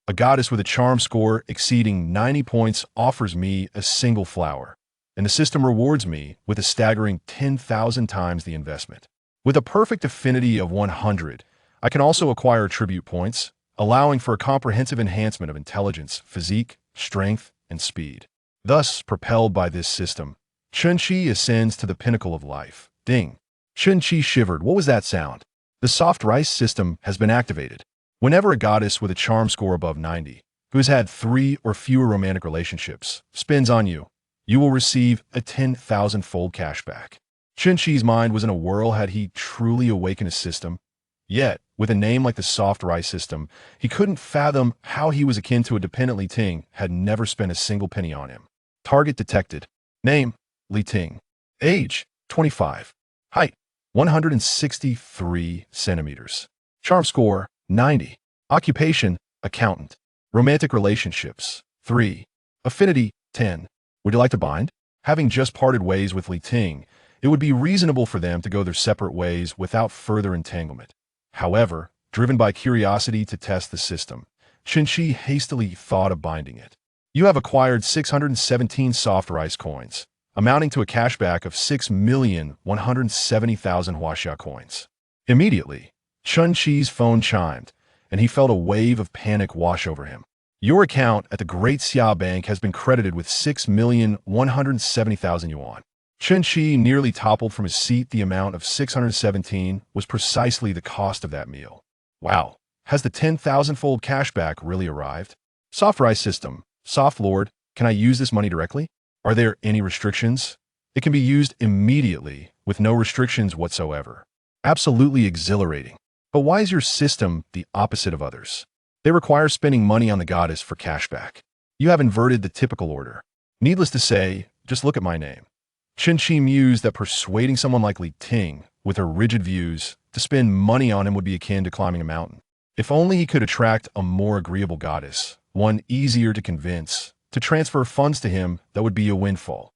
A goddess with a charm score exceeding 90 points offers me a single flower, and the system rewards me with a staggering 10,000 times the investment. With a perfect affinity of 100, I can also acquire attribute points, allowing for a comprehensive enhancement of intelligence, physique, strength, and speed. Thus, propelled by this system, Chun-Chi ascends to the pinnacle of life. Ding! Chun-Chi shivered. What was that sound? The soft rice system has been activated. Whenever a goddess with a charm score above 90, who has had 3 or fewer romantic relationships, spins on you, you will receive a 10,000-fold cashback. Chun-Chi's mind was in a whirl. Had he truly awakened a system? Yet, with a name like the soft rice system, he couldn't fathom how he was akin to a dependent. Li Ting had never spent a single penny on him. Target detected. Name, Li Ting. Age, 25. Height, 163 centimeters. Charm score, 90. Occupation, accountant. Romantic relationships, 3. Affinity, 10. Would you like to bind? Having just parted ways with Li Ting, it would be reasonable for them to go their separate ways without further entanglement. However, driven by curiosity to test the system, Chun-Chi hastily thought of binding it. You have acquired 617 soft rice coins, amounting to a cashback of 6,170,000 Huaxia coins. Immediately, Chun-Chi's phone chimed, and he felt a wave of panic wash over him. Your account at the Great Xia Bank has been credited with 6,170,000 yuan. Chun-Chi nearly toppled from his seat. The amount of 617 was precisely the cost of that meal. Wow, has the 10,000-fold cashback really arrived? Soft rice system. Soft Lord, can I use this money directly? Are there any restrictions? It can be used immediately, with no restrictions whatsoever. Absolutely exhilarating. But why is your system the opposite of others? They require spending money on the goddess for cashback. You have inverted the typical order. Needless to say, just look at my name. Chun-Chi mused that persuading someone like Li Ting, with her rigid views, to spend money on him would be akin to climbing a mountain. If only he could attract a more agreeable goddess, one easier to convince, to transfer funds to him, that would be a windfall.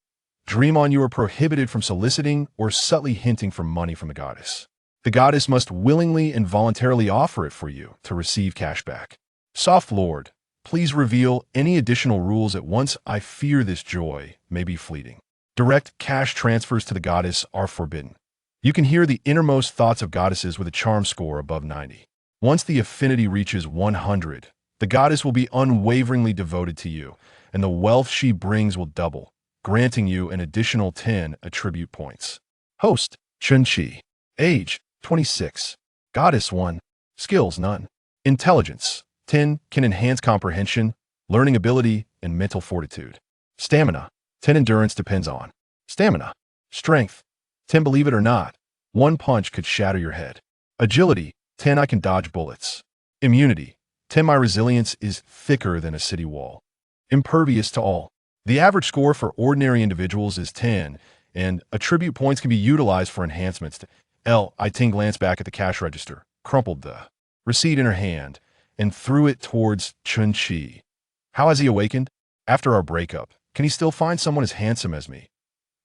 Dream on. You are prohibited from soliciting or subtly hinting for money from the goddess. The goddess must willingly and voluntarily offer it for you to receive cashback. Soft Lord, please reveal any additional rules at once. I fear this joy may be fleeting. Direct cash transfers to the goddess are forbidden. You can hear the innermost thoughts of goddesses with a charm score above 90. Once the affinity reaches 100, the goddess will be unwaveringly devoted to you, and the wealth she brings will double, granting you an additional 10 attribute points. Host, Chun-Chi. Age, 26. Goddess 1. Skills, none. Intelligence, 10, can enhance comprehension, learning ability, and mental fortitude. Stamina, 10. Endurance depends on stamina. Strength, 10. Believe it or not, one punch could shatter your head. Agility, 10. I can dodge bullets. Immunity, 10. My resilience is thicker than a city wall. Impervious to all. The average score for ordinary individuals is 10, and attribute points can be utilized for enhancements. Li Ting glanced back at the cash register, crumpled the receipt in her hand, and threw it towards Chun-Chi. How has he awakened? After our breakup, can he still find someone as handsome as me?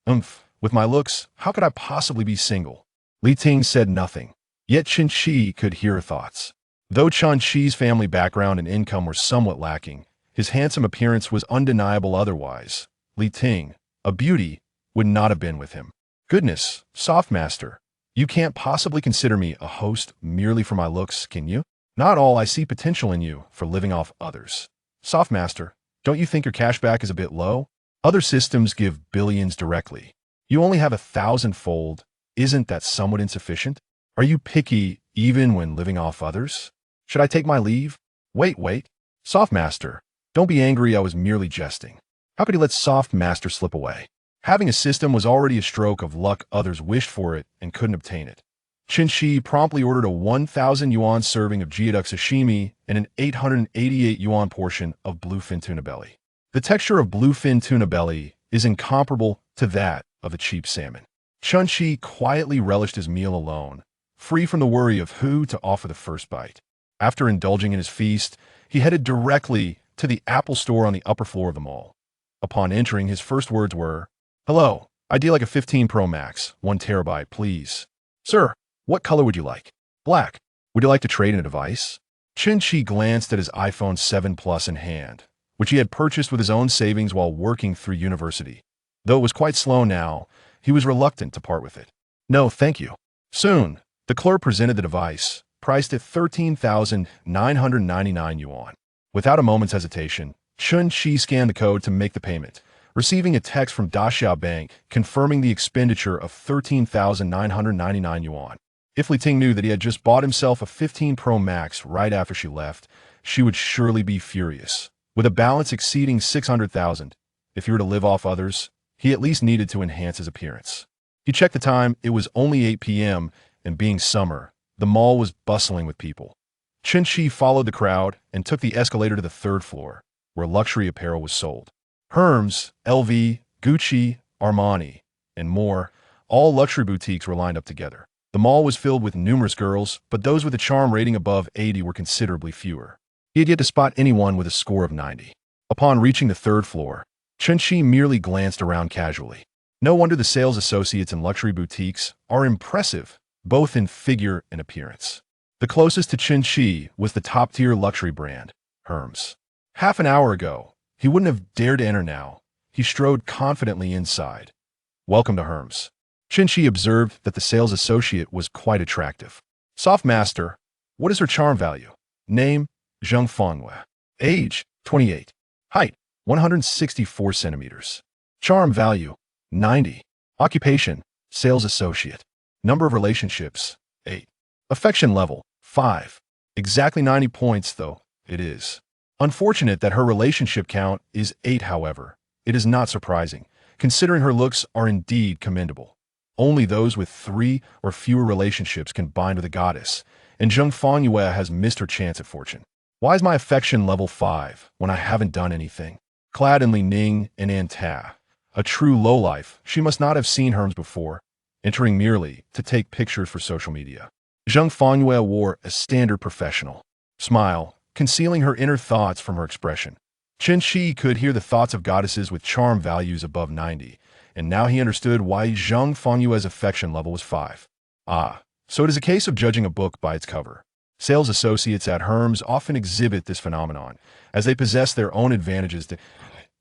With my looks, how could I possibly be single? Li Ting said nothing, yet Chun-Chi could hear her thoughts. Though Chun-Chi's family background and income were somewhat lacking, his handsome appearance was undeniable. Otherwise, Li Ting, a beauty, would not have been with him. Goodness, Soft Master, you can't possibly consider me a host merely for my looks, can you? Not all. I see potential in you for living off others. Soft Master, don't you think your cashback is a bit low? Other systems give billions directly. You only have 1,000-fold. Isn't that somewhat insufficient? Are you picky even when living off others? Should I take my leave? Wait. Soft Master, don't be angry. I was merely jesting. How could he let Soft Master slip away? Having a system was already a stroke of luck. Others wished for it and couldn't obtain it. Chun-Chi promptly ordered a 1,000 yuan serving of geoduck sashimi and an 888 yuan portion of bluefin tuna belly. The texture of bluefin tuna belly is incomparable to that of a cheap salmon. Chun-Chi quietly relished his meal alone, free from the worry of who to offer the first bite. After indulging in his feast, he headed directly to the Apple store on the upper floor of the mall. Upon entering, his first words were, "Hello, I'd like a 15 Pro Max, 1 terabyte, please." "Sir, what color would you like?" "Black." "Would you like to trade in a device?" Chen-Chi glanced at his iPhone 7 Plus in hand, which he had purchased with his own savings while working through university. Though it was quite slow now, he was reluctant to part with it. No, thank you. Soon, the clerk presented the device, priced at 13,999 yuan. Without a moment's hesitation, Chen-Chi scanned the code to make the payment, receiving a text from Daxiao Bank confirming the expenditure of 13,999 yuan. If Li Ting knew that he had just bought himself a 15 Pro Max right after she left, she would surely be furious. With a balance exceeding 600,000, if he were to live off others, he at least needed to enhance his appearance. He checked the time, it was only 8 p.m., and being summer, the mall was bustling with people. Chen-Chi followed the crowd and took the escalator to the third floor, where luxury apparel was sold. Hermes, LV, Gucci, Armani, and more, all luxury boutiques were lined up together. The mall was filled with numerous girls, but those with a charm rating above 80 were considerably fewer. He had yet to spot anyone with a score of 90. Upon reaching the third floor, Chen-Chi merely glanced around casually. No wonder the sales associates in luxury boutiques are impressive, both in figure and appearance. The closest to Chen-Chi was the top-tier luxury brand, Hermes. Half an hour ago, he wouldn't have dared to enter now. He strode confidently inside. Welcome to Hermes. Chen-Chi observed that the sales associate was quite attractive. Soft master, what is her charm value? Name, Zheng Fengyue. Age, 28. Height, 164 centimeters. Charm value, 90. Occupation, sales associate. Number of relationships, 8. Affection level, 5. Exactly 90 points, though, it is. Unfortunate that her relationship count is 8, however. It is not surprising, considering her looks are indeed commendable. Only those with 3 or fewer relationships can bind with a goddess, and Zheng Fengyue has missed her chance at fortune. Why is my affection level 5 when I haven't done anything? Clad in Li Ning and Anta, a true lowlife, she must not have seen Hermes before, entering merely to take pictures for social media. Zheng Fengyue wore a standard professional smile, concealing her inner thoughts from her expression. Chen-Chi could hear the thoughts of goddesses with charm values above 90, and now he understood why Zheng Fengyue's affection level was 5. Ah, so it is a case of judging a book by its cover. Sales associates at Hermes often exhibit this phenomenon, as they possess their own advantages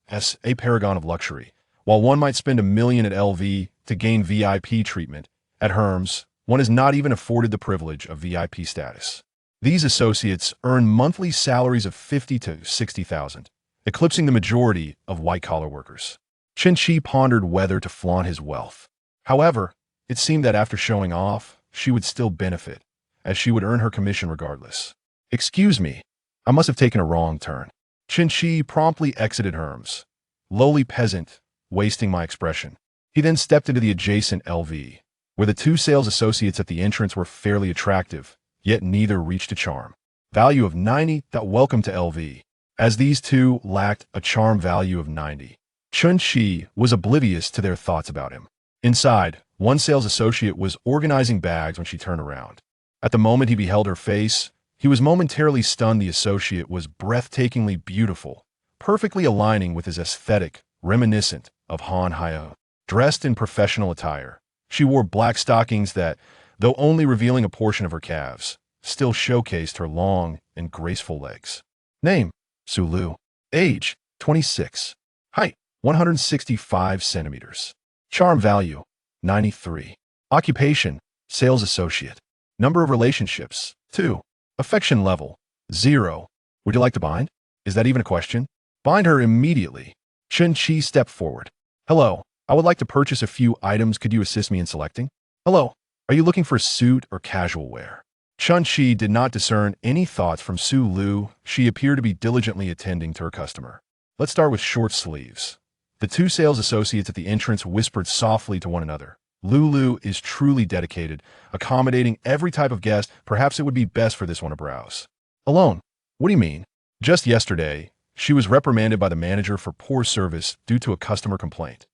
as a paragon of luxury. While one might spend $1 million at LV to gain VIP treatment, at Hermes, one is not even afforded the privilege of VIP status. These associates earn monthly salaries of 50 to 60,000, eclipsing the majority of white-collar workers. Chen-Chi pondered whether to flaunt his wealth. However, it seemed that after showing off, she would still benefit, as she would earn her commission regardless. Excuse me, I must have taken a wrong turn. Chen-Chi promptly exited Hermes. Lowly peasant, wasting my expression. He then stepped into the adjacent LV, where the 2 sales associates at the entrance were fairly attractive, yet neither reached a charm value of 90. Welcome to LV, as these 2 lacked a charm value of 90. Chen-Chi was oblivious to their thoughts about him. Inside, one sales associate was organizing bags when she turned around. At the moment he beheld her face, he was momentarily stunned. The associate was breathtakingly beautiful, perfectly aligning with his aesthetic, reminiscent of Han Hyo. Dressed in professional attire, she wore black stockings that, though only revealing a portion of her calves, still showcased her long and graceful legs. Name, Su Lu. Age, 26. Height, 165 centimeters. Charm value, 93. Occupation, sales associate. Number of relationships, 2. Affection level, 0. Would you like to bind? Is that even a question? Bind her immediately. Chen-Chi stepped forward. Hello, I would like to purchase a few items. Could you assist me in selecting? Hello, are you looking for a suit or casual wear? Chen-Chi did not discern any thoughts from Su Lu. She appeared to be diligently attending to her customer. Let's start with short sleeves. The 2 sales associates at the entrance whispered softly to one another. Lulu is truly dedicated, accommodating every type of guest. Perhaps it would be best for this one to browse. Alone? What do you mean? Just yesterday, she was reprimanded by the manager for poor service due to a customer complaint.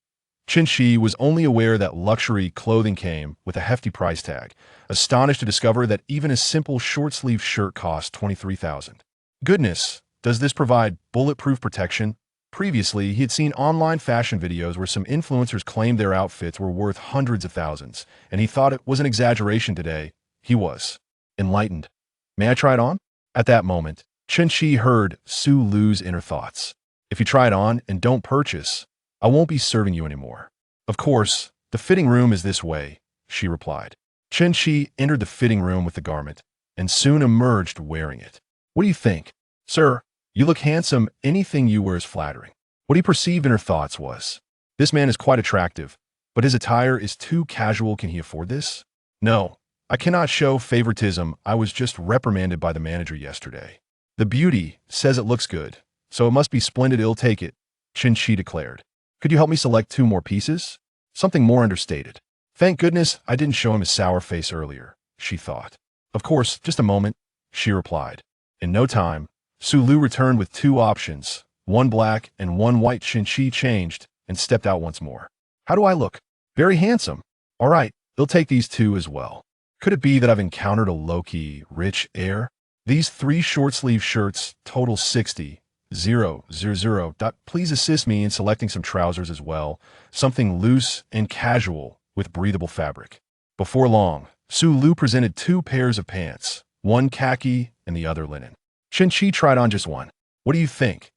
Chen-Chi was only aware that luxury clothing came with a hefty price tag, astonished to discover that even a simple short-sleeve shirt cost 23,000. Goodness, does this provide bulletproof protection? Previously, he had seen online fashion videos where some influencers claimed their outfits were worth hundreds of thousands, and he thought it was an exaggeration. Today, he was enlightened. May I try it on? At that moment, Chen-Chi heard Su Lu's inner thoughts. If you try it on and don't purchase, I won't be serving you anymore. Of course, the fitting room is this way, she replied. Chen-Chi entered the fitting room with the garment and soon emerged wearing it. What do you think? Sir, you look handsome. Anything you wear is flattering. What he perceived in her thoughts was, this man is quite attractive, but his attire is too casual. Can he afford this? No, I cannot show favoritism. I was just reprimanded by the manager yesterday. The beauty says it looks good, so it must be splendid. I'll take it, Chen-Chi declared. Could you help me select 2 more pieces? Something more understated. Thank goodness I didn't show him his sour face earlier, she thought. Of course, just a moment, she replied. In no time, Su Lu returned with 2 options, 1 black and 1 white. Chen-Chi changed and stepped out once more. How do I look? Very handsome. All right, they'll take these 2 as well. Could it be that I've encountered a low-key, rich heir? These 3 short-sleeve shirts total 60,000. Please assist me in selecting some trousers as well, something loose and casual with breathable fabric. Before long, Su Lu presented 2 pairs of pants, one khaki and the other linen. Chen-Chi tried on just one. What do you think?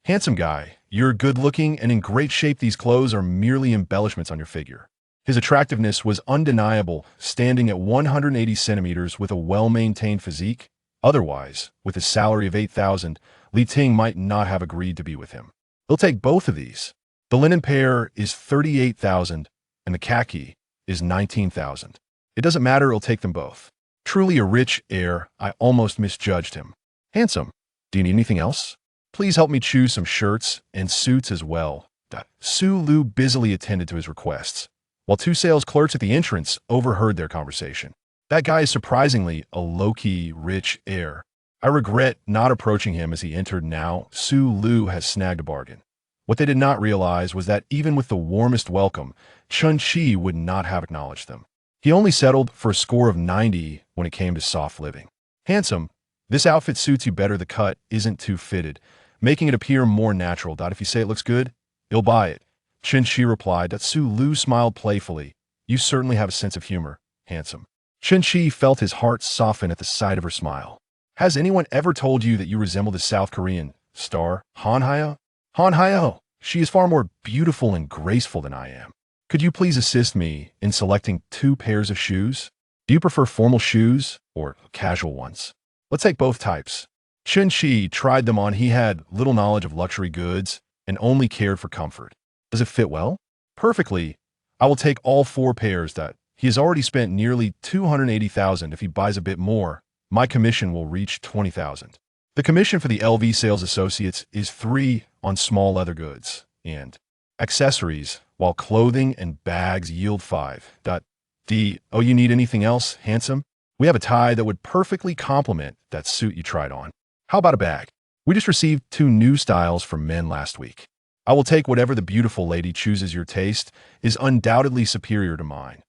Handsome guy, you're good-looking and in great shape. These clothes are merely embellishments on your figure. His attractiveness was undeniable, standing at 180 centimeters with a well-maintained physique. Otherwise, with a salary of 8,000, Li Ting might not have agreed to be with him. He'll take both of these. The linen pair is 38,000 and the khaki is 19,000. It doesn't matter, he'll take them both. Truly a rich heir. I almost misjudged him. Handsome. Do you need anything else? Please help me choose some shirts and suits as well. Su Lu busily attended to his requests, while 2 sales clerks at the entrance overheard their conversation. That guy is surprisingly a low-key rich heir. I regret not approaching him as he entered. Now Su Lu has snagged a bargain. What they did not realize was that even with the warmest welcome, Chen-Chi would not have acknowledged them. He only settled for a score of 90 when it came to soft living. Handsome, this outfit suits you better. The cut isn't too fitted, making it appear more natural. If you say it looks good, you'll buy it. Chen-Chi replied. Su Lu smiled playfully. You certainly have a sense of humor, handsome. Chen-Chi felt his heart soften at the sight of her smile. Has anyone ever told you that you resemble the South Korean star, Han Hyo? Han Hyo, she is far more beautiful and graceful than I am. Could you please assist me in selecting 2 pairs of shoes? Do you prefer formal shoes or casual ones? Let's take both types. Chen-Chi tried them on. He had little knowledge of luxury goods and only cared for comfort. Does it fit well? Perfectly. I will take all 4 pairs. He has already spent nearly 280,000. If he buys a bit more, my commission will reach 20,000. The commission for the LV sales associates is 3 on small leather goods and accessories, while clothing and bags yield 5. Oh, you need anything else, handsome? We have a tie that would perfectly complement that suit you tried on. How about a bag? We just received 2 new styles for men last week. I will take whatever the beautiful lady chooses. Your taste is undoubtedly superior to mine.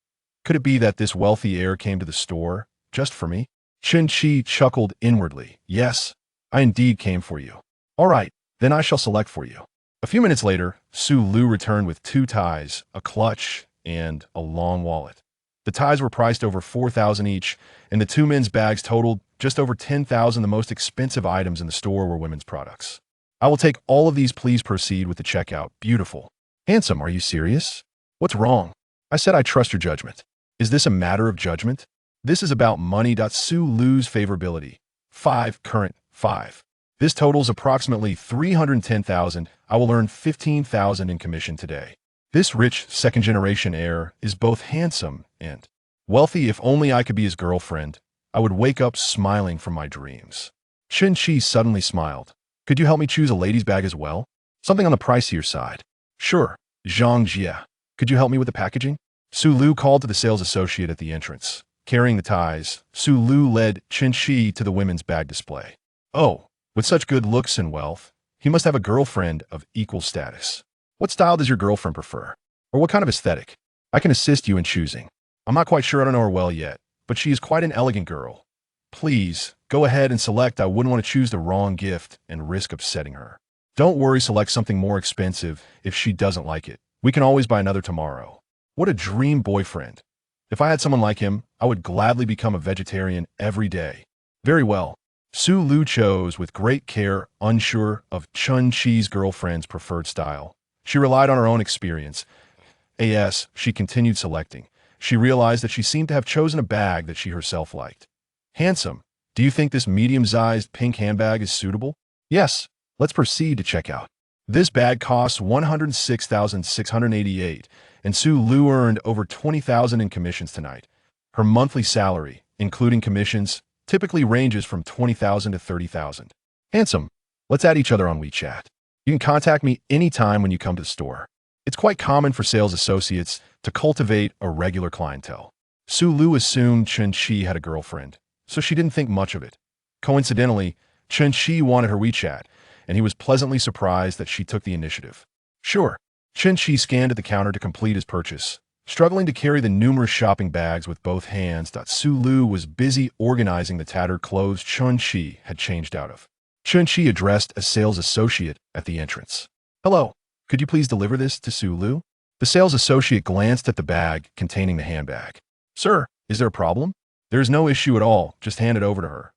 Could it be that this wealthy heir came to the store just for me? Chen-Chi chuckled inwardly. Yes, I indeed came for you. All right, then I shall select for you. A few minutes later, Su Lu returned with 2 ties, a clutch, and a long wallet. The ties were priced over 4,000 each, and the 2 men's bags totaled just over 10,000. The most expensive items in the store were women's products. I will take all of these. Please proceed with the checkout. Beautiful. Handsome, are you serious? What's wrong? I said I trust your judgment. Is this a matter of judgment? This is about money. Su Lu's favorability. 5 current, 5. This totals approximately 310,000. I will earn 15,000 in commission today. This rich second-generation heir is both handsome and wealthy. If only I could be his girlfriend, I would wake up smiling from my dreams. Chen-Chi suddenly smiled. Could you help me choose a lady's bag as well? Something on the pricier side. Sure, Zhang Jia. Could you help me with the packaging? Su Lu called to the sales associate at the entrance. Carrying the ties, Su Lu led Chen-Chi to the women's bag display. Oh, with such good looks and wealth, he must have a girlfriend of equal status. What style does your girlfriend prefer? Or what kind of aesthetic? I can assist you in choosing. I'm not quite sure. I don't know her well yet, but she is quite an elegant girl. Please, go ahead and select. I wouldn't want to choose the wrong gift and risk upsetting her. Don't worry, select something more expensive if she doesn't like it. We can always buy another tomorrow. What a dream boyfriend. If I had someone like him, I would gladly become a vegetarian every day. Very well. Su Lu chose with great care, unsure of Chun Chi's girlfriend's preferred style. She relied on her own experience. As she continued selecting, she realized that she seemed to have chosen a bag that she herself liked. Handsome, do you think this medium-sized pink handbag is suitable? Yes, let's proceed to checkout. This bag costs $106,688, and Su Lu earned over $20,000 in commissions tonight. Her monthly salary, including commissions, typically ranges from $20,000 to $30,000. Handsome, let's add each other on WeChat. You can contact me anytime when you come to the store. It's quite common for sales associates to cultivate a regular clientele. Su Lu assumed Chun Chi had a girlfriend, so she didn't think much of it. Coincidentally, Chun Chi wanted her WeChat, and he was pleasantly surprised that she took the initiative. Sure, Chun Chi scanned at the counter to complete his purchase. Struggling to carry the numerous shopping bags with both hands, Su Lu was busy organizing the tattered clothes Chun Chi had changed out of. Chun Chi addressed a sales associate at the entrance. Hello, could you please deliver this to Su Lu? The sales associate glanced at the bag containing the handbag. Sir, is there a problem? There is no issue at all, just hand it over to her.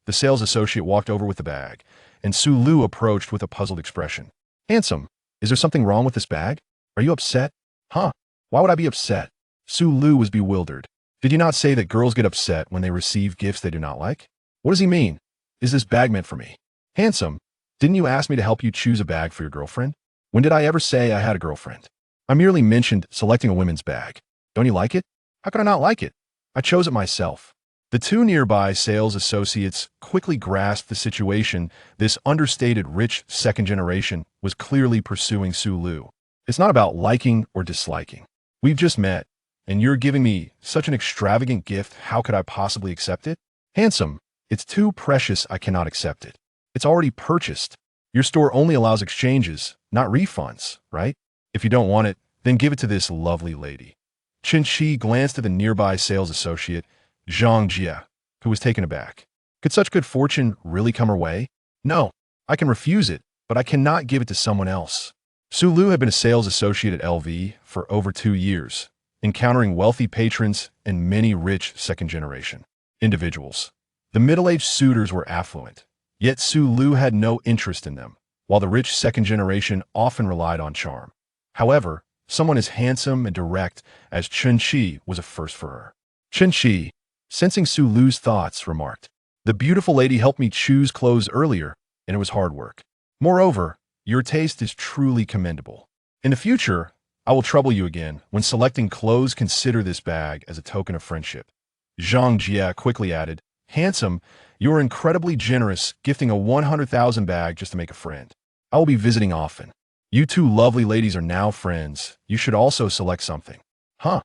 The sales associate walked over with the bag, and Su Lu approached with a puzzled expression. Handsome, is there something wrong with this bag? Are you upset? Huh? Why would I be upset? Su Lu was bewildered. Did you not say that girls get upset when they receive gifts they do not like? What does he mean? Is this bag meant for me? Handsome, didn't you ask me to help you choose a bag for your girlfriend? When did I ever say I had a girlfriend? I merely mentioned selecting a women's bag. Don't you like it? How could I not like it? I chose it myself. The two nearby sales associates quickly grasped the situation. This understated rich second generation was clearly pursuing Su Lu. It's not about liking or disliking. We've just met, and you're giving me such an extravagant gift. How could I possibly accept it? Handsome, it's too precious. I cannot accept it. It's already purchased. Your store only allows exchanges, not refunds, right? If you don't want it, then give it to this lovely lady. Chun Chi glanced at the nearby sales associate, Zhang Jia, who was taken aback. Could such good fortune really come her way? No, I can refuse it, but I cannot give it to someone else. Su Lu had been a sales associate at LV for over 2 years, encountering wealthy patrons and many rich second-generation individuals. The middle-aged suitors were affluent, yet Su Lu had no interest in them, while the rich second generation often relied on charm. However, someone as handsome and direct as Chun Chi was a first for her. Chun Chi, sensing Su Lu's thoughts, remarked, "The beautiful lady helped me choose clothes earlier, and it was hard work. Moreover, your taste is truly commendable. In the future, I will trouble you again. When selecting clothes, consider this bag as a token of friendship." Zhang Jia quickly added, "Handsome, you are incredibly generous, gifting a 100,000 bag just to make a friend. I will be visiting often. You two lovely ladies are now friends. You should also select something." Huh?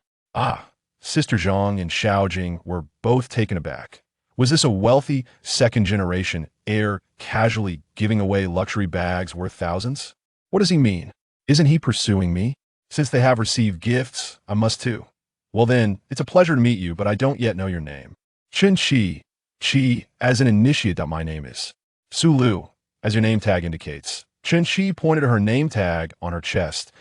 Sister Zhang and Xiao Jing were both taken aback. Was this a wealthy, second-generation heir casually giving away luxury bags worth thousands? What does he mean? Isn't he pursuing me? Since they have received gifts, I must too. Well then, it's a pleasure to meet you, but I don't yet know your name. Chun Chi. Chi, as an initiate, my name is. Su Lu, as your name tag indicates. Chun Chi pointed to her name tag on her chest.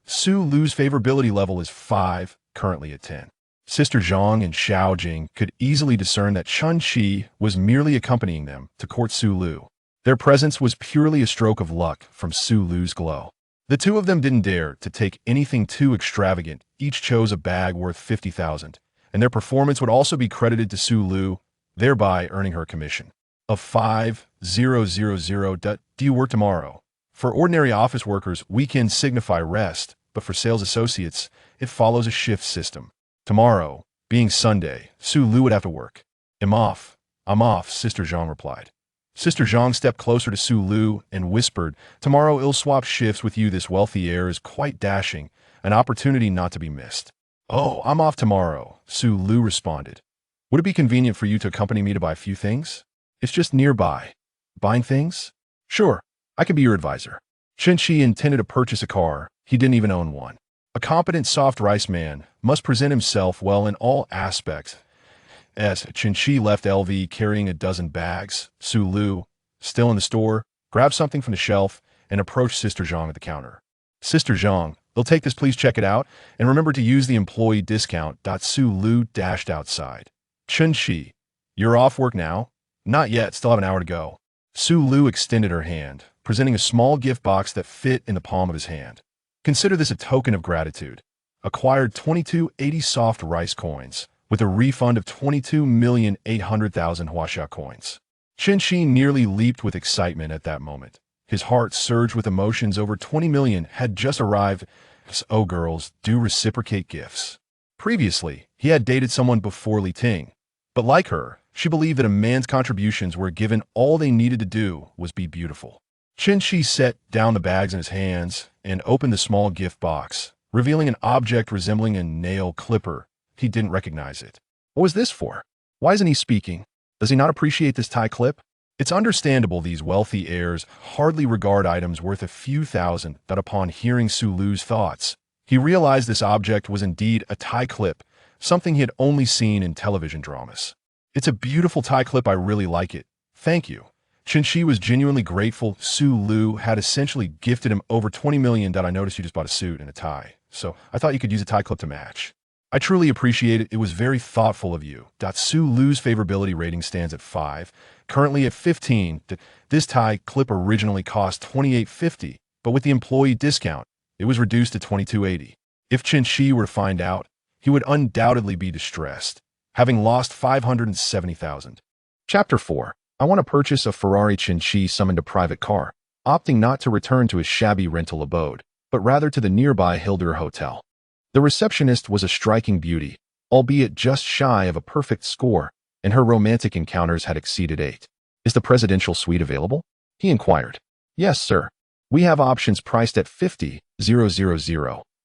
Su Lu's favorability level is 5, currently at 10. Sister Zhang and Xiao Jing could easily discern that Chun Chi was merely accompanying them to court Su Lu. Their presence was purely a stroke of luck from Su Lu's glow. The two of them didn't dare to take anything too extravagant. Each chose a bag worth 50,000, and their performance would also be credited to Su Lu, thereby earning her a commission of 5,000. Do you work tomorrow? For ordinary office workers, weekends signify rest, but for sales associates, it follows a shift system. Tomorrow, being Sunday, Su Lu would have to work. I'm off, Sister Zhang replied. Sister Zhang stepped closer to Su Lu and whispered, "Tomorrow I'll swap shifts with you. This wealthy heir is quite dashing, an opportunity not to be missed." "Oh, I'm off tomorrow," Su Lu responded. "Would it be convenient for you to accompany me to buy a few things? It's just nearby." "Buying things?" "Sure, I can be your advisor." Chun Chi intended to purchase a car. He didn't even own one. A competent soft rice man must present himself well in all aspects. As Chun Chi left LV carrying a dozen bags, Su Lu, still in the store, grabbed something from the shelf and approached Sister Zhang at the counter. "Sister Zhang, they'll take this, please check it out, and remember to use the employee discount." Su Lu dashed outside. "Chun Chi, you're off work now? Not yet, still have an hour to go. Su Lu extended her hand, presenting a small gift box that fit in the palm of his hand. Consider this a token of gratitude. Acquired 2280 soft rice coins, with a refund of 22,800,000 Huaxia coins. Chen Shi nearly leaped with excitement at that moment. His heart surged with emotions. Over 20 million had just arrived. Oh, girls, do reciprocate gifts. Previously, he had dated someone before Li Ting, but like her, she believed that a man's contributions were given. All they needed to do was be beautiful. Chen Shi set down the bags in his hands and opened the small gift box, revealing an object resembling a nail clipper. He didn't recognize it. What was this for? Why isn't he speaking? Does he not appreciate this tie clip? It's understandable these wealthy heirs hardly regard items worth a few thousand, but upon hearing Su Lu's thoughts, he realized this object was indeed a tie clip, something he had only seen in television dramas. It's a beautiful tie clip. I really like it. Thank you. Chen Shi was genuinely grateful. Su Lu had essentially gifted him over 20 million. I noticed you just bought a suit and a tie, so I thought you could use a tie clip to match. I truly appreciate it. It was very thoughtful of you. Su Lu's favorability rating stands at 5, currently at 15. This tie clip originally cost $28.50, but with the employee discount, it was reduced to $22.80. If Chen Shi were to find out, he would undoubtedly be distressed, having lost $570,000. Chapter 4. I want to purchase a Ferrari. Chen Shi summoned a private car, opting not to return to his shabby rental abode, but rather to the nearby Hilder Hotel. The receptionist was a striking beauty, albeit just shy of a perfect score, and her romantic encounters had exceeded 8. Is the presidential suite available? He inquired. Yes, sir. We have options priced at 50,000,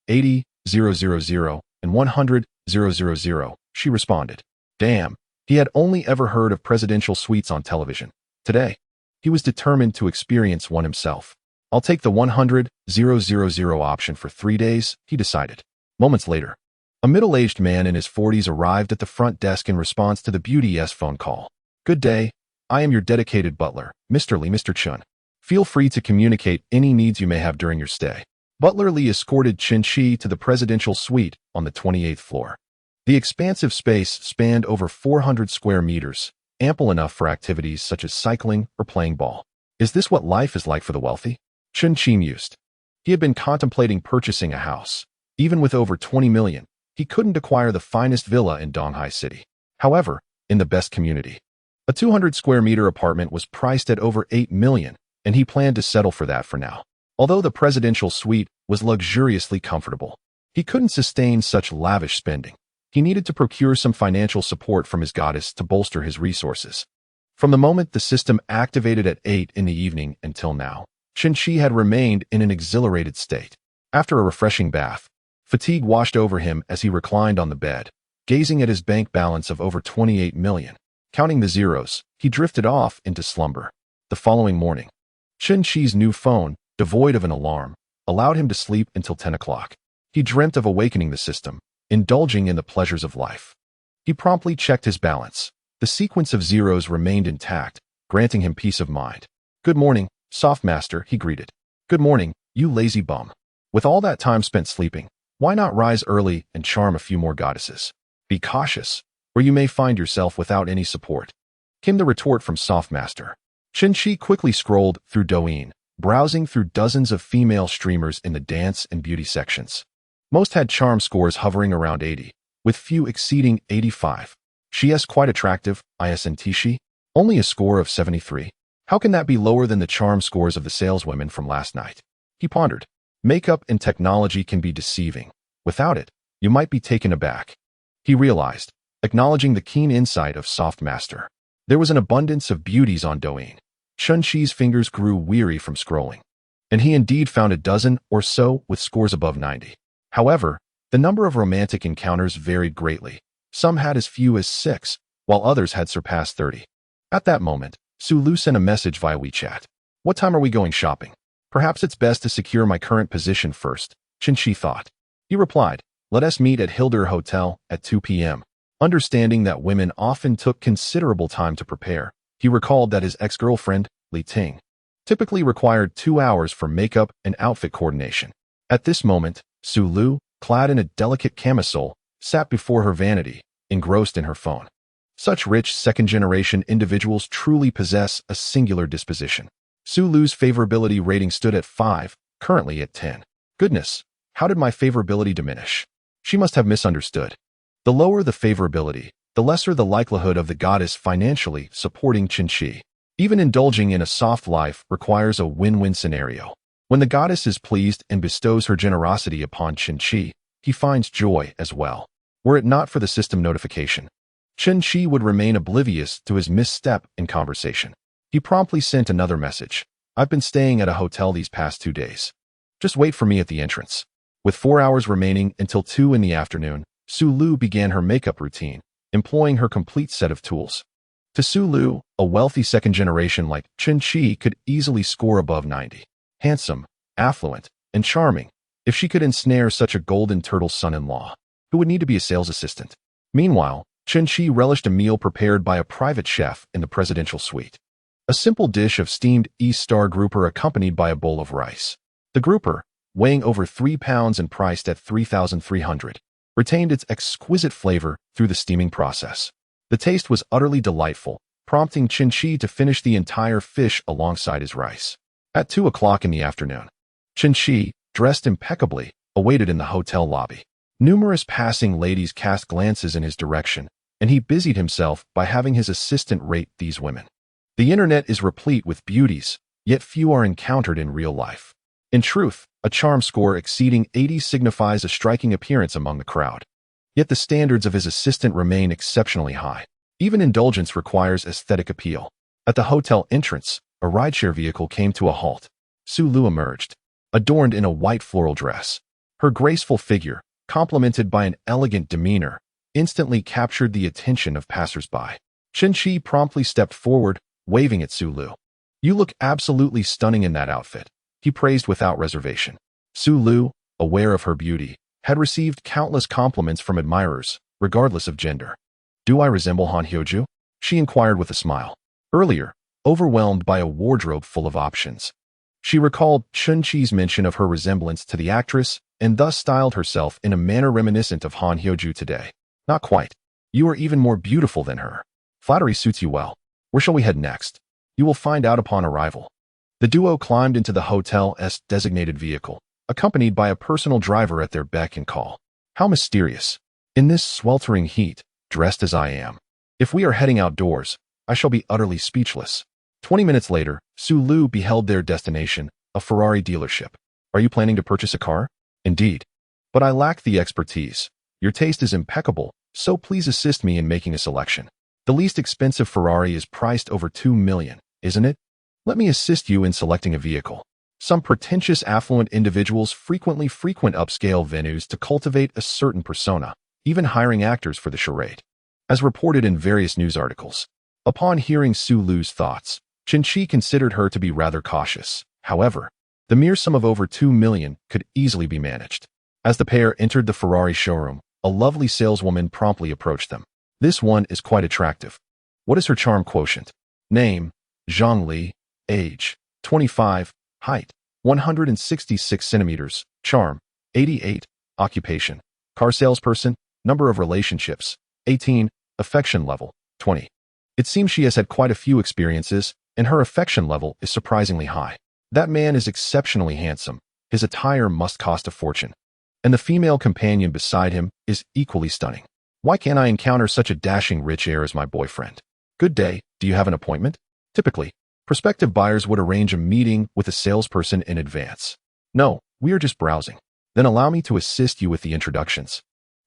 80,000, and 100,000, she responded. Damn, he had only ever heard of presidential suites on television. Today, he was determined to experience one himself. I'll take the 100,000 option for 3 days, he decided. Moments later, a middle-aged man in his 40s arrived at the front desk in response to the beauty's phone call. Good day. I am your dedicated butler, Mr. Li. Mr. Chun. Feel free to communicate any needs you may have during your stay. Butler Li escorted Chen Shi to the presidential suite on the 28th floor. The expansive space spanned over 400 square meters, ample enough for activities such as cycling or playing ball. Is this what life is like for the wealthy? Chen Shi mused. He had been contemplating purchasing a house. Even with over 20 million, he couldn't acquire the finest villa in Donghai City. However, in the best community, a 200 square meter apartment was priced at over 8 million, and he planned to settle for that for now. Although the presidential suite was luxuriously comfortable, he couldn't sustain such lavish spending. He needed to procure some financial support from his goddess to bolster his resources. From the moment the system activated at 8 in the evening until now, Chen Shi had remained in an exhilarated state. After a refreshing bath, fatigue washed over him as he reclined on the bed, gazing at his bank balance of over 28 million. Counting the zeros, he drifted off into slumber. The following morning, Chen Shi's new phone, devoid of an alarm, allowed him to sleep until 10 o'clock. He dreamt of awakening the system, indulging in the pleasures of life. He promptly checked his balance. The sequence of zeros remained intact, granting him peace of mind. Good morning, soft master, he greeted. Good morning, you lazy bum. With all that time spent sleeping, why not rise early and charm a few more goddesses? Be cautious, or you may find yourself without any support, came the retort from Soft Master. Chen Shi quickly scrolled through Douyin, browsing through dozens of female streamers in the dance and beauty sections. Most had charm scores hovering around 80, with few exceeding 85. She is quite attractive, isn't she? Only a score of 73. How can that be lower than the charm scores of the saleswomen from last night? He pondered. Makeup and technology can be deceiving. Without it, you might be taken aback. He realized, acknowledging the keen insight of Soft Master. There was an abundance of beauties on Douyin. Chen Shi's fingers grew weary from scrolling, and he indeed found a dozen or so with scores above 90. However, the number of romantic encounters varied greatly. Some had as few as 6, while others had surpassed 30. At that moment, Su Lu sent a message via WeChat. What time are we going shopping? Perhaps it's best to secure my current position first, Chen Shi thought. He replied, let us meet at Hilder Hotel at 2 p.m. Understanding that women often took considerable time to prepare, he recalled that his ex-girlfriend, Li Ting, typically required 2 hours for makeup and outfit coordination. At this moment, Su Lu, clad in a delicate camisole, sat before her vanity, engrossed in her phone. Such rich second-generation individuals truly possess a singular disposition. Su Lu's favorability rating stood at 5, currently at 10. Goodness, how did my favorability diminish? She must have misunderstood. The lower the favorability, the lesser the likelihood of the goddess financially supporting Qinshi. Even indulging in a soft life requires a win-win scenario. When the goddess is pleased and bestows her generosity upon Qinshi, he finds joy as well. Were it not for the system notification, Qinshi would remain oblivious to his misstep in conversation. He promptly sent another message. I've been staying at a hotel these past 2 days. Just wait for me at the entrance. With 4 hours remaining until 2 in the afternoon, Su Lu began her makeup routine, employing her complete set of tools. To Su Lu, a wealthy second generation like Qinshi could easily score above 90. Handsome, affluent, and charming. If she could ensnare such a golden turtle son-in-law, who would need to be a sales assistant? Meanwhile, Qinshi relished a meal prepared by a private chef in the presidential suite. A simple dish of steamed East-Star grouper accompanied by a bowl of rice. The grouper, weighing over 3 pounds and priced at 3,300, retained its exquisite flavor through the steaming process. The taste was utterly delightful, prompting Qinshi to finish the entire fish alongside his rice. At 2 o'clock in the afternoon, Qinshi, dressed impeccably, awaited in the hotel lobby. Numerous passing ladies cast glances in his direction, and he busied himself by having his assistant rate these women. The internet is replete with beauties, yet few are encountered in real life. In truth, a charm score exceeding 80 signifies a striking appearance among the crowd. Yet the standards of his assistant remain exceptionally high. Even indulgence requires aesthetic appeal. At the hotel entrance, a rideshare vehicle came to a halt. Su Lu emerged, adorned in a white floral dress. Her graceful figure, complemented by an elegant demeanor, instantly captured the attention of passers-by. Qinshi promptly stepped forward, waving at Su Lu. You look absolutely stunning in that outfit, he praised without reservation. Su Lu, aware of her beauty, had received countless compliments from admirers, regardless of gender. Do I resemble Han Hyoju? She inquired with a smile. Earlier, overwhelmed by a wardrobe full of options, she recalled Qinchi's mention of her resemblance to the actress and thus styled herself in a manner reminiscent of Han Hyoju today. Not quite. You are even more beautiful than her. Flattery suits you well. Where shall we head next? You will find out upon arrival. The duo climbed into the hotel's designated vehicle, accompanied by a personal driver at their beck and call. How mysterious. In this sweltering heat, dressed as I am. If we are heading outdoors, I shall be utterly speechless. 20 minutes later, Su Lu beheld their destination, a Ferrari dealership. Are you planning to purchase a car? Indeed. But I lack the expertise. Your taste is impeccable, so please assist me in making a selection. The least expensive Ferrari is priced over 2 million, isn't it? Let me assist you in selecting a vehicle. Some pretentious affluent individuals frequent upscale venues to cultivate a certain persona, even hiring actors for the charade. As reported in various news articles. Upon hearing Su Lu's thoughts, Qinshi considered her to be rather cautious. However, the mere sum of over 2 million could easily be managed. As the pair entered the Ferrari showroom, a lovely saleswoman promptly approached them. This one is quite attractive. What is her charm quotient? Name, Zhang Li. Age, 25. Height, 166 centimeters. Charm, 88. Occupation, car salesperson. Number of relationships, 18. Affection level, 20. It seems she has had quite a few experiences, and her affection level is surprisingly high. That man is exceptionally handsome. His attire must cost a fortune. And the female companion beside him is equally stunning. Why can't I encounter such a dashing rich heir as my boyfriend? Good day, do you have an appointment? Typically, prospective buyers would arrange a meeting with a salesperson in advance. No, we are just browsing. Then allow me to assist you with the introductions.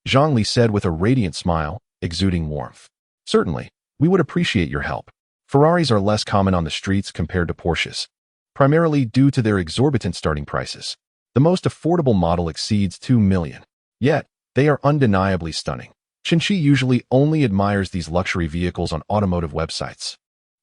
Zhang Li said with a radiant smile, exuding warmth. Certainly, we would appreciate your help. Ferraris are less common on the streets compared to Porsches, primarily due to their exorbitant starting prices. The most affordable model exceeds 2 million. Yet, they are undeniably stunning. Qinshi usually only admires these luxury vehicles on automotive websites.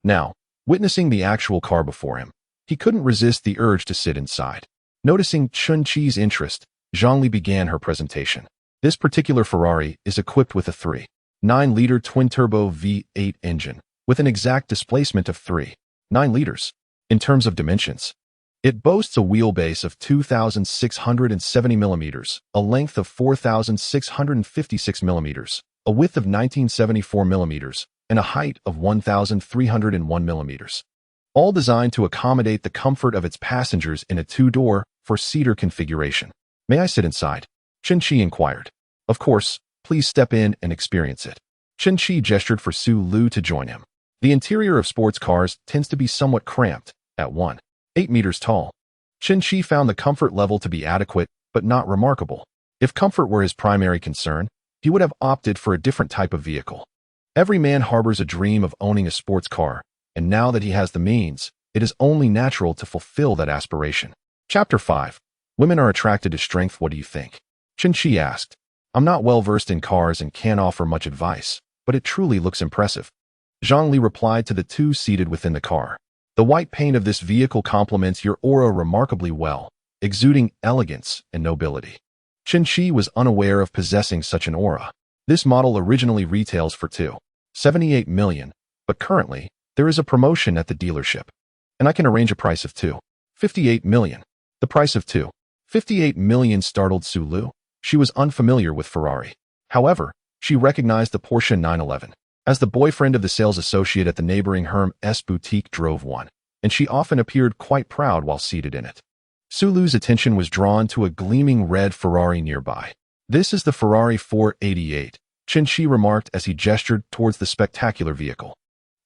Now, witnessing the actual car before him, he couldn't resist the urge to sit inside. Noticing Qinchi's interest, Zhang Li began her presentation. This particular Ferrari is equipped with a 3.9-liter twin-turbo V8 engine, with an exact displacement of 3.9 liters. In terms of dimensions, it boasts a wheelbase of 2,670 millimeters, a length of 4,656 millimeters, a width of 1974 millimeters, and a height of 1,301 millimeters, all designed to accommodate the comfort of its passengers in a two-door, four-seater configuration. May I sit inside? Chen-Chi inquired. Of course, please step in and experience it. Chen-Chi gestured for Su Lu to join him. The interior of sports cars tends to be somewhat cramped, at 1.8 meters tall. Chen-Chi found the comfort level to be adequate, but not remarkable. If comfort were his primary concern, he would have opted for a different type of vehicle. Every man harbors a dream of owning a sports car, and now that he has the means, it is only natural to fulfill that aspiration. Chapter 5. Women are attracted to strength. What do you think? Chen-Chi asked. I'm not well versed in cars and can't offer much advice, but it truly looks impressive. Zhongli replied to the two seated within the car. The white paint of this vehicle complements your aura remarkably well, exuding elegance and nobility. Chen-Chi was unaware of possessing such an aura. This model originally retails for $2.78 million, but currently, there is a promotion at the dealership, and I can arrange a price of $2.58 million. The price of $2.58 million startled Su Lu. She was unfamiliar with Ferrari. However, she recognized the Porsche 911. As the boyfriend of the sales associate at the neighboring Hermès boutique drove one, and she often appeared quite proud while seated in it. Su Lu's attention was drawn to a gleaming red Ferrari nearby. This is the Ferrari 488, Chen-Chi remarked as he gestured towards the spectacular vehicle.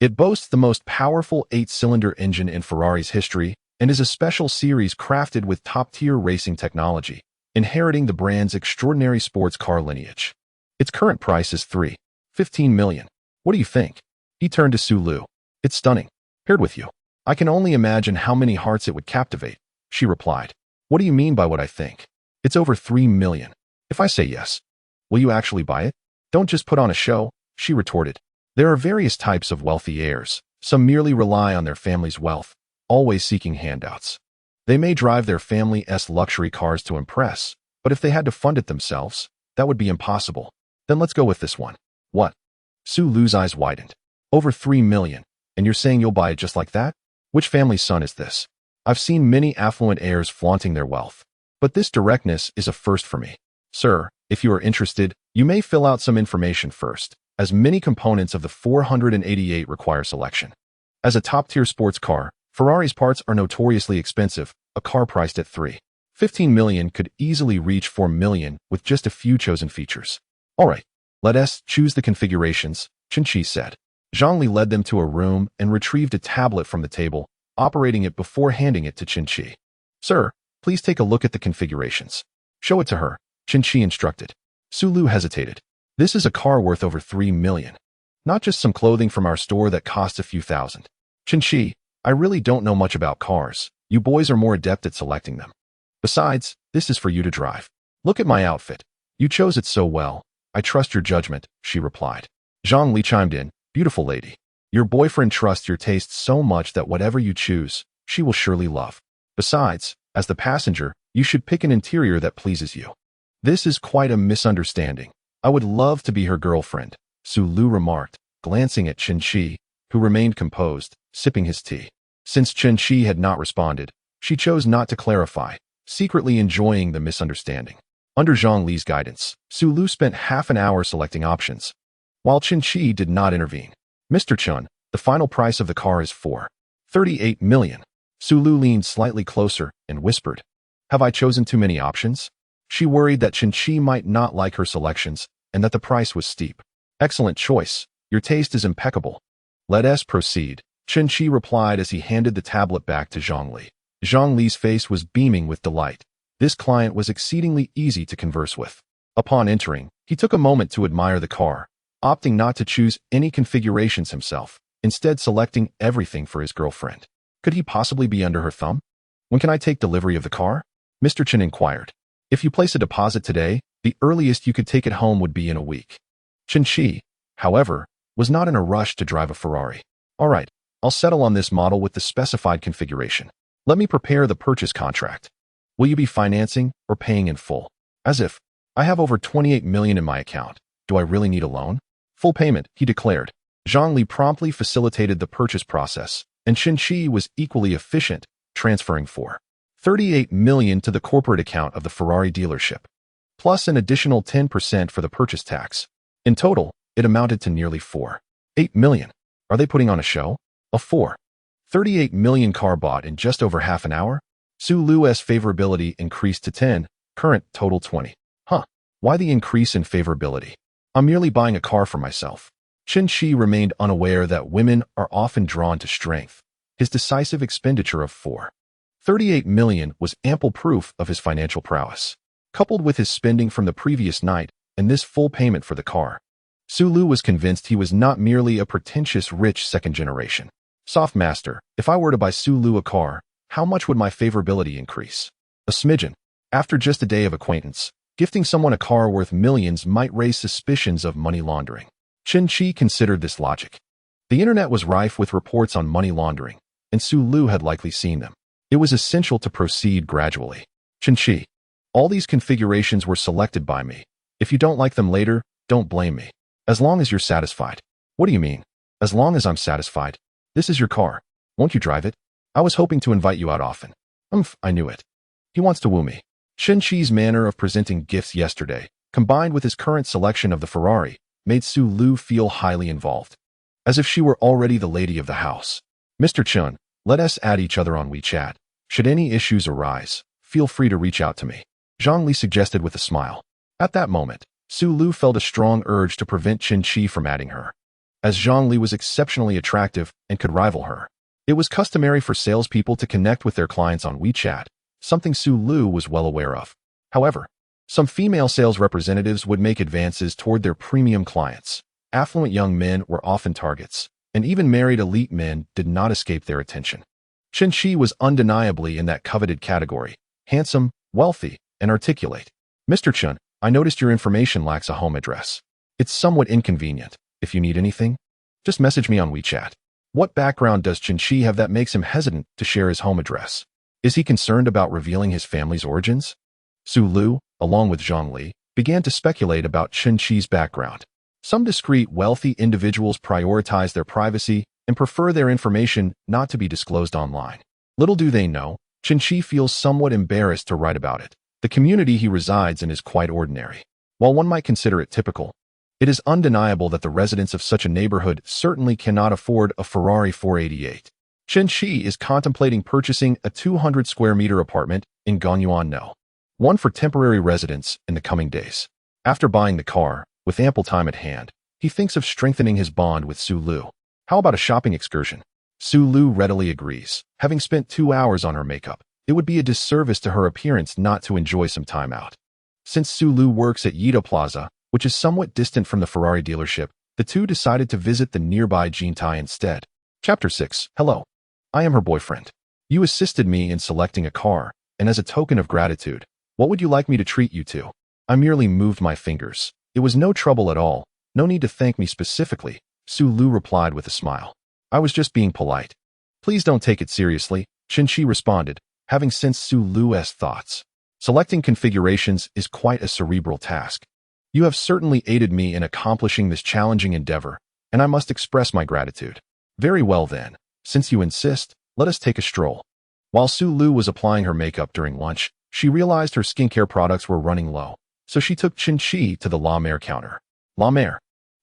It boasts the most powerful 8-cylinder engine in Ferrari's history and is a special series crafted with top-tier racing technology, inheriting the brand's extraordinary sports car lineage. Its current price is $3.15 million. What do you think? He turned to Su Lu. It's stunning. Paired with you, I can only imagine how many hearts it would captivate, she replied. What do you mean by what I think? It's over $3 million. If I say yes, will you actually buy it? Don't just put on a show, she retorted. There are various types of wealthy heirs. Some merely rely on their family's wealth, always seeking handouts. They may drive their family's luxury cars to impress, but if they had to fund it themselves, that would be impossible. Then let's go with this one. What? Su Lu's eyes widened. Over $3 million, and you're saying you'll buy it just like that? Which family's son is this? I've seen many affluent heirs flaunting their wealth, but this directness is a first for me. Sir, if you are interested, you may fill out some information first, as many components of the 488 require selection. As a top-tier sports car, Ferrari's parts are notoriously expensive. A car priced at $3.15 million could easily reach $4 million with just a few chosen features. All right, let us choose the configurations, Chen-Chi said. Zhongli led them to a room and retrieved a tablet from the table, operating it before handing it to Chen-Chi. Sir, please take a look at the configurations. Show it to her, Chen-Chi instructed. Su Lu hesitated. This is a car worth over $3 million. Not just some clothing from our store that costs a few thousand. Chen-Chi, I really don't know much about cars. You boys are more adept at selecting them. Besides, this is for you to drive. Look at my outfit. You chose it so well. I trust your judgment, she replied. Zhongli chimed in. Beautiful lady. Your boyfriend trusts your taste so much that whatever you choose, she will surely love. Besides, as the passenger, you should pick an interior that pleases you. This is quite a misunderstanding. I would love to be her girlfriend, Su Lu remarked, glancing at Chen-Chi, who remained composed, sipping his tea. Since Chen-Chi had not responded, she chose not to clarify, secretly enjoying the misunderstanding. Under Zhongli's guidance, Su Lu spent half an hour selecting options, while Chen-Chi did not intervene. Mr. Chun, the final price of the car is $4.38 million. Su Lu leaned slightly closer and whispered, Have I chosen too many options? She worried that Chen-Chi might not like her selections and that the price was steep. Excellent choice. Your taste is impeccable. Let us proceed, Chen-Chi replied as he handed the tablet back to Zhongli. Zhongli's face was beaming with delight. This client was exceedingly easy to converse with. Upon entering, he took a moment to admire the car, opting not to choose any configurations himself, instead selecting everything for his girlfriend. Could he possibly be under her thumb? When can I take delivery of the car? Mr. Chen inquired. If you place a deposit today, the earliest you could take it home would be in a week. Chen-Chi, however, was not in a rush to drive a Ferrari. All right, I'll settle on this model with the specified configuration. Let me prepare the purchase contract. Will you be financing or paying in full? As if, I have over $28 million in my account. Do I really need a loan? Full payment, he declared. Zhongli promptly facilitated the purchase process, and Chen-Chi was equally efficient, transferring $4.38 million to the corporate account of the Ferrari dealership, plus an additional 10% for the purchase tax. In total, it amounted to nearly $4 8 million. Are they putting on a show? A 38 million car bought in just over half an hour? Su Lu's favorability increased to 10, current total 20. Huh. Why the increase in favorability? I'm merely buying a car for myself. Chen Shi remained unaware that women are often drawn to strength. His decisive expenditure of 38 million was ample proof of his financial prowess. Coupled with his spending from the previous night and this full payment for the car, Su Lu was convinced he was not merely a pretentious rich second-generation soft master. If I were to buy Su Lu a car, how much would my favorability increase? A smidgen. After just a day of acquaintance, gifting someone a car worth millions might raise suspicions of money laundering. Chen Shi considered this logic. The internet was rife with reports on money laundering, and Su Lu had likely seen them. It was essential to proceed gradually. Chen Shi. All these configurations were selected by me. If you don't like them later, don't blame me. As long as you're satisfied. What do you mean? As long as I'm satisfied. This is your car. Won't you drive it? I was hoping to invite you out often. I knew it. He wants to woo me. Chen Shi's manner of presenting gifts yesterday, combined with his current selection of the Ferrari, made Su Lu feel highly involved. As if she were already the lady of the house. Mr. Chen, let us add each other on WeChat. Should any issues arise, feel free to reach out to me. Zhang Li suggested with a smile. At that moment, Su Lu felt a strong urge to prevent Chen Shi from adding her. As Zhang Li was exceptionally attractive and could rival her. It was customary for salespeople to connect with their clients on WeChat, something Su Lu was well aware of. However, some female sales representatives would make advances toward their premium clients. Affluent young men were often targets, and even married elite men did not escape their attention. Chen Shi was undeniably in that coveted category, handsome, wealthy, and articulate. Mr. Chen, I noticed your information lacks a home address. It's somewhat inconvenient. If you need anything, just message me on WeChat. What background does Chen Shi have that makes him hesitant to share his home address? Is he concerned about revealing his family's origins? Su Lu, along with Zhang Li, began to speculate about Chen Shi's background. Some discreet, wealthy individuals prioritize their privacy and prefer their information not to be disclosed online. Little do they know, Chen Shi feels somewhat embarrassed to write about it. The community he resides in is quite ordinary. While one might consider it typical, it is undeniable that the residents of such a neighborhood certainly cannot afford a Ferrari 488. Chen Shi is contemplating purchasing a 200 square meter apartment in Gonyuan No. 1 for temporary residence in the coming days. After buying the car, with ample time at hand, he thinks of strengthening his bond with Su Lu. How about a shopping excursion? Su Lu readily agrees. Having spent 2 hours on her makeup, it would be a disservice to her appearance not to enjoy some time out. Since Su Lu works at Yida Plaza, which is somewhat distant from the Ferrari dealership, the two decided to visit the nearby Jintai instead. Chapter 6. Hello. I am her boyfriend. You assisted me in selecting a car, and as a token of gratitude, what would you like me to treat you to? I merely moved my fingers. It was no trouble at all. No need to thank me specifically, Su Lu replied with a smile. I was just being polite. Please don't take it seriously, Chen Shi responded, having sensed Su Lu's thoughts. Selecting configurations is quite a cerebral task. You have certainly aided me in accomplishing this challenging endeavor, and I must express my gratitude. Very well then, since you insist, let us take a stroll. While Su Lu was applying her makeup during lunch, she realized her skincare products were running low, so she took Chen Shi to the La Mer counter. La Mer,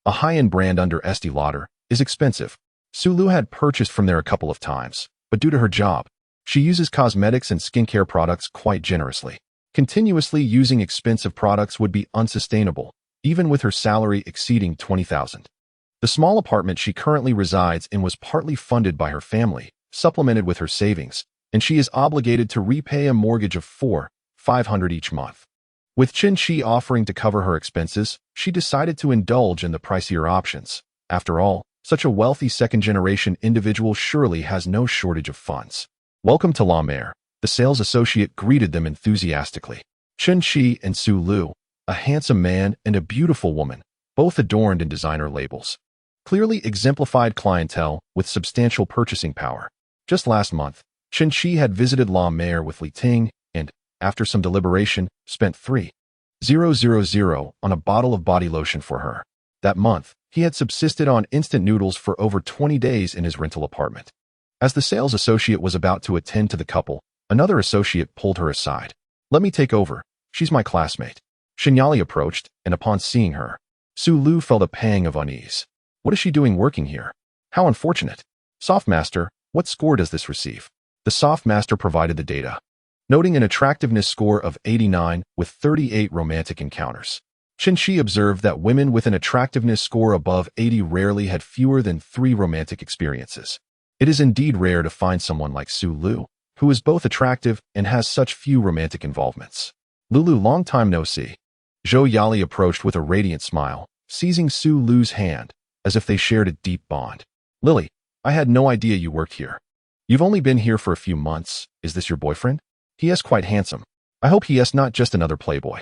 a high-end brand under Estee Lauder, is expensive. Su Lu had purchased from there a couple of times, but due to her job, she uses cosmetics and skincare products quite generously. Continuously using expensive products would be unsustainable, even with her salary exceeding 20,000. The small apartment she currently resides in was partly funded by her family, supplemented with her savings, and she is obligated to repay a mortgage of $4,500 each month. With Chen Shi offering to cover her expenses, she decided to indulge in the pricier options. After all, such a wealthy second-generation individual surely has no shortage of funds. Welcome to La Mer. The sales associate greeted them enthusiastically. Chen Shi and Su Lu, a handsome man and a beautiful woman, both adorned in designer labels. Clearly exemplified clientele with substantial purchasing power. Just last month, Chen Shi had visited La Mer with Li Ting and, after some deliberation, spent $3,000 on a bottle of body lotion for her. That month, he had subsisted on instant noodles for over 20 days in his rental apartment. As the sales associate was about to attend to the couple, another associate pulled her aside. Let me take over. She's my classmate. Xinyali approached, and upon seeing her, Su Lu felt a pang of unease. What is she doing working here? How unfortunate. Softmaster, what score does this receive? The Softmaster provided the data, noting an attractiveness score of 89 with 38 romantic encounters. Qinshi observed that women with an attractiveness score above 80 rarely had fewer than 3 romantic experiences. It is indeed rare to find someone like Su Lu, who is both attractive and has such few romantic involvements. Lulu, long time no see. Zhou Yali approached with a radiant smile, seizing Su Lu's hand, as if they shared a deep bond. Lily, I had no idea you worked here. You've only been here for a few months. Is this your boyfriend? He is quite handsome. I hope he is not just another playboy.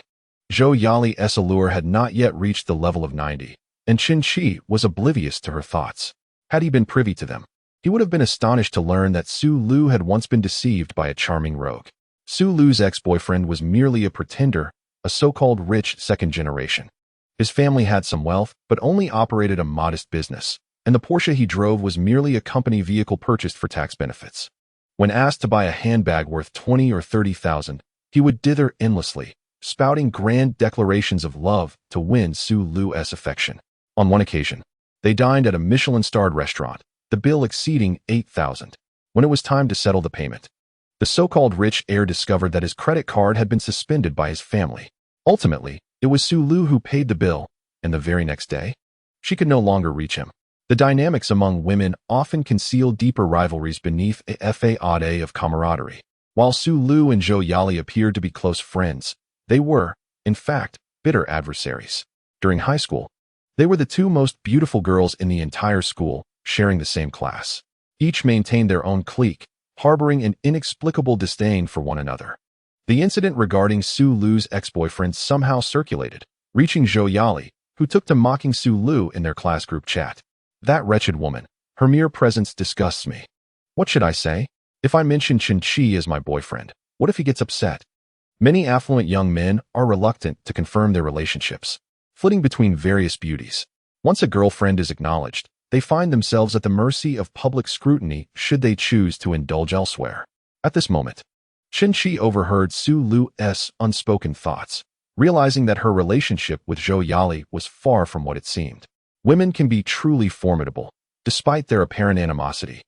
Zhou Yali's allure had not yet reached the level of 90, and Qinshi was oblivious to her thoughts. Had he been privy to them, he would have been astonished to learn that Su Lu had once been deceived by a charming rogue. Su Lu's ex-boyfriend was merely a pretender, a so-called rich second generation. His family had some wealth, but only operated a modest business, and the Porsche he drove was merely a company vehicle purchased for tax benefits. When asked to buy a handbag worth 20 or 30,000, he would dither endlessly, spouting grand declarations of love to win Su Lu's affection. On one occasion, they dined at a Michelin-starred restaurant, the bill exceeding 8,000. When it was time to settle the payment, the so-called rich heir discovered that his credit card had been suspended by his family. Ultimately, it was Su Lu who paid the bill, and the very next day, she could no longer reach him. The dynamics among women often conceal deeper rivalries beneath a facade of camaraderie. While Su Lu and Zhou Yali appeared to be close friends, they were, in fact, bitter adversaries. During high school, they were the two most beautiful girls in the entire school, sharing the same class. Each maintained their own clique, harboring an inexplicable disdain for one another. The incident regarding Su Lu's ex-boyfriend somehow circulated, reaching Zhou Yali, who took to mocking Su Lu in their class group chat. That wretched woman, her mere presence disgusts me. What should I say? If I mention Qinshi as my boyfriend, what if he gets upset? Many affluent young men are reluctant to confirm their relationships, flitting between various beauties. Once a girlfriend is acknowledged, they find themselves at the mercy of public scrutiny should they choose to indulge elsewhere. At this moment, Qinshi overheard Su Lu's unspoken thoughts, realizing that her relationship with Zhou Yali was far from what it seemed. Women can be truly formidable, despite their apparent animosity.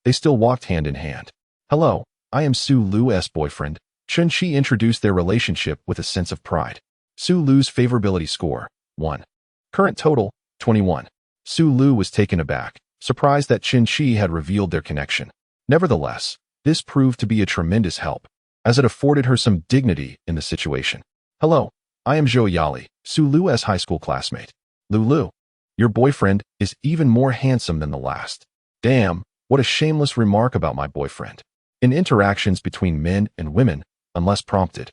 They still walked hand in hand. Hello, I am Su Lu's boyfriend. Qinshi introduced their relationship with a sense of pride. Su Lu's favorability score, 1. Current total, 21. Su Lu was taken aback, surprised that Qinshi had revealed their connection. Nevertheless, this proved to be a tremendous help, as it afforded her some dignity in the situation. Hello, I am Zhou Yali, Su Lu's high school classmate. Lulu, your boyfriend is even more handsome than the last. Damn, what a shameless remark about my boyfriend. In interactions between men and women, unless prompted,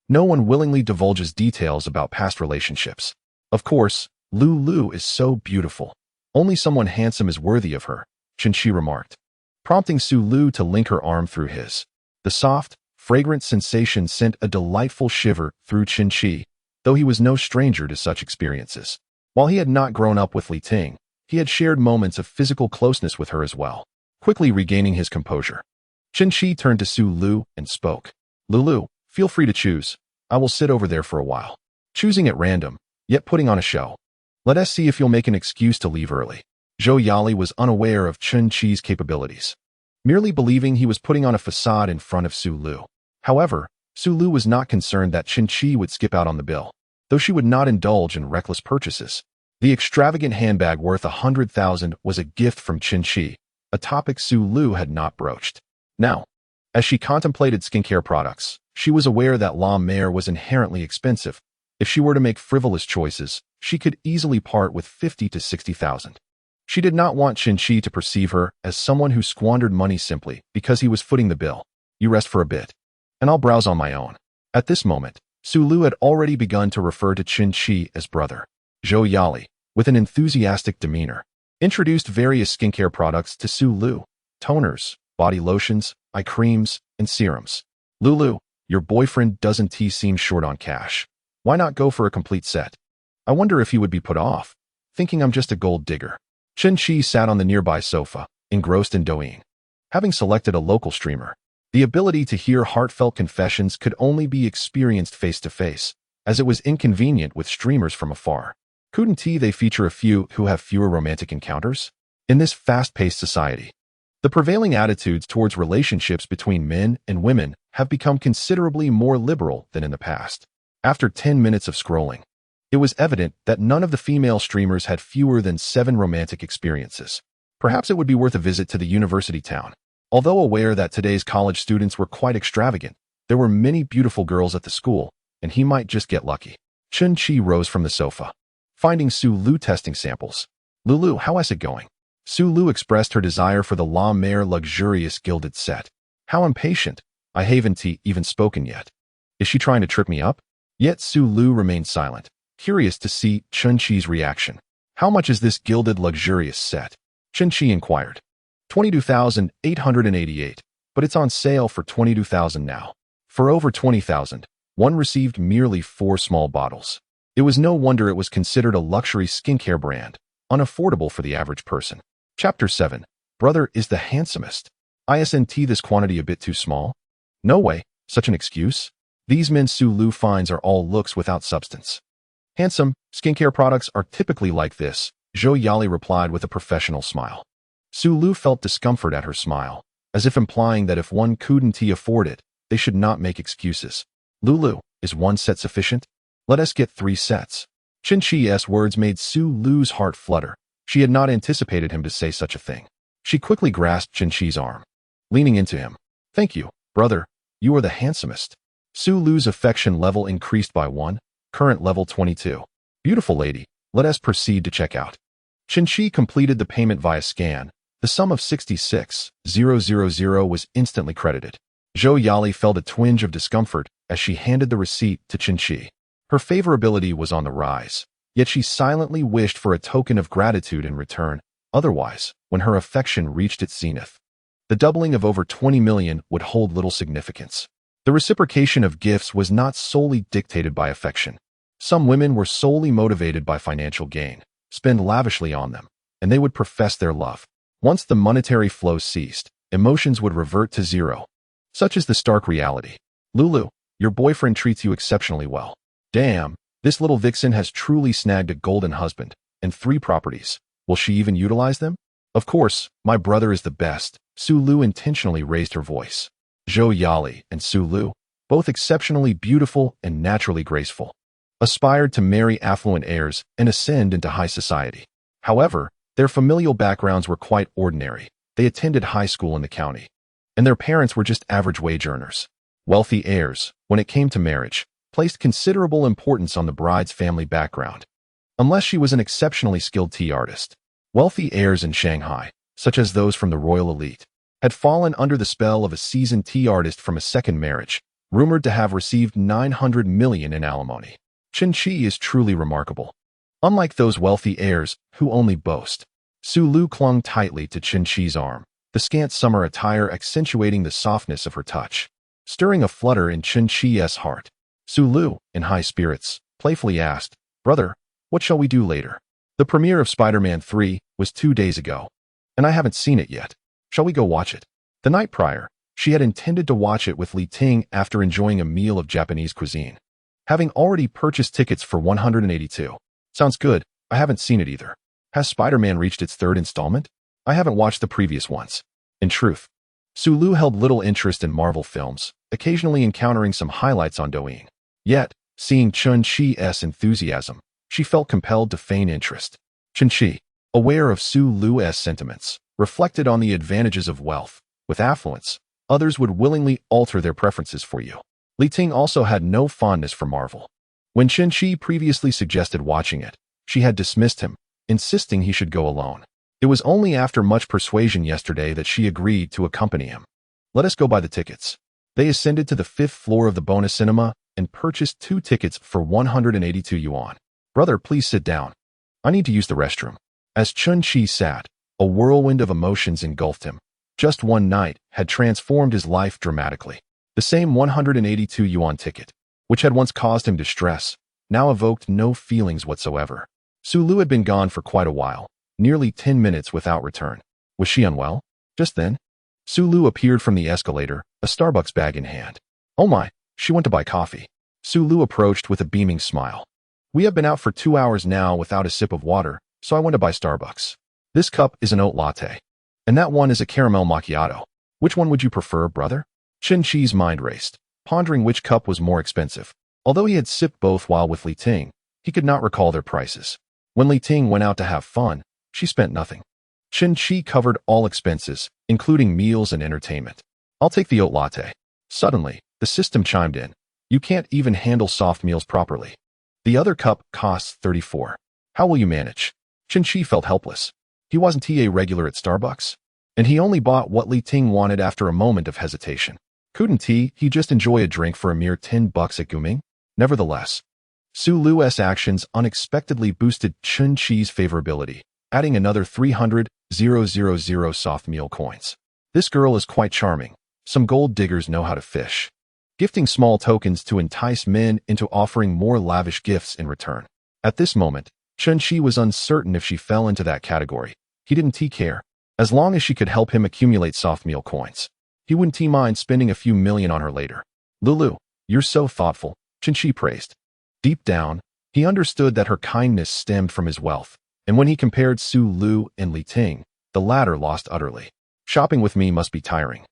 no one willingly divulges details about past relationships. Of course, Lulu is so beautiful. Only someone handsome is worthy of her, Qinshi remarked, prompting Su Lu to link her arm through his. The soft, fragrant sensation sent a delightful shiver through Qinshi, though he was no stranger to such experiences. While he had not grown up with Li Ting, he had shared moments of physical closeness with her as well. Quickly regaining his composure, Qinshi turned to Su Lu and spoke. Lulu, feel free to choose. I will sit over there for a while. Choosing at random, yet putting on a show. Let us see if you'll make an excuse to leave early. Zhou Yali was unaware of Qinshi's capabilities, merely believing he was putting on a facade in front of Su Lu. However, Su Lu was not concerned that Qinshi would skip out on the bill, though she would not indulge in reckless purchases. The extravagant handbag worth 100,000 was a gift from Qinshi, a topic Su Lu had not broached. Now, as she contemplated skincare products, she was aware that La Mer was inherently expensive. If she were to make frivolous choices, she could easily part with 50 to 60,000. She did not want Qinshi to perceive her as someone who squandered money simply because he was footing the bill. You rest for a bit, and I'll browse on my own. At this moment, Su Lu had already begun to refer to Qinshi as brother. Zhou Yali, with an enthusiastic demeanor, introduced various skincare products to Su Lu: toners, body lotions, eye creams, and serums. Lulu, your boyfriend doesn't seem short on cash. Why not go for a complete set? I wonder if he would be put off, thinking I'm just a gold digger. Qinshi sat on the nearby sofa, engrossed in Douyin. Having selected a local streamer, the ability to hear heartfelt confessions could only be experienced face-to-face, as it was inconvenient with streamers from afar. Couldn't they feature a few who have fewer romantic encounters? In this fast-paced society, the prevailing attitudes towards relationships between men and women have become considerably more liberal than in the past. After 10 minutes of scrolling, it was evident that none of the female streamers had fewer than 7 romantic experiences. Perhaps it would be worth a visit to the university town. Although aware that today's college students were quite extravagant, there were many beautiful girls at the school, and he might just get lucky. Chun-Chi rose from the sofa, finding Su Lu testing samples. "Lulu, how is it going?" Su Lu expressed her desire for the La Mer luxurious gilded set. "How impatient. I haven't even spoken yet. Is she trying to trip me up?" Yet Su Lu remained silent, curious to see Chun-Chi's reaction. "How much is this gilded luxurious set?" Chun-Chi inquired. 22,888, but it's on sale for 22,000 now. For over 20,000, one received merely 4 small bottles. It was no wonder it was considered a luxury skincare brand, unaffordable for the average person. Chapter 7. Brother is the handsomest. Isn't this quantity a bit too small? No way, such an excuse. These men Su Lu finds are all looks without substance. Handsome, skincare products are typically like this, Su Yao replied with a professional smile. Su Lu felt discomfort at her smile, as if implying that if one couldn't afford it, they should not make excuses. "Lulu, is 1 set sufficient? Let us get 3 sets. Chun-Chi's words made Su Lu's heart flutter. She had not anticipated him to say such a thing. She quickly grasped Chun-Chi's arm, leaning into him. "Thank you, brother. You are the handsomest." Su Lu's affection level increased by 1, current level 22. "Beautiful lady, let us proceed to check out." Chun-Chi completed the payment via scan. The sum of 66,000 was instantly credited. Su Yao felt a twinge of discomfort as she handed the receipt to Chun-Chi. Her favorability was on the rise, yet she silently wished for a token of gratitude in return. Otherwise, when her affection reached its zenith, the doubling of over 20 million would hold little significance. The reciprocation of gifts was not solely dictated by affection. Some women were solely motivated by financial gain, spend lavishly on them, and they would profess their love. Once the monetary flow ceased, emotions would revert to zero. Such is the stark reality. "Lulu, your boyfriend treats you exceptionally well. Damn, this little vixen has truly snagged a golden husband, and 3 properties. Will she even utilize them?" "Of course, my brother is the best." Su Lu intentionally raised her voice. Su Yao and Su Lu, both exceptionally beautiful and naturally graceful, aspired to marry affluent heirs and ascend into high society. However, their familial backgrounds were quite ordinary. They attended high school in the county, and their parents were just average wage earners. Wealthy heirs, when it came to marriage, placed considerable importance on the bride's family background, unless she was an exceptionally skilled tea artist. Wealthy heirs in Shanghai, such as those from the royal elite, had fallen under the spell of a seasoned tea artist from a second marriage, rumored to have received 900 million in alimony. Chun-Chi is truly remarkable. Unlike those wealthy heirs who only boast. Su Lu clung tightly to Chun-Chi's arm, the scant summer attire accentuating the softness of her touch, stirring a flutter in Chun-Chi's heart. Su Lu, in high spirits, playfully asked, "Brother, what shall we do later?" "The premiere of Spider-Man 3 was 2 days ago, and I haven't seen it yet. Shall we go watch it?" The night prior, she had intended to watch it with Li Ting after enjoying a meal of Japanese cuisine, having already purchased tickets for 182. "Sounds good. I haven't seen it either. Has Spider-Man reached its 3rd installment? I haven't watched the previous ones." In truth, Su Lu held little interest in Marvel films, occasionally encountering some highlights on Douyin. Yet, seeing Chun-Chi's enthusiasm, she felt compelled to feign interest. Chun-Chi, aware of Su Lu's sentiments, reflected on the advantages of wealth. With affluence, others would willingly alter their preferences for you. Li Ting also had no fondness for Marvel. When Chun-Chi previously suggested watching it, she had dismissed him, insisting he should go alone. It was only after much persuasion yesterday that she agreed to accompany him. "Let us go buy the tickets." They ascended to the 5th floor of the Bonus Cinema and purchased 2 tickets for 182 yuan. "Brother, please sit down. I need to use the restroom." As Chun-Chi sat, a whirlwind of emotions engulfed him. Just one night had transformed his life dramatically. The same 182 yuan ticket, which had once caused him distress, now evoked no feelings whatsoever. Su Lu had been gone for quite a while, nearly 10 minutes without return. Was she unwell? Just then, Su Lu appeared from the escalator, a Starbucks bag in hand. "Oh my, she went to buy coffee." Su Lu approached with a beaming smile. We have been out for 2 hours now without a sip of water, so I went to buy Starbucks. This cup is an oat latte. And that one is a caramel macchiato. Which one would you prefer, brother? Chen Qi's mind raced, pondering which cup was more expensive. Although he had sipped both while with Li Ting, he could not recall their prices. When Li Ting went out to have fun, she spent nothing. Chen Qi covered all expenses, including meals and entertainment. I'll take the oat latte. Suddenly, the system chimed in. You can't even handle soft meals properly. The other cup costs 34. How will you manage? Chen Qi felt helpless. He wasn't a regular at Starbucks, and he only bought what Li Ting wanted after a moment of hesitation. Couldn't he just enjoy a drink for a mere $10 at Guming? Nevertheless, Su Lu's actions unexpectedly boosted Chen Qi's favorability, adding another 300,000 soft meal coins. This girl is quite charming. Some gold diggers know how to fish. Gifting small tokens to entice men into offering more lavish gifts in return. At this moment, Chen Qi was uncertain if she fell into that category. He didn't care. As long as she could help him accumulate soft meal coins, he wouldn't mind spending a few million on her later. Lulu, you're so thoughtful, Chen Qi praised. Deep down, he understood that her kindness stemmed from his wealth, and when he compared Su Lu and Li Ting, the latter lost utterly. Shopping with me must be tiring,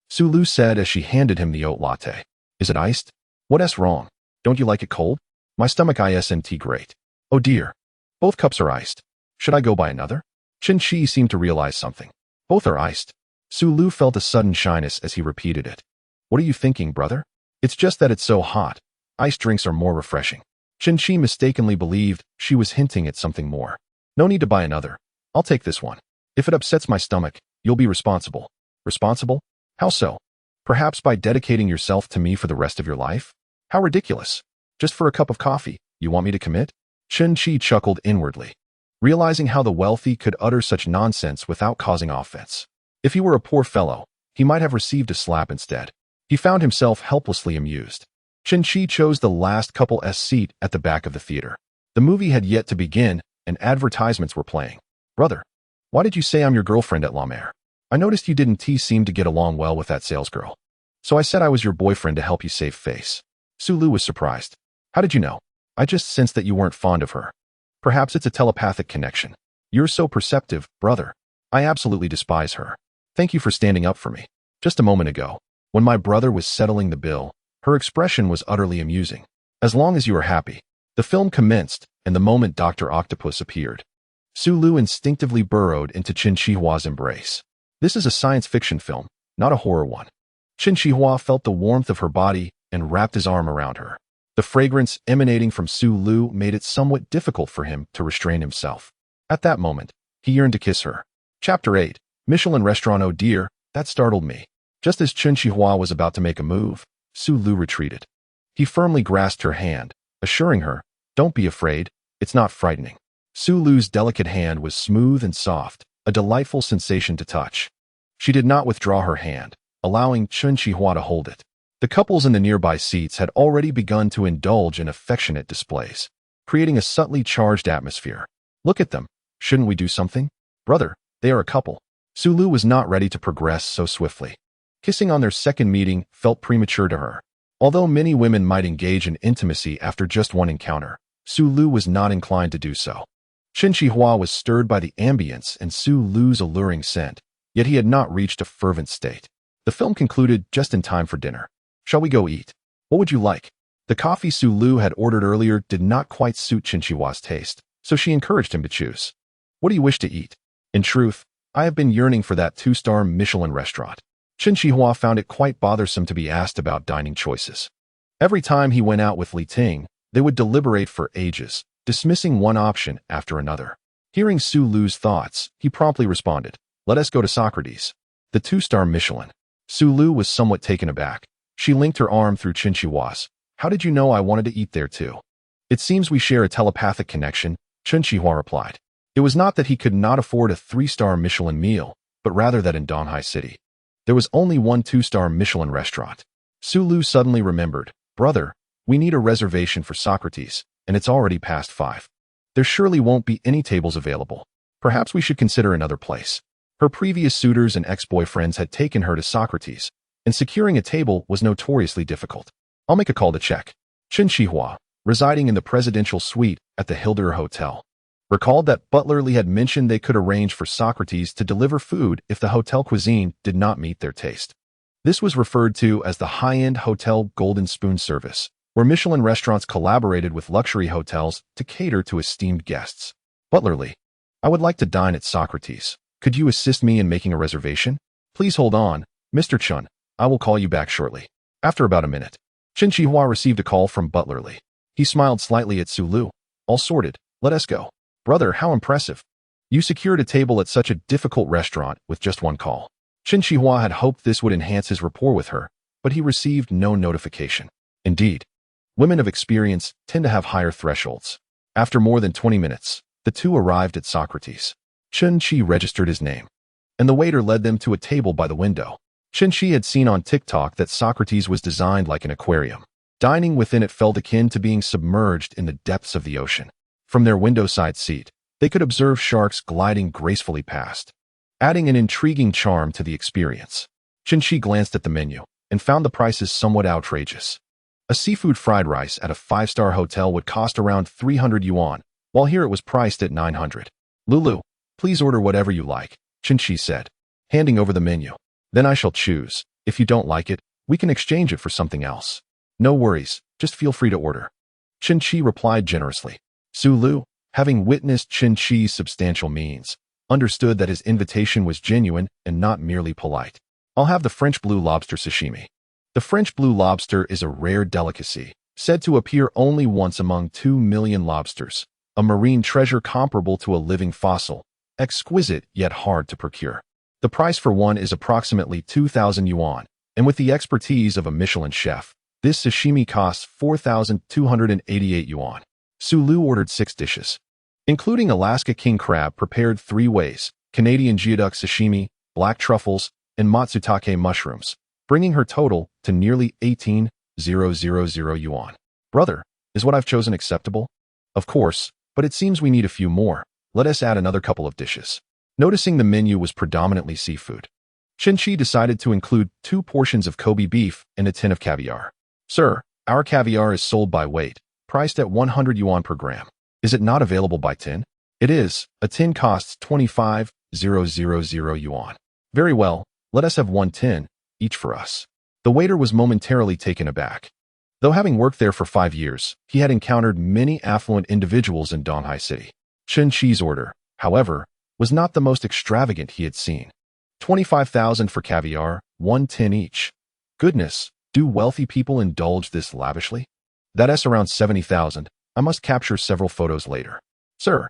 Su Lu said as she handed him the oat latte. Is it iced? What's wrong? Don't you like it cold? My stomach isn't great. Oh dear. Both cups are iced. Should I go buy another? Chen Qi seemed to realize something. Both are iced. Su Lu felt a sudden shyness as he repeated it. What are you thinking, brother? It's just that it's so hot. Iced drinks are more refreshing. Chen Qi mistakenly believed she was hinting at something more. No need to buy another. I'll take this one. If it upsets my stomach, you'll be responsible. Responsible? How so? Perhaps by dedicating yourself to me for the rest of your life? How ridiculous. Just for a cup of coffee, you want me to commit? Chen Qi chuckled inwardly, realizing how the wealthy could utter such nonsense without causing offense. If he were a poor fellow, he might have received a slap instead. He found himself helplessly amused. Chen Qi chose the last couple's seat at the back of the theater. The movie had yet to begin, and advertisements were playing. Brother, why did you say I'm your girlfriend at La Mer? I noticed you didn't seem to get along well with that salesgirl. So I said I was your boyfriend to help you save face. Su Lu was surprised. How did you know? I just sensed that you weren't fond of her. Perhaps it's a telepathic connection. You're so perceptive, brother. I absolutely despise her. Thank you for standing up for me. Just a moment ago, when my brother was settling the bill, her expression was utterly amusing. As long as you are happy. The film commenced, and the moment Dr. Octopus appeared, Su Lu instinctively burrowed into Chen Qihua's embrace. This is a science fiction film, not a horror one. Chen Qihua felt the warmth of her body and wrapped his arm around her. The fragrance emanating from Su Lu made it somewhat difficult for him to restrain himself. At that moment, he yearned to kiss her. Chapter 8. Michelin Restaurant. Oh dear, that startled me. Just as Chen Qihua was about to make a move, Su Lu retreated. He firmly grasped her hand, assuring her, don't be afraid, it's not frightening. Su Lu's delicate hand was smooth and soft, a delightful sensation to touch. She did not withdraw her hand, allowing Chen Qihua to hold it. The couples in the nearby seats had already begun to indulge in affectionate displays, creating a subtly charged atmosphere. Look at them. Shouldn't we do something? Brother, they are a couple. Su Lu was not ready to progress so swiftly. Kissing on their second meeting felt premature to her. Although many women might engage in intimacy after just one encounter, Su Lu was not inclined to do so. Chen Qihua was stirred by the ambience and Su Lu's alluring scent, yet he had not reached a fervent state. The film concluded just in time for dinner. Shall we go eat? What would you like? The coffee Su Lu had ordered earlier did not quite suit Chen Qihua's taste, so she encouraged him to choose. What do you wish to eat? In truth, I have been yearning for that 2-star Michelin restaurant. Chen Qihua found it quite bothersome to be asked about dining choices. Every time he went out with Li Ting, they would deliberate for ages, dismissing one option after another. Hearing Su Lu's thoughts, he promptly responded, let us go to Socrates. The 2-star Michelin. Su Lu was somewhat taken aback. She linked her arm through Chen Qihua's. How did you know I wanted to eat there too? It seems we share a telepathic connection, Chen Qihua replied. It was not that he could not afford a 3-star Michelin meal, but rather that in Donghai City, there was only one 2-star Michelin restaurant. Su Lu suddenly remembered, brother, we need a reservation for Socrates, and it's already past 5. There surely won't be any tables available. Perhaps we should consider another place. Her previous suitors and ex-boyfriends had taken her to Socrates, and securing a table was notoriously difficult. I'll make a call to check. Chen Qihua, residing in the presidential suite at the Hilder Hotel, recalled that Butlerly had mentioned they could arrange for Socrates to deliver food if the hotel cuisine did not meet their taste. This was referred to as the high-end hotel Golden Spoon service, where Michelin restaurants collaborated with luxury hotels to cater to esteemed guests. Butlerly, I would like to dine at Socrates. Could you assist me in making a reservation? Please hold on, Mr. Chun. I will call you back shortly. After about a minute, Chen Chihua received a call from Butlerly. He smiled slightly at Su Lu. All sorted. Let us go. Brother, how impressive. You secured a table at such a difficult restaurant with just one call. Chen Chihua had hoped this would enhance his rapport with her, but he received no notification. Indeed, women of experience tend to have higher thresholds. After more than 20 minutes, the two arrived at Socrates. Chen Chi registered his name, and the waiter led them to a table by the window. Chen Chi had seen on TikTok that Socrates was designed like an aquarium. Dining within it felt akin to being submerged in the depths of the ocean. From their window-side seat, they could observe sharks gliding gracefully past, adding an intriguing charm to the experience. Chen Chi glanced at the menu and found the prices somewhat outrageous. A seafood fried rice at a 5-star hotel would cost around 300 yuan, while here it was priced at 900. Lulu, please order whatever you like, Chen Chi said, handing over the menu. Then I shall choose. If you don't like it, we can exchange it for something else. No worries, just feel free to order. Chen Chi replied generously. Su Lu, having witnessed Chen Chi's substantial means, understood that his invitation was genuine and not merely polite. I'll have the French blue lobster sashimi. The French blue lobster is a rare delicacy, said to appear only once among 2 million lobsters, a marine treasure comparable to a living fossil, exquisite yet hard to procure. The price for one is approximately 2,000 yuan, and with the expertise of a Michelin chef, this sashimi costs 4,288 yuan. Su Lu ordered 6 dishes, including Alaska king crab prepared 3 ways, Canadian geoduck sashimi, black truffles, and matsutake mushrooms, bringing her total to nearly 18,000 yuan. Brother, is what I've chosen acceptable? Of course, but it seems we need a few more. Let us add another couple of dishes. Noticing the menu was predominantly seafood, Chen Chi decided to include 2 portions of Kobe beef and a tin of caviar. Sir, our caviar is sold by weight, priced at 100 yuan per gram. Is it not available by tin? It is. A tin costs 25,000 yuan. Very well, let us have 1 tin, each for us. The waiter was momentarily taken aback. Though having worked there for 5 years, he had encountered many affluent individuals in Donghai City. Chen Chi's order, however, was not the most extravagant he had seen. 25,000 for caviar, 1 tin each. Goodness, do wealthy people indulge this lavishly? That's around 70,000. I must capture several photos later. Sir,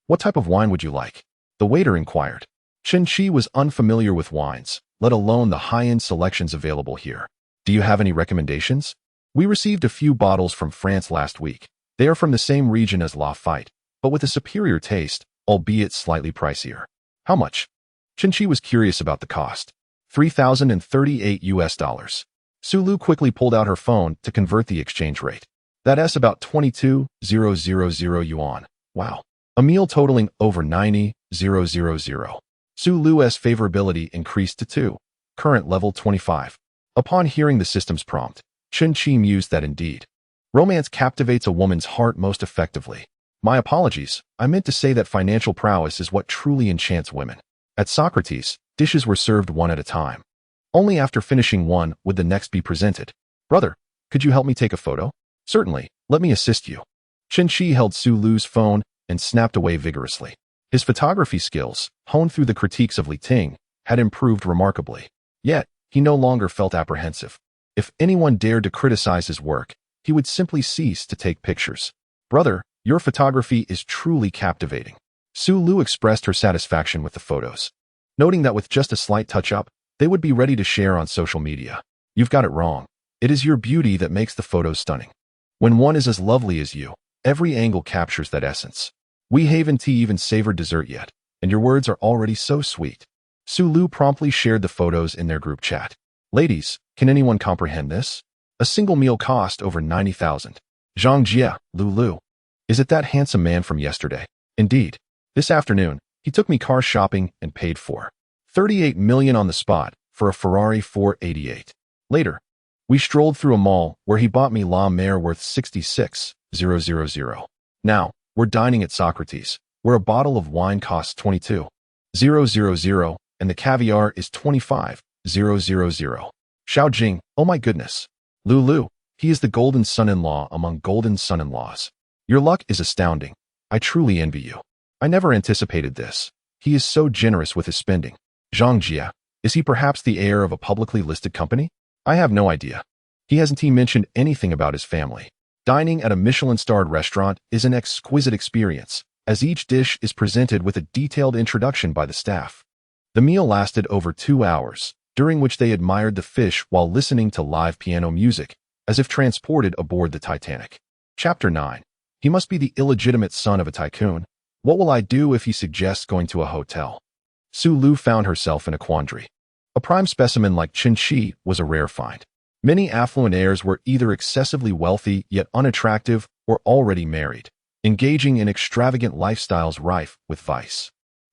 what type of wine would you like? The waiter inquired. Chen Chi was unfamiliar with wines, let alone the high-end selections available here. Do you have any recommendations? We received a few bottles from France last week. They are from the same region as Lafite, but with a superior taste, albeit slightly pricier. How much? Chen Chi was curious about the cost. 3,038 US dollars. Su Lu quickly pulled out her phone to convert the exchange rate. That's about 22,000 yuan. Wow. A meal totaling over 90,000. Su Lu's favorability increased to 2. Current level 25. Upon hearing the system's prompt, Chen Chi mused that indeed, romance captivates a woman's heart most effectively. My apologies, I meant to say that financial prowess is what truly enchants women. At Socrates, dishes were served one at a time. Only after finishing one would the next be presented. Brother, could you help me take a photo? Certainly, let me assist you. Chen Chi held Su Lu's phone and snapped away vigorously. His photography skills, honed through the critiques of Li Ting, had improved remarkably. Yet, he no longer felt apprehensive. If anyone dared to criticize his work, he would simply cease to take pictures. Brother, your photography is truly captivating. Su Lu expressed her satisfaction with the photos, noting that with just a slight touch-up, they would be ready to share on social media. You've got it wrong. It is your beauty that makes the photos stunning. When one is as lovely as you, every angle captures that essence. We haven't even savored dessert yet, and your words are already so sweet. Su Lu promptly shared the photos in their group chat. Ladies, can anyone comprehend this? A single meal cost over 90,000. Zhang Jie, Lulu. Is it that handsome man from yesterday? Indeed. This afternoon, he took me car shopping and paid for 38 million on the spot for a Ferrari 488. Later, we strolled through a mall where he bought me La Mer worth 66 000. Now, we're dining at Socrates, where a bottle of wine costs 22,000 and the caviar is 25,000. Xiao Jing, oh my goodness. Lulu, he is the golden son-in-law among golden son-in-laws. Your luck is astounding. I truly envy you. I never anticipated this. He is so generous with his spending. Zhang Jia, is he perhaps the heir of a publicly listed company? I have no idea. He hasn't mentioned anything about his family. Dining at a Michelin-starred restaurant is an exquisite experience, as each dish is presented with a detailed introduction by the staff. The meal lasted over 2 hours, during which they admired the fish while listening to live piano music, as if transported aboard the Titanic. Chapter 9. He must be the illegitimate son of a tycoon. What will I do if he suggests going to a hotel? Su Lu found herself in a quandary. A prime specimen like Qin Shi was a rare find. Many affluent heirs were either excessively wealthy yet unattractive or already married, engaging in extravagant lifestyles rife with vice.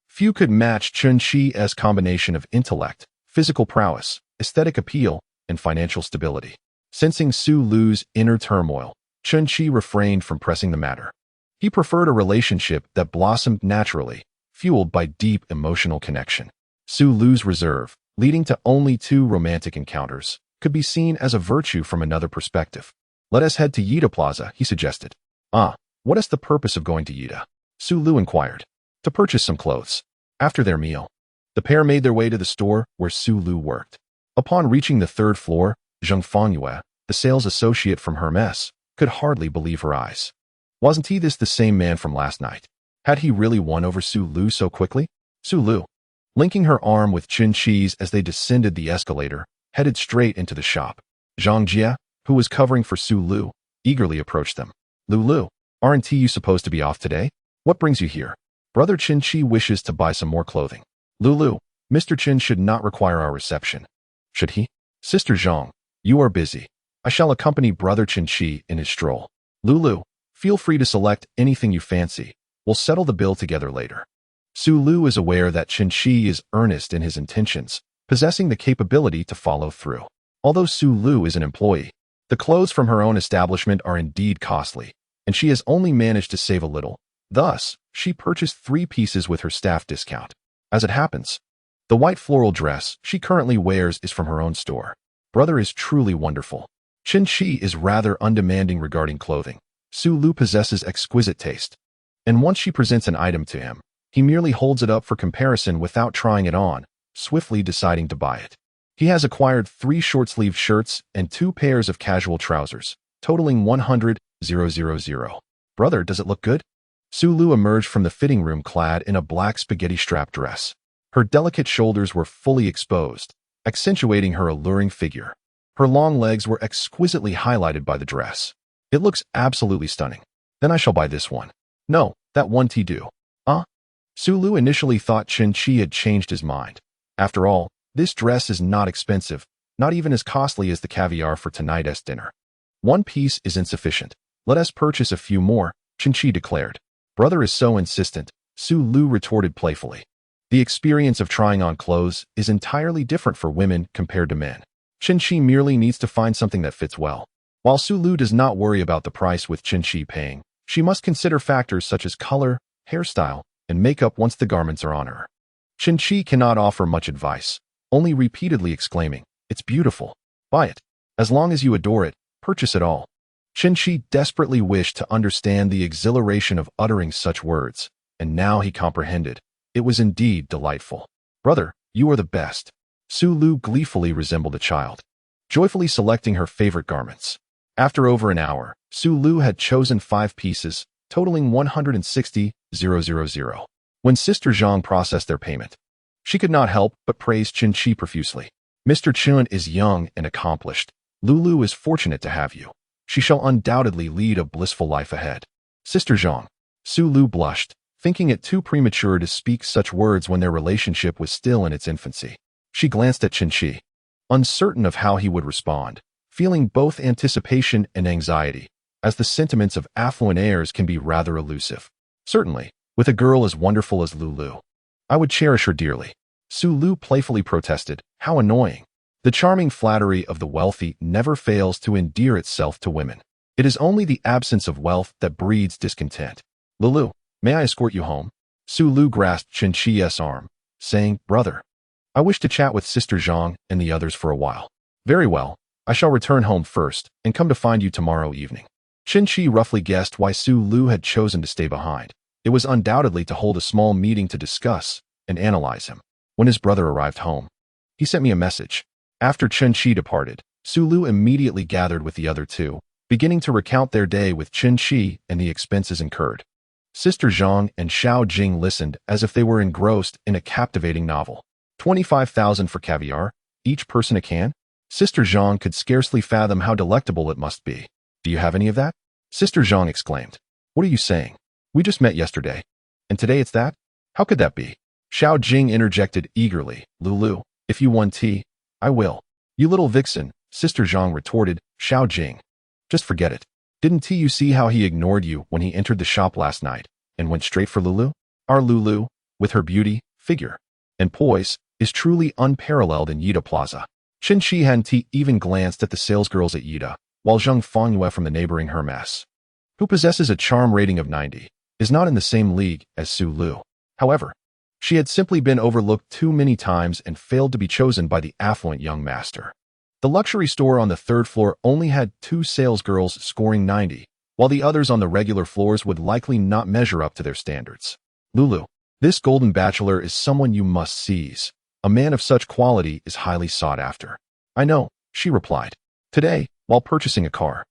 Few could match Qin Shi's combination of intellect, physical prowess, aesthetic appeal, and financial stability. Sensing Su Lu's inner turmoil, Qin Shi refrained from pressing the matter. He preferred a relationship that blossomed naturally, fueled by deep emotional connection. Su Lu's reserve, leading to only 2 romantic encounters, could be seen as a virtue from another perspective. Let us head to Yida Plaza, he suggested. What is the purpose of going to Yida? Su Lu inquired. To purchase some clothes. After their meal, the pair made their way to the store where Su Lu worked. Upon reaching the 3rd floor, Zheng Fangyue, the sales associate from Hermes, could hardly believe her eyes. Wasn't he the same man from last night? Had he really won over Su Lu so quickly? Su Lu, linking her arm with Qin Shi's as they descended the escalator, headed straight into the shop. Zhang Jia, who was covering for Su Lu, eagerly approached them. Lulu, aren't you supposed to be off today? What brings you here? Brother Qin Shi wishes to buy some more clothing. Lulu, Mr. Qin should not require our reception. Should he? Sister Zhang, you are busy. I shall accompany Brother Qin Shi in his stroll. Lulu, feel free to select anything you fancy. We'll settle the bill together later. Su Lu is aware that Qin Shi is earnest in his intentions, possessing the capability to follow through. Although Su Lu is an employee, the clothes from her own establishment are indeed costly, and she has only managed to save a little. Thus, she purchased 3 pieces with her staff discount. As it happens, the white floral dress she currently wears is from her own store. Brother is truly wonderful. Qin Shi is rather undemanding regarding clothing. Su Lu possesses exquisite taste, and once she presents an item to him, he merely holds it up for comparison without trying it on, swiftly deciding to buy it. He has acquired 3 short-sleeved shirts and 2 pairs of casual trousers, totaling 100,000. Brother, does it look good? Su Lu emerged from the fitting room clad in a black spaghetti-strap dress. Her delicate shoulders were fully exposed, accentuating her alluring figure. Her long legs were exquisitely highlighted by the dress. It looks absolutely stunning. Then I shall buy this one. No, that one do. Su Lu initially thought Qin Shi had changed his mind. After all, this dress is not expensive, not even as costly as the caviar for tonight's dinner. 1 piece is insufficient. Let us purchase a few more, Qin Shi declared. Brother is so insistent, Su Lu retorted playfully. The experience of trying on clothes is entirely different for women compared to men. Qin Shi merely needs to find something that fits well. While Su Lu does not worry about the price with Qin Shi paying, she must consider factors such as color, hairstyle, and makeup once the garments are on her. Qin Shi cannot offer much advice, only repeatedly exclaiming, "It's beautiful. Buy it. As long as you adore it, purchase it all." Qin Shi desperately wished to understand the exhilaration of uttering such words, and now he comprehended. It was indeed delightful. Brother, you are the best. Su Lu gleefully resembled a child, joyfully selecting her favorite garments. After over an hour, Su Lu had chosen 5 pieces, totaling 160,000. When Sister Zhang processed their payment, she could not help but praise Qin Shi profusely. Mr. Qin is young and accomplished. Lulu is fortunate to have you. She shall undoubtedly lead a blissful life ahead. Sister Zhang. Su Lu blushed, thinking it too premature to speak such words when their relationship was still in its infancy. She glanced at Qin Shi, uncertain of how he would respond, feeling both anticipation and anxiety, as the sentiments of affluent heirs can be rather elusive. Certainly, with a girl as wonderful as Lulu, I would cherish her dearly. Su Lu playfully protested, how annoying. The charming flattery of the wealthy never fails to endear itself to women. It is only the absence of wealth that breeds discontent. Lulu, may I escort you home? Su Lu grasped Chen Qi's arm, saying, Brother, I wish to chat with Sister Zhang and the others for a while. Very well, I shall return home first and come to find you tomorrow evening. Chen Qi roughly guessed why Su Lu had chosen to stay behind. It was undoubtedly to hold a small meeting to discuss and analyze him. When his brother arrived home, he sent me a message. After Chen Qi departed, Su Lu immediately gathered with the other two, beginning to recount their day with Chen Qi and the expenses incurred. Sister Zhang and Xiao Jing listened as if they were engrossed in a captivating novel. 25,000 for caviar, each person a can? Sister Zhang could scarcely fathom how delectable it must be. Do you have any of that? Sister Zhang exclaimed. What are you saying? We just met yesterday. And today it's that? How could that be? Xiao Jing interjected eagerly. Lulu, if you want tea, I will. You little vixen, Sister Zhang retorted. Xiao Jing. Just forget it. Didn't you see how he ignored you when he entered the shop last night and went straight for Lulu? Our Lulu, with her beauty, figure, and poise, is truly unparalleled in Yida Plaza. Chen Qi hadn't even glanced at the salesgirls at Yida, while Zhang Fengyue from the neighboring Hermes, who possesses a charm rating of 90, is not in the same league as Su Lu. However, she had simply been overlooked too many times and failed to be chosen by the affluent young master. The luxury store on the third floor only had 2 salesgirls scoring 90, while the others on the regular floors would likely not measure up to their standards. Lulu, this golden bachelor is someone you must seize. A man of such quality is highly sought after. I know, she replied. Today, while purchasing a car,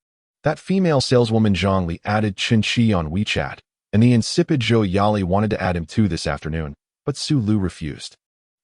that female saleswoman Zhang Li added Chen Qi on WeChat, and the insipid Zhou Yali wanted to add him too this afternoon, but Su Lu refused.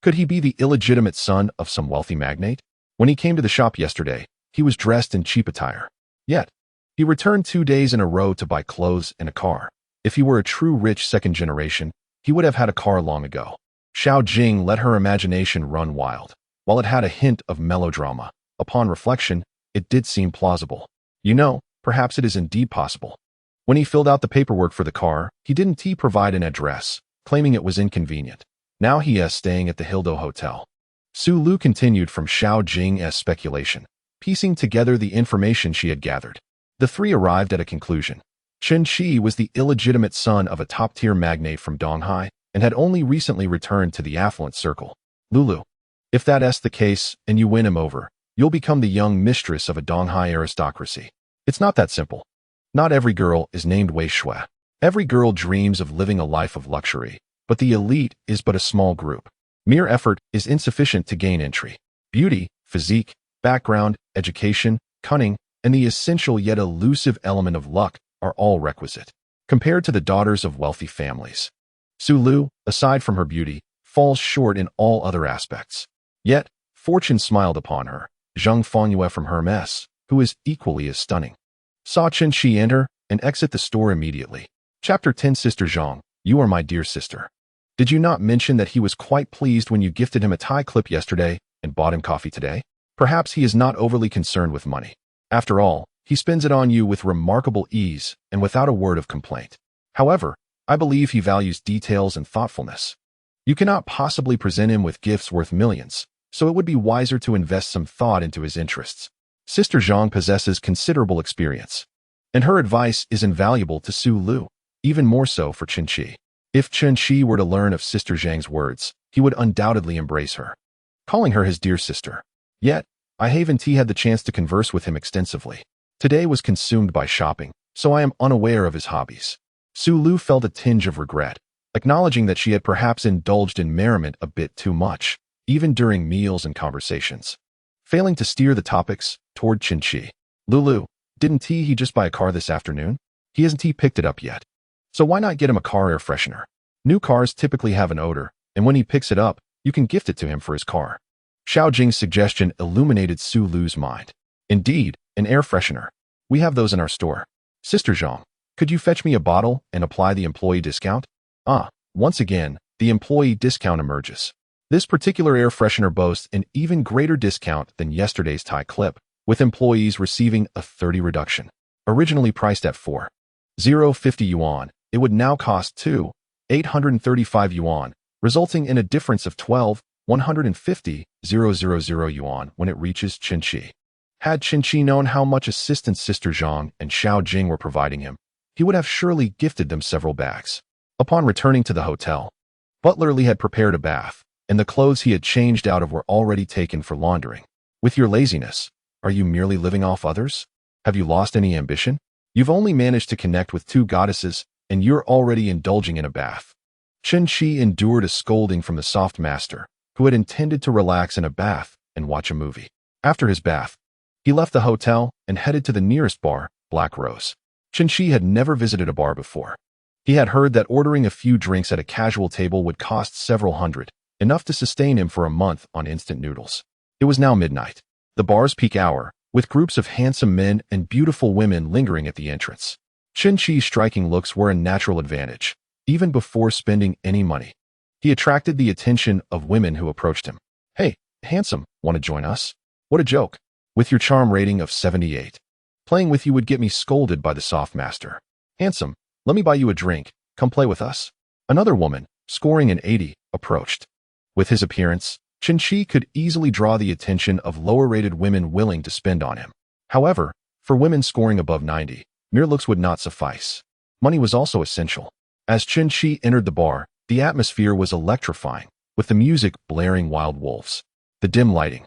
Could he be the illegitimate son of some wealthy magnate? When he came to the shop yesterday, he was dressed in cheap attire. Yet, he returned 2 days in a row to buy clothes and a car. If he were a true rich second generation, he would have had a car long ago. Xiao Jing let her imagination run wild. While it had a hint of melodrama, upon reflection, it did seem plausible. You know, perhaps it is indeed possible. When he filled out the paperwork for the car, he didn't provide an address, claiming it was inconvenient. Now he is staying at the Hildo Hotel. Su Lu continued from Xiao Jing's speculation, piecing together the information she had gathered. The three arrived at a conclusion. Chen Qi was the illegitimate son of a top-tier magnate from Donghai and had only recently returned to the affluent circle. Lulu, if that's the case and you win him over, you'll become the young mistress of a Donghai aristocracy. It's not that simple. Not every girl is named Wei Shui. Every girl dreams of living a life of luxury, but the elite is but a small group. Mere effort is insufficient to gain entry. Beauty, physique, background, education, cunning, and the essential yet elusive element of luck are all requisite, compared to the daughters of wealthy families. Su Lu, aside from her beauty, falls short in all other aspects. Yet, fortune smiled upon her. Zhang Fengyue from Hermes, who is equally as stunning, saw Chen Qi enter and exit the store immediately. Chapter 10. Sister Zhang, you are my dear sister. Did you not mention that he was quite pleased when you gifted him a tie clip yesterday and bought him coffee today? Perhaps he is not overly concerned with money. After all, he spends it on you with remarkable ease and without a word of complaint. However, I believe he values details and thoughtfulness. You cannot possibly present him with gifts worth millions, so it would be wiser to invest some thought into his interests. Sister Zhang possesses considerable experience, and her advice is invaluable to Su Lu, even more so for Chen Qi. If Chen Qi were to learn of Sister Zhang's words, he would undoubtedly embrace her, calling her his dear sister. Yet, I haven't had the chance to converse with him extensively. Today was consumed by shopping, so I am unaware of his hobbies. Su Lu felt a tinge of regret, acknowledging that she had perhaps indulged in merriment a bit too much, even during meals and conversations, failing to steer the topics toward Chen Qi. Lulu, didn't he just buy a car this afternoon? He hasn't picked it up yet. So why not get him a car air freshener? New cars typically have an odor, and when he picks it up, you can gift it to him for his car. Xiao Jing's suggestion illuminated Su Lu's mind. Indeed, an air freshener. We have those in our store. Sister Zhang, could you fetch me a bottle and apply the employee discount? Once again, the employee discount emerges. This particular air freshener boasts an even greater discount than yesterday's tie clip, with employees receiving a 30% reduction. Originally priced at 4,050 yuan, it would now cost 2,835 yuan, resulting in a difference of 12,150,000 yuan when it reaches Chen Qi. Had Qin known how much assistance Sister Zhang and Xiao Jing were providing him, he would have surely gifted them several bags. Upon returning to the hotel, Butler Lee had prepared a bath, and the clothes he had changed out of were already taken for laundering. With your laziness, are you merely living off others? Have you lost any ambition? You've only managed to connect with 2 goddesses, and you're already indulging in a bath. Qin endured a scolding from the soft master, who had intended to relax in a bath and watch a movie. After his bath, he left the hotel and headed to the nearest bar, Black Rose. Qin had never visited a bar before. He had heard that ordering a few drinks at a casual table would cost several hundred, enough to sustain him for a month on instant noodles. It was now midnight, the bar's peak hour, with groups of handsome men and beautiful women lingering at the entrance. Qin's striking looks were a natural advantage, even before spending any money. He attracted the attention of women who approached him. "Hey, handsome, want to join us? What a joke. With your charm rating of 78. Playing with you would get me scolded by the soft master. Handsome, let me buy you a drink, come play with us." Another woman, scoring an 80, approached. With his appearance, Qin could easily draw the attention of lower-rated women willing to spend on him. However, for women scoring above 90, mere looks would not suffice. Money was also essential. As Qin entered the bar, the atmosphere was electrifying, with the music blaring Wild Wolves. The dim lighting,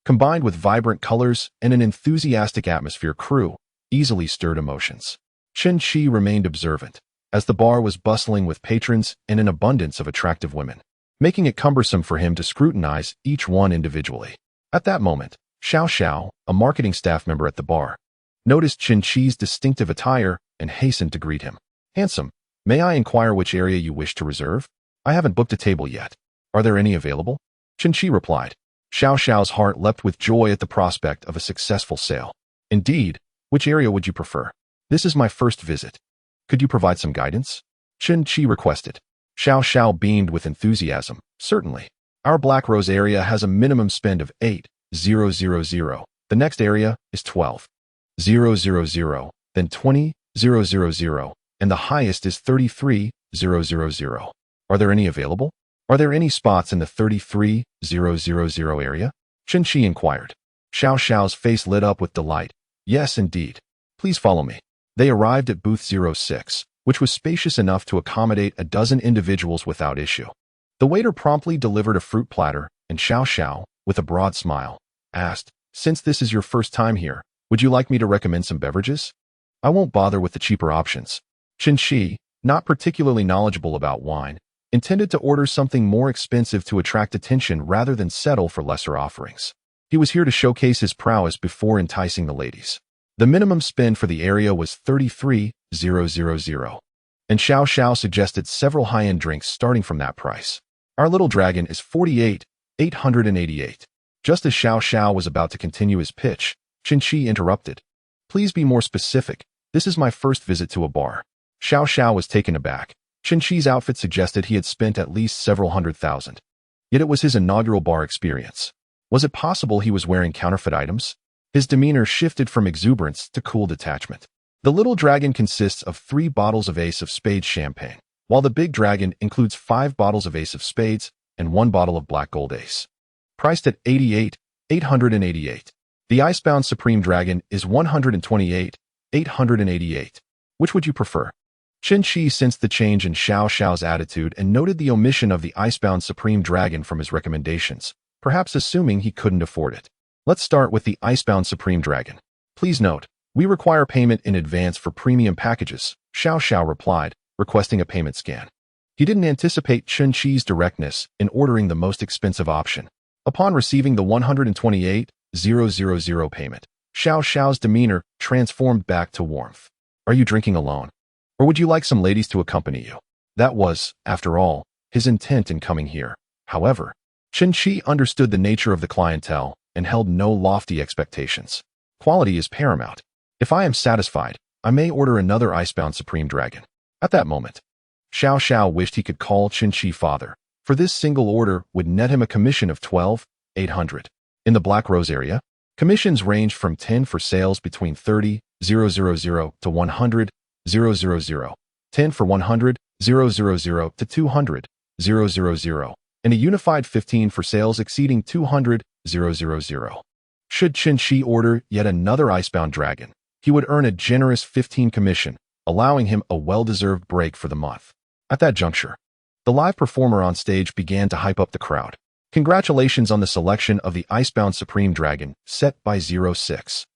combined with vibrant colors and an enthusiastic atmosphere crew, easily stirred emotions. Qin remained observant, as the bar was bustling with patrons and an abundance of attractive women, making it cumbersome for him to scrutinize each one individually. At that moment, Xiao, a marketing staff member at the bar, noticed Qin's distinctive attire and hastened to greet him. "Handsome, may I inquire which area you wish to reserve? I haven't booked a table yet. Are there any available?" Qin replied. Xiao's heart leapt with joy at the prospect of a successful sale. "Indeed, which area would you prefer? This is my first visit. Could you provide some guidance?" Qin requested. Xiao beamed with enthusiasm. "Certainly. Our Black Rose area has a minimum spend of 8,000. The next area is 12,000, then 20,000, and the highest is 33,000. Are there any available? Are there any spots in the 33,000 area?" Qin inquired. Xiao's face lit up with delight. "Yes, indeed. Please follow me." They arrived at booth 06, which was spacious enough to accommodate a dozen individuals without issue. The waiter promptly delivered a fruit platter, and Xiao, with a broad smile, asked, "Since this is your first time here, would you like me to recommend some beverages? I won't bother with the cheaper options." Qin, not particularly knowledgeable about wine, intended to order something more expensive to attract attention rather than settle for lesser offerings. He was here to showcase his prowess before enticing the ladies. The minimum spend for the area was 33,000, and Xiao suggested several high-end drinks starting from that price. "Our little dragon is 48,888. Just as Xiao was about to continue his pitch, Qin interrupted. "Please be more specific. This is my first visit to a bar." Xiao was taken aback. Qin's outfit suggested he had spent at least several $100,000. Yet it was his inaugural bar experience. Was it possible he was wearing counterfeit items? His demeanor shifted from exuberance to cool detachment. The little dragon consists of 3 bottles of Ace of Spades champagne, while the big dragon includes 5 bottles of Ace of Spades and 1 bottle of Black Gold Ace. Priced at 88,888. The Icebound Supreme Dragon is 128,888. Which would you prefer? Qin sensed the change in Xiao's attitude and noted the omission of the Icebound Supreme Dragon from his recommendations, perhaps assuming he couldn't afford it. "Let's start with the Icebound Supreme Dragon. Please note, we require payment in advance for premium packages," Xiao replied, requesting a payment scan. He didn't anticipate Qin's directness in ordering the most expensive option. Upon receiving the 128,000 payment, Xiao's demeanor transformed back to warmth. "Are you drinking alone? Or would you like some ladies to accompany you?" That was, after all, his intent in coming here. However, Qin understood the nature of the clientele and held no lofty expectations. Quality is paramount. If I am satisfied, I may order another Icebound Supreme Dragon. At that moment, Xiao wished he could call Qin father, for this single order would net him a commission of 12,800. In the Black Rose area, commissions ranged from 10 for sales between 30,000 to 100,000, 10 for 100,000 to 200,000, and a unified 15 for sales exceeding 200,000. Should Qin order yet another icebound dragon, he would earn a generous 15 commission, allowing him a well-deserved break for the month. At that juncture, the live performer on stage began to hype up the crowd. Congratulations on the selection of the icebound Supreme Dragon, set by 06.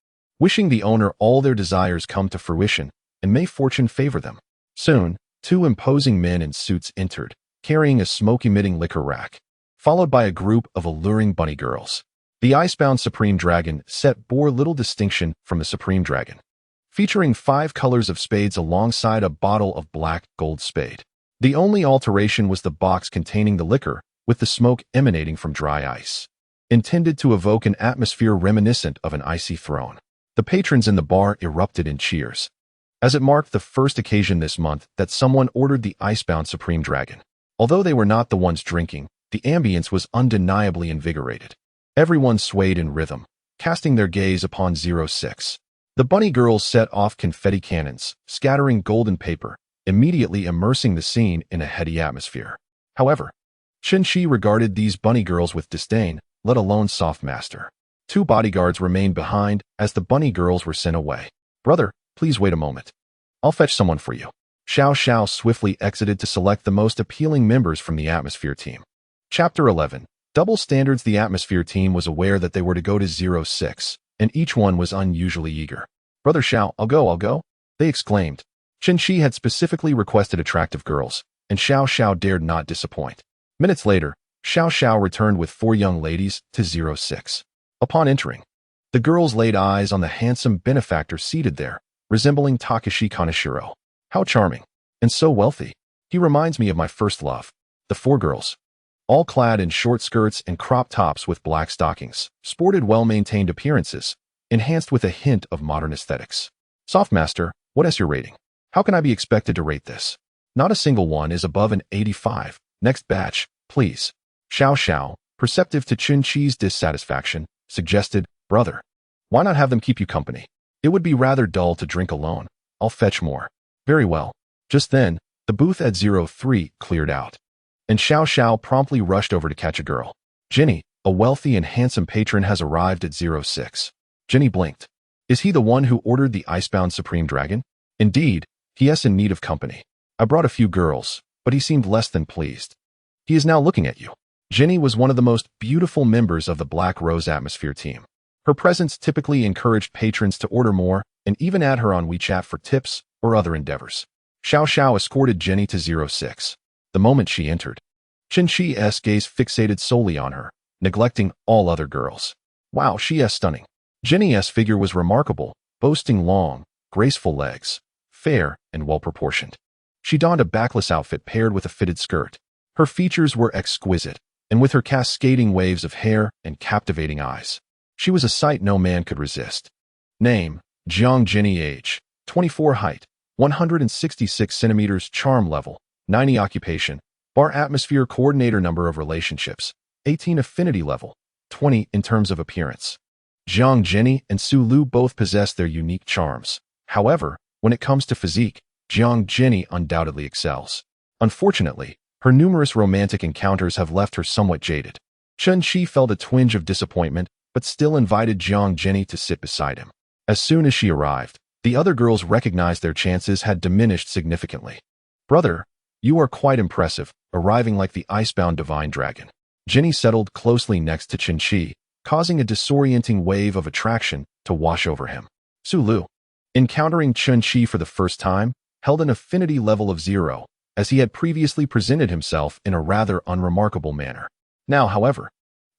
Wishing the owner all their desires come to fruition, and may fortune favor them. Soon, two imposing men in suits entered, carrying a smoke-emitting liquor rack, followed by a group of alluring bunny girls. The icebound Supreme Dragon set bore little distinction from the Supreme Dragon, featuring 5 colors of spades alongside a bottle of black gold spade. The only alteration was the box containing the liquor, with the smoke emanating from dry ice, intended to evoke an atmosphere reminiscent of an icy throne. The patrons in the bar erupted in cheers, as it marked the first occasion this month that someone ordered the icebound Supreme Dragon. Although they were not the ones drinking, the ambience was undeniably invigorated. Everyone swayed in rhythm, casting their gaze upon 06. The bunny girls set off confetti cannons, scattering golden paper, immediately immersing the scene in a heady atmosphere. However, Qin regarded these bunny girls with disdain, let alone soft master. 2 bodyguards remained behind as the bunny girls were sent away. Brother, please wait a moment. I'll fetch someone for you. Xiao swiftly exited to select the most appealing members from the Atmosphere team. Chapter 11. Double Standards. The Atmosphere team was aware that they were to go to 06, and each one was unusually eager. Brother Xiao, I'll go, they exclaimed. Qin had specifically requested attractive girls, and Xiao dared not disappoint. Minutes later, Xiao returned with 4 young ladies to 06. Upon entering, the girls laid eyes on the handsome benefactor seated there, resembling Takashi Kaneshiro. How charming, and so wealthy. He reminds me of my first love. The 4 girls, all clad in short skirts and crop tops with black stockings, sported well-maintained appearances, enhanced with a hint of modern aesthetics. Softmaster, what is your rating? How can I be expected to rate this? Not a single one is above an 85. Next batch, please. Xiao, perceptive to Qin dissatisfaction, suggested, brother, why not have them keep you company? It would be rather dull to drink alone. I'll fetch more. Very well. Just then, the booth at 03 cleared out, and Xiao promptly rushed over to catch a girl. Jenny, a wealthy and handsome patron, has arrived at 06. Jenny blinked. Is he the one who ordered the icebound Supreme Dragon? Indeed, he is in need of company. I brought a few girls, but he seemed less than pleased. He is now looking at you. Jenny was one of the most beautiful members of the Black Rose Atmosphere team. Her presence typically encouraged patrons to order more and even add her on WeChat for tips or other endeavors. Xiao escorted Jenny to 06. The moment she entered, Qin's gaze fixated solely on her, neglecting all other girls. Wow, she is stunning. Jenny's figure was remarkable, boasting long, graceful legs, fair and well-proportioned. She donned a backless outfit paired with a fitted skirt. Her features were exquisite, and with her cascading waves of hair and captivating eyes, she was a sight no man could resist. Name, Jiang Jenny. Age, 24. Height, 166 centimeters. Charm level, 90. Occupation, bar atmosphere coordinator. Number of relationships, 18. Affinity level, 20 in terms of appearance. Jiang Jenny and Su Lu both possess their unique charms. However, when it comes to physique, Jiang Jenny undoubtedly excels. Unfortunately, her numerous romantic encounters have left her somewhat jaded. Qin felt a twinge of disappointment, but still invited Jiang Jenny to sit beside him. As soon as she arrived, the other girls recognized their chances had diminished significantly. Brother, you are quite impressive, arriving like the icebound divine dragon. Jenny settled closely next to Qin, causing a disorienting wave of attraction to wash over him. Su Lu, encountering Qin for the first time, held an affinity level of 0, as he had previously presented himself in a rather unremarkable manner. Now, however,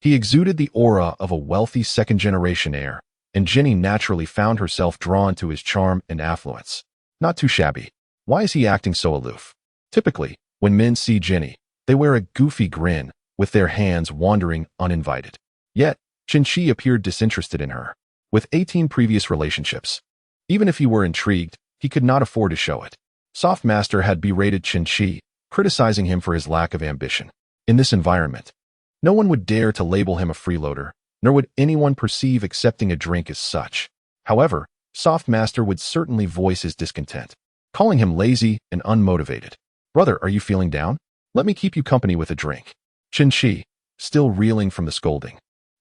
he exuded the aura of a wealthy second-generation heir, and Jenny naturally found herself drawn to his charm and affluence. Not too shabby. Why is he acting so aloof? Typically, when men see Jenny, they wear a goofy grin, with their hands wandering uninvited. Yet, Qin appeared disinterested in her, with 18 previous relationships. Even if he were intrigued, he could not afford to show it. Softmaster had berated Qin, criticizing him for his lack of ambition. In this environment, no one would dare to label him a freeloader, nor would anyone perceive accepting a drink as such. However, Softmaster would certainly voice his discontent, calling him lazy and unmotivated. Brother, are you feeling down? Let me keep you company with a drink. Qin, still reeling from the scolding,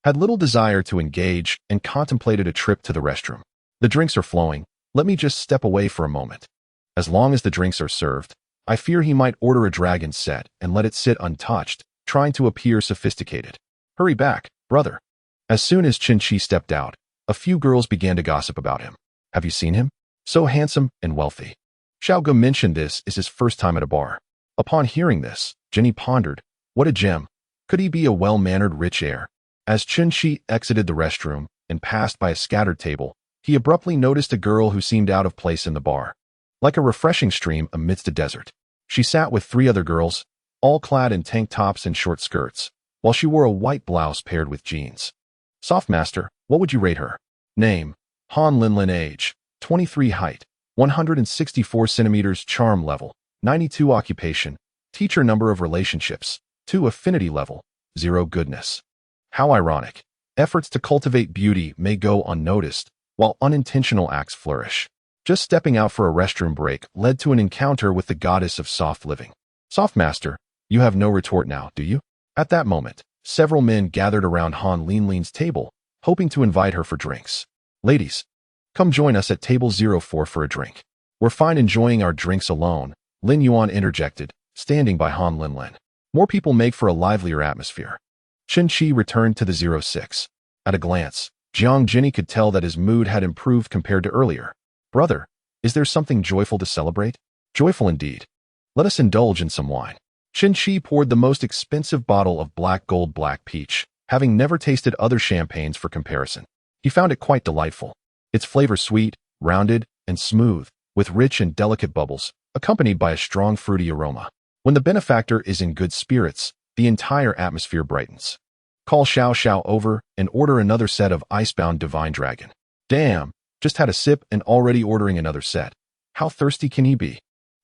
had little desire to engage and contemplated a trip to the restroom. The drinks are flowing. Let me just step away for a moment. As long as the drinks are served, I fear he might order a dragon set and let it sit untouched, trying to appear sophisticated. Hurry back, brother. As soon as Qin stepped out, a few girls began to gossip about him. Have you seen him? So handsome and wealthy. Xiao Ge mentioned this is his first time at a bar. Upon hearing this, Jenny pondered, what a gem. Could he be a well-mannered rich heir? As Qin exited the restroom and passed by a scattered table, he abruptly noticed a girl who seemed out of place in the bar. Like a refreshing stream amidst a desert. She sat with 3 other girls, all clad in tank tops and short skirts, while she wore a white blouse paired with jeans. Softmaster, what would you rate her? Name, Han Linlin. Age, 23. Height, 164 centimeters. Charm level, 92. Occupation, teacher. Number of relationships, 2. Affinity level, 0. Goodness. How ironic. Efforts to cultivate beauty may go unnoticed, while unintentional acts flourish. Just stepping out for a restroom break led to an encounter with the goddess of soft living. Softmaster, you have no retort now, do you? At that moment, several men gathered around Han Linlin's table, hoping to invite her for drinks. Ladies, come join us at table 04 for a drink. We're fine enjoying our drinks alone, Lin Yuan interjected, standing by Han Linlin. More people make for a livelier atmosphere. Qin returned to the 06. At a glance, Jiang Jinny could tell that his mood had improved compared to earlier. Brother, is there something joyful to celebrate? Joyful indeed. Let us indulge in some wine. Qin poured the most expensive bottle of black gold black peach, having never tasted other champagnes for comparison. He found it quite delightful. Its flavor sweet, rounded, and smooth, with rich and delicate bubbles, accompanied by a strong fruity aroma. When the benefactor is in good spirits, the entire atmosphere brightens. Call Xiao over and order another set of Icebound Divine Dragon. Damn, just had a sip and already ordering another set. How thirsty can he be?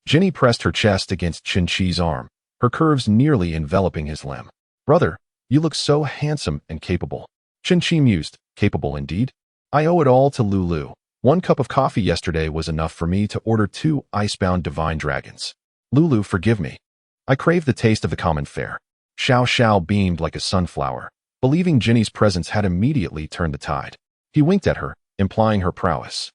Jenny pressed her chest against Qin's arm, her curves nearly enveloping his limb. Brother, you look so handsome and capable. Qin mused, capable indeed. I owe it all to Lulu. 1 cup of coffee yesterday was enough for me to order 2 Icebound Divine Dragons. Lulu, forgive me. I crave the taste of the common fare. Xiao beamed like a sunflower, believing Jenny's presence had immediately turned the tide. He winked at her, implying her prowess.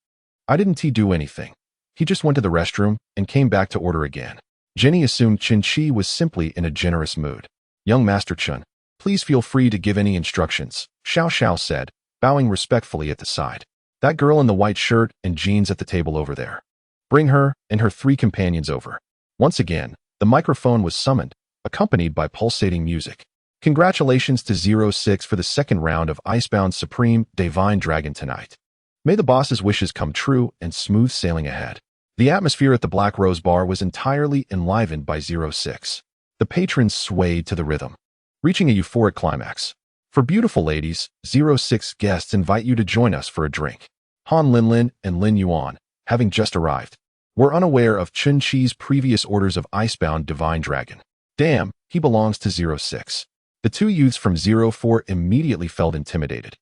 I didn't do anything. He just went to the restroom and came back to order again. Jenny assumed Qin was simply in a generous mood. Young Master Chun, please feel free to give any instructions, Xiao said, bowing respectfully at the side. That girl in the white shirt and jeans at the table over there. Bring her and her 3 companions over. Once again, the microphone was summoned, accompanied by pulsating music. Congratulations to 06 for the 2nd round of Icebound Supreme Divine Dragon tonight. May the boss's wishes come true and smooth sailing ahead. The atmosphere at the Black Rose Bar was entirely enlivened by 06. The patrons swayed to the rhythm, reaching a euphoric climax. For beautiful ladies, 06 guests invite you to join us for a drink. Han Linlin and Lin Yuan, having just arrived, were unaware of Qin's previous orders of Icebound Divine Dragon. Damn, he belongs to 06. The 2 youths from 04 immediately felt intimidated,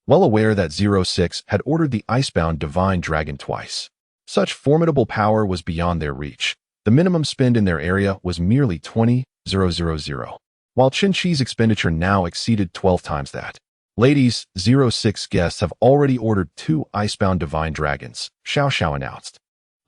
well aware that 06 had ordered the Icebound Divine Dragon twice. Such formidable power was beyond their reach. The minimum spend in their area was merely 20,000, while Qin's expenditure now exceeded 12 times that. Ladies, 06 guests have already ordered 2 Icebound Divine Dragons, Xiao announced.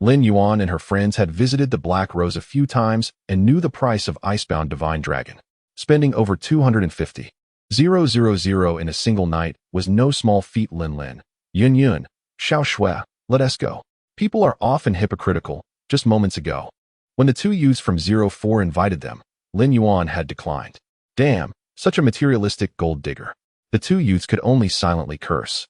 Lin Yuan and her friends had visited the Black Rose a few times and knew the price of Icebound Divine Dragon. Spending over 250,000 in a single night was no small feat. Lin, Yun, Xiao Shui, let us go. People are often hypocritical. Just moments ago, when the 2 youths from 04 invited them, Lin Yuan had declined. Damn, such a materialistic gold digger. The 2 youths could only silently curse,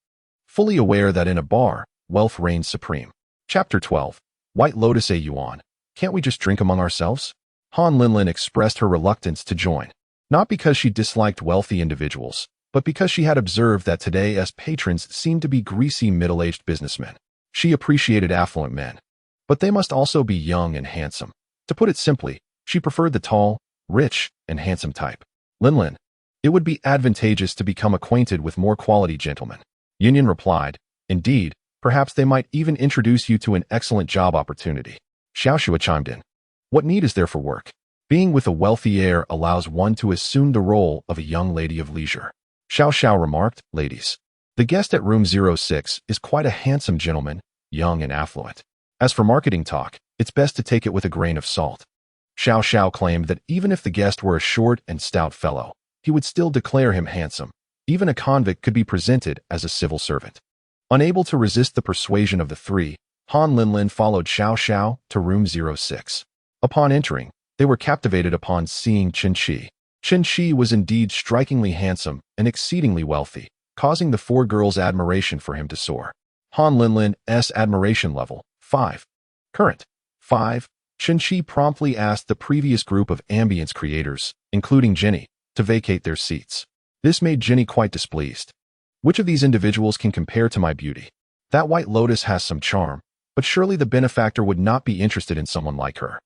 fully aware that in a bar, wealth reigns supreme. Chapter 12. White Lotus. Yuan. Can't we just drink among ourselves? Han Linlin expressed her reluctance to join, not because she disliked wealthy individuals, but because she had observed that today's patrons seemed to be greasy middle-aged businessmen. She appreciated affluent men, but they must also be young and handsome. To put it simply, she preferred the tall, rich, and handsome type. Linlin, it would be advantageous to become acquainted with more quality gentlemen. Yun replied, indeed, perhaps they might even introduce you to an excellent job opportunity. Xiao chimed in. What need is there for work? Being with a wealthy heir allows one to assume the role of a young lady of leisure. Xiao Xiao remarked, ladies. The guest at room 06 is quite a handsome gentleman, young and affluent. As for marketing talk, it's best to take it with a grain of salt. Xiao Xiao claimed that even if the guest were a short and stout fellow, he would still declare him handsome. Even a convict could be presented as a civil servant. Unable to resist the persuasion of the three, Han Linlin followed Xiao Xiao to room 06. Upon entering, they were captivated upon seeing Qin Shi. Qin Shi was indeed strikingly handsome and exceedingly wealthy, causing the four girls' admiration for him to soar. Han Linlin's admiration level, 5. Current, 5. Qin Shi promptly asked the previous group of ambience creators, including Jenny, to vacate their seats. This made Jenny quite displeased. Which of these individuals can compare to my beauty? That white lotus has some charm, but surely the benefactor would not be interested in someone like her.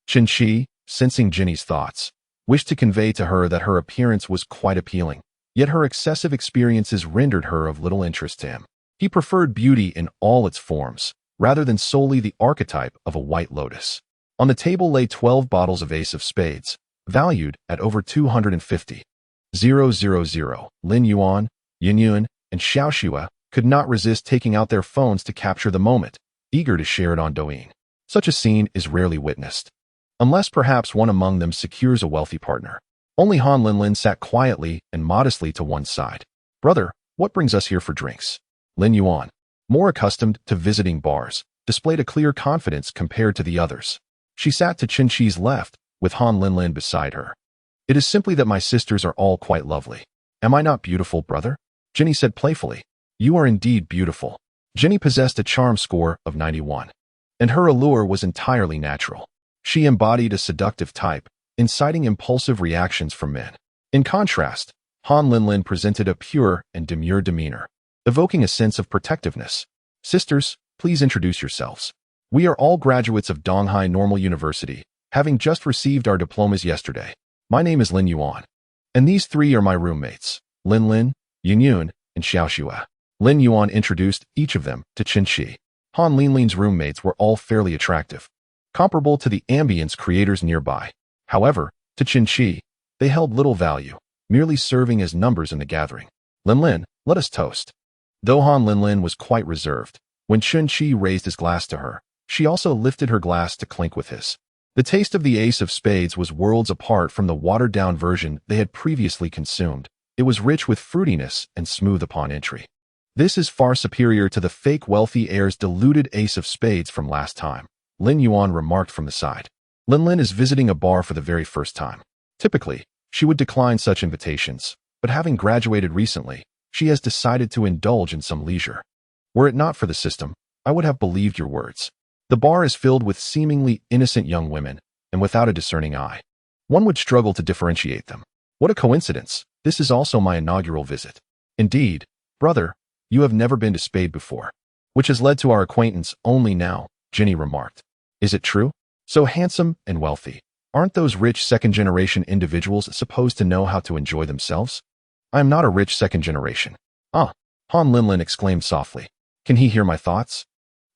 Qin Shi, sensing Jenny's thoughts, wished to convey to her that her appearance was quite appealing, yet her excessive experiences rendered her of little interest to him. He preferred beauty in all its forms, rather than solely the archetype of a white lotus. On the table lay 12 bottles of Ace of Spades, valued at over 250. 000. Lin Yuan, Yin Yuan, and Xiao Xue could not resist taking out their phones to capture the moment, eager to share it on Douyin. Such a scene is rarely witnessed, unless perhaps one among them secures a wealthy partner. Only Han Linlin sat quietly and modestly to one side. Brother, what brings us here for drinks? Lin Yuan, more accustomed to visiting bars, displayed a clear confidence compared to the others. She sat to Qin Shi's left, with Han Linlin beside her. It is simply that my sisters are all quite lovely. Am I not beautiful, brother? Jenny said playfully. You are indeed beautiful. Jenny possessed a charm score of 91, and her allure was entirely natural. She embodied a seductive type, inciting impulsive reactions from men. In contrast, Han Linlin presented a pure and demure demeanor, evoking a sense of protectiveness. Sisters, please introduce yourselves. We are all graduates of Donghai Normal University, having just received our diplomas yesterday. My name is Lin Yuan, and these three are my roommates, Linlin, Yin Yun, and Xiao Xue. Lin Yuan introduced each of them to Qin Shi. Han Linlin's roommates were all fairly attractive, comparable to the ambience creators nearby. However, to Qin Shi, they held little value, merely serving as numbers in the gathering. Linlin, let us toast. Though Han Linlin was quite reserved, when Qin Shi raised his glass to her, she also lifted her glass to clink with his. The taste of the Ace of Spades was worlds apart from the watered-down version they had previously consumed. It was rich with fruitiness and smooth upon entry. This is far superior to the fake wealthy heir's diluted Ace of Spades from last time, Lin Yuan remarked from the side. Linlin is visiting a bar for the very first time. Typically, she would decline such invitations, but having graduated recently, she has decided to indulge in some leisure. Were it not for the system, I would have believed your words. The bar is filled with seemingly innocent young women, and without a discerning eye. One would struggle to differentiate them. What a coincidence, this is also my inaugural visit. Indeed, brother, you have never been to Spade before, which has led to our acquaintance only now, Jenny remarked. Is it true? So handsome and wealthy. Aren't those rich second-generation individuals supposed to know how to enjoy themselves? I am not a rich second generation. Ah, Han Linlin exclaimed softly. Can he hear my thoughts?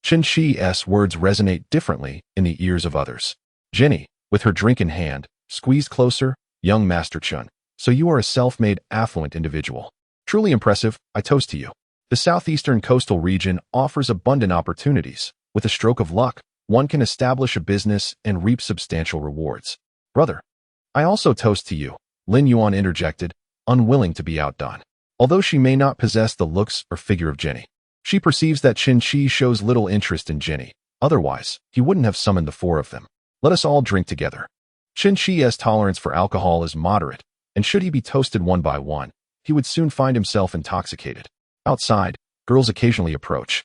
Qin Shi's words resonate differently in the ears of others. Jenny, with her drink in hand, squeezed closer. Young Master Chun, so you are a self-made, affluent individual. Truly impressive, I toast to you. The southeastern coastal region offers abundant opportunities. With a stroke of luck, one can establish a business and reap substantial rewards. Brother, I also toast to you, Lin Yuan interjected, unwilling to be outdone. Although she may not possess the looks or figure of Jenny, she perceives that Qin Shi shows little interest in Jenny. Otherwise, he wouldn't have summoned the four of them. Let us all drink together. Qin Shi's tolerance for alcohol is moderate, and should he be toasted one by one, he would soon find himself intoxicated. Outside, girls occasionally approach,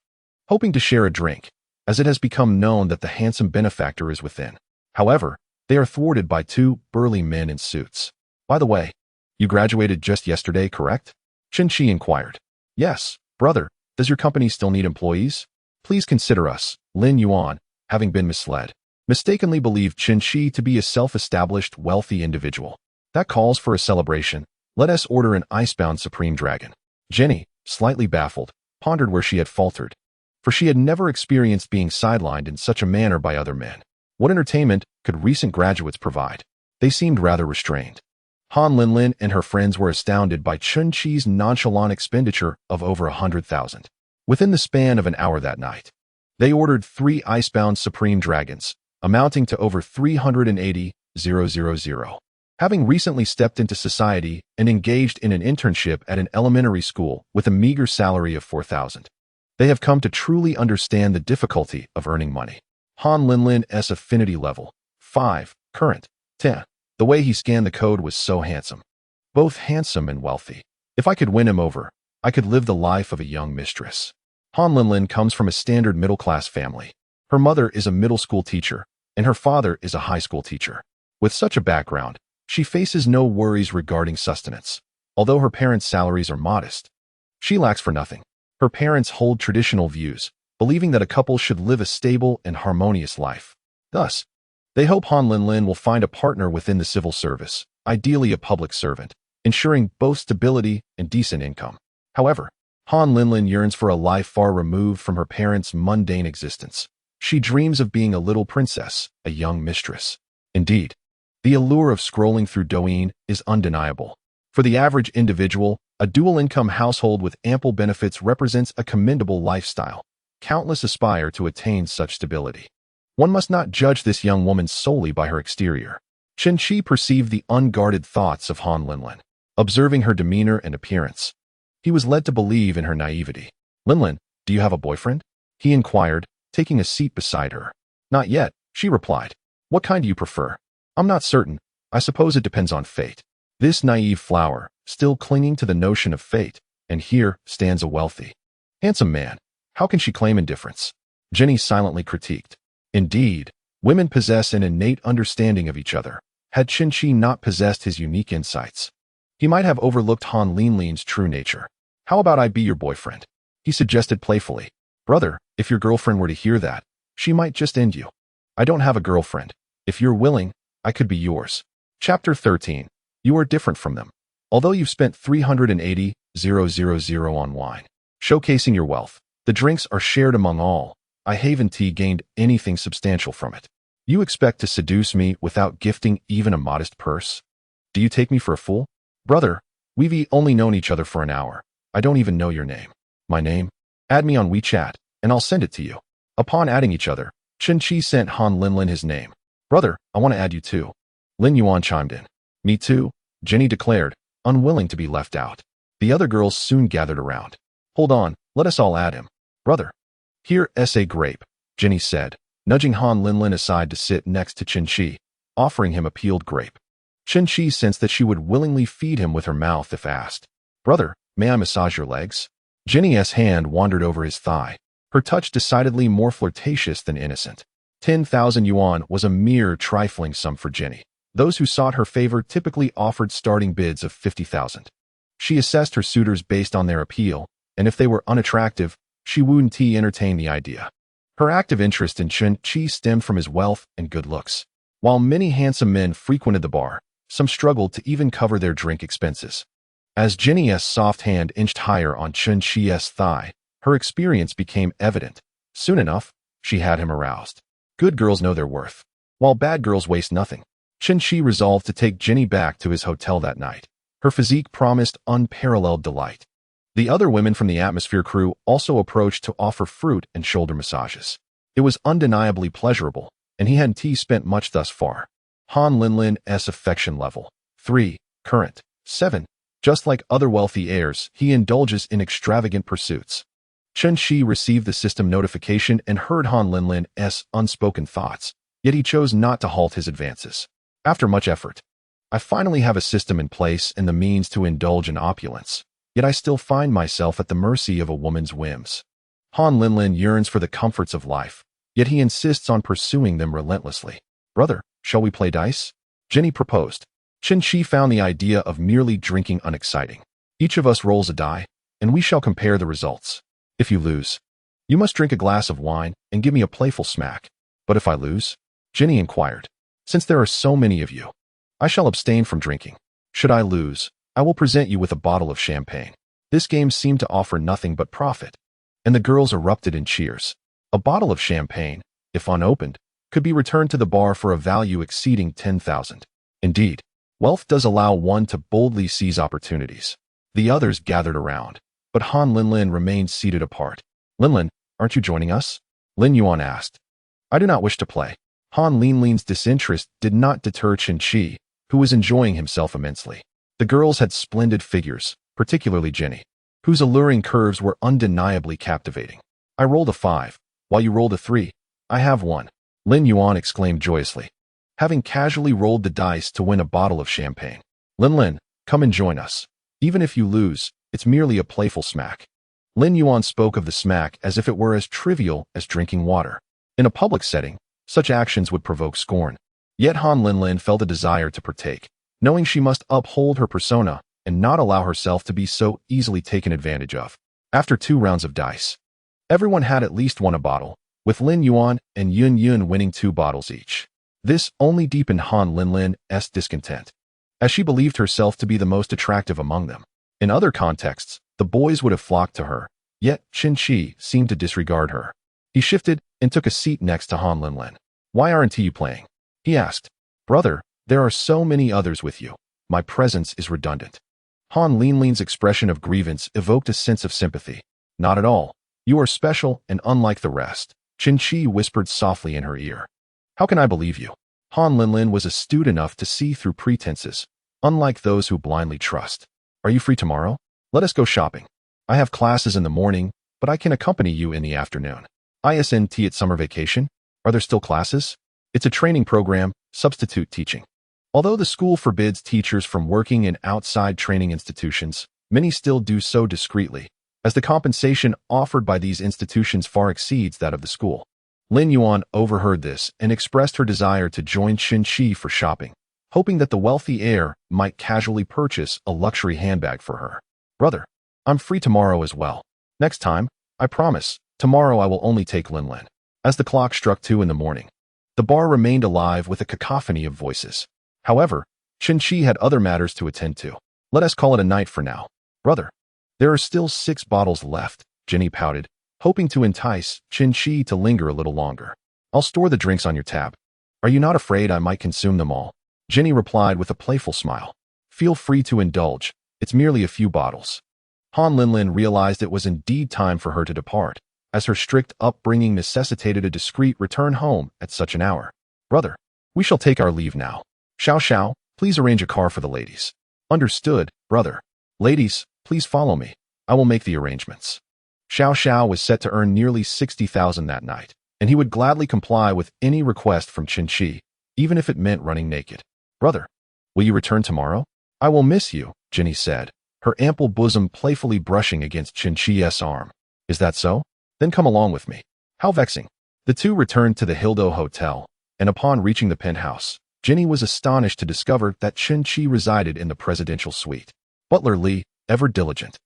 hoping to share a drink, as it has become known that the handsome benefactor is within. However, they are thwarted by two burly men in suits. By the way, you graduated just yesterday, correct? Qin Shi inquired. Yes, brother. Does your company still need employees? Please consider us, Lin Yuan, having been misled, mistakenly believed Qin Shi to be a self-established, wealthy individual. That calls for a celebration. Let us order an icebound Supreme Dragon. Jenny, slightly baffled, pondered where she had faltered, for she had never experienced being sidelined in such a manner by other men. What entertainment could recent graduates provide? They seemed rather restrained. Han Linlin and her friends were astounded by Chun Chi's nonchalant expenditure of over 100,000. Within the span of an hour that night, they ordered 3 icebound Supreme Dragons, amounting to over 380,000. Having recently stepped into society and engaged in an internship at an elementary school with a meager salary of 4,000, they have come to truly understand the difficulty of earning money. Han Linlin's affinity level, 5, current, 10. The way he scanned the code was so handsome. Both handsome and wealthy. If I could win him over, I could live the life of a young mistress. Han Linlin comes from a standard middle-class family. Her mother is a middle school teacher, and her father is a high school teacher. With such a background, she faces no worries regarding sustenance. Although her parents' salaries are modest, she lacks for nothing. Her parents hold traditional views, believing that a couple should live a stable and harmonious life. Thus, they hope Han Linlin will find a partner within the civil service, ideally a public servant, ensuring both stability and decent income. However, Han Linlin yearns for a life far removed from her parents' mundane existence. She dreams of being a little princess, a young mistress. Indeed, the allure of scrolling through Douyin is undeniable. For the average individual, a dual-income household with ample benefits represents a commendable lifestyle. Countless aspire to attain such stability. One must not judge this young woman solely by her exterior. Chen Qi perceived the unguarded thoughts of Han Linlin. Observing her demeanor and appearance, he was led to believe in her naivety. "Linlin, do you have a boyfriend?" he inquired, taking a seat beside her. "Not yet," she replied. "What kind do you prefer?" "I'm not certain. I suppose it depends on fate." This naive flower, still clinging to the notion of fate, and here stands a wealthy, handsome man. How can she claim indifference? Jenny silently critiqued. Indeed, women possess an innate understanding of each other. Had Chen Qi not possessed his unique insights, he might have overlooked Han Linlin's true nature. "How about I be your boyfriend?" he suggested playfully. "Brother, if your girlfriend were to hear that, she might just end you." "I don't have a girlfriend. If you're willing, I could be yours." Chapter 13. You are different from them. Although you've spent 380,000 on wine, showcasing your wealth, the drinks are shared among all. I haven't gained anything substantial from it. You expect to seduce me without gifting even a modest purse? Do you take me for a fool? Brother, we've only known each other for an hour. I don't even know your name. My name? Add me on WeChat, and I'll send it to you. Upon adding each other, Chen Qi sent Han Linlin his name. Brother, I want to add you too. Lin Yuan chimed in. Me too, Jenny declared, unwilling to be left out. The other girls soon gathered around. Hold on, let us all add him. Brother. Here's a grape, Jenny said, nudging Han Linlin aside to sit next to Chen Qi, offering him a peeled grape. Chen Qi sensed that she would willingly feed him with her mouth if asked. Brother, may I massage your legs? Jenny's hand wandered over his thigh, her touch decidedly more flirtatious than innocent. 10,000 yuan was a mere trifling sum for Jenny. Those who sought her favor typically offered starting bids of 50,000. She assessed her suitors based on their appeal, and if they were unattractive, she wouldn't entertain the idea. Her active interest in Chen Qi stemmed from his wealth and good looks. While many handsome men frequented the bar, some struggled to even cover their drink expenses. As Jenny's soft hand inched higher on Chen Qi's thigh, her experience became evident. Soon enough, she had him aroused. Good girls know their worth, while bad girls waste nothing. Chen Qi resolved to take Jenny back to his hotel that night. Her physique promised unparalleled delight. The other women from the Atmosphere crew also approached to offer fruit and shoulder massages. It was undeniably pleasurable, and he hadn't spent much thus far. Han Linlin's affection level, 3, current, 7. Just like other wealthy heirs, he indulges in extravagant pursuits. Chen Qi received the system notification and heard Han Linlin's unspoken thoughts, yet he chose not to halt his advances. After much effort, I finally have a system in place and the means to indulge in opulence, yet I still find myself at the mercy of a woman's whims. Han Linlin yearns for the comforts of life, yet he insists on pursuing them relentlessly. Brother, shall we play dice? Jenny proposed. Chen Qi found the idea of merely drinking unexciting. Each of us rolls a die, and we shall compare the results. If you lose, you must drink a glass of wine and give me a playful smack. But if I lose? Jenny inquired. Since there are so many of you, I shall abstain from drinking. Should I lose, I will present you with a bottle of champagne. This game seemed to offer nothing but profit, and the girls erupted in cheers. A bottle of champagne, if unopened, could be returned to the bar for a value exceeding 10,000. Indeed, Wealth does allow one to boldly seize opportunities. The others gathered around, but Han Linlin remained seated apart. Linlin, aren't you joining us? Lin Yuan asked. I do not wish to play. Han Linlin's disinterest did not deter Qin Shi, who was enjoying himself immensely. The girls had splendid figures, particularly Jenny, whose alluring curves were undeniably captivating. I rolled a 5, while you rolled a 3. I have won, Lin Yuan exclaimed joyously, having casually rolled the dice to win a bottle of champagne. Lin, come and join us. Even if you lose, it's merely a playful smack. Lin Yuan spoke of the smack as if it were as trivial as drinking water. In a public setting, such actions would provoke scorn. Yet Han Linlin felt a desire to partake, knowing she must uphold her persona and not allow herself to be so easily taken advantage of. After 2 rounds of dice, everyone had at least won a bottle, with Lin Yuan and Yun Yun winning 2 bottles each. This only deepened Han Linlin's discontent, as she believed herself to be the most attractive among them. In other contexts, the boys would have flocked to her, yet Qin Shi seemed to disregard her. He shifted and took a seat next to Han Linlin. Why aren't you playing? He asked. Brother, there are so many others with you. My presence is redundant. Han Linlin's expression of grievance evoked a sense of sympathy. Not at all. You are special and unlike the rest, Qin Shi whispered softly in her ear. How can I believe you? Han Linlin was astute enough to see through pretenses, unlike those who blindly trust. Are you free tomorrow? Let us go shopping. I have classes in the morning, but I can accompany you in the afternoon. ISNT at summer vacation? Are there still classes? It's a training program, substitute teaching. Although the school forbids teachers from working in outside training institutions, many still do so discreetly, as the compensation offered by these institutions far exceeds that of the school. Lin Yuan overheard this and expressed her desire to join Qin Shi for shopping, hoping that the wealthy heir might casually purchase a luxury handbag for her. Brother, I'm free tomorrow as well. Next time, I promise, tomorrow I will only take Linlin. As the clock struck 2 in the morning, the bar remained alive with a cacophony of voices. However, Qin Shi had other matters to attend to. Let us call it a night for now. Brother, there are still 6 bottles left, Jenny pouted, hoping to entice Qin Shi to linger a little longer. I'll store the drinks on your tab. Are you not afraid I might consume them all? Jenny replied with a playful smile. Feel free to indulge. It's merely a few bottles. Han Linlin realized it was indeed time for her to depart, as her strict upbringing necessitated a discreet return home at such an hour. Brother, we shall take our leave now. Xiao, please arrange a car for the ladies. Understood, brother. Ladies, please follow me. I will make the arrangements. Xiao was set to earn nearly 60,000 that night, and he would gladly comply with any request from Qin Shi, even if it meant running naked. Brother, will you return tomorrow? I will miss you, Jenny said, her ample bosom playfully brushing against Qin Shi's arm. Is that so? Then come along with me. How vexing. The two returned to the Hildo Hotel, and upon reaching the penthouse, Jenny was astonished to discover that Qin Shi resided in the presidential suite. Butler Li, ever diligent,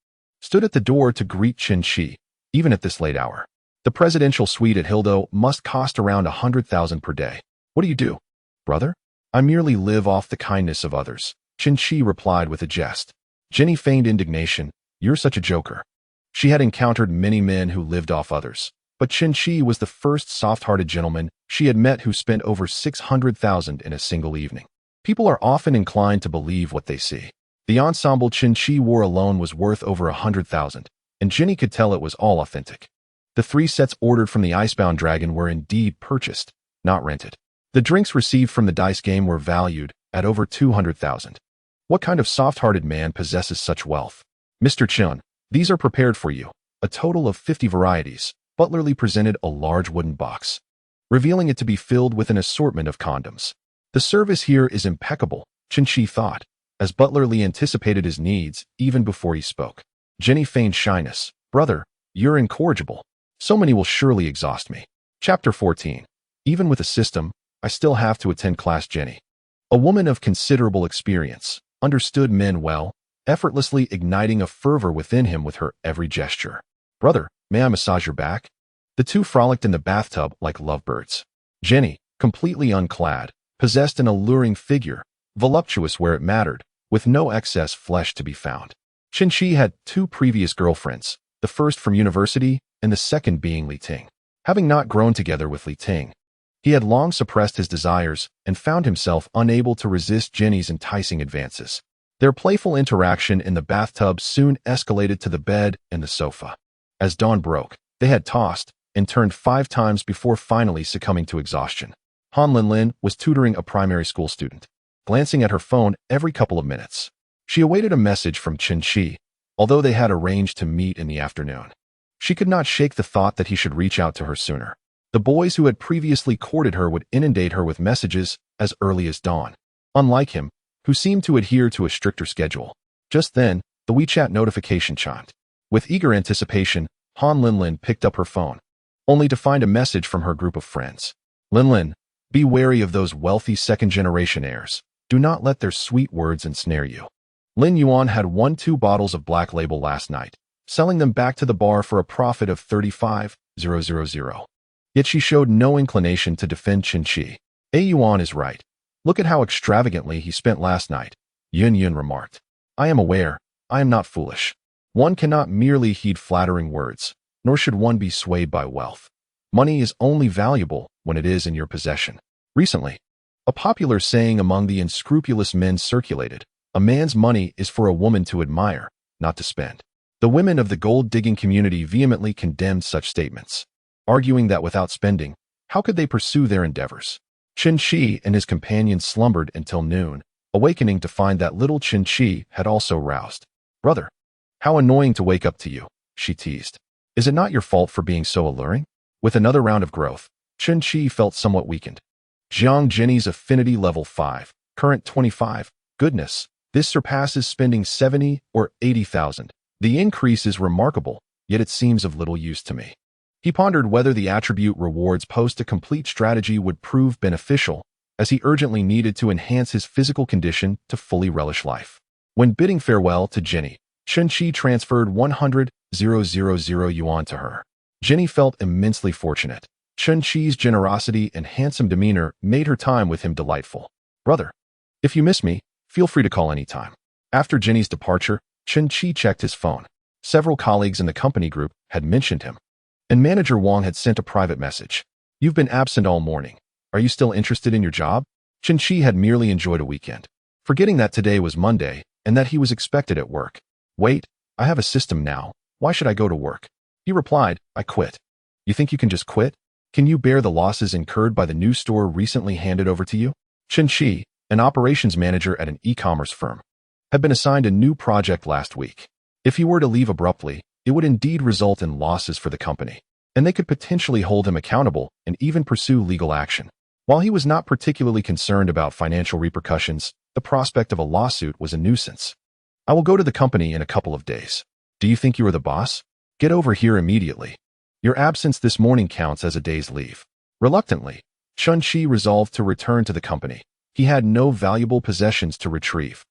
stood at the door to greet Qin Shi, even at this late hour. The presidential suite at Hildo must cost around 100,000 per day. What do you do? Brother? I merely live off the kindness of others, Qin Shi replied with a jest. Jenny feigned indignation. You're such a joker. She had encountered many men who lived off others, but Qin Shi was the first soft-hearted gentleman she had met who spent over 600,000 in a single evening. People are often inclined to believe what they see. The ensemble Qin Shi wore alone was worth over 100,000, and Jenny could tell it was all authentic. The 3 sets ordered from the Icebound Dragon were indeed purchased, not rented. The drinks received from the dice game were valued at over 200,000. What kind of soft-hearted man possesses such wealth? Mr. Chun, these are prepared for you, a total of 50 varieties. Butler Li presented a large wooden box, revealing it to be filled with an assortment of condoms. The service here is impeccable, Qin Shi thought, as Butler Li anticipated his needs even before he spoke. Jenny feigned shyness. Brother, you're incorrigible. So many will surely exhaust me. Chapter 14. Even with a system, I still have to attend class. Jenny, a woman of considerable experience, understood men well, effortlessly igniting a fervor within him with her every gesture. Brother, may I massage your back? The two frolicked in the bathtub like lovebirds. Jenny, completely unclad, possessed an alluring figure, voluptuous where it mattered, with no excess flesh to be found. Qin Shi had 2 previous girlfriends, the first from university and the second being Li Ting. Having not grown together with Li Ting, He had long suppressed his desires and found himself unable to resist Jenny's enticing advances. Their playful interaction in the bathtub soon escalated to the bed and the sofa. As dawn broke, they had tossed and turned 5 times before finally succumbing to exhaustion. Han Linlin was tutoring a primary school student, glancing at her phone every couple of minutes. She awaited a message from Chen Qi, although they had arranged to meet in the afternoon. She could not shake the thought that he should reach out to her sooner. The boys who had previously courted her would inundate her with messages as early as dawn. Unlike him, who seemed to adhere to a stricter schedule. Just then, the WeChat notification chimed. With eager anticipation, Han Linlin picked up her phone, only to find a message from her group of friends. Linlin, be wary of those wealthy second-generation heirs. Do not let their sweet words ensnare you. Lin Yuan had won 2 bottles of Black Label last night, selling them back to the bar for a profit of 35,000. Yet she showed no inclination to defend Chen Qi. Yuan is right. Look at how extravagantly he spent last night, Yun Yun remarked. I am aware, I am not foolish. One cannot merely heed flattering words, nor should one be swayed by wealth. Money is only valuable when it is in your possession. Recently, a popular saying among the unscrupulous men circulated, a man's money is for a woman to admire, not to spend. The women of the gold-digging community vehemently condemned such statements, arguing that without spending, how could they pursue their endeavors? Chen Qi and his companions slumbered until noon, awakening to find that little Chen Qi had also roused. Brother, how annoying to wake up to you, she teased. Is it not your fault for being so alluring? With another round of growth, Chen Qi felt somewhat weakened. Jiang Jenny's affinity level 5, current 25. Goodness, this surpasses spending 70 or 80,000. The increase is remarkable, yet it seems of little use to me. He pondered whether the attribute rewards post-a-complete strategy would prove beneficial, as he urgently needed to enhance his physical condition to fully relish life. When bidding farewell to Jenny, Chen Qi transferred 100,000 yuan to her. Jenny felt immensely fortunate. Chen Qi's generosity and handsome demeanor made her time with him delightful. Brother, if you miss me, feel free to call anytime. After Jenny's departure, Chen Qi checked his phone. Several colleagues in the company group had mentioned him, and Manager Wang had sent a private message. You've been absent all morning. Are you still interested in your job? Chen Qi had merely enjoyed a weekend, forgetting that today was Monday and that he was expected at work. Wait, I have a system now. Why should I go to work? He replied, I quit. You think you can just quit? Can you bear the losses incurred by the new store recently handed over to you? Chen Qi, an operations manager at an e-commerce firm, had been assigned a new project last week. If he were to leave abruptly, it would indeed result in losses for the company, and they could potentially hold him accountable and even pursue legal action. While he was not particularly concerned about financial repercussions, the prospect of a lawsuit was a nuisance. I will go to the company in a couple of days. Do you think you are the boss? Get over here immediately. Your absence this morning counts as a day's leave. Reluctantly, Chen Qi resolved to return to the company. He had no valuable possessions to retrieve,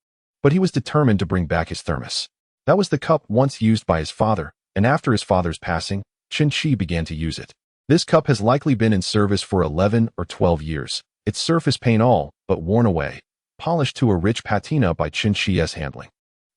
but he was determined to bring back his thermos. That was the cup once used by his father, and after his father's passing, Chen Qi began to use it. This cup has likely been in service for 11 or 12 years, its surface paint all but worn away, polished to a rich patina by Chen Qi's handling.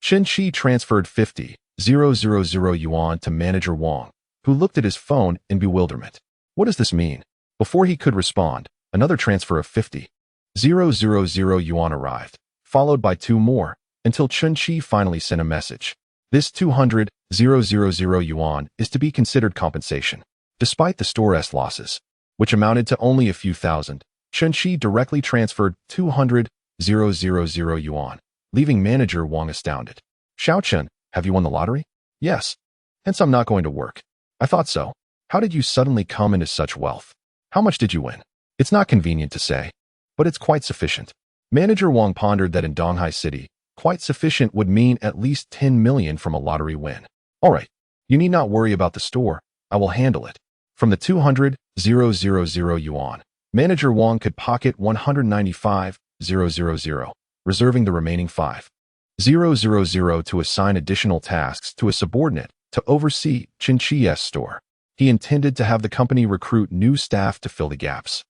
Chen Qi transferred 50,000 yuan to Manager Wang, who looked at his phone in bewilderment. What does this mean? Before he could respond, another transfer of 50,000 yuan arrived, followed by 2 more, until Chen Qi finally sent a message. This 200,000 yuan is to be considered compensation. Despite the store's losses, which amounted to only a few thousand, Chen Qi directly transferred 200,000 yuan, leaving Manager Wang astounded. Xiao Chen, have you won the lottery? Yes. Hence I'm not going to work. I thought so. How did you suddenly come into such wealth? How much did you win? It's not convenient to say, but it's quite sufficient. Manager Wang pondered that in Donghai City, quite sufficient would mean at least 10 million from a lottery win. All right, you need not worry about the store. I will handle it. From the 200,000 yuan, Manager Wang could pocket 195,000, reserving the remaining 5,000 to assign additional tasks to a subordinate to oversee Chen Qi's store. He intended to have the company recruit new staff to fill the gaps,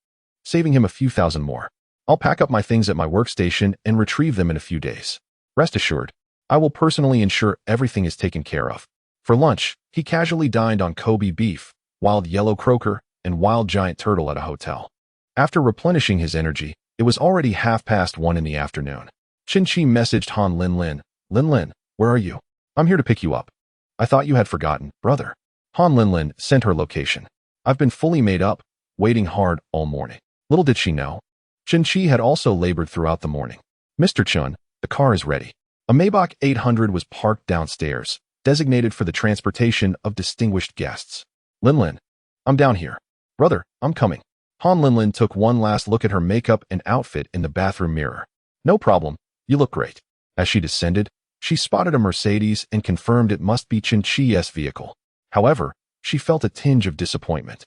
saving him a few thousand more. I'll pack up my things at my workstation and retrieve them in a few days. Rest assured, I will personally ensure everything is taken care of. For lunch, he casually dined on Kobe beef, wild yellow croaker, and wild giant turtle at a hotel. After replenishing his energy, it was already 1:30 in the afternoon. Qin messaged Han Linlin. Linlin, where are you? I'm here to pick you up. I thought you had forgotten, brother. Han Linlin sent her location. I've been fully made up, waiting hard all morning. Little did she know, Qin had also labored throughout the morning. Mr. Chun, the car is ready. A Maybach 800 was parked downstairs, designated for the transportation of distinguished guests. Linlin, I'm down here. Brother, I'm coming. Han Linlin took one last look at her makeup and outfit in the bathroom mirror. No problem, you look great. As she descended, she spotted a Mercedes and confirmed it must be Qin's vehicle. However, she felt a tinge of disappointment.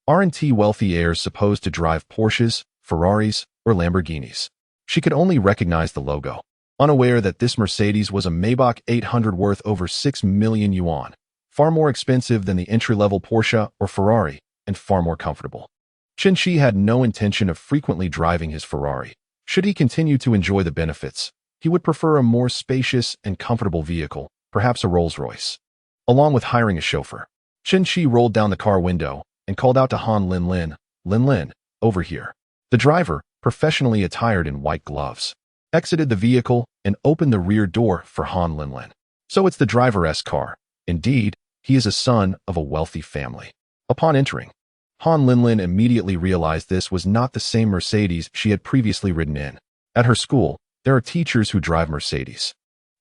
Aren't wealthy heirs supposed to drive Porsches, Ferraris, or Lamborghinis? She could only recognize the logo, unaware that this Mercedes was a Maybach 800 worth over 6 million yuan, far more expensive than the entry-level Porsche or Ferrari, and far more comfortable. Qin had no intention of frequently driving his Ferrari. Should he continue to enjoy the benefits, he would prefer a more spacious and comfortable vehicle, perhaps a Rolls-Royce. Along with hiring a chauffeur, Qin rolled down the car window and called out to Han Linlin, Linlin, over here. The driver, professionally attired in white gloves, exited the vehicle and opened the rear door for Han Linlin. So it's the driver's car. Indeed, he is a son of a wealthy family. Upon entering, Han Linlin immediately realized this was not the same Mercedes she had previously ridden in. At her school, there are teachers who drive Mercedes.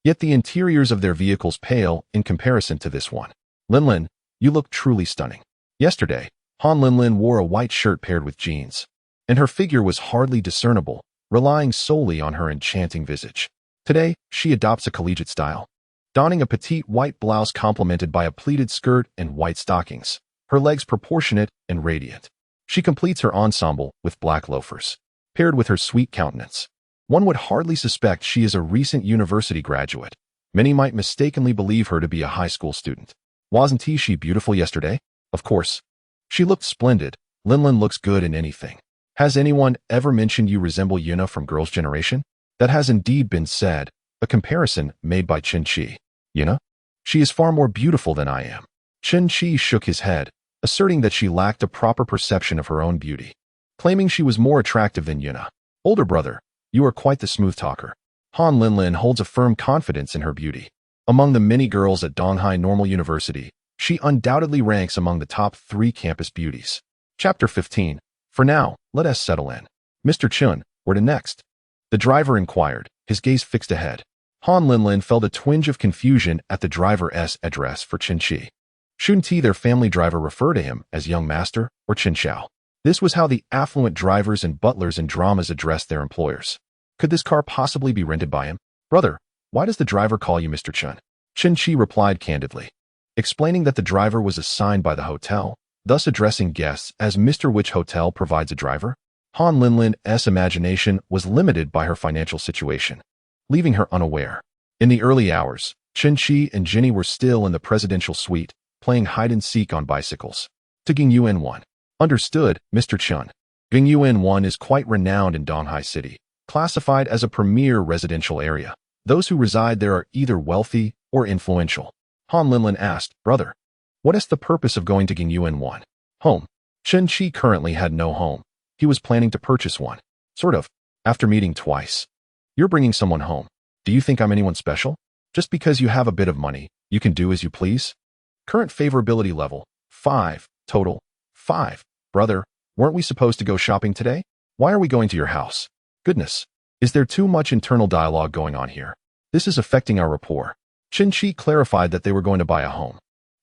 Yet the interiors of their vehicles pale in comparison to this one. Linlin, you look truly stunning. Yesterday, Han Linlin wore a white shirt paired with jeans, and her figure was hardly discernible, relying solely on her enchanting visage. Today, she adopts a collegiate style, donning a petite white blouse complemented by a pleated skirt and white stockings, her legs proportionate and radiant. She completes her ensemble with black loafers, paired with her sweet countenance. One would hardly suspect she is a recent university graduate. Many might mistakenly believe her to be a high school student. Wasn't she beautiful yesterday? Of course. She looked splendid. Linlin looks good in anything. Has anyone ever mentioned you resemble Yuna from Girls' Generation? That has indeed been said, a comparison made by Qin. Yuna? She is far more beautiful than I am. Qin shook his head, asserting that she lacked a proper perception of her own beauty, claiming she was more attractive than Yuna. Older brother, you are quite the smooth talker. Han Linlin holds a firm confidence in her beauty. Among the many girls at Donghai Normal University, she undoubtedly ranks among the top 3 campus beauties. Chapter 15. For now, let us settle in. Mr. Chun, where to next? The driver inquired, his gaze fixed ahead. Han Linlin felt a twinge of confusion at the driver's address for Qin. Shouldn't their family driver refer to him as young master or Qin Xiao? This was how the affluent drivers and butlers in dramas addressed their employers. Could this car possibly be rented by him? Brother, why does the driver call you Mr. Chun? Qin replied candidly, explaining that the driver was assigned by the hotel, thus addressing guests as Mr. Which hotel provides a driver? Han Linlin's imagination was limited by her financial situation, leaving her unaware. In the early hours, Qin and Jenny were still in the presidential suite, playing hide-and-seek on bicycles. To Gingyuan 1. Understood, Mr. Chun. Gingyuan 1 is quite renowned in Donghai City, classified as a premier residential area. Those who reside there are either wealthy or influential. Han Linlin asked, brother, what is the purpose of going to Gingyuan 1? Home. Qin currently had no home. He was planning to purchase one. Sort of. After meeting twice. You're bringing someone home. Do you think I'm anyone special? Just because you have a bit of money, you can do as you please? Current favorability level, 5. Total, 5. Brother, weren't we supposed to go shopping today? Why are we going to your house? Goodness. Is there too much internal dialogue going on here? This is affecting our rapport. Qin clarified that they were going to buy a home.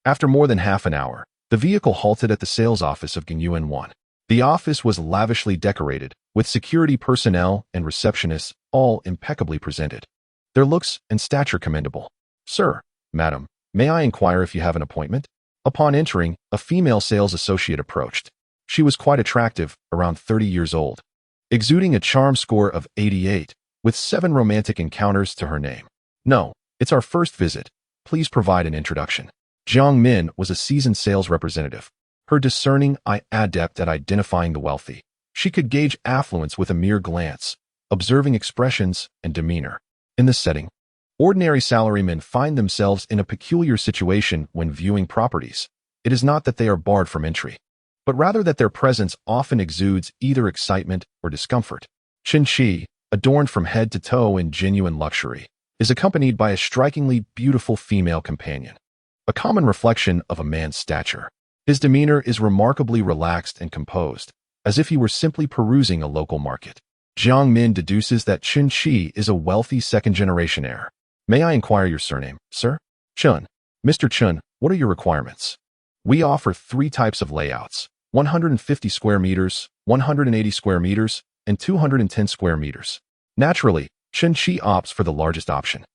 After more than half an hour, the vehicle halted at the sales office of Gingyuan 1. The office was lavishly decorated, with security personnel and receptionists all impeccably presented. Their looks and stature commendable. Sir, madam, may I inquire if you have an appointment? Upon entering, a female sales associate approached. She was quite attractive, around 30 years old, exuding a charm score of 88, with 7 romantic encounters to her name. No, it's our first visit. Please provide an introduction. Jiang Min was a seasoned sales representative, her discerning eye adept at identifying the wealthy. She could gauge affluence with a mere glance, observing expressions and demeanor. In this setting, ordinary salarymen find themselves in a peculiar situation when viewing properties. It is not that they are barred from entry, but rather that their presence often exudes either excitement or discomfort. Qinqi, adorned from head to toe in genuine luxury, is accompanied by a strikingly beautiful female companion, a common reflection of a man's stature. His demeanor is remarkably relaxed and composed, as if he were simply perusing a local market. Jiang Min deduces that Qinqi is a wealthy second-generation heir. May I inquire your surname, sir? Chun. Mr. Chun, what are your requirements? We offer 3 types of layouts: 150 square meters, 180 square meters, and 210 square meters. Naturally, Qinqi opts for the largest option.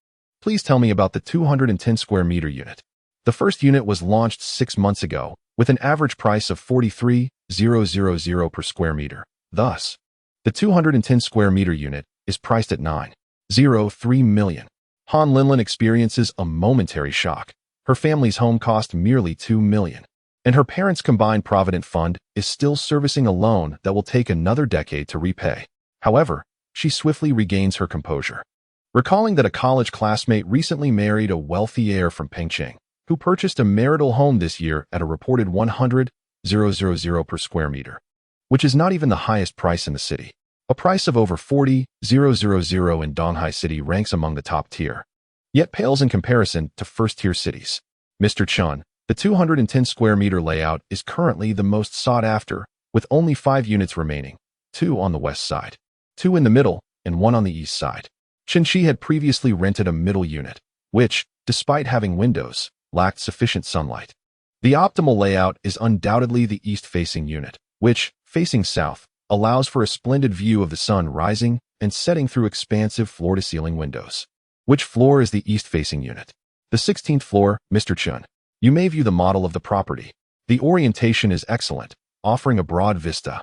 Please tell me about the 210 square meter unit. The first unit was launched 6 months ago, with an average price of 43,000 per square meter. Thus, the 210 square meter unit is priced at 9.03 million. Han Linlin experiences a momentary shock. Her family's home cost merely 2 million, and her parents' combined provident fund is still servicing a loan that will take another decade to repay. However, she swiftly regains her composure, recalling that a college classmate recently married a wealthy heir from Pengcheng, who purchased a marital home this year at a reported 100,000 per square meter, which is not even the highest price in the city. A price of over 40,000 in Donghai City ranks among the top tier, yet pales in comparison to first-tier cities. Mr. Chun, the 210 square meter layout is currently the most sought after, with only 5 units remaining, 2 on the west side, 2 in the middle, and 1 on the east side. Qinqi had previously rented a middle unit, which, despite having windows, lacked sufficient sunlight. The optimal layout is undoubtedly the east-facing unit, which, facing south, allows for a splendid view of the sun rising and setting through expansive floor-to-ceiling windows. Which floor is the east-facing unit? The 16th floor, Mr. Chun. You may view the model of the property. The orientation is excellent, offering a broad vista.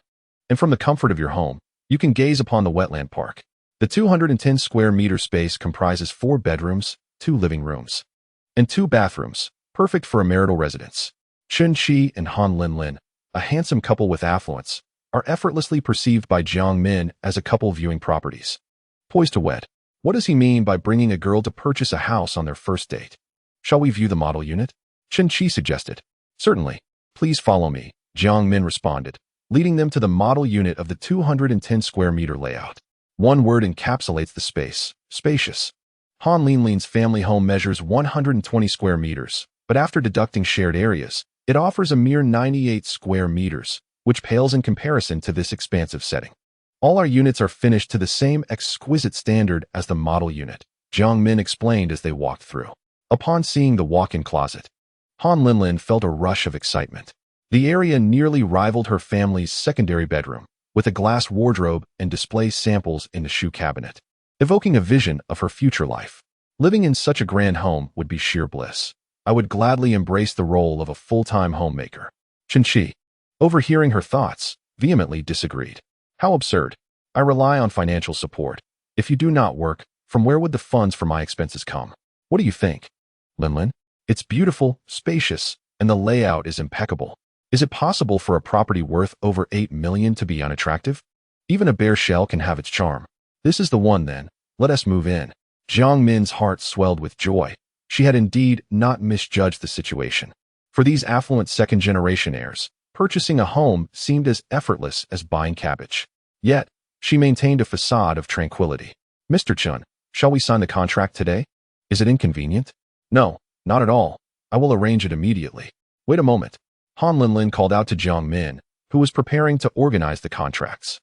And from the comfort of your home, you can gaze upon the wetland park. The 210 square meter space comprises 4 bedrooms, 2 living rooms, and 2 bathrooms, perfect for a marital residence. Qinqi and Han Linlin, a handsome couple with affluence, are effortlessly perceived by Jiang Min as a couple viewing properties. Poised to wed. What does he mean by bringing a girl to purchase a house on their first date? Shall we view the model unit? Qinqi suggested. Certainly. Please follow me, Jiang Min responded, leading them to the model unit of the 210 square meter layout. One word encapsulates the space: spacious. Han Linlin's family home measures 120 square meters, but after deducting shared areas, it offers a mere 98 square meters, which pales in comparison to this expansive setting. All our units are finished to the same exquisite standard as the model unit, Jiang Min explained as they walked through. Upon seeing the walk-in closet, Han Linlin felt a rush of excitement. The area nearly rivaled her family's secondary bedroom, with a glass wardrobe and display samples in the shoe cabinet, evoking a vision of her future life. Living in such a grand home would be sheer bliss. I would gladly embrace the role of a full-time homemaker. Qinqi, overhearing her thoughts, vehemently disagreed. How absurd. I rely on financial support. If you do not work, from where would the funds for my expenses come? What do you think? Linlin, it's beautiful, spacious, and the layout is impeccable. Is it possible for a property worth over 8 million to be unattractive? Even a bare shell can have its charm. This is the one then. Let us move in. Jiang Min's heart swelled with joy. She had indeed not misjudged the situation. For these affluent second-generation heirs, purchasing a home seemed as effortless as buying cabbage. Yet, she maintained a facade of tranquility. Mr. Chun, shall we sign the contract today? Is it inconvenient? No, not at all. I will arrange it immediately. Wait a moment. Han Linlin called out to Jiang Min, who was preparing to organize the contracts.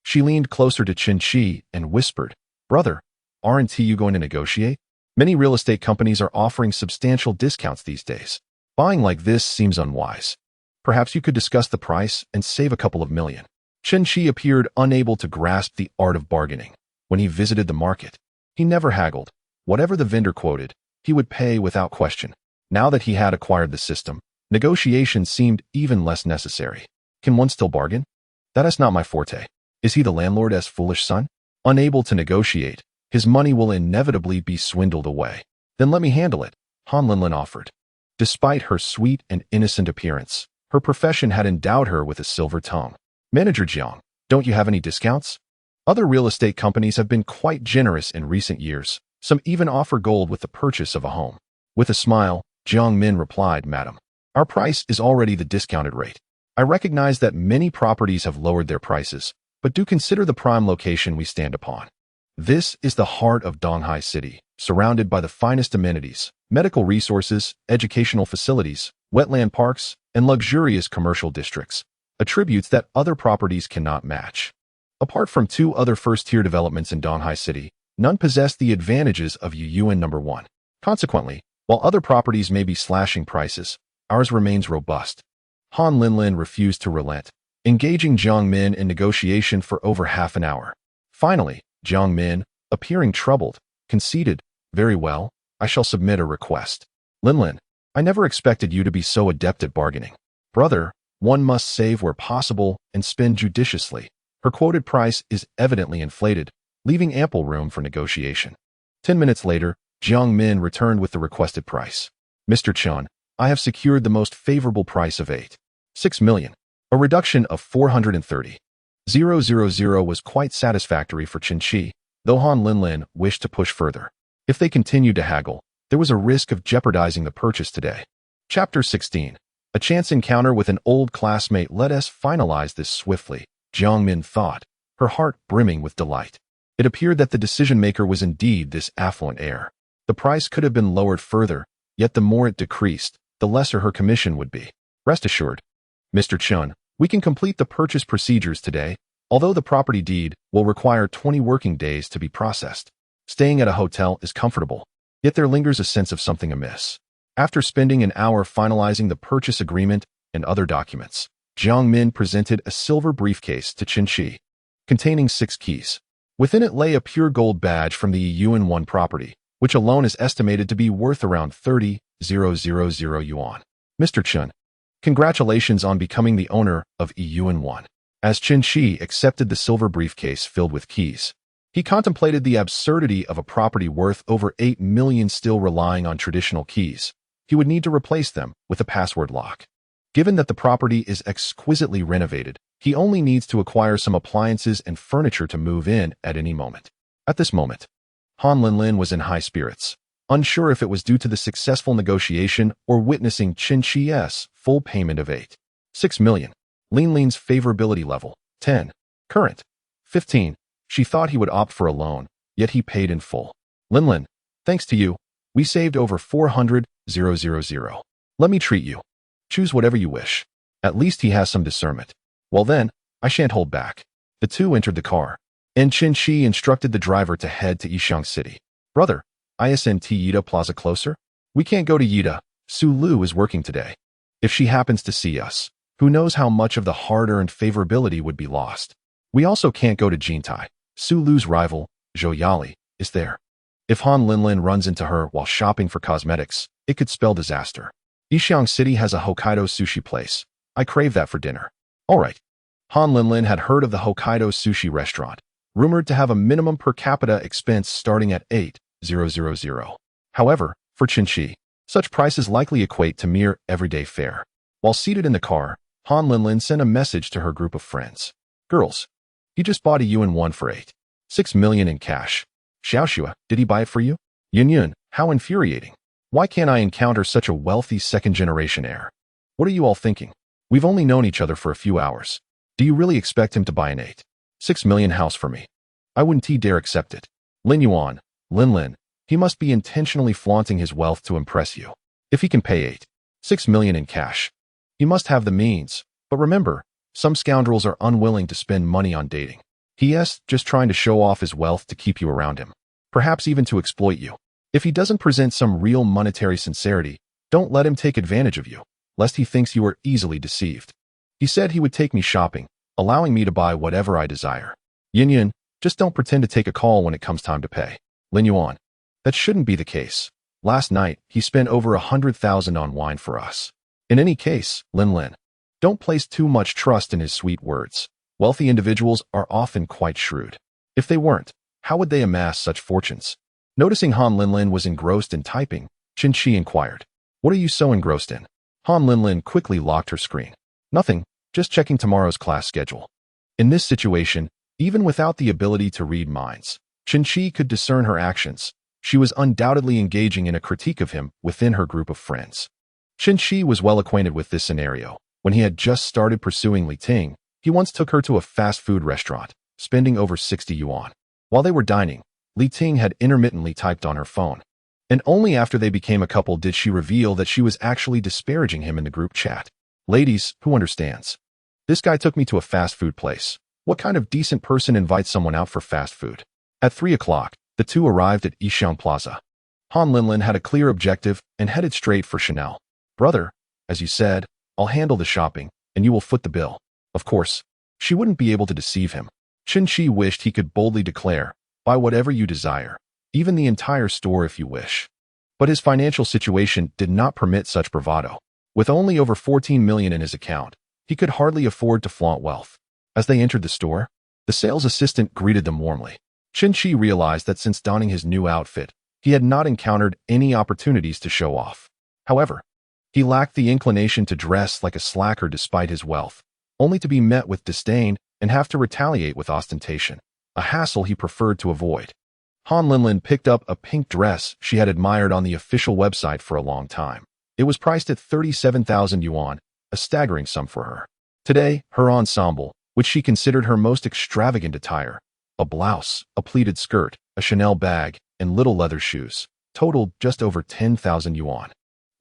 She leaned closer to Qinqi and whispered, Brother, aren't you going to negotiate? Many real estate companies are offering substantial discounts these days. Buying like this seems unwise. Perhaps you could discuss the price and save a couple of million. Qinqi appeared unable to grasp the art of bargaining. When he visited the market, he never haggled. Whatever the vendor quoted, he would pay without question. Now that he had acquired the system, negotiation seemed even less necessary. Can one still bargain? That is not my forte. Is he the landlord's foolish son? Unable to negotiate, his money will inevitably be swindled away. Then let me handle it, Han Linlin offered. Despite her sweet and innocent appearance, her profession had endowed her with a silver tongue. Manager Jiang, don't you have any discounts? Other real estate companies have been quite generous in recent years. Some even offer gold with the purchase of a home. With a smile, Jiang Min replied, Madam, our price is already the discounted rate. I recognize that many properties have lowered their prices, but do consider the prime location we stand upon. This is the heart of Donghai City, surrounded by the finest amenities, medical resources, educational facilities, wetland parks, and luxurious commercial districts, attributes that other properties cannot match. Apart from two other first-tier developments in Donghai City, none possess the advantages of Yuyuan No. 1. Consequently, while other properties may be slashing prices, ours remains robust. Han Linlin refused to relent, engaging Jiang Min in negotiation for over half an hour. Finally, Jiang Min, appearing troubled, conceded, "Very well, I shall submit a request. Linlin, I never expected you to be so adept at bargaining. Brother, one must save where possible and spend judiciously." Her quoted price is evidently inflated, leaving ample room for negotiation. 10 minutes later, Jiang Min returned with the requested price. "Mr. Chun, I have secured the most favorable price of 6 million, a reduction of 430,000 was quite satisfactory for Qinqi, though Han Linlin wished to push further. If they continued to haggle, there was a risk of jeopardizing the purchase today. Chapter 16. A chance encounter with an old classmate. Let us finalize this swiftly, Jiang Min thought, her heart brimming with delight. It appeared that the decision-maker was indeed this affluent heir. The price could have been lowered further, yet the more it decreased, the lesser her commission would be. Rest assured, Mr. Chun, we can complete the purchase procedures today, although the property deed will require 20 working days to be processed. Staying at a hotel is comfortable, yet there lingers a sense of something amiss. After spending an hour finalizing the purchase agreement and other documents, Jiang Min presented a silver briefcase to Qinqi, containing 6 keys. Within it lay a pure gold badge from the Yuan 1 property, which alone is estimated to be worth around 30,000 yuan. Mr. Chun, congratulations on becoming the owner of Yuan 1. As Qinqi accepted the silver briefcase filled with keys, he contemplated the absurdity of a property worth over 8 million still relying on traditional keys. He would need to replace them with a password lock. Given that the property is exquisitely renovated, he only needs to acquire some appliances and furniture to move in at any moment. At this moment, Han Linlin was in high spirits, unsure if it was due to the successful negotiation or witnessing Qinqi's full payment of 6 million. Linlin's favorability level, 10. Current, 15. She thought he would opt for a loan, yet he paid in full. Linlin, thanks to you, we saved over 400,000. Let me treat you. Choose whatever you wish. At least he has some discernment. Well then, I shan't hold back. The two entered the car, and Qinqi instructed the driver to head to Yixiang City. Brother, isn't Yida Plaza closer? We can't go to Yida. Su Lu is working today. If she happens to see us, who knows how much of the hard-earned favorability would be lost. We also can't go to Jintai. Su Lu's rival, Zhou Yali, is there. If Han Linlin runs into her while shopping for cosmetics, it could spell disaster. Yixiang City has a Hokkaido sushi place. I crave that for dinner. All right. Han Linlin had heard of the Hokkaido sushi restaurant, rumored to have a minimum per capita expense starting at 8,000. However, for Qinqi, such prices likely equate to mere everyday fare. While seated in the car, Han Linlin sent a message to her group of friends. Girls, he just bought a Yuan 1 for 6 million in cash. Xiaoxua, did he buy it for you? Yun, how infuriating. Why can't I encounter such a wealthy second-generation heir? What are you all thinking? We've only known each other for a few hours. Do you really expect him to buy an 6 million house for me? I wouldn't dare accept it. Lin Linlin, he must be intentionally flaunting his wealth to impress you. If he can pay 6 million in cash, he must have the means. But remember, some scoundrels are unwilling to spend money on dating. He's just trying to show off his wealth to keep you around him, perhaps even to exploit you. If he doesn't present some real monetary sincerity, don't let him take advantage of you, lest he thinks you are easily deceived. He said he would take me shopping, allowing me to buy whatever I desire. Yin, just don't pretend to take a call when it comes time to pay. Lin Yuan, that shouldn't be the case. Last night, he spent over 100,000 on wine for us. In any case, Lin, don't place too much trust in his sweet words. Wealthy individuals are often quite shrewd. If they weren't, how would they amass such fortunes? Noticing Han Linlin was engrossed in typing, Qinqi inquired, "What are you so engrossed in?" Han Linlin quickly locked her screen. "Nothing, just checking tomorrow's class schedule." In this situation, even without the ability to read minds, Qinqi could discern her actions. She was undoubtedly engaging in a critique of him within her group of friends. Qinqi was well acquainted with this scenario, When he had just started pursuing Li Ting, he once took her to a fast food restaurant, spending over 60 yuan. While they were dining, Li Ting had intermittently typed on her phone, and only after they became a couple did she reveal that she was actually disparaging him in the group chat. Ladies, who understands? This guy took me to a fast food place. What kind of decent person invites someone out for fast food? At 3 o'clock, the two arrived at Yixiang Plaza. Han Linlin had a clear objective and headed straight for Chanel. Brother, as you said, I'll handle the shopping, and you will foot the bill. Of course, she wouldn't be able to deceive him. Chen Qi wished he could boldly declare, buy whatever you desire, even the entire store if you wish. But his financial situation did not permit such bravado. With only over 14 million in his account, he could hardly afford to flaunt wealth. As they entered the store, the sales assistant greeted them warmly. Chen Qi realized that since donning his new outfit, he had not encountered any opportunities to show off. However, he lacked the inclination to dress like a slacker despite his wealth, only to be met with disdain and have to retaliate with ostentation, a hassle he preferred to avoid. Han Linlin picked up a pink dress she had admired on the official website for a long time. It was priced at 37,000 yuan, a staggering sum for her. Today, her ensemble, which she considered her most extravagant attire, a blouse, a pleated skirt, a Chanel bag, and little leather shoes, totaled just over 10,000 yuan.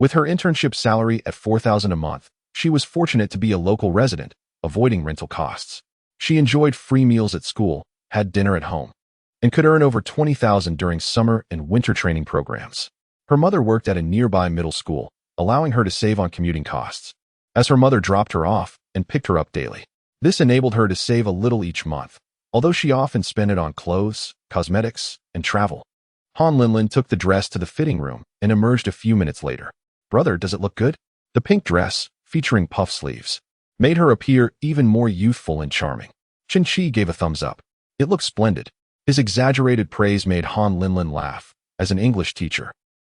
With her internship salary at 4,000 a month, she was fortunate to be a local resident, avoiding rental costs. She enjoyed free meals at school, had dinner at home, and could earn over 20,000 during summer and winter training programs. Her mother worked at a nearby middle school, allowing her to save on commuting costs, as her mother dropped her off and picked her up daily. This enabled her to save a little each month, although she often spent it on clothes, cosmetics, and travel. Han Linlin took the dress to the fitting room and emerged a few minutes later. Brother, does it look good? The pink dress, featuring puff sleeves, made her appear even more youthful and charming. Chen Qi gave a thumbs up. It looked splendid. His exaggerated praise made Han Linlin laugh. As an English teacher,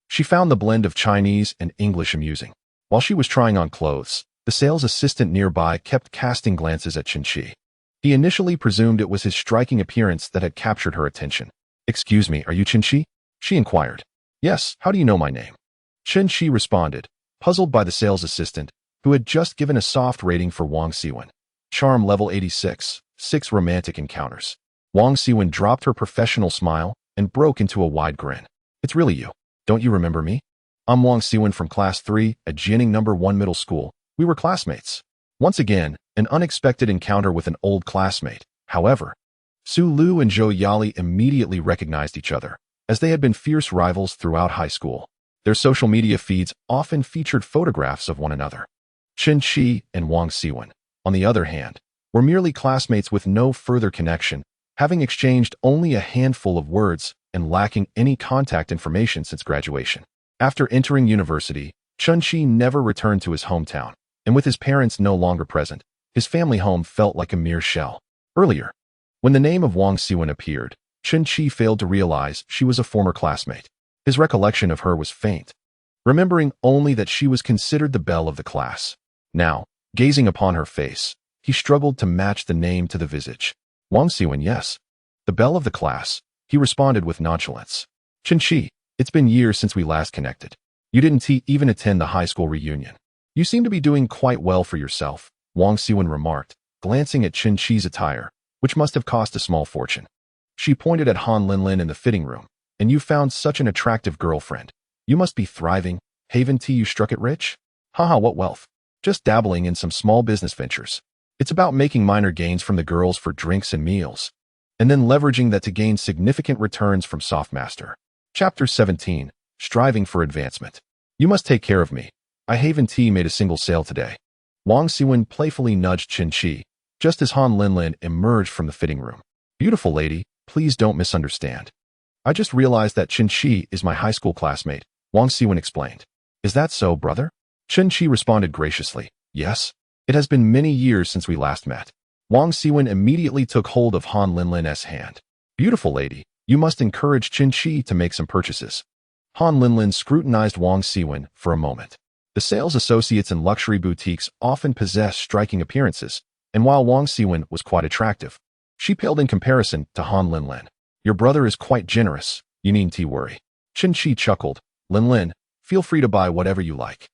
she found the blend of Chinese and English amusing. While she was trying on clothes, the sales assistant nearby kept casting glances at Chen Qi. He initially presumed it was his striking appearance that had captured her attention. Excuse me, are you Chen Qi? She inquired. Yes, how do you know my name? Chen Qi responded, puzzled by the sales assistant, who had just given a soft rating for Wang Siwen. Charm level 86, 6 romantic encounters. Wang Siwen dropped her professional smile and broke into a wide grin. It's really you. Don't you remember me? I'm Wang Siwen from class 3 at Jianing No. 1 middle school. We were classmates. Once again, an unexpected encounter with an old classmate. However, Su Lu and Zhou Yali immediately recognized each other, as they had been fierce rivals throughout high school. Their social media feeds often featured photographs of one another. Chen Qi and Wang Siwen, on the other hand, were merely classmates with no further connection, having exchanged only a handful of words and lacking any contact information since graduation. After entering university, Chen Qi never returned to his hometown, and with his parents no longer present, his family home felt like a mere shell. Earlier, when the name of Wang Siwen appeared, Chen Qi failed to realize she was a former classmate. His recollection of her was faint, remembering only that she was considered the belle of the class. Now, gazing upon her face, he struggled to match the name to the visage. Wang Siwen, yes. The belle of the class, he responded with nonchalance. Chen Qi, it's been years since we last connected. You didn't even attend the high school reunion. You seem to be doing quite well for yourself, Wang Siwen remarked, glancing at Chen Qi's attire, which must have cost a small fortune. She pointed at Han Linlin in the fitting room. And you found such an attractive girlfriend. You must be thriving. Haven't you struck it rich? Haha, what wealth. Just dabbling in some small business ventures. It's about making minor gains from the girls for drinks and meals, and then leveraging that to gain significant returns from Softmaster. Chapter 17, Striving for Advancement. You must take care of me. I haven't made a single sale today. Wang Siwen playfully nudged Chen Qi, just as Han Linlin emerged from the fitting room. Beautiful lady, please don't misunderstand. I just realized that Chen Qi is my high school classmate, Wang Siwen explained. Is that so, brother? Chen Qi responded graciously. Yes. It has been many years since we last met. Wang Siwen immediately took hold of Han Linlin's hand. Beautiful lady, you must encourage Chen Qi to make some purchases. Han Linlin scrutinized Wang Siwen for a moment. The sales associates in luxury boutiques often possess striking appearances, and while Wang Siwen was quite attractive, she paled in comparison to Han Linlin. Your brother is quite generous, you needn't worry. Chen Qi chuckled. Linlin, feel free to buy whatever you like.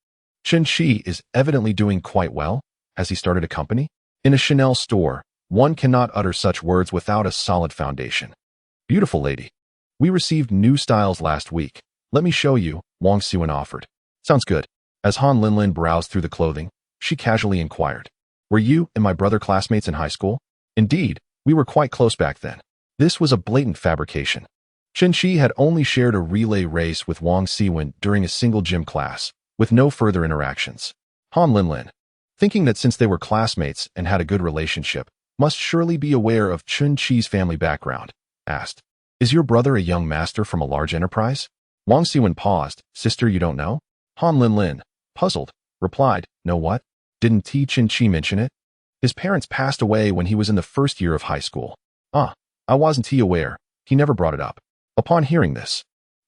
Chen Qi is evidently doing quite well, Has he started a company? In a Chanel store, one cannot utter such words without a solid foundation. Beautiful lady. We received new styles last week. Let me show you, Wang Siwen offered. Sounds good. As Han Linlin browsed through the clothing, she casually inquired. Were you and my brother classmates in high school? Indeed, we were quite close back then. This was a blatant fabrication. Chen Qi had only shared a relay race with Wang Siwen during a single gym class, with no further interactions. Han Linlin, thinking that since they were classmates and had a good relationship, must surely be aware of Chen Qi's family background, asked, Is your brother a young master from a large enterprise? Wang Siwen paused. Sister, you don't know? Han Linlin, puzzled, replied, No what? Didn't Chen Qi mention it? His parents passed away when he was in the first year of high school. I wasn't aware. He never brought it up. Upon hearing this,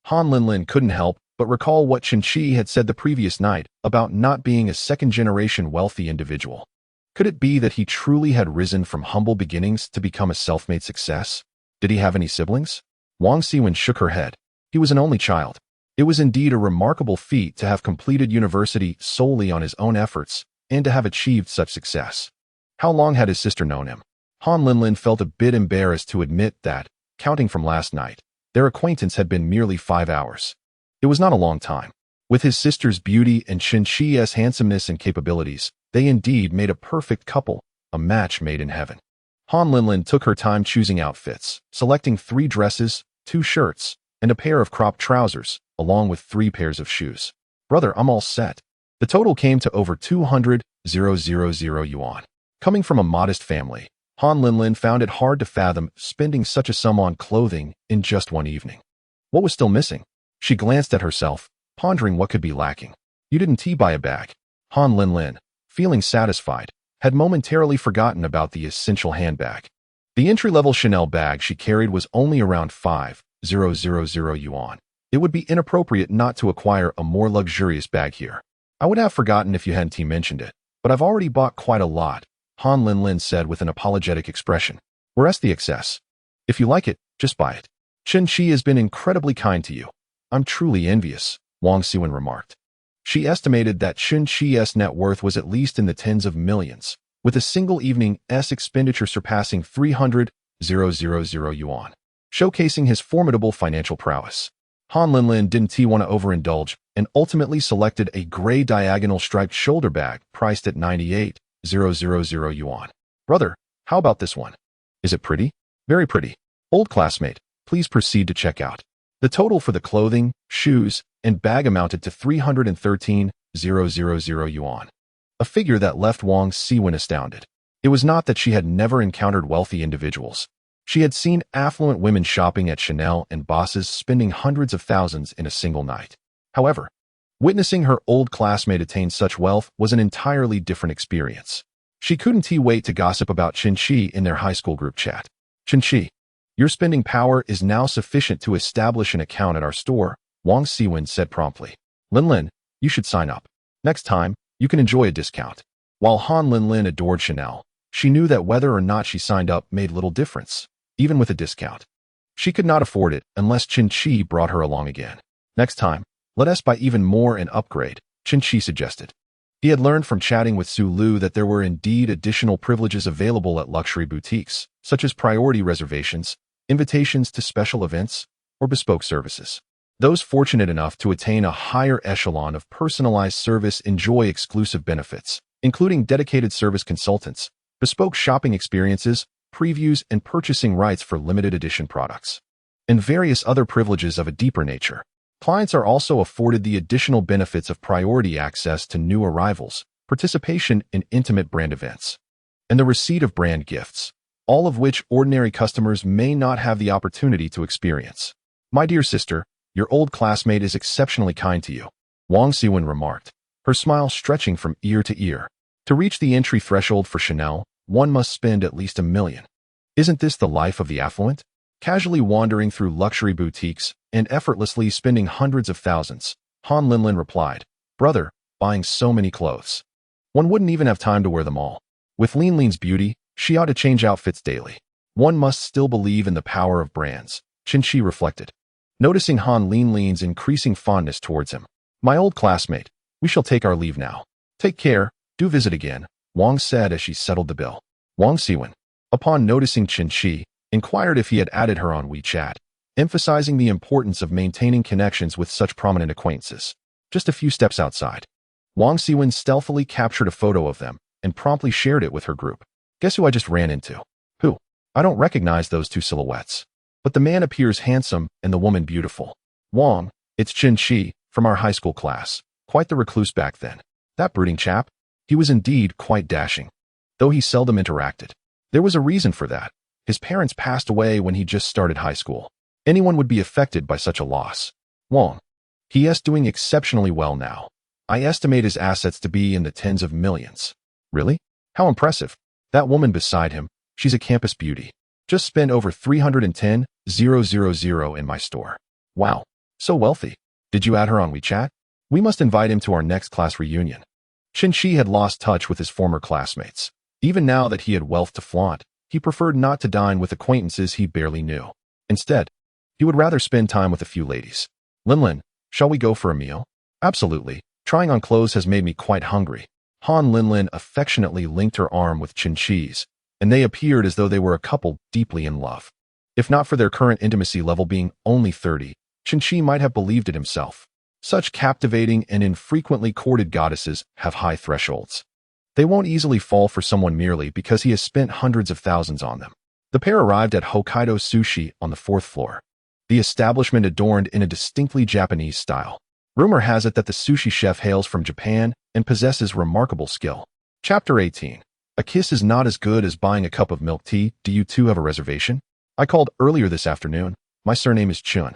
Han Linlin couldn't help but recall what Chen Qi had said the previous night about not being a second-generation wealthy individual. Could it be that he truly had risen from humble beginnings to become a self-made success? Did he have any siblings? Wang Siwen shook her head. He was an only child. It was indeed a remarkable feat to have completed university solely on his own efforts and to have achieved such success. How long had his sister known him? Han Linlin felt a bit embarrassed to admit that, counting from last night, their acquaintance had been merely 5 hours. It was not a long time. With his sister's beauty and Chen Qi's handsomeness and capabilities, they indeed made a perfect couple, a match made in heaven. Han Linlin took her time choosing outfits, selecting 3 dresses, 2 shirts, and a pair of cropped trousers, along with 3 pairs of shoes. Brother, I'm all set. The total came to over 200,000 yuan. Coming from a modest family, Han Linlin found it hard to fathom spending such a sum on clothing in just one evening. What was still missing? She glanced at herself, pondering what could be lacking. You didn't buy a bag. Han Linlin, feeling satisfied, had momentarily forgotten about the essential handbag. The entry-level Chanel bag she carried was only around 5,000 yuan. It would be inappropriate not to acquire a more luxurious bag here. I would have forgotten if you hadn't mentioned it, but I've already bought quite a lot, Han Linlin said with an apologetic expression. Where's the excess? If you like it, just buy it. Chen Qi has been incredibly kind to you. I'm truly envious, Wang Siwen remarked. She estimated that Chen Qi's net worth was at least in the tens of millions, with a single evening's expenditure surpassing 300,000 yuan, showcasing his formidable financial prowess. Han Linlin didn't want to overindulge and ultimately selected a gray diagonal striped shoulder bag priced at 98,000 yuan. Brother, how about this one? Is it pretty? Very pretty. Old classmate, please proceed to check out. The total for the clothing, shoes, and bag amounted to 313,000 yuan, a figure that left Wang Siwen astounded. It was not that she had never encountered wealthy individuals. She had seen affluent women shopping at Chanel and bosses spending hundreds of thousands in a single night. However, witnessing her old classmate attain such wealth was an entirely different experience. She couldn't wait to gossip about Chen Qi in their high school group chat. Chen Qi, your spending power is now sufficient to establish an account at our store, Wang Siwen said promptly. Linlin, you should sign up. Next time, you can enjoy a discount. While Han Linlin adored Chanel, she knew that whether or not she signed up made little difference, even with a discount. She could not afford it unless Chen Qi brought her along again. Next time, let us buy even more and upgrade, Chen Qi suggested. He had learned from chatting with Su Lu that there were indeed additional privileges available at luxury boutiques, such as priority reservations, invitations to special events, or bespoke services. Those fortunate enough to attain a higher echelon of personalized service enjoy exclusive benefits, including dedicated service consultants, bespoke shopping experiences, previews, and purchasing rights for limited edition products, and various other privileges of a deeper nature. Clients are also afforded the additional benefits of priority access to new arrivals, participation in intimate brand events, and the receipt of brand gifts, all of which ordinary customers may not have the opportunity to experience. My dear sister, your old classmate is exceptionally kind to you, Wang Siwen remarked, her smile stretching from ear to ear. To reach the entry threshold for Chanel, one must spend at least $1 million. Isn't this the life of the affluent? Casually wandering through luxury boutiques and effortlessly spending hundreds of thousands, Han Linlin replied, Brother, buying so many clothes. One wouldn't even have time to wear them all. With Linlin's beauty, she ought to change outfits daily. One must still believe in the power of brands, Chen Qi reflected, noticing Han Linlin's increasing fondness towards him. My old classmate, we shall take our leave now. Take care, do visit again, Wang said as she settled the bill. Wang Siwen, upon noticing Chen Shi, inquired if he had added her on WeChat, emphasizing the importance of maintaining connections with such prominent acquaintances. Just a few steps outside, Wang Siwen stealthily captured a photo of them and promptly shared it with her group. Guess who I just ran into? Who? I don't recognize those two silhouettes. But the man appears handsome and the woman beautiful. Wang, it's Chen Shi from our high school class. Quite the recluse back then. That brooding chap? He was indeed quite dashing, though he seldom interacted. There was a reason for that. His parents passed away when he just started high school. Anyone would be affected by such a loss. Wang. He is doing exceptionally well now. I estimate his assets to be in the tens of millions. Really? How impressive. That woman beside him, she's a campus beauty. Just spent over 310,000 in my store. Wow. So wealthy. Did you add her on WeChat? We must invite him to our next class reunion. Chen Shi had lost touch with his former classmates. Even now that he had wealth to flaunt, he preferred not to dine with acquaintances he barely knew. Instead, he would rather spend time with a few ladies. Linlin, shall we go for a meal? Absolutely. Trying on clothes has made me quite hungry. Han Linlin affectionately linked her arm with Chen Shi's, and they appeared as though they were a couple deeply in love. If not for their current intimacy level being only 30, Chen Shi might have believed it himself. Such captivating and infrequently courted goddesses have high thresholds. They won't easily fall for someone merely because he has spent hundreds of thousands on them. The pair arrived at Hokkaido Sushi on the 4th floor. The establishment adorned in a distinctly Japanese style. Rumor has it that the sushi chef hails from Japan and possesses remarkable skill. Chapter 18. A kiss is not as good as buying a cup of milk tea. Do you two have a reservation? I called earlier this afternoon. My surname is Chun.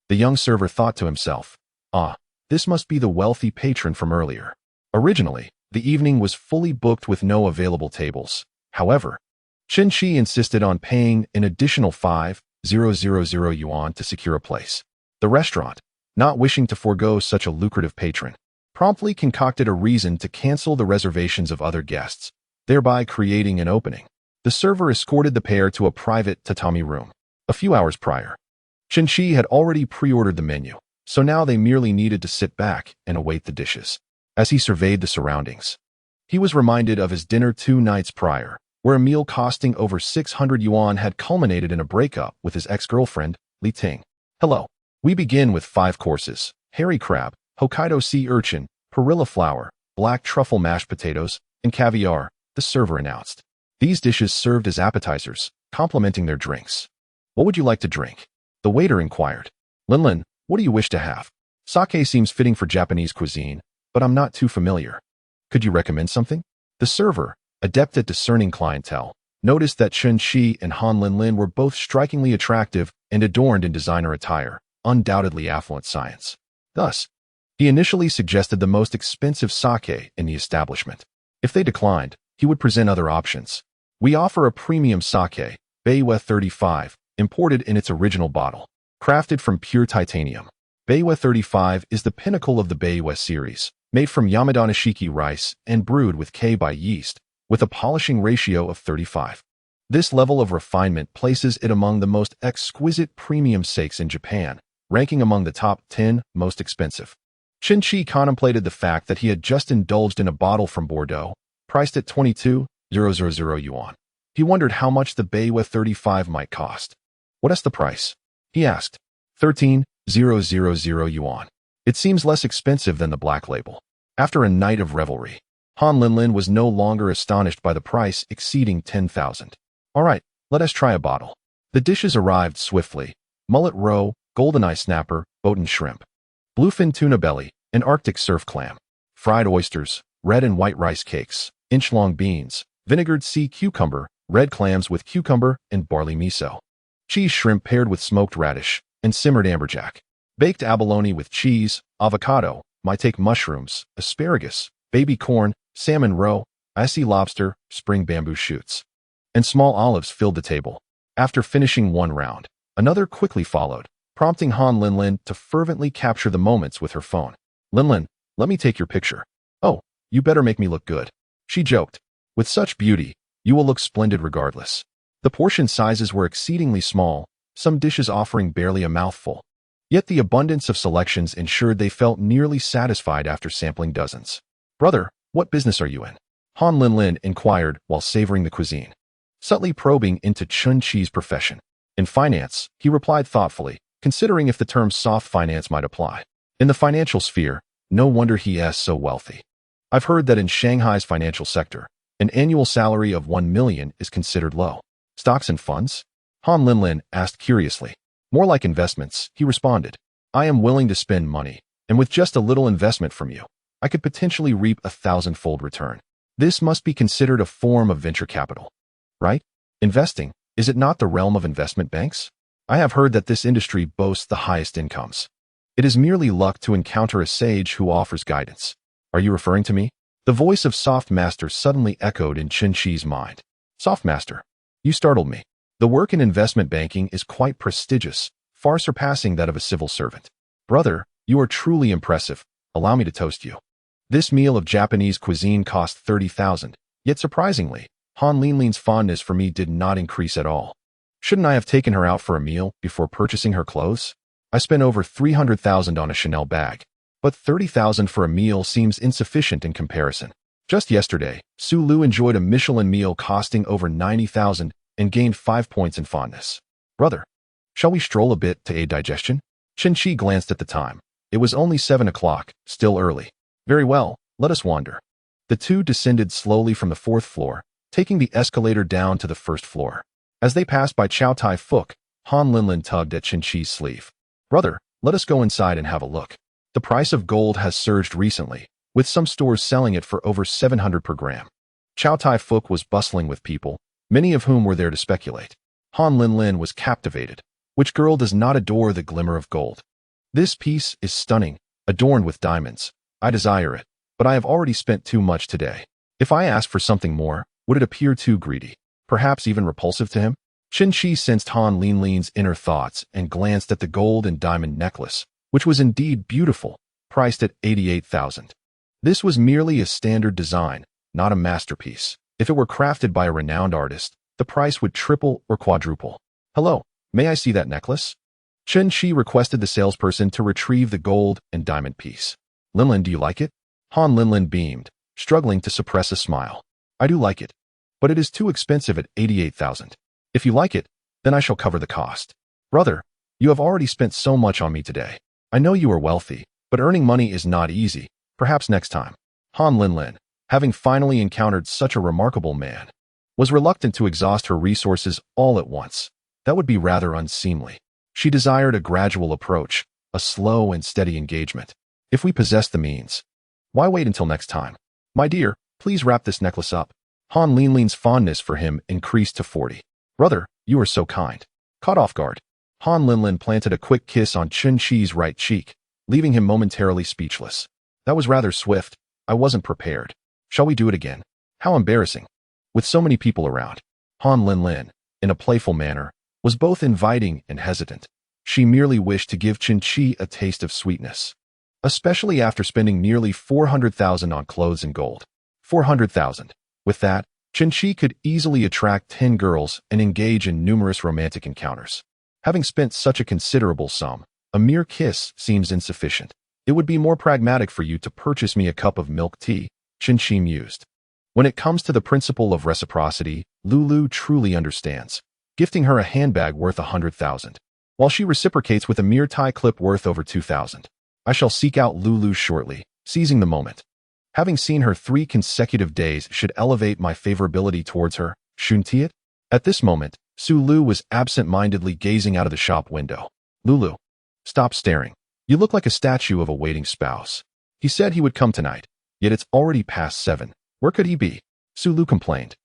The young server thought to himself. Ah, this must be the wealthy patron from earlier. Originally, the evening was fully booked with no available tables. However, Chen Shi insisted on paying an additional 5,000 yuan to secure a place. The restaurant, not wishing to forego such a lucrative patron, promptly concocted a reason to cancel the reservations of other guests, thereby creating an opening. The server escorted the pair to a private tatami room. A few hours prior, Chen Shi had already pre-ordered the menu, so now they merely needed to sit back and await the dishes. As he surveyed the surroundings, he was reminded of his dinner 2 nights prior, where a meal costing over 600 yuan had culminated in a breakup with his ex-girlfriend, Li Ting. Hello. We begin with 5 courses: hairy crab, Hokkaido sea urchin, perilla flower, black truffle mashed potatoes, and caviar, the server announced. These dishes served as appetizers, complementing their drinks. What would you like to drink? The waiter inquired. Linlin, what do you wish to have? Sake seems fitting for Japanese cuisine, but I'm not too familiar. Could you recommend something? The server, adept at discerning clientele, noticed that Chen Shi and Han Linlin were both strikingly attractive and adorned in designer attire, undoubtedly affluent science. Thus, he initially suggested the most expensive sake in the establishment. If they declined, he would present other options. We offer a premium sake, Beiwa 35, imported in its original bottle, crafted from pure titanium. Beiwa 35 is the pinnacle of the Beiwa series, made from Yamadanishiki rice and brewed with kei yeast, with a polishing ratio of 35. This level of refinement places it among the most exquisite premium sakes in Japan, ranking among the top 10 most expensive. Chen Shi contemplated the fact that he had just indulged in a bottle from Bordeaux, priced at 22,000 yuan. He wondered how much the Beiwa 35 might cost. What is the price? He asked. 13,000 yuan. It seems less expensive than the black label. After a night of revelry, Han Linlin was no longer astonished by the price exceeding 10,000. All right, let us try a bottle. The dishes arrived swiftly. Mullet roe, golden-eye snapper, boaten shrimp, bluefin tuna belly, and Arctic surf clam, fried oysters, red and white rice cakes, inch-long beans, vinegared sea cucumber, red clams with cucumber and barley miso, cheese shrimp paired with smoked radish, and simmered amberjack, baked abalone with cheese, avocado, maitake mushrooms, asparagus, baby corn, salmon roe, icy lobster, spring bamboo shoots, and small olives filled the table. After finishing one round, another quickly followed, prompting Han Linlin to fervently capture the moments with her phone. Linlin, let me take your picture. Oh, you better make me look good. She joked. With such beauty, you will look splendid regardless. The portion sizes were exceedingly small, some dishes offering barely a mouthful. Yet the abundance of selections ensured they felt nearly satisfied after sampling dozens. Brother, what business are you in? Han Linlin inquired while savoring the cuisine, subtly probing into Chun Chi's profession. In finance, he replied thoughtfully, considering if the term soft finance might apply. In the financial sphere, no wonder he is so wealthy. I've heard that in Shanghai's financial sector, an annual salary of 1 million is considered low. Stocks and funds? Han Linlin asked curiously. More like investments, he responded. I am willing to spend money, and with just a little investment from you, I could potentially reap a 1,000-fold return. This must be considered a form of venture capital, right? Investing, is it not the realm of investment banks? I have heard that this industry boasts the highest incomes. It is merely luck to encounter a sage who offers guidance. Are you referring to me? The voice of Soft Master suddenly echoed in Chun Chi's mind. Soft Master, you startled me. The work in investment banking is quite prestigious, far surpassing that of a civil servant. Brother, you are truly impressive. Allow me to toast you. This meal of Japanese cuisine cost 30,000, yet surprisingly, Han Linlin's fondness for me did not increase at all. Shouldn't I have taken her out for a meal before purchasing her clothes? I spent over 300,000 on a Chanel bag, but 30,000 for a meal seems insufficient in comparison. Just yesterday, Su Lu enjoyed a Michelin meal costing over 90,000 and gained 5 points in fondness. Brother, shall we stroll a bit to aid digestion? Chun Chi glanced at the time. It was only 7 o'clock, still early. Very well, let us wander. The two descended slowly from the 4th floor, taking the escalator down to the 1st floor. As they passed by Chow Tai Fook, Han Linlin tugged at Chun Chi's sleeve. Brother, let us go inside and have a look. The price of gold has surged recently, with some stores selling it for over 700 per gram. Chow Tai Fook was bustling with people, many of whom were there to speculate. Han Linlin was captivated. Which girl does not adore the glimmer of gold? This piece is stunning, adorned with diamonds. I desire it, but I have already spent too much today. If I ask for something more, would it appear too greedy, perhaps even repulsive to him? Chun Chi sensed Han Linlin's inner thoughts and glanced at the gold and diamond necklace, which was indeed beautiful, priced at 88,000. This was merely a standard design, not a masterpiece. If it were crafted by a renowned artist, the price would triple or quadruple. Hello, may I see that necklace? Chun Chi requested the salesperson to retrieve the gold and diamond piece. Linlin, do you like it? Han Linlin beamed, struggling to suppress a smile. I do like it, but it is too expensive at 88,000. If you like it, then I shall cover the cost. Brother, you have already spent so much on me today. I know you are wealthy, but earning money is not easy. Perhaps next time. Han Linlin, having finally encountered such a remarkable man, was reluctant to exhaust her resources all at once. That would be rather unseemly. She desired a gradual approach, a slow and steady engagement. If we possess the means, why wait until next time? My dear, please wrap this necklace up. Han Linlin's fondness for him increased to 40. Brother, you are so kind. Caught off guard, Han Linlin planted a quick kiss on Chun Chi's right cheek, leaving him momentarily speechless. That was rather swift. I wasn't prepared. Shall we do it again? How embarrassing. With so many people around, Han Linlin, in a playful manner, was both inviting and hesitant. She merely wished to give Chun Chi a taste of sweetness, especially after spending nearly 400,000 on clothes and gold. 400,000. With that, Chun Chi could easily attract 10 girls and engage in numerous romantic encounters. Having spent such a considerable sum, a mere kiss seems insufficient. It would be more pragmatic for you to purchase me a cup of milk tea, Chun Chi mused. When it comes to the principle of reciprocity, Lulu truly understands, gifting her a handbag worth 100,000, while she reciprocates with a mere tie clip worth over 2,000. I shall seek out Lulu shortly, seizing the moment. Having seen her 3 consecutive days should elevate my favorability towards her, shouldn't it? At this moment, Su Lu was absent-mindedly gazing out of the shop window. Lulu, stop staring. You look like a statue of a waiting spouse. He said he would come tonight, yet it's already past 7. Where could he be? Su Lu complained.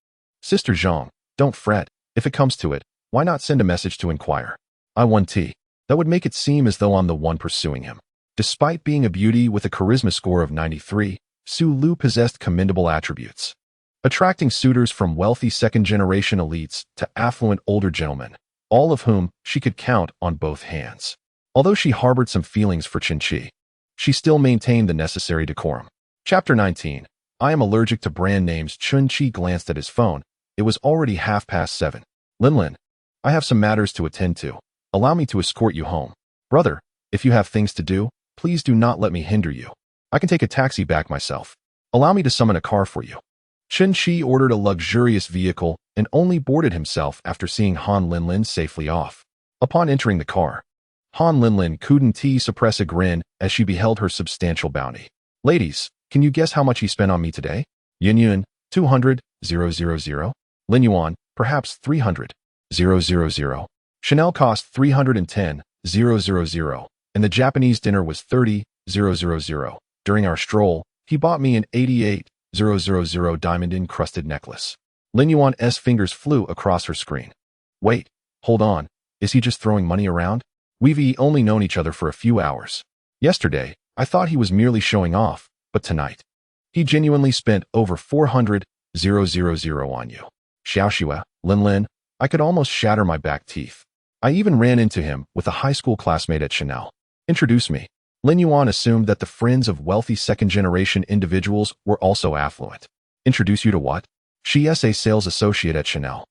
Sister Zhang, don't fret. If it comes to it, why not send a message to inquire? I want tea. That would make it seem as though I'm the one pursuing him. Despite being a beauty with a charisma score of 93, Su Lu possessed commendable attributes, attracting suitors from wealthy second-generation elites to affluent older gentlemen, all of whom she could count on both hands. Although she harbored some feelings for Chun Chi, she still maintained the necessary decorum. Chapter 19. I am allergic to brand names. Chun Chi glanced at his phone. It was already 7:30. Linlin, I have some matters to attend to. Allow me to escort you home. Brother, if you have things to do, please do not let me hinder you. I can take a taxi back myself. Allow me to summon a car for you. Chen Shi ordered a luxurious vehicle and only boarded himself after seeing Han Linlin safely off. Upon entering the car, Han Linlin couldn't suppress a grin as she beheld her substantial bounty. Ladies, can you guess how much he spent on me today? Yin Yuan, 200,000. Lin Yuan, perhaps 300,000. Chanel cost 310,000, and the Japanese dinner was 30,000. During our stroll, he bought me an 88,000 diamond-encrusted necklace. Lin Yuan's fingers flew across her screen. Wait, hold on, is he just throwing money around? We've only known each other for a few hours. Yesterday, I thought he was merely showing off, but tonight, he genuinely spent over 400,000 on you. Xiaoxue, Linlin, I could almost shatter my back teeth. I even ran into him with a high school classmate at Chanel. Introduce me. Lin Yuan assumed that the friends of wealthy second-generation individuals were also affluent. Introduce you to what? She is a sales associate at Chanel.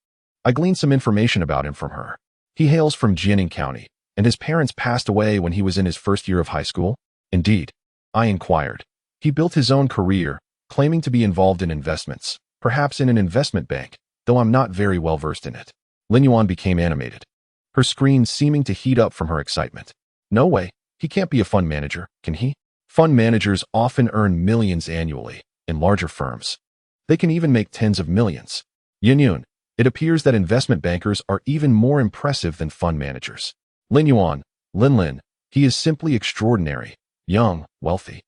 I gleaned some information about him from her. He hails from Jianing County, and his parents passed away when he was in his first year of high school. Indeed, I inquired. He built his own career, claiming to be involved in investments, perhaps in an investment bank, though I'm not very well versed in it. Lin Yuan became animated, her screen seeming to heat up from her excitement. No way, he can't be a fund manager, can he? Fund managers often earn millions annually, in larger firms. They can even make tens of millions. Yin Yuan, it appears that investment bankers are even more impressive than fund managers. Lin Yuan, Linlin, he is simply extraordinary, young, wealthy,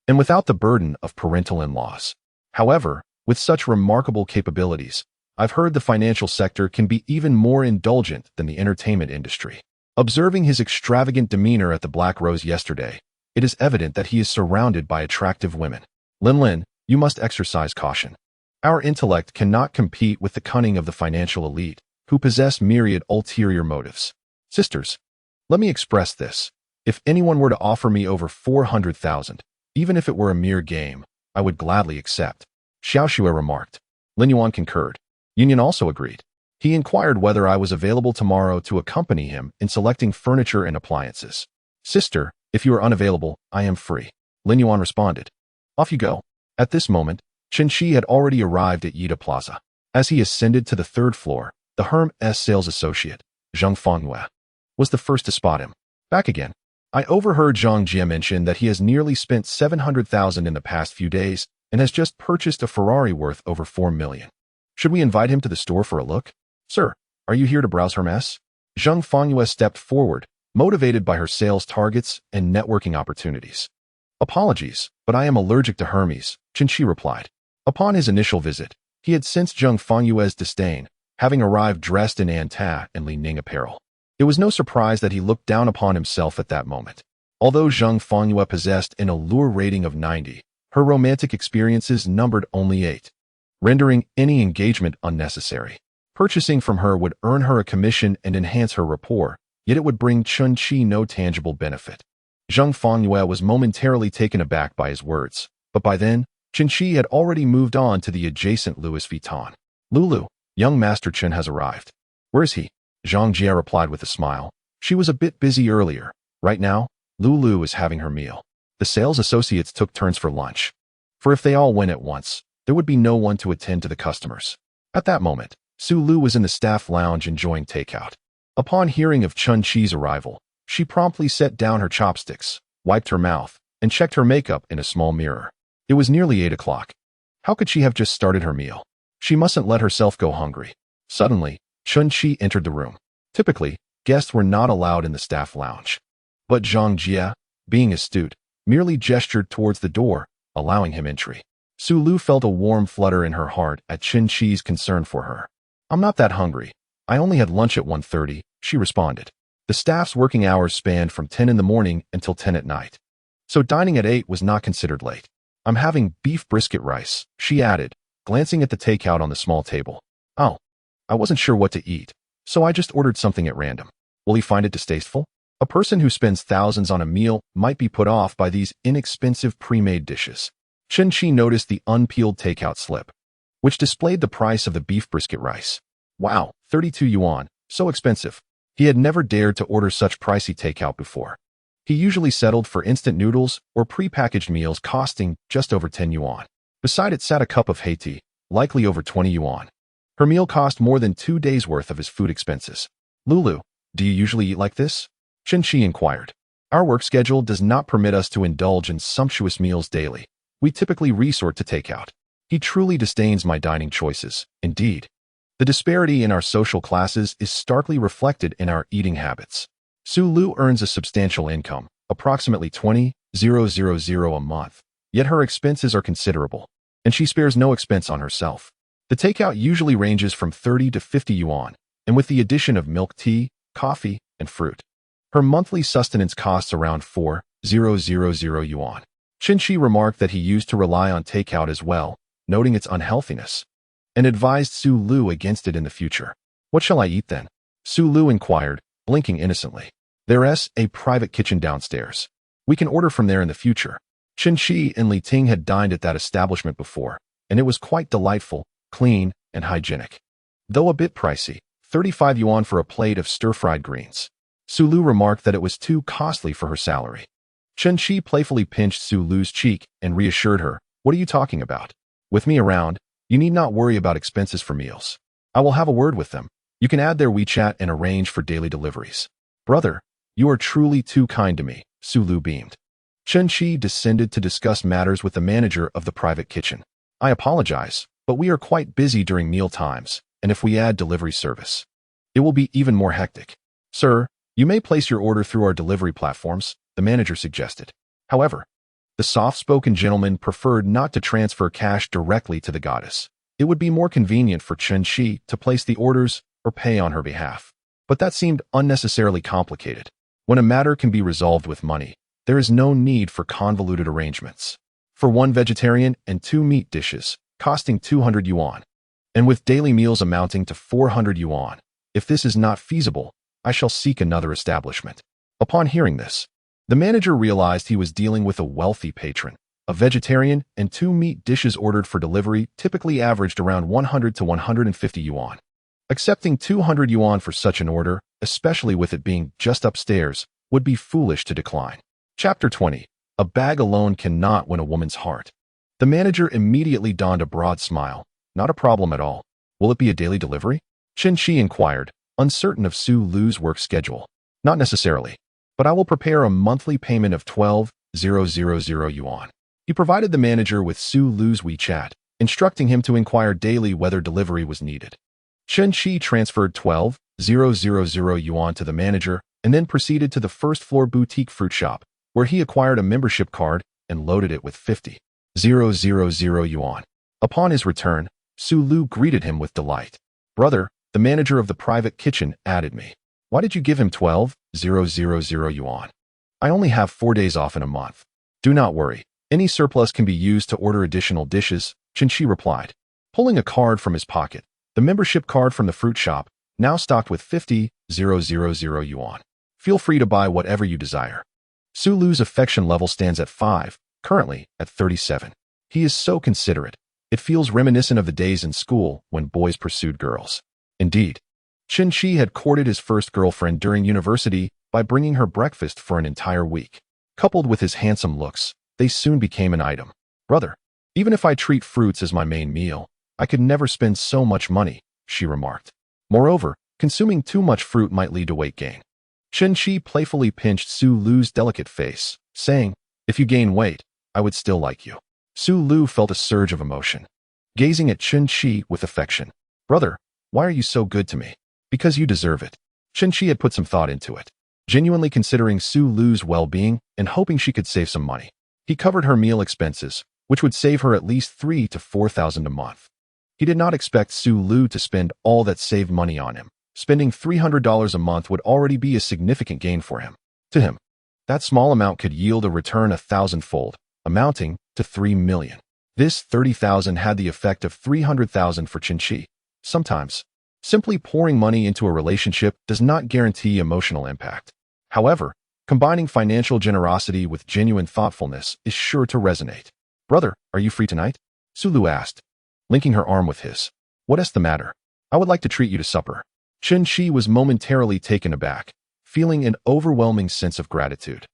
and without the burden of parental in-laws. However, with such remarkable capabilities, I've heard the financial sector can be even more indulgent than the entertainment industry. Observing his extravagant demeanor at the Black Rose yesterday, it is evident that he is surrounded by attractive women. Linlin, you must exercise caution. Our intellect cannot compete with the cunning of the financial elite, who possess myriad ulterior motives. Sisters, let me express this. If anyone were to offer me over 400,000, even if it were a mere game, I would gladly accept. Xiaoxue remarked. Lin Yuan concurred. Yunyan also agreed. He inquired whether I was available tomorrow to accompany him in selecting furniture and appliances. Sister, if you are unavailable, I am free. Lin Yuan responded. Off you go. At this moment, Chen Shi had already arrived at Yida Plaza. As he ascended to the third floor, the Hermes sales associate, Zhang Fengyue, was the first to spot him. Back again. I overheard Zhang Jie mention that he has nearly spent 700,000 in the past few days and has just purchased a Ferrari worth over 4 million. Should we invite him to the store for a look? Sir, are you here to browse Hermes? Zhang Fengyue stepped forward, motivated by her sales targets and networking opportunities. Apologies, but I am allergic to Hermes, Chen Shi replied. Upon his initial visit, he had sensed Zhang Fengyue's disdain, having arrived dressed in Anta and Li Ning apparel. It was no surprise that he looked down upon himself at that moment. Although Zhang Fengyue possessed an allure rating of 90, her romantic experiences numbered only 8, rendering any engagement unnecessary. Purchasing from her would earn her a commission and enhance her rapport, yet it would bring Chen Shi no tangible benefit. Zhang Fengyue was momentarily taken aback by his words, but by then, Chen Shi had already moved on to the adjacent Louis Vuitton. Lulu, young Master Chen has arrived. Where is he? Zhang Jie replied with a smile. She was a bit busy earlier. Right now, Lulu is having her meal. The sales associates took turns for lunch. For if they all went at once, there would be no one to attend to the customers. At that moment, Su Lu was in the staff lounge enjoying takeout. Upon hearing of Chen Shi's arrival, she promptly set down her chopsticks, wiped her mouth, and checked her makeup in a small mirror. It was nearly 8 o'clock. How could she have just started her meal? She mustn't let herself go hungry. Suddenly, Chen Shi entered the room. Typically, guests were not allowed in the staff lounge. But Zhang Jie, being astute, merely gestured towards the door, allowing him entry. Su Lu felt a warm flutter in her heart at Chen Shi's concern for her. I'm not that hungry. I only had lunch at 1:30, she responded. The staff's working hours spanned from 10 in the morning until 10 at night. So dining at 8 was not considered late. I'm having beef brisket rice, she added, glancing at the takeout on the small table. Oh, I wasn't sure what to eat, so I just ordered something at random. Will he find it distasteful? A person who spends thousands on a meal might be put off by these inexpensive pre-made dishes. Chen Shi noticed the unpeeled takeout slip, which displayed the price of the beef brisket rice. Wow, 32 yuan, so expensive. He had never dared to order such pricey takeout before. He usually settled for instant noodles or pre-packaged meals costing just over 10 yuan. Beside it sat a cup of hei tea, likely over 20 yuan. Her meal cost more than 2 days' worth of his food expenses. Lulu, do you usually eat like this? Qinshi inquired. Our work schedule does not permit us to indulge in sumptuous meals daily. We typically resort to takeout. He truly disdains my dining choices. Indeed, the disparity in our social classes is starkly reflected in our eating habits. Su Lu earns a substantial income, approximately 20,000 a month, yet her expenses are considerable, and she spares no expense on herself. The takeout usually ranges from 30 to 50 yuan, and with the addition of milk tea, coffee, and fruit, her monthly sustenance costs around 4,000 yuan. Qinshi remarked that he used to rely on takeout as well, noting its unhealthiness, and advised Su Lu against it in the future. What shall I eat then? Su Lu inquired, blinking innocently. There's a private kitchen downstairs. We can order from there in the future. Qinshi and Li Ting had dined at that establishment before, and it was quite delightful, clean, and hygienic. Though a bit pricey, 35 yuan for a plate of stir-fried greens. Su Lu remarked that it was too costly for her salary. Qinshi playfully pinched Su Lu's cheek and reassured her, "What are you talking about? With me around, you need not worry about expenses for meals. I will have a word with them. You can add their WeChat and arrange for daily deliveries." "Brother, you are truly too kind to me," Su Lu beamed. Qinshi descended to discuss matters with the manager of the private kitchen. "I apologize, but we are quite busy during meal times, and if we add delivery service, it will be even more hectic." "Sir, you may place your order through our delivery platforms," the manager suggested. However, the soft-spoken gentleman preferred not to transfer cash directly to the goddess. It would be more convenient for Qinshi to place the orders or pay on her behalf. But that seemed unnecessarily complicated. When a matter can be resolved with money, there is no need for convoluted arrangements. For 1 vegetarian and 2 meat dishes, costing 200 yuan, and with daily meals amounting to 400 yuan. If this is not feasible, I shall seek another establishment. Upon hearing this, the manager realized he was dealing with a wealthy patron. A vegetarian and 2 meat dishes ordered for delivery typically averaged around 100 to 150 yuan. Accepting 200 yuan for such an order, especially with it being just upstairs, would be foolish to decline. Chapter 20. A bag alone cannot win a woman's heart. The manager immediately donned a broad smile. "Not a problem at all. Will it be a daily delivery?" Qinshi inquired, uncertain of Su Lu's work schedule. "Not necessarily, but I will prepare a monthly payment of 12,000 yuan. He provided the manager with Su Lu's WeChat, instructing him to inquire daily whether delivery was needed. Qinshi transferred 12,000 yuan to the manager and then proceeded to the first-floor boutique fruit shop, where he acquired a membership card and loaded it with 50,000 yuan. Upon his return, Su Lu greeted him with delight. "Brother, the manager of the private kitchen added me. Why did you give him 12,000 yuan? I only have 4 days off in a month." "Do not worry. Any surplus can be used to order additional dishes," Qinshi replied, pulling a card from his pocket. The membership card from the fruit shop, now stocked with 50,000 yuan. "Feel free to buy whatever you desire." Su Lu's affection level stands at 5, currently at 37. He is so considerate. It feels reminiscent of the days in school when boys pursued girls. Indeed, Qinshi had courted his first girlfriend during university by bringing her breakfast for an entire week. Coupled with his handsome looks, they soon became an item. "Brother, even if I treat fruits as my main meal, I could never spend so much money," she remarked. Moreover, consuming too much fruit might lead to weight gain. Qinshi playfully pinched Su Lu's delicate face, saying, "If you gain weight, I would still like you." Su Lu felt a surge of emotion, gazing at Qinshi with affection. "Brother, why are you so good to me?" "Because you deserve it." Qinshi had put some thought into it, genuinely considering Su Lu's well-being and hoping she could save some money. He covered her meal expenses, which would save her at least 3,000 to 4,000 a month. He did not expect Su Lu to spend all that saved money on him. Spending $300 a month would already be a significant gain for him. To him, that small amount could yield a return 1,000-fold, amounting to 3 million. This 30,000 had the effect of 300,000 for Qinshi. Sometimes, simply pouring money into a relationship does not guarantee emotional impact. However, combining financial generosity with genuine thoughtfulness is sure to resonate. "Brother, are you free tonight?" Su Lu asked, linking her arm with his. "What's the matter?" "I would like to treat you to supper." Qinshi was momentarily taken aback, feeling an overwhelming sense of gratitude,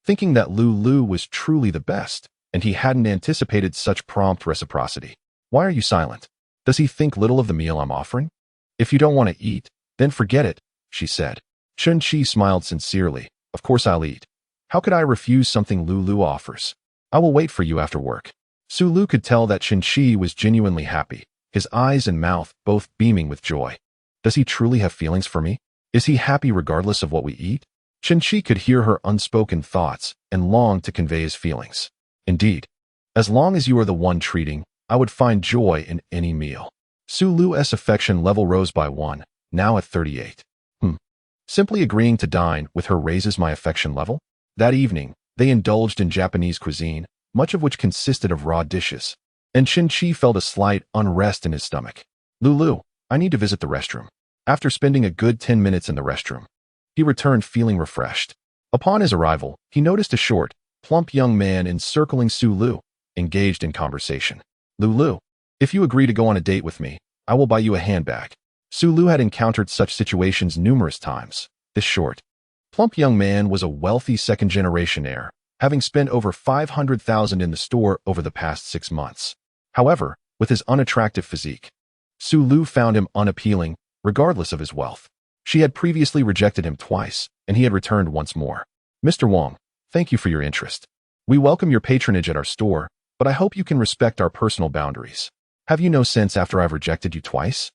thinking that Lu was truly the best, and he hadn't anticipated such prompt reciprocity. "Why are you silent?" Does he think little of the meal I'm offering? If you don't want to eat, then forget it, she said. Chen Qi smiled sincerely. Of course I'll eat. How could I refuse something Lulu offers? I will wait for you after work. Su Lu could tell that Chen Qi was genuinely happy, his eyes and mouth both beaming with joy. Does he truly have feelings for me? Is he happy regardless of what we eat? Chen Qi could hear her unspoken thoughts and longed to convey his feelings. Indeed, as long as you are the one treating, I would find joy in any meal. Su Lu's affection level rose by 1, now at 38. Simply agreeing to dine with her raises my affection level? That evening, they indulged in Japanese cuisine, much of which consisted of raw dishes, and Chen Qi felt a slight unrest in his stomach. Lulu, I need to visit the restroom. After spending a good 10 minutes in the restroom, he returned feeling refreshed. Upon his arrival, he noticed a short, plump young man encircling Su Lu, engaged in conversation. Lulu, if you agree to go on a date with me, I will buy you a handbag. Su Lu had encountered such situations numerous times. This short, plump young man was a wealthy second-generation heir, having spent over $500,000 in the store over the past 6 months. However, with his unattractive physique, Su Lu found him unappealing, regardless of his wealth. She had previously rejected him twice, and he had returned once more. Mr. Wang, thank you for your interest. We welcome your patronage at our store, but I hope you can respect our personal boundaries. Have you no sense after I've rejected you twice?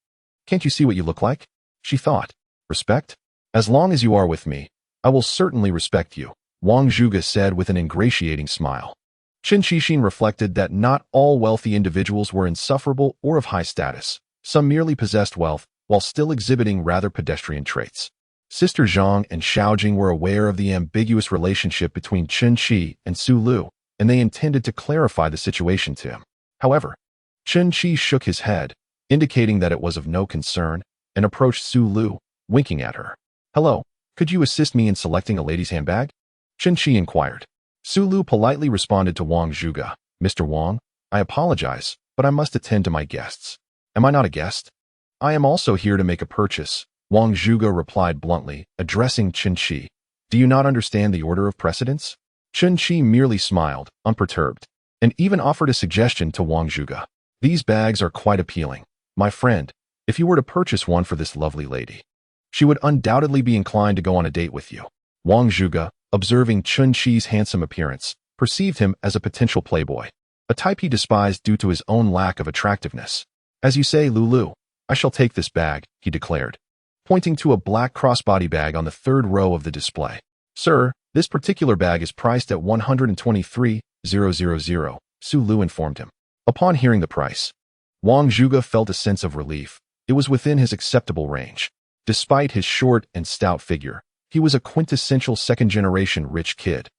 Can't you see what you look like? She thought. Respect? As long as you are with me, I will certainly respect you, Wang Zhuge said with an ingratiating smile. Chen Qixin reflected that not all wealthy individuals were insufferable or of high status. Some merely possessed wealth, while still exhibiting rather pedestrian traits. Sister Zhang and Xiaojing were aware of the ambiguous relationship between Chen Qi and Su Lu, and they intended to clarify the situation to him. However, Chen Qi shook his head, indicating that it was of no concern, and approached Su Lu, winking at her. Hello, could you assist me in selecting a lady's handbag? Chen Qi inquired. Su Lu politely responded to Wang Zhuge. Mr. Wang, I apologize, but I must attend to my guests. Am I not a guest? I am also here to make a purchase, Wang Zhuge replied bluntly, addressing Chen Qi. Do you not understand the order of precedence? Chen Qi merely smiled, unperturbed, and even offered a suggestion to Wang Zhuge. These bags are quite appealing. My friend, if you were to purchase one for this lovely lady, she would undoubtedly be inclined to go on a date with you. Wang Zhuge, observing Chen Qi's handsome appearance, perceived him as a potential playboy, a type he despised due to his own lack of attractiveness. As you say, Lulu, I shall take this bag, he declared, pointing to a black crossbody bag on the third row of the display. Sir, this particular bag is priced at 123,000, Su Lu informed him. Upon hearing the price, Wang Zhuge felt a sense of relief. It was within his acceptable range. Despite his short and stout figure, he was a quintessential second-generation rich kid,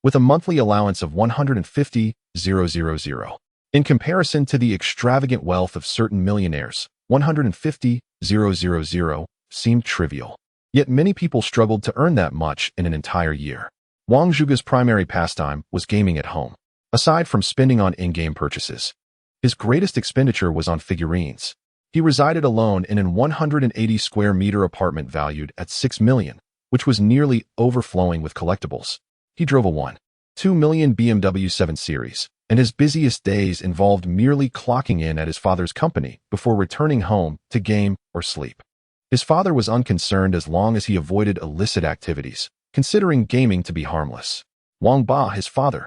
with a monthly allowance of 150,000. In comparison to the extravagant wealth of certain millionaires, 150,000 seemed trivial. Yet many people struggled to earn that much in an entire year. Wang Zhuge's primary pastime was gaming at home. Aside from spending on in-game purchases, his greatest expenditure was on figurines. He resided alone in an 180 square meter apartment valued at $6 million, which was nearly overflowing with collectibles. He drove a 1.2 million BMW 7 Series, and his busiest days involved merely clocking in at his father's company before returning home to game or sleep. His father was unconcerned as long as he avoided illicit activities, considering gaming to be harmless. Wang Ba, his father,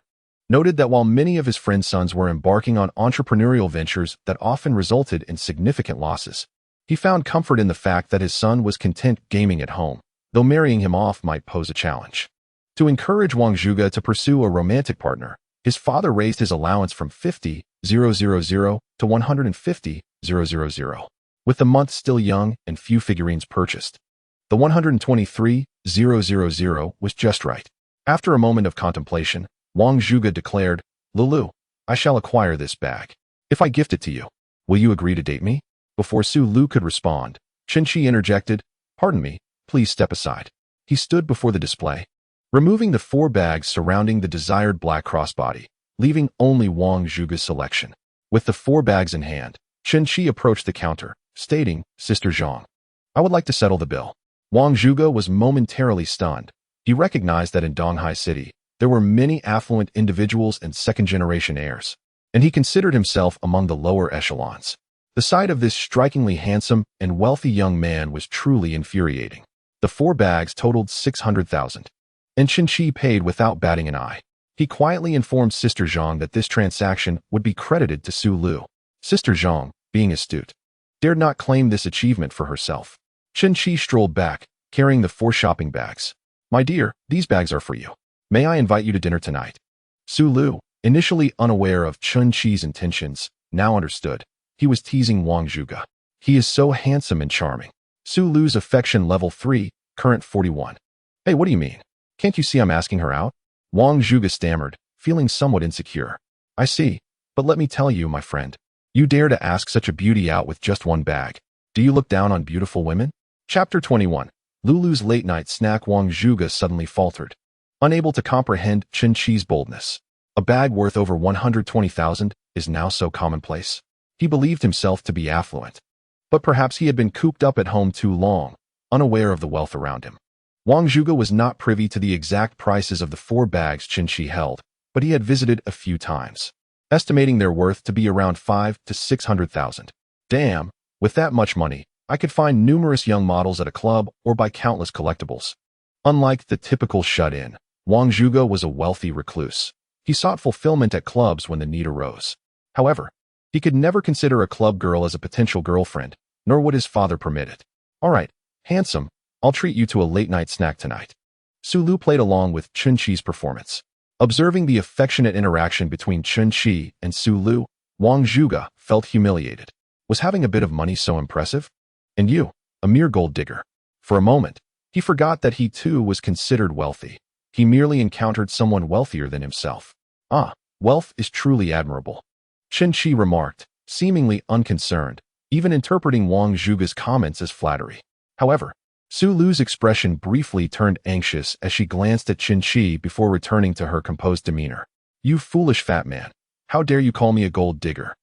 noted that while many of his friend's sons were embarking on entrepreneurial ventures that often resulted in significant losses, he found comfort in the fact that his son was content gaming at home, though marrying him off might pose a challenge. To encourage Wang Zhuge to pursue a romantic partner, his father raised his allowance from 50,000 to 150,000, with the month still young and few figurines purchased. The 123,000 was just right. After a moment of contemplation, Wang Zhuge declared, Lulu, I shall acquire this bag. If I gift it to you, will you agree to date me? Before Su Lu could respond, Chen Qi interjected, Pardon me, please step aside. He stood before the display, removing the 4 bags surrounding the desired black crossbody, leaving only Wang Zhuge's selection. With the 4 bags in hand, Chen Qi approached the counter, stating, Sister Zhang, I would like to settle the bill. Wang Zhuge was momentarily stunned. He recognized that in Donghai City, there were many affluent individuals and second-generation heirs, and he considered himself among the lower echelons. The sight of this strikingly handsome and wealthy young man was truly infuriating. The 4 bags totaled 600,000. And Qinqi paid without batting an eye. He quietly informed Sister Zhang that this transaction would be credited to Su Lu. Sister Zhang, being astute, dared not claim this achievement for herself. Qinqi strolled back, carrying the 4 shopping bags. My dear, these bags are for you. May I invite you to dinner tonight? Su Lu, initially unaware of Qinqi's intentions, now understood. He was teasing Wang Zhuge. He is so handsome and charming. Su Lu's affection level 3, current 41. Hey, what do you mean? Can't you see I'm asking her out? Wang Zhuge stammered, feeling somewhat insecure. I see, but let me tell you, my friend. You dare to ask such a beauty out with just 1 bag. Do you look down on beautiful women? Chapter 21. Lulu's late-night snack. Wang Zhuge suddenly faltered, unable to comprehend Qinqi's boldness. A bag worth over 120,000 is now so commonplace. He believed himself to be affluent. But perhaps he had been cooped up at home too long, unaware of the wealth around him. Wang Zhuge was not privy to the exact prices of the 4 bags Qinqi held, but he had visited a few times, estimating their worth to be around 500,000 to 600,000. Damn, with that much money, I could find numerous young models at a club or buy countless collectibles. Unlike the typical shut-in, Wang Zhuge was a wealthy recluse. He sought fulfillment at clubs when the need arose. However, he could never consider a club girl as a potential girlfriend, nor would his father permit it. All right, handsome, I'll treat you to a late-night snack tonight. Su Lu played along with Qinqi's performance. Observing the affectionate interaction between Qinqi and Su Lu, Wang Zhuge felt humiliated. Was having a bit of money so impressive? And you, a mere gold digger. For a moment, he forgot that he too was considered wealthy. He merely encountered someone wealthier than himself. Ah, wealth is truly admirable. Qinqi remarked, seemingly unconcerned, even interpreting Wang Zhuge's comments as flattery. However, Su Lu's expression briefly turned anxious as she glanced at Qinqi before returning to her composed demeanor. You foolish fat man, how dare you call me a gold digger?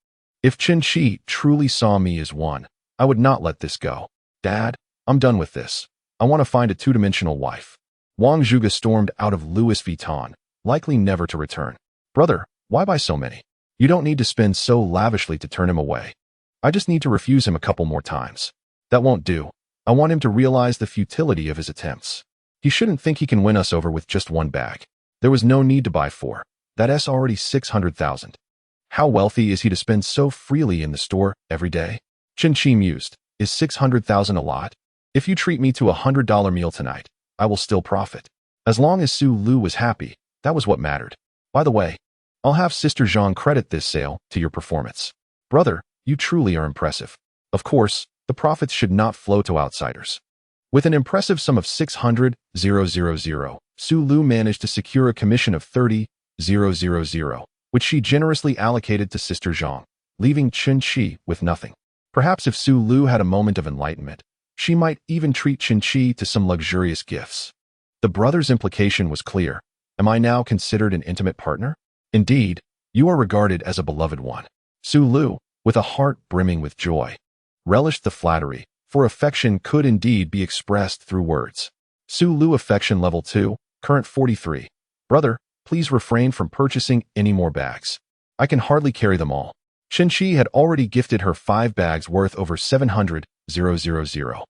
If Qinqi truly saw me as one, I would not let this go. Dad, I'm done with this. I want to find a 2-dimensional wife. Wang Zhuge stormed out of Louis Vuitton, likely never to return. Brother, why buy so many? You don't need to spend so lavishly to turn him away. I just need to refuse him a couple more times. That won't do. I want him to realize the futility of his attempts. He shouldn't think he can win us over with just 1 bag. There was no need to buy 4. That's already 600,000. How wealthy is he to spend so freely in the store every day? Qinqi mused. Is 600,000 a lot? If you treat me to a $100 meal tonight, I will still profit. As long as Su Lu was happy, that was what mattered. By the way, I'll have Sister Zhang credit this sale to your performance. Brother, you truly are impressive. Of course, the profits should not flow to outsiders. With an impressive sum of 600,000, Su Lu managed to secure a commission of 30,000, which she generously allocated to Sister Zhang, leaving Qinqi with nothing. Perhaps if Su Lu had a moment of enlightenment, she might even treat Qinqi to some luxurious gifts. The brother's implication was clear. Am I now considered an intimate partner? Indeed, you are regarded as a beloved one. Su Lu, with a heart brimming with joy, relished the flattery, for affection could indeed be expressed through words. Su Lu affection level 2, current 43. Brother, please refrain from purchasing any more bags. I can hardly carry them all. Qinqi had already gifted her 5 bags worth over 700,000,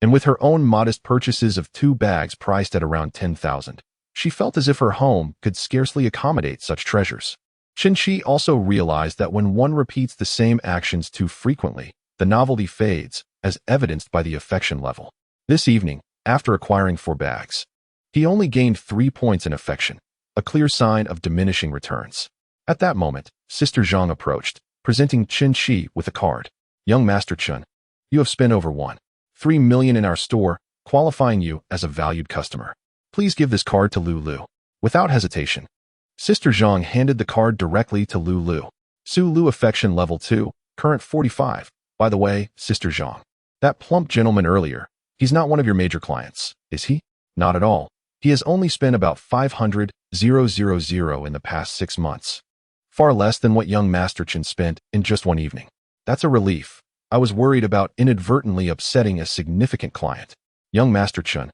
and with her own modest purchases of 2 bags priced at around 10,000, she felt as if her home could scarcely accommodate such treasures. Qinqi also realized that when one repeats the same actions too frequently, the novelty fades, as evidenced by the affection level. This evening, after acquiring 4 bags, he only gained 3 points in affection, a clear sign of diminishing returns. At that moment, Sister Zhang approached, presenting Qinqi with a card. Young Master Chen, you have spent over 1.3 million in our store, qualifying you as a valued customer. Please give this card to Lulu. Without hesitation, Sister Zhang handed the card directly to Lulu. Su Lu affection level 2, current 45. By the way, Sister Zhang, that plump gentleman earlier, he's not one of your major clients, is he? Not at all. He has only spent about 500,000 in the past 6 months. Far less than what young Master Chen spent in just 1 evening. That's a relief. I was worried about inadvertently upsetting a significant client. Young Master Chen,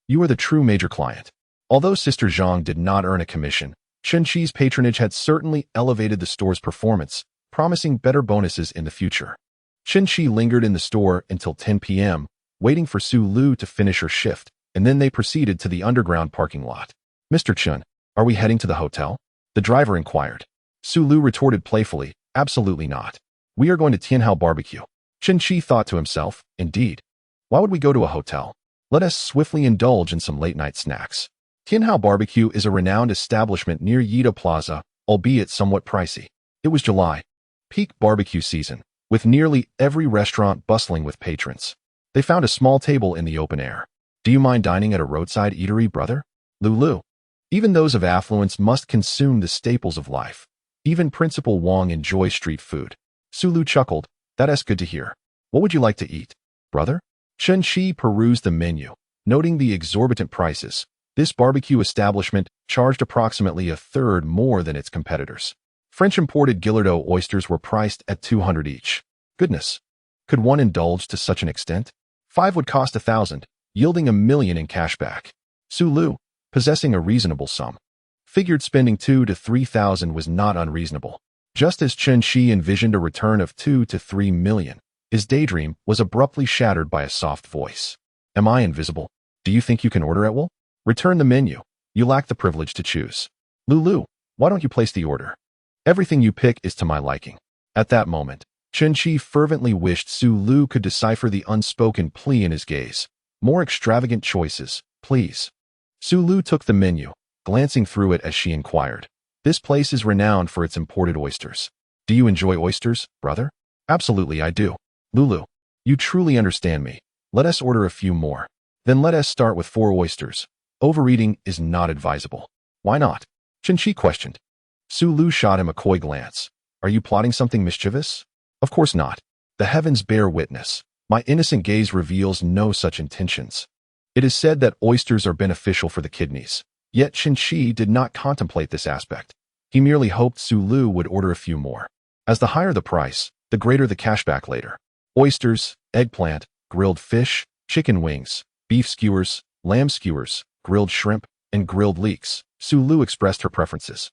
you are the true major client. Although Sister Zhang did not earn a commission, Qinqi's patronage had certainly elevated the store's performance, promising better bonuses in the future. Chen-Chi lingered in the store until 10 p.m., waiting for Su Lu to finish her shift, and then they proceeded to the underground parking lot. Mr. Chun, are we heading to the hotel? The driver inquired. Su Lu retorted playfully, absolutely not. We are going to Tianhao Barbecue. Chen-Chi thought to himself, indeed. Why would we go to a hotel? Let us swiftly indulge in some late-night snacks. Tianhao Barbecue is a renowned establishment near Yida Plaza, albeit somewhat pricey. It was July, peak barbecue season, with nearly every restaurant bustling with patrons. They found a small table in the open air. Do you mind dining at a roadside eatery, brother? Lulu. Even those of affluence must consume the staples of life. Even Principal Wong enjoys street food. Sulu chuckled. That's good to hear. What would you like to eat, brother? Chen-Chi perused the menu, noting the exorbitant prices. This barbecue establishment charged approximately a third more than its competitors. French imported Guillardeau oysters were priced at 200 each. Goodness. Could one indulge to such an extent? 5 would cost 1,000, yielding 1,000,000 in cashback. Sulu, possessing a reasonable sum, figured spending 2 to 3,000 was not unreasonable. Just as Chen-Chi envisioned a return of 2 to 3 million, his daydream was abruptly shattered by a soft voice. Am I invisible? Do you think you can order at will? Return the menu. You lack the privilege to choose. Lulu, why don't you place the order? Everything you pick is to my liking. At that moment, Chen-Chi fervently wished Su Lu could decipher the unspoken plea in his gaze. More extravagant choices, please. Su Lu took the menu, glancing through it as she inquired. This place is renowned for its imported oysters. Do you enjoy oysters, brother? Absolutely I do. Lulu, you truly understand me. Let us order a few more. Then let us start with 4 oysters. Overeating is not advisable. Why not? Chen-Chi questioned. Su Lu shot him a coy glance. Are you plotting something mischievous? Of course not. The heavens bear witness. My innocent gaze reveals no such intentions. It is said that oysters are beneficial for the kidneys. Yet Chen-Chi did not contemplate this aspect. He merely hoped Su Lu would order a few more. As the higher the price, the greater the cashback later. Oysters, eggplant, grilled fish, chicken wings, beef skewers, lamb skewers, grilled shrimp, and grilled leeks. Su Lu expressed her preferences.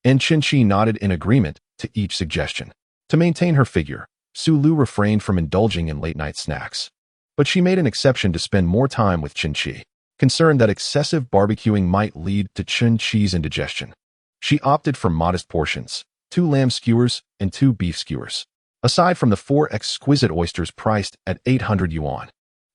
And Chen-Chi nodded in agreement to each suggestion. To maintain her figure, Su Lu refrained from indulging in late-night snacks. But she made an exception to spend more time with Chen-Chi, concerned that excessive barbecuing might lead to Chen-Chi's indigestion. She opted for modest portions, 2 lamb skewers and 2 beef skewers, aside from the 4 exquisite oysters priced at 800 yuan.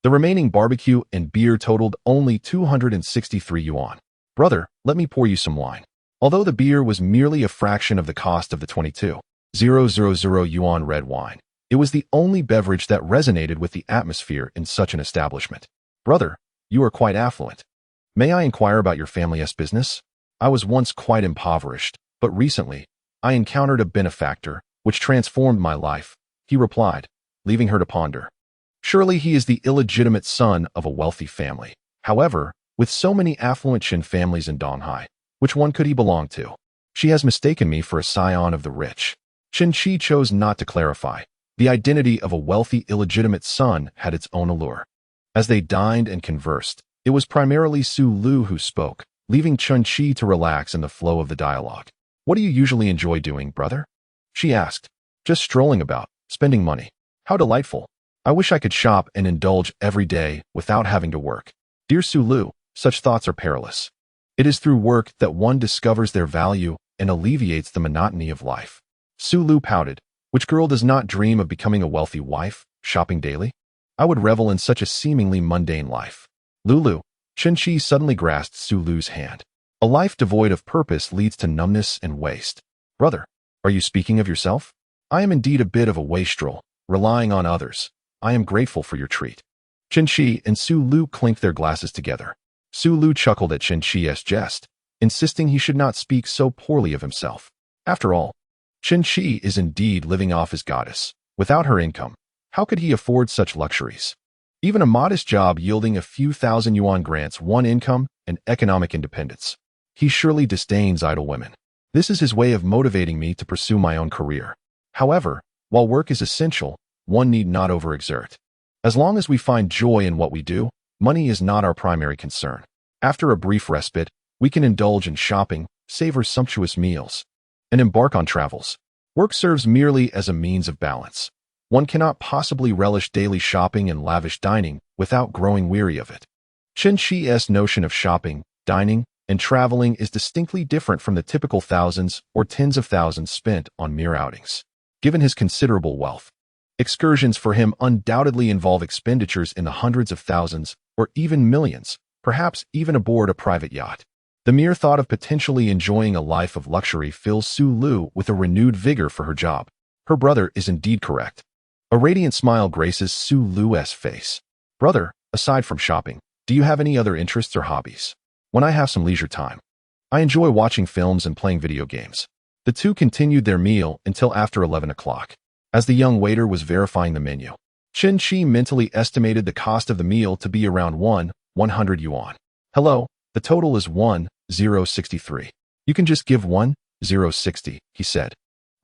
The remaining barbecue and beer totaled only 263 yuan. Brother, let me pour you some wine. Although the beer was merely a fraction of the cost of the 22,000 yuan red wine, it was the only beverage that resonated with the atmosphere in such an establishment. Brother, you are quite affluent. May I inquire about your family's business? I was once quite impoverished, but recently, I encountered a benefactor, which transformed my life, he replied, leaving her to ponder. Surely he is the illegitimate son of a wealthy family. However, with so many affluent Qin families in Donghai, which one could he belong to? She has mistaken me for a scion of the rich. Chen-Chi chose not to clarify. The identity of a wealthy illegitimate son had its own allure. As they dined and conversed, it was primarily Su Lu who spoke, leaving Chen-Chi to relax in the flow of the dialogue. What do you usually enjoy doing, brother? She asked. Just strolling about, spending money. How delightful. I wish I could shop and indulge every day without having to work. Dear Su Lu, such thoughts are perilous. It is through work that one discovers their value and alleviates the monotony of life. Su Lu pouted. Which girl does not dream of becoming a wealthy wife, shopping daily? I would revel in such a seemingly mundane life. Lulu, Chen-Chi suddenly grasped Su Lu's hand. A life devoid of purpose leads to numbness and waste. Brother, are you speaking of yourself? I am indeed a bit of a wastrel, relying on others. I am grateful for your treat. Chen-Chi and Su Lu clinked their glasses together. Su Lu chuckled at Chen-Chi's jest, insisting he should not speak so poorly of himself. After all, Chen-Chi is indeed living off his goddess. Without her income, how could he afford such luxuries? Even a modest job yielding a few thousand yuan grants one income and economic independence. He surely disdains idle women. This is his way of motivating me to pursue my own career. However, while work is essential, one need not overexert. As long as we find joy in what we do, money is not our primary concern. After a brief respite, we can indulge in shopping, savor sumptuous meals, and embark on travels. Work serves merely as a means of balance. One cannot possibly relish daily shopping and lavish dining without growing weary of it. Chen Shi's notion of shopping, dining, and traveling is distinctly different from the typical thousands or tens of thousands spent on mere outings. Given his considerable wealth, excursions for him undoubtedly involve expenditures in the hundreds of thousands or even millions, perhaps even aboard a private yacht. The mere thought of potentially enjoying a life of luxury fills Su Lu with a renewed vigor for her job. Her brother is indeed correct. A radiant smile graces Su Lu's face. Brother, aside from shopping, do you have any other interests or hobbies? When I have some leisure time, I enjoy watching films and playing video games. The two continued their meal until after 11 o'clock. As the young waiter was verifying the menu, Chen Shi mentally estimated the cost of the meal to be around 100 yuan. Hello, the total is 1063. You can just give 1060, he said.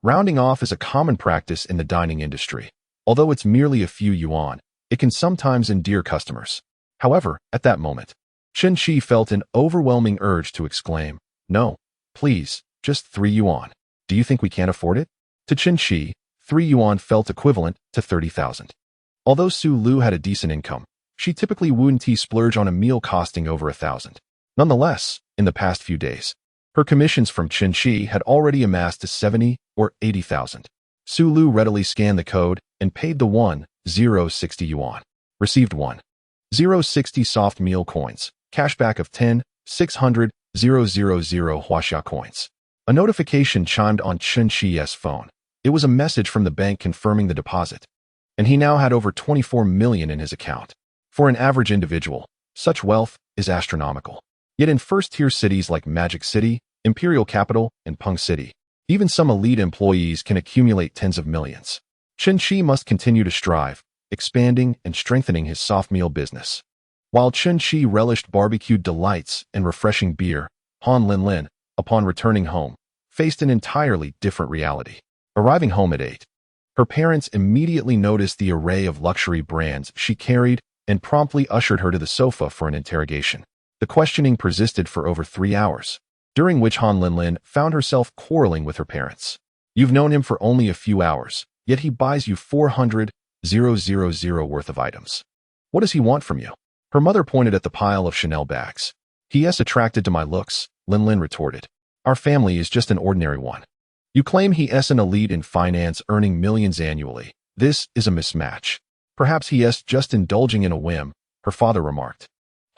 Rounding off is a common practice in the dining industry. Although it's merely a few yuan, it can sometimes endear customers. However, at that moment, Chen Shi felt an overwhelming urge to exclaim, "No, please, just 3 yuan. Do you think we can't afford it?" To Chen Shi, 3 yuan felt equivalent to 30,000. Although Su Lu had a decent income, she typically wouldn't splurge on a meal costing over 1,000. Nonetheless, in the past few days, her commissions from Chen Shi had already amassed to 70 or 80,000. Su Lu readily scanned the code and paid the 1060 yuan. Received 1060 soft meal coins, cashback of 10,600,000 Huaxia coins. A notification chimed on Chen Shi's phone. It was a message from the bank confirming the deposit, and he now had over 24 million in his account. For an average individual, such wealth is astronomical. Yet in first-tier cities like Magic City, Imperial Capital, and Peng City, even some elite employees can accumulate tens of millions. Chen Shi must continue to strive, expanding and strengthening his soft meal business. While Chen Shi relished barbecued delights and refreshing beer, Han Linlin, upon returning home, faced an entirely different reality. Arriving home at 8, her parents immediately noticed the array of luxury brands she carried and promptly ushered her to the sofa for an interrogation. The questioning persisted for over 3 hours, during which Han Linlin found herself quarreling with her parents. You've known him for only a few hours, yet he buys you 400,000 worth of items. What does he want from you? Her mother pointed at the pile of Chanel bags. He is attracted to my looks, Linlin retorted. Our family is just an ordinary one. You claim he is an elite in finance earning millions annually. This is a mismatch. Perhaps he is just indulging in a whim, her father remarked.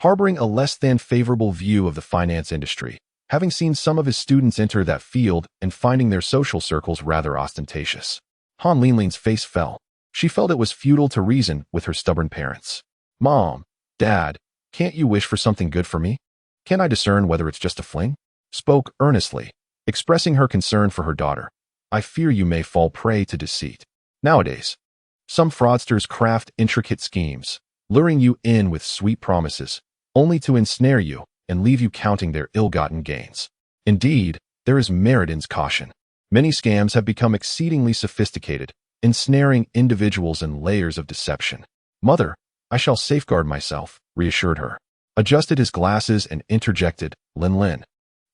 Harboring a less than favorable view of the finance industry, having seen some of his students enter that field and finding their social circles rather ostentatious. Han Linlin's face fell. She felt it was futile to reason with her stubborn parents. Mom, Dad, can't you wish for something good for me? Can I discern whether it's just a fling? Spoke earnestly, expressing her concern for her daughter. I fear you may fall prey to deceit. Nowadays, some fraudsters craft intricate schemes, luring you in with sweet promises, only to ensnare you and leave you counting their ill-gotten gains. Indeed, there is merit in caution. Many scams have become exceedingly sophisticated, ensnaring individuals in layers of deception. Mother, I shall safeguard myself, reassured her. Adjusted his glasses and interjected, Linlin.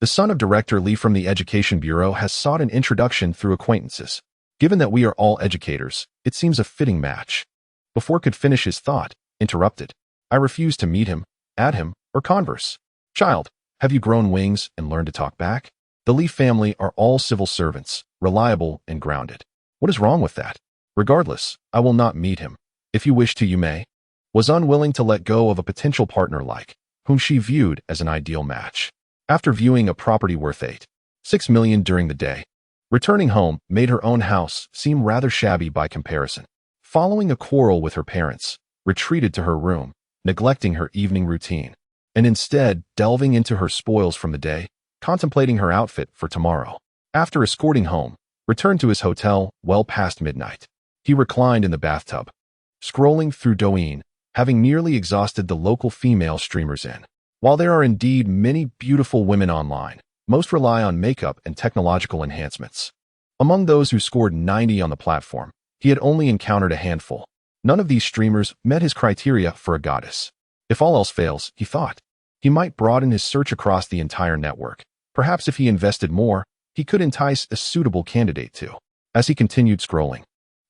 The son of Director Li from the Education Bureau has sought an introduction through acquaintances. Given that we are all educators, it seems a fitting match. Before could finish his thought, interrupted. I refuse to meet him, add him, or converse. Child, have you grown wings and learned to talk back? The Li family are all civil servants, reliable and grounded. What is wrong with that? Regardless, I will not meet him. If you wish to, you may. Was unwilling to let go of a potential partner like, whom she viewed as an ideal match. After viewing a property worth 8.6 million during the day, returning home made her own house seem rather shabby by comparison. Following a quarrel with her parents, retreated to her room, neglecting her evening routine, and instead delving into her spoils from the day, contemplating her outfit for tomorrow. After escorting home, returned to his hotel well past midnight. He reclined in the bathtub, scrolling through Douyin, having nearly exhausted the local female streamers in. While there are indeed many beautiful women online, most rely on makeup and technological enhancements. Among those who scored 90 on the platform, he had only encountered a handful. None of these streamers met his criteria for a goddess. If all else fails, he thought, he might broaden his search across the entire network. Perhaps if he invested more, he could entice a suitable candidate too. As he continued scrolling,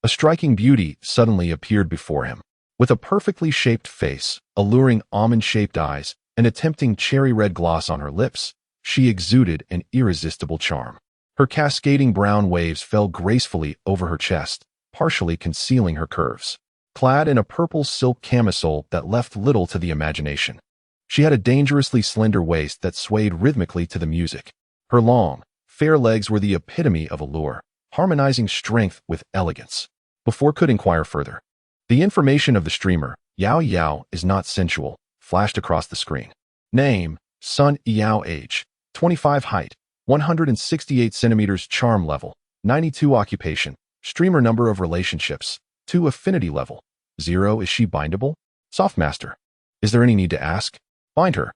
A striking beauty suddenly appeared before him. With a perfectly shaped face, alluring almond-shaped eyes, and a tempting cherry-red gloss on her lips, she exuded an irresistible charm. Her cascading brown waves fell gracefully over her chest, partially concealing her curves. Clad in a purple silk camisole that left little to the imagination, she had a dangerously slender waist that swayed rhythmically to the music. Her long, fair legs were the epitome of allure, harmonizing strength with elegance. Before could inquire further, the information of the streamer, Su Yao, is not sensual, flashed across the screen. Name, Su Yao. Age, 25. Height, 168 centimeters. Charm level, 92. Occupation, streamer. Number of relationships, 2. Affinity level, 0. Is she bindable? Softmaster. Is there any need to ask? Bind her,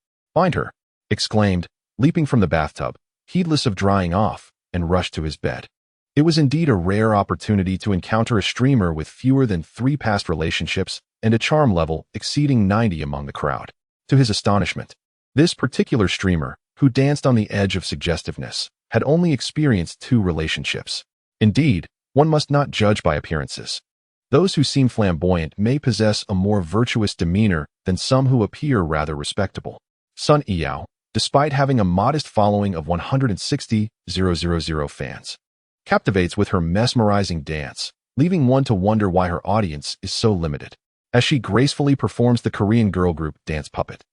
exclaimed, leaping from the bathtub, heedless of drying off, and rushed to his bed. It was indeed a rare opportunity to encounter a streamer with fewer than 3 past relationships and a charm level exceeding 90 among the crowd. To his astonishment, this particular streamer, who danced on the edge of suggestiveness, had only experienced 2 relationships. Indeed, one must not judge by appearances. Those who seem flamboyant may possess a more virtuous demeanor than some who appear rather respectable. Su Yao, despite having a modest following of 160,000 fans, captivates with her mesmerizing dance, leaving one to wonder why her audience is so limited. As she gracefully performs the Korean girl group dance puppet,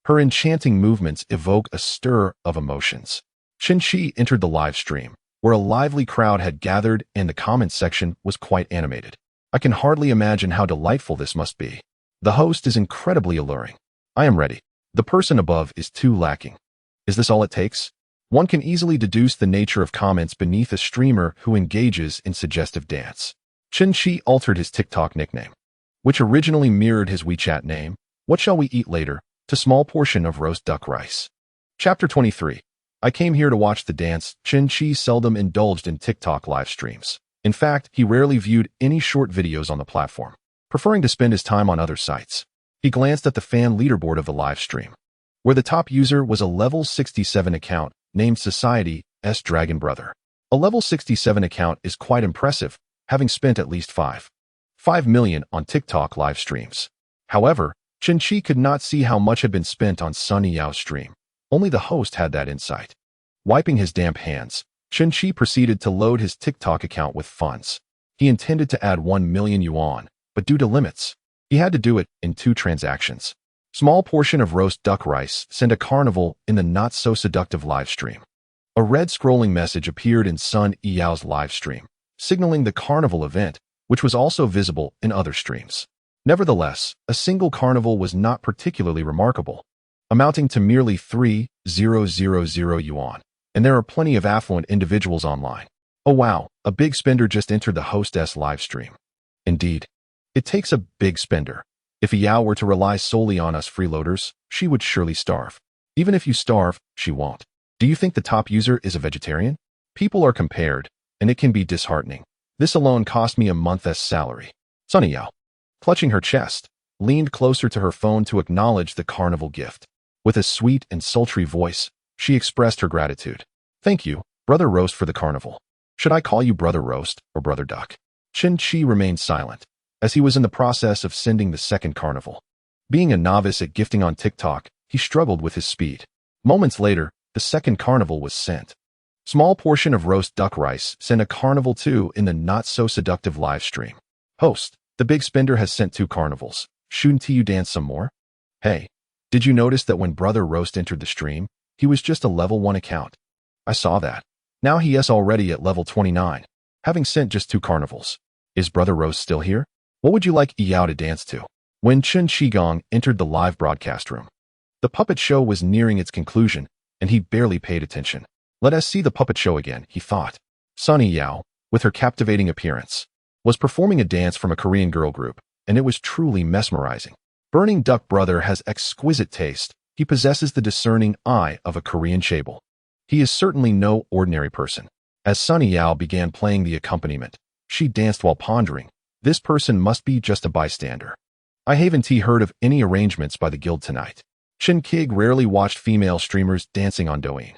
her enchanting movements evoke a stir of emotions. Shin-chi entered the live stream, where a lively crowd had gathered and the comments section was quite animated. I can hardly imagine how delightful this must be. The host is incredibly alluring. I am ready. The person above is too lacking. Is this all it takes? One can easily deduce the nature of comments beneath a streamer who engages in suggestive dance. Shin-chi altered his TikTok nickname, which originally mirrored his WeChat name, What Shall We Eat Later, to small portion of roast duck rice. Chapter 23. I came here to watch the dance. Shin-chi seldom indulged in TikTok live streams. In fact, he rarely viewed any short videos on the platform, preferring to spend his time on other sites. He glanced at the fan leaderboard of the live stream, where the top user was a level 67 account named Society's Dragon Brother. A level 67 account is quite impressive, having spent at least 5 million on TikTok live streams. However, Shin-chi could not see how much had been spent on Su Yao's stream. Only the host had that insight. Wiping his damp hands, Shin-chi proceeded to load his TikTok account with funds. He intended to add 1 million yuan, but due to limits, he had to do it in 2 transactions. Small portion of roast duck rice sent a carnival in the not-so-seductive live stream. A red scrolling message appeared in Su Yao's live stream, signaling the carnival event, which was also visible in other streams. Nevertheless, a single carnival was not particularly remarkable, amounting to merely 3,000 yuan. And there are plenty of affluent individuals online. Oh wow, a big spender just entered the hostess live stream. Indeed, it takes a big spender. If Yao were to rely solely on us freeloaders, she would surely starve. Even if you starve, she won't. Do you think the top user is a vegetarian? People are compared, and it can be disheartening. This alone cost me a month's salary. Su Yao, clutching her chest, leaned closer to her phone to acknowledge the carnival gift. With a sweet and sultry voice, she expressed her gratitude. Thank you, Brother Roast, for the carnival. Should I call you Brother Roast or Brother Duck? Shin-chi remained silent, as he was in the process of sending the second carnival. Being a novice at gifting on TikTok, he struggled with his speed. Moments later, the second carnival was sent. Small portion of roast duck rice sent a carnival 2 in the not-so-seductive live stream. Host, the big spender has sent 2 carnivals. Shouldn't you dance some more? Hey, did you notice that when Brother Roast entered the stream, he was just a level 1 account? I saw that. Now he is already at level 29, having sent just 2 carnivals. Is Brother Roast still here? What would you like Yao to dance to? When Chen Qigong entered the live broadcast room, the puppet show was nearing its conclusion, and he barely paid attention. Let us see the puppet show again, he thought. Su Yao, with her captivating appearance, was performing a dance from a Korean girl group, and it was truly mesmerizing. Burning Duck Brother has exquisite taste. He possesses the discerning eye of a Korean chaebol. He is certainly no ordinary person. As Su Yao began playing the accompaniment, she danced while pondering. This person must be just a bystander. I haven't heard of any arrangements by the guild tonight. Shin Kig rarely watched female streamers dancing on Douyin.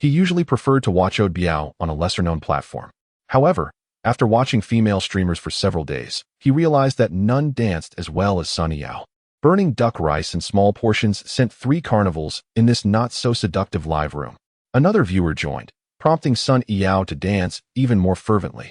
He usually preferred to watch Ode Biao on a lesser-known platform. However, After watching female streamers for several days, he realized that none danced as well as Su Yao. Burning duck rice in small portions sent 3 carnivals in this not-so-seductive live room. Another viewer joined, prompting Su Yao to dance even more fervently.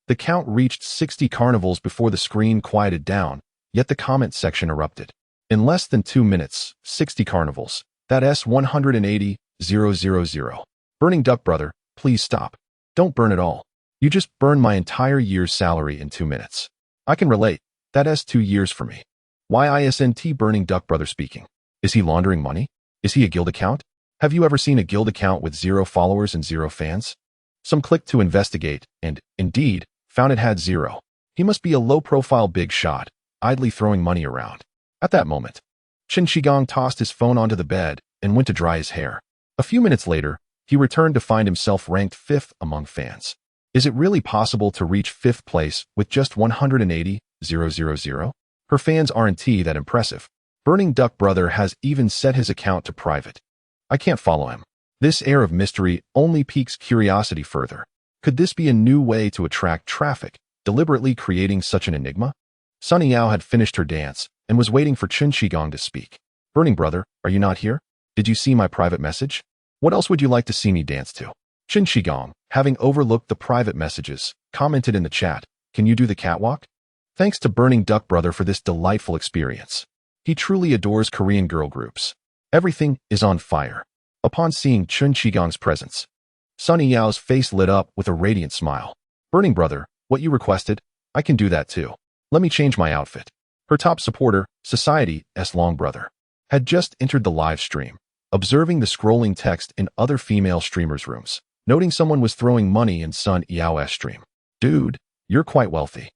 The count reached 60 carnivals before the screen quieted down, yet the comment section erupted. In less than 2 minutes, 60 carnivals. That's 180,000. Burning duck brother, please stop. Don't burn it all. You just burned my entire year's salary in 2 minutes. I can relate. That's 2 years for me. YISNT burning duck brother speaking. Is he laundering money? Is he a guild account? Have you ever seen a guild account with 0 followers and 0 fans? Some clicked to investigate and, indeed, found it had 0. He must be a low-profile big shot, idly throwing money around. At that moment, Qin Shigong tossed his phone onto the bed and went to dry his hair. A few minutes later, he returned to find himself ranked 5th among fans. Is it really possible to reach 5th place with just 180,000? Her fans aren't that impressive. Burning Duck Brother has even set his account to private. I can't follow him. This air of mystery only piques curiosity further. Could this be a new way to attract traffic, deliberately creating such an enigma? Su Yao had finished her dance and was waiting for Qin Shigong to speak. Burning Brother, are you not here? Did you see my private message? What else would you like to see me dance to? Qin Shigong, having overlooked the private messages, commented in the chat, can you do the catwalk? Thanks to Burning Duck Brother for this delightful experience. He truly adores Korean girl groups. Everything is on fire. Upon seeing Qin Shigong's presence, Su Yao's face lit up with a radiant smile. Burning Brother, what you requested, I can do that too. Let me change my outfit. Her top supporter, Society's Long Brother, had just entered the live stream, observing the scrolling text in other female streamers' rooms, noting someone was throwing money in Su Yao's stream. Dude, you're quite wealthy.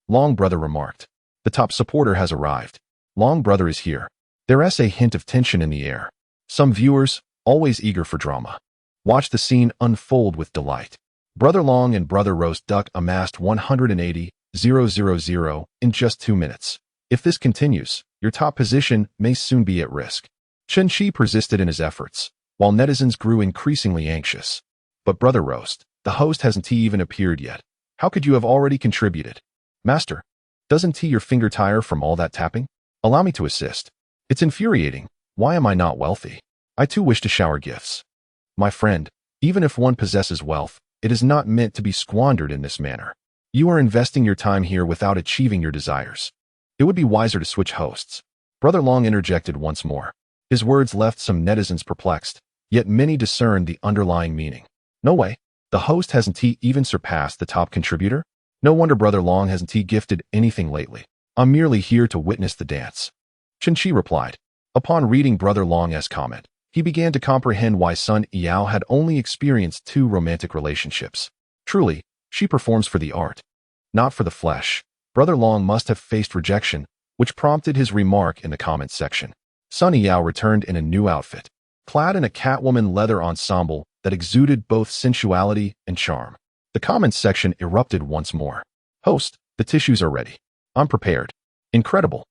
Long Brother remarked. The top supporter has arrived. Long Brother is here. There's a hint of tension in the air. Some viewers, always eager for drama, watched the scene unfold with delight. Brother Long and Brother Roast Duck amassed 180,000 in just 2 minutes. If this continues, your top position may soon be at risk. Chen Shi persisted in his efforts, while netizens grew increasingly anxious. But Brother Roast, the host, hasn't even appeared yet. How could you have already contributed? Master, doesn't your finger tire from all that tapping? Allow me to assist. It's infuriating. Why am I not wealthy? I too wish to shower gifts. My friend, even if one possesses wealth, it is not meant to be squandered in this manner. You are investing your time here without achieving your desires. It would be wiser to switch hosts. Brother Long interjected once more. His words left some netizens perplexed, yet many discerned the underlying meaning. No way. The host hasn't even surpassed the top contributor? No wonder Brother Long hasn't gifted anything lately. I'm merely here to witness the dance. Chen Shi replied. Upon reading Brother Long's comment, he began to comprehend why Su Yao had only experienced 2 romantic relationships. Truly, she performs for the art, not for the flesh. Brother Long must have faced rejection, which prompted his remark in the comments section. Su Yao returned in a new outfit, clad in a Catwoman leather ensemble that exuded both sensuality and charm. The comments section erupted once more. Host, the tissues are ready. I'm prepared. Incredible.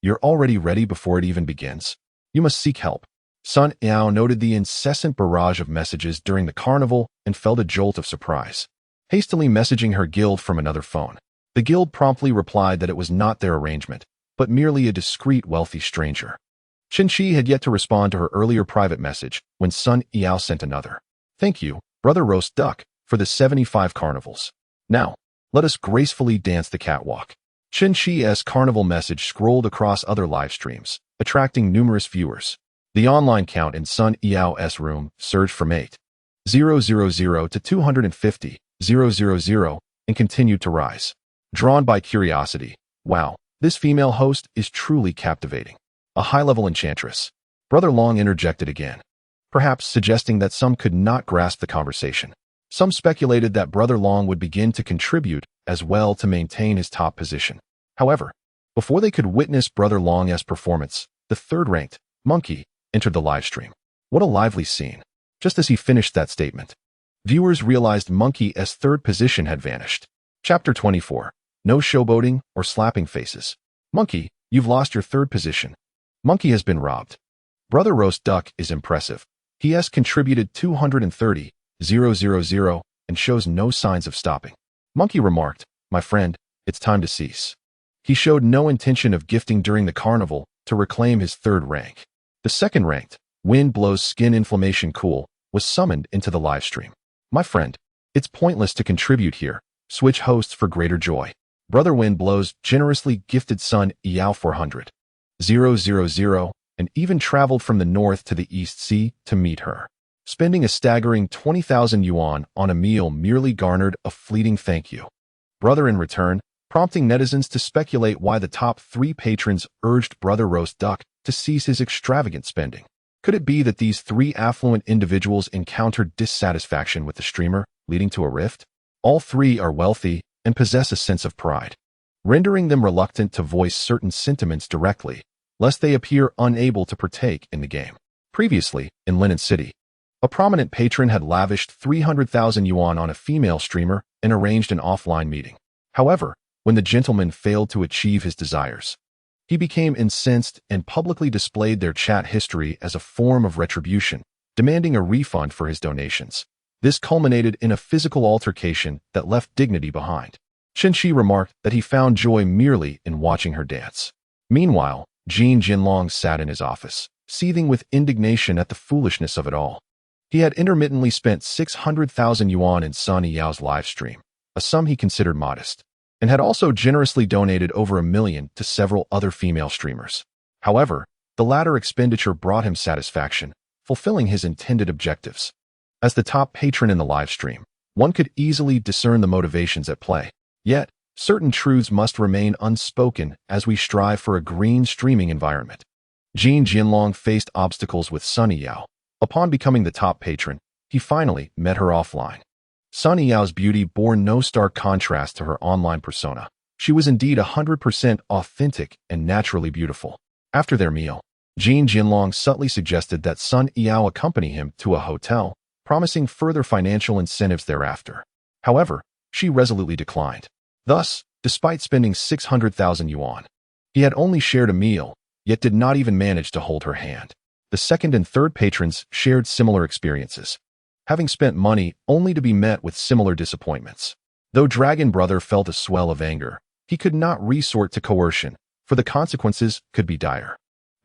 You're already ready before it even begins. You must seek help. Su Yao noted the incessant barrage of messages during the carnival and felt a jolt of surprise. Hastily messaging her guild from another phone, the guild promptly replied that it was not their arrangement, but merely a discreet wealthy stranger. Qin Shi had yet to respond to her earlier private message when Su Yao sent another. Thank you, Brother Roast Duck, for the 75 carnivals. Now, let us gracefully dance the catwalk. Qin Shi's carnival message scrolled across other live streams, attracting numerous viewers. The online count in Su Yao's room surged from 8,000 to 250,000 and continued to rise. Drawn by curiosity, wow, this female host is truly captivating. A high-level enchantress. Brother Long interjected again, perhaps suggesting that some could not grasp the conversation. Some speculated that Brother Long would begin to contribute as well to maintain his top position. However, before they could witness Brother Long's performance, the third-ranked Monkey entered the livestream. What a lively scene. Just as he finished that statement, viewers realized Monkey's third position had vanished. Chapter 24. No showboating or slapping faces. Monkey, you've lost your third position. Monkey has been robbed. Brother Roast Duck is impressive. He has contributed 230,000 and shows no signs of stopping. Monkey remarked, "My friend, it's time to cease." He showed no intention of gifting during the carnival to reclaim his third rank. The second-ranked, Wind Blows Skin Inflammation Cool, was summoned into the livestream. "My friend, it's pointless to contribute here. Switch hosts for greater joy." Brother Wind Blows generously gifted Su Yao 400,000 and even traveled from the north to the East Sea to meet her. Spending a staggering 20,000 yuan on a meal merely garnered a fleeting thank you. Brother in return, prompting netizens to speculate why the top 3 patrons urged Brother Roast Duck to cease his extravagant spending. Could it be that these 3 affluent individuals encountered dissatisfaction with the streamer, leading to a rift? All 3 are wealthy and possess a sense of pride, rendering them reluctant to voice certain sentiments directly, lest they appear unable to partake in the game. Previously, in Linen City, a prominent patron had lavished 300,000 yuan on a female streamer and arranged an offline meeting. However, when the gentleman failed to achieve his desires, he became incensed and publicly displayed their chat history as a form of retribution, demanding a refund for his donations. This culminated in a physical altercation that left dignity behind. Shenxi remarked that he found joy merely in watching her dance. Meanwhile, Jin Jinlong sat in his office, seething with indignation at the foolishness of it all. He had intermittently spent 600,000 yuan in Su Yao's live stream, a sum he considered modest, and had also generously donated over 1 million to several other female streamers. However, the latter expenditure brought him satisfaction, fulfilling his intended objectives. As the top patron in the live stream, one could easily discern the motivations at play. Yet, certain truths must remain unspoken as we strive for a green streaming environment. Jin Jinlong faced obstacles with Su Yao. Upon becoming the top patron, he finally met her offline. Su Yao's beauty bore no stark contrast to her online persona. She was indeed 100% authentic and naturally beautiful. After their meal, Jin Jinlong subtly suggested that Su Yao accompany him to a hotel, promising further financial incentives thereafter. However, she resolutely declined. Thus, despite spending 600,000 yuan, he had only shared a meal, yet did not even manage to hold her hand. The second and third patrons shared similar experiences, having spent money only to be met with similar disappointments. Though Dragon Brother felt a swell of anger, he could not resort to coercion, for the consequences could be dire.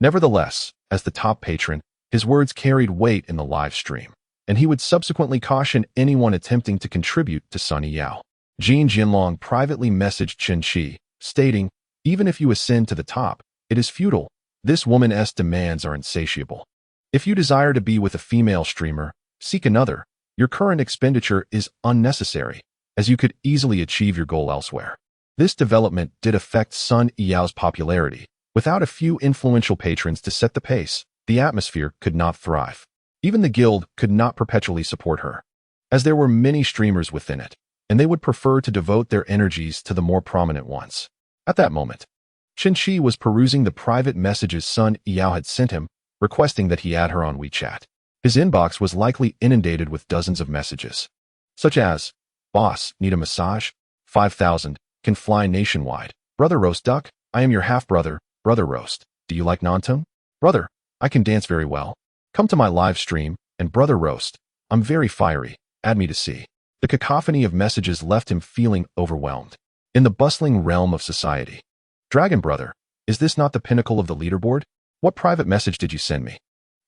Nevertheless, as the top patron, his words carried weight in the live stream, and he would subsequently caution anyone attempting to contribute to Su Yao. Jin Jinlong privately messaged Chen Qi, stating, "Even if you ascend to the top, it is futile. This woman's demands are insatiable. If you desire to be with a female streamer, seek another. Your current expenditure is unnecessary, as you could easily achieve your goal elsewhere." This development did affect Su Yao's popularity. Without a few influential patrons to set the pace, the atmosphere could not thrive. Even the guild could not perpetually support her, as there were many streamers within it, and they would prefer to devote their energies to the more prominent ones. At that moment, Chen Qi was perusing the private messages Su Yao had sent him, requesting that he add her on WeChat. His inbox was likely inundated with dozens of messages, such as, "Boss, need a massage? 5,000, can fly nationwide. Brother Roast Duck, I am your half-brother, Brother Roast. Do you like nonstop? Brother, I can dance very well. Come to my live stream, and Brother Roast, I'm very fiery, add me to see." The cacophony of messages left him feeling overwhelmed. In the bustling realm of society, "Dragon Brother, is this not the pinnacle of the leaderboard? What private message did you send me?"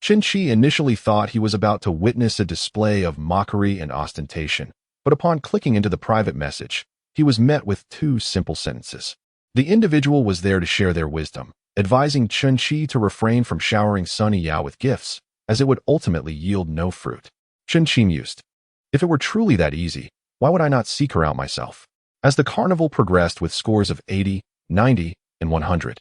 Chen Qi initially thought he was about to witness a display of mockery and ostentation, but upon clicking into the private message, he was met with 2 simple sentences. The individual was there to share their wisdom, advising Chen Qi to refrain from showering Su Yao with gifts, as it would ultimately yield no fruit. Chen Qi mused, "If it were truly that easy, why would I not seek her out myself?" As the carnival progressed with scores of 80, 90, and 100,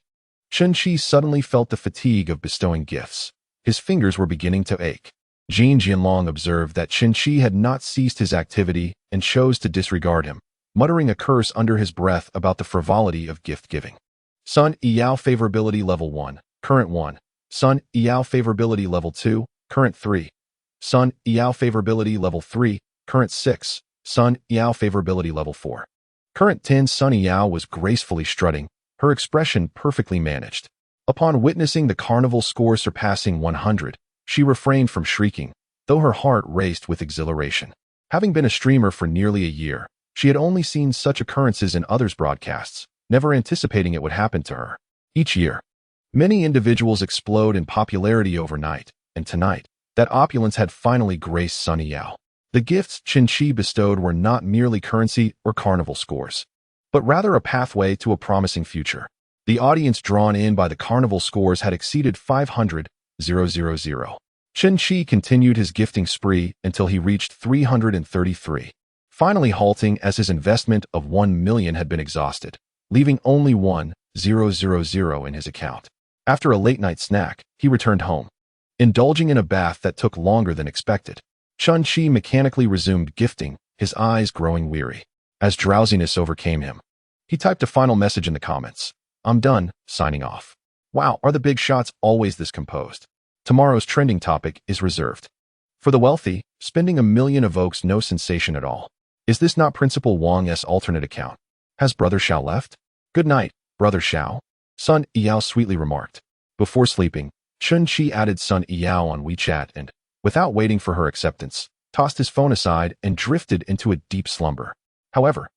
Chen Qi suddenly felt the fatigue of bestowing gifts. His fingers were beginning to ache. Jin Jinlong observed that Chen Qi had not ceased his activity and chose to disregard him, muttering a curse under his breath about the frivolity of gift-giving. Su Yao favorability level 1, current 1. Su Yao favorability level 2, current 3. Su Yao favorability level 3, current 6. Su Yao favorability level 4. Current 10. Su Yao was gracefully strutting, her expression perfectly managed. Upon witnessing the carnival score surpassing 100, she refrained from shrieking, though her heart raced with exhilaration. Having been a streamer for nearly a year, She had only seen such occurrences in others' broadcasts, never anticipating it would happen to her. Each year, many individuals explode in popularity overnight, and tonight, that opulence had finally graced Su Yao. The gifts Qin bestowed were not merely currency or carnival scores, but rather a pathway to a promising future. The audience drawn in by the carnival scores had exceeded 500,000. Qin continued his gifting spree until he reached 333, finally halting as his investment of 1 million had been exhausted, leaving only 1,000 in his account. After a late-night snack, he returned home, indulging in a bath that took longer than expected. Qin mechanically resumed gifting, his eyes growing weary. As drowsiness overcame him, he typed a final message in the comments. I'm done, signing off. Wow, are the big shots always this composed? Tomorrow's trending topic is reserved for the wealthy. Spending 1 million evokes no sensation at all. Is this not Principal Wang's alternate account? Has Brother Xiao left? Good night, Brother Xiao, Su Yao sweetly remarked. Before sleeping, Qin added Su Yao on WeChat and, without waiting for her acceptance, tossed his phone aside and drifted into a deep slumber. However,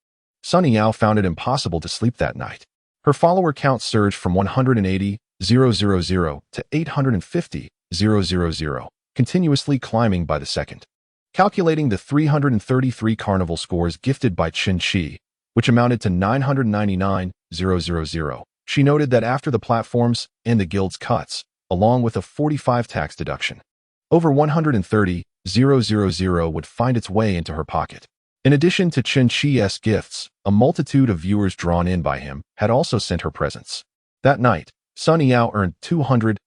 Su Yao found it impossible to sleep that night. Her follower count surged from 180,000 to 850,000, continuously climbing by the second. Calculating the 333 carnival scores gifted by Qin, which amounted to 999,000, she noted that after the platforms and the guild's cuts, along with a 45 tax deduction, over 130,000 would find its way into her pocket. In addition to Qin's gifts, a multitude of viewers drawn in by him had also sent her presents. That night, Su Yao earned 200,000.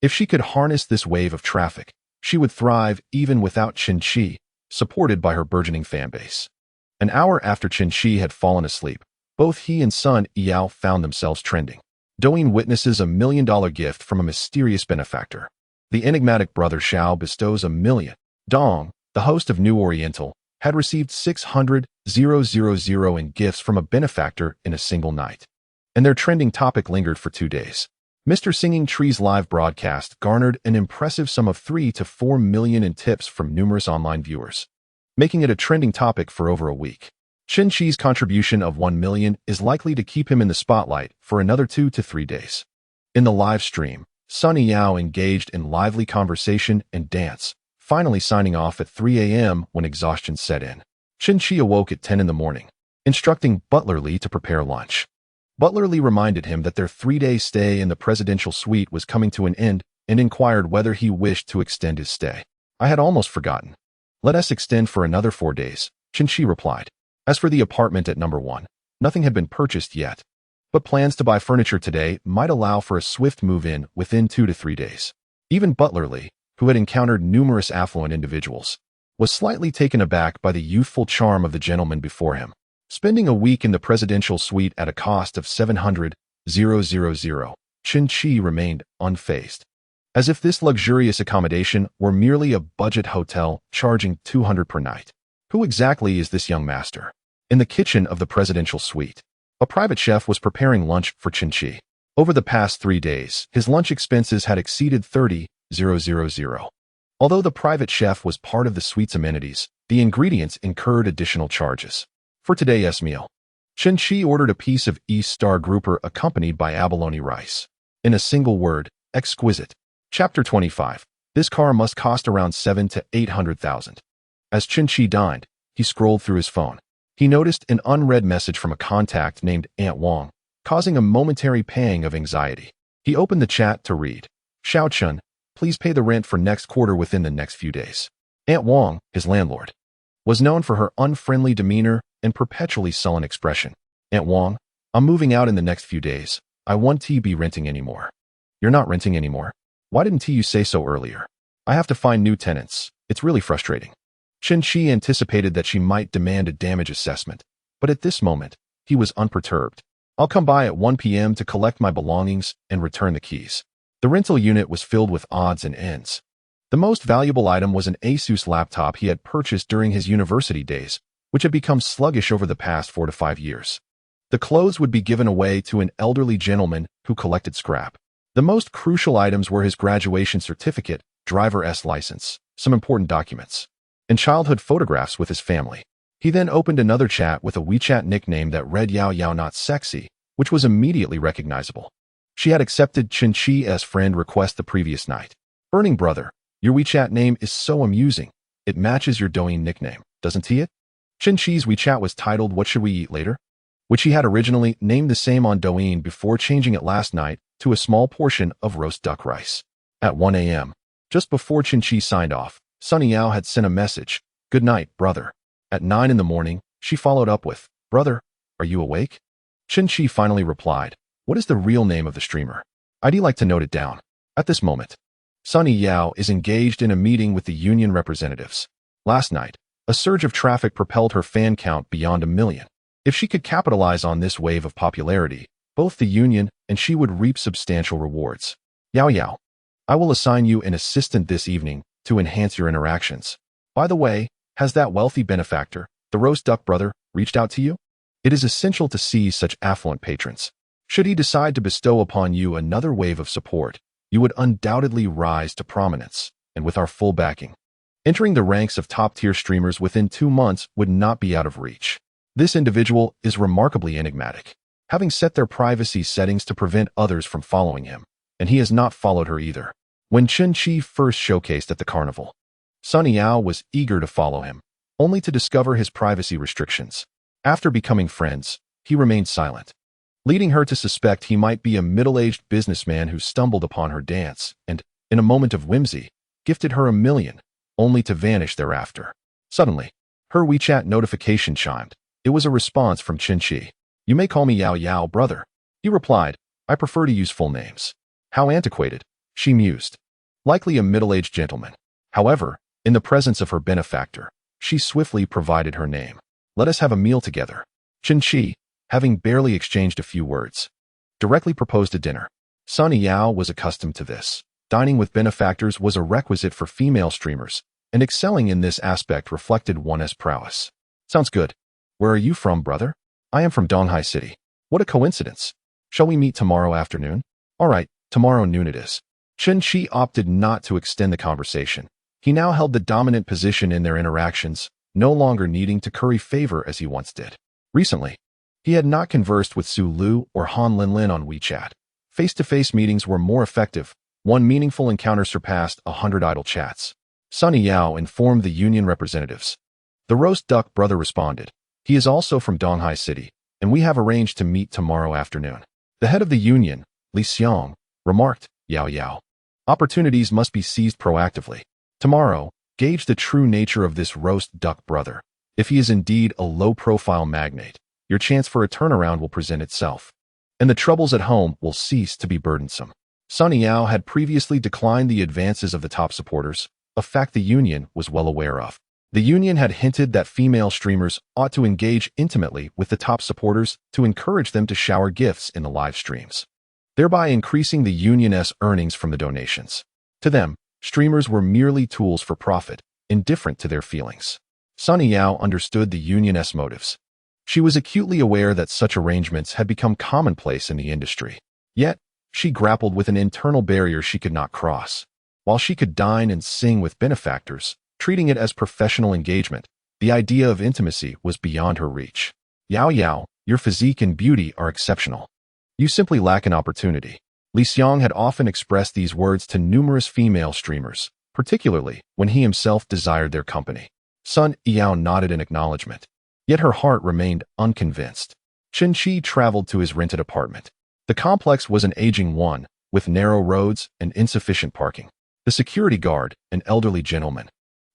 If she could harness this wave of traffic, she would thrive even without Qin, supported by her burgeoning fanbase. An hour after Qin had fallen asleep, both he and Su Yao found themselves trending. Douyin witnesses a $1 million gift from a mysterious benefactor. The enigmatic Brother Xiao bestows 1 million. Dong, the host of New Oriental, had received 600,000 in gifts from a benefactor in a single night. And their trending topic lingered for 2 days. Mr. Singing Tree's live broadcast garnered an impressive sum of 3 to 4 million in tips from numerous online viewers, making it a trending topic for over a week. Qin's contribution of 1 million is likely to keep him in the spotlight for another 2 to 3 days. In the live stream, Su Yao engaged in lively conversation and dance, finally signing off at 3 a.m. when exhaustion set in. Qin awoke at 10 in the morning, instructing Butler Lee to prepare lunch. Butler Lee reminded him that their 3-day stay in the presidential suite was coming to an end and inquired whether he wished to extend his stay. I had almost forgotten. Let us extend for another 4 days, Qin replied. As for the apartment at number 1, nothing had been purchased yet, but plans to buy furniture today might allow for a swift move-in within 2 to 3 days. Even Butler Lee, who had encountered numerous affluent individuals, was slightly taken aback by the youthful charm of the gentleman before him. Spending a week in the presidential suite at a cost of 700,000, Qin remained unfazed, as if this luxurious accommodation were merely a budget hotel charging 200 per night. Who exactly is this young master? In the kitchen of the presidential suite, a private chef was preparing lunch for Qin. Over the past 3 days, his lunch expenses had exceeded 30,000. Although the private chef was part of the suite's amenities, the ingredients incurred additional charges. For today's meal, Qin ordered a piece of East Star grouper accompanied by abalone rice. In a single word, exquisite. Chapter 25. This car must cost around 700,000 to 800,000. As Qin dined, he scrolled through his phone. He noticed an unread message from a contact named Aunt Wang, causing a momentary pang of anxiety. He opened the chat to read, Xiao Chun, please pay the rent for next quarter within the next few days. Aunt Wang, his landlord, was known for her unfriendly demeanor and perpetually sullen expression. Aunt Wang, I'm moving out in the next few days. I won't be renting anymore. You're not renting anymore? Why didn't you say so earlier? I have to find new tenants. It's really frustrating. Qin anticipated that she might demand a damage assessment, but at this moment, he was unperturbed. I'll come by at 1 p.m. to collect my belongings and return the keys. The rental unit was filled with odds and ends. The most valuable item was an Asus laptop he had purchased during his university days, which had become sluggish over the past 4 to 5 years. The clothes would be given away to an elderly gentleman who collected scrap. The most crucial items were his graduation certificate, driver's license, some important documents, and childhood photographs with his family. He then opened another chat with a WeChat nickname that read Yao Yao Not Sexy, which was immediately recognizable. She had accepted Chen Chi as friend request the previous night. Burning brother, your WeChat name is so amusing. It matches your Douyin nickname, doesn't it? Chen Chi's WeChat was titled What Should We Eat Later?, which he had originally named the same on Douyin before changing it last night to a small portion of roast duck rice. At 1 a.m., just before Chen Chi signed off, Su Yao had sent a message, "Good night, brother." At 9 in the morning, she followed up with, "Brother, are you awake?" Chen Chi finally replied, "What is the real name of the streamer? I'd like to note it down." At this moment, Su Yao is engaged in a meeting with the union representatives. Last night, a surge of traffic propelled her fan count beyond 1 million. If she could capitalize on this wave of popularity, both the union and she would reap substantial rewards. Yao Yao, I will assign you an assistant this evening to enhance your interactions. By the way, has that wealthy benefactor, the roast duck brother, reached out to you? It is essential to seize such affluent patrons. Should he decide to bestow upon you another wave of support, you would undoubtedly rise to prominence, and with our full backing. Entering the ranks of top-tier streamers within 2 months would not be out of reach. This individual is remarkably enigmatic, having set their privacy settings to prevent others from following him, and he has not followed her either. When Chen Chi first showcased at the carnival, Su Yao was eager to follow him, only to discover his privacy restrictions. After becoming friends, he remained silent, leading her to suspect he might be a middle-aged businessman who stumbled upon her dance and, in a moment of whimsy, gifted her 1 million, only to vanish thereafter. Suddenly, her WeChat notification chimed. It was a response from Chen Chi. "You may call me Yao Yao, brother." He replied, "I prefer to use full names." How antiquated, she mused. Likely a middle-aged gentleman. However, in the presence of her benefactor, she swiftly provided her name. "Let us have a meal together." Chen Chi, having barely exchanged a few words, directly proposed a dinner. Su Yao was accustomed to this. Dining with benefactors was a requisite for female streamers, and excelling in this aspect reflected one's prowess. "Sounds good. Where are you from, brother?" "I am from Donghai City." "What a coincidence. Shall we meet tomorrow afternoon?" "All right, tomorrow noon it is." Chen Chi opted not to extend the conversation. He now held the dominant position in their interactions, no longer needing to curry favor as he once did. Recently, he had not conversed with Su Lu or Han Linlin on WeChat. Face-to-face meetings were more effective. One meaningful encounter surpassed 100 idle chats. Su Yao informed the union representatives. The roast duck brother responded, "He is also from Donghai City, and we have arranged to meet tomorrow afternoon." The head of the union, Li Xiong, remarked, "Yao Yao, opportunities must be seized proactively. Tomorrow, gauge the true nature of this roast duck brother. If he is indeed a low-profile magnate, your chance for a turnaround will present itself, and the troubles at home will cease to be burdensome." Su Yao had previously declined the advances of the top supporters, a fact the union was well aware of. The union had hinted that female streamers ought to engage intimately with the top supporters to encourage them to shower gifts in the live streams, thereby increasing the union's earnings from the donations. To them, streamers were merely tools for profit, indifferent to their feelings. Su Yao understood the union's motives. She was acutely aware that such arrangements had become commonplace in the industry. Yet, she grappled with an internal barrier she could not cross. While she could dine and sing with benefactors, treating it as professional engagement, the idea of intimacy was beyond her reach. "Yao Yao, your physique and beauty are exceptional. You simply lack an opportunity." Li Xiong had often expressed these words to numerous female streamers, particularly when he himself desired their company. Su Yao nodded in acknowledgement, yet her heart remained unconvinced. Chen Chi traveled to his rented apartment. The complex was an aging one, with narrow roads and insufficient parking. The security guard, an elderly gentleman,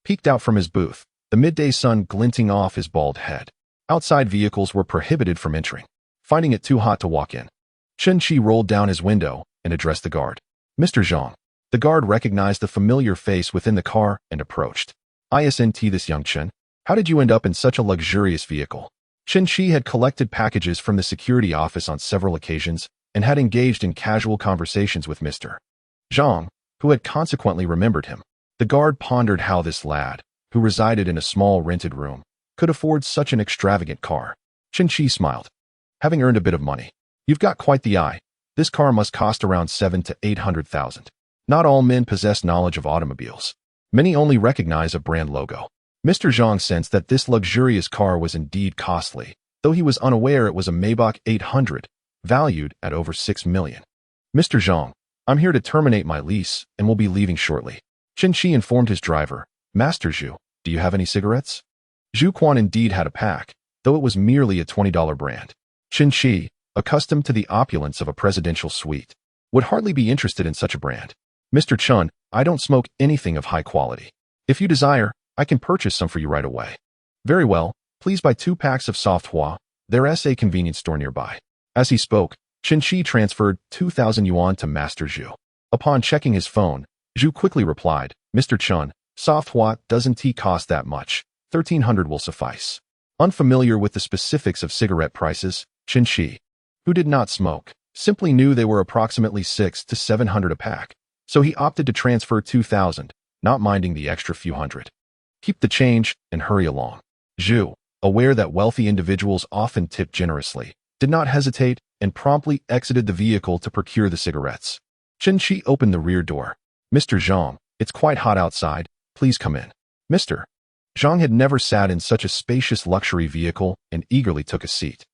peeked out from his booth, the midday sun glinting off his bald head. Outside vehicles were prohibited from entering, finding it too hot to walk in. Chen Chi rolled down his window and addressed the guard. "Mr. Zhang." The guard recognized the familiar face within the car and approached. "Isn't this young Chen? How did you end up in such a luxurious vehicle?" Chen Chi had collected packages from the security office on several occasions and had engaged in casual conversations with Mr. Zhang, who had consequently remembered him. The guard pondered how this lad, who resided in a small rented room, could afford such an extravagant car. Chen Chi smiled. "Having earned a bit of money, you've got quite the eye. This car must cost around 700,000 to 800,000. Not all men possess knowledge of automobiles. Many only recognize a brand logo. Mr. Zhang sensed that this luxurious car was indeed costly, though he was unaware it was a Maybach 800, valued at over 6 million. Mr. Zhang, I'm here to terminate my lease and will be leaving shortly. Chen Shi informed his driver. Master Zhu, do you have any cigarettes? Zhu Quan indeed had a pack, though it was merely a $20 brand. Chen Shi, accustomed to the opulence of a presidential suite, would hardly be interested in such a brand. Mr. Chun, I don't smoke anything of high quality. If you desire, I can purchase some for you right away. Very well, please buy 2 packs of Soft Hua. There's a convenience store nearby. As he spoke, Chen Shi transferred 2,000 yuan to Master Zhu. Upon checking his phone, Zhu quickly replied, Mr. Chun, Soft Hua doesn't cost that much. 1,300 will suffice. Unfamiliar with the specifics of cigarette prices, Chen Shi, who did not smoke, simply knew they were approximately 600 to 700 a pack, so he opted to transfer 2,000, not minding the extra few hundred. Keep the change and hurry along. Zhu, aware that wealthy individuals often tip generously, did not hesitate and promptly exited the vehicle to procure the cigarettes. Chen Shi opened the rear door. Mr. Zhang, it's quite hot outside. Please come in. Mr. Zhang had never sat in such a spacious luxury vehicle and eagerly took a seat.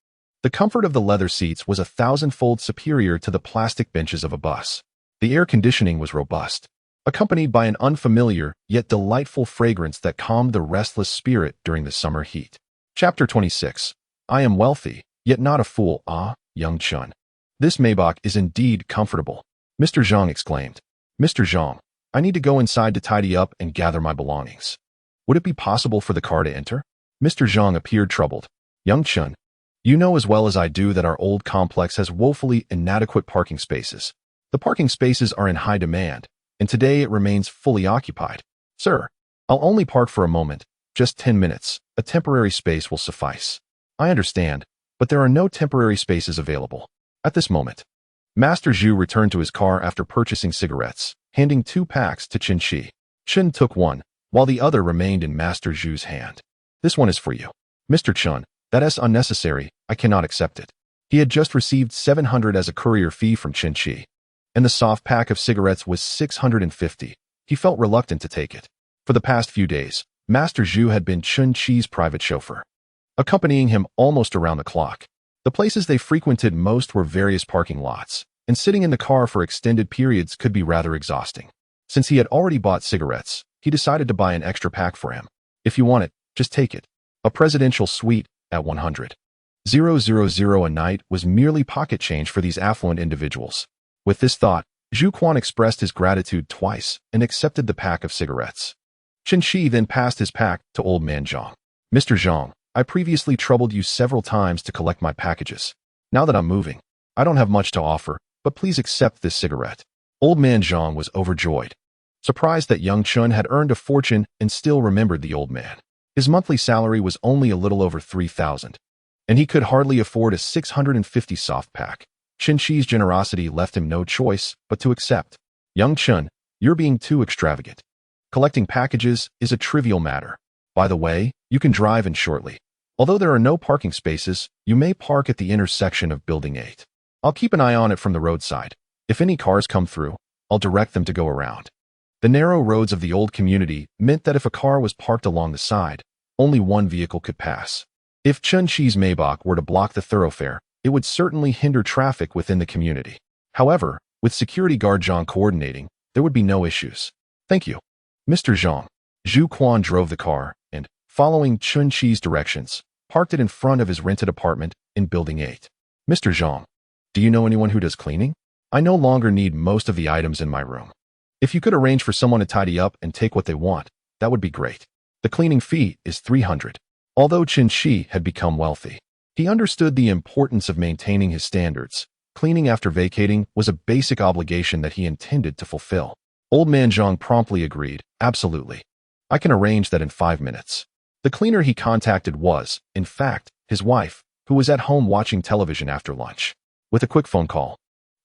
The comfort of the leather seats was 1,000-fold superior to the plastic benches of a bus. The air conditioning was robust, accompanied by an unfamiliar yet delightful fragrance that calmed the restless spirit during the summer heat. Chapter 26. I am wealthy, yet not a fool. Ah, young Chun. This Maybach is indeed comfortable, Mr. Zhang exclaimed. Mr. Zhang, I need to go inside to tidy up and gather my belongings. Would it be possible for the car to enter? Mr. Zhang appeared troubled. Young Chun, you know as well as I do that our old complex has woefully inadequate parking spaces. The parking spaces are in high demand, and today it remains fully occupied. Sir, I'll only park for a moment, just 10 minutes. A temporary space will suffice. I understand, but there are no temporary spaces available at this moment. Master Zhu returned to his car after purchasing cigarettes, handing 2 packs to Chen Shi. Chen took one, while the other remained in Master Zhu's hand. This one is for you. Mr. Chun, that is unnecessary. I cannot accept it. He had just received 700 as a courier fee from Chen Shi, and the soft pack of cigarettes was 650. He felt reluctant to take it. For the past few days, Master Zhu had been Chen Shi's private chauffeur, accompanying him almost around the clock. The places they frequented most were various parking lots, and sitting in the car for extended periods could be rather exhausting. Since he had already bought cigarettes, he decided to buy an extra pack for him. If you want it, just take it. A presidential suite at 100,000 a night was merely pocket change for these affluent individuals. With this thought, Zhu Quan expressed his gratitude twice and accepted the pack of cigarettes. Chen Shi then passed his pack to Old Man Zhang. Mr. Zhang, I previously troubled you several times to collect my packages. Now that I'm moving, I don't have much to offer, but please accept this cigarette. Old Man Zhang was overjoyed, surprised that young Chun had earned a fortune and still remembered the old man. His monthly salary was only a little over 3,000, and he could hardly afford a 650 soft pack. Chen Shi's generosity left him no choice but to accept. Young Chun, you're being too extravagant. Collecting packages is a trivial matter. By the way, you can drive in shortly. Although there are no parking spaces, you may park at the intersection of Building 8. I'll keep an eye on it from the roadside. If any cars come through, I'll direct them to go around. The narrow roads of the old community meant that if a car was parked along the side, only one vehicle could pass. If Chen Shi's Maybach were to block the thoroughfare, it would certainly hinder traffic within the community. However, with security guard Zhang coordinating, there would be no issues. Thank you. Mr. Zhang. Zhu Quan drove the car and, following Chen Shi's directions, parked it in front of his rented apartment in Building 8. Mr. Zhang, do you know anyone who does cleaning? I no longer need most of the items in my room. If you could arrange for someone to tidy up and take what they want, that would be great. The cleaning fee is 300. Although Chen Shi had become wealthy, he understood the importance of maintaining his standards. Cleaning after vacating was a basic obligation that he intended to fulfill. Old Man Zhang promptly agreed, absolutely. I can arrange that in 5 minutes. The cleaner he contacted was, in fact, his wife, who was at home watching television after lunch. With a quick phone call,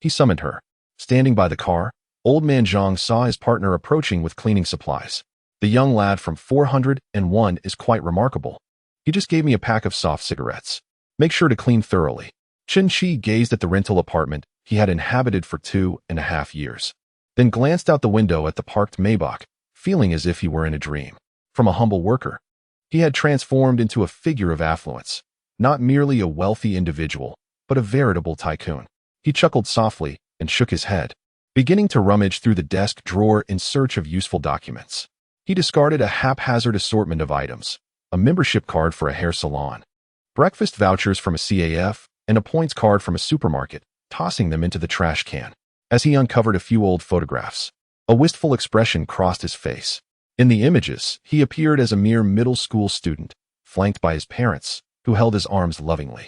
he summoned her. Standing by the car, Old Man Zhang saw his partner approaching with cleaning supplies. The young lad from 401 is quite remarkable. He just gave me a pack of soft cigarettes. Make sure to clean thoroughly. Chen Shi gazed at the rental apartment he had inhabited for 2.5 years, then glanced out the window at the parked Maybach, feeling as if he were in a dream. From a humble worker, He had transformed into a figure of affluence, not merely a wealthy individual, but a veritable tycoon. He chuckled softly and shook his head, beginning to rummage through the desk drawer in search of useful documents. He discarded a haphazard assortment of items, a membership card for a hair salon, breakfast vouchers from a CAF, and a points card from a supermarket, tossing them into the trash can. As he uncovered a few old photographs, a wistful expression crossed his face. In the images, he appeared as a mere middle school student, flanked by his parents, who held his arms lovingly.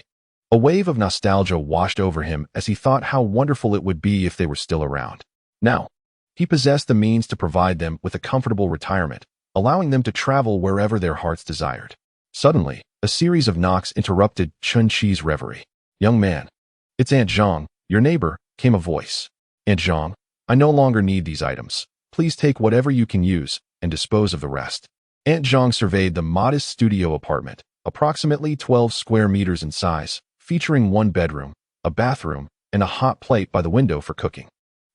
A wave of nostalgia washed over him as he thought how wonderful it would be if they were still around. Now, he possessed the means to provide them with a comfortable retirement, allowing them to travel wherever their hearts desired. Suddenly, a series of knocks interrupted Chun-Chi's reverie. "Young man, it's Aunt Zhang, your neighbor," came a voice. "Aunt Zhang, I no longer need these items. Please take whatever you can use and dispose of the rest." Aunt Zhang surveyed the modest studio apartment, approximately 12 square meters in size, featuring one bedroom, a bathroom, and a hot plate by the window for cooking.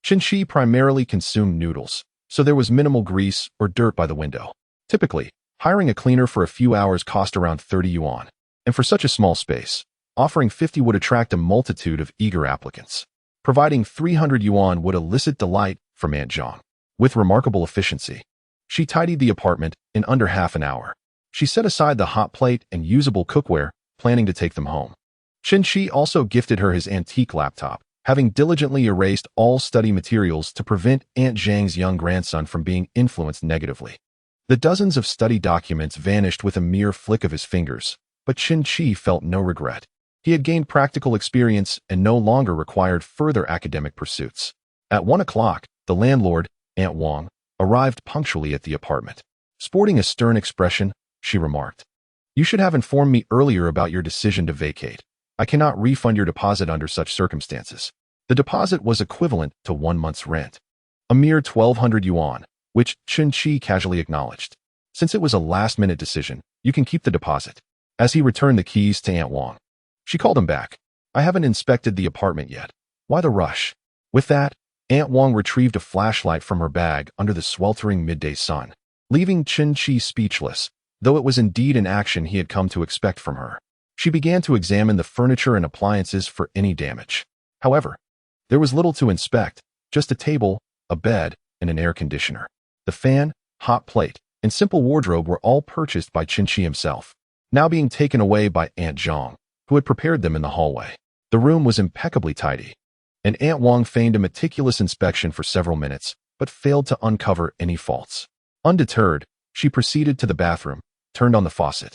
Chun-Chi primarily consumed noodles, so there was minimal grease or dirt by the window. Typically, hiring a cleaner for a few hours cost around 30 yuan, and for such a small space, offering 50 would attract a multitude of eager applicants. Providing 300 yuan would elicit delight from Aunt Zhang. With remarkable efficiency, she tidied the apartment in under half an hour. She set aside the hot plate and usable cookware, planning to take them home. Chun-Chi also gifted her his antique laptop, having diligently erased all study materials to prevent Aunt Zhang's young grandson from being influenced negatively. The dozens of study documents vanished with a mere flick of his fingers, but Chun-Chi felt no regret. He had gained practical experience and no longer required further academic pursuits. At 1 o'clock, the landlord, Aunt Wang, arrived punctually at the apartment. Sporting a stern expression, she remarked, "You should have informed me earlier about your decision to vacate. I cannot refund your deposit under such circumstances." The deposit was equivalent to 1 month's rent, a mere 1,200 yuan, which Chun-Chi casually acknowledged. "Since it was a last-minute decision, you can keep the deposit." As he returned the keys to Aunt Wang, she called him back. "I haven't inspected the apartment yet. Why the rush?" With that, Aunt Wang retrieved a flashlight from her bag under the sweltering midday sun, leaving Chun-Chi speechless, though it was indeed an action he had come to expect from her. She began to examine the furniture and appliances for any damage. However, there was little to inspect, just a table, a bed, and an air conditioner. The fan, hot plate, and simple wardrobe were all purchased by Chun-Chi himself, now being taken away by Aunt Zhang, who had prepared them in the hallway. The room was impeccably tidy, and Aunt Wang feigned a meticulous inspection for several minutes, but failed to uncover any faults. Undeterred, she proceeded to the bathroom, turned on the faucet,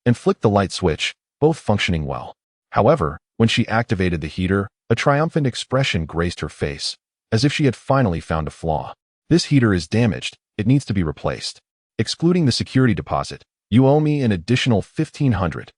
and flicked the light switch, both functioning well. However, when she activated the heater, a triumphant expression graced her face, as if she had finally found a flaw. "This heater is damaged, it needs to be replaced. Excluding the security deposit, you owe me an additional 1,500.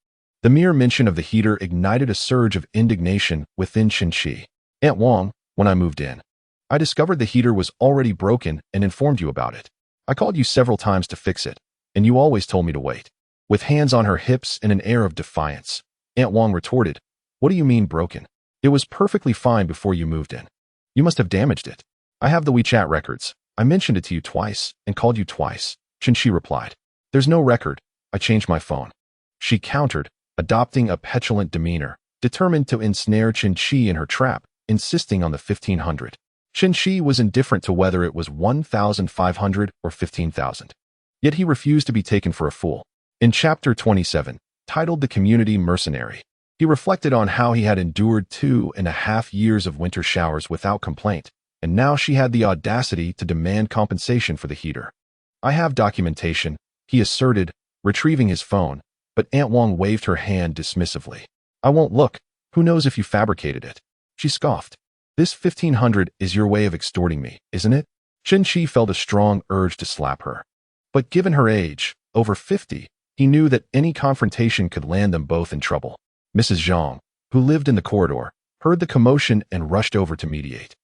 The mere mention of the heater ignited a surge of indignation within Chun-Chi. "Aunt Wang, when I moved in, I discovered the heater was already broken and informed you about it. I called you several times to fix it, and you always told me to wait." With hands on her hips and an air of defiance, Aunt Wang retorted, "What do you mean broken? It was perfectly fine before you moved in. You must have damaged it. I have the WeChat records. I mentioned it to you twice and called you twice." Chun-Chi replied, "There's no record. I changed my phone." She countered, adopting a petulant demeanor, determined to ensnare Chun-Chi in her trap, insisting on the 1,500. Chun-Chi was indifferent to whether it was 1,500 or 15,000. Yet he refused to be taken for a fool. In Chapter 27, titled The Community Mercenary, he reflected on how he had endured 2.5 years of winter showers without complaint, and now she had the audacity to demand compensation for the heater. "I have documentation," he asserted, retrieving his phone, but Aunt Wang waved her hand dismissively. "I won't look. Who knows if you fabricated it?" She scoffed. "This 1,500 is your way of extorting me, isn't it?" Chun-Chi felt a strong urge to slap her. But given her age, over 50, he knew that any confrontation could land them both in trouble. Mrs. Zhang, who lived in the corridor, heard the commotion and rushed over to mediate.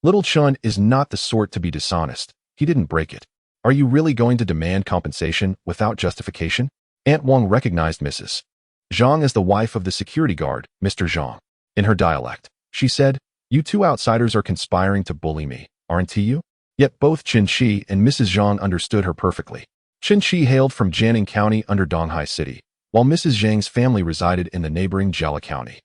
"Little Chun is not the sort to be dishonest. He didn't break it. Are you really going to demand compensation without justification?" Aunt Wang recognized Mrs. Zhang as the wife of the security guard, Mr. Zhang. In her dialect, she said, "You two outsiders are conspiring to bully me, aren't you?" Yet both Chun-Chi and Mrs. Zhang understood her perfectly. Chen Shi hailed from Jianing County under Donghai City, while Mrs. Zhang's family resided in the neighboring Jiala County.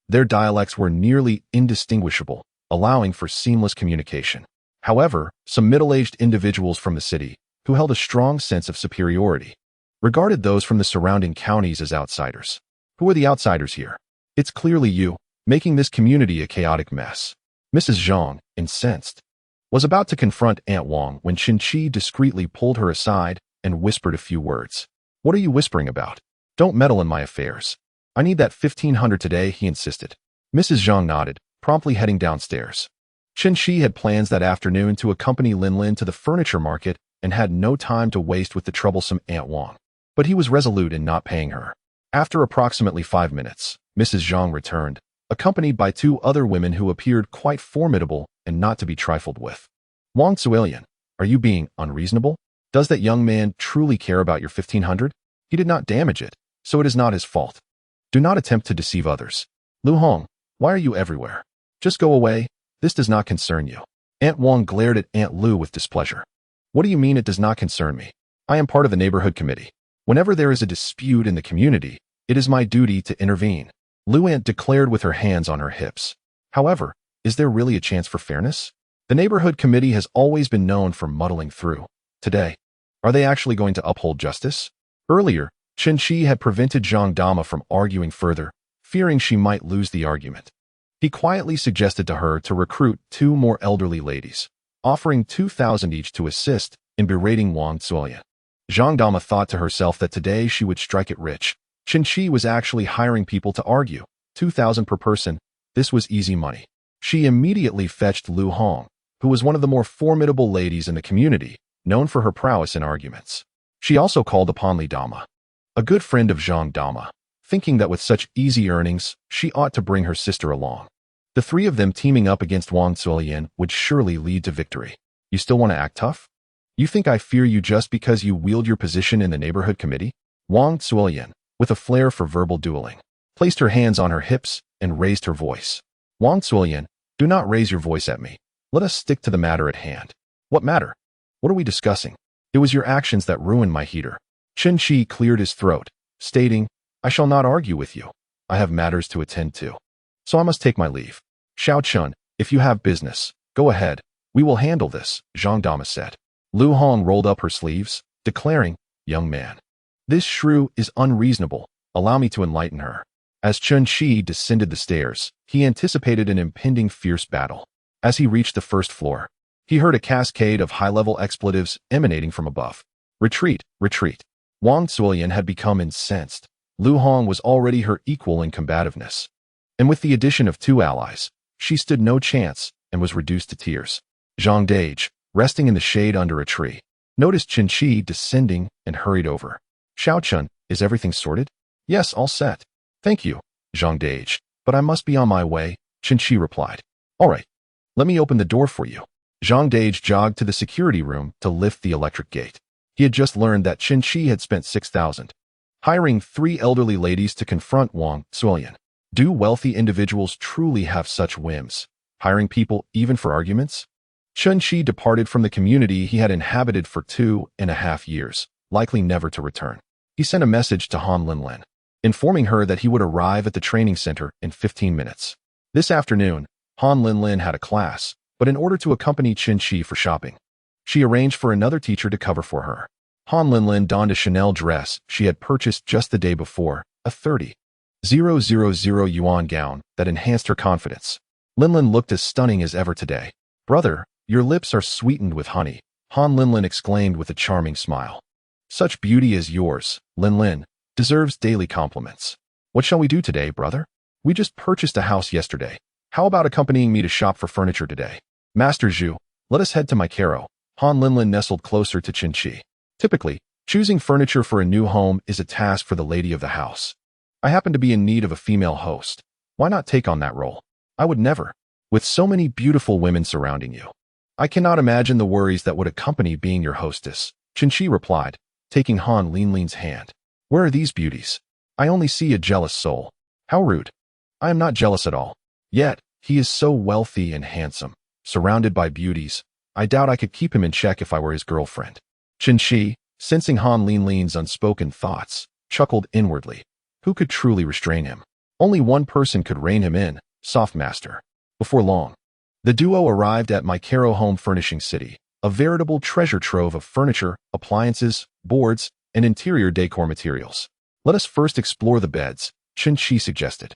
Their dialects were nearly indistinguishable, allowing for seamless communication. However, some middle-aged individuals from the city, who held a strong sense of superiority, regarded those from the surrounding counties as outsiders. Who are the outsiders here? It's clearly you, making this community a chaotic mess. Mrs. Zhang, incensed, was about to confront Aunt Wang when Chen Shi discreetly pulled her aside and whispered a few words. What are you whispering about? Don't meddle in my affairs. I need that 1,500 today, he insisted. Mrs. Zhang nodded, promptly heading downstairs. Chen Shi had plans that afternoon to accompany Lin Lin to the furniture market and had no time to waste with the troublesome Aunt Wang. But he was resolute in not paying her. After approximately 5 minutes, Mrs. Zhang returned, accompanied by 2 other women who appeared quite formidable and not to be trifled with. Wang Zuilian, are you being unreasonable? Does that young man truly care about your 1,500? He did not damage it, so it is not his fault. Do not attempt to deceive others. Lu Hong, why are you everywhere? Just go away. This does not concern you. Aunt Wang glared at Aunt Lu with displeasure. What do you mean it does not concern me? I am part of the neighborhood committee. Whenever there is a dispute in the community, it is my duty to intervene. Lu Aunt declared with her hands on her hips. However, is there really a chance for fairness? The neighborhood committee has always been known for muddling through. Today, are they actually going to uphold justice? Earlier, Chen Shi had prevented Zhang Dama from arguing further, fearing she might lose the argument. He quietly suggested to her to recruit 2 more elderly ladies, offering 2,000 each to assist in berating Wang Zuilian. Zhang Dama thought to herself that today she would strike it rich. Chen Shi was actually hiring people to argue, 2,000 per person. This was easy money. She immediately fetched Lu Hong, who was one of the more formidable ladies in the community, known for her prowess in arguments. She also called upon Li Dama, a good friend of Zhang Dama, thinking that with such easy earnings, she ought to bring her sister along. The 3 of them teaming up against Wang Zuilian would surely lead to victory. You still want to act tough? You think I fear you just because you wield your position in the neighborhood committee? Wang Zuilian, with a flair for verbal dueling, placed her hands on her hips and raised her voice. Wang Zuilian, do not raise your voice at me. Let us stick to the matter at hand. What matter? What are we discussing? It was your actions that ruined my heater. Chen Shi cleared his throat, stating, I shall not argue with you. I have matters to attend to. So I must take my leave. Xiao Chun, if you have business, go ahead. We will handle this, Zhang Dama said. Lu Hong rolled up her sleeves, declaring, young man, this shrew is unreasonable. Allow me to enlighten her. As Chen Shi descended the stairs, he anticipated an impending fierce battle. As he reached the first floor, he heard a cascade of high-level expletives emanating from above. Retreat, retreat. Wang Zuilian had become incensed. Lu Hong was already her equal in combativeness. And with the addition of 2 allies, she stood no chance and was reduced to tears. Zhang Dage, resting in the shade under a tree, noticed Chen Shi descending and hurried over. Xiao Chun, is everything sorted? Yes, all set. Thank you, Zhang Dage, but I must be on my way, Chen Shi replied. All right, let me open the door for you. Zhang Dage jogged to the security room to lift the electric gate. He had just learned that Chen Shi had spent 6,000, hiring 3 elderly ladies to confront Wang Zuilian. Do wealthy individuals truly have such whims, hiring people even for arguments? Chen Shi departed from the community he had inhabited for 2.5 years, likely never to return. He sent a message to Han Linlin, informing her that he would arrive at the training center in 15 minutes. This afternoon, Han Linlin had a class, but in order to accompany Chen Shi for shopping, she arranged for another teacher to cover for her. Han Linlin donned a Chanel dress she had purchased just the day before, a 30,000 yuan gown that enhanced her confidence. Linlin looked as stunning as ever today. Brother, your lips are sweetened with honey, Han Linlin exclaimed with a charming smile. Such beauty as yours, Linlin, deserves daily compliments. What shall we do today, brother? We just purchased a house yesterday. How about accompanying me to shop for furniture today? Master Zhu, let us head to my Caro. Han Linlin nestled closer to Chen Shi. Typically, choosing furniture for a new home is a task for the lady of the house. I happen to be in need of a female host. Why not take on that role? I would never. With so many beautiful women surrounding you, I cannot imagine the worries that would accompany being your hostess, Chen Shi replied, taking Han Linlin's hand. Where are these beauties? I only see a jealous soul. How rude. I am not jealous at all. Yet, he is so wealthy and handsome, surrounded by beauties. I doubt I could keep him in check if I were his girlfriend. Chen Shi, Sensing Han Linlin's unspoken thoughts, chuckled inwardly. Who could truly restrain him? Only one person could rein him in, Soft Master. Before long, the duo arrived at Maikaro Home Furnishing City, a veritable treasure trove of furniture, appliances, boards, and interior decor materials. Let us first explore the beds, Chen-Chi suggested.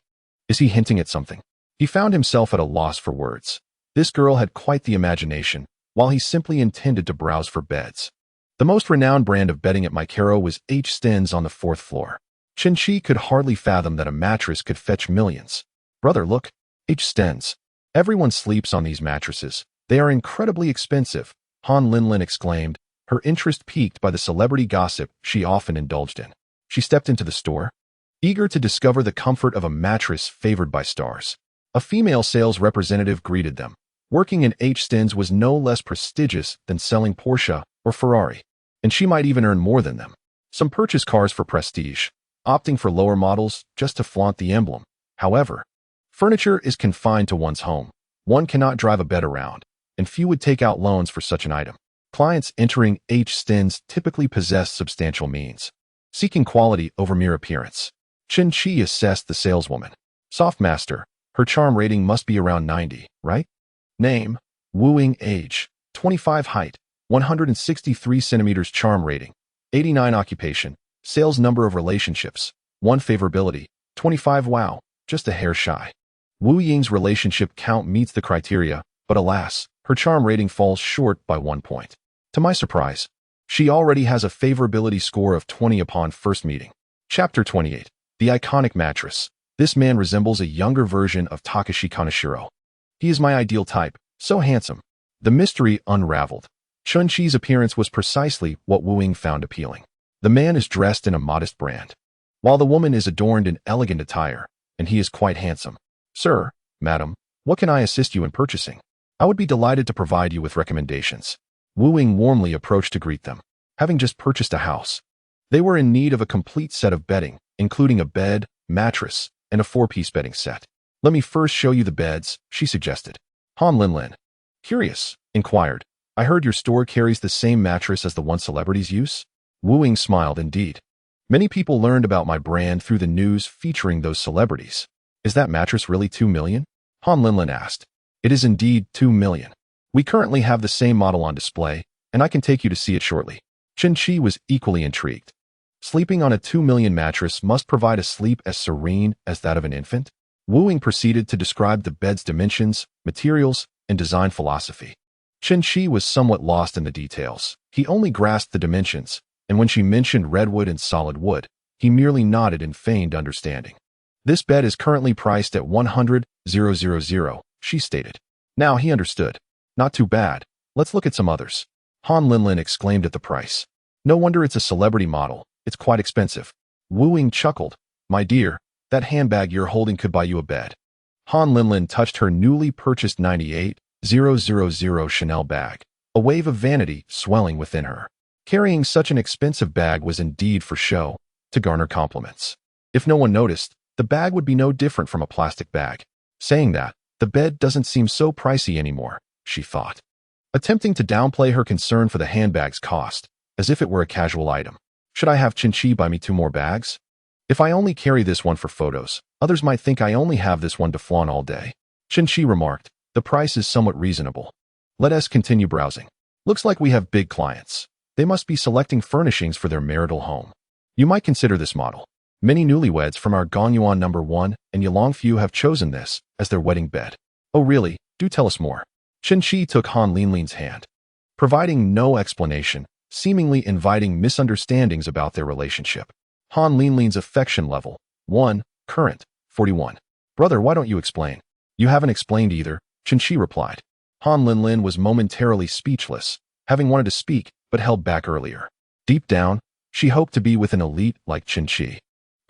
Is he hinting at something? He found himself at a loss for words. This girl had quite the imagination, while he simply intended to browse for beds. The most renowned brand of bedding at Maikaro was H. Stens on the 4th floor. Chen-Chi could hardly fathom that a mattress could fetch millions. Brother, look, H. Stens. Everyone sleeps on these mattresses. They are incredibly expensive, Han Linlin exclaimed, her interest piqued by the celebrity gossip she often indulged in. She stepped into the store, eager to discover the comfort of a mattress favored by stars. A female sales representative greeted them. Working in H. Stens was no less prestigious than selling Porsche or Ferrari, and she might even earn more than them. Some purchase cars for prestige, opting for lower models just to flaunt the emblem. However, furniture is confined to one's home. One cannot drive a bed around, and few would take out loans for such an item. Clients entering H. Stens typically possess substantial means, seeking quality over mere appearance. Chen-Chi assessed the saleswoman. Soft Master, her charm rating must be around 90, right? Name, Wu Ying. Age, 25. Height, 163 centimeters. Charm rating, 89. Occupation, sales. Number of relationships, 1. Favorability, 25. Wow, just a hair shy. Wu Ying's relationship count meets the criteria, but alas, her charm rating falls short by 1 point. To my surprise, she already has a favorability score of 20 upon first meeting. Chapter 28. The Iconic Mattress. This man resembles a younger version of Takashi Kaneshiro. He is my ideal type, so handsome. The mystery unraveled. Chen-Chi's appearance was precisely what Wu Ying found appealing. The man is dressed in a modest brand, while the woman is adorned in elegant attire, and he is quite handsome. Sir, madam, what can I assist you in purchasing? I would be delighted to provide you with recommendations. Wu Ying warmly approached to greet them. Having just purchased a house, they were in need of a complete set of bedding, including a bed, mattress, and a 4-piece bedding set. Let me first show you the beds, she suggested. Han Linlin, curious, inquired. I heard your store carries the same mattress as the one celebrities use? Wu Ying smiled. Indeed. Many people learned about my brand through the news featuring those celebrities. Is that mattress really 2 million? Han Linlin asked. It is indeed 2 million. We currently have the same model on display, and I can take you to see it shortly. Chen-Chi was equally intrigued. Sleeping on a 2 million mattress must provide a sleep as serene as that of an infant. Wu Ying proceeded to describe the bed's dimensions, materials, and design philosophy. Chen-Chi was somewhat lost in the details. He only grasped the dimensions, and when she mentioned redwood and solid wood, he merely nodded in feigned understanding. This bed is currently priced at 100,000, she stated. Now he understood. Not too bad. Let's look at some others. Han Linlin exclaimed at the price. No wonder it's a celebrity model. It's quite expensive. Wu Ying chuckled. My dear, that handbag you're holding could buy you a bed. Han Linlin touched her newly purchased 98,000 Chanel bag, a wave of vanity swelling within her. Carrying such an expensive bag was indeed for show, to garner compliments. If no one noticed, the bag would be no different from a plastic bag. Saying that, the bed doesn't seem so pricey anymore, she thought, attempting to downplay her concern for the handbag's cost, as if it were a casual item. Should I have Chen-Chi buy me 2 more bags? If I only carry this one for photos, others might think I only have this one to flaunt all day. Chen-Chi remarked, the price is somewhat reasonable. Let us continue browsing. Looks like we have big clients. They must be selecting furnishings for their marital home. You might consider this model. Many newlyweds from our Gonyuan No. 1 and Yalongfu have chosen this as their wedding bed. Oh really? Do tell us more. Chen-Chi took Han Linlin's hand, providing no explanation, seemingly inviting misunderstandings about their relationship. Han Linlin's affection level, 1, current, 41. Brother, why don't you explain? You haven't explained either, Chen-Chi replied. Han Linlin was momentarily speechless, having wanted to speak but held back earlier. Deep down, she hoped to be with an elite like Chen-Chi,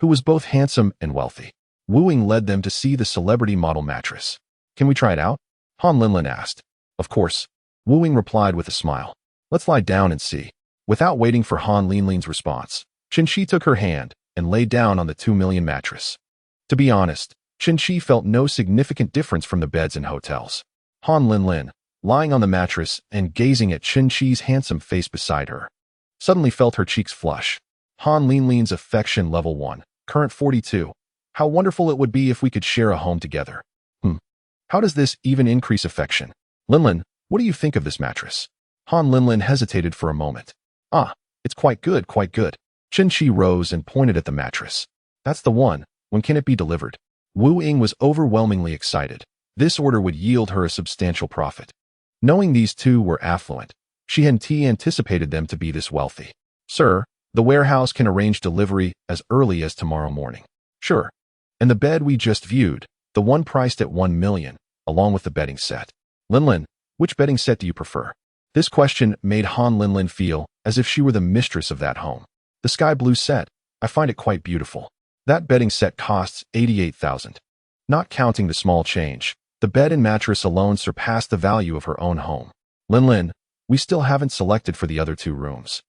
who was both handsome and wealthy. Wu Ying led them to see the celebrity model mattress. Can we try it out? Han Linlin asked. Of course. Wu Ying replied with a smile. Let's lie down and see. Without waiting for Han Linlin's response, Chen-Chi took her hand and lay down on the 2 million mattress. To be honest, Chen-Chi felt no significant difference from the beds in hotels. Han Linlin, lying on the mattress and gazing at Chen-Chi's handsome face beside her, suddenly felt her cheeks flush. Han Linlin's affection level 1, current 42. How wonderful it would be if we could share a home together. How does this even increase affection? Linlin, what do you think of this mattress? Han Linlin hesitated for a moment. It's quite good, quite good. Qin rose and pointed at the mattress. That's the one. When can it be delivered? Wu Ying was overwhelmingly excited. This order would yield her a substantial profit. Knowing these two were affluent, she hadn't anticipated them to be this wealthy. Sir, the warehouse can arrange delivery as early as tomorrow morning. Sure. And the bed we just viewed, the one priced at 1 million, along with the bedding set. Linlin, which bedding set do you prefer? This question made Han Linlin feel as if she were the mistress of that home. The sky blue set, I find it quite beautiful. That bedding set costs 88,000. Not counting the small change, the bed and mattress alone surpass the value of her own home. Linlin, we still haven't selected for the other 2 rooms.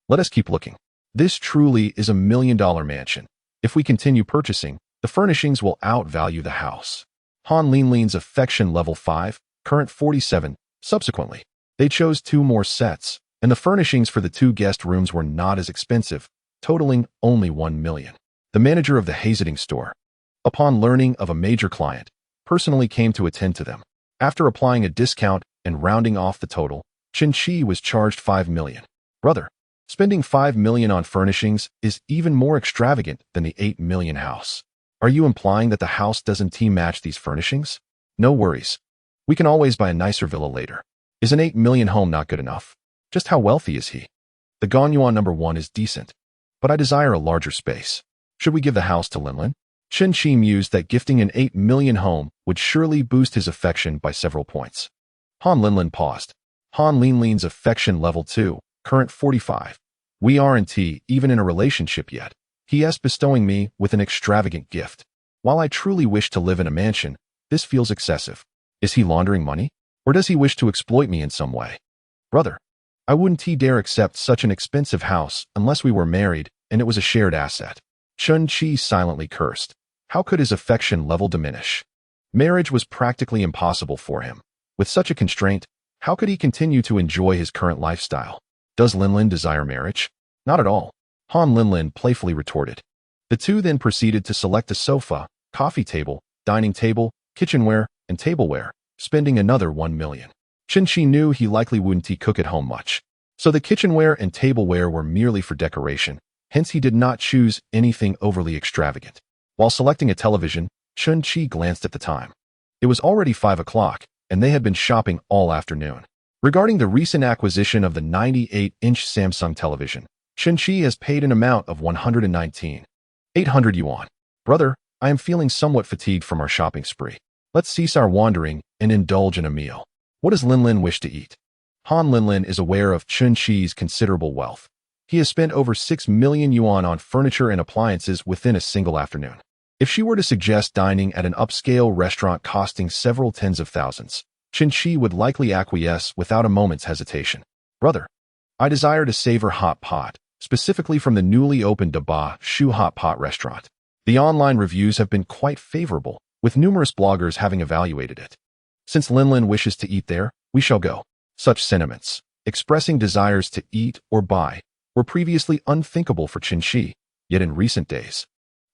Let us keep looking. This truly is a $1 million mansion. If we continue purchasing, the furnishings will outvalue the house. Han Linlin's affection level 5, current 47. Subsequently, they chose 2 more sets, and the furnishings for the 2 guest rooms were not as expensive, totaling only 1 million. The manager of the Hazarding store, upon learning of a major client, personally came to attend to them. After applying a discount and rounding off the total, Qin was charged 5 million. Brother, spending 5 million on furnishings is even more extravagant than the 8 million house. Are you implying that the house doesn't match these furnishings? No worries. We can always buy a nicer villa later. Is an 8 million home not good enough? Just how wealthy is he? The Gonyuan number 1 is decent, but I desire a larger space. Should we give the house to Linlin? Qin mused that gifting an 8 million home would surely boost his affection by several points. Han Linlin paused. Han Linlin's affection level 2, current 45. We aren't even in a relationship yet. He is bestowing me with an extravagant gift. While I truly wish to live in a mansion, this feels excessive. Is he laundering money? Or does he wish to exploit me in some way? Brother, I wouldn't dare accept such an expensive house unless we were married and it was a shared asset. Qin silently cursed. How could his affection level diminish? Marriage was practically impossible for him. With such a constraint, how could he continue to enjoy his current lifestyle? Does Linlin desire marriage? Not at all. Han Linlin playfully retorted. The 2 then proceeded to select a sofa, coffee table, dining table, kitchenware, and tableware, spending another 1 million. Qin knew he likely wouldn't cook at home much, so the kitchenware and tableware were merely for decoration, hence he did not choose anything overly extravagant. While selecting a television, Qin glanced at the time. It was already 5 o'clock, and they had been shopping all afternoon. Regarding the recent acquisition of the 98-inch Samsung television, Qin has paid an amount of 119,800 yuan. Brother, I am feeling somewhat fatigued from our shopping spree. Let's cease our wandering and indulge in a meal. What does Linlin wish to eat? Han Linlin is aware of Qin's considerable wealth. He has spent over 6 million yuan on furniture and appliances within a single afternoon. If she were to suggest dining at an upscale restaurant costing several tens of thousands, Qin would likely acquiesce without a moment's hesitation. Brother, I desire to savor hot pot, specifically from the newly opened Daba Shu hot pot restaurant. The online reviews have been quite favorable, with numerous bloggers having evaluated it. Since Linlin wishes to eat there, we shall go. Such sentiments, expressing desires to eat or buy, were previously unthinkable for Qin, yet in recent days,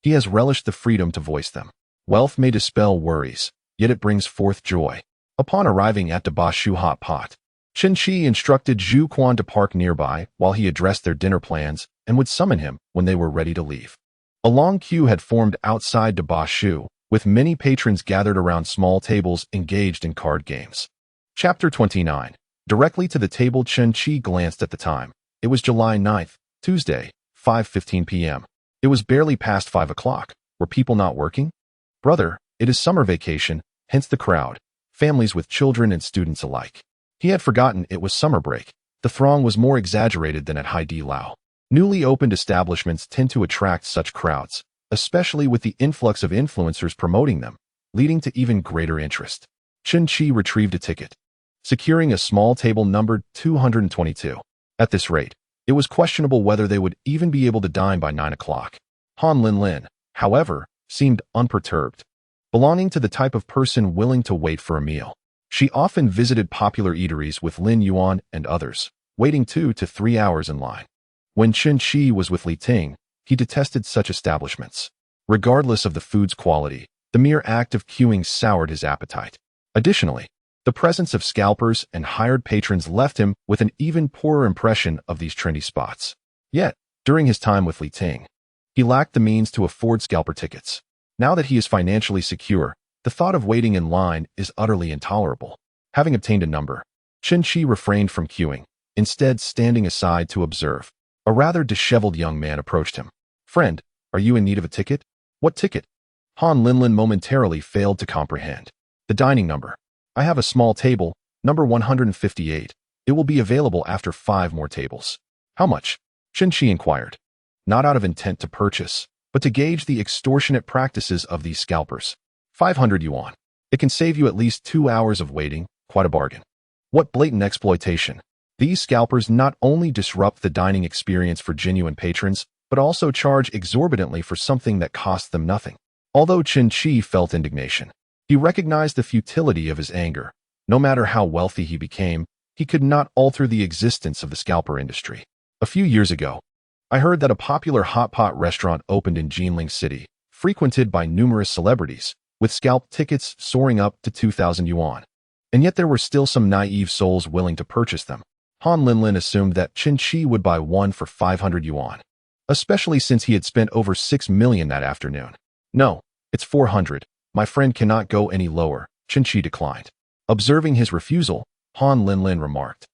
he has relished the freedom to voice them. Wealth may dispel worries, yet it brings forth joy. Upon arriving at Daba Shu hot pot, Qin instructed Zhu Quan to park nearby while he addressed their dinner plans and would summon him when they were ready to leave. A long queue had formed outside Daba Shu, with many patrons gathered around small tables engaged in card games. Chapter 29. Directly to the table, Qin glanced at the time. It was July 9th, Tuesday, 5:15 p.m. It was barely past 5 o'clock. Were people not working? Brother, it is summer vacation, hence the crowd, families with children and students alike. He had forgotten it was summer break. The throng was more exaggerated than at Haidi Lao. Newly opened establishments tend to attract such crowds, especially with the influx of influencers promoting them, leading to even greater interest. Qin retrieved a ticket, securing a small table numbered 222. At this rate, it was questionable whether they would even be able to dine by 9 o'clock. Han Linlin, however, seemed unperturbed. Belonging to the type of person willing to wait for a meal, she often visited popular eateries with Lin Yuan and others, waiting 2 to 3 hours in line. When Chen Qi was with Li Ting, he detested such establishments. Regardless of the food's quality, the mere act of queuing soured his appetite. Additionally, the presence of scalpers and hired patrons left him with an even poorer impression of these trendy spots. Yet, during his time with Li Ting, he lacked the means to afford scalper tickets. Now that he is financially secure, the thought of waiting in line is utterly intolerable. Having obtained a number, Chen Qi refrained from queuing, instead standing aside to observe. A rather disheveled young man approached him. "Friend, are you in need of a ticket?" "What ticket?" Han Linlin momentarily failed to comprehend. "The dining number. I have a small table, number 158. It will be available after 5 more tables." "How much?" Chen Qi inquired. Not out of intent to purchase, but to gauge the extortionate practices of these scalpers. 500 yuan. It can save you at least 2 hours of waiting, quite a bargain. What blatant exploitation. These scalpers not only disrupt the dining experience for genuine patrons, but also charge exorbitantly for something that costs them nothing. Although Chen Qi felt indignation, he recognized the futility of his anger. No matter how wealthy he became, he could not alter the existence of the scalper industry. A few years ago, I heard that a popular hot pot restaurant opened in Jinling City, frequented by numerous celebrities, with scalp tickets soaring up to 2,000 yuan. And yet there were still some naive souls willing to purchase them. Han Linlin assumed that Chen Qi would buy one for 500 yuan, especially since he had spent over 6 million that afternoon. "No, it's 400. My friend cannot go any lower," Chen Qi declined. Observing his refusal, Han Linlin remarked,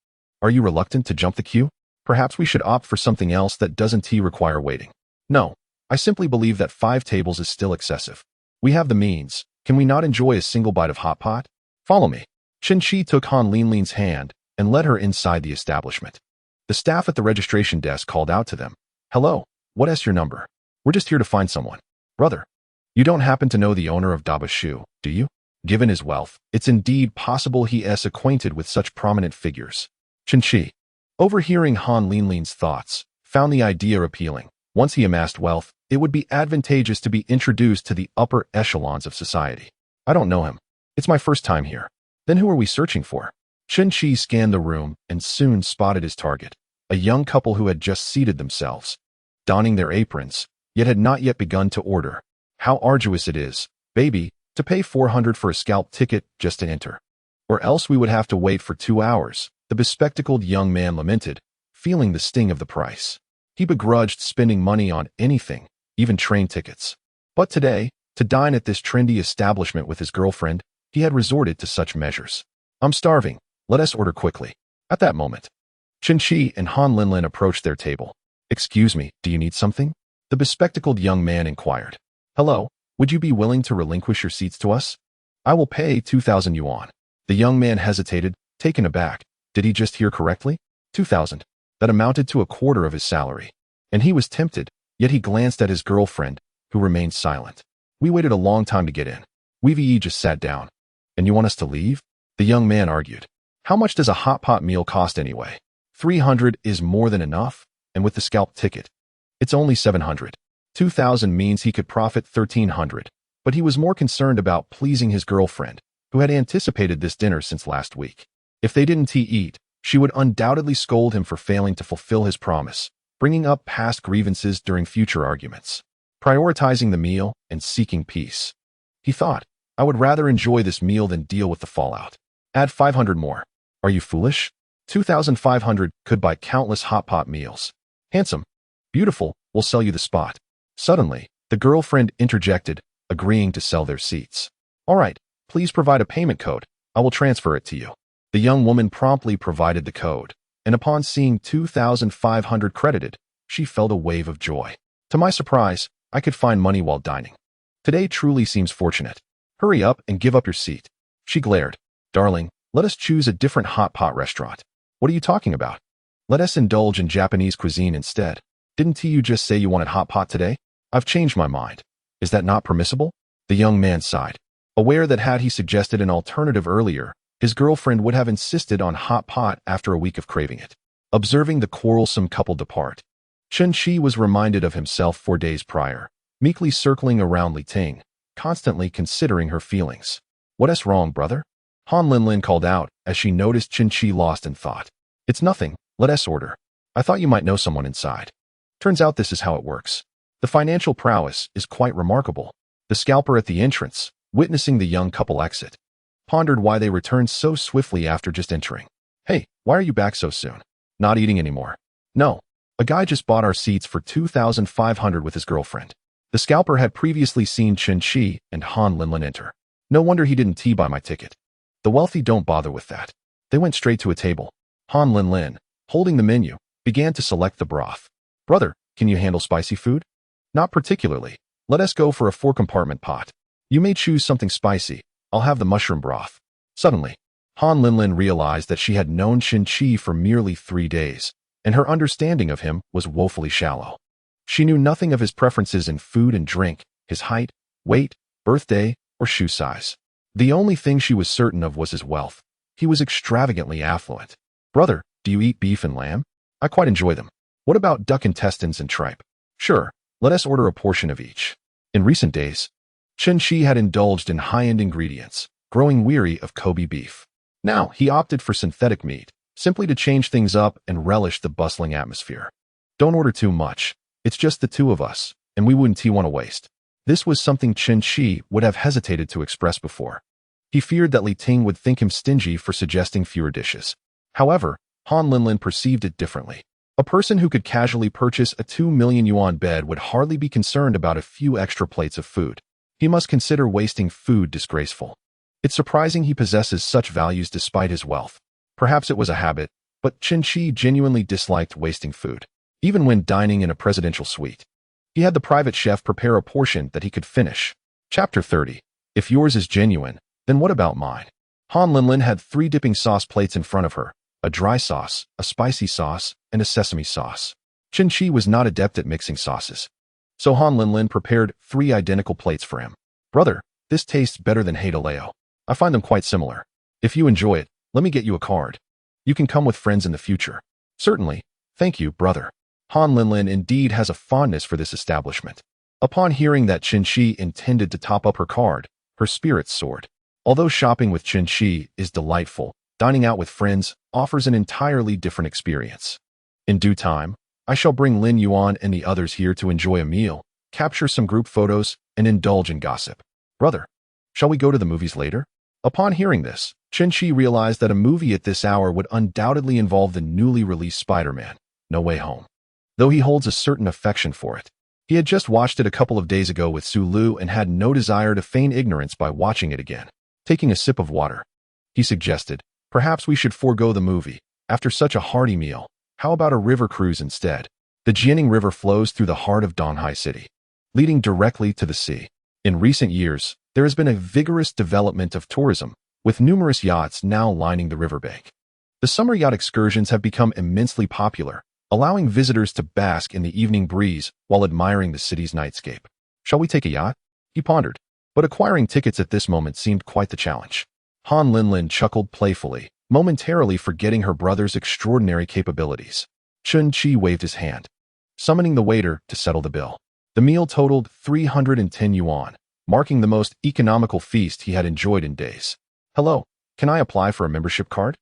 "Are you reluctant to jump the queue? Perhaps we should opt for something else that doesn't require waiting." "No, I simply believe that 5 tables is still excessive. We have the means. Can we not enjoy a single bite of hot pot? Follow me." Chen Qi took Han Linlin's hand and led her inside the establishment. The staff at the registration desk called out to them, "Hello, what is your number? We're just here to find someone." "Brother, you don't happen to know the owner of Daba Shu, do you?" Given his wealth, it's indeed possible he is acquainted with such prominent figures. Chen Qi, overhearing Han Linlin's thoughts, found the idea appealing. Once he amassed wealth, it would be advantageous to be introduced to the upper echelons of society. "I don't know him. It's my first time here." "Then who are we searching for?" Chen Qi scanned the room and soon spotted his target, a young couple who had just seated themselves, donning their aprons, yet had not yet begun to order. "How arduous it is, baby, to pay 400 for a scalp ticket just to enter. Or else we would have to wait for 2 hours, the bespectacled young man lamented, feeling the sting of the price. He begrudged spending money on anything, even train tickets. But today, to dine at this trendy establishment with his girlfriend, he had resorted to such measures. "I'm starving. Let us order quickly." At that moment, Chen Qi and Han Linlin approached their table. "Excuse me, do you need something?" the bespectacled young man inquired. "Hello, would you be willing to relinquish your seats to us? I will pay 2,000 yuan. The young man hesitated, taken aback. Did he just hear correctly? 2,000. That amounted to a quarter of his salary. And he was tempted, yet he glanced at his girlfriend, who remained silent. "We waited a long time to get in. We've just sat down. And you want us to leave?" the young man argued. "How much does a hot pot meal cost anyway? 300 is more than enough, and with the scalp ticket, it's only 700. 2,000 means he could profit 1,300, but he was more concerned about pleasing his girlfriend, who had anticipated this dinner since last week. If they didn't eat, she would undoubtedly scold him for failing to fulfill his promise, bringing up past grievances during future arguments, prioritizing the meal and seeking peace. He thought, "I would rather enjoy this meal than deal with the fallout. Add 500 more. Are you foolish? 2,500 could buy countless hot pot meals. Handsome, beautiful, we'll sell you the spot." Suddenly, the girlfriend interjected, agreeing to sell their seats. "All right, please provide a payment code. I will transfer it to you." The young woman promptly provided the code, and upon seeing 2,500 credited, she felt a wave of joy. "To my surprise, I could find money while dining. Today truly seems fortunate. Hurry up and give up your seat." She glared. "Darling, let us choose a different hot pot restaurant." "What are you talking about? Let us indulge in Japanese cuisine instead. Didn't you just say you wanted hot pot today?" "I've changed my mind. Is that not permissible?" The young man sighed, aware that had he suggested an alternative earlier, his girlfriend would have insisted on hot pot after a week of craving it. Observing the quarrelsome couple depart, Chen Qi was reminded of himself 4 days prior, meekly circling around Li Ting, constantly considering her feelings. "What's wrong, brother?" Han Linlin called out as she noticed Chen Qi lost in thought. "It's nothing, let us order." I thought you might know someone inside. Turns out this is how it works. The financial prowess is quite remarkable. The scalper at the entrance, witnessing the young couple exit, pondered why they returned so swiftly after just entering. Hey, why are you back so soon? Not eating anymore. No. A guy just bought our seats for 2,500 with his girlfriend. The scalper had previously seen Chen Qi and Han Linlin enter. No wonder he didn't buy my ticket. The wealthy don't bother with that. They went straight to a table. Han Linlin, holding the menu, began to select the broth. Brother, can you handle spicy food? Not particularly. Let us go for a 4-compartment pot. You may choose something spicy. I'll have the mushroom broth. Suddenly, Han Linlin realized that she had known Chen Qi for merely 3 days, and her understanding of him was woefully shallow. She knew nothing of his preferences in food and drink, his height, weight, birthday, or shoe size. The only thing she was certain of was his wealth. He was extravagantly affluent. Brother, do you eat beef and lamb? I quite enjoy them. What about duck intestines and tripe? Sure, let us order a portion of each. In recent days, Chen Qi had indulged in high-end ingredients, growing weary of Kobe beef. Now, he opted for synthetic meat, simply to change things up and relish the bustling atmosphere. Don't order too much. It's just the two of us, and we wouldn't want to waste. This was something Chen Qi would have hesitated to express before. He feared that Li Ting would think him stingy for suggesting fewer dishes. However, Han Linlin perceived it differently. A person who could casually purchase a 2 million yuan bed would hardly be concerned about a few extra plates of food. He must consider wasting food disgraceful. It's surprising he possesses such values despite his wealth. Perhaps it was a habit, but Chen Qi genuinely disliked wasting food, even when dining in a presidential suite. He had the private chef prepare a portion that he could finish. Chapter 30. If yours is genuine, then what about mine? Han Linlin had 3 dipping sauce plates in front of her, a dry sauce, a spicy sauce, and a sesame sauce. Chen Qi was not adept at mixing sauces, so Han Linlin prepared 3 identical plates for him. Brother, this tastes better than Haydaleo. I find them quite similar. If you enjoy it, let me get you a card. You can come with friends in the future. Certainly. Thank you, brother. Han Linlin indeed has a fondness for this establishment. Upon hearing that Chen Qi intended to top up her card, her spirits soared. Although shopping with Chen Qi is delightful, dining out with friends offers an entirely different experience. In due time, I shall bring Lin Yuan and the others here to enjoy a meal, capture some group photos, and indulge in gossip. Brother, shall we go to the movies later? Upon hearing this, Chen Qi realized that a movie at this hour would undoubtedly involve the newly released Spider-Man, No Way Home. Though he holds a certain affection for it, he had just watched it a couple of days ago with Su Lu and had no desire to feign ignorance by watching it again. Taking a sip of water, he suggested, perhaps we should forego the movie. After such a hearty meal, how about a river cruise instead? The Jianing River flows through the heart of Donghai City, leading directly to the sea. In recent years, there has been a vigorous development of tourism, with numerous yachts now lining the riverbank. The summer yacht excursions have become immensely popular, allowing visitors to bask in the evening breeze while admiring the city's nightscape. Shall we take a yacht? He pondered, but acquiring tickets at this moment seemed quite the challenge. Han Linlin chuckled playfully, momentarily forgetting her brother's extraordinary capabilities. Chen Qi waved his hand, summoning the waiter to settle the bill. The meal totaled 310 yuan, marking the most economical feast he had enjoyed in days. Hello, can I apply for a membership card?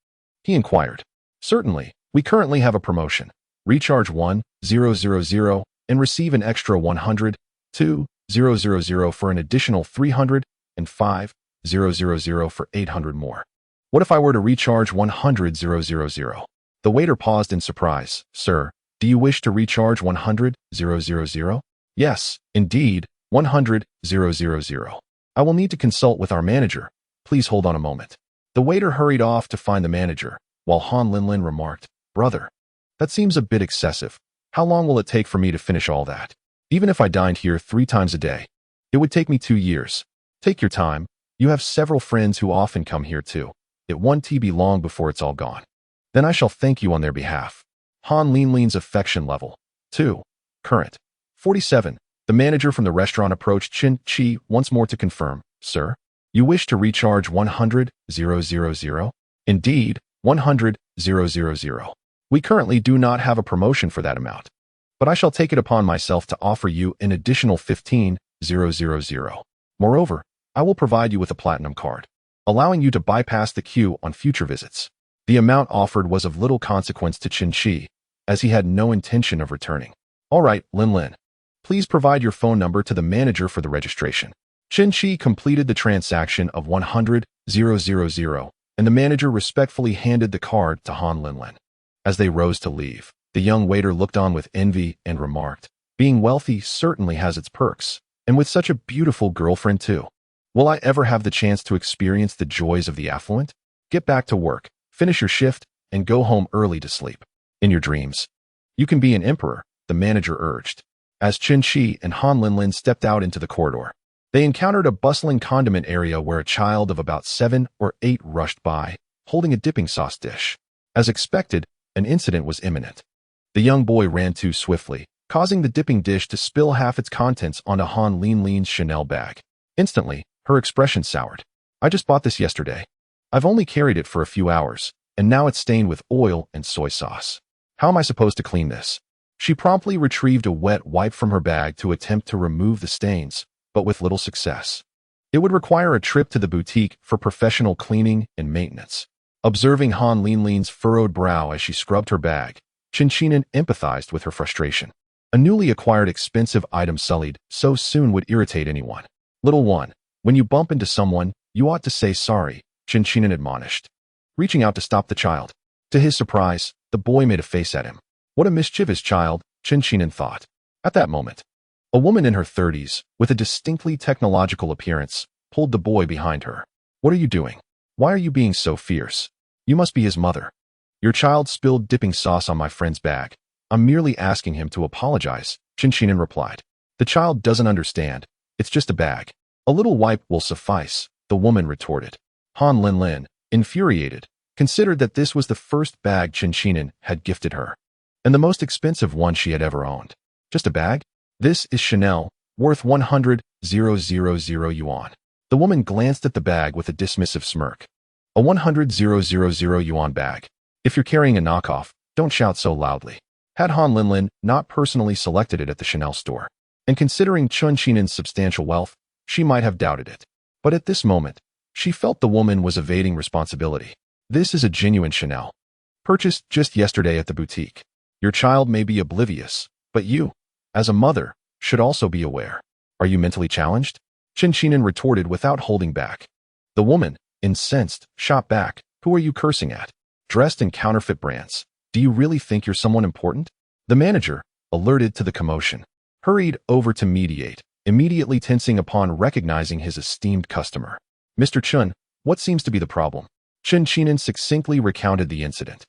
He inquired. Certainly, we currently have a promotion. Recharge 1,000 and receive an extra 100,000 for an additional 300 and 5,000 for 800 more. What if I were to recharge 100,000? The waiter paused in surprise. Sir, do you wish to recharge 100,000? Yes, indeed, 100,000. I will need to consult with our manager. Please hold on a moment. The waiter hurried off to find the manager, while Han Linlin remarked, Brother, that seems a bit excessive. How long will it take for me to finish all that? Even if I dined here 3 times a day, it would take me 2 years. Take your time. You have several friends who often come here too. It won't be long before it's all gone. Then I shall thank you on their behalf. Han Linlin's affection level. 2. Current. 47. The manager from the restaurant approached Chen Qi once more to confirm. Sir, you wish to recharge 100,000? Indeed, 100,000. We currently do not have a promotion for that amount, but I shall take it upon myself to offer you an additional 15,000. Moreover, I will provide you with a platinum card, allowing you to bypass the queue on future visits. The amount offered was of little consequence to Chen Qi, as he had no intention of returning. All right, Lin. Please provide your phone number to the manager for the registration. Chen-Chi completed the transaction of 100,000, and the manager respectfully handed the card to Han Linlin. As they rose to leave, the young waiter looked on with envy and remarked, "Being wealthy certainly has its perks, and with such a beautiful girlfriend too. Will I ever have the chance to experience the joys of the affluent? Get back to work, finish your shift, and go home early to sleep. In your dreams, you can be an emperor," the manager urged. As Chen-Chi and Han Linlin stepped out into the corridor, they encountered a bustling condiment area where a child of about 7 or 8 rushed by, holding a dipping sauce dish. As expected, an incident was imminent. The young boy ran too swiftly, causing the dipping dish to spill half its contents onto Han Linlin's Chanel bag. Instantly, her expression soured. "I just bought this yesterday. I've only carried it for a few hours, and now it's stained with oil and soy sauce. How am I supposed to clean this?" She promptly retrieved a wet wipe from her bag to attempt to remove the stains, but with little success. It would require a trip to the boutique for professional cleaning and maintenance. Observing Han Linlin's furrowed brow as she scrubbed her bag, Chen-Chinan empathized with her frustration. A newly acquired expensive item sullied so soon would irritate anyone. "Little one, when you bump into someone, you ought to say sorry," Chen-Chinan admonished, reaching out to stop the child. To his surprise, the boy made a face at him. What a mischievous child, Chen-Chinan thought. At that moment, a woman in her 30s, with a distinctly technological appearance, pulled the boy behind her. "What are you doing? Why are you being so fierce? You must be his mother." "Your child spilled dipping sauce on my friend's bag. I'm merely asking him to apologize," Chen-Chinan replied. "The child doesn't understand. It's just a bag. A little wipe will suffice," the woman retorted. Han Linlin, infuriated, considered that this was the first bag Chen-Chinan had gifted her, and the most expensive one she had ever owned. "Just a bag? This is Chanel, worth 100,000 yuan. The woman glanced at the bag with a dismissive smirk. "A 100,000 yuan bag. If you're carrying a knockoff, don't shout so loudly." Had Han Linlin not personally selected it at the Chanel store, and considering Chen-Chinan's substantial wealth, she might have doubted it. But at this moment, she felt the woman was evading responsibility. "This is a genuine Chanel, purchased just yesterday at the boutique. Your child may be oblivious, but you, as a mother, should also be aware. Are you mentally challenged?" Chen-Chinan retorted without holding back. The woman, incensed, shot back, "Who are you cursing at? Dressed in counterfeit brands. Do you really think you're someone important?" The manager, alerted to the commotion, hurried over to mediate, immediately tensing upon recognizing his esteemed customer. "Mr. Chun, what seems to be the problem?" Chen-Chinan succinctly recounted the incident.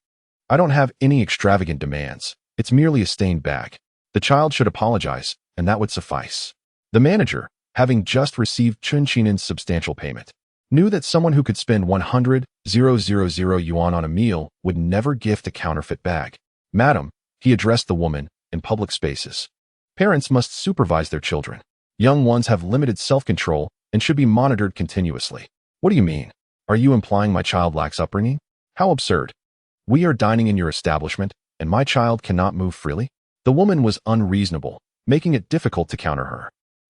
"I don't have any extravagant demands. It's merely a stained bag. The child should apologize, and that would suffice." The manager, having just received Chen-Chinan's substantial payment, knew that someone who could spend 100,000 yuan on a meal would never gift a counterfeit bag. "Madam," he addressed the woman, in public spaces, "parents must supervise their children. Young ones have limited self-control and should be monitored continuously." "What do you mean? Are you implying my child lacks upbringing? How absurd. We are dining in your establishment, and my child cannot move freely?" The woman was unreasonable, making it difficult to counter her.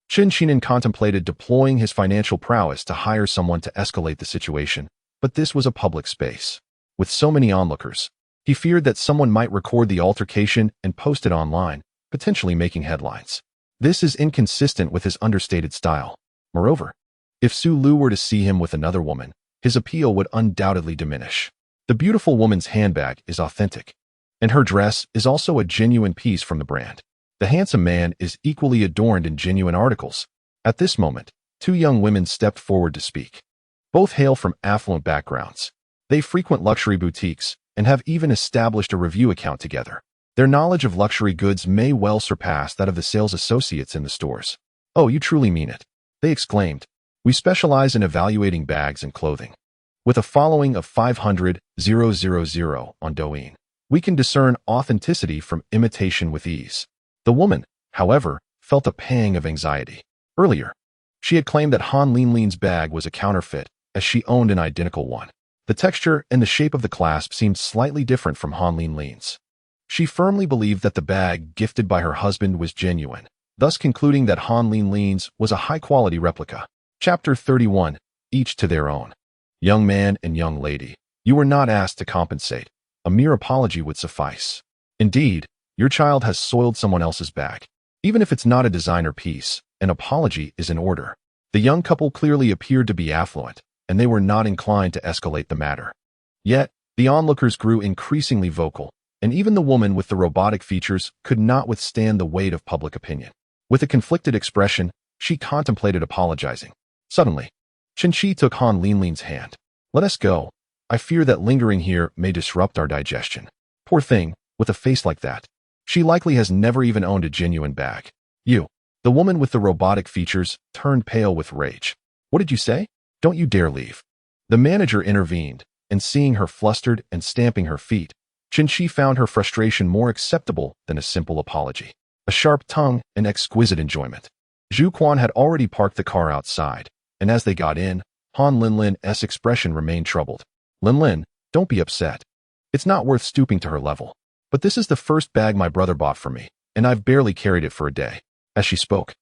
Chen-Chinan contemplated deploying his financial prowess to hire someone to escalate the situation, but this was a public space. With so many onlookers, he feared that someone might record the altercation and post it online, potentially making headlines. This is inconsistent with his understated style. Moreover, if Su Lu were to see him with another woman, his appeal would undoubtedly diminish. The beautiful woman's handbag is authentic, and her dress is also a genuine piece from the brand. The handsome man is equally adorned in genuine articles. At this moment, 2 young women stepped forward to speak. Both hail from affluent backgrounds. They frequent luxury boutiques and have even established a review account together. Their knowledge of luxury goods may well surpass that of the sales associates in the stores. "Oh, you truly mean it," they exclaimed. "We specialize in evaluating bags and clothing. With a following of 500,000 on Douyin, we can discern authenticity from imitation with ease." The woman, however, felt a pang of anxiety. Earlier, she had claimed that Han Linlin's bag was a counterfeit, as she owned an identical one. The texture and the shape of the clasp seemed slightly different from Han Linlin's. She firmly believed that the bag gifted by her husband was genuine, thus concluding that Han Linlin's was a high-quality replica. Chapter 31. Each to their own. Young man and young lady, you were not asked to compensate. A mere apology would suffice. Indeed, your child has soiled someone else's bag. Even if it's not a designer piece, an apology is in order. The young couple clearly appeared to be affluent, and they were not inclined to escalate the matter. Yet, the onlookers grew increasingly vocal, and even the woman with the robotic features could not withstand the weight of public opinion. With a conflicted expression, she contemplated apologizing. Suddenly, Qinshi took Han Linlin's hand. "Let us go. I fear that lingering here may disrupt our digestion." Poor thing, with a face like that. She likely has never even owned a genuine bag. You. The woman with the robotic features turned pale with rage. "What did you say? Don't you dare leave." The manager intervened, and seeing her flustered and stamping her feet, Qinshi found her frustration more acceptable than a simple apology. A sharp tongue and exquisite enjoyment. Zhu Quan had already parked the car outside, and as they got in, Han Linlin's expression remained troubled. "Linlin, don't be upset. It's not worth stooping to her level. But this is the first bag my brother bought for me, and I've barely carried it for a day." As she spoke,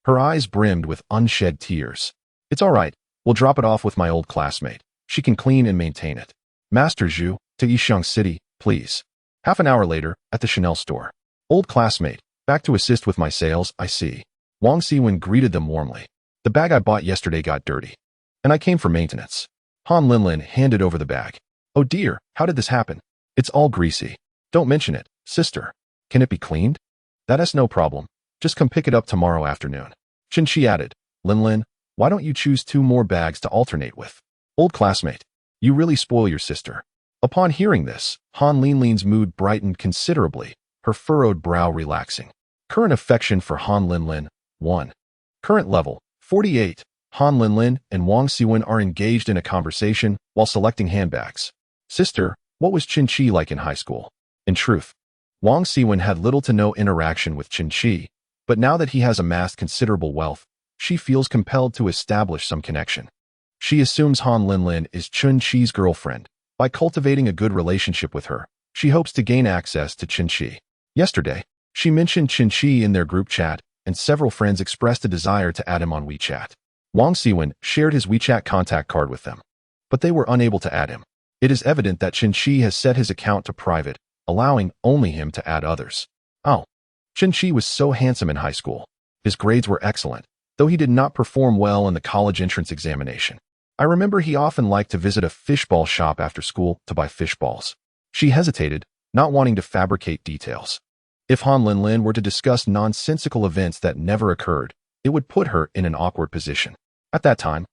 her eyes brimmed with unshed tears. "It's all right. We'll drop it off with my old classmate. She can clean and maintain it. Master Zhu, to Yisheng City, please." Half an hour later, at the Chanel store. "Old classmate, back to assist with my sales, I see." Wang Siwen greeted them warmly. "The bag I bought yesterday got dirty, and I came for maintenance." Han Linlin handed over the bag. "Oh dear, how did this happen? It's all greasy." "Don't mention it, sister. Can it be cleaned?" "That's no problem. Just come pick it up tomorrow afternoon." Qinshi added, "Linlin, why don't you choose 2 more bags to alternate with?" "Old classmate, you really spoil your sister." Upon hearing this, Han Linlin's mood brightened considerably, her furrowed brow relaxing. Current affection for Han Linlin, 1. Current level, 48. Han Linlin and Wang Siwen are engaged in a conversation while selecting handbags. "Sister, what was Qinshi like in high school?" In truth, Wang Siwen had little to no interaction with Qinshi, but now that he has amassed considerable wealth, she feels compelled to establish some connection. She assumes Han Linlin is Qinxi's girlfriend. By cultivating a good relationship with her, she hopes to gain access to Qinshi. Yesterday, she mentioned Qinshi in their group chat, and several friends expressed a desire to add him on WeChat. Wang Siwen shared his WeChat contact card with them, but they were unable to add him. It is evident that Qinshi has set his account to private, allowing only him to add others. Oh, Qinshi was so handsome in high school. His grades were excellent, though he did not perform well in the college entrance examination. I remember he often liked to visit a fishball shop after school to buy fish balls. She hesitated, not wanting to fabricate details. If Han Linlin were to discuss nonsensical events that never occurred, it would put her in an awkward position. At that time,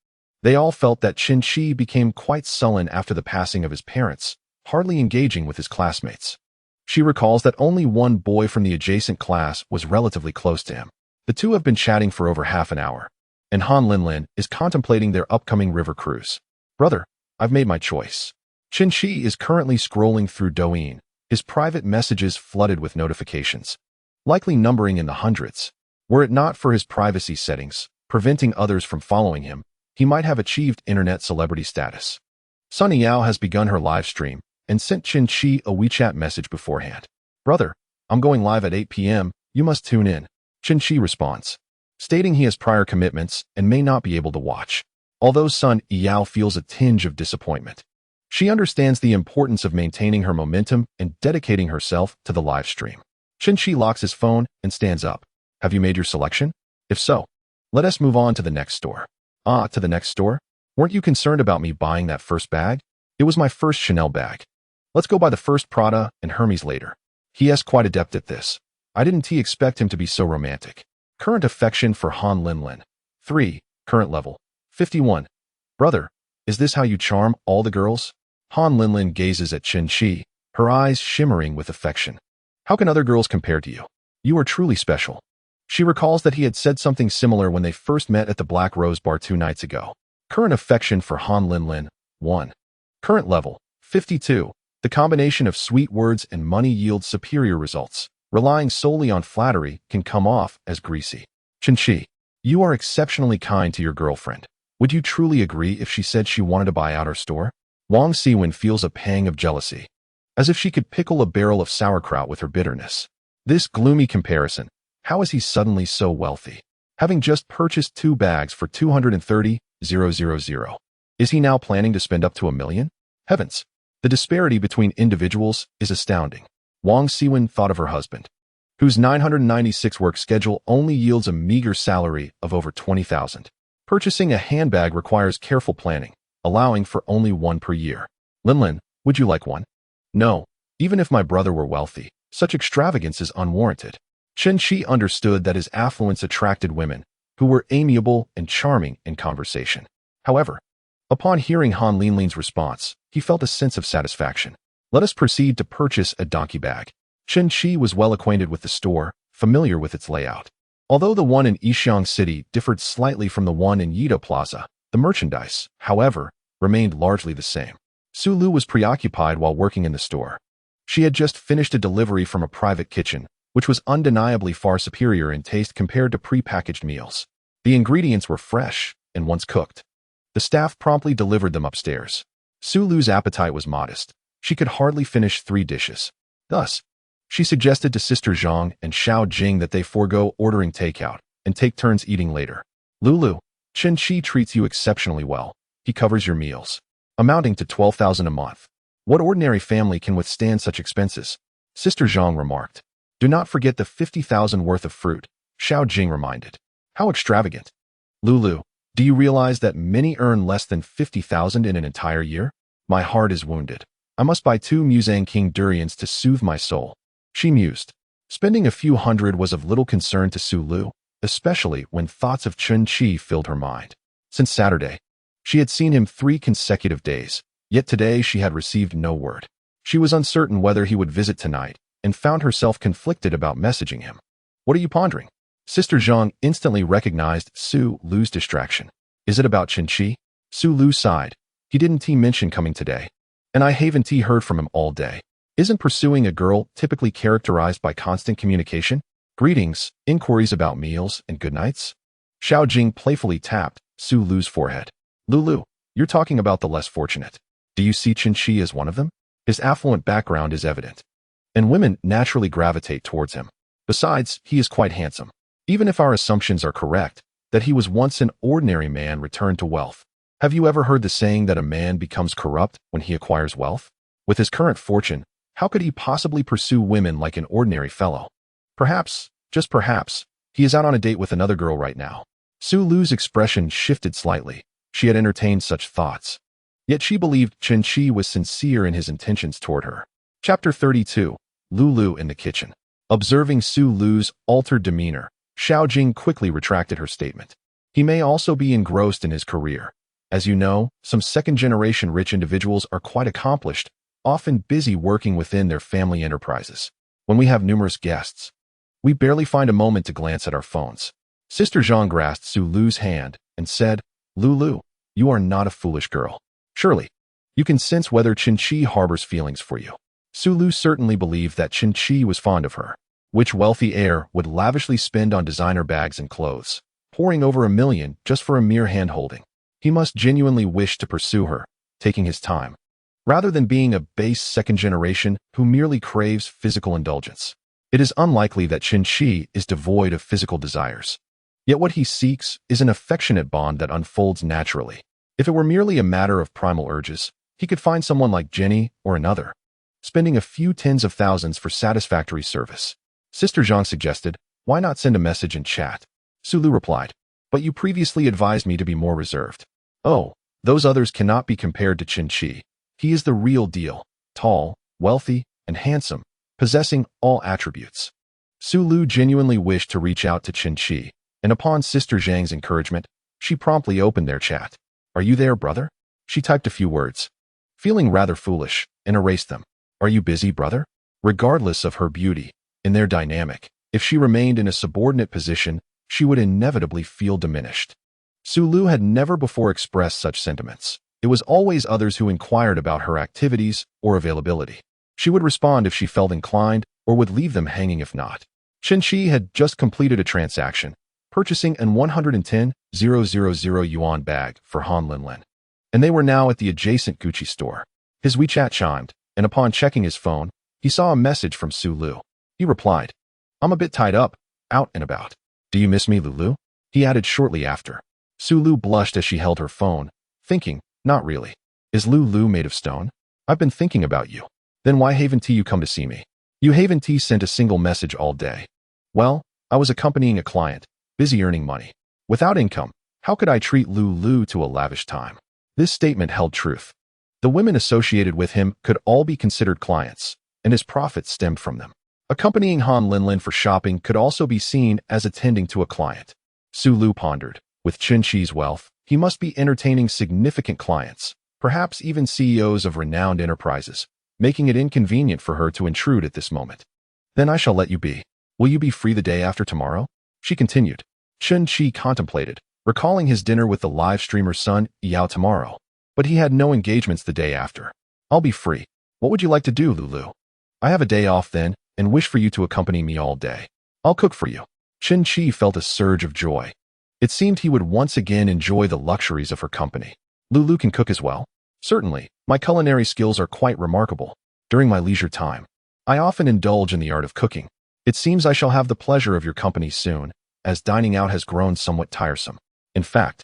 they all felt that Qinshi became quite sullen after the passing of his parents, hardly engaging with his classmates. She recalls that only one boy from the adjacent class was relatively close to him. The two have been chatting for over half an hour, and Han Linlin is contemplating their upcoming river cruise. "Brother, I've made my choice." Qinshi is currently scrolling through Douyin, his private messages flooded with notifications, likely numbering in the hundreds. Were it not for his privacy settings, preventing others from following him, he might have achieved internet celebrity status. Su Yao has begun her live stream and sent Qinshi a WeChat message beforehand. "Brother, I'm going live at 8 p.m. You must tune in." Qinshi responds, stating he has prior commitments and may not be able to watch. Although Su Yao feels a tinge of disappointment, she understands the importance of maintaining her momentum and dedicating herself to the live stream. Qinshi locks his phone and stands up. "Have you made your selection? If so, let us move on to the next store." "Ah, to the next store? Weren't you concerned about me buying that first bag? It was my first Chanel bag. Let's go buy the first Prada and Hermes later." He is quite adept at this. I didn't expect him to be so romantic. Current affection for Han Linlin. 3. Current level, 51. "Brother, is this how you charm all the girls?" Han Linlin gazes at Qinshi, her eyes shimmering with affection. "How can other girls compare to you? You are truly special." She recalls that he had said something similar when they first met at the Black Rose Bar 2 nights ago. Current affection for Han Linlin. 1. Current level, 52. The combination of sweet words and money yields superior results. Relying solely on flattery can come off as greasy. "Qinshi, you are exceptionally kind to your girlfriend. Would you truly agree if she said she wanted to buy out our store?" Wang Siwen feels a pang of jealousy, as if she could pickle a barrel of sauerkraut with her bitterness. This gloomy comparison. How is he suddenly so wealthy? Having just purchased 2 bags for 230,000. Is he now planning to spend up to $1 million? Heavens! The disparity between individuals is astounding. Wang Siwen thought of her husband, whose 996 work schedule only yields a meager salary of over 20,000. Purchasing a handbag requires careful planning, allowing for only one per year. Linlin, would you like one? No, even if my brother were wealthy, such extravagance is unwarranted. Chen Qi understood that his affluence attracted women who were amiable and charming in conversation. However, upon hearing Han Linlin's response, he felt a sense of satisfaction. Let us proceed to purchase a donkey bag. Chen Qi was well acquainted with the store, familiar with its layout. Although the one in Yixiang City differed slightly from the one in Yida Plaza, the merchandise, however, remained largely the same. Su Lu was preoccupied while working in the store. She had just finished a delivery from a private kitchen, which was undeniably far superior in taste compared to pre-packaged meals. The ingredients were fresh and once cooked. The staff promptly delivered them upstairs. Su Lu's appetite was modest. She could hardly finish 3 dishes. Thus, she suggested to Sister Zhang and Xiao Jing that they forego ordering takeout and take turns eating later. Lulu, Chen Qi treats you exceptionally well. He covers your meals, amounting to 12,000 a month. What ordinary family can withstand such expenses? Sister Zhang remarked. Do not forget the 50,000 worth of fruit, Xiao Jing reminded. How extravagant. Lulu, do you realize that many earn less than 50,000 in an entire year? My heart is wounded. I must buy 2 Musang King durians to soothe my soul. She mused. Spending a few hundred was of little concern to Su Lu, especially when thoughts of Chen Qi filled her mind. Since Saturday, she had seen him 3 consecutive days, yet today she had received no word. She was uncertain whether he would visit tonight, and found herself conflicted about messaging him. What are you pondering? Sister Zhang instantly recognized Su Lu's distraction. Is it about Chen Qi? Su Lu sighed. He didn't mention coming today, and I haven't heard from him all day. Isn't pursuing a girl typically characterized by constant communication? Greetings, inquiries about meals, and good nights? Xiao Jing playfully tapped Su Lu's forehead. Lulu, you're talking about the less fortunate. Do you see Chen Qi as one of them? His affluent background is evident, and women naturally gravitate towards him. Besides, he is quite handsome. Even if our assumptions are correct, that he was once an ordinary man returned to wealth. Have you ever heard the saying that a man becomes corrupt when he acquires wealth? With his current fortune, how could he possibly pursue women like an ordinary fellow? Perhaps, just perhaps, he is out on a date with another girl right now. Su Lu's expression shifted slightly. She had entertained such thoughts. Yet she believed Chen Qi was sincere in his intentions toward her. Chapter 32. Lulu in the kitchen. Observing Su Lu's altered demeanor, Xiao Jing quickly retracted her statement. He may also be engrossed in his career. As you know, some second-generation rich individuals are quite accomplished, often busy working within their family enterprises. When we have numerous guests, we barely find a moment to glance at our phones. Sister Zhang grasped Su Lu's hand and said, Lulu, you are not a foolish girl. Surely, you can sense whether Chen Qi harbors feelings for you. Su Lu certainly believed that Chen Qi was fond of her, which wealthy heir would lavishly spend on designer bags and clothes, pouring over $1 million just for a mere hand-holding. He must genuinely wish to pursue her, taking his time, rather than being a base second generation who merely craves physical indulgence. It is unlikely that Chen Qi is devoid of physical desires. Yet what he seeks is an affectionate bond that unfolds naturally. If it were merely a matter of primal urges, he could find someone like Jenny or another, spending a few tens of thousands for satisfactory service. Sister Zhang suggested, why not send a message and chat? Su Lu replied, but you previously advised me to be more reserved. Oh, those others cannot be compared to Chen Qi. He is the real deal, tall, wealthy, and handsome, possessing all attributes. Su Lu genuinely wished to reach out to Chen Qi, and upon Sister Zhang's encouragement, she promptly opened their chat. Are you there, brother? She typed a few words, feeling rather foolish, and erased them. Are you busy, brother? Regardless of her beauty, in their dynamic, if she remained in a subordinate position, she would inevitably feel diminished. Su Lu had never before expressed such sentiments. It was always others who inquired about her activities or availability. She would respond if she felt inclined, or would leave them hanging if not. Chen Qi had just completed a transaction, purchasing an 110,000 yuan bag for Han Linlin, and they were now at the adjacent Gucci store. His WeChat chimed, and upon checking his phone, he saw a message from Su Lu. He replied, I'm a bit tied up, out and about. Do you miss me, Lulu? He added shortly after. Su Lu blushed as she held her phone, thinking, not really. Is Lulu made of stone? I've been thinking about you. Then why haven't you come to see me? You haven't sent a single message all day. Well, I was accompanying a client, busy earning money. Without income, how could I treat Lulu to a lavish time? This statement held truth. The women associated with him could all be considered clients, and his profits stemmed from them. Accompanying Han Linlin for shopping could also be seen as attending to a client. Su Lu pondered. With Chen Qi's wealth, he must be entertaining significant clients, perhaps even CEOs of renowned enterprises, making it inconvenient for her to intrude at this moment. Then I shall let you be. Will you be free the day after tomorrow? She continued. Chen Qi contemplated, recalling his dinner with the live streamer Su Yao tomorrow, but he had no engagements the day after. I'll be free. What would you like to do, Lulu? I have a day off then, and wish for you to accompany me all day. I'll cook for you. Chen Qi felt a surge of joy. It seemed he would once again enjoy the luxuries of her company. Lulu can cook as well? Certainly, my culinary skills are quite remarkable. During my leisure time, I often indulge in the art of cooking. It seems I shall have the pleasure of your company soon, as dining out has grown somewhat tiresome. In fact,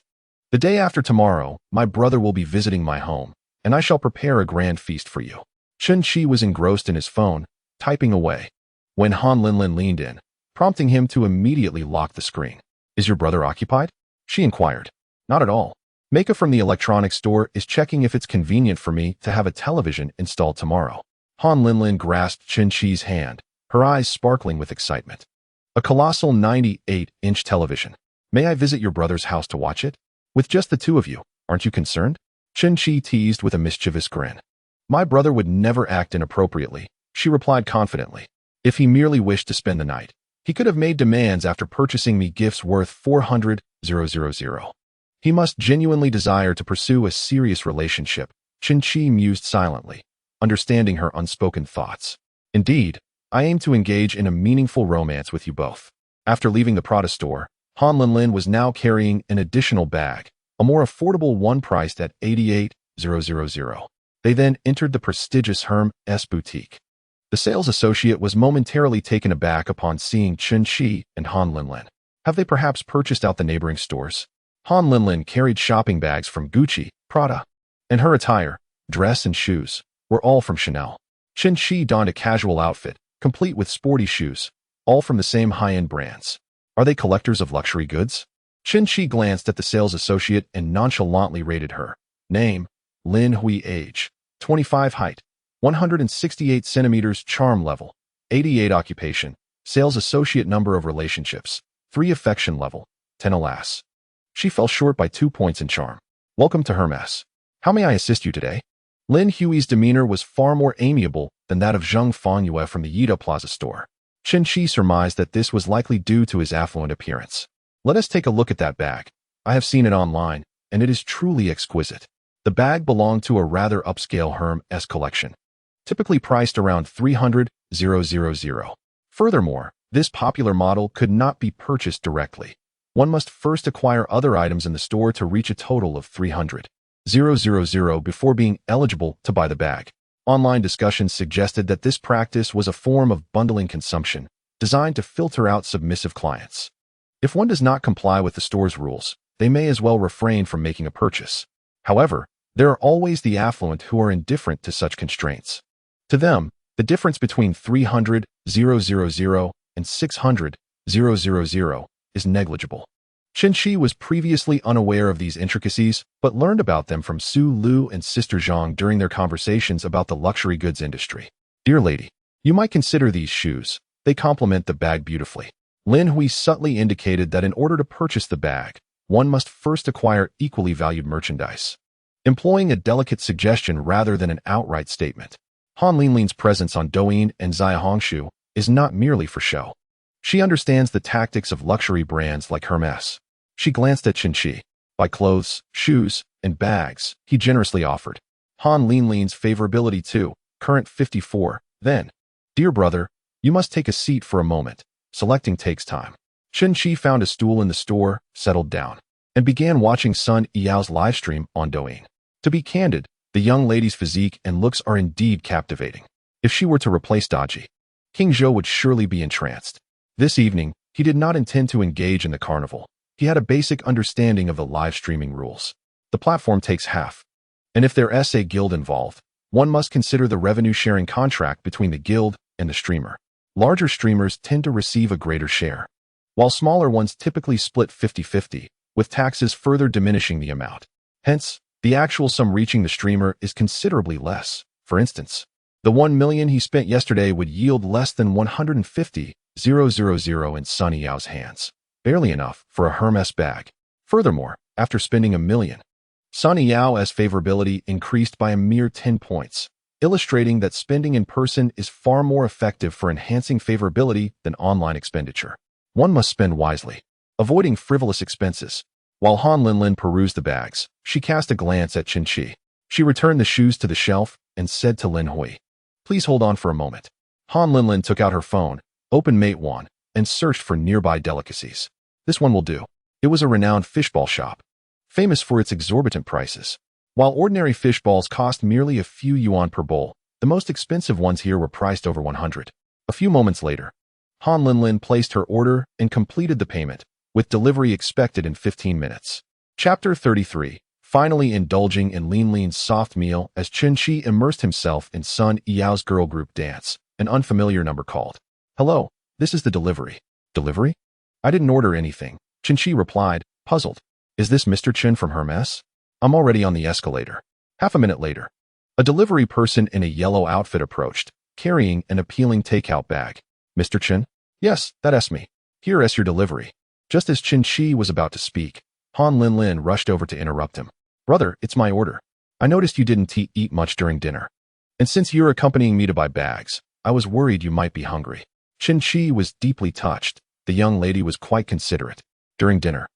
the day after tomorrow, my brother will be visiting my home, and I shall prepare a grand feast for you. Chen Qi was engrossed in his phone, typing away, when Han Linlin leaned in, prompting him to immediately lock the screen. Is your brother occupied? She inquired. Not at all. Meika from the electronics store is checking if it's convenient for me to have a television installed tomorrow. Han Linlin grasped Chen Qi's hand, her eyes sparkling with excitement. A colossal 98-inch television. May I visit your brother's house to watch it? With just the two of you, aren't you concerned? Chen Qi teased with a mischievous grin. My brother would never act inappropriately, she replied confidently. If he merely wished to spend the night, he could have made demands after purchasing me gifts worth 400,000. He must genuinely desire to pursue a serious relationship, Chen Qi mused silently, understanding her unspoken thoughts. Indeed, I aim to engage in a meaningful romance with you both. After leaving the Prada store, Han Linlin was now carrying an additional bag, a more affordable one priced at 88,000. They then entered the prestigious Hermes boutique. The sales associate was momentarily taken aback upon seeing Chen Qi and Han Linlin. Have they perhaps purchased out the neighboring stores? Han Linlin carried shopping bags from Gucci, Prada, and her attire, dress and shoes, were all from Chanel. Chen Qi donned a casual outfit, complete with sporty shoes, all from the same high-end brands. Are they collectors of luxury goods? Chen Qi glanced at the sales associate and nonchalantly rated her. Name, Lin Hui. Age, 25. Height, 168 centimeters. Charm level, 88. Occupation, sales associate. Number of relationships, 3. Affection level, 10. Alas, she fell short by 2 points in charm. Welcome to Hermes. How may I assist you today? Lin Hui's demeanor was far more amiable than that of Zheng Fangyue from the Yida Plaza store. Chen Qi surmised that this was likely due to his affluent appearance. Let us take a look at that bag. I have seen it online, and it is truly exquisite. The bag belonged to a rather upscale Hermes collection, typically priced around 300,000. Furthermore, this popular model could not be purchased directly. One must first acquire other items in the store to reach a total of 300,000 before being eligible to buy the bag. Online discussions suggested that this practice was a form of bundling consumption, designed to filter out submissive clients. If one does not comply with the store's rules, they may as well refrain from making a purchase. However, there are always the affluent who are indifferent to such constraints. To them, the difference between 300,000 and 600,000 is negligible. Chen Qi was previously unaware of these intricacies, but learned about them from Su Lu and Sister Zhang during their conversations about the luxury goods industry. Dear lady, you might consider these shoes. They complement the bag beautifully. Lin Hui subtly indicated that in order to purchase the bag, one must first acquire equally valued merchandise, employing a delicate suggestion rather than an outright statement. Han Linlin's presence on Douyin and Xiaohongshu is not merely for show. She understands the tactics of luxury brands like Hermes. She glanced at Chen Qi. Buy clothes, shoes, and bags, he generously offered. Han Linlin's favorability too, current 54, then. Dear brother, you must take a seat for a moment. Selecting takes time. Chen Qi found a stool in the store, settled down, and began watching Su Yao's livestream on Douyin. To be candid, the young lady's physique and looks are indeed captivating. If she were to replace Daji, King Zhou would surely be entranced. This evening, he did not intend to engage in the carnival. He had a basic understanding of the live streaming rules. The platform takes half, and if there's a guild involved, one must consider the revenue-sharing contract between the guild and the streamer. Larger streamers tend to receive a greater share, while smaller ones typically split 50-50, with taxes further diminishing the amount. Hence, the actual sum reaching the streamer is considerably less. For instance, the 1 million he spent yesterday would yield less than 150,000 in Su Yao's hands, barely enough for a Hermes bag. Furthermore, after spending $1 million, Su Yao's favorability increased by a mere 10 points, illustrating that spending in person is far more effective for enhancing favorability than online expenditure. One must spend wisely, avoiding frivolous expenses. While Han Linlin perused the bags, she cast a glance at Qinqi. She returned the shoes to the shelf and said to Lin Hui, "Please hold on for a moment." Han Linlin took out her phone, opened Matewan, and searched for nearby delicacies. This one will do. It was a renowned fishball shop, famous for its exorbitant prices. While ordinary fish balls cost merely a few yuan per bowl, the most expensive ones here were priced over 100. A few moments later, Han Linlin placed her order and completed the payment, with delivery expected in 15 minutes. Chapter 33. Finally indulging in Linlin's soft meal as Qinqi immersed himself in Su Yao's girl group dance, an unfamiliar number called. "Hello, this is the delivery." "Delivery? I didn't order anything," Qinqi replied, puzzled. "Is this Mr. Chen from Hermes? I'm already on the escalator." Half a minute later, a delivery person in a yellow outfit approached, carrying an appealing takeout bag. "Mr. Chen?" "Yes, that's me. Here is your delivery." Just as Qinqi was about to speak, Han Linlin rushed over to interrupt him. "Brother, it's my order. I noticed you didn't eat much during dinner. And since you're accompanying me to buy bags, I was worried you might be hungry." Qinqi was deeply touched. The young lady was quite considerate. During dinner,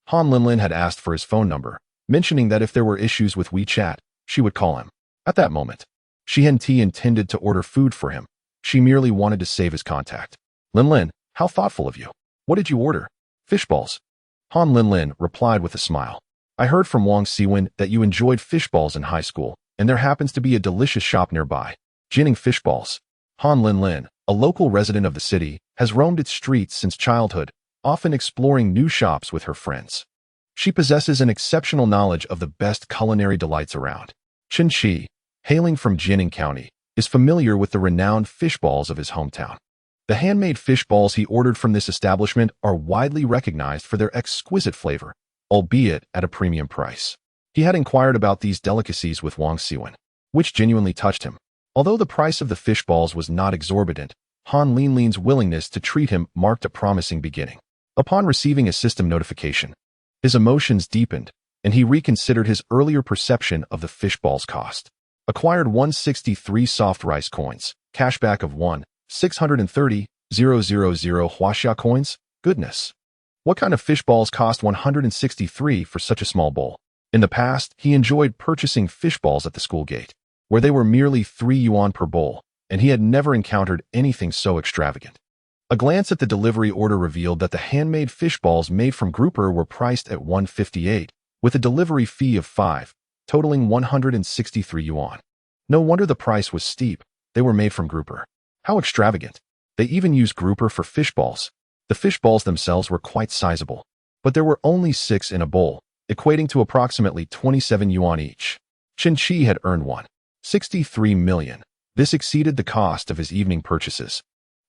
Han Linlin had asked for his phone number, mentioning that if there were issues with WeChat, she would call him. At that moment, she hadn't intended to order food for him. She merely wanted to save his contact. "Linlin, how thoughtful of you. What did you order?" "Fish balls." Han Linlin replied with a smile. "I heard from Wang Siwen that you enjoyed fish balls in high school, and there happens to be a delicious shop nearby, Jinning Fish Balls." Han Linlin, a local resident of the city, has roamed its streets since childhood, often exploring new shops with her friends. She possesses an exceptional knowledge of the best culinary delights around. Qinqi, hailing from Jining County, is familiar with the renowned fish balls of his hometown. The handmade fish balls he ordered from this establishment are widely recognized for their exquisite flavor, albeit at a premium price. He had inquired about these delicacies with Wang Siwen, which genuinely touched him. Although the price of the fish balls was not exorbitant, Han Linlin's willingness to treat him marked a promising beginning. Upon receiving a system notification, his emotions deepened, and he reconsidered his earlier perception of the fish balls' cost. Acquired 163 soft rice coins, cashback of 1,630,000 Huaxia coins? Goodness. What kind of fish balls cost 163 for such a small bowl? In the past, he enjoyed purchasing fish balls at the school gate, where they were merely 3 yuan per bowl, and he had never encountered anything so extravagant. A glance at the delivery order revealed that the handmade fish balls made from grouper were priced at 158, with a delivery fee of 5, totaling 163 yuan. No wonder the price was steep. They were made from grouper. How extravagant. They even used grouper for fish balls. The fish balls themselves were quite sizable, but there were only 6 in a bowl, equating to approximately 27 yuan each. Qinqi had earned 1.63 million. This exceeded the cost of his evening purchases,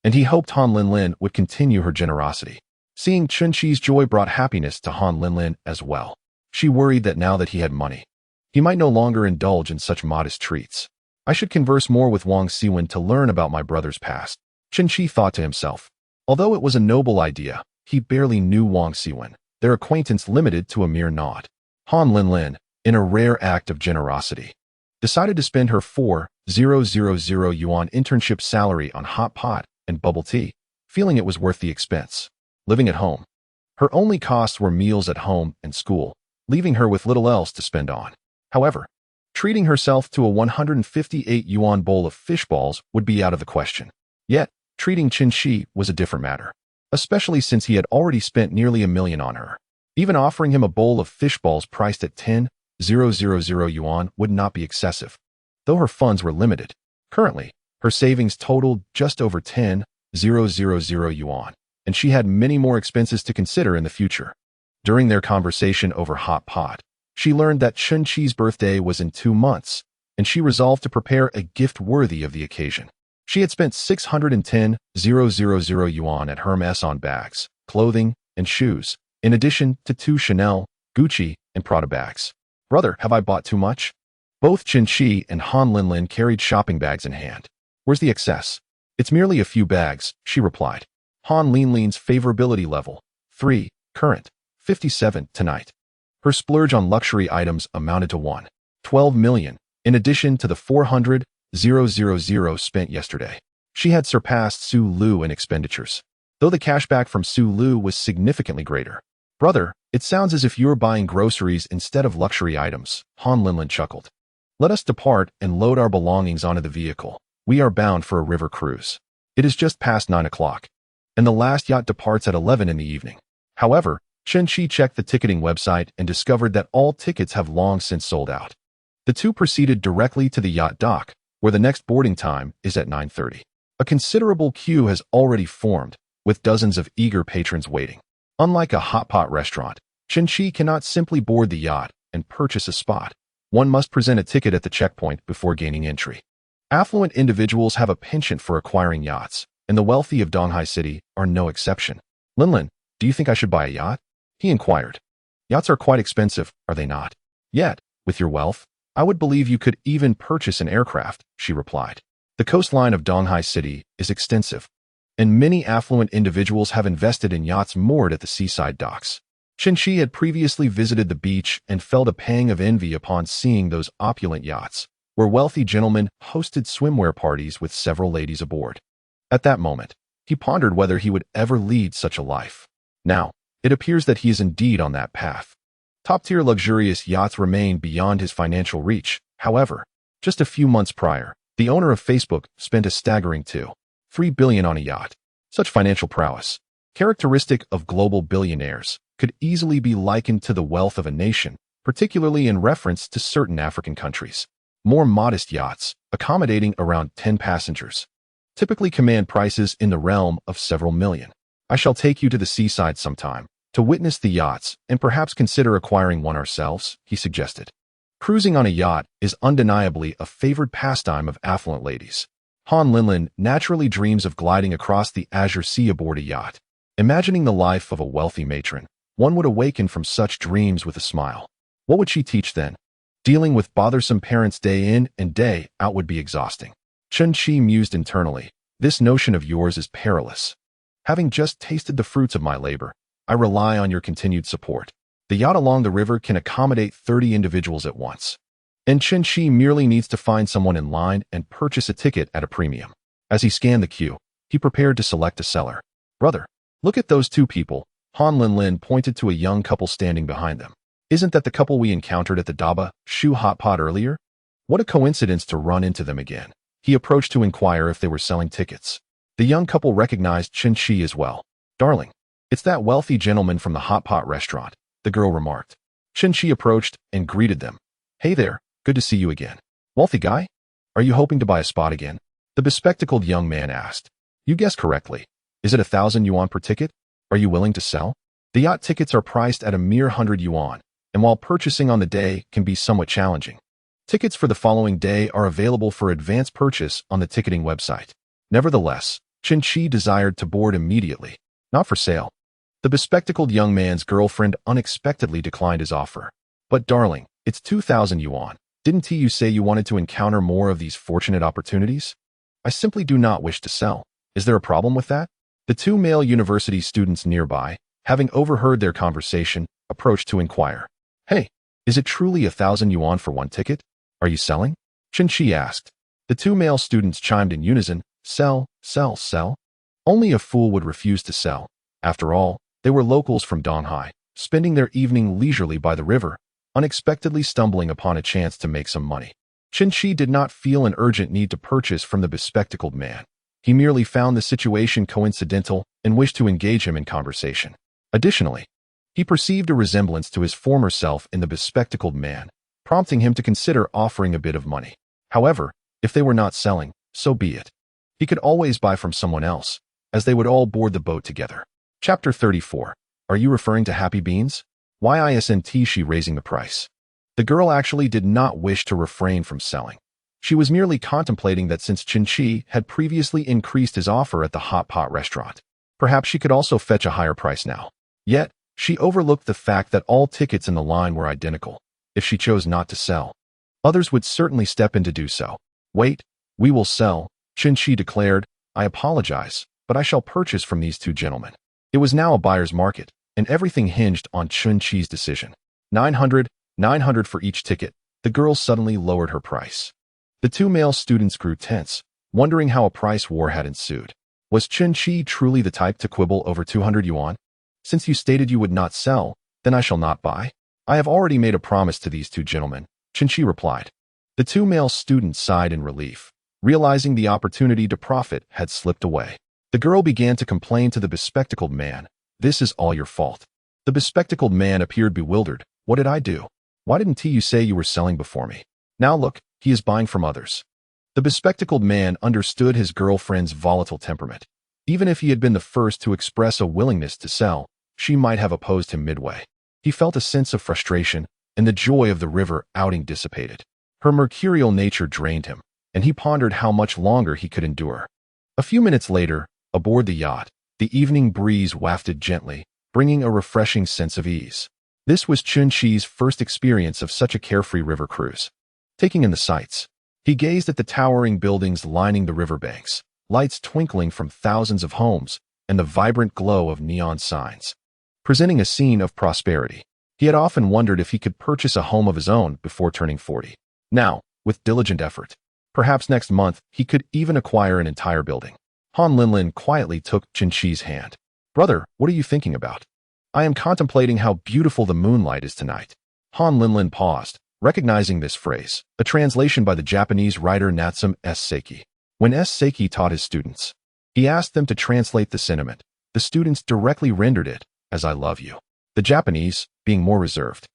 and he hoped Han Linlin would continue her generosity. Seeing Qinqi's joy brought happiness to Han Linlin as well. She worried that now that he had money, he might no longer indulge in such modest treats. "I should converse more with Wang Siwen to learn about my brother's past," Qinqi thought to himself. Although it was a noble idea, he barely knew Wang Siwen, their acquaintance limited to a mere nod. Han Linlin, in a rare act of generosity, decided to spend her 4,000 yuan internship salary on hot pot and bubble tea, feeling it was worth the expense. Living at home, her only costs were meals at home and school, leaving her with little else to spend on. However, treating herself to a 158 yuan bowl of fish balls would be out of the question. Yet, treating Qinqi was a different matter, especially since he had already spent nearly $1 million on her. Even offering him a bowl of fish balls priced at 10,000 yuan would not be excessive, though her funds were limited. Currently, her savings totaled just over 10,000 yuan, and she had many more expenses to consider in the future. During their conversation over hot pot, she learned that Qinqi's birthday was in 2 months, and she resolved to prepare a gift worthy of the occasion. She had spent 610,000 yuan at Hermes on bags, clothing, and shoes, in addition to 2 Chanel, Gucci, and Prada bags. Brother, have I bought too much? Both Chen Shi and Han Linlin carried shopping bags in hand. Where's the excess? It's merely a few bags, she replied. Han Linlin's favorability level, 3, current, 57 tonight. Her splurge on luxury items amounted to 1.12 million, in addition to the 400,000 spent yesterday. She had surpassed Su Lu in expenditures, though the cashback from Su Lu was significantly greater. Brother, it sounds as if you're buying groceries instead of luxury items, Han Linlin chuckled. Let us depart and load our belongings onto the vehicle. We are bound for a river cruise. It is just past 9 o'clock, and the last yacht departs at 11 in the evening. However, Chen Shi checked the ticketing website and discovered that all tickets have long since sold out. The two proceeded directly to the yacht dock, where the next boarding time is at 9:30. A considerable queue has already formed, with dozens of eager patrons waiting. Unlike a hot pot restaurant, Chen Shi cannot simply board the yacht and purchase a spot. One must present a ticket at the checkpoint before gaining entry. Affluent individuals have a penchant for acquiring yachts, and the wealthy of Donghai City are no exception. Linlin, do you think I should buy a yacht? He inquired. Yachts are quite expensive, are they not? Yet, with your wealth, I would believe you could even purchase an aircraft, she replied. The coastline of Donghai City is extensive, and many affluent individuals have invested in yachts moored at the seaside docks. Chen Shi had previously visited the beach and felt a pang of envy upon seeing those opulent yachts, where wealthy gentlemen hosted swimwear parties with several ladies aboard. At that moment, he pondered whether he would ever lead such a life. Now, it appears that he is indeed on that path. Top-tier luxurious yachts remain beyond his financial reach. However, just a few months prior, the owner of Facebook spent a staggering $2.3 billion on a yacht. Such financial prowess, characteristic of global billionaires, could easily be likened to the wealth of a nation, particularly in reference to certain African countries. More modest yachts, accommodating around 10 passengers, typically command prices in the realm of several million. I shall take you to the seaside sometime to witness the yachts and perhaps consider acquiring one ourselves, he suggested. Cruising on a yacht is undeniably a favored pastime of affluent ladies. Han Linlin naturally dreams of gliding across the azure sea aboard a yacht. Imagining the life of a wealthy matron, one would awaken from such dreams with a smile. What would she teach then? Dealing with bothersome parents day in and day out would be exhausting. Chen Shi mused internally. This notion of yours is perilous. Having just tasted the fruits of my labor, I rely on your continued support. The yacht along the river can accommodate 30 individuals at once, and Chen Shi merely needs to find someone in line and purchase a ticket at a premium. As he scanned the queue, he prepared to select a seller. Brother, look at those two people. Han Linlin pointed to a young couple standing behind them. Isn't that the couple we encountered at the Daba Shoe Hot Pot earlier? What a coincidence to run into them again. He approached to inquire if they were selling tickets. The young couple recognized Chen Shi as well. Darling, it's that wealthy gentleman from the hot pot restaurant, the girl remarked. Chen Shi approached and greeted them. Hey there, good to see you again. Wealthy guy? Are you hoping to buy a spot again? The bespectacled young man asked. You guessed correctly. Is it 1,000 yuan per ticket? Are you willing to sell? The yacht tickets are priced at a mere 100 yuan, and while purchasing on the day can be somewhat challenging, tickets for the following day are available for advance purchase on the ticketing website. Nevertheless, Chen Shi desired to board immediately. Not for sale. The bespectacled young man's girlfriend unexpectedly declined his offer. But darling, it's 2,000 yuan. Didn't you say you wanted to encounter more of these fortunate opportunities? I simply do not wish to sell. Is there a problem with that? The two male university students nearby, having overheard their conversation, approached to inquire. Hey, is it truly 1,000 yuan for one ticket? Are you selling? Chen Shi asked. The two male students chimed in unison. Sell, sell, sell. Only a fool would refuse to sell. After all, they were locals from Donghai, spending their evening leisurely by the river, unexpectedly stumbling upon a chance to make some money. Chen Shi did not feel an urgent need to purchase from the bespectacled man. He merely found the situation coincidental and wished to engage him in conversation. Additionally, he perceived a resemblance to his former self in the bespectacled man, prompting him to consider offering a bit of money. However, if they were not selling, so be it. He could always buy from someone else, as they would all board the boat together. Chapter 34. Are you referring to Happy Beans? Why isn't she raising the price? The girl actually did not wish to refrain from selling. She was merely contemplating that since Qinqi had previously increased his offer at the hot pot restaurant, perhaps she could also fetch a higher price now. Yet, she overlooked the fact that all tickets in the line were identical. If she chose not to sell, others would certainly step in to do so. Wait, we will sell, Qinqi declared. I apologize, but I shall purchase from these two gentlemen. It was now a buyer's market, and everything hinged on Qinqi's decision. 900 for each ticket. The girl suddenly lowered her price. The two male students grew tense, wondering how a price war had ensued. Was Qinqi truly the type to quibble over 200 yuan? Since you stated you would not sell, then I shall not buy. I have already made a promise to these two gentlemen, Qinqi replied. The two male students sighed in relief, realizing the opportunity to profit had slipped away. The girl began to complain to the bespectacled man. This is all your fault. The bespectacled man appeared bewildered. What did I do? Why didn't you say you were selling before me? Now look, he is buying from others. The bespectacled man understood his girlfriend's volatile temperament. Even if he had been the first to express a willingness to sell, she might have opposed him midway. He felt a sense of frustration, and the joy of the river outing dissipated. Her mercurial nature drained him, and he pondered how much longer he could endure. A few minutes later, aboard the yacht, the evening breeze wafted gently, bringing a refreshing sense of ease. This was Qinqi's first experience of such a carefree river cruise. Taking in the sights, he gazed at the towering buildings lining the riverbanks, lights twinkling from thousands of homes, and the vibrant glow of neon signs, presenting a scene of prosperity. He had often wondered if he could purchase a home of his own before turning 40. Now, with diligent effort, perhaps next month he could even acquire an entire building. Han Linlin quietly took Qinqi's hand. Brother, what are you thinking about? I am contemplating how beautiful the moonlight is tonight. Han Linlin paused, recognizing this phrase, a translation by the Japanese writer Natsume S. Seiki. When S. Seiki taught his students, he asked them to translate the sentiment. The students directly rendered it as I love you. The Japanese, being more reserved,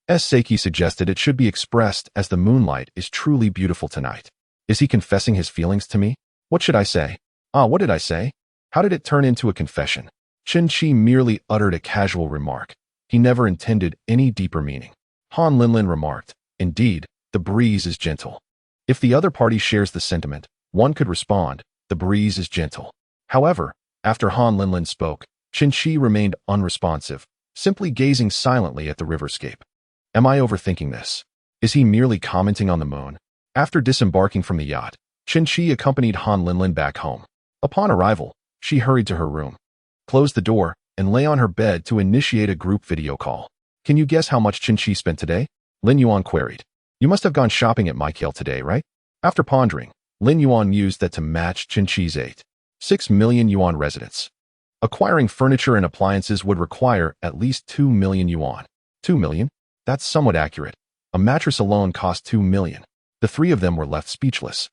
S. Seiki suggested it should be expressed as the moonlight is truly beautiful tonight. Is he confessing his feelings to me? What should I say? What did I say? How did it turn into a confession? Qinqi merely uttered a casual remark. He never intended any deeper meaning. Han Linlin remarked, indeed, the breeze is gentle. If the other party shares the sentiment, one could respond, the breeze is gentle. However, after Han Linlin spoke, Qinqi remained unresponsive, simply gazing silently at the riverscape. Am I overthinking this? Is he merely commenting on the moon? After disembarking from the yacht, Qinqi accompanied Han Linlin back home. Upon arrival, she hurried to her room, closed the door, and lay on her bed to initiate a group video call. Can you guess how much Qinqi spent today? Lin Yuan queried. You must have gone shopping at Michael today, right? After pondering, Lin Yuan mused that to match Qinqi's 6 million yuan residence, acquiring furniture and appliances would require at least 2 million yuan. 2 million? That's somewhat accurate. A mattress alone cost 2 million. The three of them were left speechless.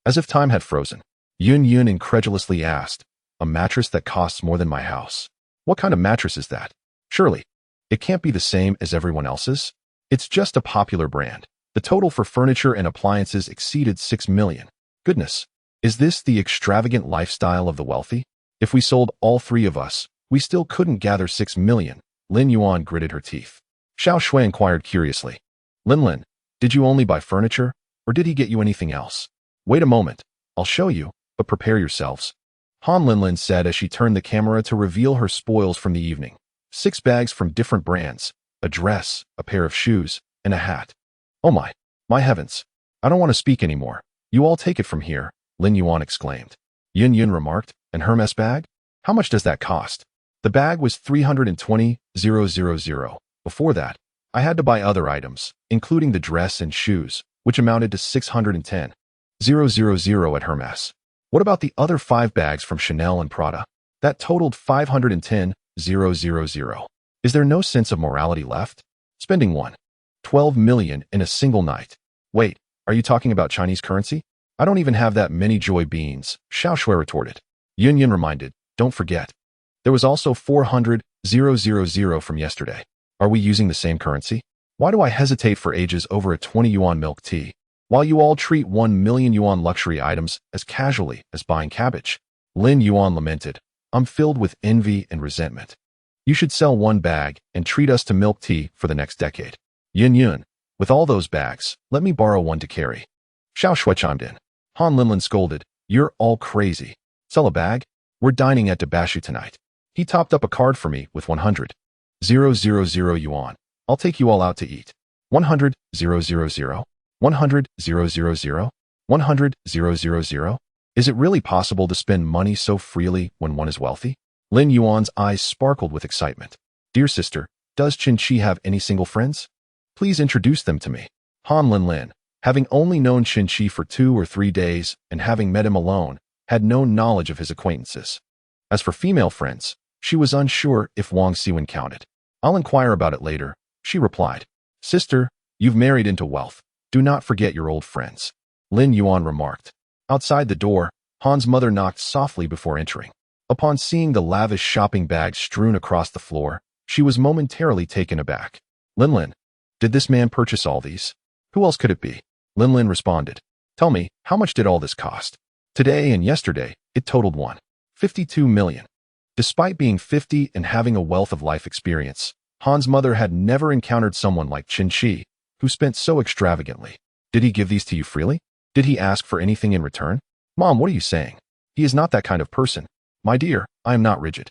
As if time had frozen, Yun Yun incredulously asked, a mattress that costs more than my house? What kind of mattress is that? Surely, it can't be the same as everyone else's? It's just a popular brand. The total for furniture and appliances exceeded 6 million. Goodness, is this the extravagant lifestyle of the wealthy? If we sold all three of us, we still couldn't gather 6 million. Lin Yuan gritted her teeth. Xiao Shui inquired curiously. Linlin, did you only buy furniture, or did he get you anything else? Wait a moment, I'll show you, but prepare yourselves. Han Linlin said as she turned the camera to reveal her spoils from the evening. 6 bags from different brands, a dress, a pair of shoes, and a hat. Oh my heavens. I don't want to speak anymore. You all take it from here, Lin Yuan exclaimed. Yun Yun remarked, an Hermes bag? How much does that cost? The bag was 320,000. Before that, I had to buy other items, including the dress and shoes, which amounted to 610,000 at Hermes. What about the other 5 bags from Chanel and Prada? That totaled 510,000. Is there no sense of morality left? Spending 12 million in a single night. Wait, are you talking about Chinese currency? I don't even have that many joy beans, Xiao Shui retorted. Yun Yun reminded, don't forget. There was also 400,000 from yesterday. Are we using the same currency? Why do I hesitate for ages over a 20 yuan milk tea, while you all treat 1 million yuan luxury items as casually as buying cabbage? Lin Yuan lamented, I'm filled with envy and resentment. You should sell 1 bag and treat us to milk tea for the next decade. Yun Yun, with all those bags, let me borrow 1 to carry. Xiao Shui chimed in. Han Linlin scolded, "You're all crazy. Sell a bag? We're dining at Dabashu tonight." He topped up a card for me with 100,000 yuan. "I'll take you all out to eat." 100,000, 100,000, 100,000. Is it really possible to spend money so freely when one is wealthy? Lin Yuan's eyes sparkled with excitement. "Dear sister, does Qin Shi have any single friends? Please introduce them to me." Han Linlin, having only known Qin Shi for 2 or 3 days and having met him alone, had no knowledge of his acquaintances. As for female friends, she was unsure if Wang Siwen counted. "I'll inquire about it later," she replied. "Sister, you've married into wealth. Do not forget your old friends," Lin Yuan remarked. Outside the door, Han's mother knocked softly before entering. Upon seeing the lavish shopping bags strewn across the floor, she was momentarily taken aback. "Linlin, did this man purchase all these? Who else could it be?" Linlin responded. "Tell me, how much did all this cost?" "Today and yesterday, it totaled 152 million. Despite being 50 and having a wealth of life experience, Han's mother had never encountered someone like Qin Shi, who spent so extravagantly. "Did he give these to you freely? Did he ask for anything in return?" "Mom, what are you saying? He is not that kind of person. My dear, I am not rigid.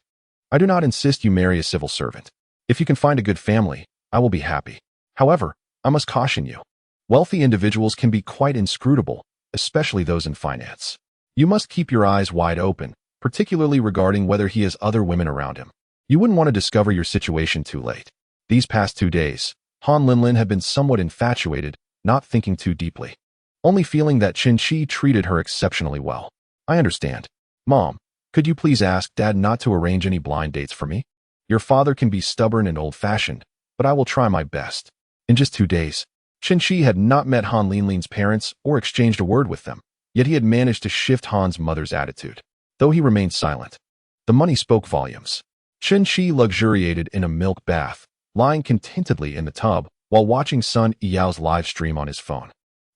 I do not insist you marry a civil servant. If you can find a good family, I will be happy. However, I must caution you. Wealthy individuals can be quite inscrutable, especially those in finance. You must keep your eyes wide open, particularly regarding whether he has other women around him. You wouldn't want to discover your situation too late." These past 2 days, Han Linlin had been somewhat infatuated, not thinking too deeply, only feeling that Qin Shi treated her exceptionally well. "I understand. Mom, could you please ask Dad not to arrange any blind dates for me? Your father can be stubborn and old-fashioned, but I will try my best." In just 2 days, Qin Shi had not met Han Linlin's parents or exchanged a word with them, yet he had managed to shift Han's mother's attitude. Though he remained silent, the money spoke volumes. Qin Shi luxuriated in a milk bath, lying contentedly in the tub while watching Su Yao's live stream on his phone.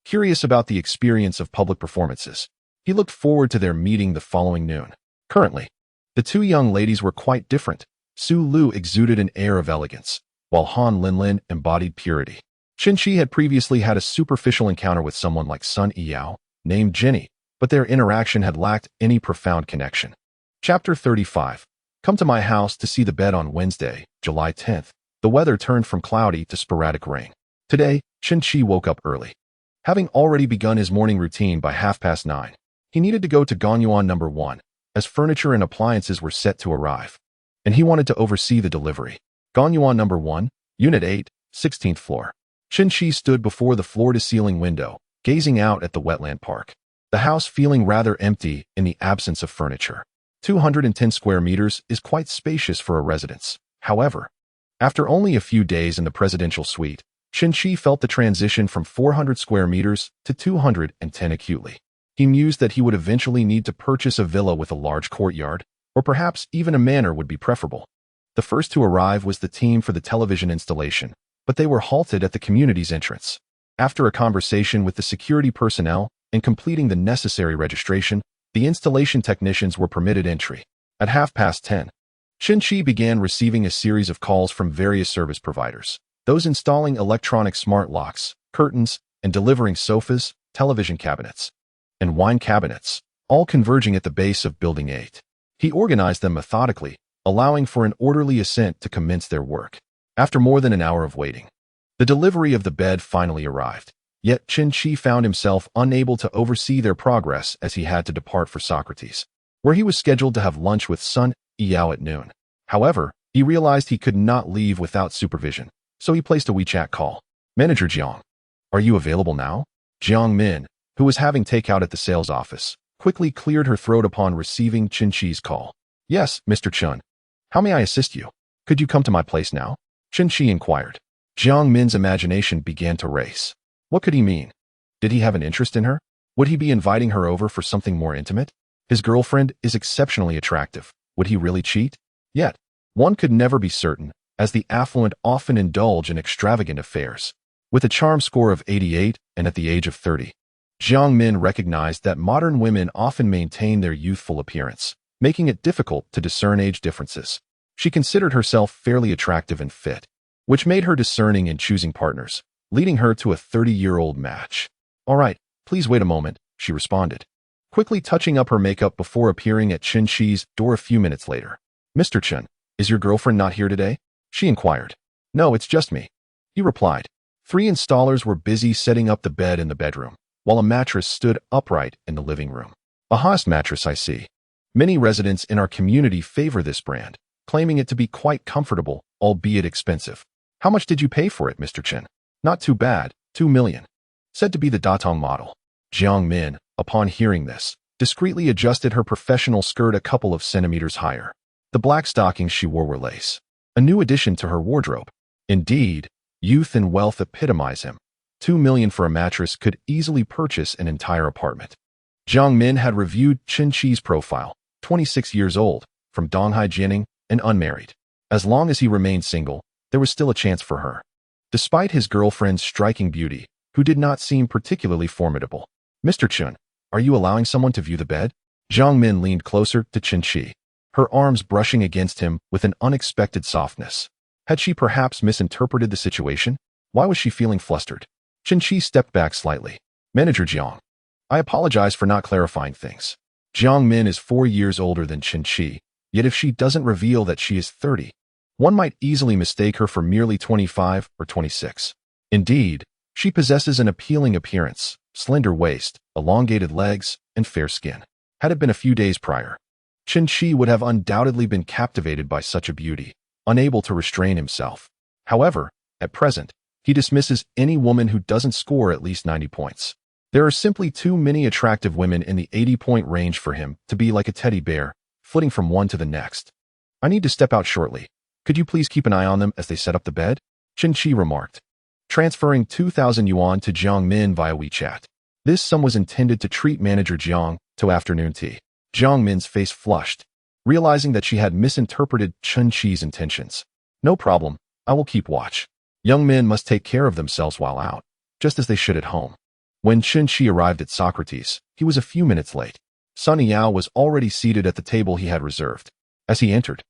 Curious about the experience of public performances, he looked forward to their meeting the following noon. Currently, the 2 young ladies were quite different. Su Lu exuded an air of elegance, while Han Linlin embodied purity. Qin Shi had previously had a superficial encounter with someone like Su Yao, named Jenny, but their interaction had lacked any profound connection. Chapter 35. Come to my house to see the bed on Wednesday, July 10th. The weather turned from cloudy to sporadic rain. Today, Qin Shi woke up early. Having already begun his morning routine by 9:30, he needed to go to Gonyuan No. 1, as furniture and appliances were set to arrive, and he wanted to oversee the delivery. Gonyuan No. 1, Unit 8, 16th floor. Qin Shi stood before the floor-to-ceiling window, gazing out at the wetland park. The house feeling rather empty in the absence of furniture. 210 square meters is quite spacious for a residence. However, after only a few days in the presidential suite, Qin Shi felt the transition from 400 square meters to 210 acutely. He mused that he would eventually need to purchase a villa with a large courtyard, or perhaps even a manor would be preferable. The first to arrive was the team for the television installation, but they were halted at the community's entrance. After a conversation with the security personnel and completing the necessary registration, the installation technicians were permitted entry. At 10:30, Qin Shi began receiving a series of calls from various service providers, those installing electronic smart locks, curtains, and delivering sofas, television cabinets, and wine cabinets, all converging at the base of Building 8. He organized them methodically, allowing for an orderly ascent to commence their work. After more than an hour of waiting, the delivery of the bed finally arrived. Yet Qin Shi found himself unable to oversee their progress as he had to depart for Socrates, where he was scheduled to have lunch with Su Yao at noon. However, he realized he could not leave without supervision, so he placed a WeChat call. "Manager Jiang, are you available now?" Jiang Min, who was having takeout at the sales office, quickly cleared her throat upon receiving Qin Shi's call. "Yes, Mr. Chun. How may I assist you? Could you come to my place now?" Qin Shi inquired. Jiang Min's imagination began to race. What could he mean? Did he have an interest in her? Would he be inviting her over for something more intimate? His girlfriend is exceptionally attractive. Would he really cheat? Yet, one could never be certain, as the affluent often indulge in extravagant affairs. With a charm score of 88 and at the age of 30, Jiang Min recognized that modern women often maintain their youthful appearance, making it difficult to discern age differences. She considered herself fairly attractive and fit, which made her discerning in choosing partners, leading her to a 30-year-old match. "All right, Please wait a moment, she responded, quickly touching up her makeup before appearing at Chen Chi's door a few minutes later. Mr. Chen, is your girlfriend not here today? She inquired. No, it's just me, he replied. 3 installers were busy setting up the bed in the bedroom, while a mattress stood upright in the living room. A Haas mattress, I see. Many residents in our community favor this brand, claiming it to be quite comfortable, albeit expensive. How much did you pay for it, Mr. Chen? Not too bad, 2 million. Said to be the Datong model. Jiang Min, upon hearing this, discreetly adjusted her professional skirt a couple of centimeters higher. The black stockings she wore were lace, a new addition to her wardrobe. Indeed, youth and wealth epitomize him. 2 million for a mattress could easily purchase an entire apartment. Jiang Min had reviewed Chen Chi's profile, 26 years old, from Donghai Jining, and unmarried. As long as he remained single, there was still a chance for her. Despite his girlfriend's striking beauty, who did not seem particularly formidable. Mr. Chen, are you allowing someone to view the bed? Jiang Min leaned closer to Chen Chi, her arms brushing against him with an unexpected softness. Had she perhaps misinterpreted the situation? Why was she feeling flustered? Chen Chi stepped back slightly. Manager Jiang, I apologize for not clarifying things. Jiang Min is 4 years older than Chen Chi, yet if she doesn't reveal that she is 30, one might easily mistake her for merely 25 or 26. Indeed, she possesses an appealing appearance, slender waist, elongated legs, and fair skin. Had it been a few days prior, Chen Chi would have undoubtedly been captivated by such a beauty, unable to restrain himself. However, at present, he dismisses any woman who doesn't score at least 90 points. There are simply too many attractive women in the 80-point range for him to be like a teddy bear, flitting from one to the next. I need to step out shortly. Could you please keep an eye on them as they set up the bed? Chen Chi remarked, transferring 2,000 yuan to Jiang Min via WeChat. This sum was intended to treat manager Jiang to afternoon tea. Jiang Min's face flushed, realizing that she had misinterpreted Chen Chi's intentions. No problem, I will keep watch. Young men must take care of themselves while out, just as they should at home. When Chen Chi arrived at Socrates, he was a few minutes late. Su Yao was already seated at the table he had reserved. As he entered,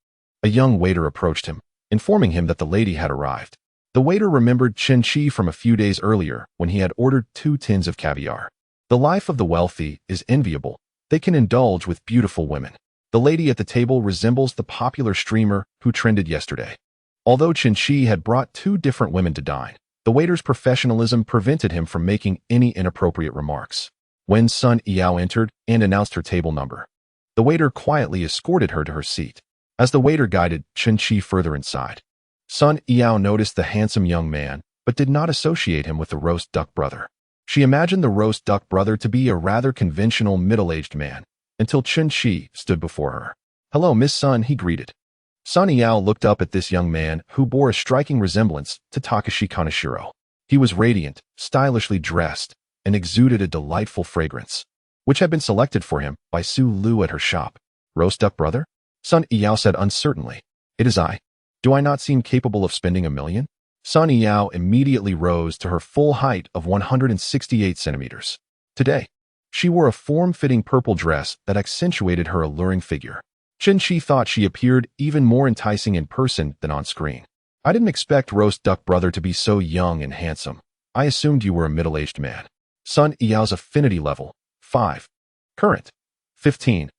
a young waiter approached him, informing him that the lady had arrived. The waiter remembered Chen Chi from a few days earlier when he had ordered 2 tins of caviar. The life of the wealthy is enviable. They can indulge with beautiful women. The lady at the table resembles the popular streamer who trended yesterday. Although Chen Chi had brought 2 different women to dine, the waiter's professionalism prevented him from making any inappropriate remarks. When Su Yao entered and announced her table number, the waiter quietly escorted her to her seat. As the waiter guided Chen Chi further inside, Su Yao noticed the handsome young man, but did not associate him with the roast duck brother. She imagined the roast duck brother to be a rather conventional middle-aged man, until Chen Chi stood before her. Hello, Miss Sun, he greeted. Su Yao looked up at this young man who bore a striking resemblance to Takashi Kaneshiro. He was radiant, stylishly dressed, and exuded a delightful fragrance, which had been selected for him by Su Lu at her shop. Roast duck brother? Su Yao said uncertainly. It is I. Do I not seem capable of spending 1 million? Su Yao immediately rose to her full height of 168 centimeters. Today, she wore a form-fitting purple dress that accentuated her alluring figure. Chen Chi thought she appeared even more enticing in person than on screen. I didn't expect roast duck brother to be so young and handsome. I assumed you were a middle-aged man. Su Yao's affinity level, 5. Current, 15.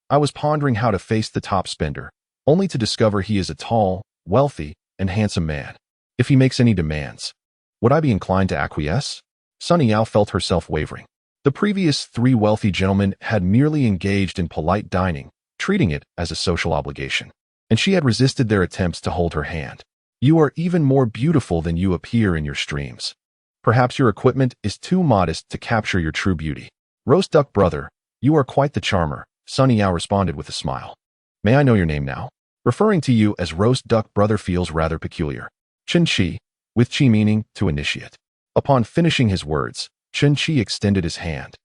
I was pondering how to face the top spender, only to discover he is a tall, wealthy, and handsome man. If he makes any demands, would I be inclined to acquiesce? Su Yao felt herself wavering. The previous 3 wealthy gentlemen had merely engaged in polite dining, treating it as a social obligation, and she had resisted their attempts to hold her hand. You are even more beautiful than you appear in your streams. Perhaps your equipment is too modest to capture your true beauty. Roast duck brother, you are quite the charmer, Su Yao responded with a smile. May I know your name now? Referring to you as roast duck brother feels rather peculiar. Chen Chi, with Chi meaning to initiate. Upon finishing his words, Chen Chi extended his hand,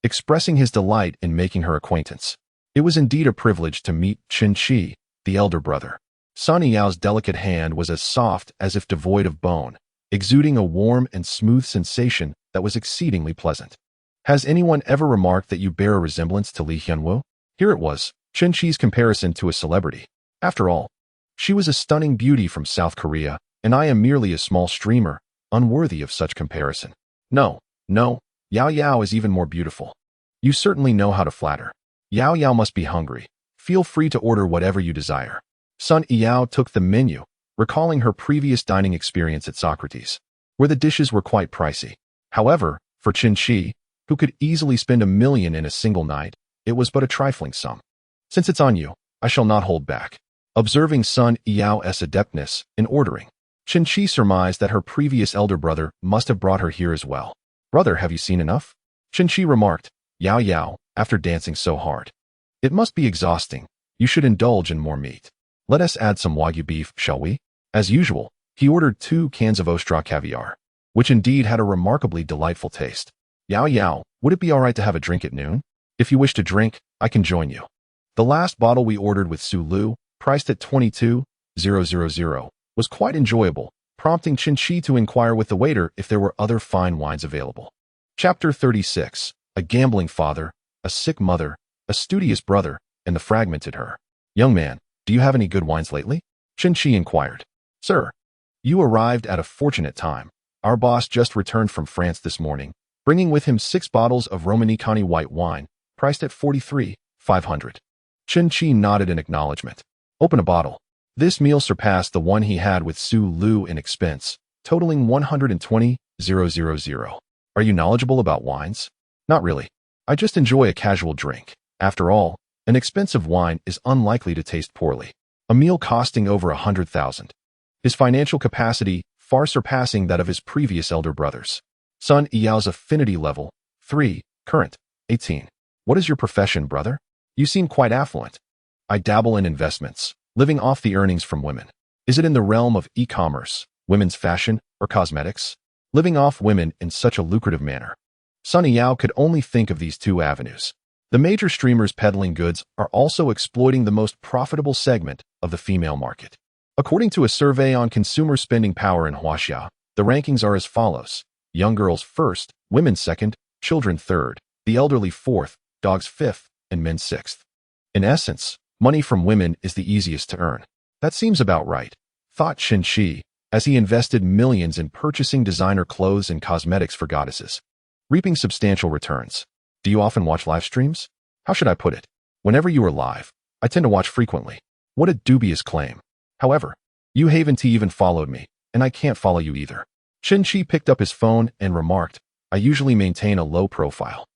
expressing his delight in making her acquaintance. It was indeed a privilege to meet Chen Chi, the elder brother. Su Yao's delicate hand was as soft as if devoid of bone, exuding a warm and smooth sensation that was exceedingly pleasant. Has anyone ever remarked that you bear a resemblance to Li Hyunwoo? Here it was, Chen Chi's comparison to a celebrity. After all, she was a stunning beauty from South Korea, and I am merely a small streamer, unworthy of such comparison. No, young Yao Yao is even more beautiful. You certainly know how to flatter. Yao Yao must be hungry. Feel free to order whatever you desire. Su Yao took the menu, recalling her previous dining experience at Socrates, where the dishes were quite pricey. However, for Qin, who could easily spend $1 million in a single night, it was but a trifling sum. Since it's on you, I shall not hold back. Observing Su Yao's adeptness in ordering, Qin surmised that her previous elder brother must have brought her here as well. Brother, have you seen enough? Qin remarked, Yao Yao, after dancing so hard. It must be exhausting. You should indulge in more meat. Let us add some Wagyu beef, shall we? As usual, he ordered 2 cans of Ostra caviar, which indeed had a remarkably delightful taste. Yao Yao, would it be all right to have a drink at noon? If you wish to drink, I can join you. The last bottle we ordered with Su Lu, priced at 22,000, was quite enjoyable, prompting Qin to inquire with the waiter if there were other fine wines available. Chapter 36. A gambling father, a sick mother, a studious brother, and the fragmented her. Young man, do you have any good wines lately? Qin inquired. Sir, you arrived at a fortunate time. Our boss just returned from France this morning, bringing with him 6 bottles of Romanicani white wine, priced at 43,500. Qin nodded in acknowledgement. Open a bottle. This meal surpassed the one he had with Su Lu in expense, totaling 120,000. Are you knowledgeable about wines? Not really. I just enjoy a casual drink. After all, an expensive wine is unlikely to taste poorly. A meal costing over 100,000. His financial capacity far surpassing that of his previous elder brothers. Su Yao's affinity level, 3, current, 18. What is your profession, brother? You seem quite affluent. I dabble in investments, living off the earnings from women. Is it in the realm of e-commerce, women's fashion, or cosmetics? Living off women in such a lucrative manner. Su Yao could only think of these 2 avenues. The major streamers peddling goods are also exploiting the most profitable segment of the female market. According to a survey on consumer spending power in Huaxia, the rankings are as follows. Young girls first, women second, children third, the elderly fourth, dogs fifth, and men sixth. In essence, money from women is the easiest to earn. That seems about right, thought Qin, as he invested millions in purchasing designer clothes and cosmetics for goddesses, reaping substantial returns. Do you often watch live streams? How should I put it? Whenever you are live, I tend to watch frequently. What a dubious claim. However, you haven't even followed me, and I can't follow you either. Qin picked up his phone and remarked, I usually maintain a low profile.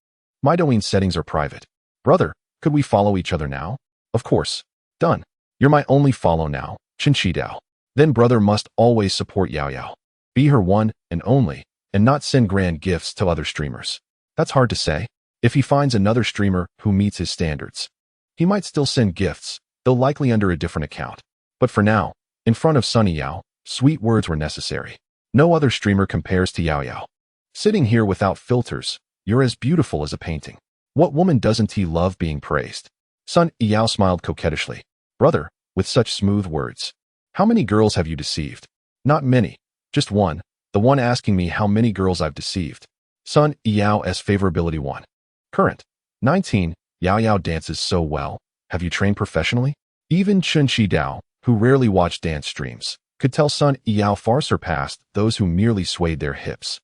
My Douyin settings are private. Brother, could we follow each other now? Of course. Done. You're my only follow now, Qin Dao. Then brother must always support Yao Yao. Be her one and only, and not send grand gifts to other streamers. That's hard to say. If he finds another streamer who meets his standards, he might still send gifts, though likely under a different account. But for now, in front of Su Yao, sweet words were necessary. No other streamer compares to Yao Yao. Sitting here without filters, you're as beautiful as a painting. What woman doesn't he love being praised? Su Yao smiled coquettishly. Brother, with such smooth words. How many girls have you deceived? Not many. Just one. The one asking me how many girls I've deceived. Su Yao's favorability 1. Current. 19. Yao Yao dances so well. Have you trained professionally? Even Qin Dao, who rarely watched dance streams, could tell Su Yao far surpassed those who merely swayed their hips.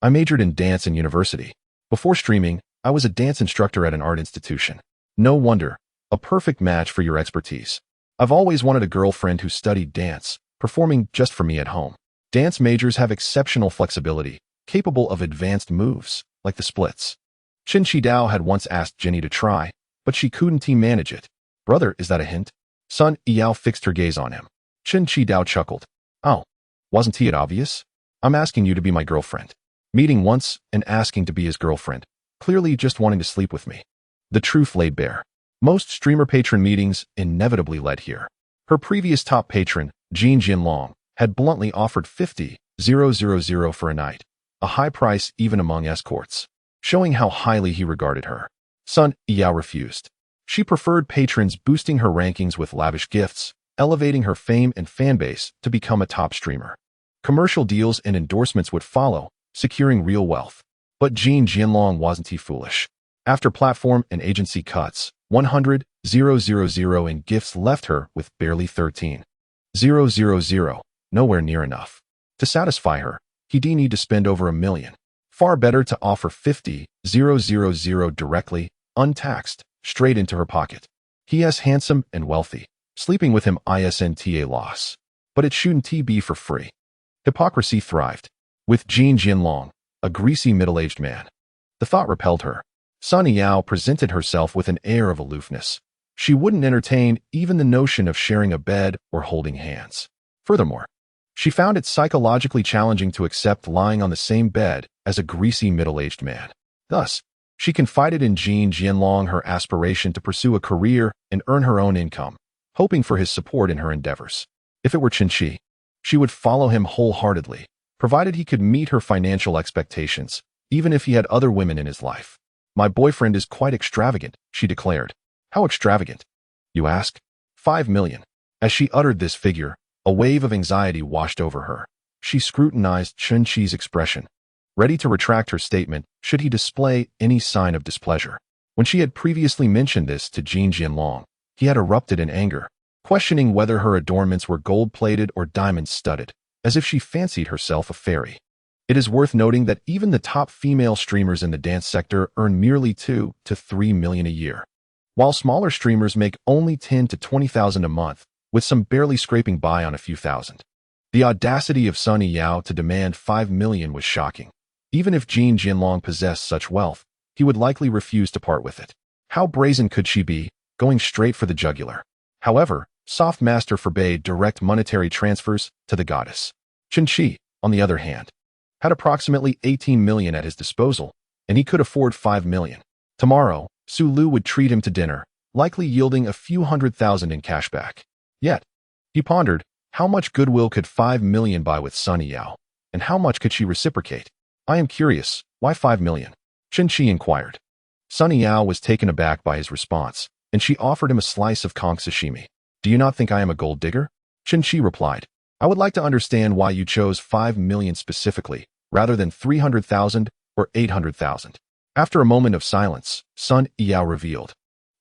I majored in dance in university. Before streaming, I was a dance instructor at an art institution. No wonder. A perfect match for your expertise. I've always wanted a girlfriend who studied dance, performing just for me at home. Dance majors have exceptional flexibility, capable of advanced moves, like the splits. Qin Dao had once asked Jenny to try, but she couldn't manage it. Brother, is that a hint? Su Yao fixed her gaze on him. Qin Dao chuckled. Oh, wasn't it obvious? I'm asking you to be my girlfriend. Meeting once and asking to be his girlfriend. Clearly just wanting to sleep with me. The truth laid bare. Most streamer patron meetings inevitably led here. Her previous top patron, Jin Jinlong, had bluntly offered 50,000 for a night, a high price even among escorts, showing how highly he regarded her. Su Yao refused. She preferred patrons boosting her rankings with lavish gifts, elevating her fame and fanbase to become a top streamer. Commercial deals and endorsements would follow, securing real wealth. But Jin Jinlong wasn't he foolish. After platform and agency cuts, 100,000 in gifts left her with barely 13,000, nowhere near enough. To satisfy her, he'd need to spend over $1 million. Far better to offer 50,000 directly, untaxed, straight into her pocket. He is handsome and wealthy. Sleeping with him isn't a loss. But it shouldn't be for free. Hypocrisy thrived. With Jin Jianlong, a greasy middle-aged man. The thought repelled her. Su Yao presented herself with an air of aloofness. She wouldn't entertain even the notion of sharing a bed or holding hands. Furthermore, she found it psychologically challenging to accept lying on the same bed as a greasy middle-aged man. Thus, she confided in Jin Jianlong her aspiration to pursue a career and earn her own income, hoping for his support in her endeavors. If it were Qinshi, she would follow him wholeheartedly, provided he could meet her financial expectations, even if he had other women in his life. My boyfriend is quite extravagant, she declared. How extravagant? You ask? 5 million. As she uttered this figure, a wave of anxiety washed over her. She scrutinized Qinshi's expression, ready to retract her statement should he display any sign of displeasure. When she had previously mentioned this to Jin Jianlong, he had erupted in anger, questioning whether her adornments were gold-plated or diamond-studded, as if she fancied herself a fairy. It is worth noting that even the top female streamers in the dance sector earn merely 2 to 3 million a year, while smaller streamers make only 10 to 20,000 a month, with some barely scraping by on a few thousand. The audacity of Su Yao to demand 5 million was shocking. Even if Jin Jianlong possessed such wealth, he would likely refuse to part with it. How brazen could she be, going straight for the jugular? However, Soft Master forbade direct monetary transfers to the goddess. Qinshi, on the other hand, had approximately 18 million at his disposal, and he could afford 5 million. Tomorrow, Su Lu would treat him to dinner, likely yielding a few $100,000 in cash back. Yet, he pondered, how much goodwill could 5 million buy with Su Yao, and how much could she reciprocate? I am curious, why 5 million? Qinshi inquired. Su Yao was taken aback by his response, and she offered him a slice of conch sashimi. Do you not think I am a gold digger? Qinshi replied. I would like to understand why you chose 5 million specifically, rather than 300,000 or 800,000. After a moment of silence, Su Yao revealed.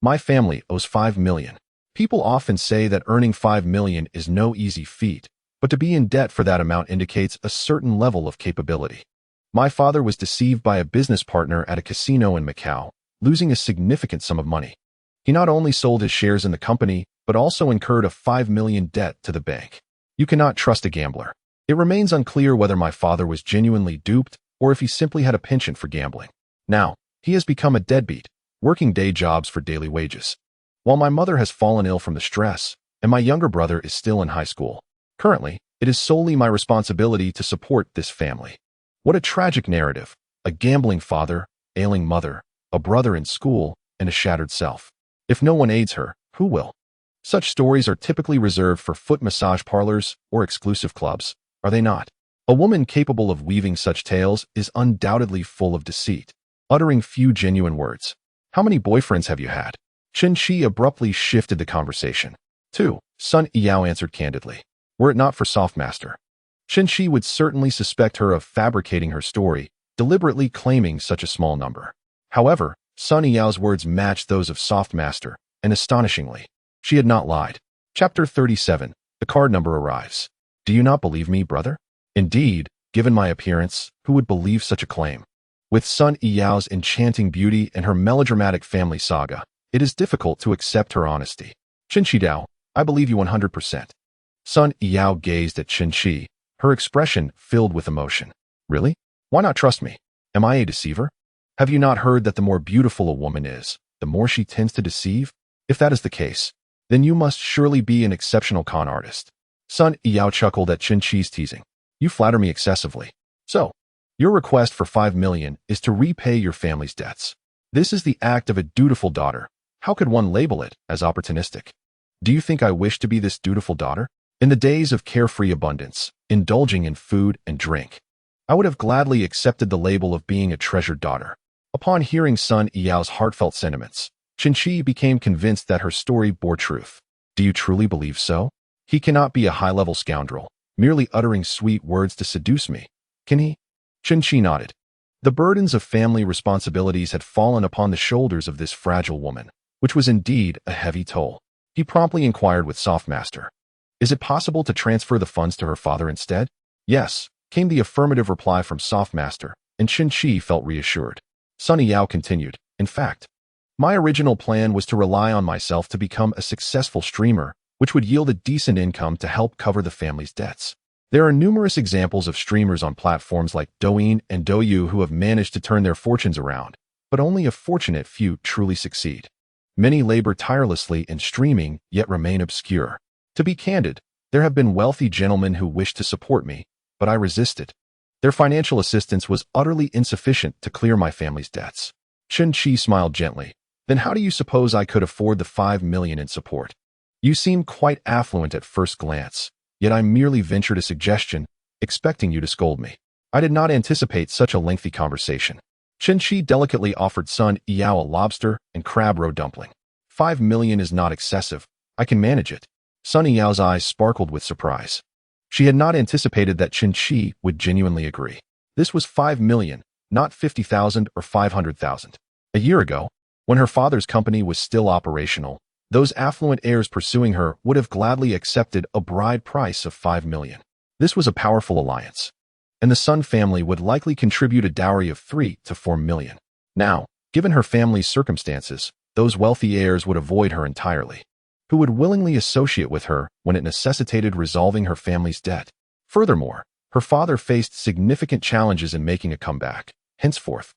My family owes 5 million. People often say that earning 5 million is no easy feat, but to be in debt for that amount indicates a certain level of capability. My father was deceived by a business partner at a casino in Macau, losing a significant sum of money. He not only sold his shares in the company, but also incurred a 5 million debt to the bank. You cannot trust a gambler. It remains unclear whether my father was genuinely duped or if he simply had a penchant for gambling. Now, he has become a deadbeat, working day jobs for daily wages. While my mother has fallen ill from the stress, and my younger brother is still in high school. Currently, it is solely my responsibility to support this family. What a tragic narrative. A gambling father, ailing mother, a brother in school, and a shattered self. If no one aids her, who will? Such stories are typically reserved for foot massage parlors or exclusive clubs, are they not? A woman capable of weaving such tales is undoubtedly full of deceit, uttering few genuine words. How many boyfriends have you had? Qinshi abruptly shifted the conversation. 2. Su Yao answered candidly. Were it not for Soft Master, Qinshi would certainly suspect her of fabricating her story, deliberately claiming such a small number. However, Su Yao's words matched those of Soft Master, and astonishingly, she had not lied. Chapter 37. The card number arrives. Do you not believe me, brother? Indeed, given my appearance, who would believe such a claim? With Su Yao's enchanting beauty and her melodramatic family saga, it is difficult to accept her honesty. Qinshi Dao, I believe you 100%. Su Yao gazed at Qinshi, her expression filled with emotion. Really? Why not trust me? Am I a deceiver? Have you not heard that the more beautiful a woman is, the more she tends to deceive? If that is the case, then you must surely be an exceptional con artist. Su Yao chuckled at Qinshi's teasing. You flatter me excessively. So, your request for 5 million is to repay your family's debts. This is the act of a dutiful daughter. How could one label it as opportunistic? Do you think I wish to be this dutiful daughter? In the days of carefree abundance, indulging in food and drink, I would have gladly accepted the label of being a treasured daughter. Upon hearing Su Yao's heartfelt sentiments, Qinshi became convinced that her story bore truth. Do you truly believe so? He cannot be a high-level scoundrel, merely uttering sweet words to seduce me, can he? Qinshi nodded. The burdens of family responsibilities had fallen upon the shoulders of this fragile woman, which was indeed a heavy toll. He promptly inquired with Soft Master. Is it possible to transfer the funds to her father instead? Yes, came the affirmative reply from Soft Master, and Qin felt reassured. Su Yao continued, "In fact, my original plan was to rely on myself to become a successful streamer, which would yield a decent income to help cover the family's debts. There are numerous examples of streamers on platforms like Douyin and Douyu who have managed to turn their fortunes around, but only a fortunate few truly succeed. Many labor tirelessly in streaming, yet remain obscure. To be candid, there have been wealthy gentlemen who wished to support me, but I resisted. Their financial assistance was utterly insufficient to clear my family's debts." Qin smiled gently. "Then how do you suppose I could afford the 5 million in support? You seem quite affluent at first glance, yet I merely ventured a suggestion, expecting you to scold me. I did not anticipate such a lengthy conversation." Qin delicately offered Su Yao a lobster and crab roe dumpling. 5 million is not excessive. I can manage it." Su Yao's eyes sparkled with surprise. She had not anticipated that Qin would genuinely agree. This was 5 million, not 50,000 or 500,000. A year ago, when her father's company was still operational, those affluent heirs pursuing her would have gladly accepted a bride price of 5 million. This was a powerful alliance, and the Sun family would likely contribute a dowry of 3 to 4 million. Now, given her family's circumstances, those wealthy heirs would avoid her entirely. Who would willingly associate with her when it necessitated resolving her family's debt? Furthermore, her father faced significant challenges in making a comeback. Henceforth,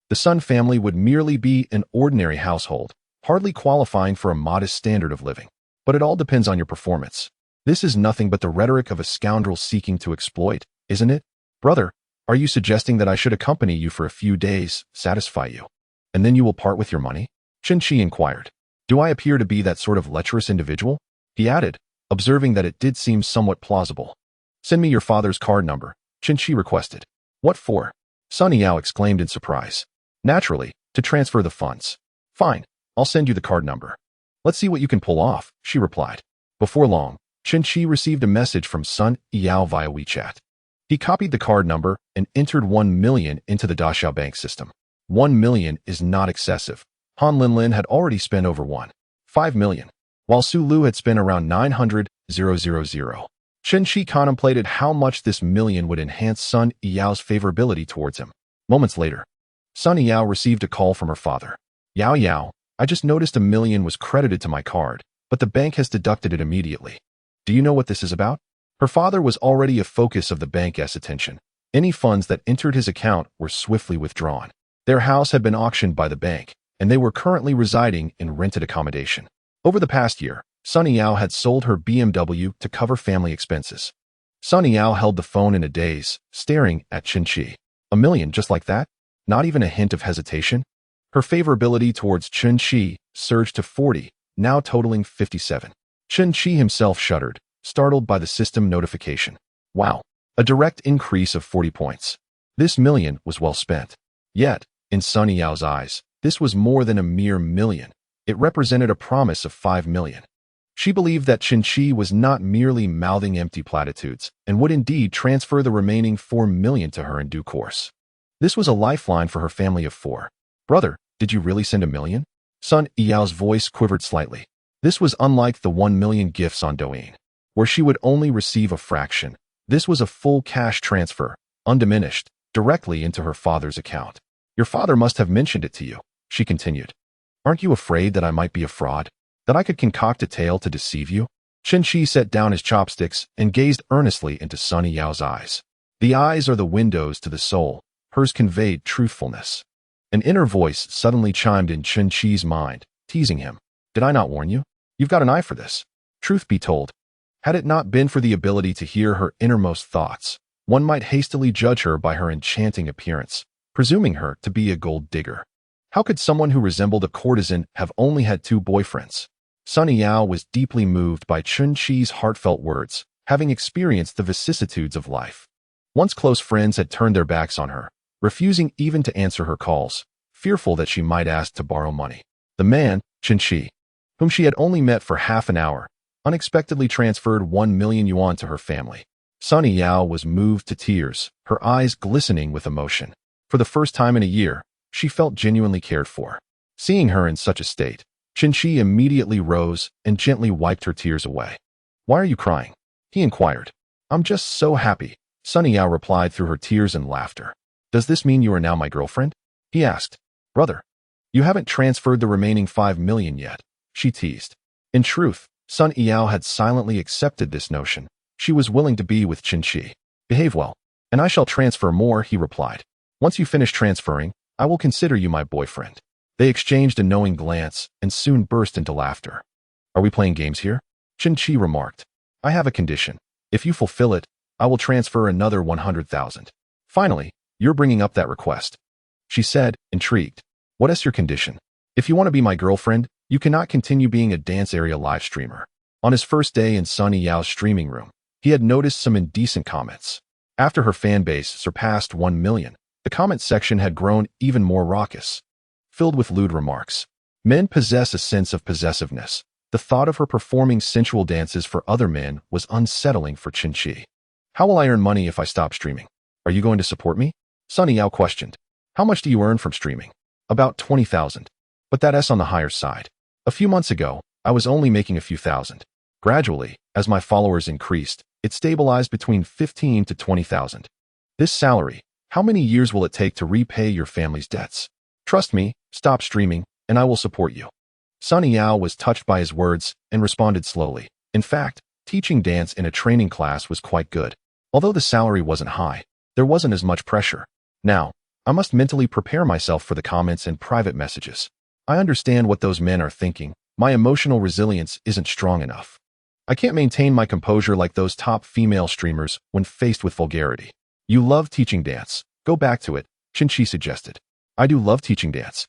the Sun family would merely be an ordinary household, hardly qualifying for a modest standard of living. But it all depends on your performance. This is nothing but the rhetoric of a scoundrel seeking to exploit, isn't it? Brother, are you suggesting that I should accompany you for a few days, satisfy you, and then you will part with your money? Qin inquired. Do I appear to be that sort of lecherous individual? He added, observing that it did seem somewhat plausible. Send me your father's card number, Qin requested. What for? Su Yao exclaimed in surprise. Naturally, to transfer the funds. Fine, I'll send you the card number. Let's see what you can pull off, she replied. Before long, Qin received a message from Su Yao via WeChat. He copied the card number and entered 1 million into the Daxiao bank system. 1 million is not excessive. Han Linlin had already spent over 1.5 million, while Su Lu had spent around 900,000. Qin contemplated how much this million would enhance Su Yao's favorability towards him. Moments later, Su Yao received a call from her father. Yao, I just noticed 1 million was credited to my card, but the bank has deducted it immediately. Do you know what this is about? Her father was already a focus of the bank's attention. Any funds that entered his account were swiftly withdrawn. Their house had been auctioned by the bank, and they were currently residing in rented accommodation. Over the past year, Su Yao had sold her BMW to cover family expenses. Su Yao held the phone in a daze, staring at Qin. 1 million just like that? Not even a hint of hesitation? Her favorability towards Qin surged to 40, now totaling 57. Qin himself shuddered, startled by the system notification. Wow, a direct increase of 40 points. This million was well spent. Yet, in Su Yao's eyes, this was more than a mere million. It represented a promise of 5 million. She believed that Qin was not merely mouthing empty platitudes and would indeed transfer the remaining 4 million to her in due course. This was a lifeline for her family of 4. Brother, did you really send 1 million? Su Yao's voice quivered slightly. This was unlike the 1 million gifts on Douyin, where she would only receive a fraction. This was a full cash transfer, undiminished, directly into her father's account. Your father must have mentioned it to you, she continued. Aren't you afraid that I might be a fraud? That I could concoct a tale to deceive you? Qin set down his chopsticks and gazed earnestly into Su Yao's eyes. The eyes are the windows to the soul. Hers conveyed truthfulness. An inner voice suddenly chimed in Qin's mind, teasing him. Did I not warn you? You've got an eye for this. Truth be told, had it not been for the ability to hear her innermost thoughts, one might hastily judge her by her enchanting appearance, presuming her to be a gold digger. How could someone who resembled a courtesan have only had 2 boyfriends? Su Yao was deeply moved by Qin's heartfelt words, having experienced the vicissitudes of life. Once close friends had turned their backs on her, refusing even to answer her calls, fearful that she might ask to borrow money. The man, Qin, whom she had only met for half an hour, unexpectedly transferred 1 million yuan to her family. Su Yao was moved to tears, her eyes glistening with emotion. For the first time in a year, she felt genuinely cared for. Seeing her in such a state, Qin immediately rose and gently wiped her tears away. Why are you crying? He inquired. I'm just so happy, Su Yao replied through her tears and laughter. Does this mean you are now my girlfriend? He asked. Brother, you haven't transferred the remaining 5 million yet, she teased. In truth, Su Yao had silently accepted this notion. She was willing to be with Qinqi. Behave well, and I shall transfer more, he replied. Once you finish transferring, I will consider you my boyfriend. They exchanged a knowing glance and soon burst into laughter. Are we playing games here? Qinqi remarked. I have a condition. If you fulfill it, I will transfer another 100,000. Finally, you're bringing up that request. She said, intrigued. What is your condition? If you want to be my girlfriend, you cannot continue being a dance area live streamer. On his first day in Su Yao's streaming room, he had noticed some indecent comments. After her fan base surpassed 1 million, the comment section had grown even more raucous, filled with lewd remarks. Men possess a sense of possessiveness. The thought of her performing sensual dances for other men was unsettling for Qinqi. How will I earn money if I stop streaming? Are you going to support me? Su Yao questioned. How much do you earn from streaming? About 20,000. But that's on the higher side. A few months ago, I was only making a few thousand. Gradually, as my followers increased, it stabilized between 15 to 20,000. This salary, how many years will it take to repay your family's debts? Trust me, stop streaming, and I will support you. Su Yao was touched by his words and responded slowly. In fact, teaching dance in a training class was quite good. Although the salary wasn't high, there wasn't as much pressure. Now, I must mentally prepare myself for the comments and private messages. I understand what those men are thinking. My emotional resilience isn't strong enough. I can't maintain my composure like those top female streamers when faced with vulgarity. You love teaching dance. Go back to it, Qinqi suggested. I do love teaching dance.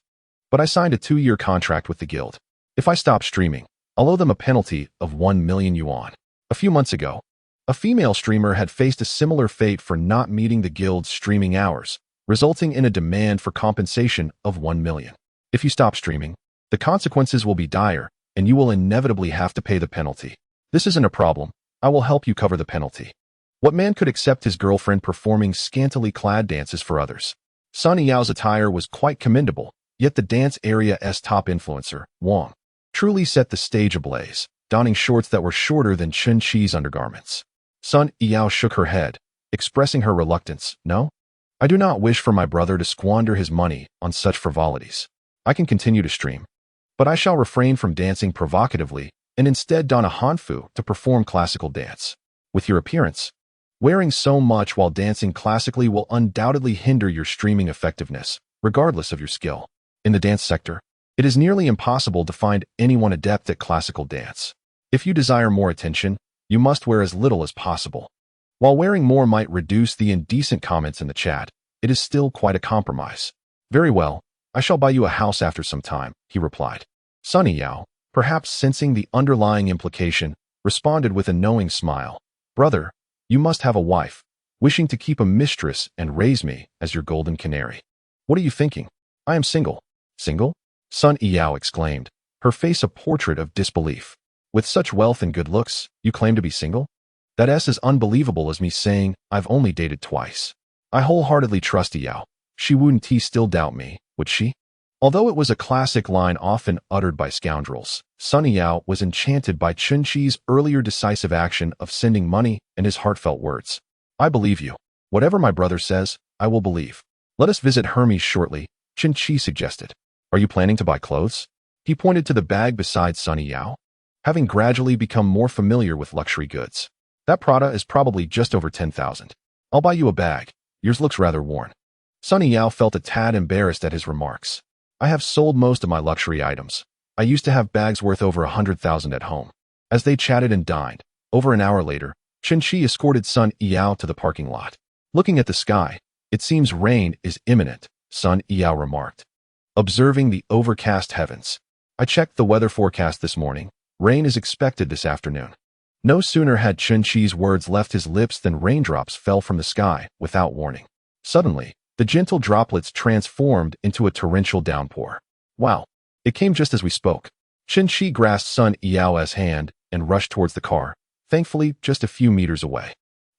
But I signed a 2-year contract with the guild. If I stop streaming, I'll owe them a penalty of 1 million yuan. A few months ago, a female streamer had faced a similar fate for not meeting the guild's streaming hours, resulting in a demand for compensation of 1 million. If you stop streaming, the consequences will be dire, and you will inevitably have to pay the penalty. This isn't a problem. I will help you cover the penalty. What man could accept his girlfriend performing scantily clad dances for others? Su Yao's attire was quite commendable, yet the dance area's top influencer, Wang, truly set the stage ablaze, donning shorts that were shorter than Qinqi's undergarments. Su Yao shook her head, expressing her reluctance. No? I do not wish for my brother to squander his money on such frivolities. I can continue to stream, but I shall refrain from dancing provocatively and instead don a hanfu to perform classical dance. With your appearance, wearing so much while dancing classically will undoubtedly hinder your streaming effectiveness, regardless of your skill. In the dance sector, it is nearly impossible to find anyone adept at classical dance. If you desire more attention, you must wear as little as possible. While wearing more might reduce the indecent comments in the chat, it is still quite a compromise. Very well, I shall buy you a house after some time, he replied. Su Yao, perhaps sensing the underlying implication, responded with a knowing smile. Brother, you must have a wife, wishing to keep a mistress and raise me as your golden canary. What are you thinking? I am single. Single? Su Yao exclaimed, her face a portrait of disbelief. With such wealth and good looks, you claim to be single? That's as unbelievable as me saying I've only dated twice. I wholeheartedly trust Yao. She wouldn't still doubt me, would she? Although it was a classic line often uttered by scoundrels, Su Yao was enchanted by Qinqi's earlier decisive action of sending money and his heartfelt words. I believe you. Whatever my brother says, I will believe. Let us visit Hermes shortly, Qinqi suggested. Are you planning to buy clothes? He pointed to the bag beside Su Yao. Having gradually become more familiar with luxury goods. That Prada is probably just over 10,000. I'll buy you a bag. Yours looks rather worn. Su Yao felt a tad embarrassed at his remarks. I have sold most of my luxury items. I used to have bags worth over 100,000 at home. As they chatted and dined, over an hour later, Qinqi escorted Su Yao to the parking lot. Looking at the sky, it seems rain is imminent, Su Yao remarked. Observing the overcast heavens. I checked the weather forecast this morning. Rain is expected this afternoon. No sooner had Qinqi's words left his lips than raindrops fell from the sky without warning. Suddenly, the gentle droplets transformed into a torrential downpour. Wow, it came just as we spoke. Qinqi grasped Su Yao's hand and rushed towards the car, thankfully just a few meters away.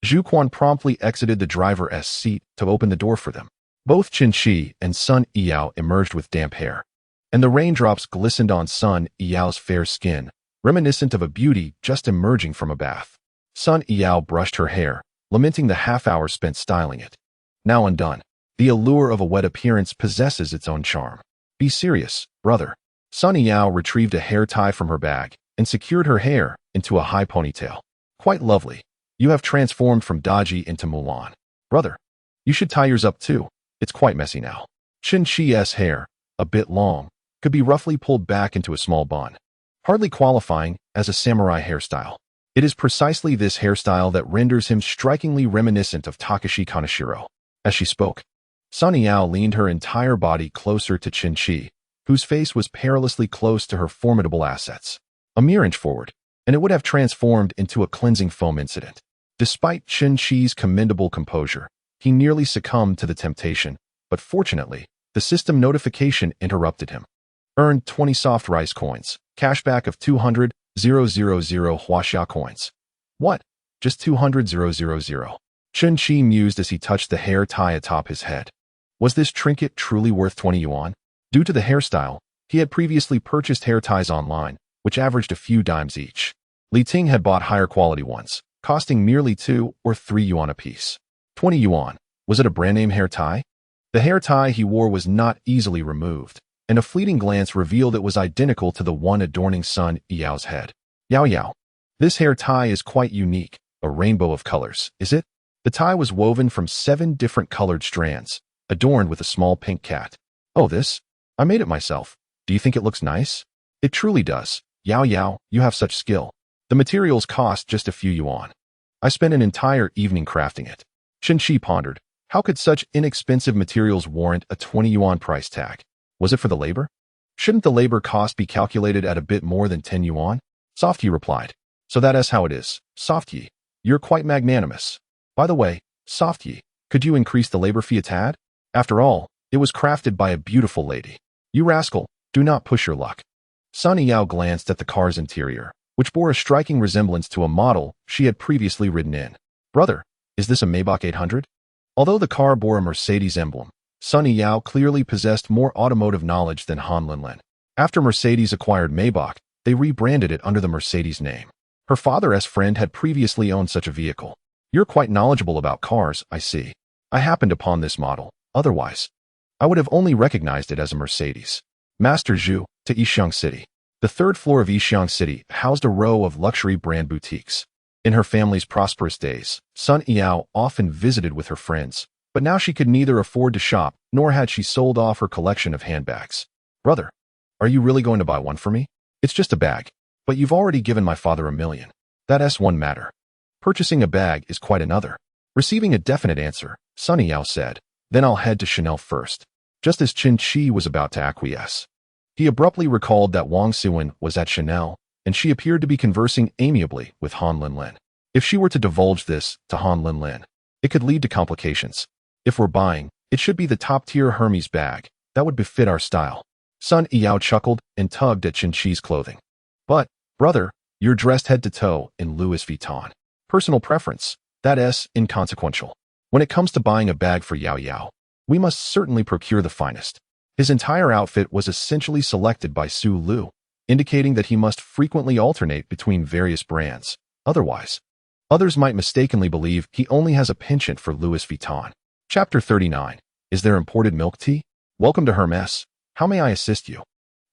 Zhu Quan promptly exited the driver's seat to open the door for them. Both Qinqi and Su Yao emerged with damp hair, and the raindrops glistened on Su Yao's fair skin, reminiscent of a beauty just emerging from a bath. Su Yao brushed her hair, lamenting the half hour spent styling it. Now undone, The allure of a wet appearance possesses its own charm. Be serious, brother. Su Yao retrieved a hair tie from her bag and secured her hair into a high ponytail. Quite lovely. You have transformed from dodgy into Mulan. Brother, you should tie yours up too. It's quite messy now. Qin-Shi's hair, a bit long, could be roughly pulled back into a small bun, hardly qualifying as a samurai hairstyle. It is precisely this hairstyle that renders him strikingly reminiscent of Takashi Kaneshiro. As she spoke, Su Yao leaned her entire body closer to Qin-Shi, whose face was perilously close to her formidable assets. A mere inch forward, and it would have transformed into a cleansing foam incident. Despite Qin-Shi's commendable composure, he nearly succumbed to the temptation, but fortunately, the system notification interrupted him. Earned 20 soft rice coins, cashback of 200,000 Huaxia coins. What? Just 200,000. Qin-Shi mused as he touched the hair tie atop his head. Was this trinket truly worth 20 yuan? Due to the hairstyle, he had previously purchased hair ties online, which averaged a few dimes each. Li Ting had bought higher quality ones, costing merely 2 or 3 yuan apiece. 20 yuan. Was it a brand name hair tie? The hair tie he wore was not easily removed, and a fleeting glance revealed it was identical to the one adorning Su Yao's head. Yao. This hair tie is quite unique, a rainbow of colors, is it? The tie was woven from 7 different colored strands, adorned with a small pink cat. Oh, this? I made it myself. Do you think it looks nice? It truly does. Yao, you have such skill. The materials cost just a few yuan. I spent an entire evening crafting it. Qin-Shi pondered. How could such inexpensive materials warrant a 20 yuan price tag? Was it for the labor? Shouldn't the labor cost be calculated at a bit more than 10 yuan? Softyi replied. So that is how it is. Softyi, you're quite magnanimous. By the way, Softyi, could you increase the labor fee a tad? After all, it was crafted by a beautiful lady. You rascal, do not push your luck. Su Yao glanced at the car's interior, which bore a striking resemblance to a model she had previously ridden in. Brother, is this a Maybach 800? Although the car bore a Mercedes emblem, Su Yao clearly possessed more automotive knowledge than Han Linlin. After Mercedes acquired Maybach, they rebranded it under the Mercedes name. Her father's friend had previously owned such a vehicle. You're quite knowledgeable about cars, I see. I happened upon this model. Otherwise, I would have only recognized it as a Mercedes. Master Zhu, to Yixiang City. The third floor of Yixiang City housed a row of luxury brand boutiques. In her family's prosperous days, Su Yao often visited with her friends, but now she could neither afford to shop, nor had she sold off her collection of handbags. Brother, are you really going to buy one for me? It's just a bag, but you've already given my father 1,000,000. That's one matter. Purchasing a bag is quite another. Receiving a definite answer, Su Yao said, then I'll head to Chanel first. Just as Qin-Shi was about to acquiesce, he abruptly recalled that Wang Suwen was at Chanel, and she appeared to be conversing amiably with Han Linlin. If she were to divulge this to Han Linlin, it could lead to complications. If we're buying, it should be the top-tier Hermes bag that would befit our style. Su Yao chuckled and tugged at Qin-Shi's clothing. But, brother, you're dressed head to toe in Louis Vuitton. Personal preference, that is inconsequential. When it comes to buying a bag for Yao, we must certainly procure the finest. His entire outfit was essentially selected by Su Lu, indicating that he must frequently alternate between various brands. Otherwise, others might mistakenly believe he only has a penchant for Louis Vuitton. Chapter 39. Is there imported milk tea? Welcome to Hermes. How may I assist you?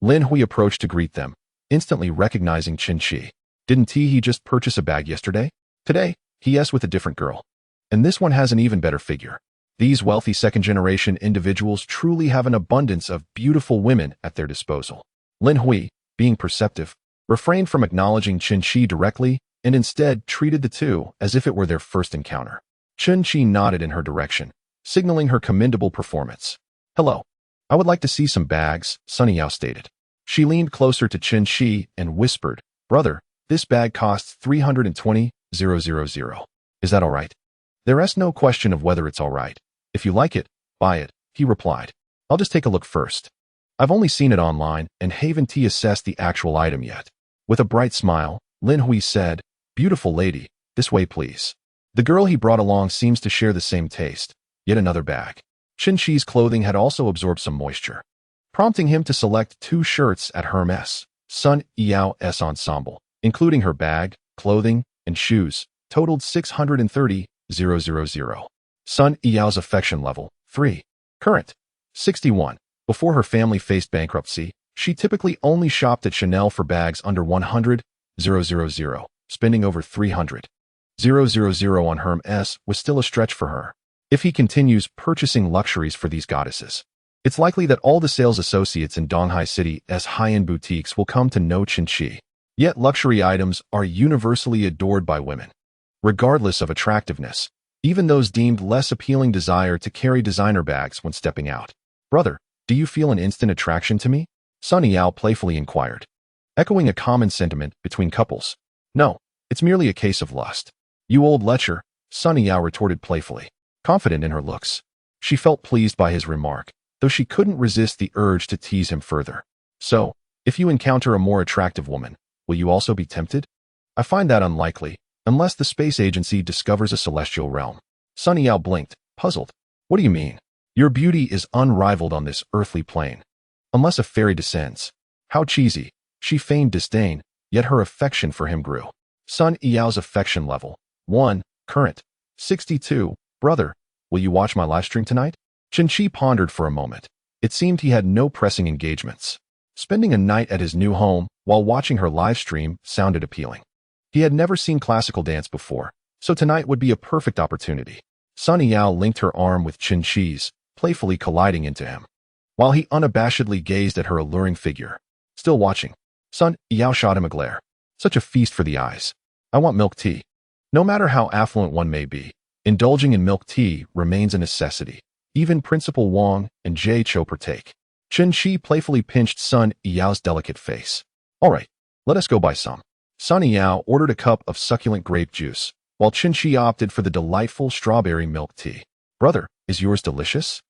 Lin Hui approached to greet them, instantly recognizing Qin-Shi. Didn't he just purchase a bag yesterday? Today, yes, with a different girl. And this one has an even better figure. These wealthy second-generation individuals truly have an abundance of beautiful women at their disposal. Lin Hui, being perceptive, refrained from acknowledging Qin-Shi directly and instead treated the two as if it were their first encounter. Qin-Shi nodded in her direction, signaling her commendable performance. Hello. I would like to see some bags, Su Yao stated. She leaned closer to Qin-Shi and whispered, Brother, this bag costs 320,000. Is that all right? There is no question of whether it's all right. If you like it, buy it, he replied. I'll just take a look first. I've only seen it online and haven't assessed the actual item yet. With a bright smile, Lin Hui said, Beautiful lady, this way please. The girl he brought along seems to share the same taste. Yet another bag. Qin-Shi's clothing had also absorbed some moisture, prompting him to select 2 shirts at Hermes. Su Yao's ensemble, including her bag, clothing, and shoes, totaled 630,000. Su Yao's affection level, 3. Current. 61. Before her family faced bankruptcy, she typically only shopped at Chanel for bags under 100,000, spending over 300,000 on Hermes was still a stretch for her. If he continues purchasing luxuries for these goddesses, it's likely that all the sales associates in Donghai City's high-end boutiques will come to know Qinqi. Yet luxury items are universally adored by women, regardless of attractiveness. Even those deemed less appealing desire to carry designer bags when stepping out. Brother, do you feel an instant attraction to me? Su Yao playfully inquired, echoing a common sentiment between couples. No, it's merely a case of lust. You old lecher, Su Yao retorted playfully, confident in her looks. She felt pleased by his remark, though she couldn't resist the urge to tease him further. So, if you encounter a more attractive woman, will you also be tempted? I find that unlikely, unless the space agency discovers a celestial realm. Su Yao blinked, puzzled. What do you mean? Your beauty is unrivaled on this earthly plane. Unless a fairy descends. How cheesy. She feigned disdain, yet her affection for him grew. Su Yao's affection level. 1. Current. 62. Brother, will you watch my live stream tonight? Qinqi pondered for a moment. It seemed he had no pressing engagements. Spending a night at his new home while watching her live stream sounded appealing. He had never seen classical dance before, so tonight would be a perfect opportunity. Su Yao linked her arm with Qinqi's, playfully colliding into him, while he unabashedly gazed at her alluring figure. Still watching, Su Yao shot him a glare. Such a feast for the eyes. I want milk tea. No matter how affluent one may be, indulging in milk tea remains a necessity. Even Principal Wang and Jay Cho partake. Qinqi playfully pinched Su Yao's delicate face. All right, let us go buy some. Su Yao ordered a cup of succulent grape juice, while Qinqi opted for the delightful strawberry milk tea. Brother, is yours delicious?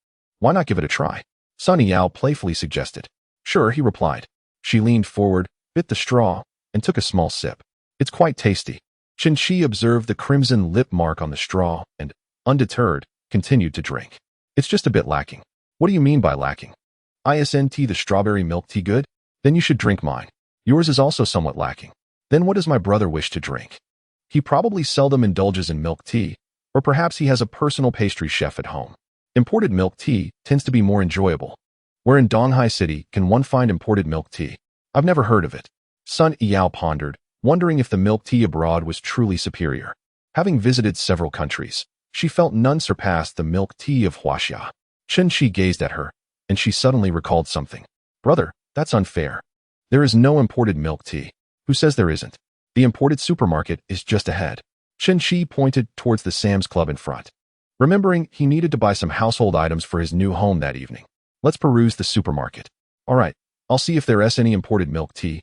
Why not give it a try? Su Yao playfully suggested. Sure, he replied. She leaned forward, bit the straw, and took a small sip. It's quite tasty. Qinqi observed the crimson lip mark on the straw and, undeterred, continued to drink. It's just a bit lacking. What do you mean by lacking? Isn't the strawberry milk tea good? Then you should drink mine. Yours is also somewhat lacking. Then what does my brother wish to drink? He probably seldom indulges in milk tea, or perhaps he has a personal pastry chef at home. Imported milk tea tends to be more enjoyable. Where in Donghai City can one find imported milk tea? I've never heard of it. Su Yao pondered, wondering if the milk tea abroad was truly superior. Having visited several countries, she felt none surpassed the milk tea of Huaxia. Qinqi gazed at her, and she suddenly recalled something. Brother, that's unfair. There is no imported milk tea. Who says there isn't? The imported supermarket is just ahead. Qinqi pointed towards the Sam's Club in front, remembering he needed to buy some household items for his new home that evening. Let's peruse the supermarket. All right, I'll see if there's any imported milk tea.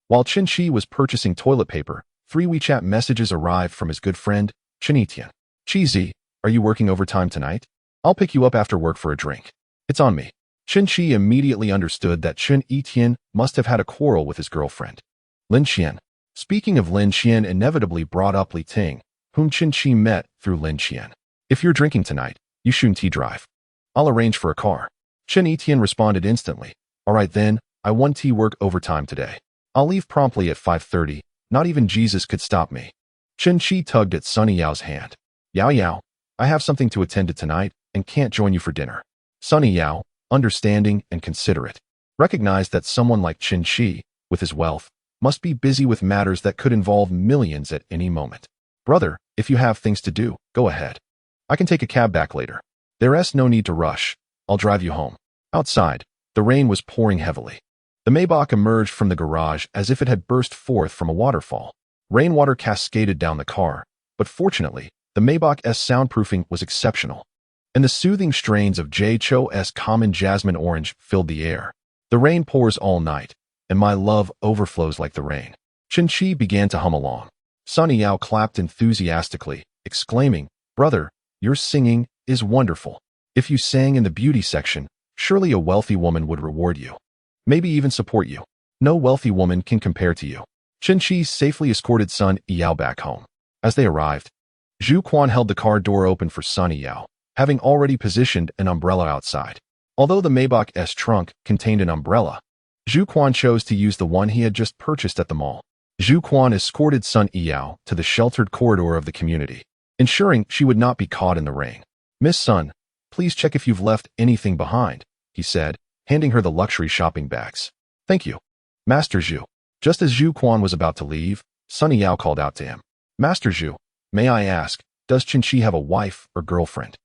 While Qinqi was purchasing toilet paper, 3 WeChat messages arrived from his good friend, Chen Etian. Cheesy, are you working overtime tonight? I'll pick you up after work for a drink. It's on me. Qinqi immediately understood that Chen Etian must have had a quarrel with his girlfriend. Lin Qian. Speaking of Lin Qian inevitably brought up Li Ting, whom Qinqi met through Lin Qian. If you're drinking tonight, you shouldn't drive. I'll arrange for a car. Chen Etian responded instantly. All right then, I won't work overtime today. I'll leave promptly at 5:30. Not even Jesus could stop me. Qinqi tugged at Su Yao's hand. Yao Yao, I have something to attend to tonight and can't join you for dinner. Su Yao, understanding and considerate, recognized that someone like Qinqi, with his wealth, must be busy with matters that could involve millions at any moment. Brother, if you have things to do, go ahead. I can take a cab back later. There's no need to rush. I'll drive you home. Outside, the rain was pouring heavily. The Maybach emerged from the garage as if it had burst forth from a waterfall. Rainwater cascaded down the car, but fortunately, the Maybach's soundproofing was exceptional, and the soothing strains of Jay Cho's common jasmine orange filled the air. The rain pours all night, and my love overflows like the rain. Qinqi began to hum along. Su Yao clapped enthusiastically, exclaiming, Brother, your singing is wonderful. If you sang in the beauty section, surely a wealthy woman would reward you. Maybe even support you. No wealthy woman can compare to you. Qinqi safely escorted Su Yao back home. As they arrived, Zhu Quan held the car door open for Su Yao, having already positioned an umbrella outside. Although the Maybach's trunk contained an umbrella, Zhu Quan chose to use the one he had just purchased at the mall. Zhu Quan escorted Su Yao to the sheltered corridor of the community, ensuring she would not be caught in the rain. Miss Sun, please please check if you've left anything behind?" he said, handing her the luxury shopping bags. "Thank you, Master Zhu." Just as Zhu Quan was about to leave, Su Yao called out to him. "Master Zhu, may I ask, does Qinshi have a wife or girlfriend?"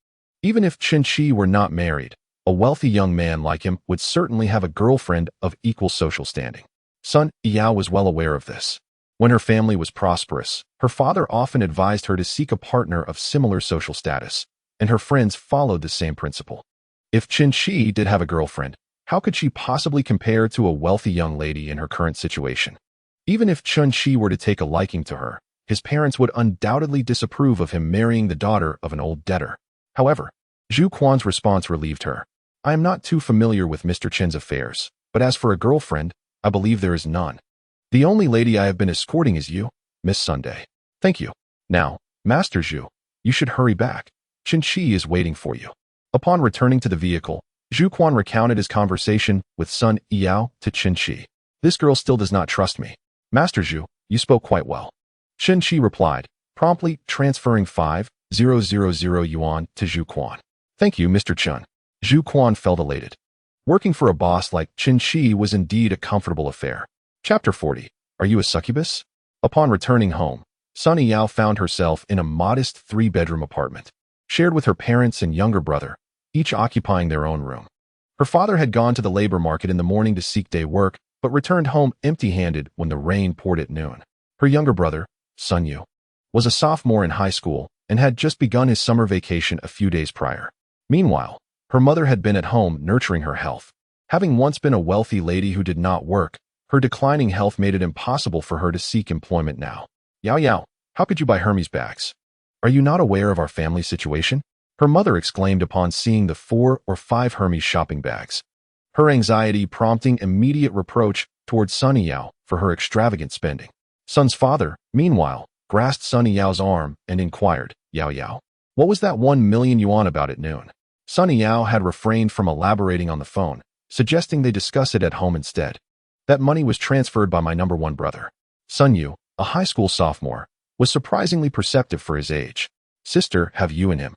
Even if Qinshi were not married, a wealthy young man like him would certainly have a girlfriend of equal social standing. Su Yao was well aware of this. When her family was prosperous, her father often advised her to seek a partner of similar social status, and her friends followed the same principle. If Qinshi did have a girlfriend, how could she possibly compare to a wealthy young lady in her current situation? Even if Qinshi were to take a liking to her, his parents would undoubtedly disapprove of him marrying the daughter of an old debtor. However, Zhu Quan's response relieved her. "I am not too familiar with Mr. Chen's affairs, but as for a girlfriend, I believe there is none. The only lady I have been escorting is you, Miss Sunday." "Thank you. Now, Master Zhu, you should hurry back. Qinshi is waiting for you." Upon returning to the vehicle, Zhu Quan recounted his conversation with Su Yao to Qinshi. "This girl still does not trust me. Master Zhu, you spoke quite well." Qinshi replied, promptly transferring 5,000 yuan to Zhu Quan. "Thank you, Mr. Chen." Zhu Quan felt elated. Working for a boss like Qinshi was indeed a comfortable affair. Chapter 40. Are you a succubus? Upon returning home, Su Yao found herself in a modest 3-bedroom apartment, shared with her parents and younger brother, each occupying their own room. Her father had gone to the labor market in the morning to seek day work, but returned home empty-handed when the rain poured at noon. Her younger brother, Su Yao, was a sophomore in high school and had just begun his summer vacation a few days prior. Meanwhile, her mother had been at home nurturing her health. Having once been a wealthy lady who did not work, her declining health made it impossible for her to seek employment now. "Yao Yao, how could you buy Hermes bags? Are you not aware of our family situation?" her mother exclaimed upon seeing the 4 or 5 Hermes shopping bags, her anxiety prompting immediate reproach towards Su Yao for her extravagant spending. Sun's father, meanwhile, grasped Su Yao's arm and inquired, "Yao Yao, what was that 1 million yuan about at noon?" Su Yao had refrained from elaborating on the phone, suggesting they discuss it at home instead. "That money was transferred by my number 1 brother." Su Yao, a high school sophomore, was surprisingly perceptive for his age. "Sister, have you in him?"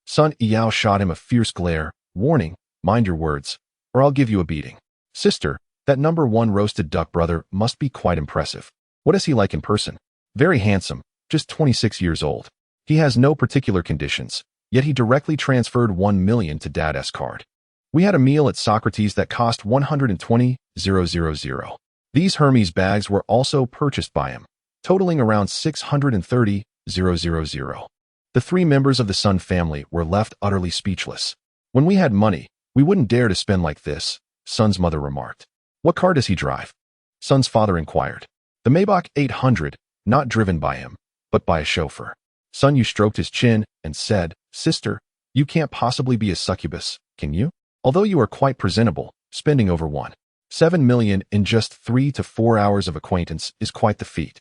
Su Yao shot him a fierce glare, warning, "Mind your words, or I'll give you a beating." "Sister, that number 1 roasted duck brother must be quite impressive. What is he like in person?" "Very handsome, just 26 years old. He has no particular conditions, yet he directly transferred 1 million to Dad's card. We had a meal at Socrates that cost 120,000. These Hermes bags were also purchased by him, totaling around 630,000. The 3 members of the Sun family were left utterly speechless. "When we had money, we wouldn't dare to spend like this," Sun's mother remarked. "What car does he drive?" Sun's father inquired. "The Maybach 800, not driven by him, but by a chauffeur." Su Yao stroked his chin and said, "Sister, you can't possibly be a succubus, can you? Although you are quite presentable, spending over 1.7 million in just 3 to 4 hours of acquaintance is quite the feat.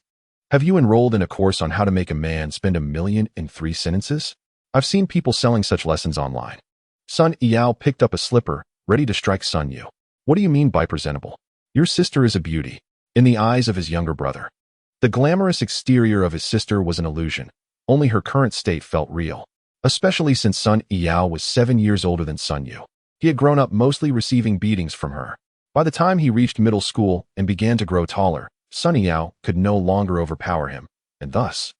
Have you enrolled in a course on how to make a man spend 1 million in 3 sentences? I've seen people selling such lessons online." Su Yao picked up a slipper, ready to strike Su Yao. "What do you mean by presentable? Your sister is a beauty." In the eyes of his younger brother, the glamorous exterior of his sister was an illusion. Only her current state felt real, especially since Su Yao was 7 years older than Su Yao. He had grown up mostly receiving beatings from her. By the time he reached middle school and began to grow taller, Su Yao could no longer overpower him, and thus,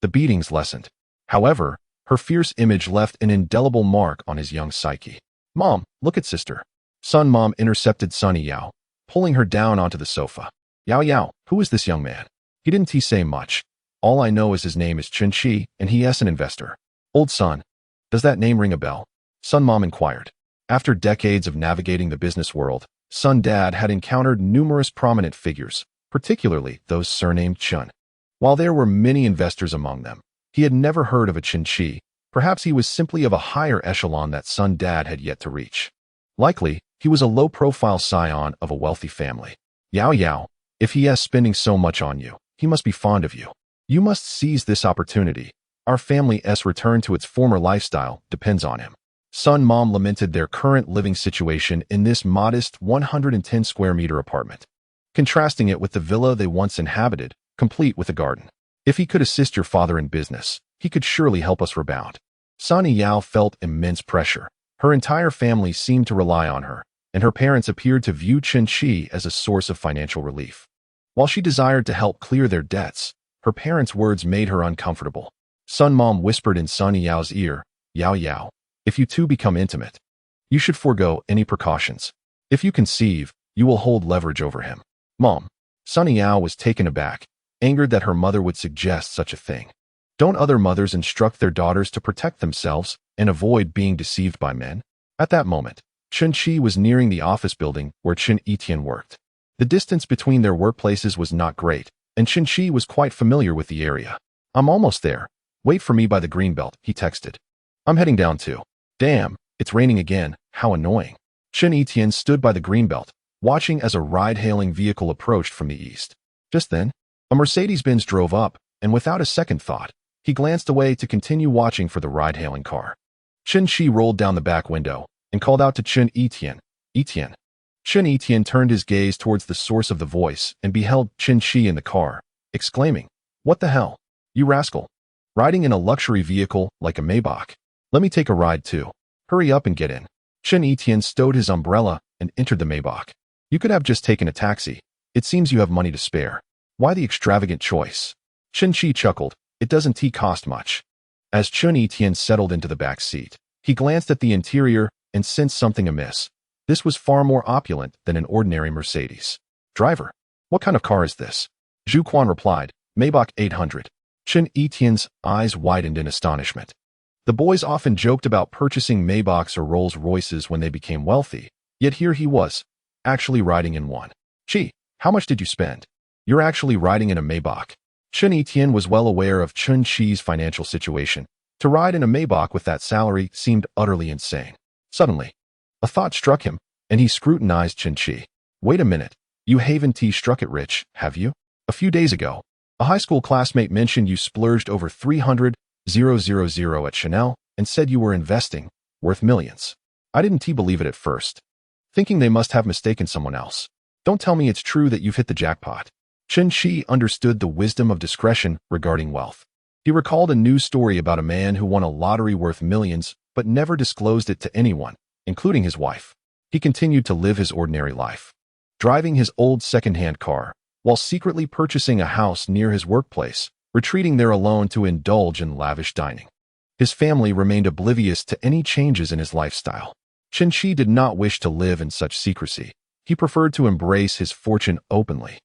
the beatings lessened. However, her fierce image left an indelible mark on his young psyche. "Mom, look at sister." Sun Mom intercepted Su Yao, pulling her down onto the sofa. "Yao Yao, who is this young man? Didn't he say much? All I know is his name is Qinshi, and he is an investor." "Old son, does that name ring a bell?" Sun Mom inquired. After decades of navigating the business world, Sun Dad had encountered numerous prominent figures, particularly those surnamed Chun. While there were many investors among them, he had never heard of a Qinshi. Perhaps he was simply of a higher echelon that Sun Dad had yet to reach. Likely, he was a low-profile scion of a wealthy family. "Yao Yao, if he is spending so much on you, he must be fond of you. You must seize this opportunity. Our family's return to its former lifestyle depends on him." Sun Mom lamented their current living situation in this modest 110 square meter apartment, contrasting it with the villa they once inhabited, complete with a garden. "If he could assist your father in business, he could surely help us rebound." Su Yao felt immense pressure. Her entire family seemed to rely on her, and her parents appeared to view Chen-Chi as a source of financial relief. While she desired to help clear their debts, her parents' words made her uncomfortable. Sun Mom whispered in Sun Yao's ear, "Yao Yao, if you two become intimate, you should forego any precautions. If you conceive, you will hold leverage over him." Mom. Sun Yao was taken aback, angered that her mother would suggest such a thing. Don't other mothers instruct their daughters to protect themselves and avoid being deceived by men? At that moment, Chen-Chi was nearing the office building where Chen Etian worked. The distance between their workplaces was not great, and Chen-Chi was quite familiar with the area. "I'm almost there. Wait for me by the greenbelt," he texted. "I'm heading down too." "Damn, it's raining again. How annoying." Chen Etian stood by the greenbelt, watching as a ride-hailing vehicle approached from the east. Just then, a Mercedes-Benz drove up, and without a second thought, he glanced away to continue watching for the ride-hailing car. Chen-Chi rolled down the back window and called out to Chen Etian, "Etian." Chen Etian turned his gaze towards the source of the voice and beheld Chen-Chi in the car, exclaiming, "What the hell? You rascal. Riding in a luxury vehicle like a Maybach. Let me take a ride too. Hurry up and get in." Chen Etian stowed his umbrella and entered the Maybach. "You could have just taken a taxi. It seems you have money to spare. Why the extravagant choice?" Chen-Chi chuckled. "It doesn't cost much." As Chen Etian settled into the back seat, he glanced at the interior and sensed something amiss. This was far more opulent than an ordinary Mercedes. "Driver, what kind of car is this?" Zhu Quan replied, "Maybach 800. Chen Etian's eyes widened in astonishment. The boys often joked about purchasing Maybachs or Rolls Royces when they became wealthy, yet here he was, actually riding in one. "Chi, how much did you spend? You're actually riding in a Maybach." Chen Etian was well aware of Chen-Chi's financial situation. To ride in a Maybach with that salary seemed utterly insane. Suddenly, a thought struck him, and he scrutinized Chen-Chi. "Wait a minute, you haven't struck it rich, have you? A few days ago, a high school classmate mentioned you splurged over 300,000 at Chanel and said you were investing, worth millions. I didn't believe it at first, thinking they must have mistaken someone else. Don't tell me it's true that you've hit the jackpot." Chen-Chi understood the wisdom of discretion regarding wealth. He recalled a news story about a man who won a lottery worth millions but never disclosed it to anyone, including his wife. He continued to live his ordinary life, driving his old second-hand car, while secretly purchasing a house near his workplace, retreating there alone to indulge in lavish dining. His family remained oblivious to any changes in his lifestyle. Chen-Chi did not wish to live in such secrecy. He preferred to embrace his fortune openly.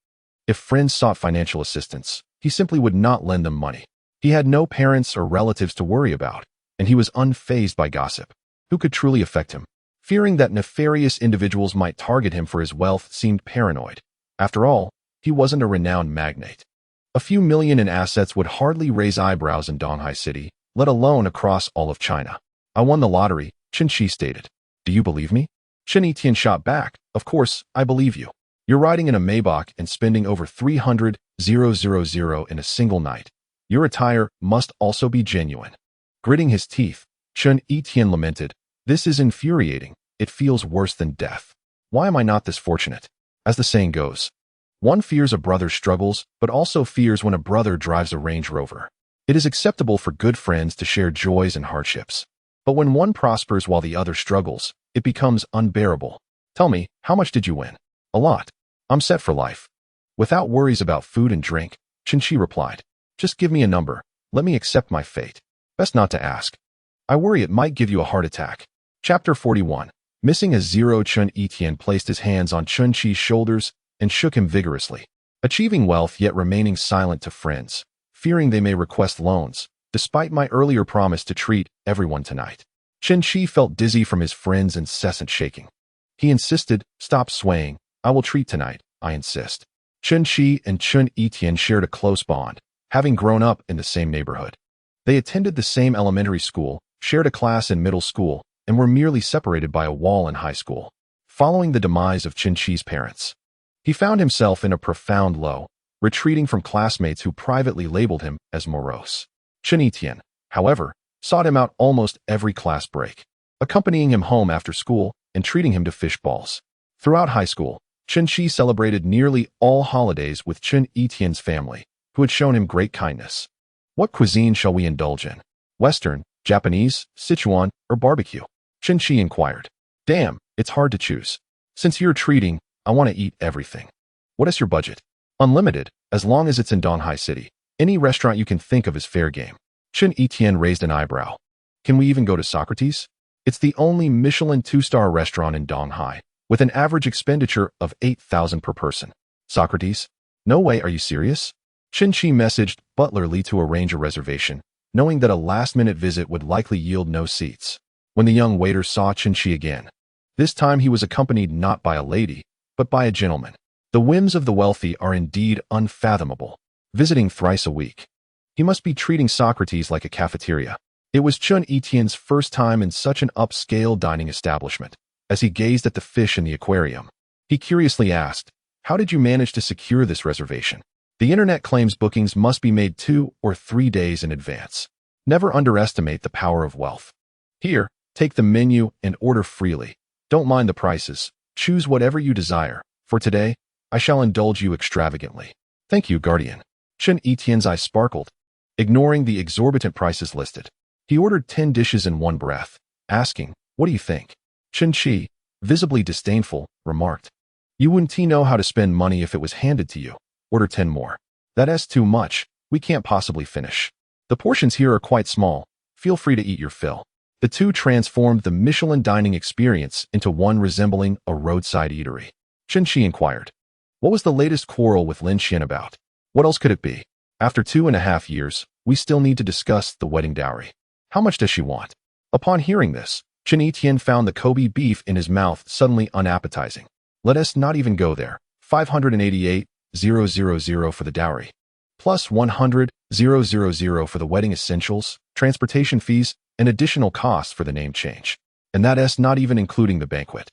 If friends sought financial assistance, he simply would not lend them money. He had no parents or relatives to worry about, and he was unfazed by gossip. Who could truly affect him? Fearing that nefarious individuals might target him for his wealth seemed paranoid. After all, he wasn't a renowned magnate. A few million in assets would hardly raise eyebrows in Donghai City, let alone across all of China. "I won the lottery," Chen-Chi stated. "Do you believe me?" Chen Etian shot back, "Of course, I believe you. You're riding in a Maybach and spending over 300,000 in a single night. Your attire must also be genuine." Gritting his teeth, Chen Etian lamented, "This is infuriating. It feels worse than death. Why am I not this fortunate?" As the saying goes, one fears a brother's struggles, but also fears when a brother drives a Range Rover. It is acceptable for good friends to share joys and hardships. But when one prospers while the other struggles, it becomes unbearable. "Tell me, how much did you win?" "A lot. I'm set for life." Without worries about food and drink, Chen-Chi replied, "Just give me a number. Let me accept my fate. Best not to ask. I worry it might give you a heart attack." Chapter 41. Missing a zero. Chen Etian placed his hands on Chen-Chi's shoulders and shook him vigorously. Achieving wealth yet remaining silent to friends, fearing they may request loans, despite my earlier promise to treat everyone tonight. Chen-Chi felt dizzy from his friend's incessant shaking. He insisted, "Stop swaying. I will treat tonight, I insist." Chen-Chi and Chen Etian shared a close bond, having grown up in the same neighborhood. They attended the same elementary school, shared a class in middle school, and were merely separated by a wall in high school. Following the demise of Chen-Chi's parents, he found himself in a profound low, retreating from classmates who privately labeled him as morose. Chen Etian, however, sought him out almost every class break, accompanying him home after school and treating him to fish balls. Throughout high school, Chen-Chi celebrated nearly all holidays with Chen Etian's family, who had shown him great kindness. "What cuisine shall we indulge in? Western, Japanese, Sichuan, or barbecue?" Chen Qi inquired. Damn, it's hard to choose. Since you're treating, I want to eat everything. What is your budget? Unlimited, as long as it's in Donghai City. Any restaurant you can think of is fair game. Chen Etienne raised an eyebrow. Can we even go to Socrates? It's the only Michelin 2-star restaurant in Donghai, with an average expenditure of 8,000 per person. Socrates? No way, are you serious? Chen Qi messaged Butler Lee to arrange a reservation, knowing that a last-minute visit would likely yield no seats. When the young waiter saw Chen Qi again, this time he was accompanied not by a lady, but by a gentleman. The whims of the wealthy are indeed unfathomable. Visiting thrice a week. He must be treating Socrates like a cafeteria. It was Chen Etienne's first time in such an upscale dining establishment. As he gazed at the fish in the aquarium, he curiously asked, "How did you manage to secure this reservation?" The internet claims bookings must be made 2 or 3 days in advance. Never underestimate the power of wealth. Here, take the menu and order freely. Don't mind the prices. Choose whatever you desire. For today, I shall indulge you extravagantly. Thank you, Guardian. Chen Etienne's eyes sparkled, ignoring the exorbitant prices listed. He ordered 10 dishes in one breath, asking, "What do you think?" Chen Qi, visibly disdainful, remarked, "You wouldn't know how to spend money if it was handed to you. Order 10 more. That's too much. We can't possibly finish. The portions here are quite small. Feel free to eat your fill." The two transformed the Michelin dining experience into one resembling a roadside eatery. Chen Qi inquired, "What was the latest quarrel with Lin Xian about? What else could it be? After 2.5 years, we still need to discuss the wedding dowry. How much does she want?" Upon hearing this, Chen Etienne found the Kobe beef in his mouth suddenly unappetizing. Let us not even go there. 588,000 for the dowry, plus 100,000 for the wedding essentials, transportation fees, and additional costs for the name change. And that's not even including the banquet.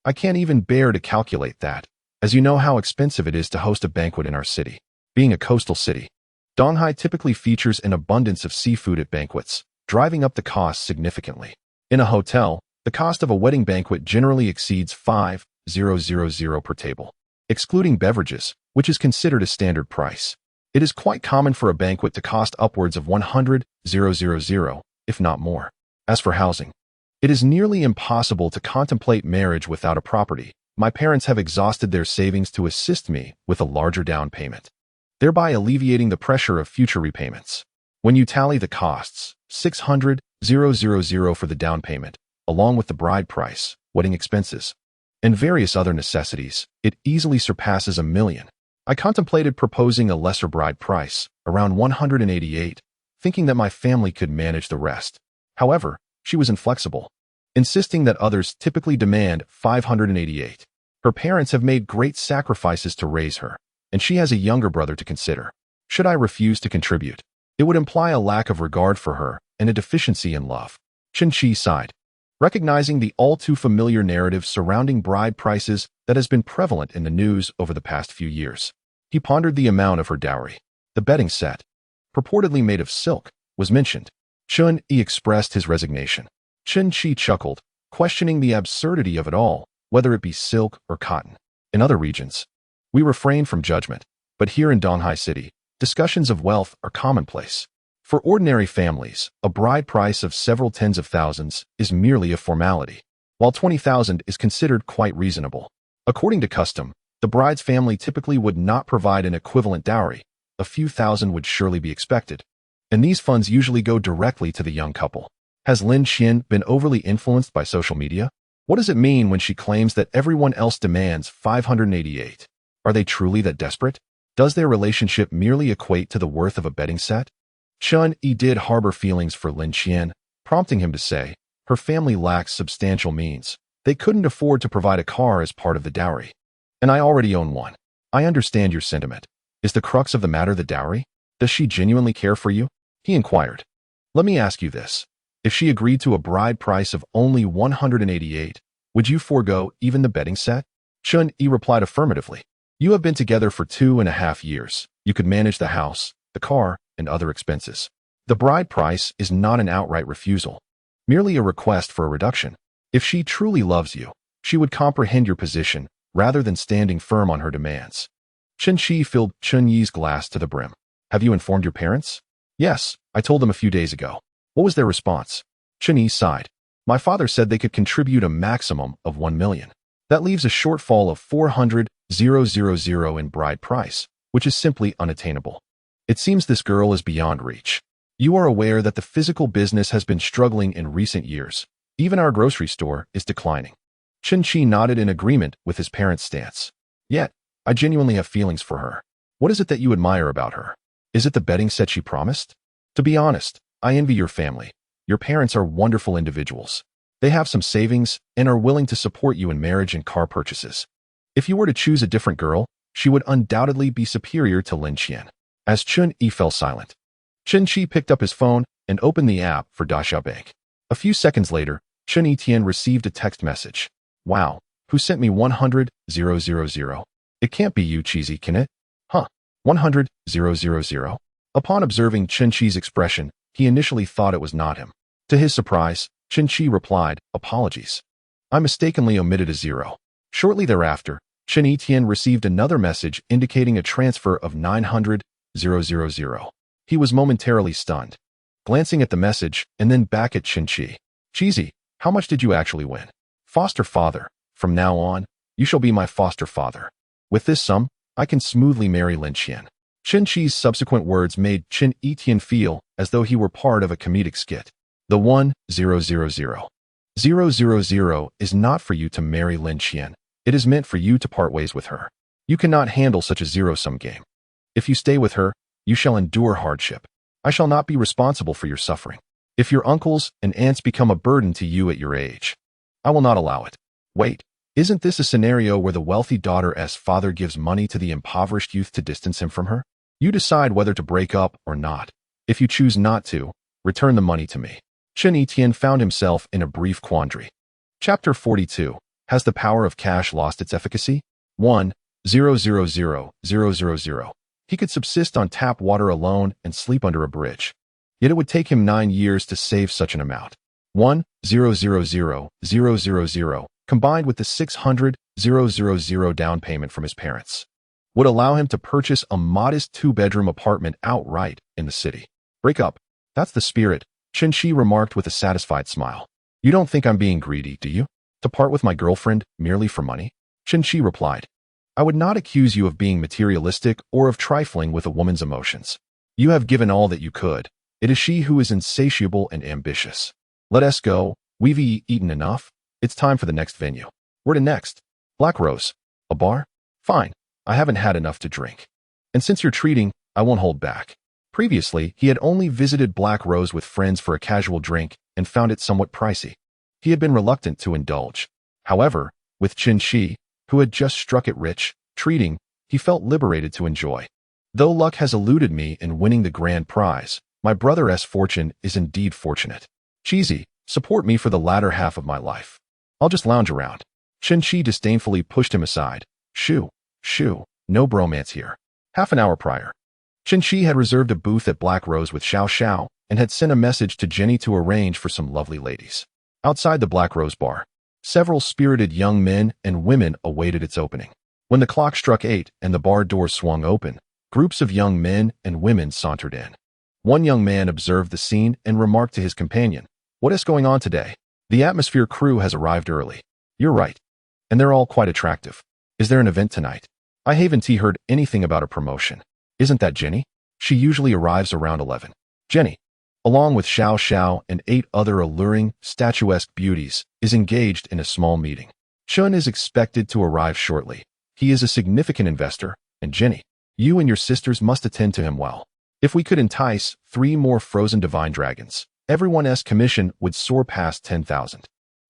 I can't even bear to calculate that, as you know how expensive it is to host a banquet in our city. Being a coastal city, Donghai typically features an abundance of seafood at banquets, driving up the cost significantly. In a hotel, the cost of a wedding banquet generally exceeds 5,000 per table, excluding beverages, which is considered a standard price. It is quite common for a banquet to cost upwards of 100,000, if not more. As for housing, it is nearly impossible to contemplate marriage without a property. My parents have exhausted their savings to assist me with a larger down payment, thereby alleviating the pressure of future repayments. When you tally the costs, 600,000 for the down payment, along with the bride price, wedding expenses, and various other necessities, it easily surpasses 1 million. I contemplated proposing a lesser bride price, around 188, thinking that my family could manage the rest. However, she was inflexible, insisting that others typically demand 588. Her parents have made great sacrifices to raise her, and she has a younger brother to consider. Should I refuse to contribute, it would imply a lack of regard for her and a deficiency in love. Chen Qi sighed, recognizing the all-too-familiar narrative surrounding bride prices that has been prevalent in the news over the past few years. He pondered the amount of her dowry. The bedding set, purportedly made of silk, was mentioned. Chen Yi expressed his resignation. Chen Qi chuckled, questioning the absurdity of it all, whether it be silk or cotton. In other regions, we refrain from judgment, but here in Donghai City, discussions of wealth are commonplace. For ordinary families, a bride price of several tens of thousands is merely a formality, while 20,000 is considered quite reasonable. According to custom, the bride's family typically would not provide an equivalent dowry. A few thousand would surely be expected, and these funds usually go directly to the young couple. Has Lin Xian been overly influenced by social media? What does it mean when she claims that everyone else demands 588? Are they truly that desperate? Does their relationship merely equate to the worth of a bedding set? Chen Yi did harbor feelings for Lin Xian, prompting him to say, her family lacks substantial means. They couldn't afford to provide a car as part of the dowry. And I already own one. I understand your sentiment. Is the crux of the matter the dowry? Does she genuinely care for you? He inquired. Let me ask you this. If she agreed to a bride price of only 188, would you forego even the bedding set? Chen Yi replied affirmatively. You have been together for 2.5 years. You could manage the house, the car, and other expenses. The bride price is not an outright refusal, merely a request for a reduction. If she truly loves you, she would comprehend your position rather than standing firm on her demands. Chen Qi filled Chen Yi's glass to the brim. Have you informed your parents? Yes, I told them a few days ago. What was their response? Chen Yi sighed. My father said they could contribute a maximum of 1 million. That leaves a shortfall of 400,000 in bride price, which is simply unattainable. It seems this girl is beyond reach. You are aware that the physical business has been struggling in recent years. Even our grocery store is declining. Chen-Chi nodded in agreement with his parents' stance. Yet, I genuinely have feelings for her. What is it that you admire about her? Is it the betting set she promised? To be honest, I envy your family. Your parents are wonderful individuals. They have some savings and are willing to support you in marriage and car purchases. If you were to choose a different girl, she would undoubtedly be superior to Lin Qian. As Chun-Yi fell silent, Chen-Chi picked up his phone and opened the app for Daxia Bank. A few seconds later, Chen Tian received a text message. Wow, who sent me 100,000? It can't be you, cheesy, can it? Huh, 100,000? Upon observing Chen-Chi's expression, he initially thought it was not him. To his surprise, Chen-Chi replied, apologies. I mistakenly omitted a zero. Shortly thereafter, Chen Tian received another message indicating a transfer of 900,000. He was momentarily stunned, glancing at the message and then back at Chen-Chi. Cheesy, how much did you actually win? Foster father, from now on, you shall be my foster father. With this sum, I can smoothly marry Lin Qian. Chen-Chi's subsequent words made Chen Tian feel as though he were part of a comedic skit. The 1,000,000 is not for you to marry Lin Qian. It is meant for you to part ways with her. You cannot handle such a zero-sum game. If you stay with her, you shall endure hardship. I shall not be responsible for your suffering. If your uncles and aunts become a burden to you at your age, I will not allow it. Wait, isn't this a scenario where the wealthy daughter's father gives money to the impoverished youth to distance him from her? You decide whether to break up or not. If you choose not to, return the money to me. Chen Tian found himself in a brief quandary. Chapter 42. Has the power of cash lost its efficacy? 1,000,000. He could subsist on tap water alone and sleep under a bridge. Yet it would take him 9 years to save such an amount. 1,000,000, combined with the 600,000 down payment from his parents, would allow him to purchase a modest 2-bedroom apartment outright in the city. Break up. That's the spirit, Chen-Chi remarked with a satisfied smile. You don't think I'm being greedy, do you? To part with my girlfriend merely for money? Chen-Chi replied. I would not accuse you of being materialistic or of trifling with a woman's emotions. You have given all that you could. It is she who is insatiable and ambitious. Let us go. We've eaten enough. It's time for the next venue. Where to next? Black Rose. A bar? Fine. I haven't had enough to drink. And since you're treating, I won't hold back. Previously, he had only visited Black Rose with friends for a casual drink and found it somewhat pricey. He had been reluctant to indulge. However, with Chen-Chi, who had just struck it rich, treating, he felt liberated to enjoy. Though luck has eluded me in winning the grand prize, my brother's fortune is indeed fortunate. Cheesy, support me for the latter half of my life. I'll just lounge around. Chen-Chi disdainfully pushed him aside. Shoo, no bromance here. Half an hour prior, Chen-Chi had reserved a booth at Black Rose with Xiao and had sent a message to Jenny to arrange for some lovely ladies. Outside the Black Rose bar, several spirited young men and women awaited its opening. When the clock struck 8 and the bar doors swung open, groups of young men and women sauntered in. One young man observed the scene and remarked to his companion, "What is going on today? The Atmosphere crew has arrived early." "You're right. And they're all quite attractive. Is there an event tonight?" "I haven't heard anything about a promotion." "Isn't that Jenny? She usually arrives around 11. Jenny, along with Xiao and 8 other alluring, statuesque beauties, is engaged in a small meeting. Chun is expected to arrive shortly. He is a significant investor, and Jenny, you and your sisters must attend to him well. If we could entice 3 more frozen divine dragons, everyone's commission would soar past 10,000.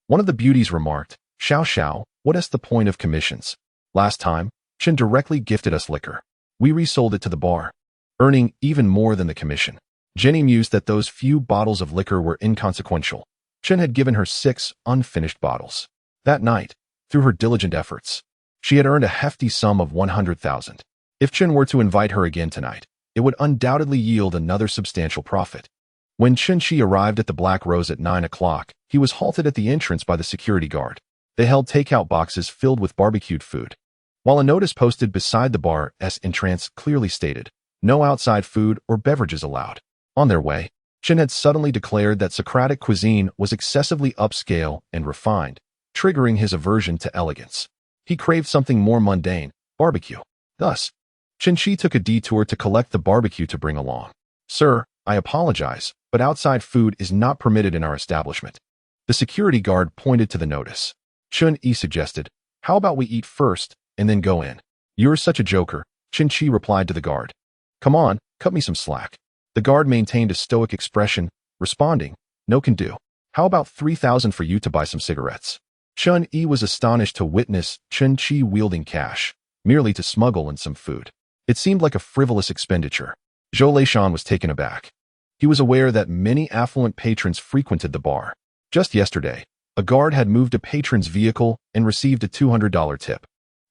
One of the beauties remarked, Xiao, what is the point of commissions? Last time, Chen directly gifted us liquor. We resold it to the bar, earning even more than the commission. Jenny mused that those few bottles of liquor were inconsequential. Chen had given her 6 unfinished bottles. That night, through her diligent efforts, she had earned a hefty sum of 100,000. If Chen were to invite her again tonight, it would undoubtedly yield another substantial profit. When Chen-Chi arrived at the Black Rose at 9 o'clock, he was halted at the entrance by the security guard. They held takeout boxes filled with barbecued food, while a notice posted beside the bar's entrance clearly stated, "No outside food or beverages allowed." On their way, Chen had suddenly declared that Socratic cuisine was excessively upscale and refined, triggering his aversion to elegance. He craved something more mundane, barbecue. Thus, Chen Shi took a detour to collect the barbecue to bring along. "Sir, I apologize, but outside food is not permitted in our establishment." The security guard pointed to the notice. Chen Yi suggested, "How about we eat first and then go in?" "You're such a joker," Chen Shi replied to the guard. "Come on, cut me some slack." The guard maintained a stoic expression, responding, "No can do. How about 3,000 for you to buy some cigarettes?" Chen Yi was astonished to witness Chen Chi wielding cash, merely to smuggle in some food. It seemed like a frivolous expenditure. Zhou Leishan was taken aback. He was aware that many affluent patrons frequented the bar. Just yesterday, a guard had moved a patron's vehicle and received a $200 tip.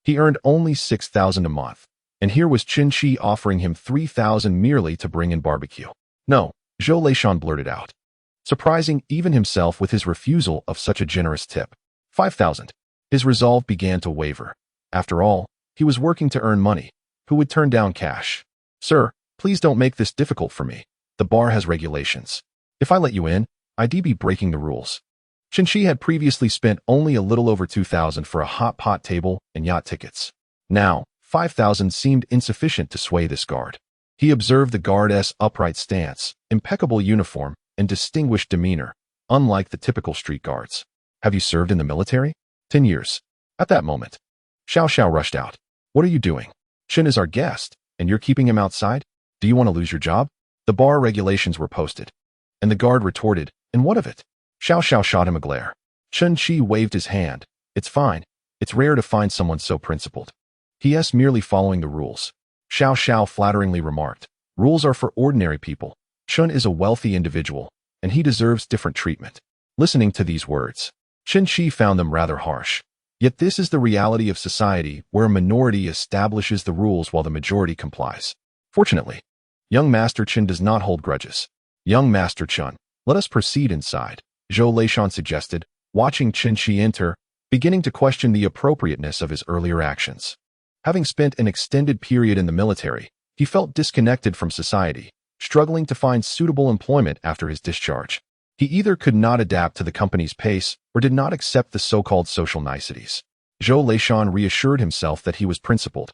He earned only 6,000 a month, and here was Chen Chi offering him 3,000 merely to bring in barbecue. "No," Zhou Leishan blurted out, surprising even himself with his refusal of such a generous tip. 5,000. His resolve began to waver. After all, he was working to earn money. Who would turn down cash? "Sir, please don't make this difficult for me. The bar has regulations. If I let you in, I'd be breaking the rules." Chen Shi had previously spent only a little over 2,000 for a hot pot table and yacht tickets. Now, 5,000 seemed insufficient to sway this guard. He observed the guard's upright stance, impeccable uniform, and distinguished demeanor, unlike the typical street guards. "Have you served in the military?" 10 years. At that moment, Xiao Xiao rushed out. "What are you doing? Chen is our guest, and you're keeping him outside? Do you want to lose your job?" The bar regulations were posted, and the guard retorted, "And what of it?" Xiao Xiao shot him a glare. Chen Chi waved his hand. "It's fine. It's rare to find someone so principled. He's merely following the rules." Xiao Xiao flatteringly remarked, "Rules are for ordinary people. Chen is a wealthy individual, and he deserves different treatment." Listening to these words, Chen Chi found them rather harsh. Yet this is the reality of society, where a minority establishes the rules while the majority complies. Fortunately, young Master Chen does not hold grudges. "Young Master Chen, let us proceed inside," Zhou Leishan suggested, watching Chen Chi enter, beginning to question the appropriateness of his earlier actions. Having spent an extended period in the military, he felt disconnected from society, struggling to find suitable employment after his discharge. He either could not adapt to the company's pace or did not accept the so-called social niceties. Zhou Leishan reassured himself that he was principled,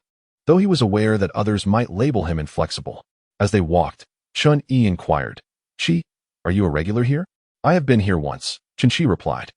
though he was aware that others might label him inflexible. As they walked, Chen Yi inquired, "Chi, are you a regular here?" "I have been here once," Chen Chi replied.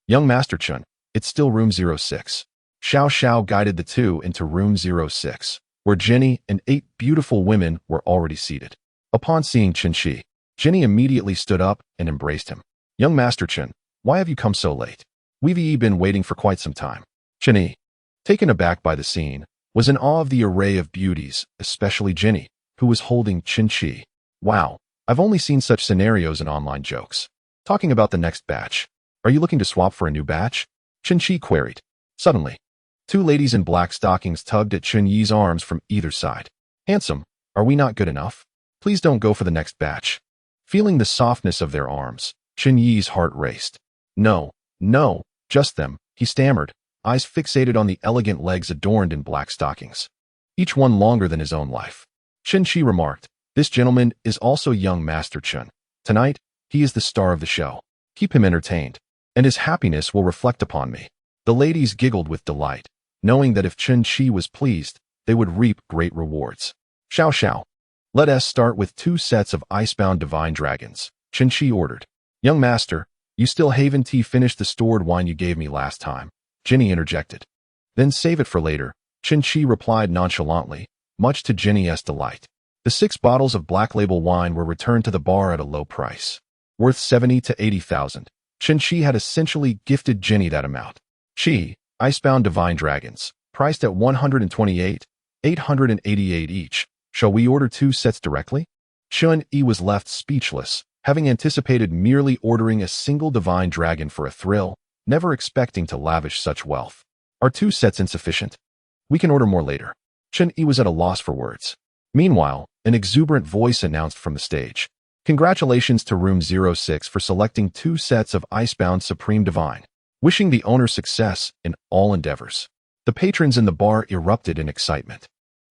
"Young Master Chen, it's still room 06. Xiao Xiao guided the two into room 06, where Jenny and 8 beautiful women were already seated. Upon seeing Chen Chi, Jenny immediately stood up and embraced him. "Young Master Chen, why have you come so late? We've been waiting for quite some time." Chen Yi, taken aback by the scene, was in awe of the array of beauties, especially Jenny, who was holding Chen Chi. "Wow, I've only seen such scenarios in online jokes. Talking about the next batch. Are you looking to swap for a new batch?" Chen Chi queried. Suddenly, 2 ladies in black stockings tugged at Chen Yi's arms from either side. "Handsome, are we not good enough? Please don't go for the next batch." Feeling the softness of their arms, Chen Yi's heart raced. No, just them," he stammered, eyes fixated on the elegant legs adorned in black stockings, each one longer than his own life. Chen Chi remarked, "This gentleman is also young Master Chen. Tonight, he is the star of the show. Keep him entertained, and his happiness will reflect upon me." The ladies giggled with delight, knowing that if Chen Chi was pleased, they would reap great rewards. "Xiao Xiao, let us start with 2 sets of icebound divine dragons," Chen Chi ordered. "Young master, you still haven't finished the stored wine you gave me last time," Jenny interjected. "Then save it for later," Chen Chi replied nonchalantly, much to Jenny's delight. The 6 bottles of Black Label wine were returned to the bar at a low price, worth 70 to 80,000. Chen Chi had essentially gifted Jenny that amount. Icebound divine dragons, priced at 128, 888 each. "Shall we order 2 sets directly?" Chen Yi was left speechless, having anticipated merely ordering a single divine dragon for a thrill, never expecting to lavish such wealth. "Are 2 sets insufficient? We can order more later." Chen Yi was at a loss for words. Meanwhile, an exuberant voice announced from the stage, "Congratulations to room 06 for selecting 2 sets of Icebound Supreme Divine. Wishing the owner success in all endeavors." The patrons in the bar erupted in excitement.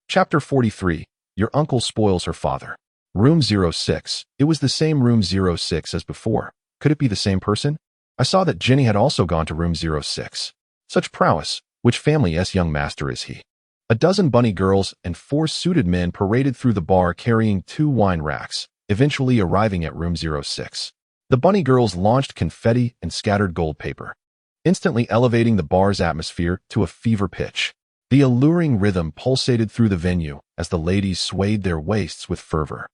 Chapter 43. Your Uncle Spoils Her Father. Room 06. It was the same room 06 as before. Could it be the same person? I saw that Jenny had also gone to room 06. Such prowess. Which family's young master is he? A dozen bunny girls and 4 suited men paraded through the bar carrying 2 wine racks, eventually arriving at room 06. The bunny girls launched confetti and scattered gold paper, instantly elevating the bar's atmosphere to a fever pitch. The alluring rhythm pulsated through the venue as the ladies swayed their waists with fervor.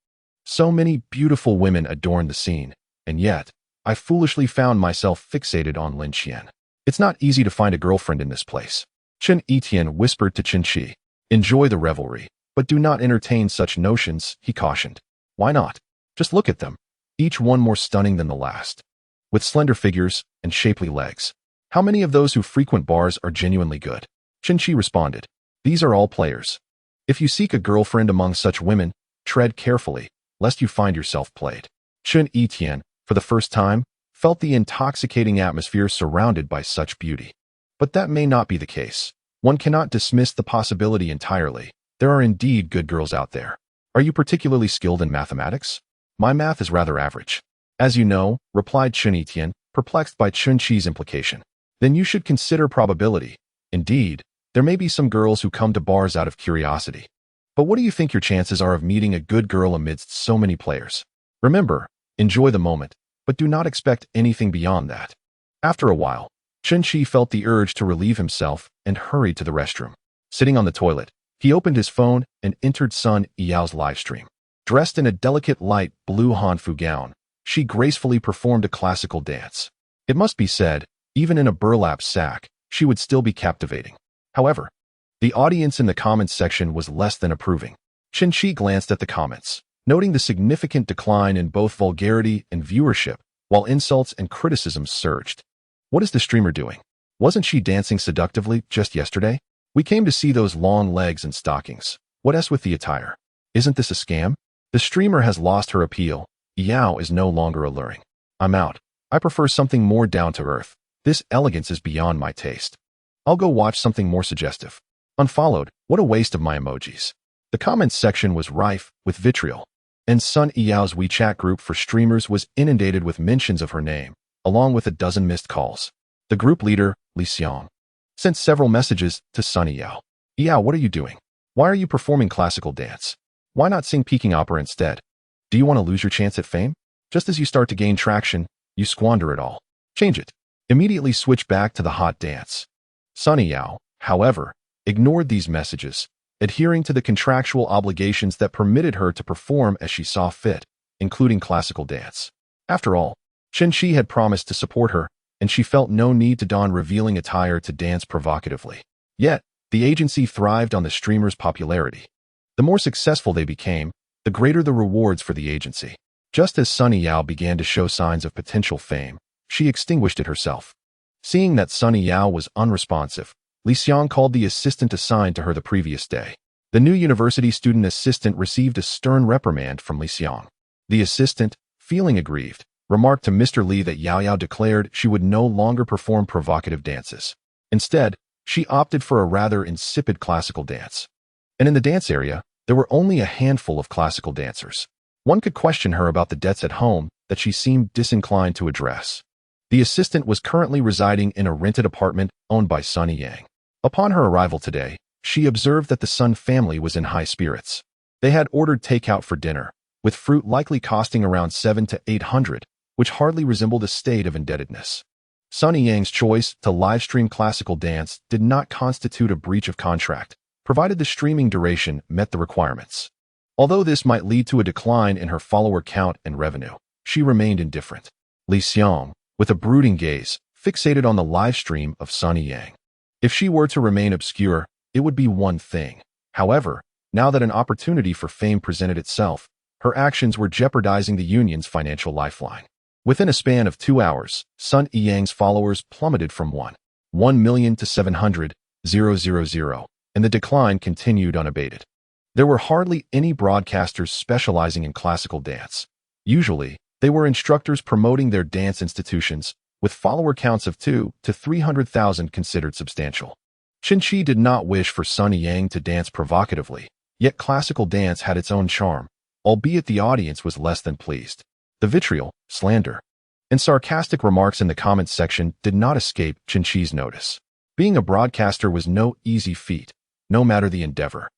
So many beautiful women adorned the scene, and yet, I foolishly found myself fixated on Lin Qian. It's not easy to find a girlfriend in this place. Chen Etian whispered to Chen Qi. Enjoy the revelry, but do not entertain such notions, he cautioned. Why not? Just look at them, each one more stunning than the last. With slender figures and shapely legs. How many of those who frequent bars are genuinely good? Chen Qi responded. These are all players. If you seek a girlfriend among such women, tread carefully, lest you find yourself played. Chen Etian, for the first time, felt the intoxicating atmosphere surrounded by such beauty. But that may not be the case. One cannot dismiss the possibility entirely. There are indeed good girls out there. Are you particularly skilled in mathematics? My math is rather average. As you know, replied Chen Etian, perplexed by Chen Qi's implication. Then you should consider probability. Indeed, there may be some girls who come to bars out of curiosity. But what do you think your chances are of meeting a good girl amidst so many players? Remember, enjoy the moment, but do not expect anything beyond that. After a while, Chen Qi felt the urge to relieve himself and hurried to the restroom. Sitting on the toilet, he opened his phone and entered Su Yao's livestream. Dressed in a delicate light blue hanfu gown, she gracefully performed a classical dance. It must be said, even in a burlap sack, she would still be captivating. However, the audience in the comments section was less than approving. Chen Qi glanced at the comments, noting the significant decline in both vulgarity and viewership, while insults and criticisms surged. What is the streamer doing? Wasn't she dancing seductively just yesterday? We came to see those long legs and stockings. What else with the attire? Isn't this a scam? The streamer has lost her appeal. Yao is no longer alluring. I'm out. I prefer something more down to earth. This elegance is beyond my taste. I'll go watch something more suggestive. Unfollowed. What a waste of my emojis. The comments section was rife with vitriol, and Su Yao's WeChat group for streamers was inundated with mentions of her name, along with a dozen missed calls. The group leader, Li Xiong, sent several messages to Su Yao. Yao, what are you doing? Why are you performing classical dance? Why not sing Peking opera instead? Do you want to lose your chance at fame? Just as you start to gain traction, you squander it all. Change it. Immediately switch back to the hot dance. Su Yao, however, ignored these messages, adhering to the contractual obligations that permitted her to perform as she saw fit, including classical dance. After all, Chen Qi had promised to support her, and she felt no need to don revealing attire to dance provocatively. Yet, the agency thrived on the streamers' popularity. The more successful they became, the greater the rewards for the agency. Just as Su Yao began to show signs of potential fame, she extinguished it herself. Seeing that Su Yao was unresponsive, Li Xiong called the assistant assigned to her the previous day. The new university student assistant received a stern reprimand from Li Xiong. The assistant, feeling aggrieved, remarked to Mr. Li that Yao declared she would no longer perform provocative dances. Instead, she opted for a rather insipid classical dance. And in the dance area, there were only a handful of classical dancers. One could question her about the debts at home that she seemed disinclined to address. The assistant was currently residing in a rented apartment owned by Sun Yang. Upon her arrival today, she observed that the Sun family was in high spirits. They had ordered takeout for dinner, with fruit likely costing around 700 to 800, which hardly resembled a state of indebtedness. Sun Yang's choice to livestream classical dance did not constitute a breach of contract, provided the streaming duration met the requirements. Although this might lead to a decline in her follower count and revenue, she remained indifferent. Li Xiong, with a brooding gaze, fixated on the live stream of Sun Yang. If she were to remain obscure, it would be one thing. However, now that an opportunity for fame presented itself, her actions were jeopardizing the union's financial lifeline. Within a span of 2 hours, Sun Yang's followers plummeted from 1 million to 700,000, and the decline continued unabated. There were hardly any broadcasters specializing in classical dance. Usually, they were instructors promoting their dance institutions, with follower counts of 200,000 to 300,000 considered substantial. Chen Qi did not wish for Sun Yang to dance provocatively, yet classical dance had its own charm, albeit the audience was less than pleased. The vitriol, slander, and sarcastic remarks in the comments section did not escape Qinqi's notice. Being a broadcaster was no easy feat, no matter the endeavor.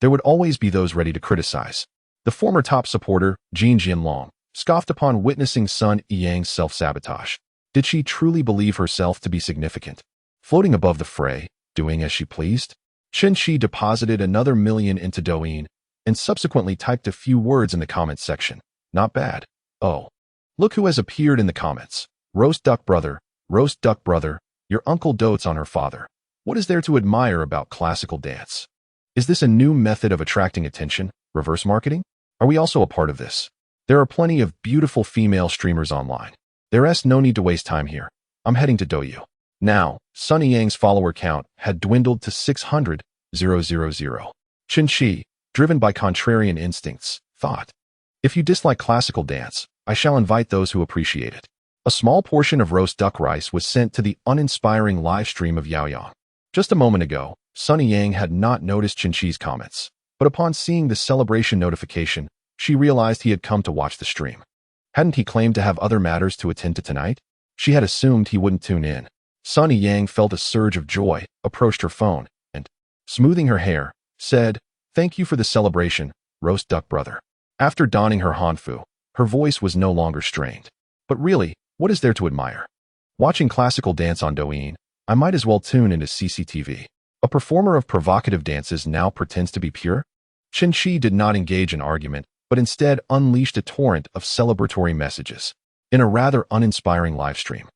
There would always be those ready to criticize. The former top supporter, Jin Jinlong, scoffed upon witnessing Sun Yang's self-sabotage. Did she truly believe herself to be significant, floating above the fray, doing as she pleased? Qinqi deposited another million into Douyin and subsequently typed a few words in the comments section. Not bad. Oh. Look who has appeared in the comments. Roast duck brother, your uncle dotes on her father. What is there to admire about classical dance? Is this a new method of attracting attention? Reverse marketing? Are we also a part of this? There are plenty of beautiful female streamers online. There's no need to waste time here. I'm heading to Douyin. Now, Sun Yang's follower count had dwindled to 600,000. Qinqi, driven by contrarian instincts, thought, if you dislike classical dance, I shall invite those who appreciate it. A small portion of roast duck rice was sent to the uninspiring live stream of Yao Yang. Just a moment ago, Sun Yang had not noticed Qinqi's comments, but upon seeing the celebration notification, she realized he had come to watch the stream. Hadn't he claimed to have other matters to attend to tonight? She had assumed he wouldn't tune in. Sun Yang felt a surge of joy, approached her phone, and, smoothing her hair, said, "Thank you for the celebration, roast duck brother." After donning her hanfu, her voice was no longer strained. But really, what is there to admire? Watching classical dance on Douyin, I might as well tune into CCTV. A performer of provocative dances now pretends to be pure? Qinqi did not engage in argument, but instead unleashed a torrent of celebratory messages in a rather uninspiring livestream.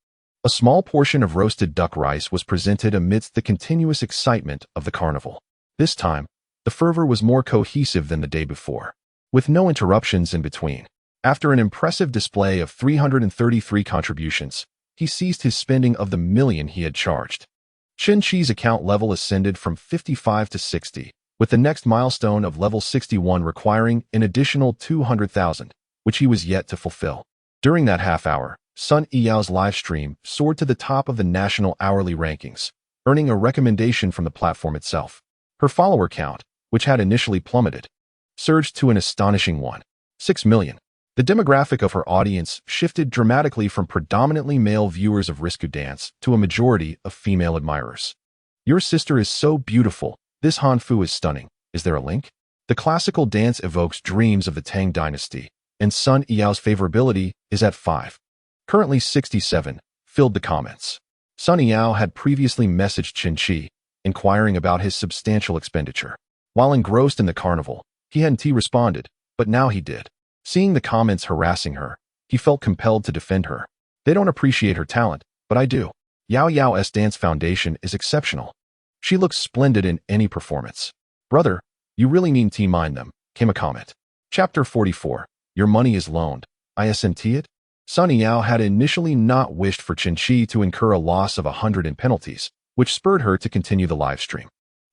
A small portion of roasted duck rice was presented amidst the continuous excitement of the carnival. This time, the fervor was more cohesive than the day before, with no interruptions in between. After an impressive display of 333 contributions, he ceased his spending of the million he had charged. Qinqi's account level ascended from 55 to 60, with the next milestone of level 61 requiring an additional 200,000, which he was yet to fulfill. During that half hour, Sun Yao's live stream soared to the top of the national hourly rankings, earning a recommendation from the platform itself. Her follower count, which had initially plummeted, surged to an astonishing 1.6 million. The demographic of her audience shifted dramatically from predominantly male viewers of Risku dance to a majority of female admirers. Your sister is so beautiful. This hanfu is stunning. Is there a link? The classical dance evokes dreams of the Tang dynasty, and Sun Yao's favorability is at 5. Currently 67, filled the comments. Sun Yao had previously messaged Qinqi, inquiring about his substantial expenditure. While engrossed in the carnival, he hadn't responded, but now he did. Seeing the comments harassing her, he felt compelled to defend her. They don't appreciate her talent, but I do. Yao Yao's dance foundation is exceptional. She looks splendid in any performance. Brother, you really need to mind them, came a comment. Chapter 44. Your money is loaned. Isn't it? Sun Yao had initially not wished for Qinqi to incur a loss of 100 in penalties, which spurred her to continue the live stream.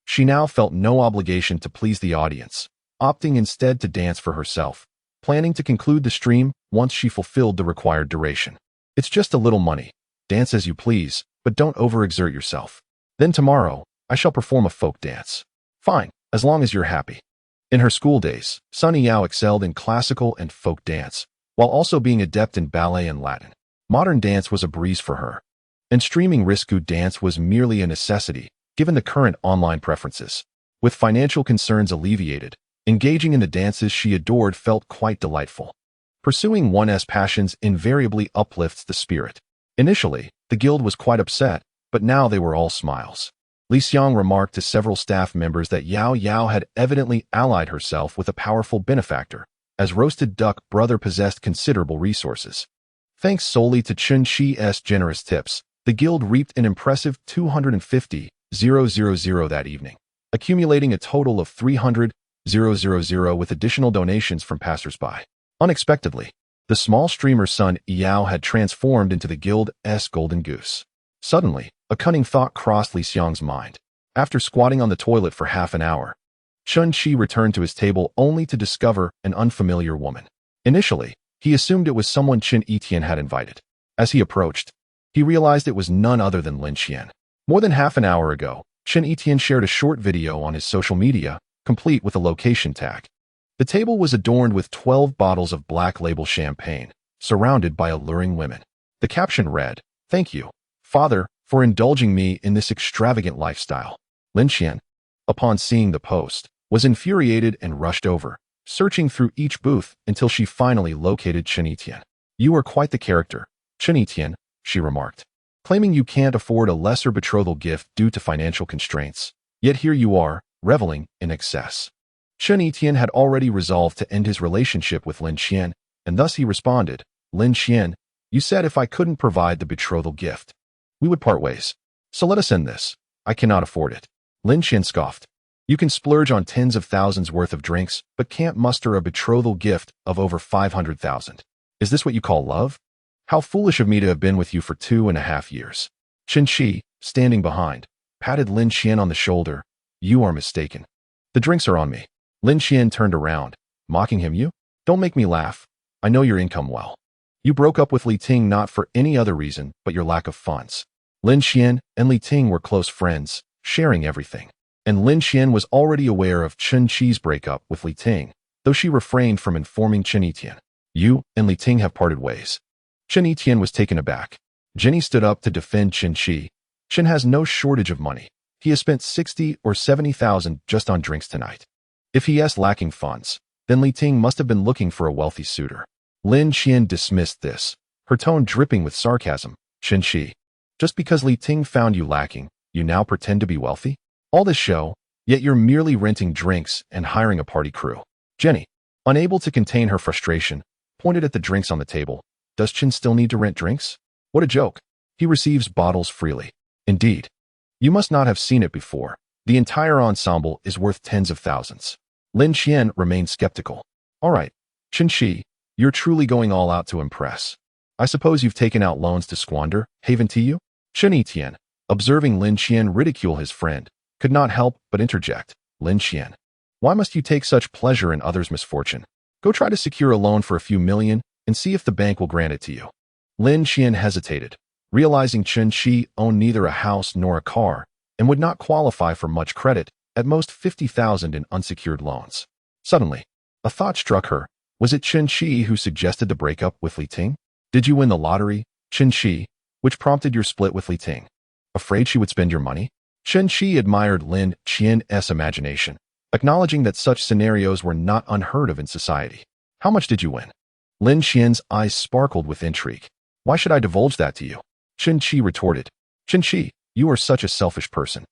She now felt no obligation to please the audience, opting instead to dance for herself, planning to conclude the stream once she fulfilled the required duration. It's just a little money. Dance as you please, but don't overexert yourself. Then tomorrow, I shall perform a folk dance. Fine, as long as you're happy. In her school days, Sun Yao excelled in classical and folk dance, while also being adept in ballet and Latin. Modern dance was a breeze for her, and streaming Risku dance was merely a necessity, given the current online preferences. With financial concerns alleviated, engaging in the dances she adored felt quite delightful. Pursuing one's passions invariably uplifts the spirit. Initially, the guild was quite upset, but now they were all smiles. Li Xiang remarked to several staff members that Yao Yao had evidently allied herself with a powerful benefactor, as roasted duck brother possessed considerable resources. Thanks solely to Qinqi's generous tips, the guild reaped an impressive 250,000 that evening, accumulating a total of 300,000 with additional donations from passersby. Unexpectedly, the small streamer Sun Yao had transformed into the guild's golden goose. Suddenly, a cunning thought crossed Li Xiang's mind. After squatting on the toilet for half an hour, Qinqi returned to his table only to discover an unfamiliar woman. Initially, he assumed it was someone Qin Etian had invited. As he approached, he realized it was none other than Lin Qian. More than half an hour ago, Qin Etian shared a short video on his social media, complete with a location tag. The table was adorned with 12 bottles of black label champagne, surrounded by alluring women. The caption read, "Thank you, Father, for indulging me in this extravagant lifestyle." Lin Qian, upon seeing the post, was infuriated and rushed over, searching through each booth until she finally located Chen Yitian. "You are quite the character, Chen Yitian," she remarked, claiming you can't afford a lesser betrothal gift due to financial constraints. Yet here you are, reveling in excess. Chen Yitian had already resolved to end his relationship with Lin Qian, and thus he responded, "Lin Qian, you said if I couldn't provide the betrothal gift, we would part ways. So let us end this. I cannot afford it." Lin Qian scoffed. "You can splurge on tens of thousands worth of drinks, but can't muster a betrothal gift of over 500,000. Is this what you call love? How foolish of me to have been with you for 2.5 years." Chen Shi, standing behind, patted Lin Qian on the shoulder. "You are mistaken. The drinks are on me." Lin Qian turned around, mocking him. "You? Don't make me laugh. I know your income well. You broke up with Li Ting not for any other reason but your lack of funds." Lin Qian and Li Ting were close friends, sharing everything. And Lin Qian was already aware of Chen Qi's breakup with Li Ting, though she refrained from informing Chen Yitian. "You and Li Ting have parted ways." Chen Yitian was taken aback. Jenny stood up to defend Chen Qi. "Chen has no shortage of money. He has spent 60 or 70,000 just on drinks tonight. If he is lacking funds, then Li Ting must have been looking for a wealthy suitor." Lin Qian dismissed this, her tone dripping with sarcasm. "Chen Qi, just because Li Ting found you lacking, you now pretend to be wealthy? All this show, yet you're merely renting drinks and hiring a party crew." Jenny, unable to contain her frustration, pointed at the drinks on the table. "Does Chen still need to rent drinks? What a joke. He receives bottles freely." "Indeed. You must not have seen it before. The entire ensemble is worth tens of thousands." Lin Qian remained skeptical. "All right, Chen Qi, you're truly going all out to impress. I suppose you've taken out loans to squander, haven to you?" Chen Yitian, observing Lin Qian ridicule his friend, could not help but interject. "Lin Qian, why must you take such pleasure in others' misfortune? Go try to secure a loan for a few million and see if the bank will grant it to you." Lin Qian hesitated, realizing Chen Qi owned neither a house nor a car and would not qualify for much credit, at most 50,000 in unsecured loans. Suddenly, a thought struck her. Was it Chen Qi who suggested the breakup with Li Ting? "Did you win the lottery, Chen Qi, which prompted your split with Li Ting? Afraid she would spend your money?" Chen Qi admired Lin Qian's imagination, acknowledging that such scenarios were not unheard of in society. "How much did you win?" Lin Qian's eyes sparkled with intrigue. "Why should I divulge that to you?" Chen Qi retorted. "Chen Qi, you are such a selfish person.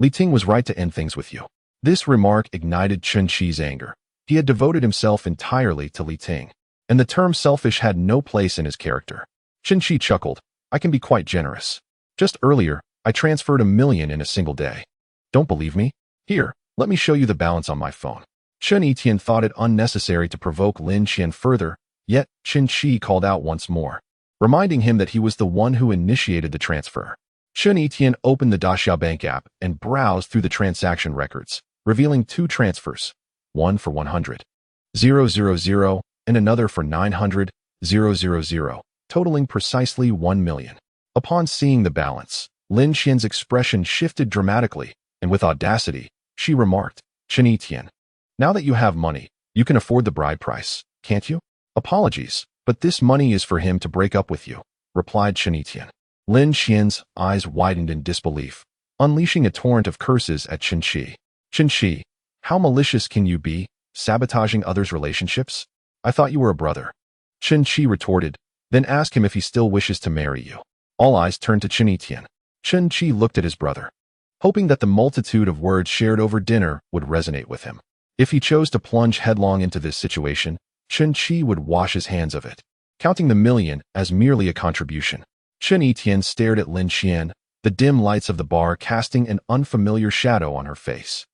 Li Ting was right to end things with you." This remark ignited Chen Qi's anger. He had devoted himself entirely to Li Ting, and the term selfish had no place in his character. Chen Qi chuckled. "I can be quite generous. Just earlier, I transferred 1 million in a single day. Don't believe me? Here, let me show you the balance on my phone." Chen Yitian thought it unnecessary to provoke Lin Qian further, yet Chen Qi called out once more, reminding him that he was the one who initiated the transfer. Chen Yitian opened the Daxiaobank app and browsed through the transaction records, revealing 2 transfers, one for 100,000 and another for 900,000, totaling precisely 1 million. Upon seeing the balance, Lin Qian's expression shifted dramatically, and with audacity, she remarked, "Chen Yitian, now that you have money, you can afford the bride price, can't you?" "Apologies, but this money is for him to break up with you," replied Chen Yitian. Lin Qian's eyes widened in disbelief, unleashing a torrent of curses at Chen Qi. "Chen Qi, how malicious can you be, sabotaging others' relationships? I thought you were a brother." Chen Qi retorted, "Then ask him if he still wishes to marry you." All eyes turned to Chen Yitian. Chen Qi looked at his brother, hoping that the multitude of words shared over dinner would resonate with him. If he chose to plunge headlong into this situation, Chen Qi would wash his hands of it, counting the million as merely a contribution. Chen Yitian stared at Lin Qian, the dim lights of the bar casting an unfamiliar shadow on her face.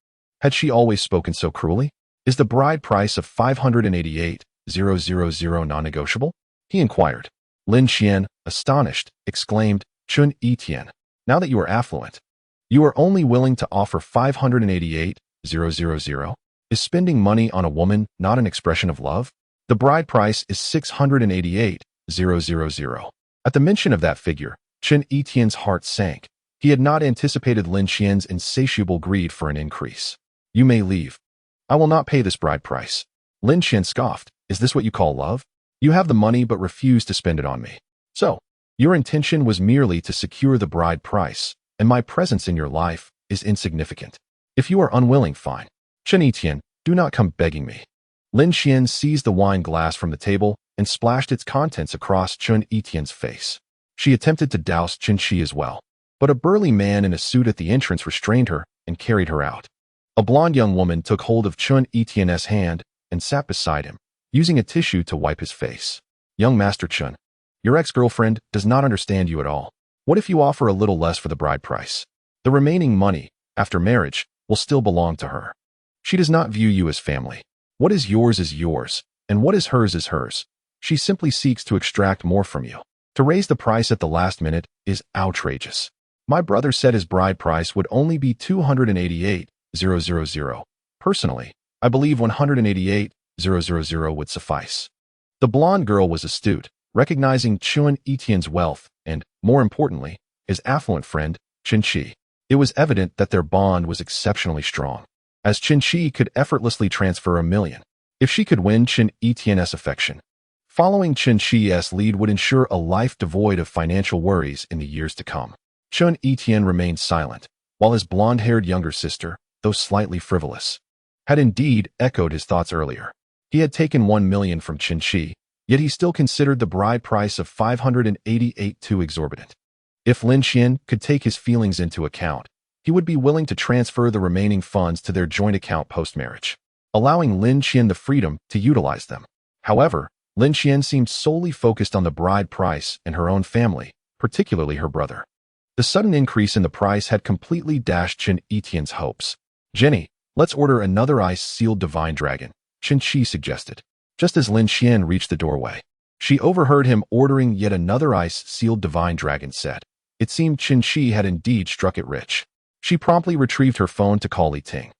Had she always spoken so cruelly? "Is the bride price of 588,000 non-negotiable?" he inquired. Lin Qian, astonished, exclaimed, "Chen Yitian, now that you are affluent, you are only willing to offer 588,000? Is spending money on a woman not an expression of love? The bride price is 688,000. At the mention of that figure, Chen Yitian's heart sank. He had not anticipated Lin Qian's insatiable greed for an increase. "You may leave. I will not pay this bride price." Lin Qian scoffed. Is this what you call love? You have the money but refuse to spend it on me. So, your intention was merely to secure the bride price, and my presence in your life is insignificant. If you are unwilling, fine. Chen Etian, do not come begging me. Lin Qian seized the wine glass from the table and splashed its contents across Chen Etian's face. She attempted to douse Chen Shi as well, but a burly man in a suit at the entrance restrained her and carried her out. A blonde young woman took hold of Chen Etian's hand and sat beside him, using a tissue to wipe his face. Young Master Chen, your ex-girlfriend does not understand you at all. What if you offer a little less for the bride price? The remaining money, after marriage, will still belong to her. She does not view you as family. What is yours, and what is hers. She simply seeks to extract more from you. To raise the price at the last minute is outrageous. My brother said his bride price would only be 288,000. Personally, I believe 188,000 would suffice. The blonde girl was astute, recognizing Chen Etian's wealth and, more importantly, his affluent friend, Chen Shi. It was evident that their bond was exceptionally strong, as Chen Shi could effortlessly transfer $1 million. If she could win Chen Etian's affection, following Chen Shi's lead would ensure a life devoid of financial worries in the years to come. Chen Etian remained silent, while his blonde-haired younger sister, though slightly frivolous, had indeed echoed his thoughts earlier. He had taken $1 million from Chen Shi, yet he still considered the bride price of 588 too exorbitant. If Lin Qian could take his feelings into account, he would be willing to transfer the remaining funds to their joint account post-marriage, allowing Lin Qian the freedom to utilize them. However, Lin Qian seemed solely focused on the bride price and her own family, particularly her brother. The sudden increase in the price had completely dashed Chen Etian's hopes. Jenny, let's order another ice-sealed divine dragon, Chen Shi suggested. Just as Lin Qian reached the doorway, she overheard him ordering yet another ice-sealed divine dragon set. It seemed Chen Shi had indeed struck it rich. She promptly retrieved her phone to call Li Ting.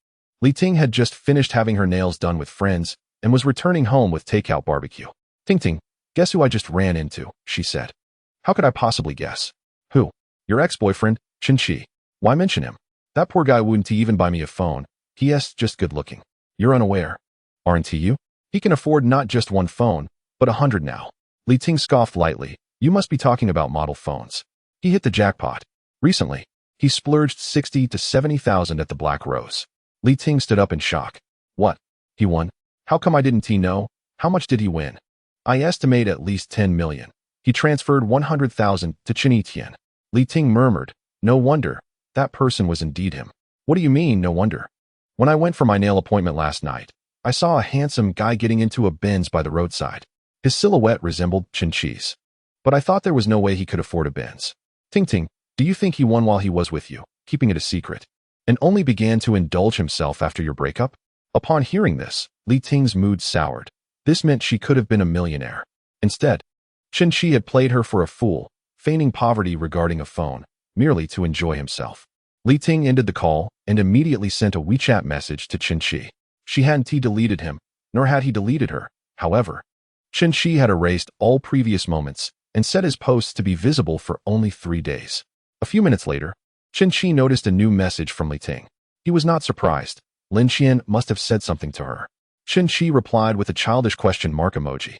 Li Ting had just finished having her nails done with friends and was returning home with takeout barbecue. Ting, guess who I just ran into, she said. How could I possibly guess? Who? Your ex-boyfriend, Chen Shi. Why mention him? That poor guy wouldn't even buy me a phone. He.S. just good-looking. You're unaware. Aren't you? He can afford not just one phone, but 100 now. Li Ting scoffed lightly. You must be talking about model phones. He hit the jackpot. Recently, he splurged 60 to 70,000 at the Black Rose. Li Ting stood up in shock. What? He won? How come I didn't know? How much did he win? I estimate at least 10 million. He transferred 100,000 to Chen Etian. Li Ting murmured. No wonder. That person was indeed him. What do you mean, no wonder? When I went for my nail appointment last night, I saw a handsome guy getting into a Benz by the roadside. His silhouette resembled Chen Shi's. But I thought there was no way he could afford a Benz. Ting, do you think he won while he was with you, keeping it a secret, and only began to indulge himself after your breakup? Upon hearing this, Li Ting's mood soured. This meant she could have been a millionaire. Instead, Chen Shi had played her for a fool, feigning poverty regarding a phone, merely to enjoy himself. Li Ting ended the call and immediately sent a WeChat message to Chen Shi. She hadn't deleted him, nor had he deleted her. However, Chen Shi had erased all previous moments and set his posts to be visible for only 3 days. A few minutes later, Chen Shi noticed a new message from Li Ting. He was not surprised. Lin Qian must have said something to her. Chen Shi replied with a childish question mark emoji.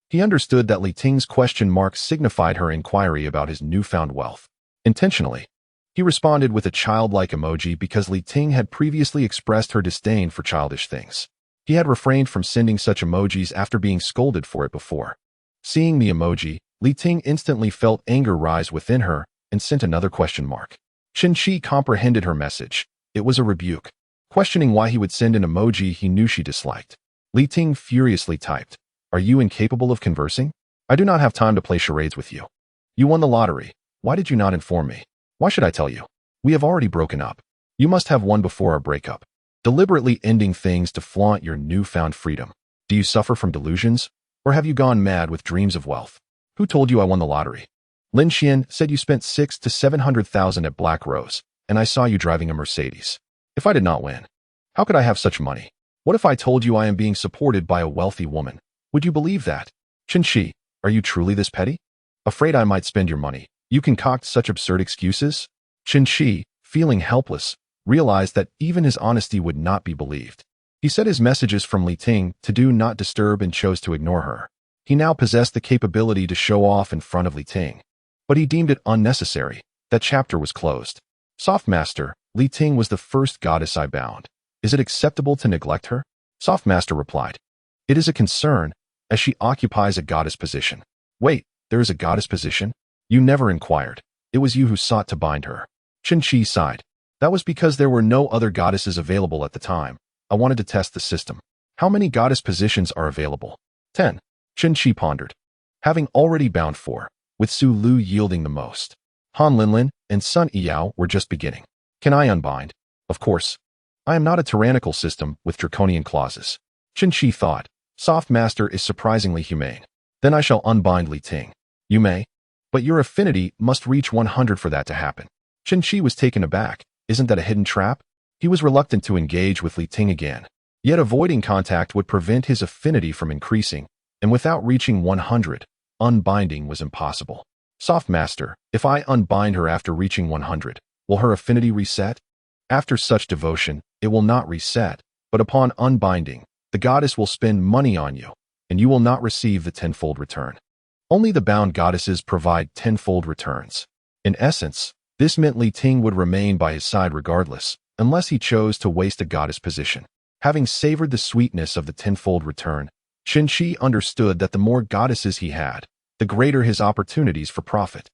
He understood that Li Ting's question mark signified her inquiry about his newfound wealth. Intentionally, he responded with a childlike emoji because Li Ting had previously expressed her disdain for childish things. He had refrained from sending such emojis after being scolded for it before. Seeing the emoji, Li Ting instantly felt anger rise within her and sent another question mark. Chen Shi comprehended her message. It was a rebuke, questioning why he would send an emoji he knew she disliked. Li Ting furiously typed, "Are you incapable of conversing? I do not have time to play charades with you. You won the lottery. Why did you not inform me? Why should I tell you? We have already broken up. You must have won before our breakup. Deliberately ending things to flaunt your newfound freedom. Do you suffer from delusions? Or have you gone mad with dreams of wealth? Who told you I won the lottery? Lin Qian said you spent 600 to 700,000 at Black Rose, and I saw you driving a Mercedes. If I did not win, how could I have such money? What if I told you I am being supported by a wealthy woman? Would you believe that? Chen Shi, are you truly this petty? Afraid I might spend your money. You concoct such absurd excuses?" Chen Shi, feeling helpless, realized that even his honesty would not be believed. He set his messages from Li Ting to do not disturb and chose to ignore her. He now possessed the capability to show off in front of Li Ting, but he deemed it unnecessary. That chapter was closed. Soft Master, Li Ting was the first goddess I bound. Is it acceptable to neglect her? Soft Master replied. It is a concern, as she occupies a goddess position. Wait, there is a goddess position? You never inquired. It was you who sought to bind her. Qin sighed. That was because there were no other goddesses available at the time. I wanted to test the system. How many goddess positions are available? 10. Qin pondered. Having already bound 4, with Su Lu yielding the most. Han Linlin and Su Yao were just beginning. Can I unbind? Of course. I am not a tyrannical system with draconian clauses. Qin thought. Soft Master is surprisingly humane. Then I shall unbind Li Ting. You may. But your affinity must reach 100 for that to happen. Qin was taken aback. Isn't that a hidden trap? He was reluctant to engage with Li Ting again. Yet avoiding contact would prevent his affinity from increasing, and without reaching 100, unbinding was impossible. Soft Master, if I unbind her after reaching 100, will her affinity reset? After such devotion, it will not reset, but upon unbinding, the goddess will spend money on you, and you will not receive the tenfold return. Only the bound goddesses provide tenfold returns. In essence, this meant Li Ting would remain by his side regardless, unless he chose to waste a goddess position. Having savored the sweetness of the tenfold return, Qin understood that the more goddesses he had, the greater his opportunities for profit.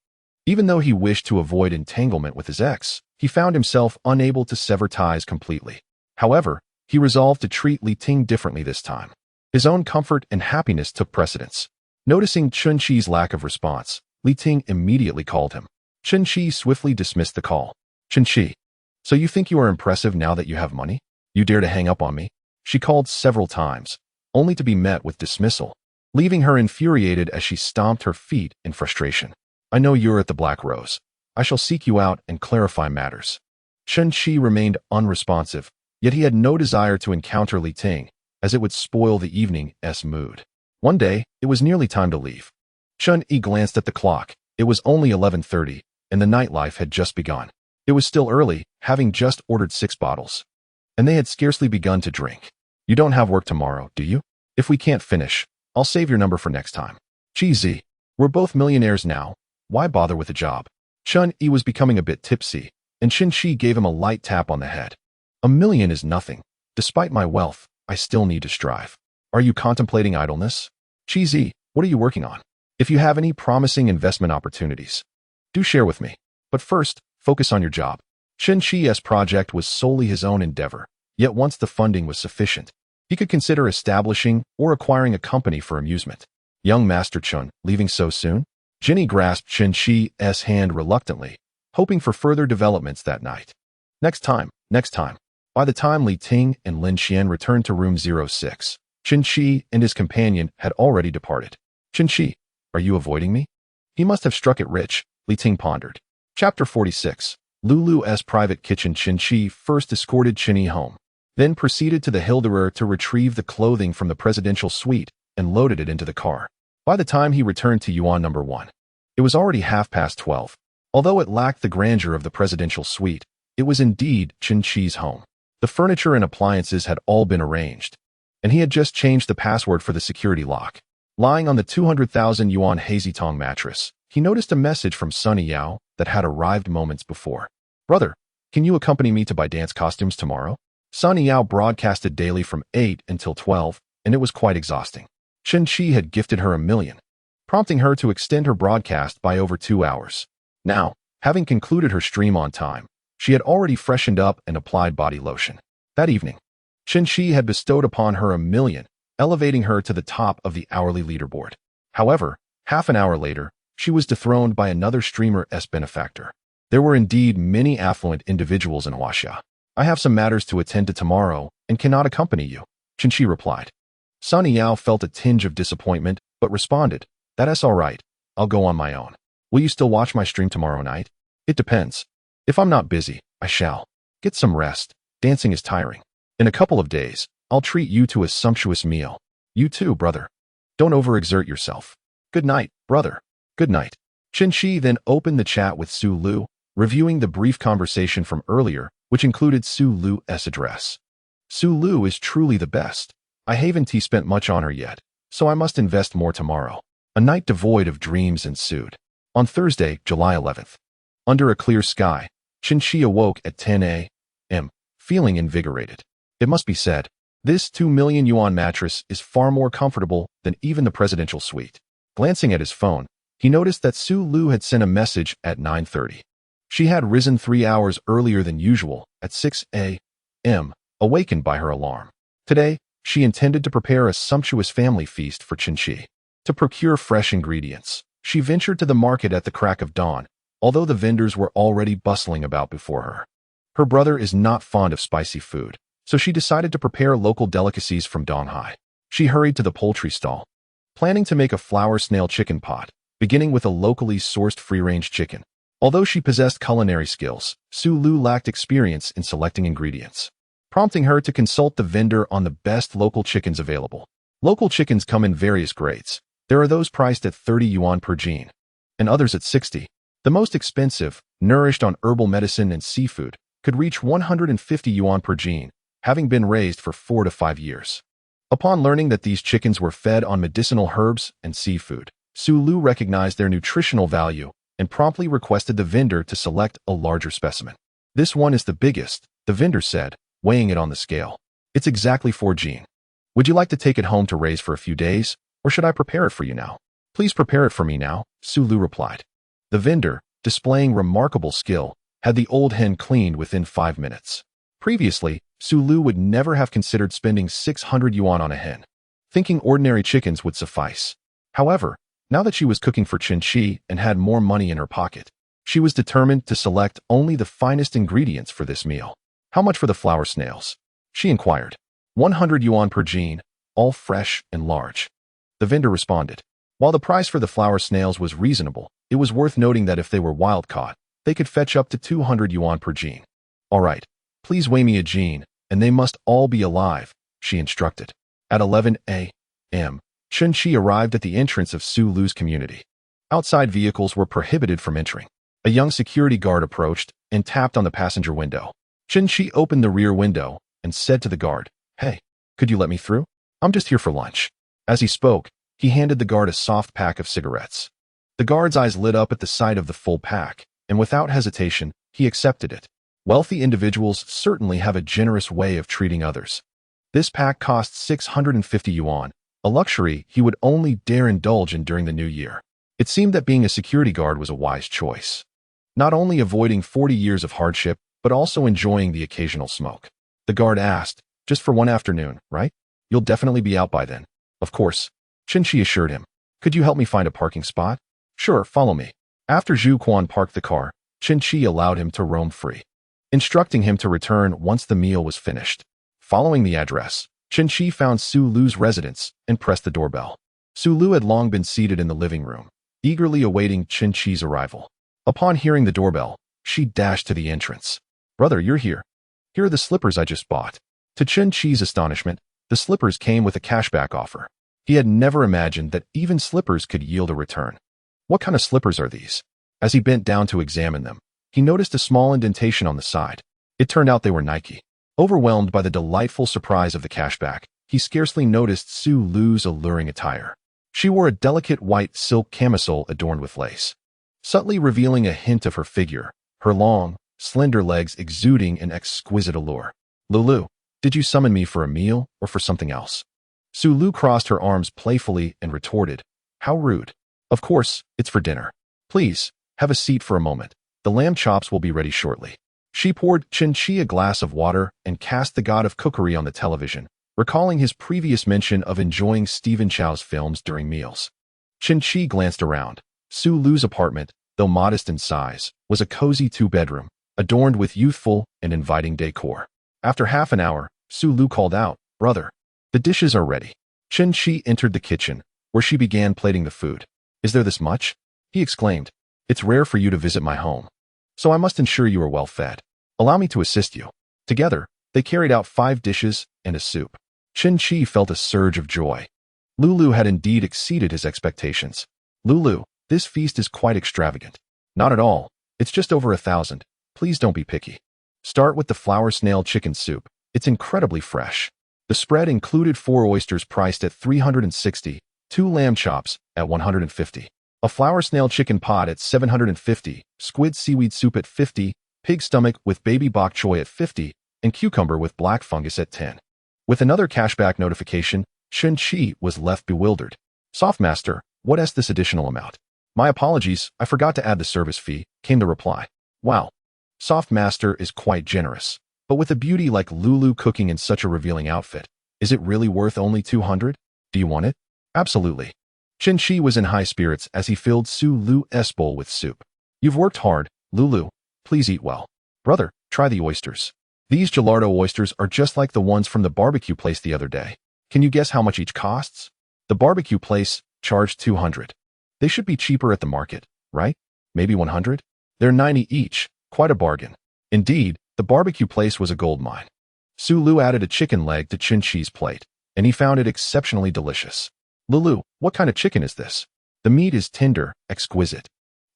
Even though he wished to avoid entanglement with his ex, he found himself unable to sever ties completely. However, he resolved to treat Li Ting differently this time. His own comfort and happiness took precedence. Noticing Qin lack of response, Li Ting immediately called him. Qin swiftly dismissed the call. Qin, so you think you are impressive now that you have money? You dare to hang up on me? She called several times, only to be met with dismissal, leaving her infuriated as she stomped her feet in frustration. I know you're at the Black Rose. I shall seek you out and clarify matters. Qin remained unresponsive, yet he had no desire to encounter Li Ting, as it would spoil the evening's mood. One day, it was nearly time to leave. Qin glanced at the clock. It was only 11:30, and the nightlife had just begun. It was still early, having just ordered 6 bottles. And they had scarcely begun to drink. You don't have work tomorrow, do you? If we can't finish, I'll save your number for next time. Gee, we're both millionaires now. Why bother with a job? Qin was becoming a bit tipsy, and Qin gave him a light tap on the head. $1 million is nothing. Despite my wealth, I still need to strive. Are you contemplating idleness? Gee, what are you working on? If you have any promising investment opportunities, do share with me. But first, focus on your job. Qin's project was solely his own endeavor, yet once the funding was sufficient, he could consider establishing or acquiring a company for amusement. Young Master Qin, leaving so soon? Jinny grasped Qin's hand reluctantly, hoping for further developments that night. Next time. By the time Li Ting and Lin Xian returned to room 06, Qin and his companion had already departed. Qin, are you avoiding me? He must have struck it rich, Li Ting pondered. Chapter 46. Lulu's private kitchen. Qin first escorted Qin home, then proceeded to the Hilderer to retrieve the clothing from the presidential suite and loaded it into the car. By the time he returned to Yuan number 1, it was already 12:30. Although it lacked the grandeur of the presidential suite, it was indeed Qin's home. The furniture and appliances had all been arranged, and he had just changed the password for the security lock. Lying on the 200,000 yuan hazy tong mattress, he noticed a message from Su Yao that had arrived moments before. Brother, can you accompany me to buy dance costumes tomorrow? Su Yao broadcasted daily from 8 until 12, and it was quite exhausting. Qin had gifted her $1 million, prompting her to extend her broadcast by over 2 hours. Now, having concluded her stream on time, she had already freshened up and applied body lotion. That evening, Qin had bestowed upon her $1 million, elevating her to the top of the hourly leaderboard. However, half an hour later, she was dethroned by another streamer's benefactor. There were indeed many affluent individuals in Huaxia. I have some matters to attend to tomorrow and cannot accompany you, Qin replied. Su Yao felt a tinge of disappointment, but responded, That's all right. I'll go on my own. Will you still watch my stream tomorrow night? It depends. If I'm not busy, I shall. Get some rest. Dancing is tiring. In a couple of days, I'll treat you to a sumptuous meal. You too, brother. Don't overexert yourself. Good night, brother. Good night. Qin then opened the chat with Su Lu, reviewing the brief conversation from earlier, which included Su Lu's address. Su Lu is truly the best. I haven't spent much on her yet, so I must invest more tomorrow. A night devoid of dreams ensued. On Thursday, July 11th, under a clear sky, Qinshi awoke at 10 a.m., feeling invigorated. It must be said, this 2 million yuan mattress is far more comfortable than even the presidential suite. Glancing at his phone, he noticed that Su Lu had sent a message at 9:30. She had risen 3 hours earlier than usual, at 6 a.m., awakened by her alarm. Today, she intended to prepare a sumptuous family feast for Qinshi. To procure fresh ingredients, she ventured to the market at the crack of dawn, although the vendors were already bustling about before her. Her brother is not fond of spicy food, so she decided to prepare local delicacies from Donghai. She hurried to the poultry stall, planning to make a flour snail chicken pot, beginning with a locally sourced free-range chicken. Although she possessed culinary skills, Su Lu lacked experience in selecting ingredients, prompting her to consult the vendor on the best local chickens available. Local chickens come in various grades. There are those priced at 30 yuan per gene, and others at 60. The most expensive, nourished on herbal medicine and seafood, could reach 150 yuan per gene, having been raised for 4 to 5 years. Upon learning that these chickens were fed on medicinal herbs and seafood, Su Lu recognized their nutritional value and promptly requested the vendor to select a larger specimen. This one is the biggest, the vendor said, weighing it on the scale. It's exactly 4 gene. Would you like to take it home to raise for a few days, or should I prepare it for you now? Please prepare it for me now, Su Lu replied. The vendor, displaying remarkable skill, had the old hen cleaned within 5 minutes. Previously, Su Lu would never have considered spending 600 yuan on a hen, thinking ordinary chickens would suffice. However, now that she was cooking for Qinshi and had more money in her pocket, she was determined to select only the finest ingredients for this meal. How much for the flour snails? She inquired. 100 yuan per gene, all fresh and large. The vendor responded. While the price for the flour snails was reasonable, it was worth noting that if they were wild-caught, they could fetch up to 200 yuan per gene. All right, please weigh me a gene, and they must all be alive, she instructed. At 11 a.m., Qinshi arrived at the entrance of Su Lu's community. Outside vehicles were prohibited from entering. A young security guard approached and tapped on the passenger window. Qinshi opened the rear window and said to the guard, "Hey, could you let me through? I'm just here for lunch." As he spoke, he handed the guard a soft pack of cigarettes. The guard's eyes lit up at the sight of the full pack, and without hesitation, he accepted it. Wealthy individuals certainly have a generous way of treating others. This pack cost 650 yuan, a luxury he would only dare indulge in during the new year. It seemed that being a security guard was a wise choice. Not only avoiding 40 years of hardship, but also enjoying the occasional smoke. The guard asked, "Just for one afternoon, right? You'll definitely be out by then." "Of course," Qinshi assured him. "Could you help me find a parking spot?" "Sure, follow me." After Zhu Quan parked the car, Qinshi allowed him to roam free, instructing him to return once the meal was finished. Following the address, Qinshi found Su Lu's residence and pressed the doorbell. Su Lu had long been seated in the living room, eagerly awaiting Qinshi's arrival. Upon hearing the doorbell, she dashed to the entrance. "Brother, you're here. Here are the slippers I just bought." To Qinshi's astonishment, the slippers came with a cashback offer. He had never imagined that even slippers could yield a return. "What kind of slippers are these?" As he bent down to examine them, he noticed a small indentation on the side. It turned out they were Nike. Overwhelmed by the delightful surprise of the cashback, he scarcely noticed Su Lu's alluring attire. She wore a delicate white silk camisole adorned with lace, subtly revealing a hint of her figure, her long, slender legs exuding an exquisite allure. "Lulu, did you summon me for a meal or for something else?" Su Lu crossed her arms playfully and retorted, "How rude. Of course, it's for dinner. Please, have a seat for a moment. The lamb chops will be ready shortly." She poured Qinshi a glass of water and cast the god of cookery on the television, recalling his previous mention of enjoying Stephen Chow's films during meals. Qinshi glanced around. Su Lu's apartment, though modest in size, was a cozy 2-bedroom, adorned with youthful and inviting decor. After half an hour, Su Lu called out, "Brother, the dishes are ready." Qinshi entered the kitchen, where she began plating the food. "Is there this much?" he exclaimed. "It's rare for you to visit my home, so I must ensure you are well fed. Allow me to assist you." Together, they carried out 5 dishes and a soup. Qinshi felt a surge of joy. Lulu had indeed exceeded his expectations. "Lulu, this feast is quite extravagant." "Not at all. It's just over 1,000. Please don't be picky. Start with the flour snail chicken soup. It's incredibly fresh. The spread included 4 oysters priced at $360, 2 lamb chops at $150, a flour snail chicken pot at $750, squid seaweed soup at $50, pig stomach with baby bok choy at $50, and cucumber with black fungus at $10. With another cashback notification, Chen-Chi was left bewildered. "Softmaster, what is this additional amount?" "My apologies, I forgot to add the service fee," came the reply. Wow. Softmaster is quite generous. But with a beauty like Lulu cooking in such a revealing outfit, is it really worth only $200? Do you want it? Absolutely. Chen-Chi was in high spirits as he filled Su Lu's bowl with soup. "You've worked hard, Lulu. Please eat well. Brother, try the oysters. These gelato oysters are just like the ones from the barbecue place the other day. Can you guess how much each costs?" The barbecue place charged $200. They should be cheaper at the market, right? Maybe $100? They're $90 each, quite a bargain. Indeed, the barbecue place was a gold mine. Su Lu added a chicken leg to Chen-Chi's plate, and he found it exceptionally delicious. "Lulu, what kind of chicken is this?" "The meat is tender, exquisite,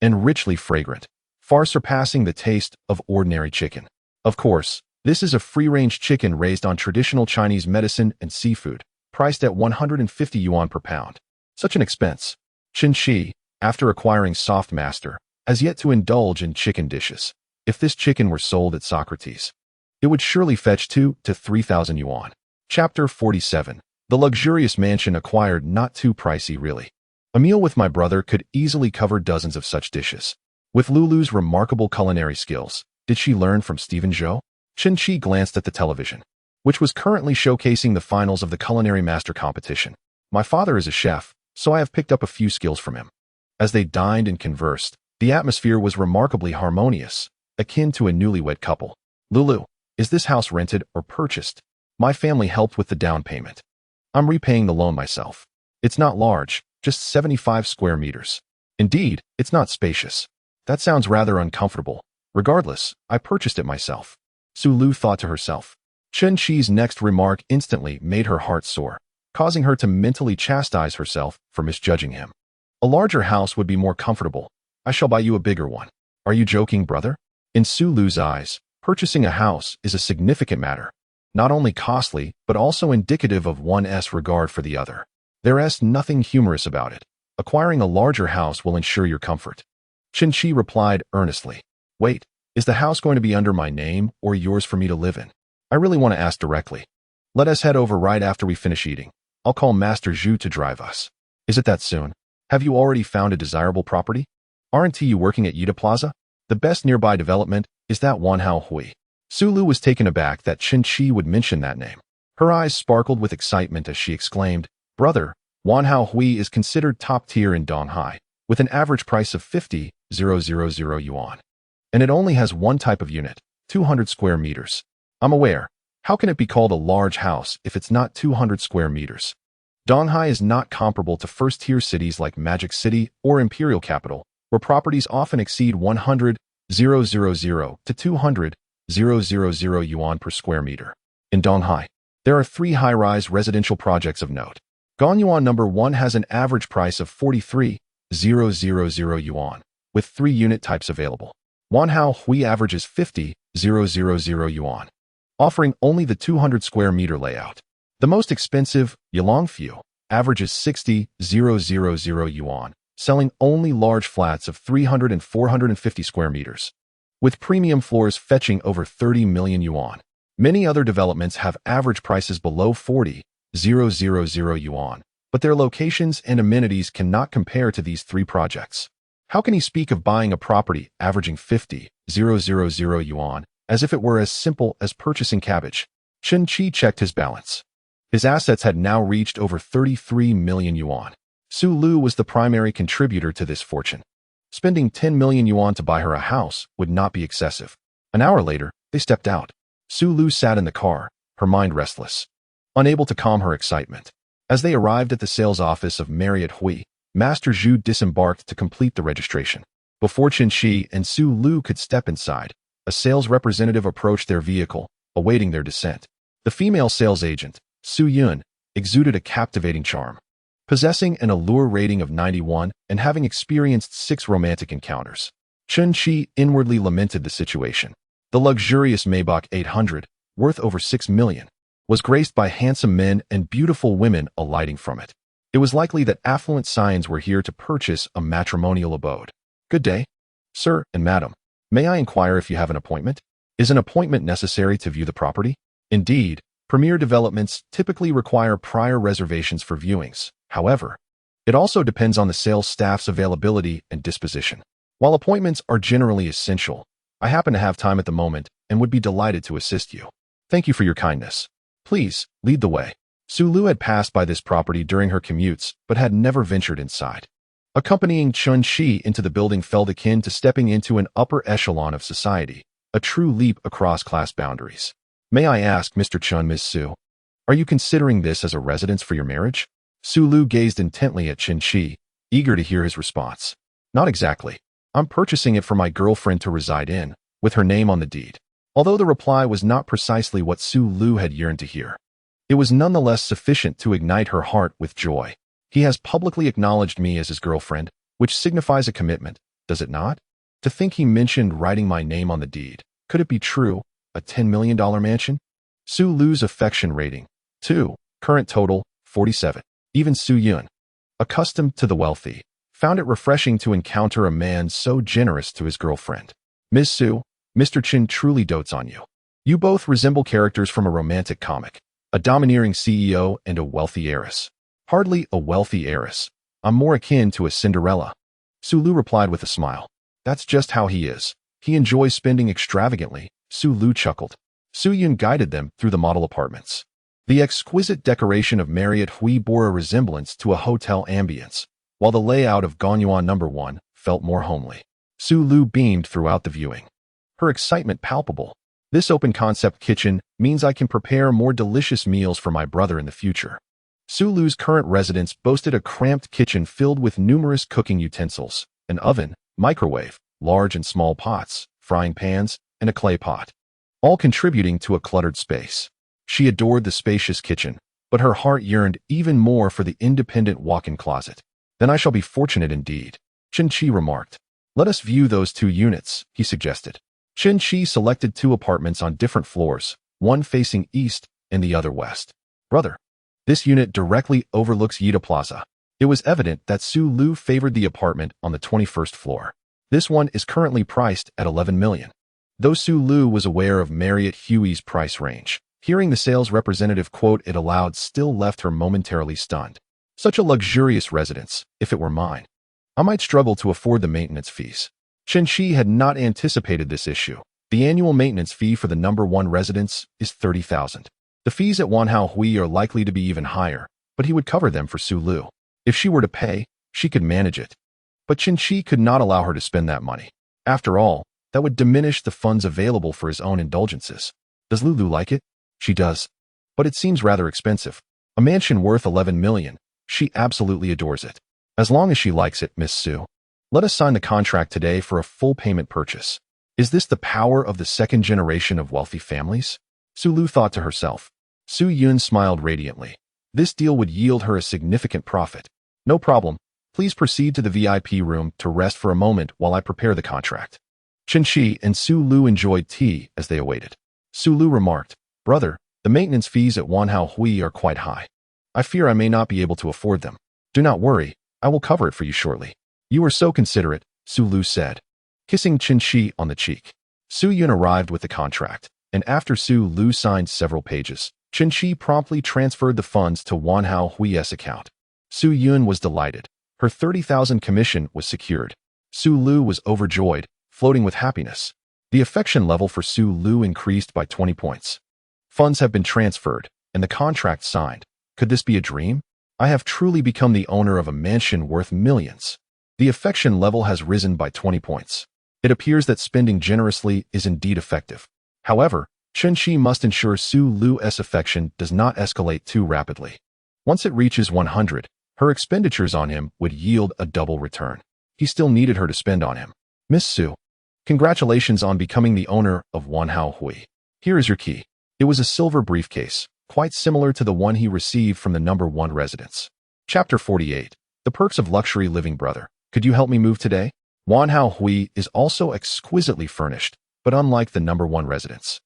and richly fragrant, far surpassing the taste of ordinary chicken. Of course, this is a free-range chicken raised on traditional Chinese medicine and seafood, priced at 150 yuan per pound. Such an expense." Chen-Chi, after acquiring Softmaster, has yet to indulge in chicken dishes. If this chicken were sold at Socrates, it would surely fetch 2,000 to 3,000 yuan. Chapter 47. The luxurious mansion acquired, not too pricey really. A meal with my brother could easily cover dozens of such dishes. With Lulu's remarkable culinary skills, did she learn from Stephen Zhou? Chen-Chi glanced at the television, which was currently showcasing the finals of the Culinary Master competition. "My father is a chef, so I have picked up a few skills from him." As they dined and conversed, the atmosphere was remarkably harmonious, akin to a newlywed couple. "Lulu, is this house rented or purchased?" "My family helped with the down payment. I'm repaying the loan myself. It's not large, just 75 square meters. Indeed, it's not spacious. That sounds rather uncomfortable. Regardless, I purchased it myself." Su Lu thought to herself. Chen-Chi's next remark instantly made her heart soar, causing her to mentally chastise herself for misjudging him. "A larger house would be more comfortable. I shall buy you a bigger one." "Are you joking, brother?" In Su Lu's eyes, purchasing a house is a significant matter, not only costly, but also indicative of one's regard for the other. There's nothing humorous about it. Acquiring a larger house will ensure your comfort. Chen-Chi replied earnestly. "Wait, is the house going to be under my name or yours for me to live in? I really want to ask directly. Let us head over right after we finish eating. I'll call Master Zhu to drive us." "Is it that soon? Have you already found a desirable property? Aren't you working at Yida Plaza? The best nearby development is that Wanhao Hui." Su Lu was taken aback that Chen-Chi would mention that name. Her eyes sparkled with excitement as she exclaimed, "Brother, Wanhao Hui is considered top tier in Donghai, with an average price of 50,000 yuan. And it only has one type of unit, 200 square meters. I'm aware. How can it be called a large house if it's not 200 square meters? Donghai is not comparable to first-tier cities like Magic City or Imperial Capital, where properties often exceed 100,000 to 200,000 yuan per square meter. In Donghai, there are 3 high-rise residential projects of note. Gonyuan number 1 has an average price of 43,000 yuan, with 3 unit types available. Wanhao Hui averages 50,000 yuan, offering only the 200 square meter layout. The most expensive, Yalongfu, averages 60,000 yuan, selling only large flats of 300 and 450 square meters, with premium floors fetching over 30 million yuan. Many other developments have average prices below 40,000 yuan, but their locations and amenities cannot compare to these 3 projects. How can he speak of buying a property averaging 50,000 yuan as if it were as simple as purchasing cabbage? Chen-Chi checked his balance. His assets had now reached over 33 million yuan. Su Lu was the primary contributor to this fortune. Spending 10 million yuan to buy her a house would not be excessive. An hour later, they stepped out. Su Lu sat in the car, her mind restless, unable to calm her excitement. As they arrived at the sales office of Marriott Hui, Master Zhu disembarked to complete the registration. Before Chen-Chi and Su Lu could step inside, a sales representative approached their vehicle, awaiting their descent. The female sales agent, Su Yun, exuded a captivating charm. Possessing an allure rating of 91 and having experienced 6 romantic encounters, Chen-Chi inwardly lamented the situation. The luxurious Maybach 800 worth over 6 million, was graced by handsome men and beautiful women alighting from it. It was likely that affluent scions were here to purchase a matrimonial abode. Good day, sir and madam. May I inquire if you have an appointment? Is an appointment necessary to view the property? Indeed, premier developments typically require prior reservations for viewings. However, it also depends on the sales staff's availability and disposition. While appointments are generally essential, I happen to have time at the moment and would be delighted to assist you. Thank you for your kindness. Please, lead the way. Su Lu had passed by this property during her commutes, but had never ventured inside. Accompanying Chun Shi into the building felt akin to stepping into an upper echelon of society, a true leap across class boundaries. May I ask, Mr. Chun, Ms. Su, are you considering this as a residence for your marriage? Su Lu gazed intently at Chun Shi, eager to hear his response. Not exactly. I'm purchasing it for my girlfriend to reside in, with her name on the deed. Although the reply was not precisely what Su Lu had yearned to hear, it was nonetheless sufficient to ignite her heart with joy. He has publicly acknowledged me as his girlfriend, which signifies a commitment, does it not? To think he mentioned writing my name on the deed. Could it be true? A $10 million mansion? Su Lu's affection rating, 2. Current total, 47. Even Su Yun, accustomed to the wealthy, found it refreshing to encounter a man so generous to his girlfriend. Ms. Su, Mr. Chin truly dotes on you. You both resemble characters from a romantic comic, a domineering CEO and a wealthy heiress. Hardly a wealthy heiress. I'm more akin to a Cinderella. Su Lu replied with a smile. That's just how he is. He enjoys spending extravagantly. Su Lu chuckled. Su Yun guided them through the model apartments. The exquisite decoration of Marriott Hui bore a resemblance to a hotel ambience, while the layout of Gonyuan No. 1 felt more homely. Su Lu beamed throughout the viewing, her excitement palpable. This open-concept kitchen means I can prepare more delicious meals for my brother in the future. Su Lu's current residence boasted a cramped kitchen filled with numerous cooking utensils, an oven, microwave, large and small pots, frying pans, and a clay pot, all contributing to a cluttered space. She adored the spacious kitchen, but her heart yearned even more for the independent walk-in closet. Then I shall be fortunate indeed, Chen Qi remarked. Let us view those 2 units, he suggested. Chen Qi selected 2 apartments on different floors, one facing east and the other west. Brother, this unit directly overlooks Yida Plaza. It was evident that Su Lu favored the apartment on the 21st floor. This one is currently priced at 11 million. Though Su Lu was aware of Marriott Huey's price range, hearing the sales representative quote it aloud still left her momentarily stunned. Such a luxurious residence, if it were mine. I might struggle to afford the maintenance fees. Chen Shi had not anticipated this issue. The annual maintenance fee for the No. 1 residence is 30,000. The fees at Wanhao Hui are likely to be even higher, but he would cover them for Su Lu. If she were to pay, she could manage it. But Chen Shi could not allow her to spend that money. After all, that would diminish the funds available for his own indulgences. Does Lulu like it? She does. But it seems rather expensive. A mansion worth 11 million. She absolutely adores it. As long as she likes it, Miss Su. Let us sign the contract today for a full payment purchase. Is this the power of the second generation of wealthy families? Su Lu thought to herself. Su Yun smiled radiantly. This deal would yield her a significant profit. No problem. Please proceed to the VIP room to rest for a moment while I prepare the contract. Chen Shi and Su Lu enjoyed tea as they awaited. Su Lu remarked, Brother, the maintenance fees at Wanhao Hui are quite high. I fear I may not be able to afford them. Do not worry, I will cover it for you shortly. You are so considerate, Su Lu said, kissing Chen Shi on the cheek. Su Yun arrived with the contract, and after Su Lu signed several pages, Chen Shi promptly transferred the funds to Wanhao Hui's account. Su Yun was delighted. Her 30,000 commission was secured. Su Lu was overjoyed, floating with happiness. The affection level for Su Lu increased by 20 points. Funds have been transferred, and the contract signed. Could this be a dream? I have truly become the owner of a mansion worth millions. The affection level has risen by 20 points. It appears that spending generously is indeed effective. However, Chen Shi must ensure Su Lu's affection does not escalate too rapidly. Once it reaches 100, her expenditures on him would yield a double return. He still needed her to spend on him. Miss Su, congratulations on becoming the owner of Wanhao Hui. Here is your key. It was a silver briefcase, quite similar to the one he received from the No. 1 residence. Chapter 48. The Perks of Luxury Living. Brother, could you help me move today? Wanhao Hui is also exquisitely furnished, but unlike the No. 1 residence,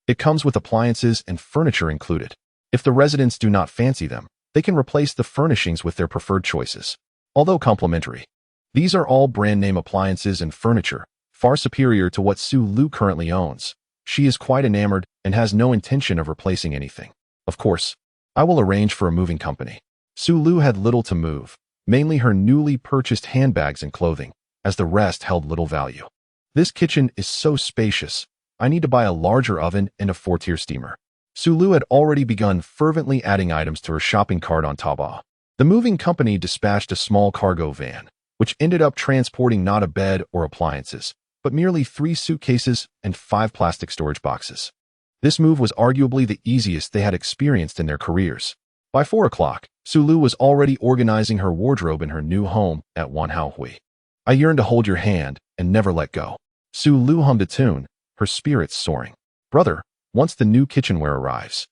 It comes with appliances and furniture included. If the residents do not fancy them, they can replace the furnishings with their preferred choices, although complimentary. These are all brand-name appliances and furniture, far superior to what Su Lu currently owns. She is quite enamored and has no intention of replacing anything. Of course, I will arrange for a moving company. Su Lu had little to move, mainly her newly purchased handbags and clothing, as the rest held little value. This kitchen is so spacious. I need to buy a larger oven and a 4-tier steamer. Su Lu had already begun fervently adding items to her shopping cart on Taobao. The moving company dispatched a small cargo van, which ended up transporting not a bed or appliances, but merely 3 suitcases and 5 plastic storage boxes. This move was arguably the easiest they had experienced in their careers. By 4 o'clock, Su Lu was already organizing her wardrobe in her new home at Wanhaohui. I yearn to hold your hand and never let go. Su Lu hummed a tune, her spirits soaring. Brother, once the new kitchenware arrives,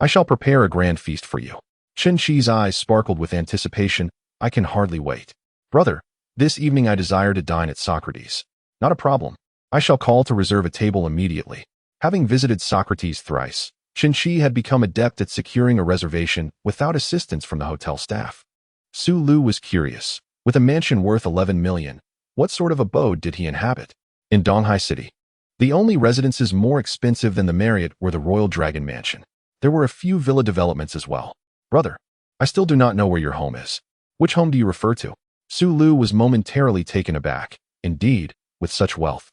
I shall prepare a grand feast for you. Chen Qi's eyes sparkled with anticipation. I can hardly wait. Brother, this evening I desire to dine at Socrates. Not a problem. I shall call to reserve a table immediately. Having visited Socrates thrice, Chen Qi had become adept at securing a reservation without assistance from the hotel staff. Su Lu was curious. With a mansion worth 11 million, what sort of abode did he inhabit? In Donghai City, the only residences more expensive than the Marriott were the Royal Dragon Mansion. There were a few villa developments as well. Brother, I still do not know where your home is. Which home do you refer to? Su Lu was momentarily taken aback. Indeed, with such wealth,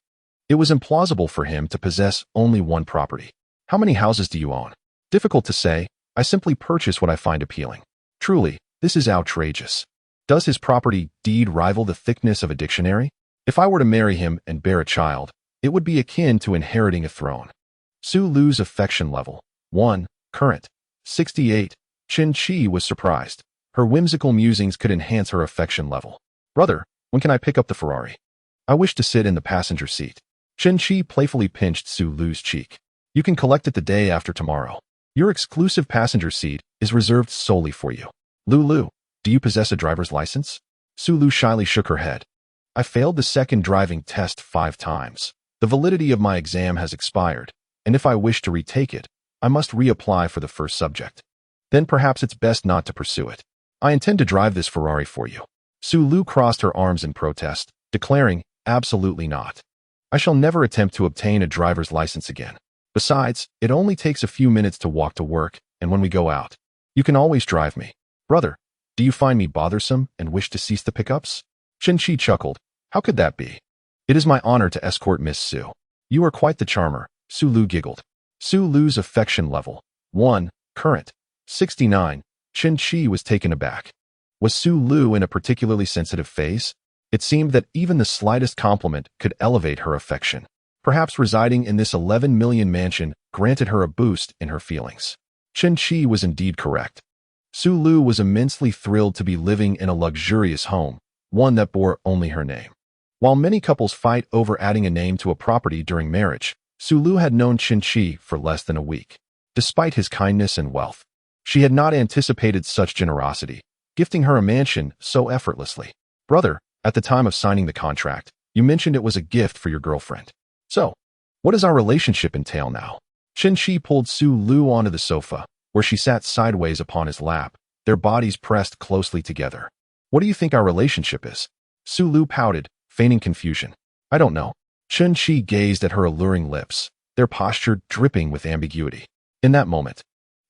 it was implausible for him to possess only one property. How many houses do you own? Difficult to say. I simply purchase what I find appealing. Truly, this is outrageous. Does his property deed rival the thickness of a dictionary? If I were to marry him and bear a child, it would be akin to inheriting a throne. Su Lu's affection level, 1, current, 68. Chen Qi was surprised. Her whimsical musings could enhance her affection level. Brother, when can I pick up the Ferrari? I wish to sit in the passenger seat. Chen Qi playfully pinched Su Lu's cheek. You can collect it the day after tomorrow. Your exclusive passenger seat is reserved solely for you. Lu, do you possess a driver's license? Su Lu shyly shook her head. I failed the second driving test 5 times. The validity of my exam has expired, and if I wish to retake it, I must reapply for the first subject. Then perhaps it's best not to pursue it. I intend to drive this Ferrari for you. Su Lu crossed her arms in protest, declaring, absolutely not. I shall never attempt to obtain a driver's license again. Besides, it only takes a few minutes to walk to work, and when we go out, you can always drive me. Brother, do you find me bothersome and wish to cease the pickups? Chen Qi chuckled. How could that be? It is my honor to escort Miss Su. You are quite the charmer, Su Lu giggled. Su Lu's affection level, 1, current, 69. Chen Qi was taken aback. Was Su Lu in a particularly sensitive phase? It seemed that even the slightest compliment could elevate her affection. Perhaps residing in this 11 million mansion granted her a boost in her feelings. Chen Qi was indeed correct. Su Lu was immensely thrilled to be living in a luxurious home, one that bore only her name. While many couples fight over adding a name to a property during marriage, Su Lu had known Chen Qi for less than a week. Despite his kindness and wealth, she had not anticipated such generosity, gifting her a mansion so effortlessly. Brother, at the time of signing the contract, you mentioned it was a gift for your girlfriend. So, what does our relationship entail now? Chen Qi pulled Su Lu onto the sofa, where she sat sideways upon his lap, their bodies pressed closely together. What do you think our relationship is? Su Lu pouted, feigning confusion. I don't know. Chen Qi gazed at her alluring lips, their posture dripping with ambiguity. In that moment,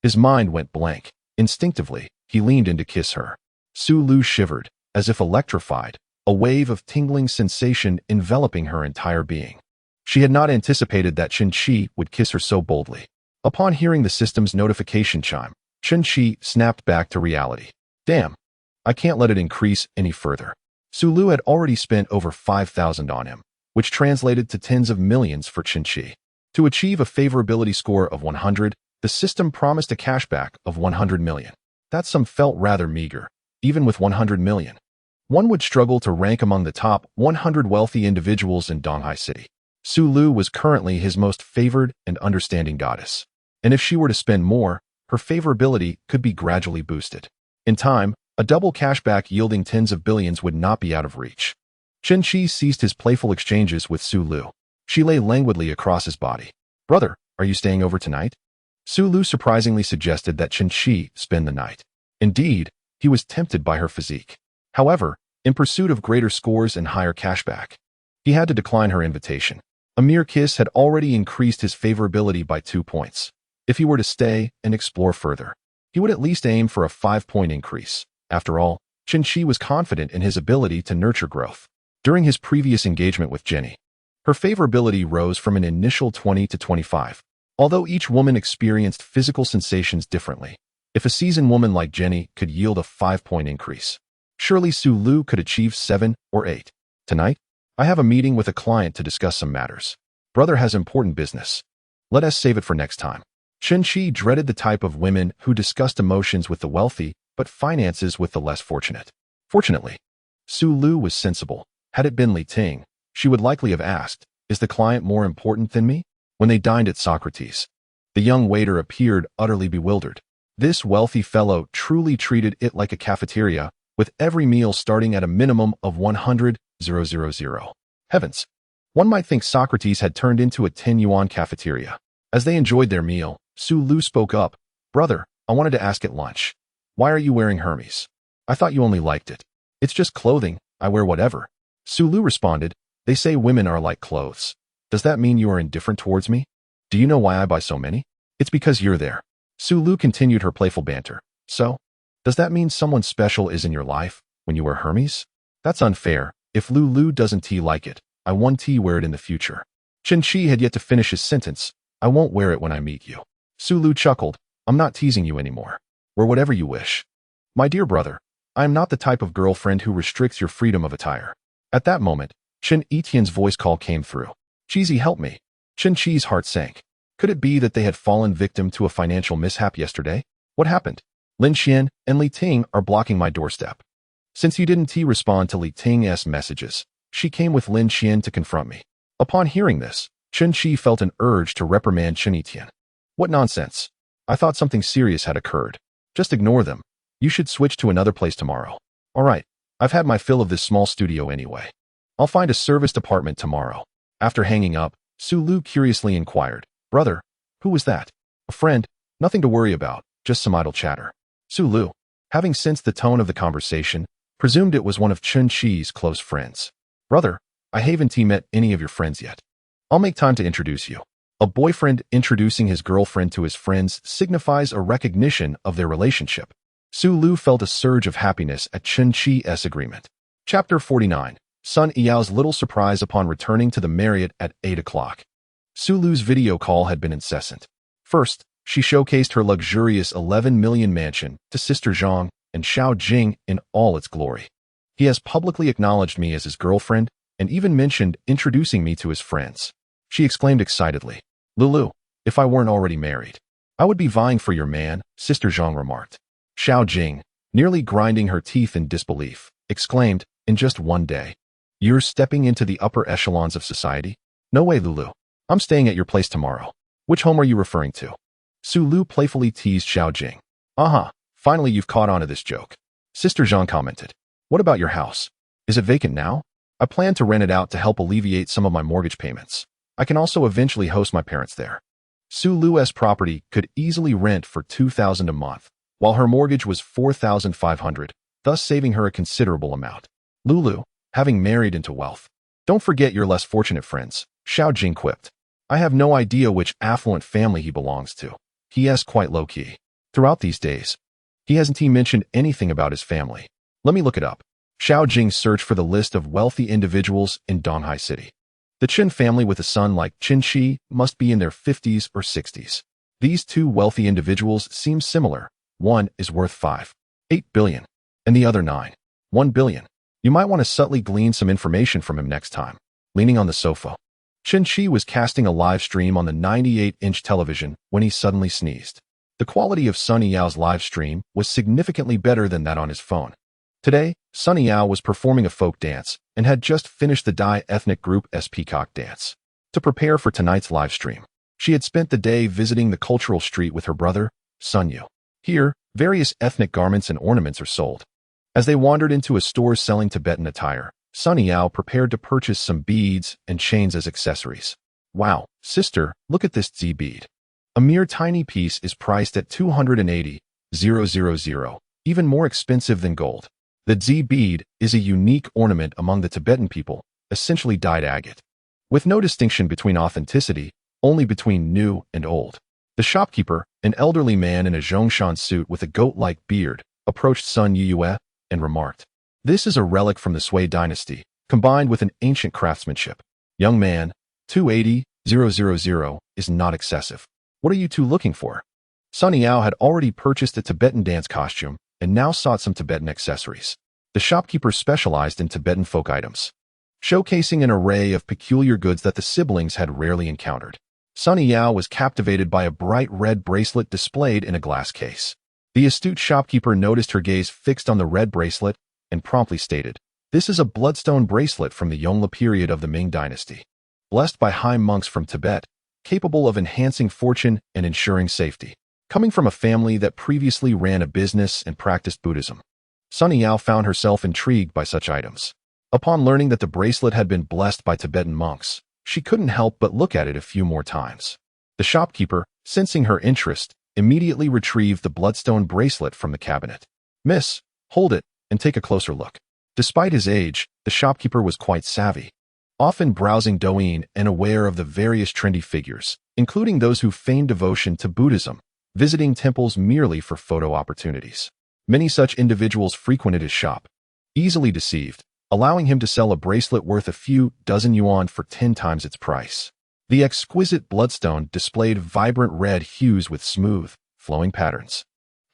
his mind went blank. Instinctively, he leaned in to kiss her. Su Lu shivered, as if electrified, a wave of tingling sensation enveloping her entire being. She had not anticipated that Chen Qi would kiss her so boldly. Upon hearing the system's notification chime, Chen Qi snapped back to reality. Damn, I can't let it increase any further. Su Lu had already spent over 5,000 on him, which translated to tens of millions for Chen Qi. To achieve a favorability score of 100, the system promised a cashback of 100 million. That sum felt rather meager, even with 100 million. One would struggle to rank among the top 100 wealthy individuals in Donghai City. Su Lu was currently his most favored and understanding goddess. And if she were to spend more, her favorability could be gradually boosted. In time, a double cashback yielding tens of billions would not be out of reach. Chen Qi ceased his playful exchanges with Su Lu. She lay languidly across his body. Brother, are you staying over tonight? Su Lu surprisingly suggested that Chen Qi spend the night. Indeed, he was tempted by her physique. However, in pursuit of greater scores and higher cashback, he had to decline her invitation. A mere kiss had already increased his favorability by 2 points. If he were to stay and explore further, he would at least aim for a 5-point increase. After all, Chen Qi was confident in his ability to nurture growth. During his previous engagement with Jenny, her favorability rose from an initial 20 to 25. Although each woman experienced physical sensations differently, if a seasoned woman like Jenny could yield a 5-point increase, surely Su Lu could achieve 7 or 8. Tonight, I have a meeting with a client to discuss some matters. Brother has important business. Let us save it for next time. Chen Qi dreaded the type of women who discussed emotions with the wealthy, but finances with the less fortunate. Fortunately, Su Lu was sensible. Had it been Li Ting, she would likely have asked, "Is the client more important than me?" When they dined at Socrates, the young waiter appeared utterly bewildered. This wealthy fellow truly treated it like a cafeteria, with every meal starting at a minimum of 100,000. Heavens! One might think Socrates had turned into a 10-yuan cafeteria. As they enjoyed their meal, Su Lu spoke up. "Brother, I wanted to ask at lunch. Why are you wearing Hermes? I thought you only liked it." "It's just clothing. I wear whatever." Su Lu responded, "They say women are like clothes. Does that mean you are indifferent towards me? Do you know why I buy so many? It's because you're there." Su Lu continued her playful banter. "So, does that mean someone special is in your life when you wear Hermes? That's unfair. If Lu doesn't like it, I won't wear it in the future." Chen Qi had yet to finish his sentence. "I won't wear it when I meet you." Su Lu chuckled. "I'm not teasing you anymore. Wear whatever you wish." "My dear brother, I am not the type of girlfriend who restricts your freedom of attire." At that moment, Chen Etienne's voice call came through. "Cheesy, help me." Chen Qi's heart sank. Could it be that they had fallen victim to a financial mishap yesterday? What happened? "Lin Xian and Li Ting are blocking my doorstep." Since he didn't respond to Li Ting's messages, she came with Lin Xian to confront me. Upon hearing this, Chen Qi felt an urge to reprimand Chen Etienne. "What nonsense! I thought something serious had occurred. Just ignore them. You should switch to another place tomorrow." "All right, I've had my fill of this small studio anyway. I'll find a serviced apartment tomorrow." After hanging up, Su Lu curiously inquired, "Brother, who was that?" "A friend. Nothing to worry about, just some idle chatter." Su Lu, having sensed the tone of the conversation, presumed it was one of Chen Qi's close friends. "Brother, I haven't met any of your friends yet. I'll make time to introduce you." A boyfriend introducing his girlfriend to his friends signifies a recognition of their relationship. Su Lu felt a surge of happiness at Chen Qi's agreement. Chapter 49. Sun Yao's little surprise upon returning to the Marriott at 8 o'clock. Su Lu's video call had been incessant. First, she showcased her luxurious 11 million mansion to Sister Zhang and Xiao Jing in all its glory. "He has publicly acknowledged me as his girlfriend and even mentioned introducing me to his friends," she exclaimed excitedly. "Lulu, if I weren't already married, I would be vying for your man," Sister Zhang remarked. Xiao Jing, nearly grinding her teeth in disbelief, exclaimed, "In just one day, you're stepping into the upper echelons of society? No way, Lulu. I'm staying at your place tomorrow." "Which home are you referring to?" Su Lu playfully teased Xiao Jing. Finally you've caught on to this joke," Sister Zhang commented. "What about your house? Is it vacant now? I plan to rent it out to help alleviate some of my mortgage payments. I can also eventually host my parents there." Su Lu's property could easily rent for 2,000 a month, while her mortgage was 4,500, thus saving her a considerable amount. Lulu, having married into wealth. "Don't forget your less fortunate friends," Xiao Jing quipped. "I have no idea which affluent family he belongs to. He is quite low-key. Throughout these days, he hasn't mentioned anything about his family. Let me look it up." Xiao Jing searched for the list of wealthy individuals in Donghai City. The Chen family with a son like Chen Qi must be in their 50s or 60s. These two wealthy individuals seem similar. One is worth 5.8 billion, and the other 9.1 billion. You might want to subtly glean some information from him next time. Leaning on the sofa, Chen Qi was casting a live stream on the 98-inch television when he suddenly sneezed. The quality of Sun Yao's live stream was significantly better than that on his phone. Today, Sun Yao was performing a folk dance and had just finished the Dai ethnic group S Peacock dance. To prepare for tonight's live stream, she had spent the day visiting the cultural street with her brother, Sun Yu. Here, various ethnic garments and ornaments are sold. As they wandered into a store selling Tibetan attire, Sun Yao prepared to purchase some beads and chains as accessories. Wow, sister, look at this Z bead. A mere tiny piece is priced at 280,000, even more expensive than gold. The Z bead is a unique ornament among the Tibetan people, essentially dyed agate. With no distinction between authenticity, only between new and old. The shopkeeper, an elderly man in a Zhongshan suit with a goat-like beard, approached Sun Yao and remarked, "This is a relic from the Sui dynasty, combined with an ancient craftsmanship. Young man, 280,000 is not excessive. What are you two looking for?" Sun Yao had already purchased a Tibetan dance costume and now sought some Tibetan accessories. The shopkeeper specialized in Tibetan folk items, showcasing an array of peculiar goods that the siblings had rarely encountered. Sun Yao was captivated by a bright red bracelet displayed in a glass case. The astute shopkeeper noticed her gaze fixed on the red bracelet and promptly stated, "This is a bloodstone bracelet from the Yongle period of the Ming dynasty, blessed by high monks from Tibet, capable of enhancing fortune and ensuring safety." Coming from a family that previously ran a business and practiced Buddhism, Sun Yao found herself intrigued by such items. Upon learning that the bracelet had been blessed by Tibetan monks, she couldn't help but look at it a few more times. The shopkeeper, sensing her interest, immediately retrieved the bloodstone bracelet from the cabinet. "Miss, hold it and take a closer look." Despite his age, the shopkeeper was quite savvy, often browsing Douyin and aware of the various trendy figures, including those who feigned devotion to Buddhism, visiting temples merely for photo opportunities. Many such individuals frequented his shop, easily deceived, allowing him to sell a bracelet worth a few dozen yuan for 10 times its price. The exquisite bloodstone displayed vibrant red hues with smooth, flowing patterns,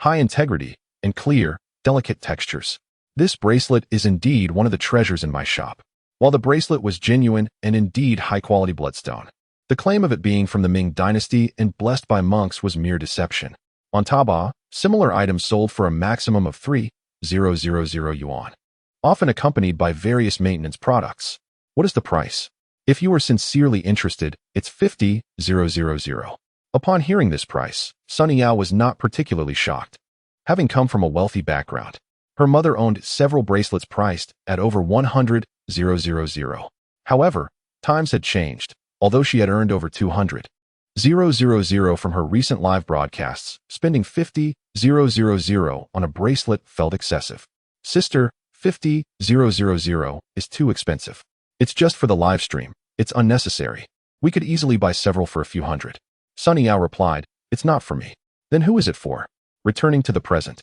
high integrity, and clear, delicate textures. "This bracelet is indeed one of the treasures in my shop." While the bracelet was genuine and indeed high-quality bloodstone, the claim of it being from the Ming dynasty and blessed by monks was mere deception. On Taobao, similar items sold for a maximum of 3,000 yuan, often accompanied by various maintenance products. "What is the price?" "If you are sincerely interested, it's 50,000. Upon hearing this price, Sun Yao was not particularly shocked. Having come from a wealthy background, her mother owned several bracelets priced at over 100,000. However, times had changed. Although she had earned over 200,000 from her recent live broadcasts, spending 50,000 on a bracelet felt excessive. "Sister, 50,000 is too expensive. It's just for the live stream. It's unnecessary. We could easily buy several for a few hundred." Sun Yao replied, "It's not for me." "Then who is it for?" Returning to the present,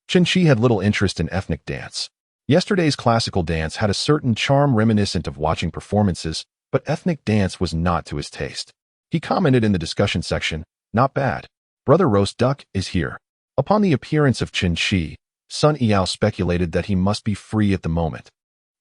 Chen Shi had little interest in ethnic dance. Yesterday's classical dance had a certain charm reminiscent of watching performances, but ethnic dance was not to his taste. He commented in the discussion section, "Not bad. Brother Roast Duck is here." Upon the appearance of Chen Shi, Sun Yao speculated that he must be free at the moment,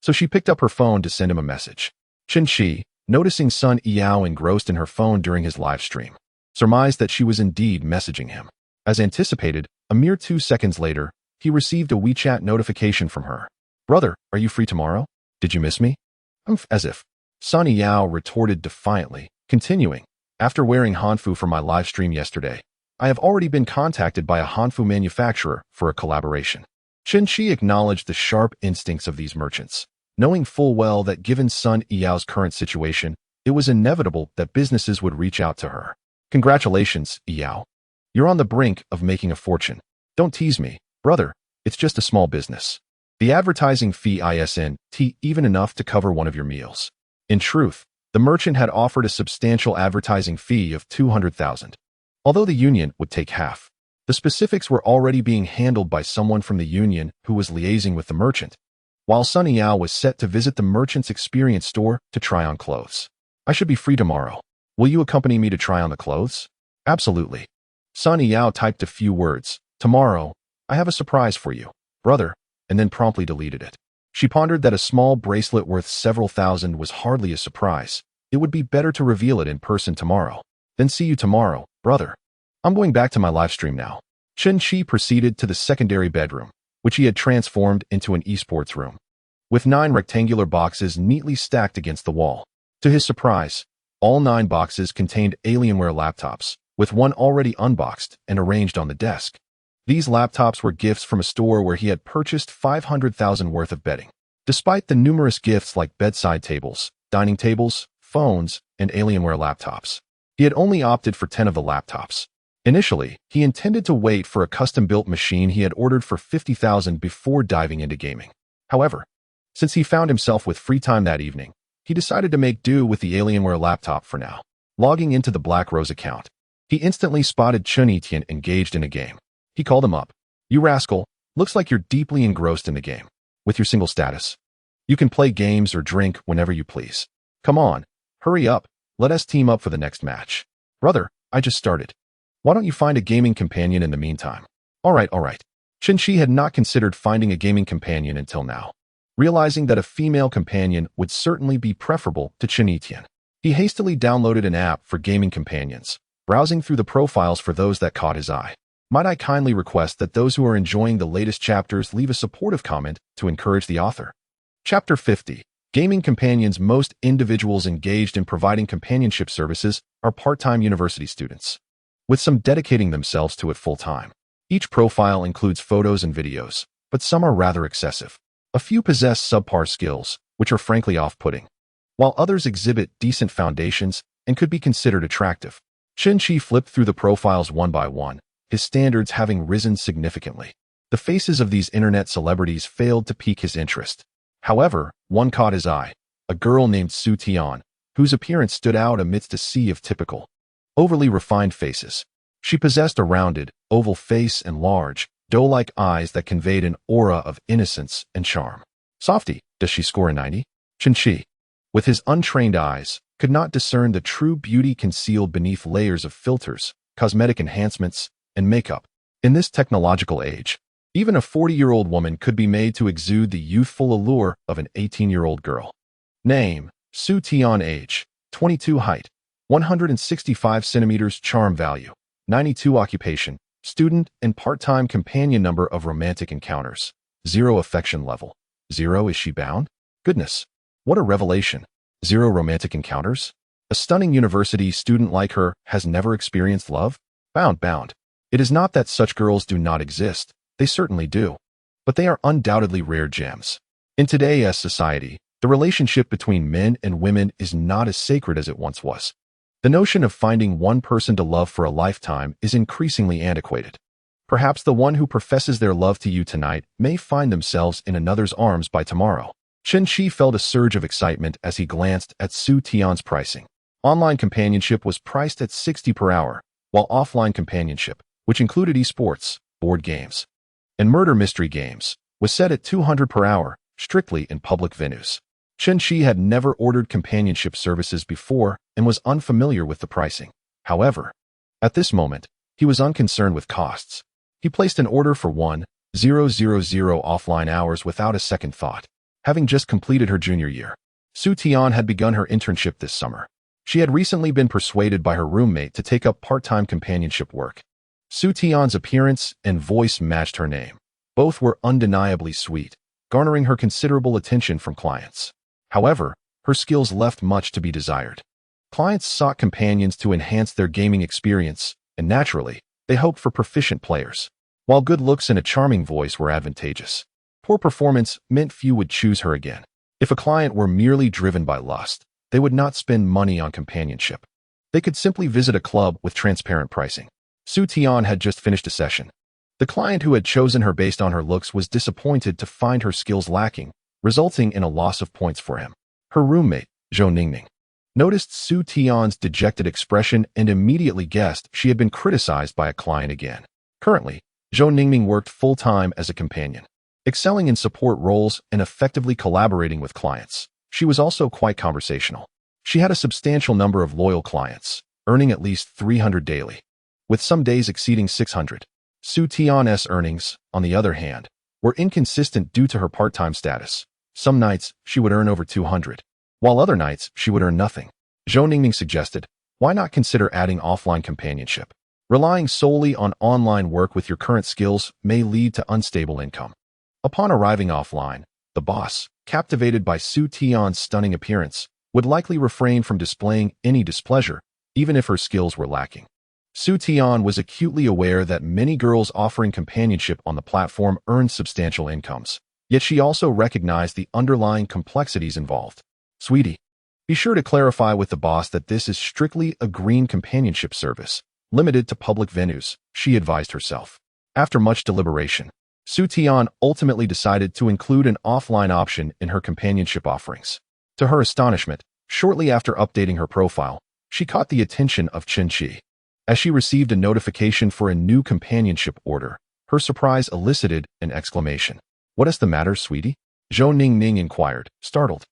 so she picked up her phone to send him a message. Chen Shi, noticing Sun Yao engrossed in her phone during his live stream, surmised that she was indeed messaging him. As anticipated, a mere 2 seconds later, he received a WeChat notification from her. "Brother, are you free tomorrow? Did you miss me?" As if. Sun Yao retorted defiantly, continuing, "After wearing Hanfu for my live stream yesterday, I have already been contacted by a Hanfu manufacturer for a collaboration." Chen Shi acknowledged the sharp instincts of these merchants, knowing full well that given Sun Yao's current situation, it was inevitable that businesses would reach out to her. "Congratulations, Yao. You're on the brink of making a fortune. Don't tease me, brother. It's just a small business. The advertising fee isn't even enough to cover one of your meals." In truth, the merchant had offered a substantial advertising fee of 200,000. Although the union would take half, the specifics were already being handled by someone from the union who was liaising with the merchant, while Sun Yao was set to visit the merchant's experience store to try on clothes. "I should be free tomorrow. Will you accompany me to try on the clothes?" "Absolutely." Sun Yao typed a few words, "Tomorrow, I have a surprise for you, brother," and then promptly deleted it. She pondered that a small bracelet worth several thousand was hardly a surprise. It would be better to reveal it in person tomorrow. "Then see you tomorrow, brother. I'm going back to my live stream now." Chen Shi proceeded to the secondary bedroom, which he had transformed into an esports room, with 9 rectangular boxes neatly stacked against the wall. To his surprise, all 9 boxes contained Alienware laptops, with one already unboxed and arranged on the desk. These laptops were gifts from a store where he had purchased 500,000 worth of bedding. Despite the numerous gifts like bedside tables, dining tables, phones, and Alienware laptops. He had only opted for 10 of the laptops. Initially, he intended to wait for a custom-built machine he had ordered for $50,000 before diving into gaming. However, since he found himself with free time that evening, he decided to make do with the Alienware laptop for now. Logging into the Black Rose account, he instantly spotted Chun Etienne engaged in a game. He called him up. "You rascal, looks like you're deeply engrossed in the game. With your single status, you can play games or drink whenever you please. Come on, hurry up, let us team up for the next match." "Brother, I just started. Why don't you find a gaming companion in the meantime?" All right. Chen Shi had not considered finding a gaming companion until now. Realizing that a female companion would certainly be preferable to Chun Etienne, he hastily downloaded an app for gaming companions, browsing through the profiles for those that caught his eye. Might I kindly request that those who are enjoying the latest chapters leave a supportive comment to encourage the author. Chapter 50. Gaming companions. Most individuals engaged in providing companionship services are part-time university students, with some dedicating themselves to it full-time. Each profile includes photos and videos, but some are rather excessive. A few possess subpar skills, which are frankly off-putting, while others exhibit decent foundations and could be considered attractive. Chen Shi flipped through the profiles one by one, his standards having risen significantly. The faces of these internet celebrities failed to pique his interest. However, one caught his eye, a girl named Su Yao, whose appearance stood out amidst a sea of typical, overly refined faces. She possessed a rounded, oval face and large, doe-like eyes that conveyed an aura of innocence and charm. Softy, does she score a 90? Chen Shi, with his untrained eyes, could not discern the true beauty concealed beneath layers of filters, cosmetic enhancements, and makeup. In this technological age, even a 40-year-old woman could be made to exude the youthful allure of an 18-year-old girl. Name: Su Yao. Age: 22. Height: 165 centimeters. Charm value: 92. Occupation: student and part-time. Companion number of romantic encounters: 0. Affection level: 0. Is she bound? Goodness, what a revelation. 0 romantic encounters? A stunning university student like her has never experienced love? Bound. It is not that such girls do not exist. They certainly do. But they are undoubtedly rare gems. In today's society, the relationship between men and women is not as sacred as it once was. The notion of finding one person to love for a lifetime is increasingly antiquated. Perhaps the one who professes their love to you tonight may find themselves in another's arms by tomorrow. Chen Shi felt a surge of excitement as he glanced at Su Yao's pricing. Online companionship was priced at 60 per hour, while offline companionship, which included esports, board games, and murder mystery games, was set at 200 per hour, strictly in public venues. Chen Shi had never ordered companionship services before and was unfamiliar with the pricing. However, at this moment, he was unconcerned with costs. He placed an order for 1,000 offline hours without a second thought. Having just completed her junior year, Su Yao had begun her internship this summer. She had recently been persuaded by her roommate to take up part-time companionship work. Su Yao's appearance and voice matched her name. Both were undeniably sweet, garnering her considerable attention from clients. However, her skills left much to be desired. Clients sought companions to enhance their gaming experience, and naturally, they hoped for proficient players. While good looks and a charming voice were advantageous, poor performance meant few would choose her again. If a client were merely driven by lust, they would not spend money on companionship. They could simply visit a club with transparent pricing. Su Yao had just finished a session. The client who had chosen her based on her looks was disappointed to find her skills lacking, resulting in a loss of points for him. Her roommate, Zhou Ningning, noticed Su Yao's dejected expression and immediately guessed she had been criticized by a client again. Currently, Zhou Ningning worked full-time as a companion, excelling in support roles and effectively collaborating with clients. She was also quite conversational. She had a substantial number of loyal clients, earning at least 300 daily, with some days exceeding 600. Su Yao's earnings, on the other hand, were inconsistent due to her part-time status. Some nights, she would earn over 200, while other nights, she would earn nothing. Zhou Ningning suggested, why not consider adding offline companionship? Relying solely on online work with your current skills may lead to unstable income. Upon arriving offline, the boss, captivated by Su Yao's stunning appearance, would likely refrain from displaying any displeasure, even if her skills were lacking. Su Yao was acutely aware that many girls offering companionship on the platform earned substantial incomes, yet she also recognized the underlying complexities involved. Sweetie, Be sure to clarify with the boss that this is strictly a green companionship service, limited to public venues, she advised herself. After much deliberation, Su Tian ultimately decided to include an offline option in her companionship offerings. To her astonishment, shortly after updating her profile, she caught the attention of Chen Qi. As she received a notification for a new companionship order, her surprise elicited an exclamation. "What is the matter, sweetie?" Zhou Ningning inquired, startled.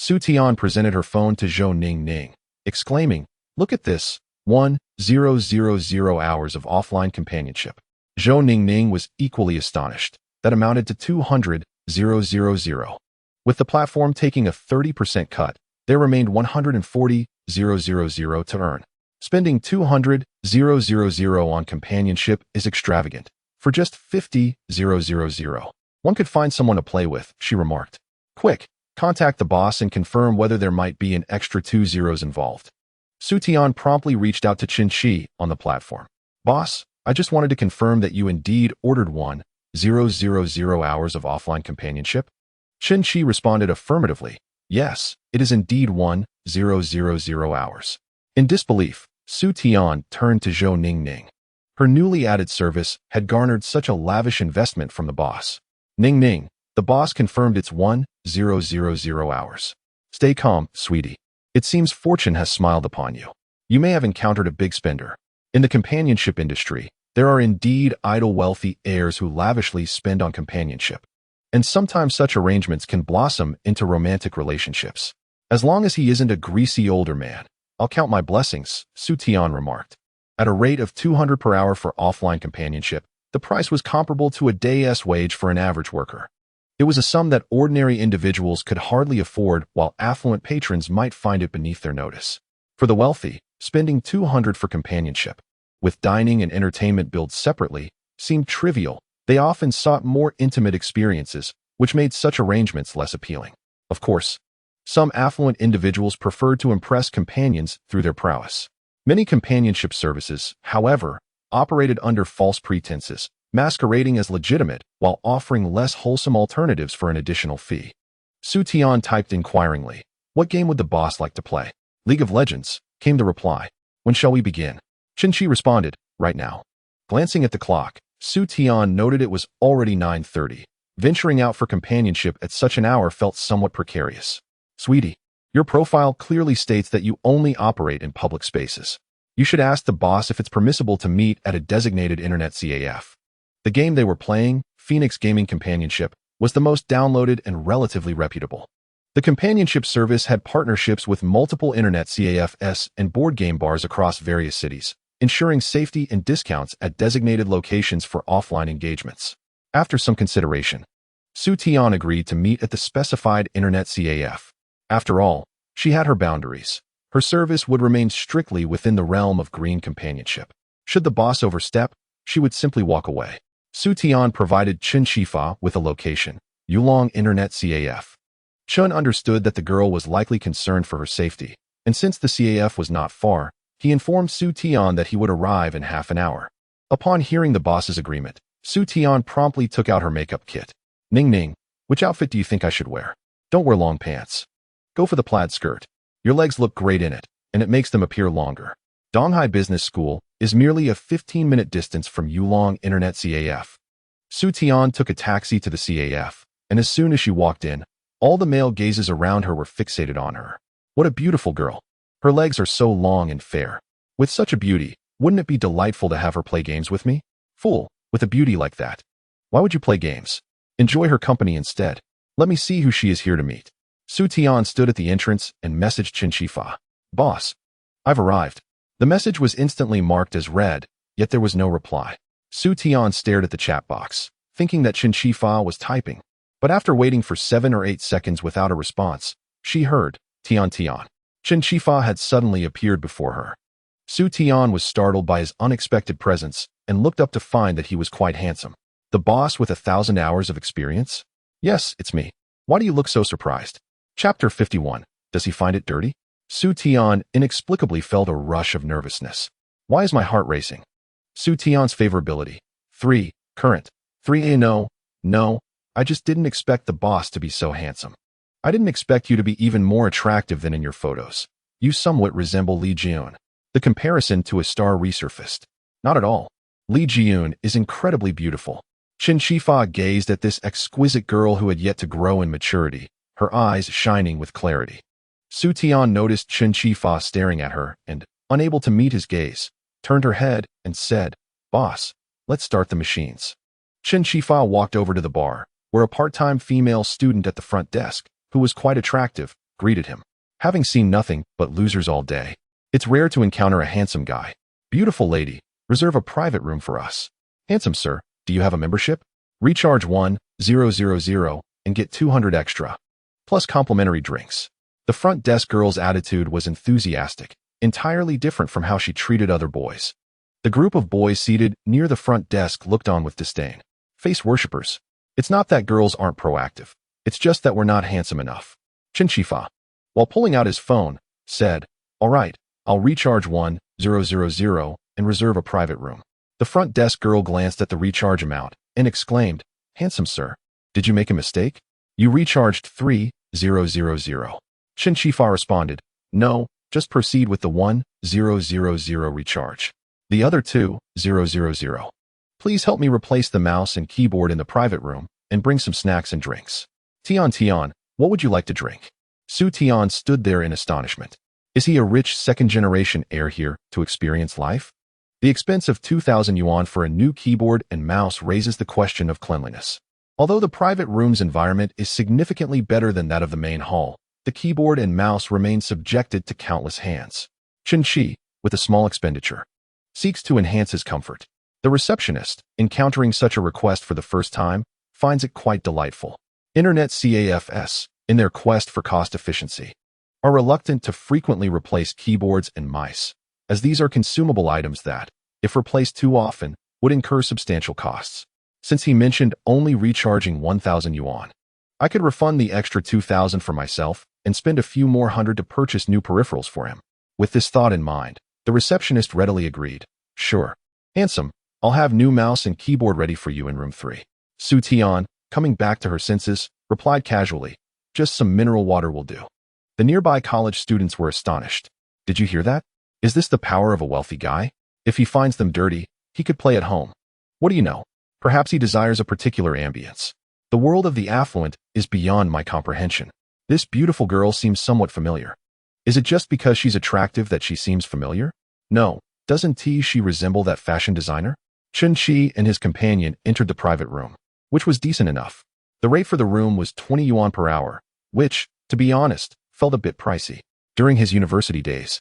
Su Tian presented her phone to Zhou Ningning, exclaiming, "Look at this, 1000 hours of offline companionship." Zhou Ningning was equally astonished. That amounted to 200,000. With the platform taking a 30% cut, there remained 140,000 to earn. Spending 200,000 on companionship is extravagant. For just 50,000, one could find someone to play with, she remarked. Quick, contact the boss and confirm whether there might be an extra 2 zeros involved. Su Tian promptly reached out to Chen Qi on the platform. Boss, I just wanted to confirm that you indeed ordered 1000 hours of offline companionship. Chen Qi responded affirmatively. Yes, it is indeed 1000 hours. In disbelief, Su Tian turned to Zhou Ningning. Her newly added service had garnered such a lavish investment from the boss. Ningning, the boss confirmed it's 1000 hours. Stay calm, sweetie. It seems fortune has smiled upon you. You may have encountered a big spender. In the companionship industry, there are indeed idle wealthy heirs who lavishly spend on companionship. And sometimes such arrangements can blossom into romantic relationships. As long as he isn't a greasy older man, I'll count my blessings, Su Tian remarked. At a rate of 200 per hour for offline companionship, the price was comparable to a day's wage for an average worker. It was a sum that ordinary individuals could hardly afford, while affluent patrons might find it beneath their notice. For the wealthy, spending 200 for companionship, with dining and entertainment billed separately, seemed trivial. They often sought more intimate experiences, which made such arrangements less appealing. Of course, some affluent individuals preferred to impress companions through their prowess. Many companionship services, however, operated under false pretenses, masquerading as legitimate while offering less wholesome alternatives for an additional fee. Su Tian typed inquiringly, "What game would the boss like to play?" "League of Legends," came the reply. "When shall we begin?" Chen Qi responded, "Right now." Glancing at the clock, Su Tian noted it was already 9:30. Venturing out for companionship at such an hour felt somewhat precarious. "Sweetie, your profile clearly states that you only operate in public spaces. You should ask the boss if it's permissible to meet at a designated internet CAF." The game they were playing, Phoenix Gaming Companionship, was the most downloaded and relatively reputable. The companionship service had partnerships with multiple internet CAFs and board game bars across various cities, ensuring safety and discounts at designated locations for offline engagements. After some consideration, Su Tian agreed to meet at the specified internet CAF. After all, she had her boundaries. Her service would remain strictly within the realm of green companionship. Should the boss overstep, she would simply walk away. Su Tian provided Chen Shifa with a location, Yulong Internet CAF. Chen understood that the girl was likely concerned for her safety, and since the CAF was not far, he informed Su Tian that he would arrive in half an hour. Upon hearing the boss's agreement, Su Tian promptly took out her makeup kit. "Ningning, which outfit do you think I should wear?" "Don't wear long pants. Go for the plaid skirt. Your legs look great in it, and it makes them appear longer." Donghai Business School is merely a 15-minute distance from Yulong Internet CAF. Su Tian took a taxi to the CAF, and as soon as she walked in, all the male gazes around her were fixated on her. What a beautiful girl. Her legs are so long and fair. With such a beauty, wouldn't it be delightful to have her play games with me? Fool, with a beauty like that. Why would you play games? Enjoy her company instead. Let me see who she is here to meet. Su Tian stood at the entrance and messaged Chen Shifa. "Boss, I've arrived." The message was instantly marked as read, yet there was no reply. Su Tian stared at the chat box, thinking that Chen Shifa was typing. But after waiting for 7 or 8 seconds without a response, she heard, "Tian Tian." Chen Shifa had suddenly appeared before her. Su Tian was startled by his unexpected presence and looked up to find that he was quite handsome. "The boss with 1,000 hours of experience?" "Yes, it's me. Why do you look so surprised?" Chapter 51. Does he find it dirty? Su Tian inexplicably felt a rush of nervousness. Why is my heart racing? Su Tian's favorability. 3. Current. 3. No, I just didn't expect the boss to be so handsome. I didn't expect you to be even more attractive than in your photos. You somewhat resemble Lee Ji-eun. The comparison to a star resurfaced. Not at all. Lee Ji-eun is incredibly beautiful. Chen Shifa gazed at this exquisite girl who had yet to grow in maturity, her eyes shining with clarity. Su Tian noticed Chen Shifa staring at her and, unable to meet his gaze, turned her head and said, "Boss, let's start the machines." Chen Shifa walked over to the bar, where a part-time female student at the front desk, who was quite attractive, greeted him. Having seen nothing but losers all day, it's rare to encounter a handsome guy. "Beautiful lady, reserve a private room for us." "Handsome sir, do you have a membership? Recharge 1,000 and get 200 extra, plus complimentary drinks." The front desk girl's attitude was enthusiastic, entirely different from how she treated other boys. The group of boys seated near the front desk looked on with disdain. Face worshippers. It's not that girls aren't proactive. It's just that we're not handsome enough. Chen Shifa, while pulling out his phone, said, "All right, I'll recharge 1,000 and reserve a private room." The front desk girl glanced at the recharge amount and exclaimed, "Handsome sir, did you make a mistake? You recharged 3,000. Chen Shifa responded, "No, just proceed with the 1,000 recharge. The other 2,000. Please help me replace the mouse and keyboard in the private room and bring some snacks and drinks." Tian, what would you like to drink?" Su Tian stood there in astonishment. Is he a rich second-generation heir here to experience life? The expense of 2,000 yuan for a new keyboard and mouse raises the question of cleanliness. Although the private room's environment is significantly better than that of the main hall, the keyboard and mouse remain subjected to countless hands. Chen Shi, with a small expenditure, seeks to enhance his comfort. The receptionist, encountering such a request for the first time, finds it quite delightful. Internet CAFs, in their quest for cost efficiency, are reluctant to frequently replace keyboards and mice, as these are consumable items that, if replaced too often, would incur substantial costs. Since he mentioned only recharging 1,000 yuan, I could refund the extra 2,000 for myself and spend a few more hundred to purchase new peripherals for him. With this thought in mind, the receptionist readily agreed. "Sure. Handsome, I'll have new mouse and keyboard ready for you in room 3. Su Tian, coming back to her senses, replied casually, "Just some mineral water will do." The nearby college students were astonished. "Did you hear that? Is this the power of a wealthy guy? If he finds them dirty, he could play at home. What do you know? Perhaps he desires a particular ambience. The world of the affluent is beyond my comprehension. This beautiful girl seems somewhat familiar. Is it just because she's attractive that she seems familiar? No, doesn't she resemble that fashion designer?" Chen Shi and his companion entered the private room, which was decent enough. The rate for the room was 20 yuan per hour, which, to be honest, felt a bit pricey. During his university days,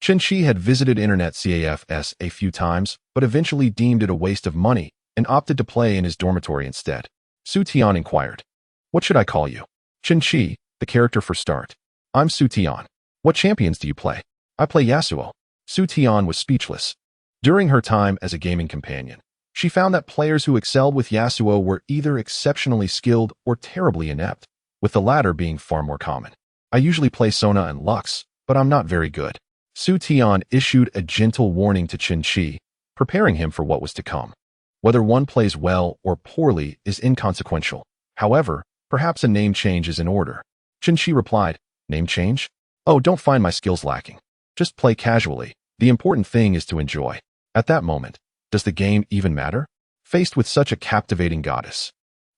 Chen Shi had visited Internet CAFs a few times, but eventually deemed it a waste of money and opted to play in his dormitory instead. Su Tian inquired, "What should I call you?" "Chen Shi, the character for start." "I'm Su Tian. What champions do you play?" "I play Yasuo." Su Tian was speechless. During her time as a gaming companion, she found that players who excelled with Yasuo were either exceptionally skilled or terribly inept, with the latter being far more common. "I usually play Sona and Lux, but I'm not very good." Su Tian issued a gentle warning to Chen Shi, preparing him for what was to come. Whether one plays well or poorly is inconsequential. However, perhaps a name change is in order. Chen Shi replied, "Name change? Oh, don't find my skills lacking. Just play casually. The important thing is to enjoy." At that moment, does the game even matter? Faced with such a captivating goddess,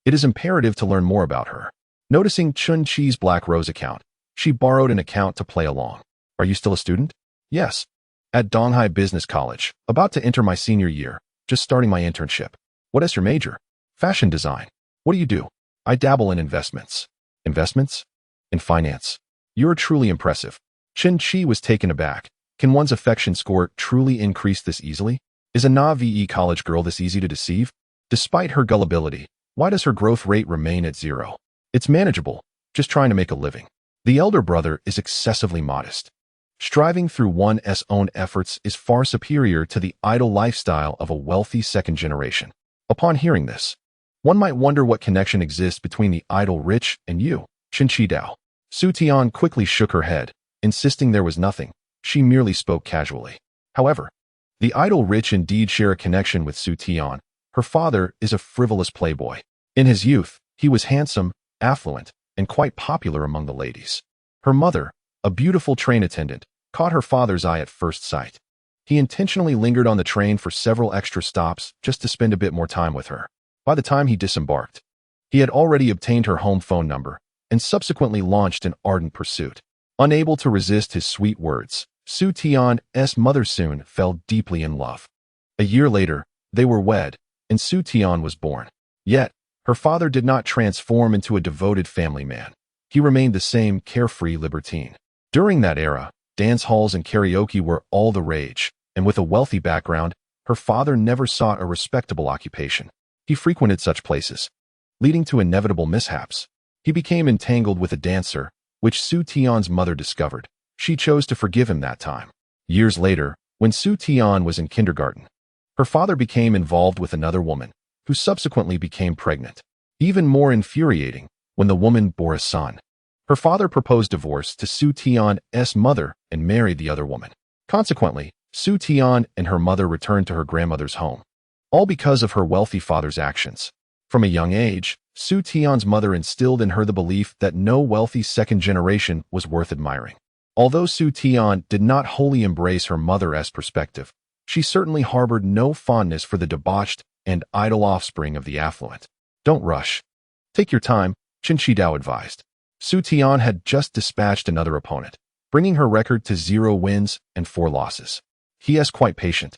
it is imperative to learn more about her. Noticing Chen Shi's Black Rose account, she borrowed an account to play along. "Are you still a student?" "Yes. At Donghai Business College, about to enter my senior year, just starting my internship." "What is your major?" "Fashion design." "What do you do?" "I dabble in investments." "Investments?" "In finance." "You're truly impressive." Chen Shi was taken aback. Can one's affection score truly increase this easily? Is a Na-VE college girl this easy to deceive? Despite her gullibility, why does her growth rate remain at 0? It's manageable, just trying to make a living. The elder brother is excessively modest. Striving through one's own efforts is far superior to the idle lifestyle of a wealthy second generation. Upon hearing this, one might wonder what connection exists between the idle rich and you, Chen Qidao. Su Tian quickly shook her head, insisting there was nothing. She merely spoke casually. However, the idle rich indeed share a connection with Su Tian. Her father is a frivolous playboy. In his youth, he was handsome, affluent, and quite popular among the ladies. Her mother, a beautiful train attendant, caught her father's eye at first sight. He intentionally lingered on the train for several extra stops just to spend a bit more time with her. By the time he disembarked, he had already obtained her home phone number and subsequently launched an ardent pursuit. Unable to resist his sweet words, Su Tian's mother soon fell deeply in love. A year later, they were wed, and Su Tian was born. Yet, her father did not transform into a devoted family man. He remained the same carefree libertine. During that era, dance halls and karaoke were all the rage, and with a wealthy background, her father never sought a respectable occupation. He frequented such places, leading to inevitable mishaps. He became entangled with a dancer, which Su Tian's mother discovered. She chose to forgive him that time. Years later, when Su Tian was in kindergarten, her father became involved with another woman, who subsequently became pregnant. Even more infuriating, when the woman bore a son. Her father proposed divorce to Su Tian's mother and married the other woman. Consequently, Su Tian and her mother returned to her grandmother's home, all because of her wealthy father's actions. From a young age, Su Tian's mother instilled in her the belief that no wealthy second generation was worth admiring. Although Su Tian did not wholly embrace her mother's perspective, she certainly harbored no fondness for the debauched and idle offspring of the affluent. Don't rush. Take your time, Su Yao advised. Su Tian had just dispatched another opponent, bringing her record to 0 wins and 4 losses. He is quite patient.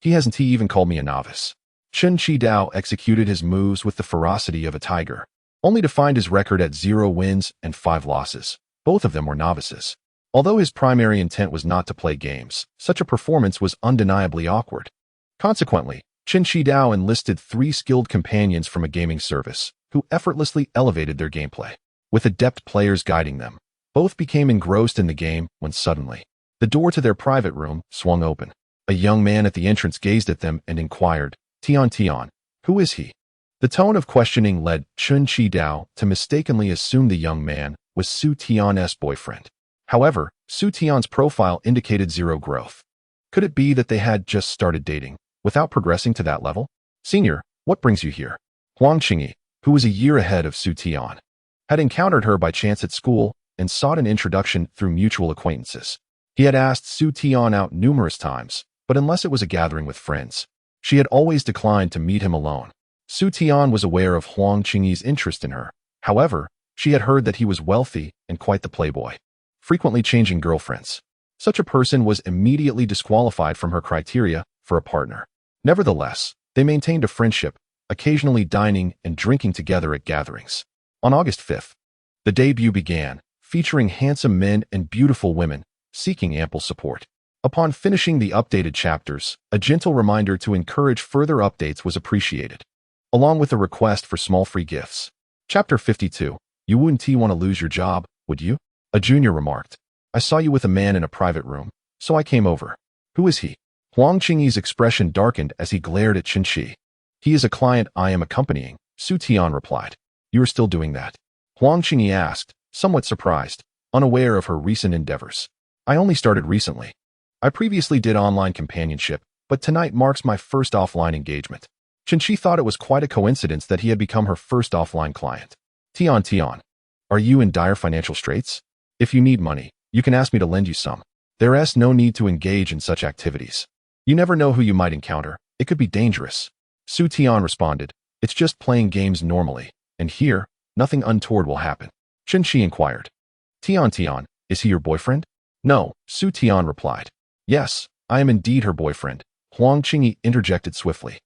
He hasn't even called me a novice. Su Yao executed his moves with the ferocity of a tiger, only to find his record at 0 wins and 5 losses. Both of them were novices. Although his primary intent was not to play games, such a performance was undeniably awkward. Consequently, Su Yao enlisted 3 skilled companions from a gaming service, who effortlessly elevated their gameplay. With adept players guiding them, both became engrossed in the game when suddenly, the door to their private room swung open. A young man at the entrance gazed at them and inquired, Tian, who is he? The tone of questioning led Su Yao to mistakenly assume the young man was Su Tian's boyfriend. However, Su Tian's profile indicated 0 growth. Could it be that they had just started dating, without progressing to that level? Senior, what brings you here? Huang Qingyi, who was a year ahead of Su Tian, had encountered her by chance at school and sought an introduction through mutual acquaintances. He had asked Su Tian out numerous times, but unless it was a gathering with friends, she had always declined to meet him alone. Su Tian was aware of Huang Qingyi's interest in her. However, she had heard that he was wealthy and quite the playboy, frequently changing girlfriends. Such a person was immediately disqualified from her criteria for a partner. Nevertheless, they maintained a friendship, occasionally dining and drinking together at gatherings. On August 5th, the debut began, featuring handsome men and beautiful women, seeking ample support. Upon finishing the updated chapters, a gentle reminder to encourage further updates was appreciated, along with a request for small free gifts. Chapter 52. You wouldn't want to lose your job, would you? A junior remarked. I saw you with a man in a private room, so I came over. Who is he? Huang Qingyi's expression darkened as he glared at Qi. He is a client I am accompanying, Su Tian replied. You are still doing that? Huang Qingyi asked, somewhat surprised, unaware of her recent endeavors. I only started recently. I previously did online companionship, but tonight marks my first offline engagement. Qi thought it was quite a coincidence that he had become her first offline client. Tian, are you in dire financial straits? If you need money, you can ask me to lend you some. There is no need to engage in such activities. You never know who you might encounter. It could be dangerous. Su Tian responded, it's just playing games normally, and here, nothing untoward will happen. Qi inquired. Tian, is he your boyfriend? No, Su Tian replied. Yes, I am indeed her boyfriend. Huang Qingyi interjected swiftly.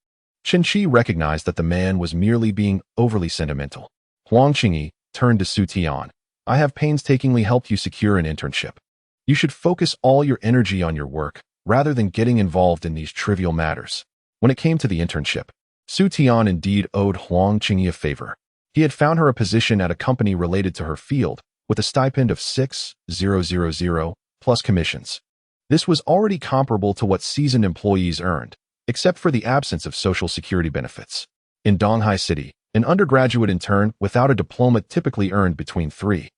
Qi recognized that the man was merely being overly sentimental. Huang Qingyi turned to Su Tian. I have painstakingly helped you secure an internship. You should focus all your energy on your work, rather than getting involved in these trivial matters. When it came to the internship, Su Tian indeed owed Huang Qingyi a favor. He had found her a position at a company related to her field, with a stipend of 6,000 plus commissions. This was already comparable to what seasoned employees earned, except for the absence of social security benefits. In Donghai City, an undergraduate intern without a diploma typically earned between 3,000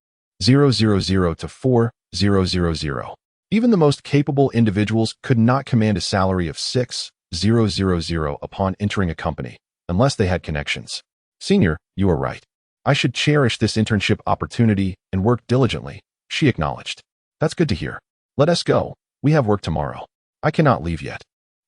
to 4,000. Even the most capable individuals could not command a salary of 6,000 upon entering a company, unless they had connections. Senior, you are right. I should cherish this internship opportunity and work diligently, she acknowledged. That's good to hear. Let us go. We have work tomorrow. I cannot leave yet.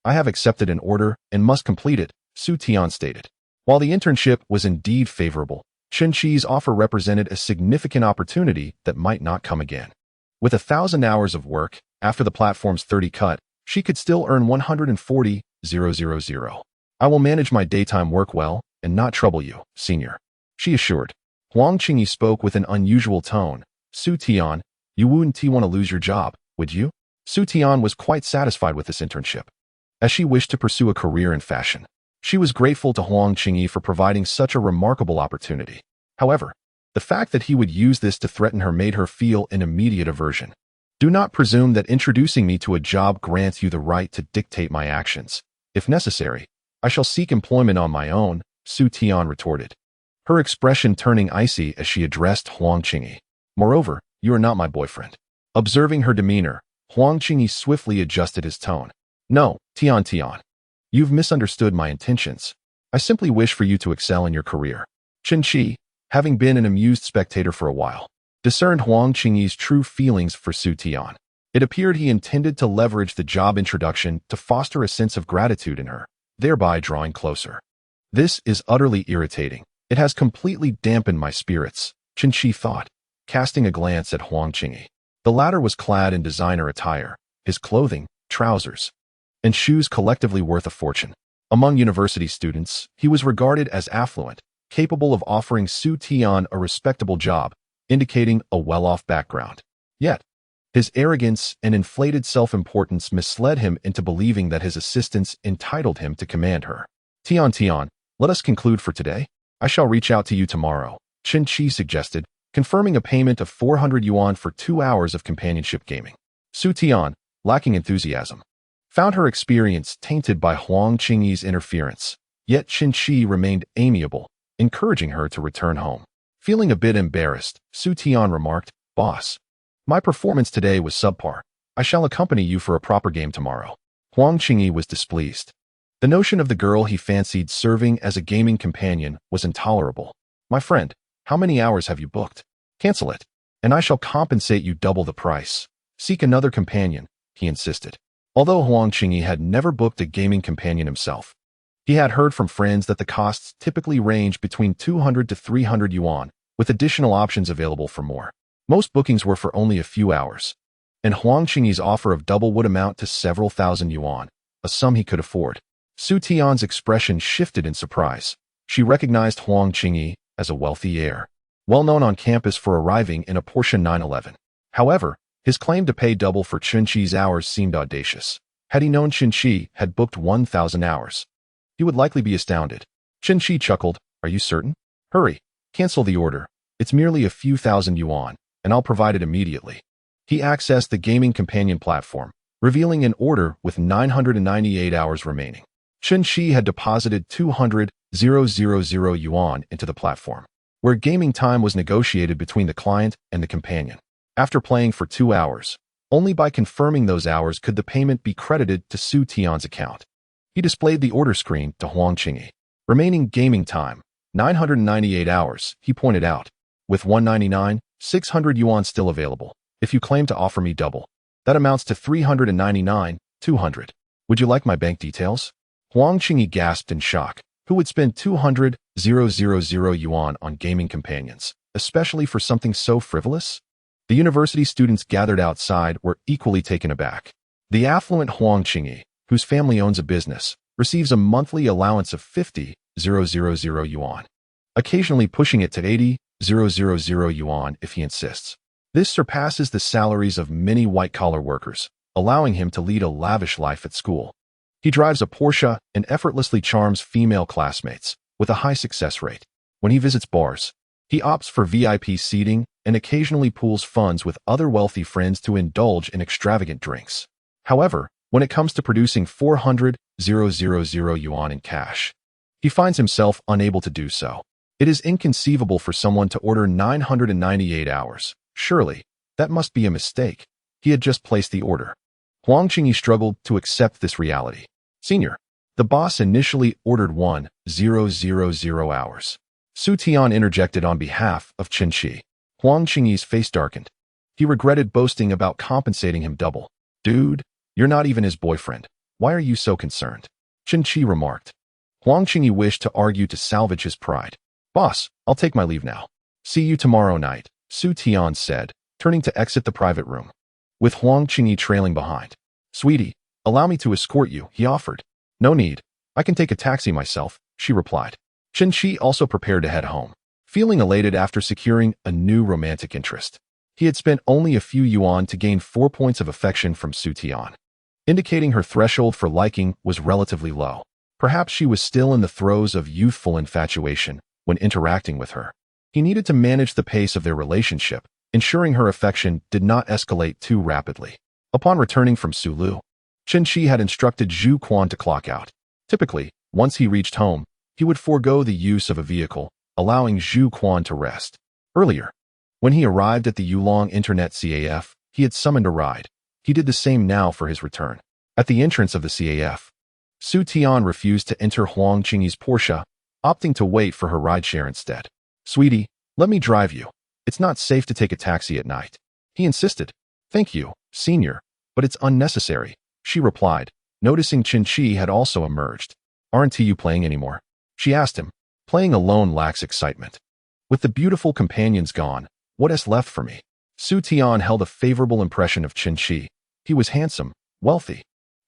I have accepted an order and must complete it, Su Tian stated. While the internship was indeed favorable, Chen Qi's offer represented a significant opportunity that might not come again. With 1,000 hours of work, after the platform's 30 cut, she could still earn 140,000. I will manage my daytime work well and not trouble you, senior, she assured. Huang Qingyi spoke with an unusual tone. Su Tian, you wouldn't want to lose your job, would you? Su Tian was quite satisfied with this internship, as she wished to pursue a career in fashion. She was grateful to Huang Qingyi for providing such a remarkable opportunity. However, the fact that he would use this to threaten her made her feel an immediate aversion. Do not presume that introducing me to a job grants you the right to dictate my actions. If necessary, I shall seek employment on my own, Su Tian retorted, her expression turning icy as she addressed Huang Qingyi. Moreover, you are not my boyfriend. Observing her demeanor, Huang Qingyi swiftly adjusted his tone. No, Tian. You've misunderstood my intentions. I simply wish for you to excel in your career. Chen Qi, having been an amused spectator for a while, discerned Huang Qingyi's true feelings for Su Tian. It appeared he intended to leverage the job introduction to foster a sense of gratitude in her, thereby drawing closer. This is utterly irritating. It has completely dampened my spirits, Chen Qi thought, casting a glance at Huang Qingyi. The latter was clad in designer attire, his clothing, trousers, and shoes collectively worth a fortune. Among university students, he was regarded as affluent, capable of offering Su Tian a respectable job, indicating a well-off background. Yet, his arrogance and inflated self-importance misled him into believing that his assistance entitled him to command her. Tian, let us conclude for today. I shall reach out to you tomorrow, Chen Qi suggested, confirming a payment of 400 yuan for 2 hours of companionship gaming. Su Tian, lacking enthusiasm, found her experience tainted by Huang Qingyi's interference, yet Chen Qi remained amiable, encouraging her to return home. Feeling a bit embarrassed, Su Tian remarked, Boss, my performance today was subpar. I shall accompany you for a proper game tomorrow. Huang Qingyi was displeased. The notion of the girl he fancied serving as a gaming companion was intolerable. My friend, how many hours have you booked? Cancel it, and I shall compensate you double the price. Seek another companion, he insisted. Although Huang Qingyi had never booked a gaming companion himself, he had heard from friends that the costs typically range between 200 to 300 yuan, with additional options available for more. Most bookings were for only a few hours, and Huang Qingyi's offer of double would amount to several thousand yuan, a sum he could afford. Su Tian's expression shifted in surprise. She recognized Huang Qingyi as a wealthy heir, well known on campus for arriving in a Porsche 911. However, his claim to pay double for Chen Qi's hours seemed audacious. Had he known Chen Qi had booked 1,000 hours, he would likely be astounded. Chen Qi chuckled, Are you certain? Hurry, cancel the order. It's merely a few thousand yuan, and I'll provide it immediately. He accessed the gaming companion platform, revealing an order with 998 hours remaining. Chen Qi had deposited 200,000 yuan into the platform, where gaming time was negotiated between the client and the companion. After playing for 2 hours, only by confirming those hours could the payment be credited to Su Tian's account. He displayed the order screen to Huang Qingyi. Remaining gaming time, 998 hours, he pointed out, with 199, 600 yuan still available. If you claim to offer me double, that amounts to 399, 200. Would you like my bank details? Huang Qingyi gasped in shock. Who would spend 200,000 yuan on gaming companions, especially for something so frivolous? The university students gathered outside were equally taken aback. The affluent Huang Qingyi, whose family owns a business, receives a monthly allowance of 50,000 yuan, occasionally pushing it to 80,000 yuan if he insists. This surpasses the salaries of many white-collar workers, allowing him to lead a lavish life at school. He drives a Porsche and effortlessly charms female classmates, with a high success rate. When he visits bars, he opts for VIP seating and occasionally pools funds with other wealthy friends to indulge in extravagant drinks. However, when it comes to producing 400,000 yuan in cash, he finds himself unable to do so. It is inconceivable for someone to order 998 hours. Surely, that must be a mistake. He had just placed the order. Huang Qingyi struggled to accept this reality. Senior, the boss initially ordered 1,000 hours. Su Tian interjected on behalf of Qin Shi. Huang Qingyi's face darkened. He regretted boasting about compensating him double. Dude, you're not even his boyfriend. Why are you so concerned? Qin Shi remarked. Huang Qingyi wished to argue to salvage his pride. Boss, I'll take my leave now. See you tomorrow night, Su Tian said, turning to exit the private room. With Huang Qingyi trailing behind. Sweetie, allow me to escort you, he offered. No need. I can take a taxi myself, she replied. Qin Shi also prepared to head home, feeling elated after securing a new romantic interest. He had spent only a few yuan to gain 4 points of affection from Su Tian, indicating her threshold for liking was relatively low. Perhaps she was still in the throes of youthful infatuation when interacting with her. He needed to manage the pace of their relationship, ensuring her affection did not escalate too rapidly. Upon returning from Sulu, Qin Shi had instructed Zhu Quan to clock out. Typically, once he reached home, he would forego the use of a vehicle, allowing Zhu Quan to rest. Earlier, when he arrived at the Yulong Internet CAF, he had summoned a ride. He did the same now for his return. At the entrance of the CAF, Su Tian refused to enter Huang Qingyi's Porsche, opting to wait for her rideshare instead. Sweetie, let me drive you. It's not safe to take a taxi at night. He insisted. Thank you, senior, but it's unnecessary, she replied, noticing Qin Shi had also emerged. Aren't you playing anymore? She asked him. Playing alone lacks excitement. With the beautiful companions gone, what is left for me? Su Tian held a favorable impression of Qin Shi. He was handsome, wealthy,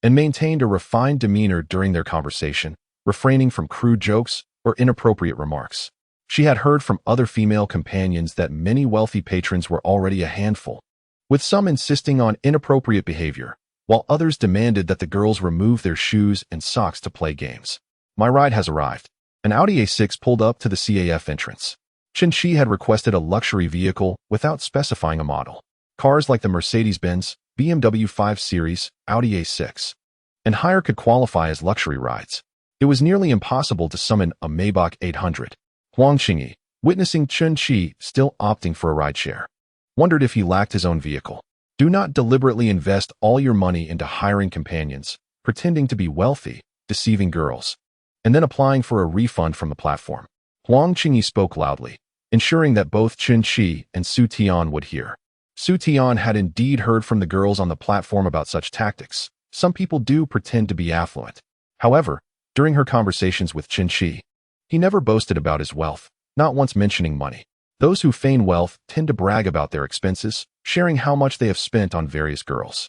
and maintained a refined demeanor during their conversation, refraining from crude jokes or inappropriate remarks. She had heard from other female companions that many wealthy patrons were already a handful, with some insisting on inappropriate behavior, while others demanded that the girls remove their shoes and socks to play games. My ride has arrived. An Audi A6 pulled up to the CAF entrance. Qin Shi had requested a luxury vehicle without specifying a model. Cars like the Mercedes-Benz, BMW 5 Series, Audi A6, and higher could qualify as luxury rides. It was nearly impossible to summon a Maybach 800. Huang Qingyi, witnessing Qin Shi still opting for a rideshare, wondered if he lacked his own vehicle. Do not deliberately invest all your money into hiring companions, pretending to be wealthy, deceiving girls, and then applying for a refund from the platform. Huang Qingyi spoke loudly, ensuring that both Qin Shi and Su Tian would hear. Su Tian had indeed heard from the girls on the platform about such tactics. Some people do pretend to be affluent. However, during her conversations with Qin Shi, he never boasted about his wealth, not once mentioning money. Those who feign wealth tend to brag about their expenses, sharing how much they have spent on various girls.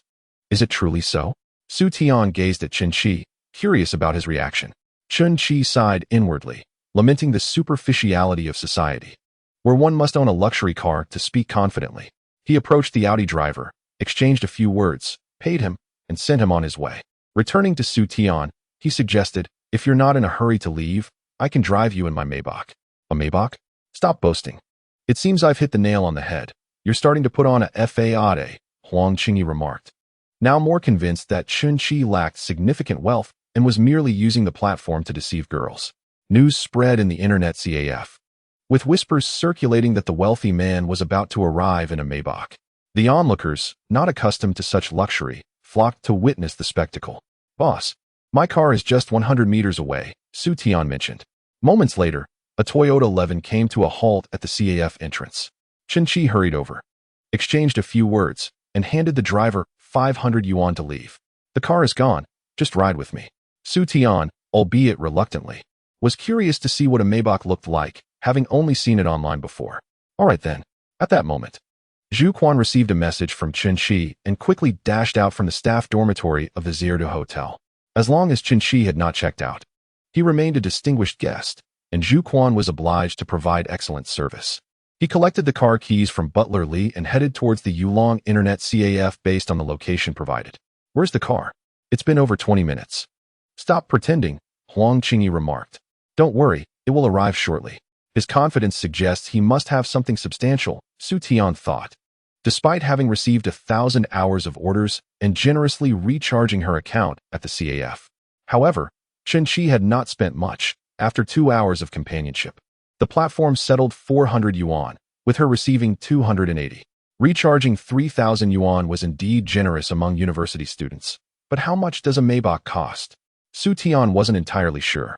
Is it truly so? Su Tian gazed at Qin Shi, curious about his reaction. Qin Shi sighed inwardly, lamenting the superficiality of society, where one must own a luxury car to speak confidently. He approached the Audi driver, exchanged a few words, paid him, and sent him on his way. Returning to Su Tian, he suggested, if you're not in a hurry to leave, I can drive you in my Maybach. A Maybach? Stop boasting. It seems I've hit the nail on the head. You're starting to put on a fade, Huang Qingyi remarked, now more convinced that Qin Shi lacked significant wealth and was merely using the platform to deceive girls. News spread in the internet CAF, with whispers circulating that the wealthy man was about to arrive in a Maybach. The onlookers, not accustomed to such luxury, flocked to witness the spectacle. Boss, my car is just 100 meters away, Su Tian mentioned. Moments later, a Toyota 11 came to a halt at the CAF entrance. Qin Shi hurried over, exchanged a few words, and handed the driver 500 yuan to leave. The car is gone, just ride with me. Su Tian, albeit reluctantly, was curious to see what a Maybach looked like, having only seen it online before. All right then. At that moment, Zhu Quan received a message from Qin Shi and quickly dashed out from the staff dormitory of the Zierda Hotel. As long as Qin Shi had not checked out, he remained a distinguished guest, and Zhu Quan was obliged to provide excellent service. He collected the car keys from Butler Li and headed towards the Yulong Internet CAF based on the location provided. Where's the car? It's been over 20 minutes. Stop pretending, Huang Qingyi remarked. Don't worry, it will arrive shortly. His confidence suggests he must have something substantial, Su Tian thought. Despite having received 1,000 hours of orders and generously recharging her account at the CAF. However, Qin Shi had not spent much. After 2 hours of companionship, the platform settled 400 yuan, with her receiving 280. Recharging 3,000 yuan was indeed generous among university students. But how much does a Maybach cost? Su Tian wasn't entirely sure.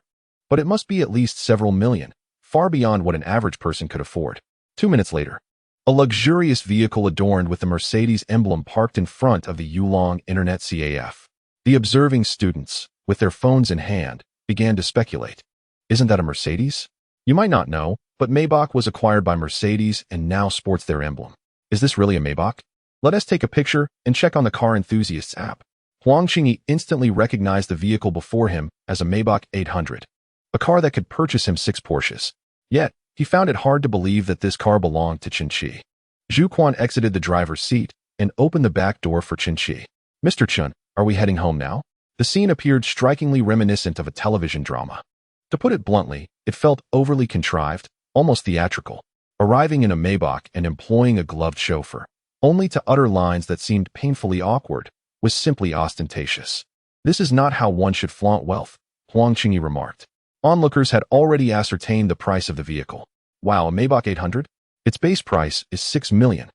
But it must be at least several million. far beyond what an average person could afford. 2 minutes later, a luxurious vehicle adorned with the Mercedes emblem parked in front of the Yulong Internet CAF. The observing students, with their phones in hand, began to speculate. Isn't that a Mercedes? You might not know, but Maybach was acquired by Mercedes and now sports their emblem. Is this really a Maybach? Let us take a picture and check on the Car Enthusiasts app. Huang Qingyi instantly recognized the vehicle before him as a Maybach 800, a car that could purchase him 6 Porsches. Yet, he found it hard to believe that this car belonged to Chen Qi. Zhu Quan exited the driver's seat and opened the back door for Chen Qi. Mr. Chen, are we heading home now? The scene appeared strikingly reminiscent of a television drama. To put it bluntly, it felt overly contrived, almost theatrical, arriving in a Maybach and employing a gloved chauffeur, only to utter lines that seemed painfully awkward, was simply ostentatious. This is not how one should flaunt wealth, Huang Qingyi remarked. Onlookers had already ascertained the price of the vehicle. Wow, a Maybach 800? Its base price is 6 million.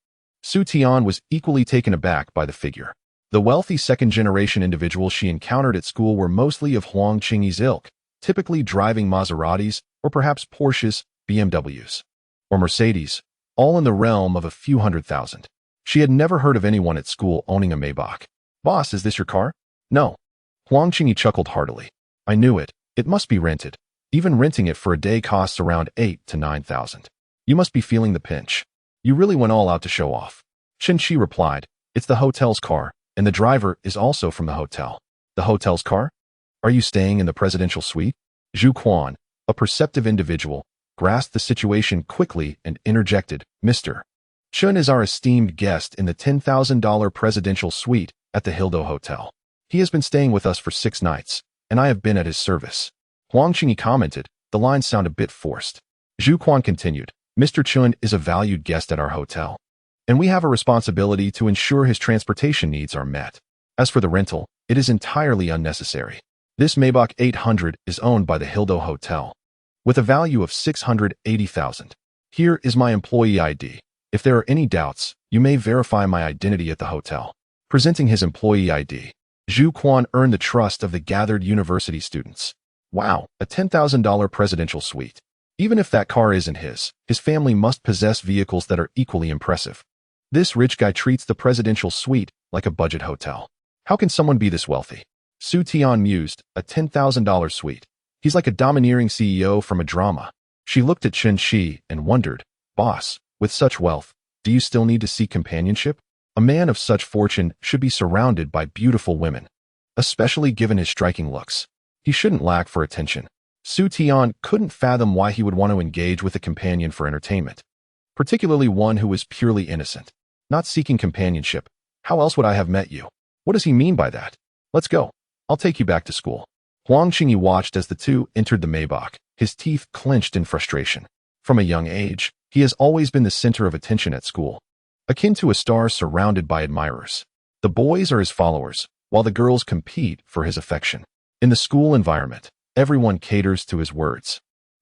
Su Tian was equally taken aback by the figure. The wealthy second-generation individuals she encountered at school were mostly of Huang Qingyi's ilk, typically driving Maseratis or perhaps Porsches, BMWs, or Mercedes, all in the realm of a few $100,000. She had never heard of anyone at school owning a Maybach. Boss, is this your car? No. Huang Qingyi chuckled heartily. I knew it. It must be rented. Even renting it for a day costs around 8,000 to 9,000. You must be feeling the pinch. You really went all out to show off. Chen Qi replied, it's the hotel's car, and the driver is also from the hotel. The hotel's car? Are you staying in the presidential suite? Zhu Quan, a perceptive individual, grasped the situation quickly and interjected, Mr. Chen is our esteemed guest in the $10,000 presidential suite at the Hildo Hotel. He has been staying with us for 6 nights, and I have been at his service. Huang Qingyi commented, the lines sound a bit forced. Zhu Quan continued, Mr. Chen is a valued guest at our hotel, and we have a responsibility to ensure his transportation needs are met. As for the rental, it is entirely unnecessary. This Maybach 800 is owned by the Hildo Hotel, with a value of 680,000. Here is my employee ID. If there are any doubts, you may verify my identity at the hotel. Presenting his employee ID, Zhu Quan earned the trust of the gathered university students. Wow, a $10,000 presidential suite. Even if that car isn't his family must possess vehicles that are equally impressive. This rich guy treats the presidential suite like a budget hotel. How can someone be this wealthy? Su Tian mused, a $10,000 suite. He's like a domineering CEO from a drama. She looked at Chen Qi and wondered, boss, with such wealth, do you still need to seek companionship? A man of such fortune should be surrounded by beautiful women, especially given his striking looks. He shouldn't lack for attention. Su Tian couldn't fathom why he would want to engage with a companion for entertainment, particularly one who was purely innocent, not seeking companionship. How else would I have met you? What does he mean by that? Let's go. I'll take you back to school. Huang Qingyi watched as the two entered the Maybach, his teeth clenched in frustration. From a young age, he has always been the center of attention at school, akin to a star surrounded by admirers. The boys are his followers, while the girls compete for his affection. In the school environment, everyone caters to his words.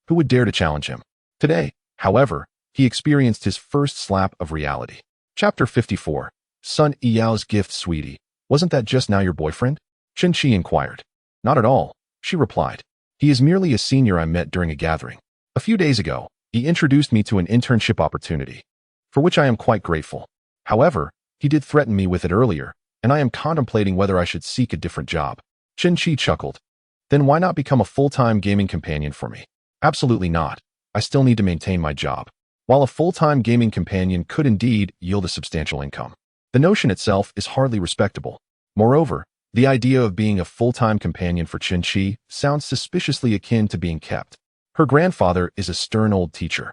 Who would dare to challenge him? Today, however, he experienced his first slap of reality. Chapter 54. Sun Yao's gift, sweetie. Wasn't that just now your boyfriend? Chen Qi inquired. Not at all, she replied. He is merely a senior I met during a gathering. A few days ago, he introduced me to an internship opportunity, for which I am quite grateful. However, he did threaten me with it earlier, and I am contemplating whether I should seek a different job. Chen Qi chuckled. Then why not become a full-time gaming companion for me? Absolutely not. I still need to maintain my job. While a full-time gaming companion could indeed yield a substantial income, the notion itself is hardly respectable. Moreover, the idea of being a full-time companion for Chen Qi sounds suspiciously akin to being kept. Her grandfather is a stern old teacher,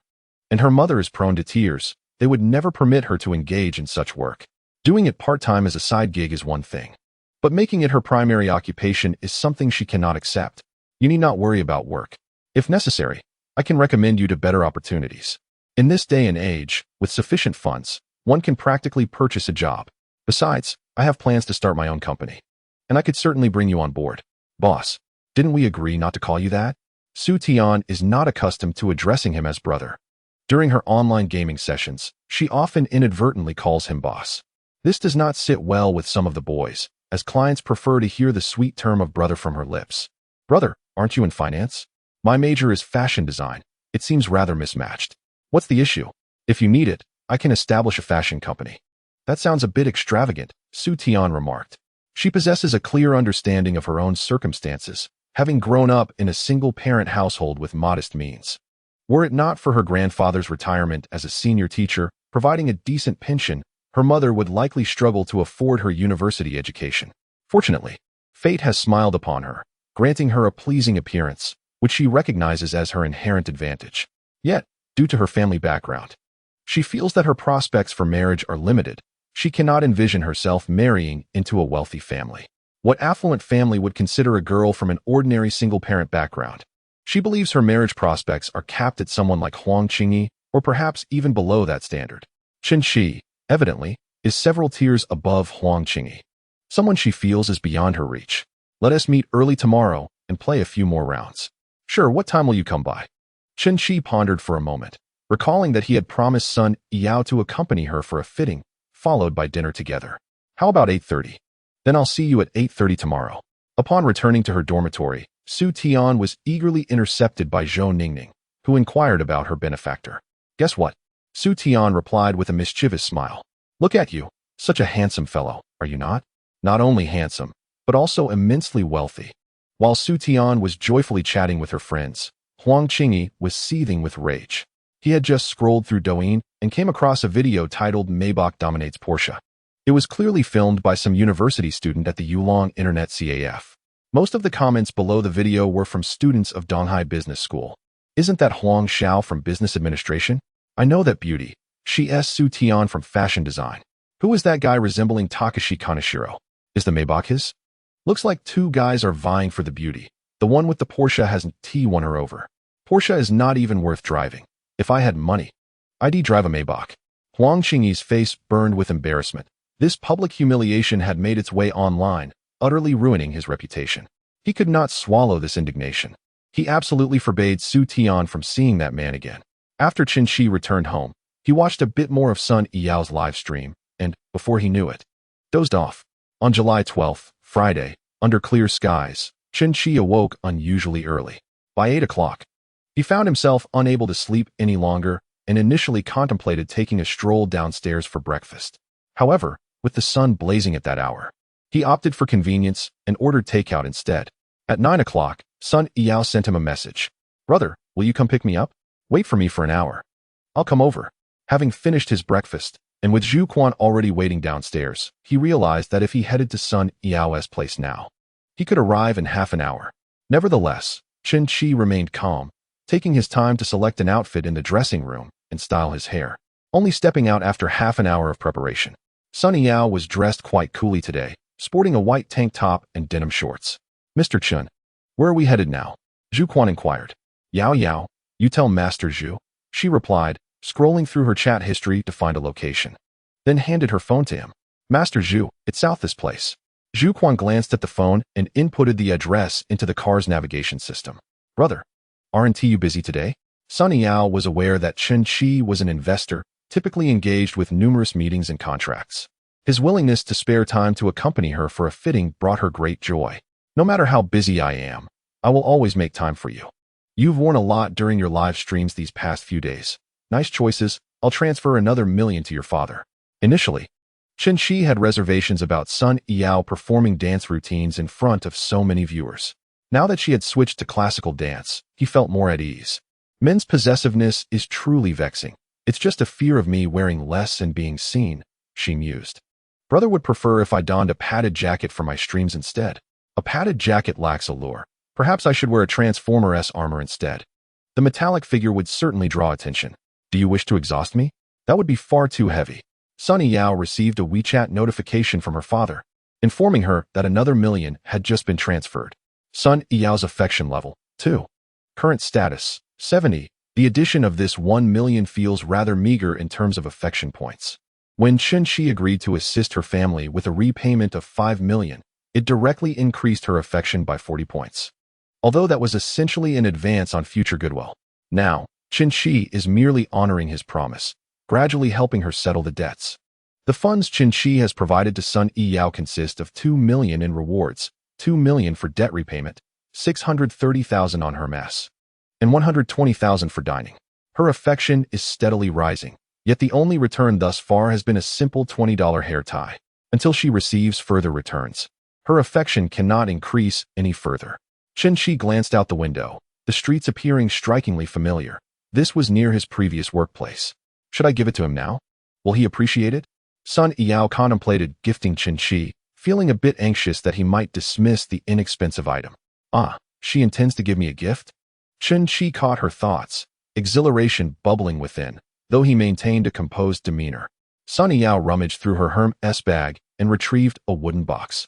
and her mother is prone to tears. They would never permit her to engage in such work. Doing it part-time as a side gig is one thing, but making it her primary occupation is something she cannot accept. You need not worry about work. If necessary, I can recommend you to better opportunities. In this day and age, with sufficient funds, one can practically purchase a job. Besides, I have plans to start my own company, and I could certainly bring you on board. Boss, didn't we agree not to call you that? Su Tian is not accustomed to addressing him as brother. During her online gaming sessions, she often inadvertently calls him boss. This does not sit well with some of the boys, as clients prefer to hear the sweet term of brother from her lips. Brother, aren't you in finance? My major is fashion design. It seems rather mismatched. What's the issue? If you need it, I can establish a fashion company. That sounds a bit extravagant, Su Tian remarked. She possesses a clear understanding of her own circumstances, having grown up in a single-parent household with modest means. Were it not for her grandfather's retirement as a senior teacher, providing a decent pension, her mother would likely struggle to afford her university education. Fortunately, fate has smiled upon her, granting her a pleasing appearance, which she recognizes as her inherent advantage. Yet, due to her family background, she feels that her prospects for marriage are limited. She cannot envision herself marrying into a wealthy family. What affluent family would consider a girl from an ordinary single-parent background? She believes her marriage prospects are capped at someone like Huang Qingyi, or perhaps even below that standard. Chen Shi, evidently, is several tiers above Huang Qingyi. Someone she feels is beyond her reach. Let us meet early tomorrow and play a few more rounds. Sure, what time will you come by? Chen Shi pondered for a moment, recalling that he had promised Su Yao to accompany her for a fitting, followed by dinner together. How about 8:30? Then I'll see you at 8:30 tomorrow. Upon returning to her dormitory, Su Tian was eagerly intercepted by Zhou Ningning, who inquired about her benefactor. Guess what? Su Tian replied with a mischievous smile. Look at you, such a handsome fellow, are you not? Not only handsome, but also immensely wealthy. While Su Tian was joyfully chatting with her friends, Huang Qingyi was seething with rage. He had just scrolled through Douyin and came across a video titled Maybach Dominates Porsche. It was clearly filmed by some university student at the Yulong Internet CAF. Most of the comments below the video were from students of Donghai Business School. Isn't that Huang Xiao from Business Administration? I know that beauty. She is Su Tian from Fashion Design. Who is that guy resembling Takashi Kaneshiro? Is the Maybach his? Looks like two guys are vying for the beauty. The one with the Porsche has won her over. Porsche is not even worth driving. If I had money, I'd drive a Maybach. Huang Qingyi's face burned with embarrassment. This public humiliation had made its way online, utterly ruining his reputation. He could not swallow this indignation. He absolutely forbade Su Tian from seeing that man again. After Chen Shi returned home, he watched a bit more of Su Yao's live stream, and, before he knew it, dozed off. On July 12th, Friday, under clear skies, Chen Shi awoke unusually early. By 8 o'clock, he found himself unable to sleep any longer and initially contemplated taking a stroll downstairs for breakfast. However, with the sun blazing at that hour, he opted for convenience and ordered takeout instead. At 9 o'clock, Su Yao sent him a message. Brother, will you come pick me up? Wait for me for an hour. I'll come over. Having finished his breakfast, and with Zhu Quan already waiting downstairs, he realized that if he headed to Su Yao's place now, he could arrive in half an hour. Nevertheless, Chen Shi remained calm, taking his time to select an outfit in the dressing room and style his hair, only stepping out after half an hour of preparation. Su Yao was dressed quite coolly today, sporting a white tank top and denim shorts. Mr. Chen, where are we headed now? Zhu Quan inquired. Yao, you tell Master Zhu, she replied, scrolling through her chat history to find a location. Then handed her phone to him. Master Zhu, it's south this place. Zhu Quan glanced at the phone and inputted the address into the car's navigation system. Brother, aren't you busy today? Su Yao was aware that Chen Shi was an investor, typically engaged with numerous meetings and contracts. His willingness to spare time to accompany her for a fitting brought her great joy. No matter how busy I am, I will always make time for you. You've worn a lot during your live streams these past few days. Nice choices. I'll transfer another $1 million to your father. Initially, Chen Shi had reservations about Su Yao performing dance routines in front of so many viewers. Now that she had switched to classical dance, he felt more at ease. Men's possessiveness is truly vexing. It's just a fear of me wearing less and being seen, she mused. Brother would prefer if I donned a padded jacket for my streams instead. A padded jacket lacks allure. Perhaps I should wear a Transformer-S armor instead. The metallic figure would certainly draw attention. Do you wish to exhaust me? That would be far too heavy. Su Yao received a WeChat notification from her father, informing her that another $1 million had just been transferred. Su Yao's affection level, 2. Current status, 70. The addition of this $1 million feels rather meager in terms of affection points. When Chen Shi agreed to assist her family with a repayment of $5 million, it directly increased her affection by 40 points. Although that was essentially an advance on future goodwill. Now, Chen Shi is merely honoring his promise, gradually helping her settle the debts. The funds Chen Shi has provided to Su Yao consist of $2 million in rewards, $2 million for debt repayment, $630,000 on her mess, and 120,000 for dining. Her affection is steadily rising, yet the only return thus far has been a simple $20 hair tie. Until she receives further returns, her affection cannot increase any further. Chen Shi glanced out the window, the streets appearing strikingly familiar. This was near his previous workplace. Should I give it to him now? Will he appreciate it? Su Yao contemplated gifting Chen Shi, feeling a bit anxious that he might dismiss the inexpensive item. She intends to give me a gift? Chen Shi caught her thoughts, exhilaration bubbling within, though he maintained a composed demeanor. Su Yao rummaged through her Hermes bag and retrieved a wooden box.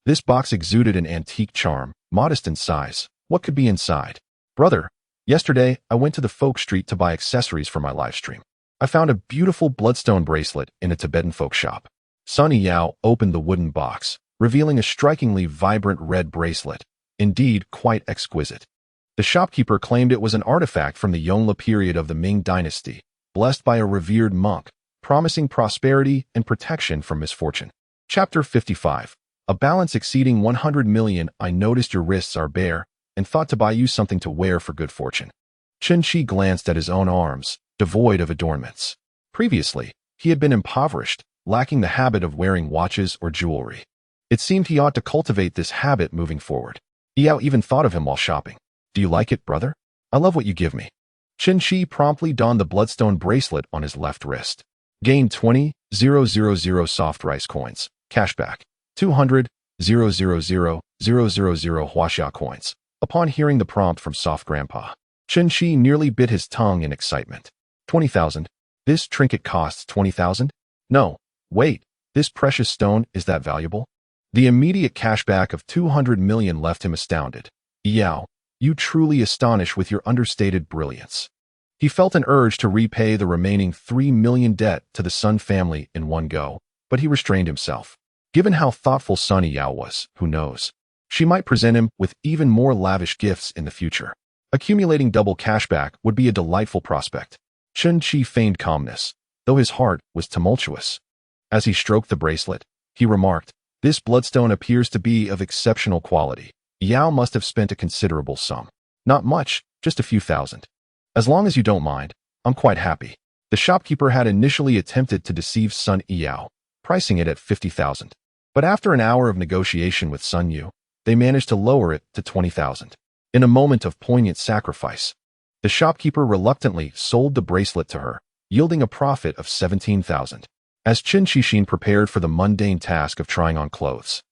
This box exuded an antique charm, modest in size. What could be inside? Brother, yesterday I went to the folk street to buy accessories for my live stream. I found a beautiful bloodstone bracelet in a Tibetan folk shop. Su Yao opened the wooden box, revealing a strikingly vibrant red bracelet, indeed quite exquisite. The shopkeeper claimed it was an artifact from the Yongle period of the Ming dynasty, blessed by a revered monk, promising prosperity and protection from misfortune. Chapter 55. A balance exceeding 100 million. I noticed your wrists are bare, and thought to buy you something to wear for good fortune. Chen Shi glanced at his own arms, devoid of adornments. Previously, he had been impoverished, lacking the habit of wearing watches or jewelry. It seemed he ought to cultivate this habit moving forward. Yao even thought of him while shopping. Do you like it, brother? I love what you give me. Chen Shi promptly donned the bloodstone bracelet on his left wrist. Gained 20,000 soft rice coins. Cashback. 200,000 Huaxia coins. Upon hearing the prompt from Soft Grandpa, Chen Shi nearly bit his tongue in excitement. 20,000. This trinket costs 20,000? No, wait, this precious stone is that valuable? The immediate cashback of 200 million left him astounded. Yao, you truly astonish with your understated brilliance. He felt an urge to repay the remaining 3 million debt to the Sun family in one go, but he restrained himself. Given how thoughtful Su Yao was, who knows? She might present him with even more lavish gifts in the future. Accumulating double cashback would be a delightful prospect. Chen Shi feigned calmness, though his heart was tumultuous. As he stroked the bracelet, he remarked, this bloodstone appears to be of exceptional quality. Yao must have spent a considerable sum. Not much, just a few thousand. As long as you don't mind, I'm quite happy. The shopkeeper had initially attempted to deceive Su Yao, pricing it at 50,000. But after an hour of negotiation with Sun Yu, they managed to lower it to 20,000. In a moment of poignant sacrifice, the shopkeeper reluctantly sold the bracelet to her, yielding a profit of 17,000. As Chen Shixin prepared for the mundane task of trying on clothes,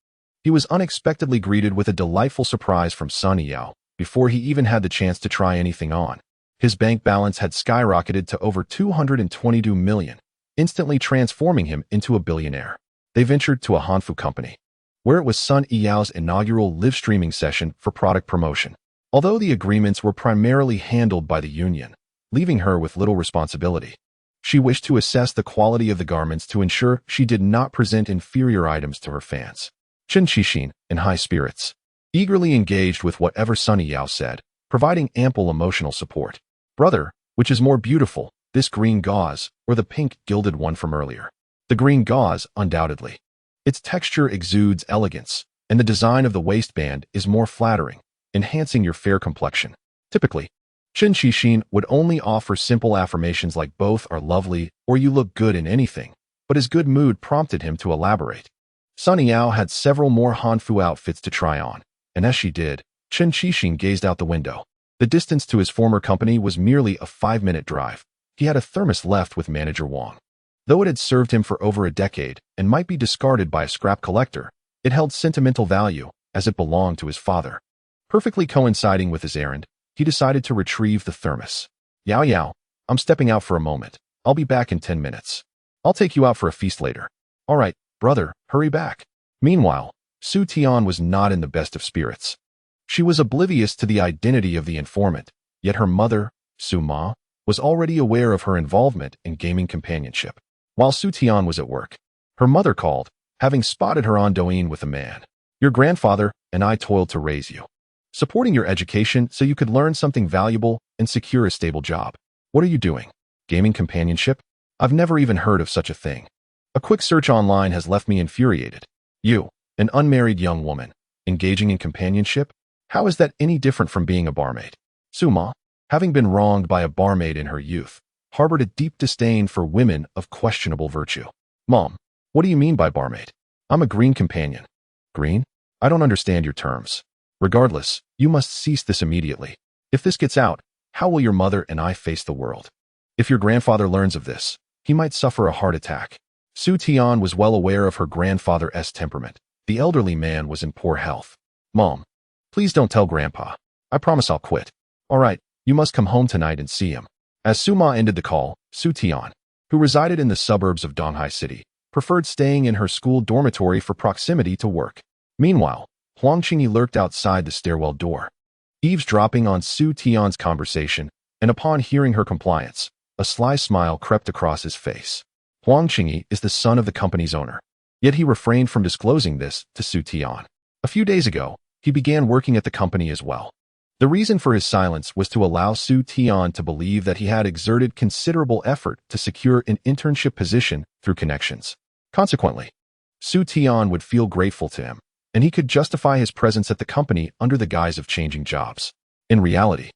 he was unexpectedly greeted with a delightful surprise from Su Yao before he even had the chance to try anything on. His bank balance had skyrocketed to over 222 million, instantly transforming him into a billionaire. They ventured to a Hanfu company, where it was Su Yao's inaugural live streaming session for product promotion. Although the agreements were primarily handled by the union, leaving her with little responsibility, she wished to assess the quality of the garments to ensure she did not present inferior items to her fans. Chen Shixin, in high spirits, eagerly engaged with whatever Su Yao said, providing ample emotional support. Brother, which is more beautiful, this green gauze or the pink gilded one from earlier? The green gauze, undoubtedly. Its texture exudes elegance, and the design of the waistband is more flattering, enhancing your fair complexion. Typically, Chen Shixin would only offer simple affirmations like both are lovely or you look good in anything, but his good mood prompted him to elaborate. Su Yao had several more Hanfu outfits to try on, and as she did, Chen Shixin gazed out the window. The distance to his former company was merely a 5-minute drive. He had a thermos left with Manager Wang. Though it had served him for over a decade and might be discarded by a scrap collector, it held sentimental value as it belonged to his father. Perfectly coinciding with his errand, he decided to retrieve the thermos. Yao, I'm stepping out for a moment. I'll be back in 10 minutes. I'll take you out for a feast later. All right, brother, hurry back. Meanwhile, Su Tian was not in the best of spirits. She was oblivious to the identity of the informant, yet her mother, Su Ma, was already aware of her involvement in gaming companionship. While Su Tian was at work, her mother called, having spotted her on Douyin with a man. Your grandfather and I toiled to raise you, supporting your education so you could learn something valuable and secure a stable job. What are you doing? Gaming companionship? I've never even heard of such a thing. A quick search online has left me infuriated. You, an unmarried young woman, engaging in companionship? How is that any different from being a barmaid? Su Ma, having been wronged by a barmaid in her youth, harbored a deep disdain for women of questionable virtue. Mom, what do you mean by barmaid? I'm a green companion. Green? I don't understand your terms. Regardless, you must cease this immediately. If this gets out, how will your mother and I face the world? If your grandfather learns of this, he might suffer a heart attack. Su Tian was well aware of her grandfather's temperament. The elderly man was in poor health. Mom, please don't tell Grandpa. I promise I'll quit. All right, you must come home tonight and see him. As Su Ma ended the call, Su Tian, who resided in the suburbs of Donghai City, preferred staying in her school dormitory for proximity to work. Meanwhile, Huang Qingyi lurked outside the stairwell door, eavesdropping on Su Tian's conversation, and upon hearing her compliance, a sly smile crept across his face. Huang Qingyi is the son of the company's owner, yet he refrained from disclosing this to Su Tian. A few days ago, he began working at the company as well. The reason for his silence was to allow Su Tian to believe that he had exerted considerable effort to secure an internship position through connections. Consequently, Su Tian would feel grateful to him, and he could justify his presence at the company under the guise of changing jobs. In reality,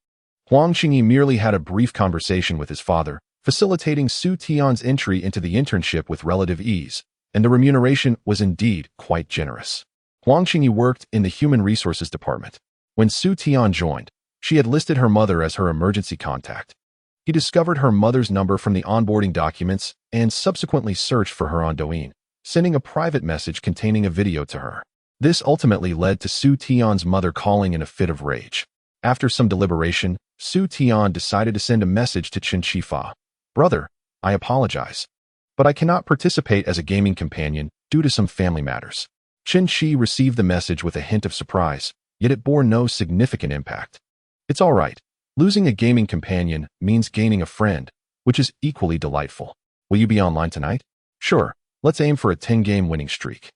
Huang Qingyi merely had a brief conversation with his father, facilitating Su Tian's entry into the internship with relative ease, and the remuneration was indeed quite generous. Huang Qingyi worked in the Human Resources Department. When Su Tian joined, she had listed her mother as her emergency contact. He discovered her mother's number from the onboarding documents and subsequently searched for her on Douyin, sending a private message containing a video to her. This ultimately led to Su Tian's mother calling in a fit of rage. After some deliberation, Su Tian decided to send a message to Chen Shifa. Brother, I apologize, but I cannot participate as a gaming companion due to some family matters. Chen Shi received the message with a hint of surprise, yet it bore no significant impact. It's all right. Losing a gaming companion means gaining a friend, which is equally delightful. Will you be online tonight? Sure, let's aim for a 10-game winning streak.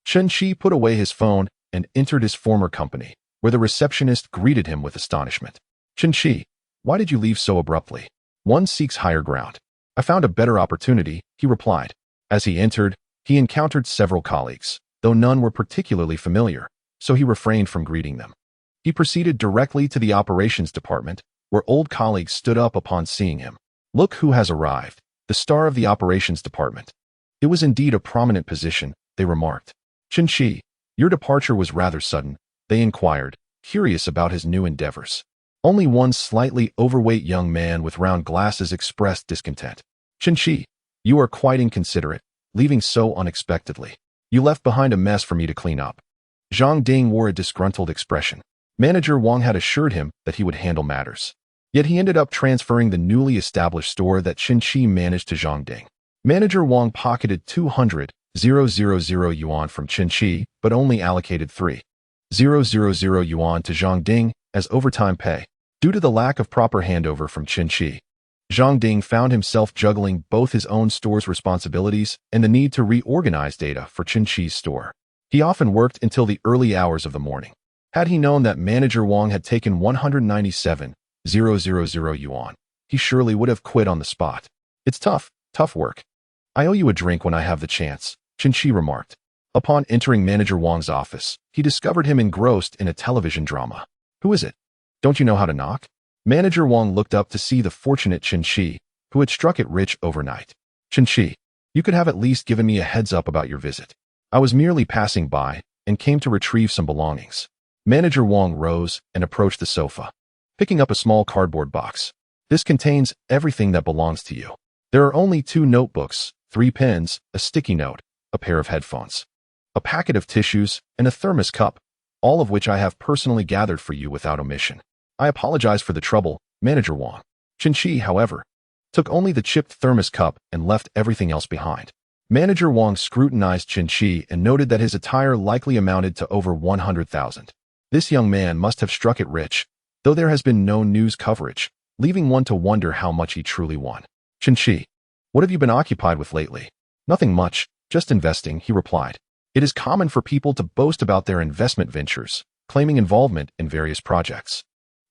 Chen Shi put away his phone and entered his former company, where the receptionist greeted him with astonishment. Chen Shi, why did you leave so abruptly? One seeks higher ground. I found a better opportunity, he replied. As he entered, he encountered several colleagues, though none were particularly familiar, so he refrained from greeting them. He proceeded directly to the operations department, where old colleagues stood up upon seeing him. Look who has arrived, the star of the operations department. It was indeed a prominent position, they remarked. Chen Shi, your departure was rather sudden, they inquired, curious about his new endeavors. Only one slightly overweight young man with round glasses expressed discontent. Chen Shi, you are quite inconsiderate, leaving so unexpectedly. You left behind a mess for me to clean up. Zhang Ding wore a disgruntled expression. Manager Wang had assured him that he would handle matters. Yet he ended up transferring the newly established store that Chen Shi managed to Zhang Ding. Manager Wang pocketed 200,000 yuan from Chen Shi, but only allocated 3,000 yuan to Zhang Ding as overtime pay. Due to the lack of proper handover from Chen Shi, Zhang Ding found himself juggling both his own store's responsibilities and the need to reorganize data for Chen Shi's store. He often worked until the early hours of the morning. Had he known that Manager Wang had taken 197,000 yuan, he surely would have quit on the spot. It's tough work. I owe you a drink when I have the chance, Chen Shi remarked. Upon entering Manager Wang's office, he discovered him engrossed in a television drama. Who is it? Don't you know how to knock? Manager Wang looked up to see the fortunate Chen Shi, who had struck it rich overnight. Chen Shi, you could have at least given me a heads up about your visit. I was merely passing by and came to retrieve some belongings. Manager Wang rose and approached the sofa, picking up a small cardboard box. This contains everything that belongs to you. There are only 2 notebooks, 3 pens, a sticky note, a pair of headphones, a packet of tissues, and a thermos cup, all of which I have personally gathered for you without omission. I apologize for the trouble, Manager Wang. Chen Shi, however, took only the chipped thermos cup and left everything else behind. Manager Wang scrutinized Chen Shi and noted that his attire likely amounted to over 100,000. This young man must have struck it rich, though there has been no news coverage, leaving one to wonder how much he truly won. Chen Shi, what have you been occupied with lately? Nothing much, just investing, he replied. It is common for people to boast about their investment ventures, claiming involvement in various projects.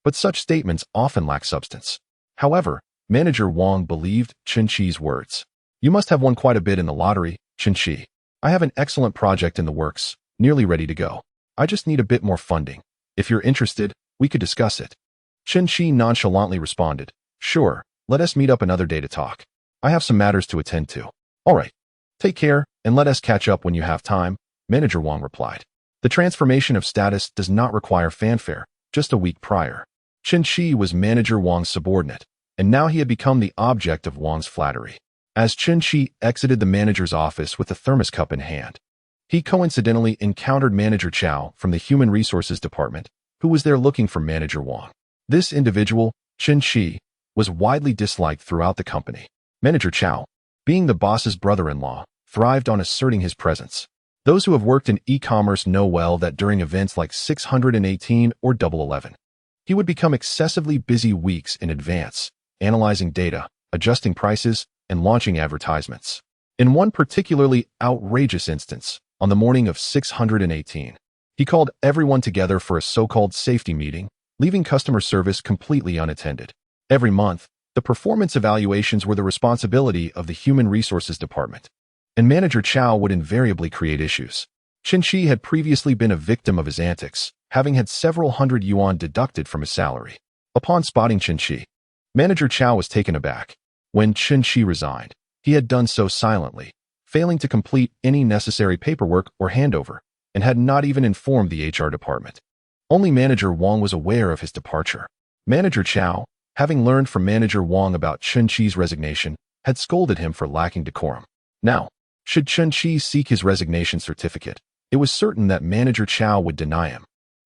But such statements often lack substance. However, Manager Wang believed Chen Shi's words. You must have won quite a bit in the lottery, Chen Shi. I have an excellent project in the works, nearly ready to go. I just need a bit more funding. If you're interested, we could discuss it. Chen Shi nonchalantly responded, "Sure, let us meet up another day to talk. I have some matters to attend to." "All right. Take care, and let us catch up when you have time," Manager Wang replied. The transformation of status does not require fanfare. Just a week prior, Chen Shi was Manager Wang's subordinate, and now he had become the object of Wang's flattery. As Chen Shi exited the manager's office with a thermos cup in hand, he coincidentally encountered Manager Chao from the Human Resources Department, who was there looking for Manager Wang. This individual, Chen Shi, was widely disliked throughout the company. Manager Chao, being the boss's brother-in-law, thrived on asserting his presence. Those who have worked in e-commerce know well that during events like 618 or 11, he would become excessively busy weeks in advance, analyzing data, adjusting prices, and launching advertisements. In one particularly outrageous instance, on the morning of 618, he called everyone together for a so-called safety meeting, leaving customer service completely unattended. Every month, the performance evaluations were the responsibility of the Human Resources Department, and Manager Chao would invariably create issues. Chen Shi had previously been a victim of his antics, having had several hundred yuan deducted from his salary. Upon spotting Chen Shi, Manager Chao was taken aback. When Chen Shi resigned, he had done so silently, failing to complete any necessary paperwork or handover, and had not even informed the HR department. Only Manager Wang was aware of his departure. Manager Chao, having learned from Manager Wang about Chen Shi's resignation, had scolded him for lacking decorum. Now, should Chen Shi seek his resignation certificate, it was certain that Manager Chao would deny him.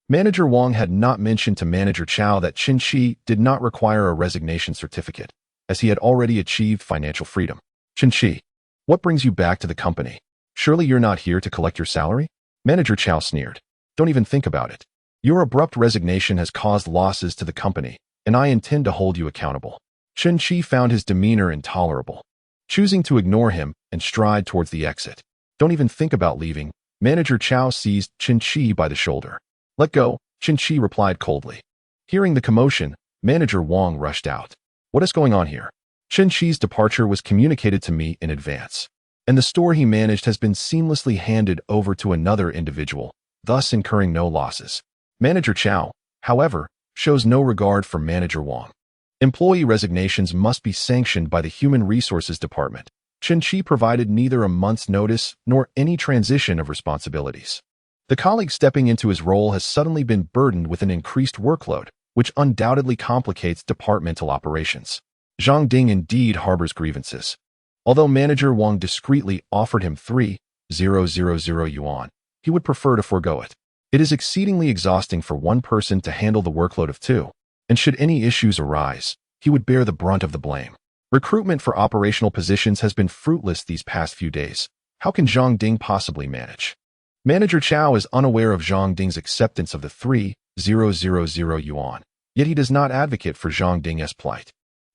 Manager Wang had not mentioned to Manager Chao that Chen Shi did not require a resignation certificate, as he had already achieved financial freedom. "Chen Shi, what brings you back to the company? Surely you're not here to collect your salary?" Manager Chao sneered. "Don't even think about it. Your abrupt resignation has caused losses to the company, and I intend to hold you accountable." Chen Shi found his demeanor intolerable, choosing to ignore him and stride towards the exit. "Don't even think about leaving." Manager Chao seized Chen Shi by the shoulder. "Let go," Chen Shi replied coldly. Hearing the commotion, Manager Wang rushed out. "What is going on here?" "Chen Shi's departure was communicated to me in advance, and the store he managed has been seamlessly handed over to another individual, thus incurring no losses." Manager Chao, however, shows no regard for Manager Wang. Employee resignations must be sanctioned by the Human Resources Department. Chen Shi provided neither a month's notice nor any transition of responsibilities. The colleague stepping into his role has suddenly been burdened with an increased workload, which undoubtedly complicates departmental operations. Zhang Ding indeed harbors grievances. Although Manager Wang discreetly offered him 3,000 yuan, he would prefer to forego it. It is exceedingly exhausting for one person to handle the workload of two, and should any issues arise, he would bear the brunt of the blame. Recruitment for operational positions has been fruitless these past few days. How can Zhang Ding possibly manage? Manager Chao is unaware of Zhang Ding's acceptance of the 3,000 yuan, yet he does not advocate for Zhang Ding's plight.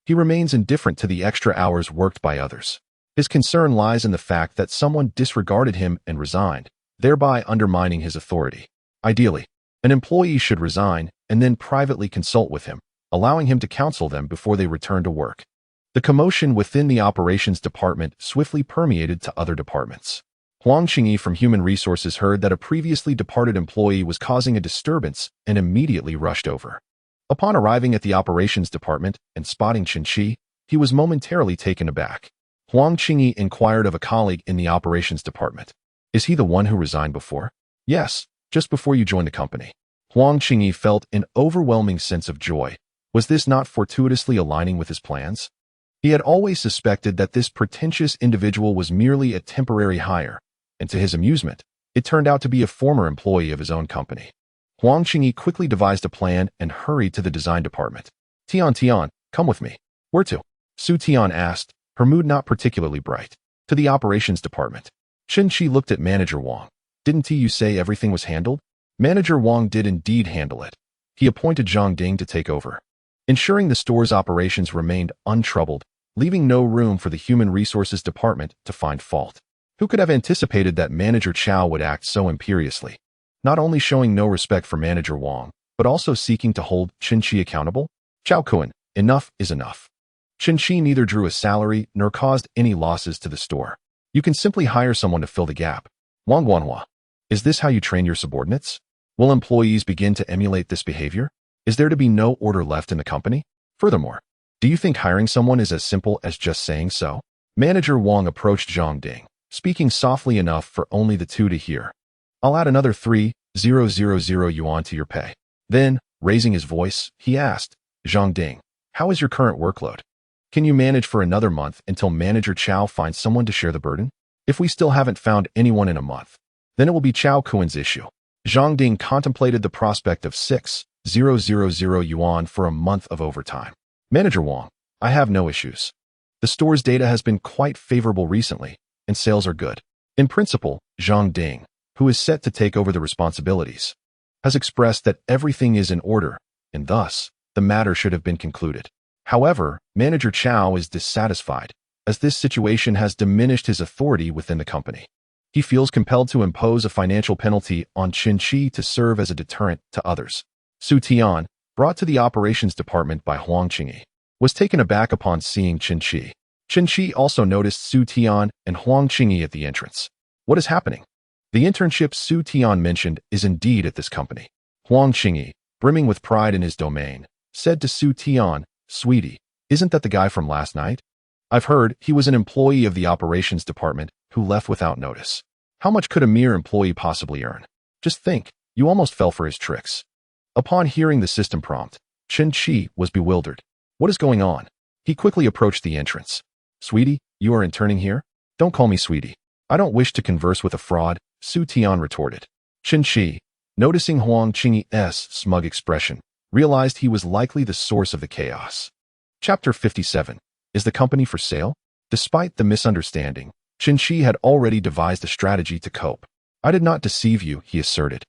He remains indifferent to the extra hours worked by others. His concern lies in the fact that someone disregarded him and resigned, thereby undermining his authority. Ideally, an employee should resign and then privately consult with him, allowing him to counsel them before they return to work. The commotion within the operations department swiftly permeated to other departments. Huang Qingyi from Human Resources heard that a previously departed employee was causing a disturbance and immediately rushed over. Upon arriving at the operations department and spotting Chen Shi, he was momentarily taken aback. Huang Qingyi inquired of a colleague in the operations department. "Is he the one who resigned before?" "Yes, just before you joined the company." Huang Qingyi felt an overwhelming sense of joy. Was this not fortuitously aligning with his plans? He had always suspected that this pretentious individual was merely a temporary hire, and to his amusement, it turned out to be a former employee of his own company. Huang Qingyi quickly devised a plan and hurried to the design department. Tian, come with me." "Where to?" Su Tian asked, her mood not particularly bright. "To the operations department." Chen Shi looked at Manager Wang. "Didn't you say everything was handled?" Manager Wang did indeed handle it. He appointed Zhang Ding to take over, ensuring the store's operations remained untroubled, leaving no room for the Human Resources Department to find fault. Who could have anticipated that Manager Chao would act so imperiously, not only showing no respect for Manager Wang, but also seeking to hold Chen Shi accountable? Chao Kun, enough is enough. Chen Shi neither drew a salary nor caused any losses to the store. You can simply hire someone to fill the gap. Wang Guanhua, is this how you train your subordinates? Will employees begin to emulate this behavior? Is there to be no order left in the company? Furthermore, do you think hiring someone is as simple as just saying so? Manager Wang approached Zhang Ding, speaking softly enough for only the two to hear. I'll add another 3,000 yuan to your pay. Then, raising his voice, he asked, Zhang Ding, how is your current workload? Can you manage for another month until Manager Chao finds someone to share the burden? If we still haven't found anyone in a month, then it will be Chao Kuan's issue. Zhang Ding contemplated the prospect of 6,000 yuan for a month of overtime. Manager Wang, I have no issues. The store's data has been quite favorable recently, and sales are good. In principle, Zhang Ding, who is set to take over the responsibilities, has expressed that everything is in order, and thus, the matter should have been concluded. However, Manager Chao is dissatisfied, as this situation has diminished his authority within the company. He feels compelled to impose a financial penalty on Qin Shi to serve as a deterrent to others. Su Tian, brought to the operations department by Huang Qingyi, was taken aback upon seeing Qin Shi. Qin Shi also noticed Su Tian and Huang Qingyi at the entrance. What is happening? The internship Su Tian mentioned is indeed at this company. Huang Qingyi, brimming with pride in his domain, said to Su Tian, Sweetie, isn't that the guy from last night? I've heard he was an employee of the operations department who left without notice. How much could a mere employee possibly earn? Just think, you almost fell for his tricks. Upon hearing the system prompt, Qin Shi was bewildered. What is going on? He quickly approached the entrance. Sweetie, you are interning here? Don't call me sweetie. I don't wish to converse with a fraud, Su Tian retorted. Qin Shi, noticing Huang Qingyi's smug expression, realized he was likely the source of the chaos. Chapter 57. Is the company for sale? Despite the misunderstanding, Qin Shi had already devised a strategy to cope. I did not deceive you, he asserted.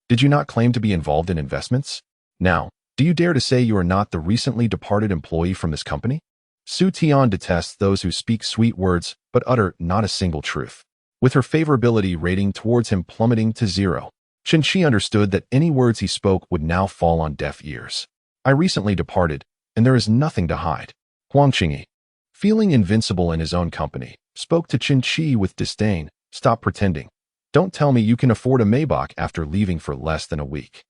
Did you not claim to be involved in investments? Now, do you dare to say you are not the recently departed employee from this company? Su Tian detests those who speak sweet words but utter not a single truth. With her favorability rating towards him plummeting to 0, Qin Shi understood that any words he spoke would now fall on deaf ears. I recently departed, and there is nothing to hide. Huang Qingyi, feeling invincible in his own company, spoke to Qin Shi with disdain. Stop pretending. Don't tell me you can afford a Maybach after leaving for less than a week.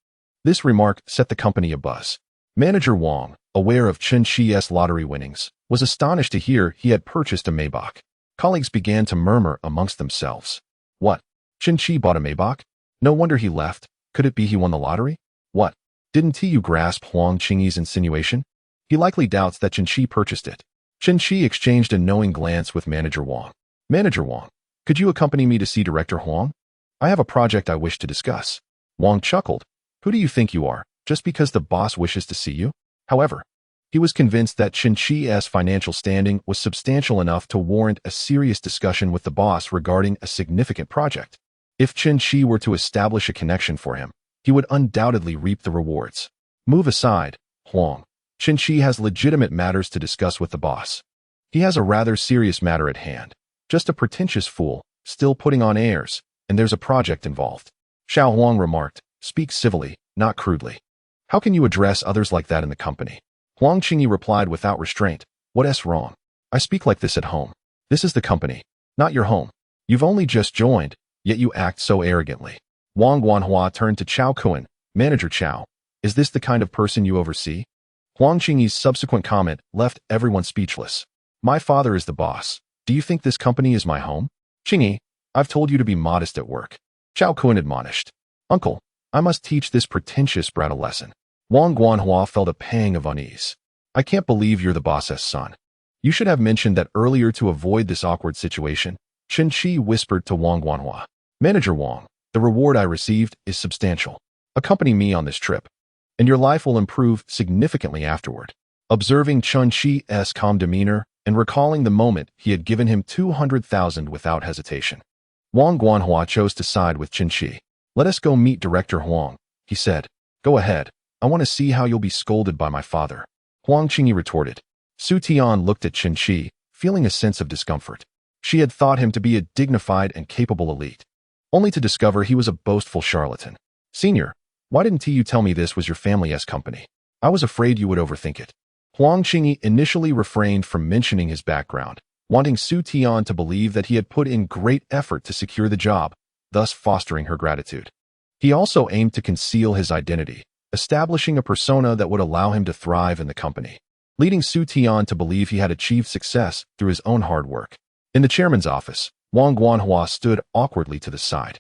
This remark set the company abuzz. Manager Wang, aware of Qin Shi's lottery winnings, was astonished to hear he had purchased a Maybach. Colleagues began to murmur amongst themselves. What? Qin Shi bought a Maybach? No wonder he left. Could it be he won the lottery? What? Didn't you grasp Huang Qingyi's insinuation? He likely doubts that Qin Shi purchased it. Qin Shi exchanged a knowing glance with Manager Wang. Manager Wang, could you accompany me to see Director Huang? I have a project I wish to discuss. Wang chuckled. Who do you think you are, just because the boss wishes to see you? However, he was convinced that Qin Shi's financial standing was substantial enough to warrant a serious discussion with the boss regarding a significant project. If Qin Shi were to establish a connection for him, he would undoubtedly reap the rewards. Move aside, Huang. Qin Shi has legitimate matters to discuss with the boss. He has a rather serious matter at hand. Just a pretentious fool, still putting on airs, and there's a project involved. Xiao Huang remarked, speak civilly, not crudely. How can you address others like that in the company? Huang Qingyi replied without restraint, what's wrong? I speak like this at home. This is the company, not your home. You've only just joined, yet you act so arrogantly. Wang Guanhua turned to Chao Kuan, Manager Chao. Is this the kind of person you oversee? Huang Qingyi's subsequent comment left everyone speechless. My father is the boss. Do you think this company is my home? Qingyi, I've told you to be modest at work. Chao Kuan admonished. Uncle, I must teach this pretentious brat a lesson. Wang Guanhua felt a pang of unease. I can't believe you're the boss's son. You should have mentioned that earlier to avoid this awkward situation. Qin Shi whispered to Wang Guanhua. Manager Wang, the reward I received is substantial. Accompany me on this trip, and your life will improve significantly afterward. Observing Qin Shi's calm demeanor and recalling the moment he had given him 200,000 without hesitation, Wang Guanhua chose to side with Qin Shi. Let us go meet Director Huang, he said. Go ahead. I want to see how you'll be scolded by my father. Huang Qingyi retorted. Su Tian looked at Qin Shi, feeling a sense of discomfort. She had thought him to be a dignified and capable elite, only to discover he was a boastful charlatan. Senior, why didn't you tell me this was your family's company? I was afraid you would overthink it. Huang Qingyi initially refrained from mentioning his background, wanting Su Tian to believe that he had put in great effort to secure the job, thus fostering her gratitude. He also aimed to conceal his identity, establishing a persona that would allow him to thrive in the company, leading Su Tian to believe he had achieved success through his own hard work. In the chairman's office, Wang Guanhua stood awkwardly to the side.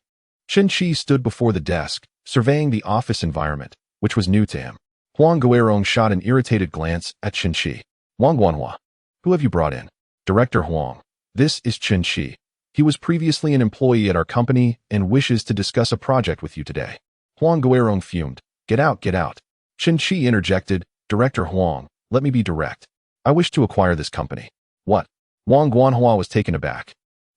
Chen Qi stood before the desk, surveying the office environment, which was new to him. Huang Guerong shot an irritated glance at Chen Qi. Wang Guanhua, who have you brought in? Director Huang. This is Chen Qi. He was previously an employee at our company and wishes to discuss a project with you today. Huang Guerong fumed. Get out, get out. Chen Qi interjected. Director Huang, let me be direct. I wish to acquire this company. What? Wang Guanhua was taken aback.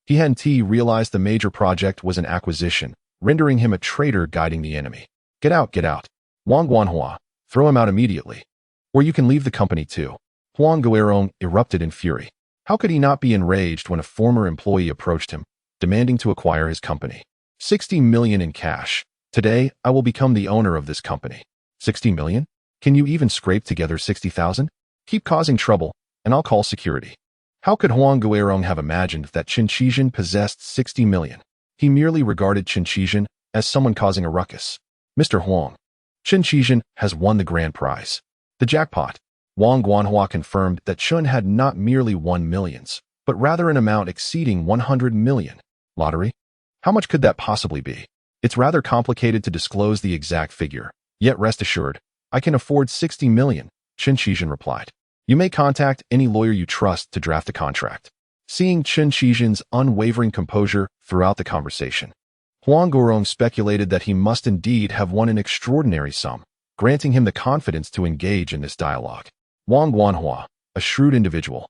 He hadn't realized the major project was an acquisition, rendering him a traitor guiding the enemy. Get out, get out. Wang Guanhua, throw him out immediately. Or you can leave the company too. Huang Guerong erupted in fury. How could he not be enraged when a former employee approached him, demanding to acquire his company? 60 million in cash. Today, I will become the owner of this company. 60 million? Can you even scrape together 60,000? Keep causing trouble, and I'll call security. How could Huang Guerong have imagined that Chen Qizhen possessed 60 million? He merely regarded Chen Qizhen as someone causing a ruckus. Mr. Huang, Chen Qizhen has won the grand prize. The jackpot. Wang Guanhua confirmed that Chen had not merely won millions, but rather an amount exceeding 100 million. Lottery? How much could that possibly be? It's rather complicated to disclose the exact figure, yet rest assured, I can afford 60 million, Chen Qizhen replied. You may contact any lawyer you trust to draft a contract. Seeing Chen Qizhen's unwavering composure throughout the conversation, Huang Guerong speculated that he must indeed have won an extraordinary sum, granting him the confidence to engage in this dialogue. Wang Guanhua, a shrewd individual,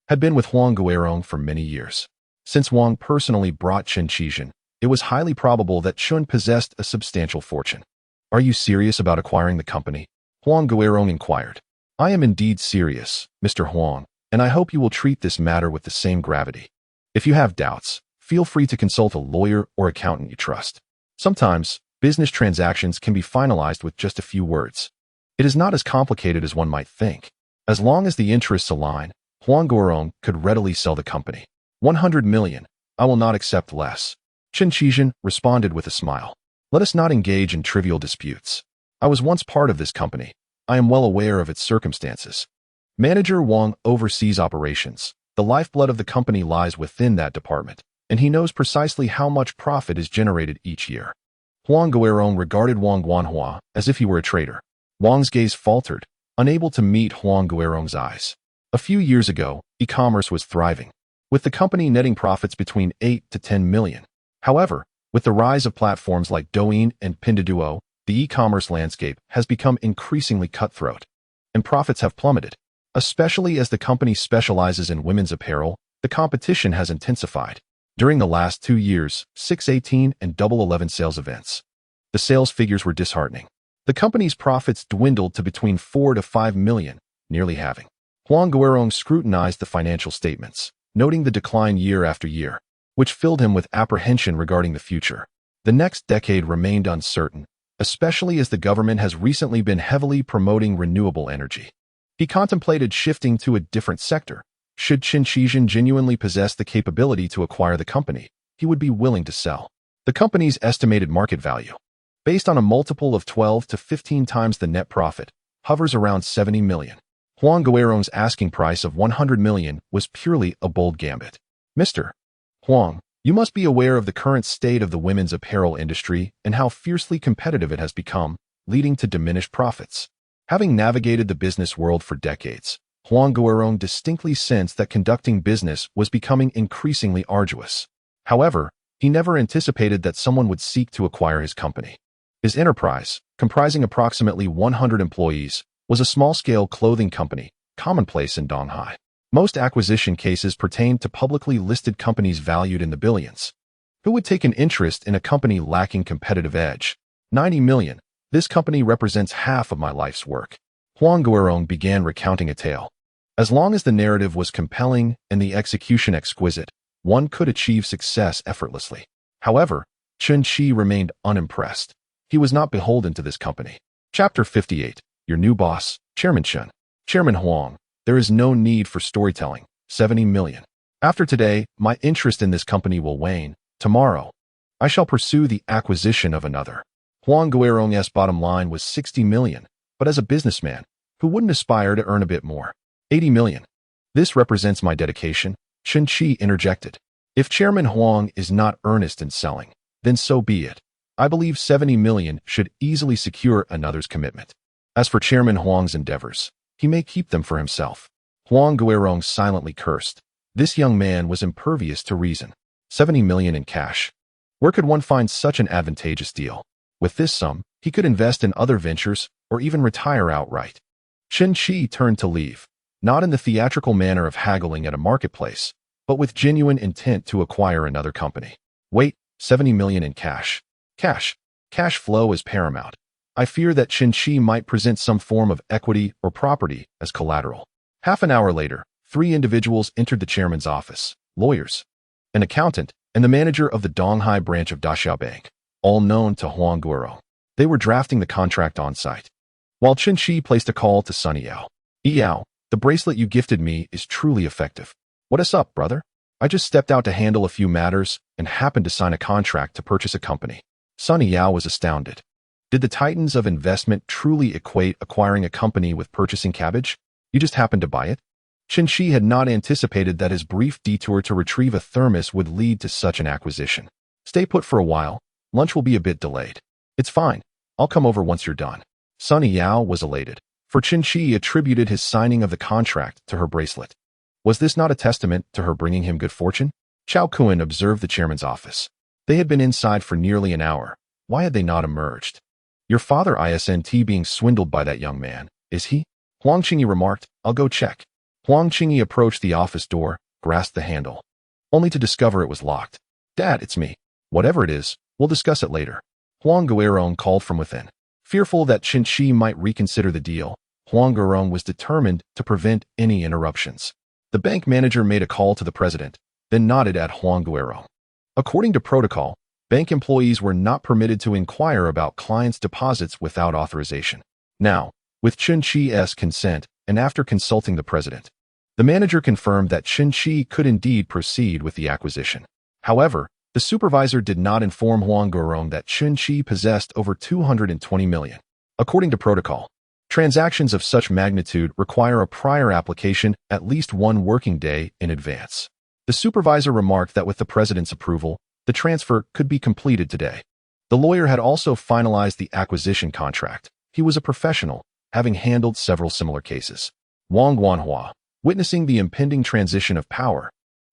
had been with Huang Guerong for many years. Since Wang personally brought Chen Qizhen, it was highly probable that Chen possessed a substantial fortune. Are you serious about acquiring the company? Huang Guerong inquired. I am indeed serious, Mr. Huang, and I hope you will treat this matter with the same gravity. If you have doubts, feel free to consult a lawyer or accountant you trust. Sometimes, business transactions can be finalized with just a few words. It is not as complicated as one might think. As long as the interests align, Huang Guerong could readily sell the company. 100 million. I will not accept less. Chen Qizhen responded with a smile. Let us not engage in trivial disputes. I was once part of this company. I am well aware of its circumstances. Manager Wang oversees operations. The lifeblood of the company lies within that department, and he knows precisely how much profit is generated each year. Huang Guerong regarded Wang Guanhua as if he were a traitor. Wang's gaze faltered, unable to meet Huang Guerong's eyes. A few years ago, e-commerce was thriving, with the company netting profits between 8 to 10 million. However, with the rise of platforms like Douyin and Pinduoduo, the e-commerce landscape has become increasingly cutthroat, and profits have plummeted. Especially as the company specializes in women's apparel, the competition has intensified. During the last 2 years, 618 and Double 11 sales events, the sales figures were disheartening. The company's profits dwindled to between 4 to 5 million, nearly halving. Huang Guerong scrutinized the financial statements, noting the decline year after year, which filled him with apprehension regarding the future. The next decade remained uncertain, especially as the government has recently been heavily promoting renewable energy. He contemplated shifting to a different sector. Should Chen Qizhen genuinely possess the capability to acquire the company, he would be willing to sell. The company's estimated market value, based on a multiple of 12 to 15 times the net profit, hovers around 70 million. Huang Guerong's asking price of 100 million was purely a bold gambit. Mr. Huang, you must be aware of the current state of the women's apparel industry and how fiercely competitive it has become, leading to diminished profits. Having navigated the business world for decades, Huang Guerong distinctly sensed that conducting business was becoming increasingly arduous. However, he never anticipated that someone would seek to acquire his company. His enterprise, comprising approximately 100 employees, was a small-scale clothing company, commonplace in Donghai. Most acquisition cases pertained to publicly listed companies valued in the billions. Who would take an interest in a company lacking competitive edge? 90 million. This company represents half of my life's work. Huang Guerong began recounting a tale. As long as the narrative was compelling and the execution exquisite, one could achieve success effortlessly. However, Chen Qi remained unimpressed. He was not beholden to this company. Chapter 58. Your new boss, Chairman Chen. Chairman Huang, there is no need for storytelling. 70 million. After today, my interest in this company will wane. Tomorrow, I shall pursue the acquisition of another. Huang Guirong's bottom line was 60 million, but as a businessman, who wouldn't aspire to earn a bit more? 80 million. This represents my dedication, Chen Qi interjected. If Chairman Huang is not earnest in selling, then so be it. I believe 70 million should easily secure another's commitment. As for Chairman Huang's endeavors, he may keep them for himself. Huang Guirong silently cursed. This young man was impervious to reason. 70 million in cash. Where could one find such an advantageous deal? With this sum, he could invest in other ventures or even retire outright. Chen Qi turned to leave, not in the theatrical manner of haggling at a marketplace, but with genuine intent to acquire another company. Wait, 70 million in cash. Cash flow is paramount. I fear that Chen Qi might present some form of equity or property as collateral. Half an hour later, 3 individuals entered the chairman's office: lawyers, an accountant, and the manager of the Donghai branch of Daxiao Bank, all known to Huang Guirong. They were drafting the contract on site, while Chen Qi placed a call to Su Yao. Yao, the bracelet you gifted me is truly effective. What is up, brother? I just stepped out to handle a few matters and happened to sign a contract to purchase a company. Su Yao was astounded. Did the titans of investment truly equate acquiring a company with purchasing cabbage? You just happened to buy it? Chen Qi had not anticipated that his brief detour to retrieve a thermos would lead to such an acquisition. Stay put for a while. Lunch will be a bit delayed. It's fine. I'll come over once you're done. Su Yao was elated, for Chen Qi attributed his signing of the contract to her bracelet. Was this not a testament to her bringing him good fortune? Chao Kuan observed the chairman's office. They had been inside for nearly an hour. Why had they not emerged? Your father isn't being swindled by that young man, is he? Huang Qingyi remarked. I'll go check. Huang Qingyi approached the office door, grasped the handle, only to discover it was locked. Dad, it's me. Whatever it is, we'll discuss it later. Huang Guirong called from within. Fearful that Chen Qi might reconsider the deal, Huang Guirong was determined to prevent any interruptions. The bank manager made a call to the president, then nodded at Huang Guirong. According to protocol, bank employees were not permitted to inquire about clients' deposits without authorization. Now, with Chen Qi's consent, and after consulting the president, the manager confirmed that Chen Qi could indeed proceed with the acquisition. However, the supervisor did not inform Huang Guirong that Chen Qi possessed over 220 million. According to protocol, transactions of such magnitude require a prior application at least 1 working day in advance. The supervisor remarked that with the president's approval, the transfer could be completed today. The lawyer had also finalized the acquisition contract. He was a professional, having handled several similar cases. Wang Guanhua, witnessing the impending transition of power,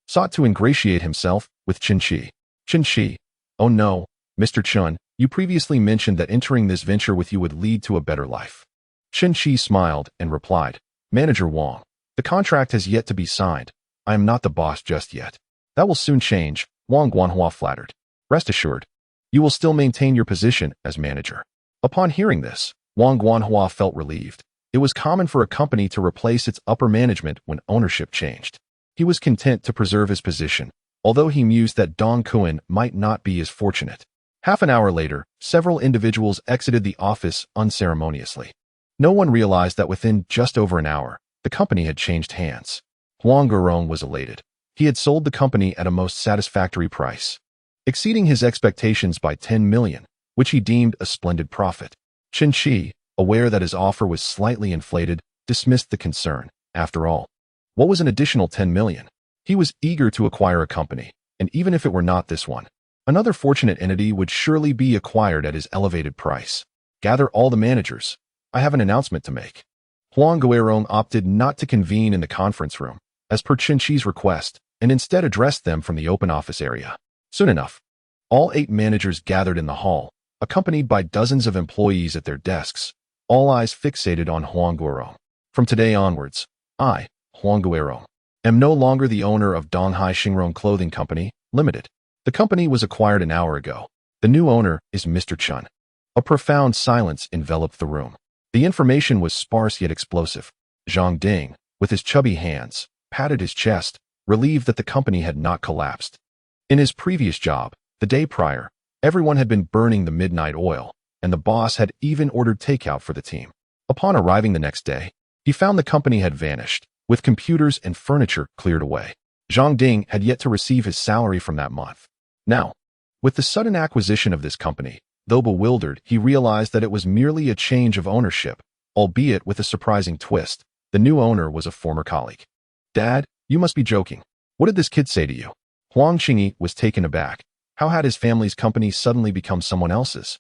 sought to ingratiate himself with Chen Qi. Chen Qi, oh no, Mr. Chen, you previously mentioned that entering this venture with you would lead to a better life. Chen Qi smiled and replied, Manager Wang, the contract has yet to be signed. I am not the boss just yet. That will soon change, Wang Guanhua flattered. Rest assured, you will still maintain your position as manager. Upon hearing this, Wang Guanhua felt relieved. It was common for a company to replace its upper management when ownership changed. He was content to preserve his position, although he mused that Dong Kuan might not be as fortunate. Half an hour later, several individuals exited the office unceremoniously. No one realized that within just over an hour, the company had changed hands. Huang Guirong was elated. He had sold the company at a most satisfactory price, exceeding his expectations by 10 million, which he deemed a splendid profit. Chen Qi, aware that his offer was slightly inflated, dismissed the concern. After all, what was an additional 10 million? He was eager to acquire a company, and even if it were not this one, another fortunate entity would surely be acquired at his elevated price. Gather all the managers. I have an announcement to make. Huang Guirong opted not to convene in the conference room, as per Chen Qi's request, and instead addressed them from the open office area. Soon enough, all 8 managers gathered in the hall, accompanied by dozens of employees at their desks, all eyes fixated on Huang Guirong. From today onwards, I, Huang Guirong, am no longer the owner of Donghai Xingrong Clothing Company, Limited. The company was acquired an hour ago. The new owner is Mr. Chen. A profound silence enveloped the room. The information was sparse yet explosive. Zhang Ding, with his chubby hands, patted his chest, relieved that the company had not collapsed. In his previous job, the day prior, everyone had been burning the midnight oil, and the boss had even ordered takeout for the team. Upon arriving the next day, he found the company had vanished, with computers and furniture cleared away. Zhang Ding had yet to receive his salary from that month. Now, with the sudden acquisition of this company, Though bewildered, he realized that it was merely a change of ownership, albeit with a surprising twist. The new owner was a former colleague. "Dad, you must be joking. What did this kid say to you?" Huang Qingyi was taken aback. How had his family's company suddenly become someone else's?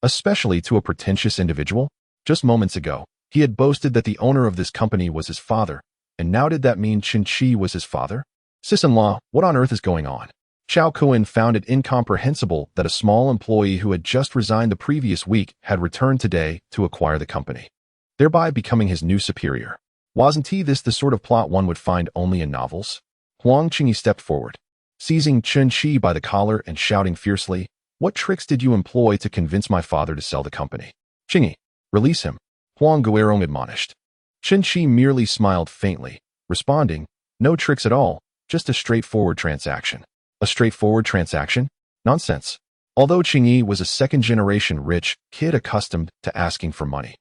Especially to a pretentious individual? Just moments ago, he had boasted that the owner of this company was his father, and now did that mean Qin Shi was his father? Sis-in-law, what on earth is going on? Xiao Kuan found it incomprehensible that a small employee who had just resigned the previous week had returned today to acquire the company, thereby becoming his new superior. Wasn't this the sort of plot one would find only in novels? Huang Qingyi stepped forward, seizing Qin Shi by the collar and shouting fiercely, "What tricks did you employ to convince my father to sell the company?" "Qingyi, release him," Huang Guerong admonished. Qin Shi merely smiled faintly, responding, "No tricks at all, just a straightforward transaction." A straightforward transaction? Nonsense. Although Qingyi was a second-generation rich kid accustomed to asking for money,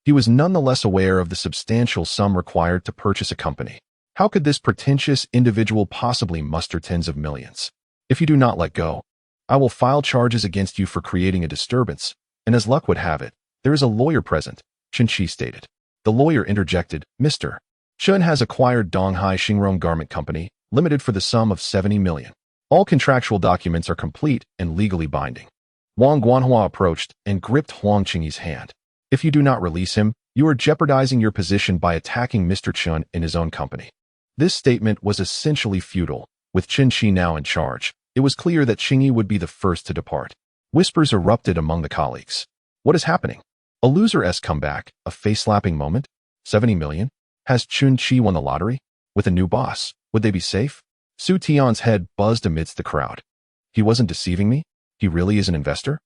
he was nonetheless aware of the substantial sum required to purchase a company. How could this pretentious individual possibly muster tens of millions? "If you do not let go, I will file charges against you for creating a disturbance, and as luck would have it, there is a lawyer present," Qin Shi stated. The lawyer interjected, "Mr. Chun has acquired Donghai Xingrong Garment Company, Limited for the sum of 70 million. All contractual documents are complete and legally binding." Wang Guanhua approached and gripped Huang Qingyi's hand. "If you do not release him, you are jeopardizing your position by attacking Mr. Chun in his own company." This statement was essentially futile. With Qin Shi now in charge, it was clear that Qingyi would be the first to depart. Whispers erupted among the colleagues. What is happening? A loser-esque comeback, a face-slapping moment? 70 million? Has Qin Shi won the lottery? With a new boss, would they be safe? Su Tian's head buzzed amidst the crowd. He wasn't deceiving me? He really is an investor?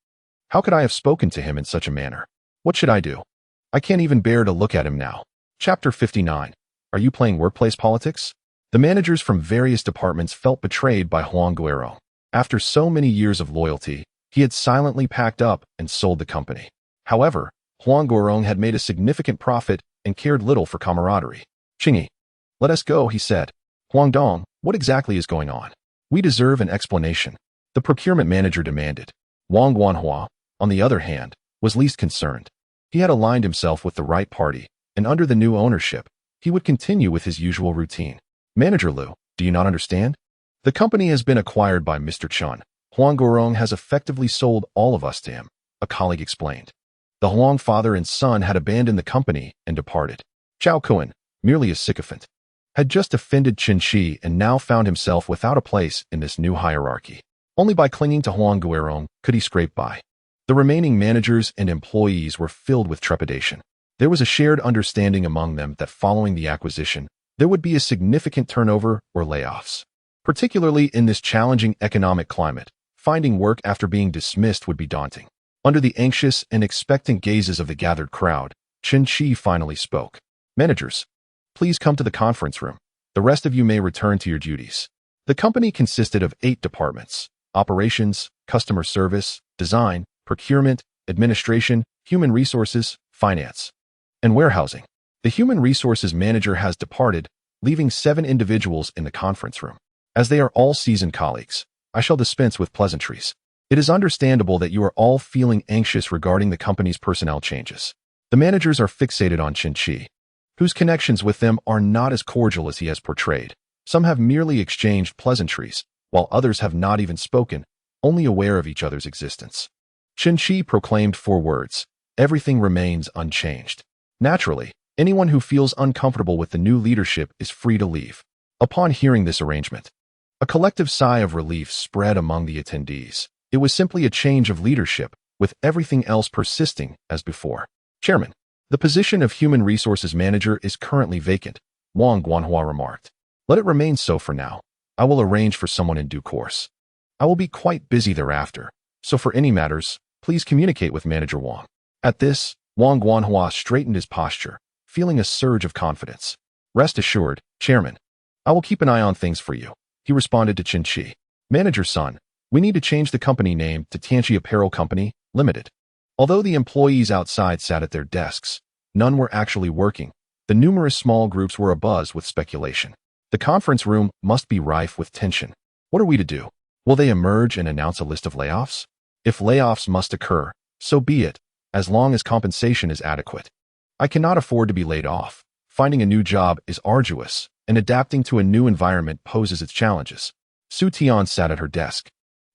How could I have spoken to him in such a manner? What should I do? I can't even bear to look at him now. Chapter 59. Are you playing workplace politics? The managers from various departments felt betrayed by Huang Guerong. After so many years of loyalty, he had silently packed up and sold the company. However, Huang Guerong had made a significant profit and cared little for camaraderie. "Qingyi, let us go," he said. "Huangdong, what exactly is going on? We deserve an explanation," the procurement manager demanded. Wang Guanhua, on the other hand, was least concerned. He had aligned himself with the right party, and under the new ownership, he would continue with his usual routine. "Manager Liu, do you not understand? The company has been acquired by Mr. Chun. Huang Guerong has effectively sold all of us to him," a colleague explained. The Huang father and son had abandoned the company and departed. Xiao Kuan, merely a sycophant, had just offended Qin Shi and now found himself without a place in this new hierarchy. Only by clinging to Huang Guerong could he scrape by. The remaining managers and employees were filled with trepidation. There was a shared understanding among them that following the acquisition, there would be a significant turnover or layoffs. Particularly in this challenging economic climate, finding work after being dismissed would be daunting. Under the anxious and expectant gazes of the gathered crowd, Qin Shi finally spoke. "Managers, please come to the conference room. The rest of you may return to your duties." The company consisted of 8 departments: operations, customer service, design, procurement, administration, human resources, finance, and warehousing. The human resources manager has departed, leaving 7 individuals in the conference room. As they are all seasoned colleagues, I shall dispense with pleasantries. It is understandable that you are all feeling anxious regarding the company's personnel changes. The managers are fixated on Qin Shi, whose connections with them are not as cordial as he has portrayed. Some have merely exchanged pleasantries, while others have not even spoken, only aware of each other's existence. Qin Shi proclaimed 4 words: "Everything remains unchanged." Naturally, anyone who feels uncomfortable with the new leadership is free to leave. Upon hearing this arrangement, a collective sigh of relief spread among the attendees. It was simply a change of leadership, with everything else persisting as before. "Chairman, the position of Human Resources Manager is currently vacant," Wang Guanhua remarked. "Let it remain so for now. I will arrange for someone in due course. I will be quite busy thereafter, so for any matters, please communicate with Manager Wang." At this, Wang Guanhua straightened his posture, feeling a surge of confidence. "Rest assured, Chairman, I will keep an eye on things for you," he responded to Qin Shi. "Manager Sun, we need to change the company name to Tianchi Apparel Company, Limited." Although the employees outside sat at their desks, none were actually working. The numerous small groups were abuzz with speculation. The conference room must be rife with tension. What are we to do? Will they emerge and announce a list of layoffs? If layoffs must occur, So be it, as long as compensation is adequate. I cannot afford to be laid off. Finding a new job is arduous, and adapting to a new environment poses its challenges. Su Tian sat at her desk,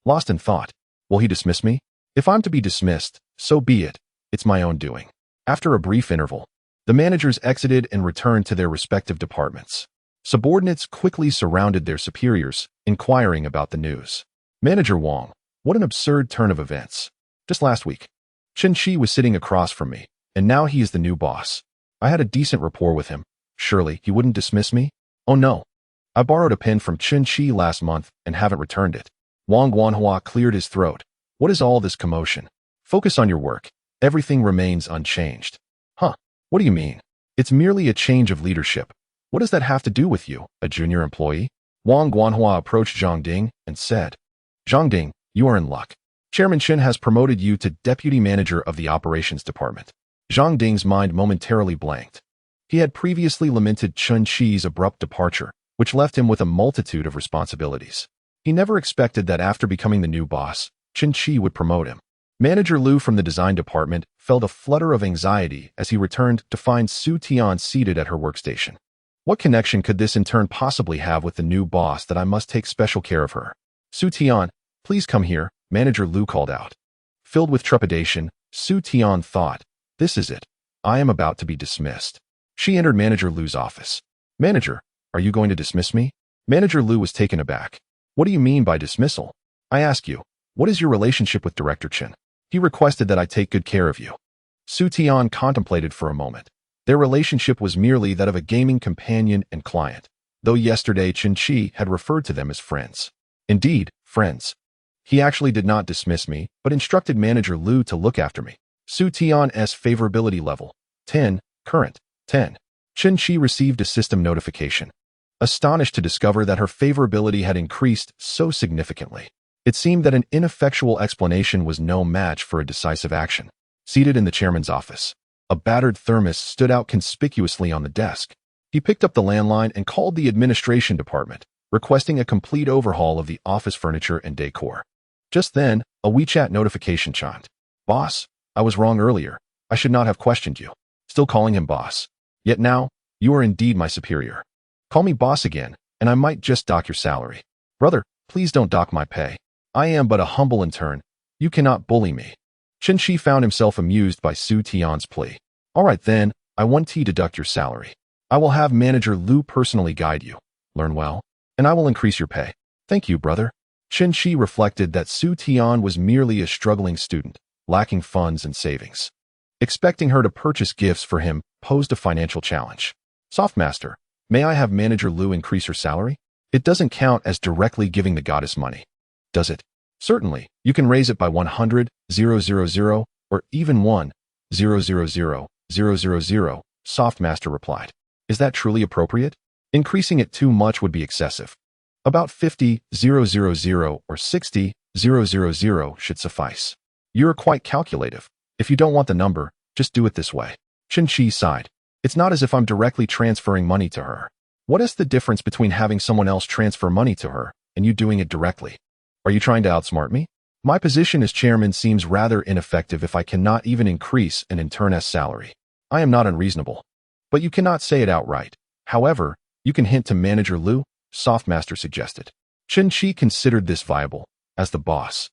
lost in thought. Will he dismiss me? If I'm to be dismissed, so be it. It's my own doing. After a brief interval, the managers exited and returned to their respective departments. Subordinates quickly surrounded their superiors, inquiring about the news. Manager Wang, what an absurd turn of events. Just last week, Chen Shi was sitting across from me, and now he is the new boss. I had a decent rapport with him. Surely he wouldn't dismiss me? Oh no. I borrowed a pen from Chen Shi last month and haven't returned it. Wang Guanhua cleared his throat. What is all this commotion? Focus on your work. Everything remains unchanged. Huh? What do you mean? It's merely a change of leadership. What does that have to do with you, a junior employee? Wang Guanhua approached Zhang Ding and said, Zhang Ding, you are in luck. Chairman Chen has promoted you to deputy manager of the operations department. Zhang Ding's mind momentarily blanked. He had previously lamented Chen Shi's abrupt departure, which left him with a multitude of responsibilities. He never expected that after becoming the new boss, Chen Shi would promote him. Manager Liu from the design department felt a flutter of anxiety as he returned to find Su Tian seated at her workstation. What connection could this in turn possibly have with the new boss that I must take special care of her? Su Tian, please come here, Manager Liu called out. Filled with trepidation, Su Tian thought, this is it. I am about to be dismissed. She entered Manager Liu's office. Manager, are you going to dismiss me? Manager Liu was taken aback. What do you mean by dismissal? I ask you, what is your relationship with Director Chen? He requested that I take good care of you. Su Tian contemplated for a moment. Their relationship was merely that of a gaming companion and client, though yesterday Chen Shi had referred to them as friends. Indeed, friends. He actually did not dismiss me, but instructed Manager Liu to look after me. Su Tian's favorability level, 10, current, 10. Chen Shi received a system notification, astonished to discover that her favorability had increased so significantly. It seemed that an ineffectual explanation was no match for a decisive action. Seated in the chairman's office, a battered thermos stood out conspicuously on the desk. He picked up the landline and called the administration department, requesting a complete overhaul of the office furniture and decor. Just then, a WeChat notification chimed. Boss, I was wrong earlier. I should not have questioned you. Still calling him boss. Yet now, you are indeed my superior. Call me boss again, and I might just dock your salary. Brother, please don't dock my pay. I am but a humble intern. You cannot bully me. Chen Shi found himself amused by Su Tian's plea. All right then, I want to deduct your salary. I will have Manager Liu personally guide you. Learn well, and I will increase your pay. Thank you, brother. Chen Shi reflected that Su Tian was merely a struggling student, lacking funds and savings. Expecting her to purchase gifts for him posed a financial challenge. Softmaster, may I have Manager Liu increase her salary? It doesn't count as directly giving the goddess money, does it? Certainly, you can raise it by 100,000, or even 1,000,000. Softmaster replied. Is that truly appropriate? Increasing it too much would be excessive. About 50,000 or 60,000 should suffice. You're quite calculative. If you don't want the number, just do it this way. Chen Shi sighed. It's not as if I'm directly transferring money to her. What is the difference between having someone else transfer money to her and you doing it directly? Are you trying to outsmart me? My position as chairman seems rather ineffective if I cannot even increase an intern's salary. I am not unreasonable. But you cannot say it outright. However, you can hint to Manager Liu, Softmaster suggested. Chen Shi considered this viable, as the boss.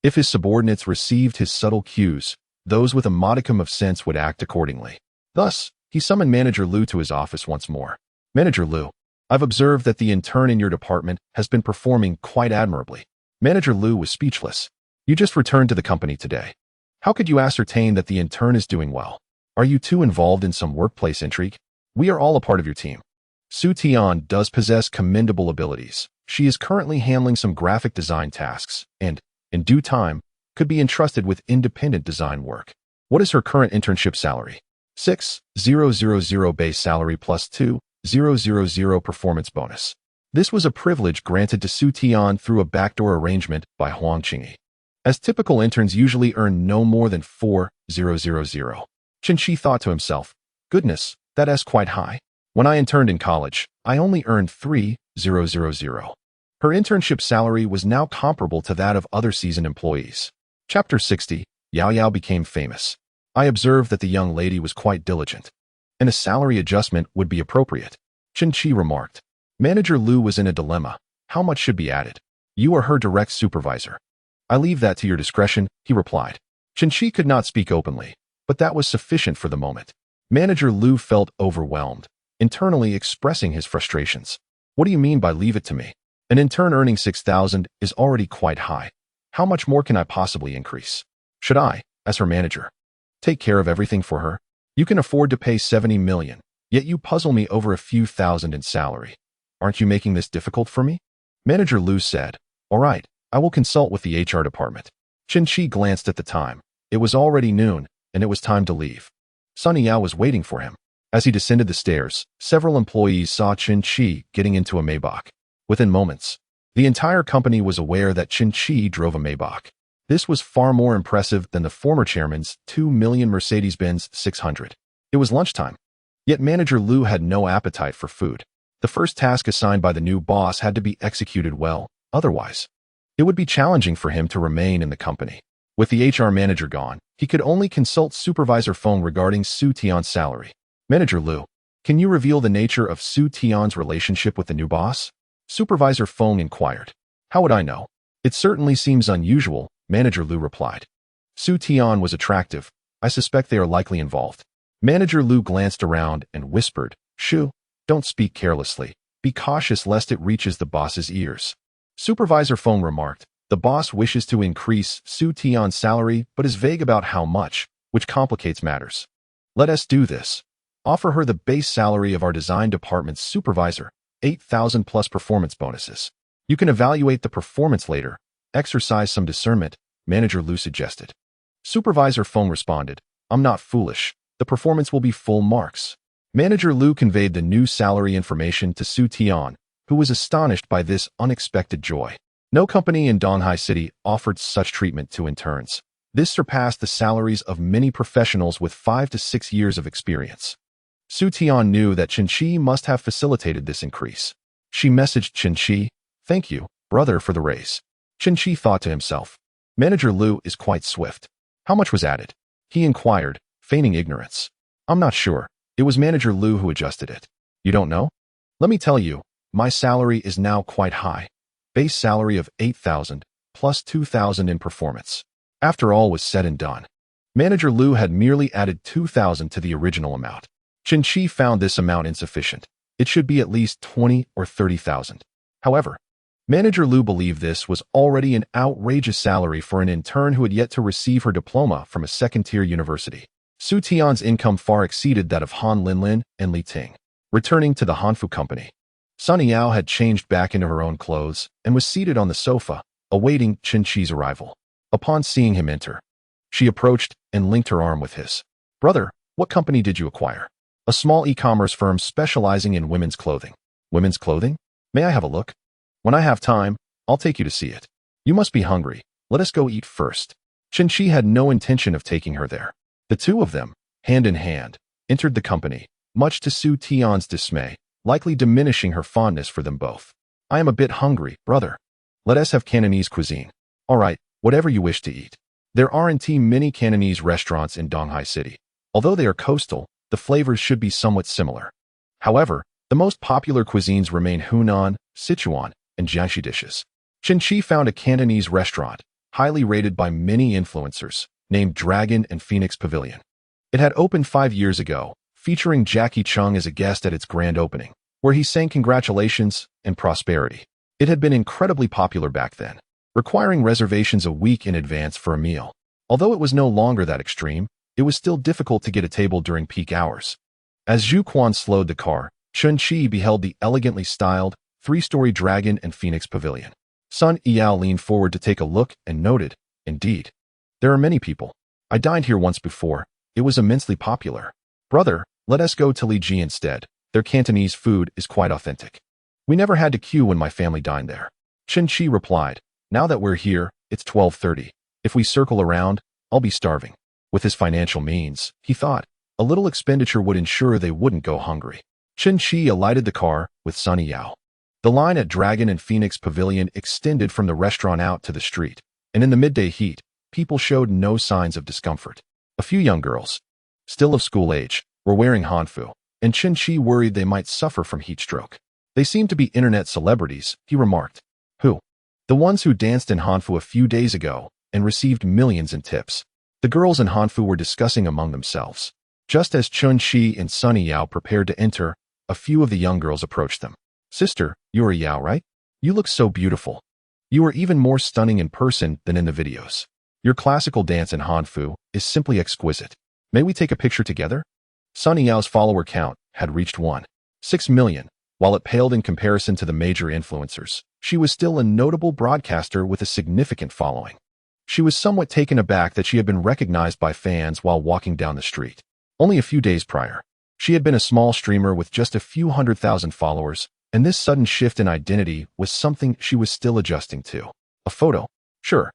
If his subordinates received his subtle cues, those with a modicum of sense would act accordingly. Thus, he summoned Manager Liu to his office once more. Manager Liu, I've observed that the intern in your department has been performing quite admirably. Manager Liu was speechless. You just returned to the company today. How could you ascertain that the intern is doing well? Are you too involved in some workplace intrigue? We are all a part of your team. Su Tian does possess commendable abilities. She is currently handling some graphic design tasks and, in due time, could be entrusted with independent design work. What is her current internship salary? 6,000 base salary plus 2,000 performance bonus. This was a privilege granted to Su Tian through a backdoor arrangement by Huang Qingyi, as typical interns usually earn no more than 4,000. Chen Shi thought to himself, goodness, that is quite high. When I interned in college, I only earned 3,000. Her internship salary was now comparable to that of other seasoned employees. Chapter 60, Yao Yao became famous. I observed that the young lady was quite diligent, and a salary adjustment would be appropriate. Chen Qi remarked. Manager Lu was in a dilemma. How much should be added? You are her direct supervisor. I leave that to your discretion, he replied. Chen Qi could not speak openly, but that was sufficient for the moment. Manager Lu felt overwhelmed, internally expressing his frustrations. What do you mean by leave it to me? An intern earning 6,000 is already quite high. How much more can I possibly increase? Should I, as her manager, take care of everything for her? You can afford to pay 70 million, yet you puzzle me over a few thousand in salary. Aren't you making this difficult for me? Manager Lu said, all right, I will consult with the HR department. Chen Qi glanced at the time. It was already noon, and it was time to leave. Su Yao was waiting for him. As he descended the stairs, several employees saw Chen Qi getting into a Maybach. Within moments, the entire company was aware that Chen Qi drove a Maybach. This was far more impressive than the former chairman's 2 million Mercedes-Benz 600. It was lunchtime. Yet Manager Lu had no appetite for food. The first task assigned by the new boss had to be executed well, otherwise, it would be challenging for him to remain in the company. With the HR manager gone, he could only consult Supervisor Feng regarding Su Tian's salary. Manager Lu, can you reveal the nature of Su Tian's relationship with the new boss? Supervisor Feng inquired. How would I know? It certainly seems unusual, Manager Lu replied. Su Tian was attractive. I suspect they are likely involved. Manager Lu glanced around and whispered, Shu, don't speak carelessly. Be cautious lest it reaches the boss's ears. Supervisor Feng remarked, the boss wishes to increase Su Tian's salary but is vague about how much, which complicates matters. Let us do this. Offer her the base salary of our design department's supervisor, 8,000 plus performance bonuses. You can evaluate the performance later. Exercise some discernment, Manager Lu suggested. Supervisor Feng responded, I'm not foolish. The performance will be full marks. Manager Lu conveyed the new salary information to Su Tian, who was astonished by this unexpected joy. No company in Donghai City offered such treatment to interns. This surpassed the salaries of many professionals with 5 to 6 years of experience. Su Tian knew that Chen Qi must have facilitated this increase. She messaged Chen Qi, thank you, brother, for the raise. Chen Qi thought to himself, Manager Lu is quite swift. How much was added? He inquired, feigning ignorance. I'm not sure. It was Manager Lu who adjusted it. You don't know? Let me tell you, my salary is now quite high. Base salary of 8,000, plus 2,000 in performance. After all was said and done, Manager Lu had merely added 2,000 to the original amount. Chen Qi found this amount insufficient. It should be at least 20 or 30,000. However, Manager Lu believed this was already an outrageous salary for an intern who had yet to receive her diploma from a second-tier university. Su Tian's income far exceeded that of Han Linlin and Li Ting. Returning to the Hanfu company, Su Yao had changed back into her own clothes and was seated on the sofa, awaiting Chen Qi's arrival. Upon seeing him enter, she approached and linked her arm with his. Brother, what company did you acquire? A small e-commerce firm specializing in women's clothing. Women's clothing? May I have a look? When I have time, I'll take you to see it. You must be hungry. Let us go eat first. Chen Qi had no intention of taking her there. The two of them, hand in hand, entered the company, much to Su Tian's dismay, likely diminishing her fondness for them both. I am a bit hungry, brother. Let us have Cantonese cuisine. All right, whatever you wish to eat. There aren't many Cantonese restaurants in Donghai City. Although they are coastal, the flavors should be somewhat similar. However, the most popular cuisines remain Hunan, Sichuan, and Jiangxi dishes. Chen Qi found a Cantonese restaurant, highly rated by many influencers, named Dragon and Phoenix Pavilion. It had opened 5 years ago, featuring Jackie Chung as a guest at its grand opening, where he sang congratulations and prosperity. It had been incredibly popular back then, requiring reservations a week in advance for a meal. Although it was no longer that extreme, it was still difficult to get a table during peak hours. As Zhu Quan slowed the car, Chen Qi beheld the elegantly styled, 3-story Dragon and Phoenix Pavilion. Su Yao leaned forward to take a look and noted, indeed, there are many people. I dined here once before. It was immensely popular. Brother, let us go to Li Ji instead. Their Cantonese food is quite authentic. We never had to queue when my family dined there. Chen Qi replied, now that we're here, it's 12:30. If we circle around, I'll be starving. With his financial means, he thought, a little expenditure would ensure they wouldn't go hungry. Chen Qi alighted the car with Su Yao. The line at Dragon and Phoenix Pavilion extended from the restaurant out to the street, and in the midday heat, people showed no signs of discomfort. A few young girls, still of school age, were wearing hanfu, and Chen-Chi worried they might suffer from heat stroke. They seemed to be internet celebrities, he remarked. Who? The ones who danced in hanfu a few days ago and received millions in tips. The girls in hanfu were discussing among themselves. Just as Chen-Chi and Su Yao prepared to enter, a few of the young girls approached them. Sister, you are Yao, right? You look so beautiful. You are even more stunning in person than in the videos. Your classical dance in hanfu is simply exquisite. May we take a picture together? Su Yao's follower count had reached 1.6 million. While it paled in comparison to the major influencers, she was still a notable broadcaster with a significant following. She was somewhat taken aback that she had been recognized by fans while walking down the street. Only a few days prior, she had been a small streamer with just a few 100,000 followers, and this sudden shift in identity was something she was still adjusting to. A photo? Sure.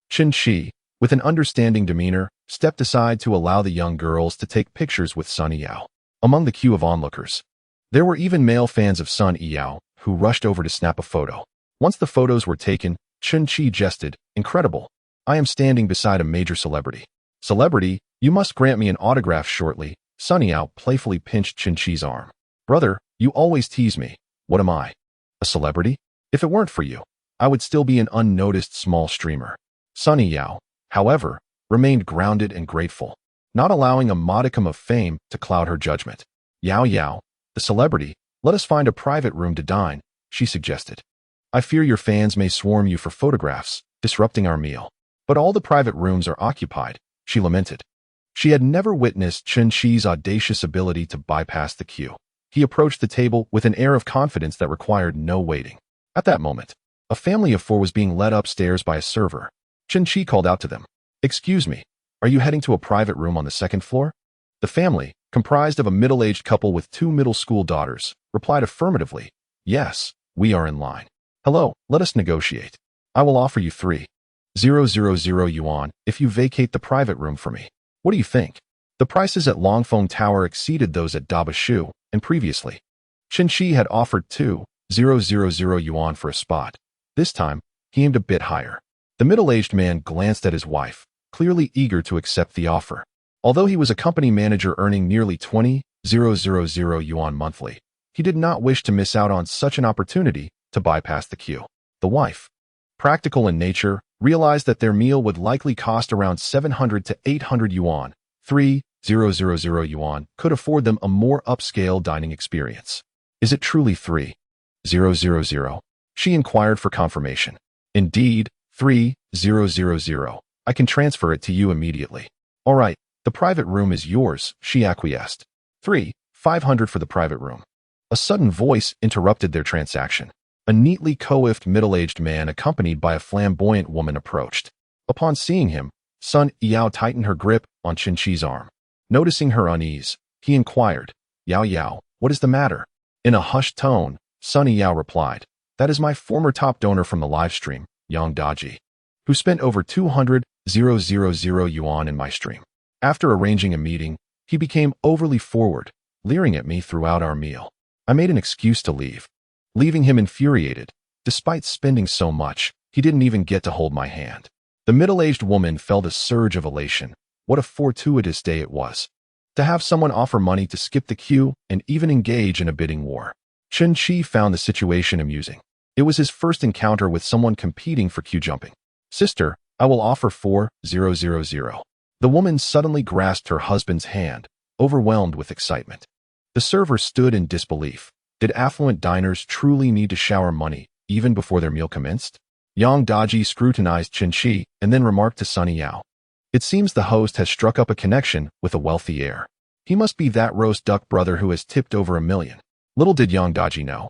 Chen-Chi, with an understanding demeanor, stepped aside to allow the young girls to take pictures with Su Yao. Among the queue of onlookers, there were even male fans of Su Yao who rushed over to snap a photo. Once the photos were taken, Chen-Chi jested, "Incredible. I am standing beside a major celebrity." "Celebrity, you must grant me an autograph shortly." Su Yao playfully pinched Chen-Chi's arm. "Brother, you always tease me. What am I? A celebrity? If it weren't for you, I would still be an unnoticed small streamer." Su Yao, however, remained grounded and grateful, not allowing a modicum of fame to cloud her judgment. Yao, the celebrity, let us find a private room to dine," she suggested. "I fear your fans may swarm you for photographs, disrupting our meal. But all the private rooms are occupied," she lamented. She had never witnessed Chen-Chi's audacious ability to bypass the queue. He approached the table with an air of confidence that required no waiting. At that moment, a family of 4 was being led upstairs by a server. Chen-Chi called out to them, "Excuse me, are you heading to a private room on the 2nd floor?" The family, comprised of a middle-aged couple with 2 middle school daughters, replied affirmatively, "Yes, we are in line." "Hello, let us negotiate. I will offer you 3,000 yuan if you vacate the private room for me. What do you think?" The prices at Longfeng Tower exceeded those at Dabashu, and previously, Chen-Chi had offered 2,000 yuan for a spot. This time, he aimed a bit higher. The middle-aged man glanced at his wife, clearly eager to accept the offer. Although he was a company manager earning nearly 20,000 yuan monthly, he did not wish to miss out on such an opportunity to bypass the queue. The wife, practical in nature, realized that their meal would likely cost around 700 to 800 yuan. 3,000 yuan could afford them a more upscale dining experience. "Is it truly 3,000? She inquired for confirmation. "Indeed, 3,000. I can transfer it to you immediately." "All right, the private room is yours," she acquiesced. 3,500 for the private room. A sudden voice interrupted their transaction. A neatly coiffed middle-aged man accompanied by a flamboyant woman approached. Upon seeing him, Su Yao tightened her grip on Chen-Chi's arm. Noticing her unease, he inquired, Yao, what is the matter?" In a hushed tone, Su Yao replied, "That is my former top donor from the livestream, Yang Daji, who spent over 200,000 yuan in my stream. After arranging a meeting, he became overly forward, leering at me throughout our meal. I made an excuse to leave, leaving him infuriated. Despite spending so much, he didn't even get to hold my hand." The middle-aged woman felt a surge of elation. What a fortuitous day it was to have someone offer money to skip the queue and even engage in a bidding war. Chen-Chi found the situation amusing. It was his first encounter with someone competing for queue jumping. "Sister, I will offer 4,000. The woman suddenly grasped her husband's hand, overwhelmed with excitement. The server stood in disbelief. Did affluent diners truly need to shower money even before their meal commenced? Yang Daji scrutinized Chen-Chi and then remarked to Su Yao, "It seems the host has struck up a connection with a wealthy heir. He must be that roast duck brother who has tipped over 1 million. Little did Yang Daji know,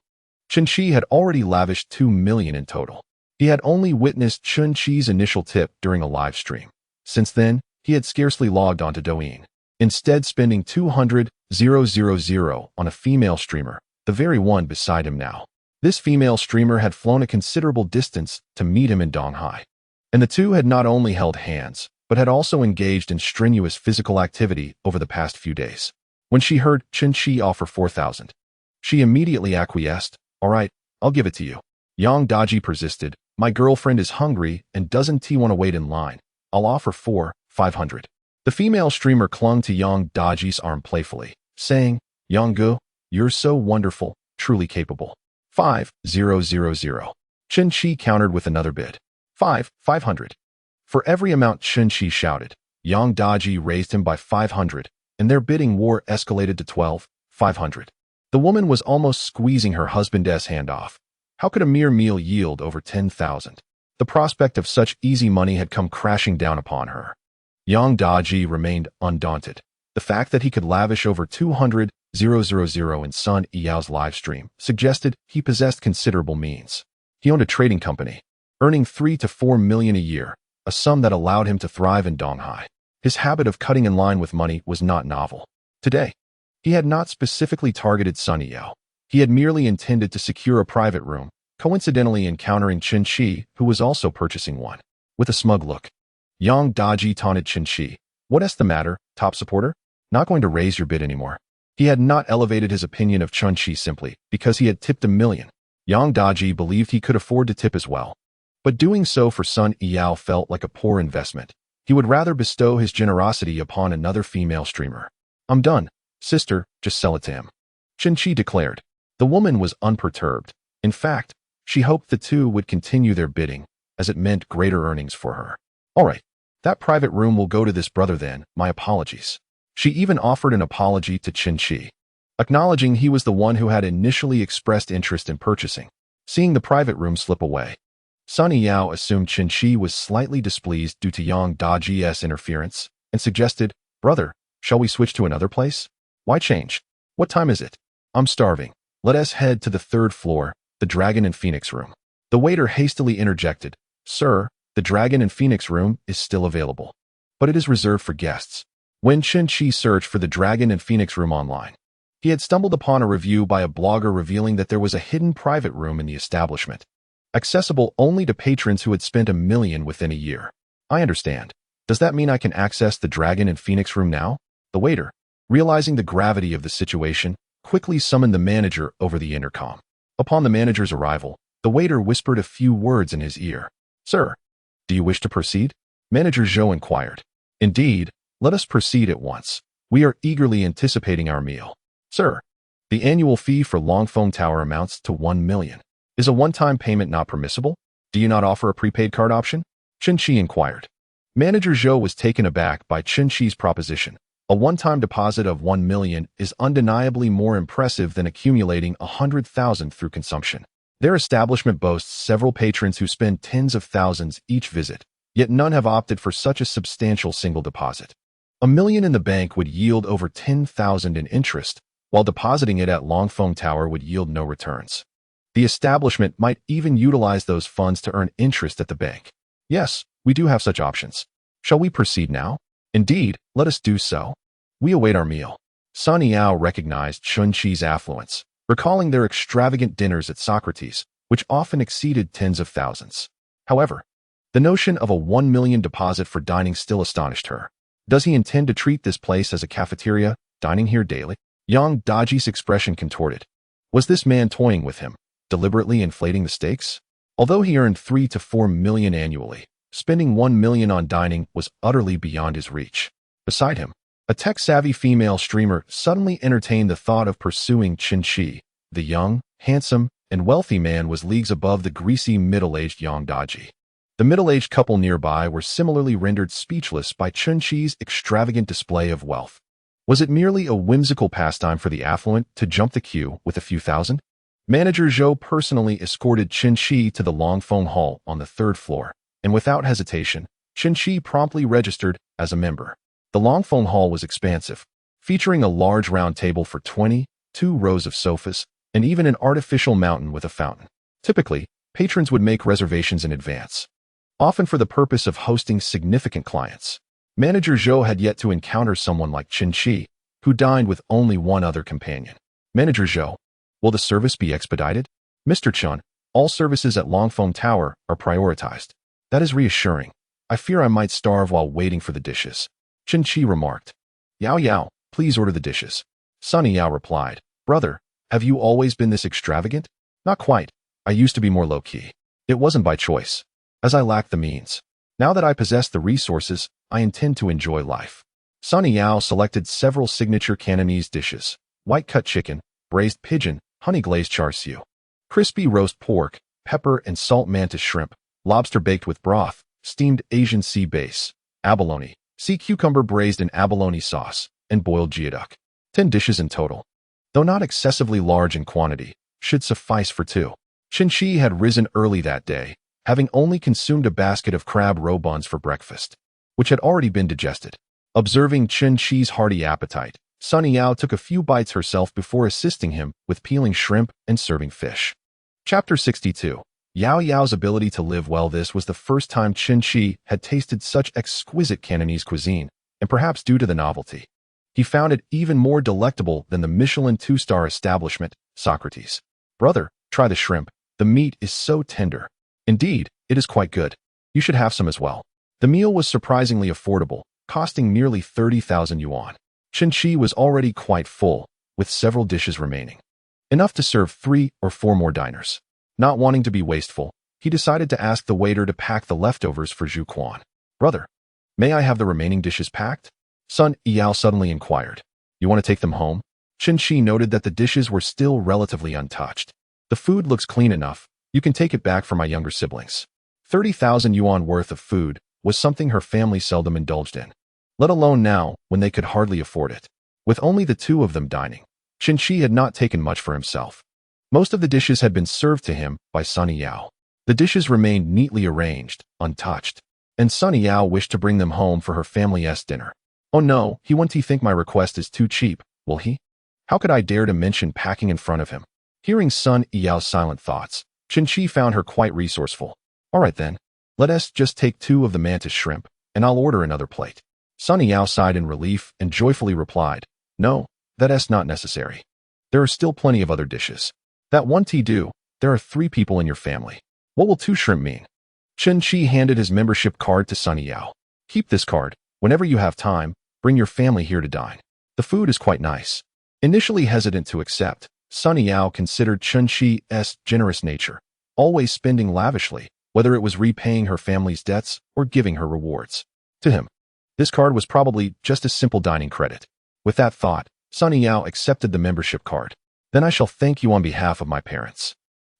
Chen-Chi had already lavished 2 million in total. He had only witnessed Chen-Chi's initial tip during a live stream. Since then, he had scarcely logged onto Douyin, instead spending 200,000 on a female streamer, the very one beside him now. This female streamer had flown a considerable distance to meet him in Donghai, and the two had not only held hands, but had also engaged in strenuous physical activity over the past few days. When she heard Chen-Chi offer 4,000, she immediately acquiesced. "All right, I'll give it to you." Yang Daji persisted, "My girlfriend is hungry and doesn't want to wait in line. I'll offer 500. The female streamer clung to Yang Daji's arm playfully, saying, Yang, you're so wonderful, truly capable. 5,000. Chen Shi countered with another bid. 500. For every amount Chen Shi shouted, Yang Daji raised him by 500, and their bidding war escalated to 12,500. The woman was almost squeezing her husband's hand off. How could a mere meal yield over 10,000? The prospect of such easy money had come crashing down upon her. Yang Daji remained undaunted. The fact that he could lavish over 200,000 in Su Yao's live stream suggested he possessed considerable means. He owned a trading company, earning 3 to 4 million a year, a sum that allowed him to thrive in Donghai. His habit of cutting in line with money was not novel. Today, he had not specifically targeted Su Yao. He had merely intended to secure a private room, coincidentally encountering Chen Shi, who was also purchasing one. With a smug look, Yang Daji taunted Chen Shi. What's the matter, top supporter? Not going to raise your bid anymore. He had not elevated his opinion of Chen Shi simply because he had tipped $1 million. Yang Daji believed he could afford to tip as well. But doing so for Su Yao felt like a poor investment. He would rather bestow his generosity upon another female streamer. I'm done, sister, just sell it to him. Chen Shi declared. The woman was unperturbed. In fact, she hoped the two would continue their bidding, as it meant greater earnings for her. All right, that private room will go to this brother then, my apologies. She even offered an apology to Chen Shi, acknowledging he was the one who had initially expressed interest in purchasing. Seeing the private room slip away, Su Yao assumed Chen Shi was slightly displeased due to Yang Daji's interference and suggested, brother, shall we switch to another place? Why change? What time is it? I'm starving. Let us head to the 3rd floor, the Dragon and Phoenix room. The waiter hastily interjected, Sir, the Dragon and Phoenix room is still available, but it is reserved for guests. When Chen Shi searched for the Dragon and Phoenix room online, he had stumbled upon a review by a blogger revealing that there was a hidden private room in the establishment, accessible only to patrons who had spent $1 million within a year. I understand. Does that mean I can access the Dragon and Phoenix room now? The waiter, realizing the gravity of the situation, quickly summoned the manager over the intercom. Upon the manager's arrival, the waiter whispered a few words in his ear. Sir, do you wish to proceed? Manager Zhou inquired. Indeed, let us proceed at once. We are eagerly anticipating our meal. Sir, the annual fee for Longfeng Tower amounts to 1 million. Is a one-time payment not permissible? Do you not offer a prepaid card option? Chen Shi inquired. Manager Zhou was taken aback by Chen Shi's proposition. A one-time deposit of 1 million is undeniably more impressive than accumulating 100,000 through consumption. Their establishment boasts several patrons who spend tens of thousands each visit, yet none have opted for such a substantial single deposit. $1 million in the bank would yield over 10,000 in interest, while depositing it at Longfeng Tower would yield no returns. The establishment might even utilize those funds to earn interest at the bank. Yes, we do have such options. Shall we proceed now? Indeed, let us do so. We await our meal. Su Yao recognized Chen Shi's affluence, recalling their extravagant dinners at Socrates, which often exceeded tens of thousands. However, the notion of a 1 million deposit for dining still astonished her. Does he intend to treat this place as a cafeteria, dining here daily? Yang Daji's expression contorted. Was this man toying with him, deliberately inflating the stakes? Although he earned 3 to 4 million annually, spending 1 million on dining was utterly beyond his reach. Beside him, a tech-savvy female streamer suddenly entertained the thought of pursuing Chen Shi. The young, handsome, and wealthy man was leagues above the greasy, middle-aged Yang Daji. The middle-aged couple nearby were similarly rendered speechless by Chen Shi's extravagant display of wealth. Was it merely a whimsical pastime for the affluent to jump the queue with a few thousand? Manager Zhou personally escorted Chen Shi to the Longfeng Hall on the 3rd floor, and without hesitation, Chen Shi promptly registered as a member. The Longfeng Hall was expansive, featuring a large round table for 20, 2 rows of sofas, and even an artificial mountain with a fountain. Typically, patrons would make reservations in advance, often for the purpose of hosting significant clients. Manager Zhou had yet to encounter someone like Chen Shi, who dined with only one other companion. Manager Zhou, will the service be expedited? Mr. Chen, all services at Longfeng Tower are prioritized. That is reassuring. I fear I might starve while waiting for the dishes. Chen Shi remarked. Yao, please order the dishes. Su Yao replied. Brother, have you always been this extravagant? Not quite. I used to be more low-key. It wasn't by choice, as I lacked the means. Now that I possess the resources, I intend to enjoy life. Su Yao selected several signature Cantonese dishes: white-cut chicken, braised pigeon, honey-glazed char siu, crispy roast pork, pepper and salt mantis shrimp, lobster baked with broth, steamed Asian sea bass, abalone, sea cucumber braised in abalone sauce, and boiled geoduck. 10 dishes in total. Though not excessively large in quantity, should suffice for two. Qin had risen early that day, having only consumed a basket of crab roe buns for breakfast, which had already been digested. Observing Qin's hearty appetite, Su Yao took a few bites herself before assisting him with peeling shrimp and serving fish. Chapter 62. Yao Yao's ability to live well. This was the first time Qin had tasted such exquisite Cantonese cuisine, and perhaps due to the novelty, he found it even more delectable than the Michelin 2-star establishment, Socrates. Brother, try the shrimp. The meat is so tender. Indeed, it is quite good. You should have some as well. The meal was surprisingly affordable, costing merely 30,000 yuan. Qin was already quite full, with several dishes remaining. Enough to serve 3 or 4 more diners. Not wanting to be wasteful, he decided to ask the waiter to pack the leftovers for Zhu Quan. Brother, may I have the remaining dishes packed? Su Yao suddenly inquired. You want to take them home? Qin noted that the dishes were still relatively untouched. The food looks clean enough. You can take it back for my younger siblings. 30,000 yuan worth of food was something her family seldom indulged in, let alone now when they could hardly afford it. With only the two of them dining, Qin had not taken much for himself. Most of the dishes had been served to him by Su Yao. The dishes remained neatly arranged, untouched, and Su Yao wished to bring them home for her family's dinner. Oh no, won't he think my request is too cheap, will he? How could I dare to mention packing in front of him? Hearing Su Yao's silent thoughts, Qin found her quite resourceful. All right then, let us just take 2 of the mantis shrimp, and I'll order another plate. Su Yao sighed in relief and joyfully replied, No, that's not necessary. There are still plenty of other dishes. That won't do. There are 3 people in your family. What will 2 shrimp mean? Qin handed his membership card to Su Yao. Keep this card. Whenever you have time, bring your family here to dine. The food is quite nice. Initially hesitant to accept, Su Yao considered Qin's generous nature, always spending lavishly, whether it was repaying her family's debts or giving her rewards. To him, this card was probably just a simple dining credit. With that thought, Su Yao accepted the membership card. Then I shall thank you on behalf of my parents.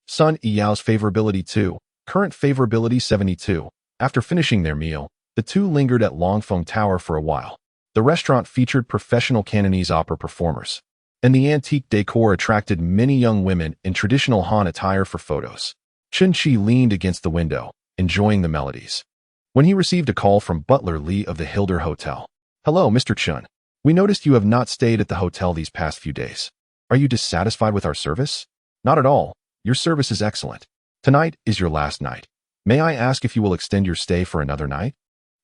Su Yao's favorability 2, current favorability 72. After finishing their meal, the two lingered at Longfeng Tower for a while. The restaurant featured professional Cantonese opera performers, and the antique decor attracted many young women in traditional Han attire for photos. Qin leaned against the window, enjoying the melodies, when he received a call from Butler Lee of the Hilder Hotel. Hello, Mr. Chun. We noticed you have not stayed at the hotel these past few days. Are you dissatisfied with our service? Not at all. Your service is excellent. Tonight is your last night. May I ask if you will extend your stay for another night?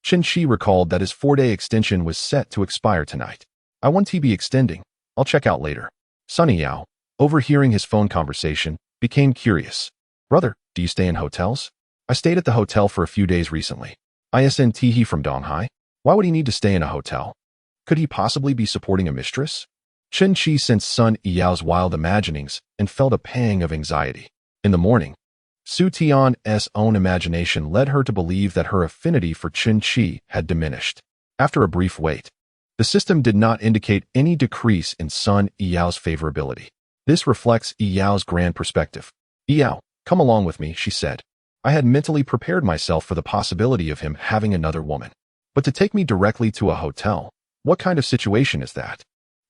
Qin recalled that his 4-day extension was set to expire tonight. I won't be extending. I'll check out later. Su Yao, overhearing his phone conversation, became curious. Brother, do you stay in hotels? I stayed at the hotel for a few days recently. Isn't he from Donghai? Why would he need to stay in a hotel? Could he possibly be supporting a mistress? Qin sensed Su Yao's wild imaginings and felt a pang of anxiety. In the morning, Su Tian's own imagination led her to believe that her affinity for Qin had diminished. After a brief wait, the system did not indicate any decrease in Su Yao's favorability. This reflects Yao's grand perspective. Yao, come along with me, she said. I had mentally prepared myself for the possibility of him having another woman. But to take me directly to a hotel, what kind of situation is that?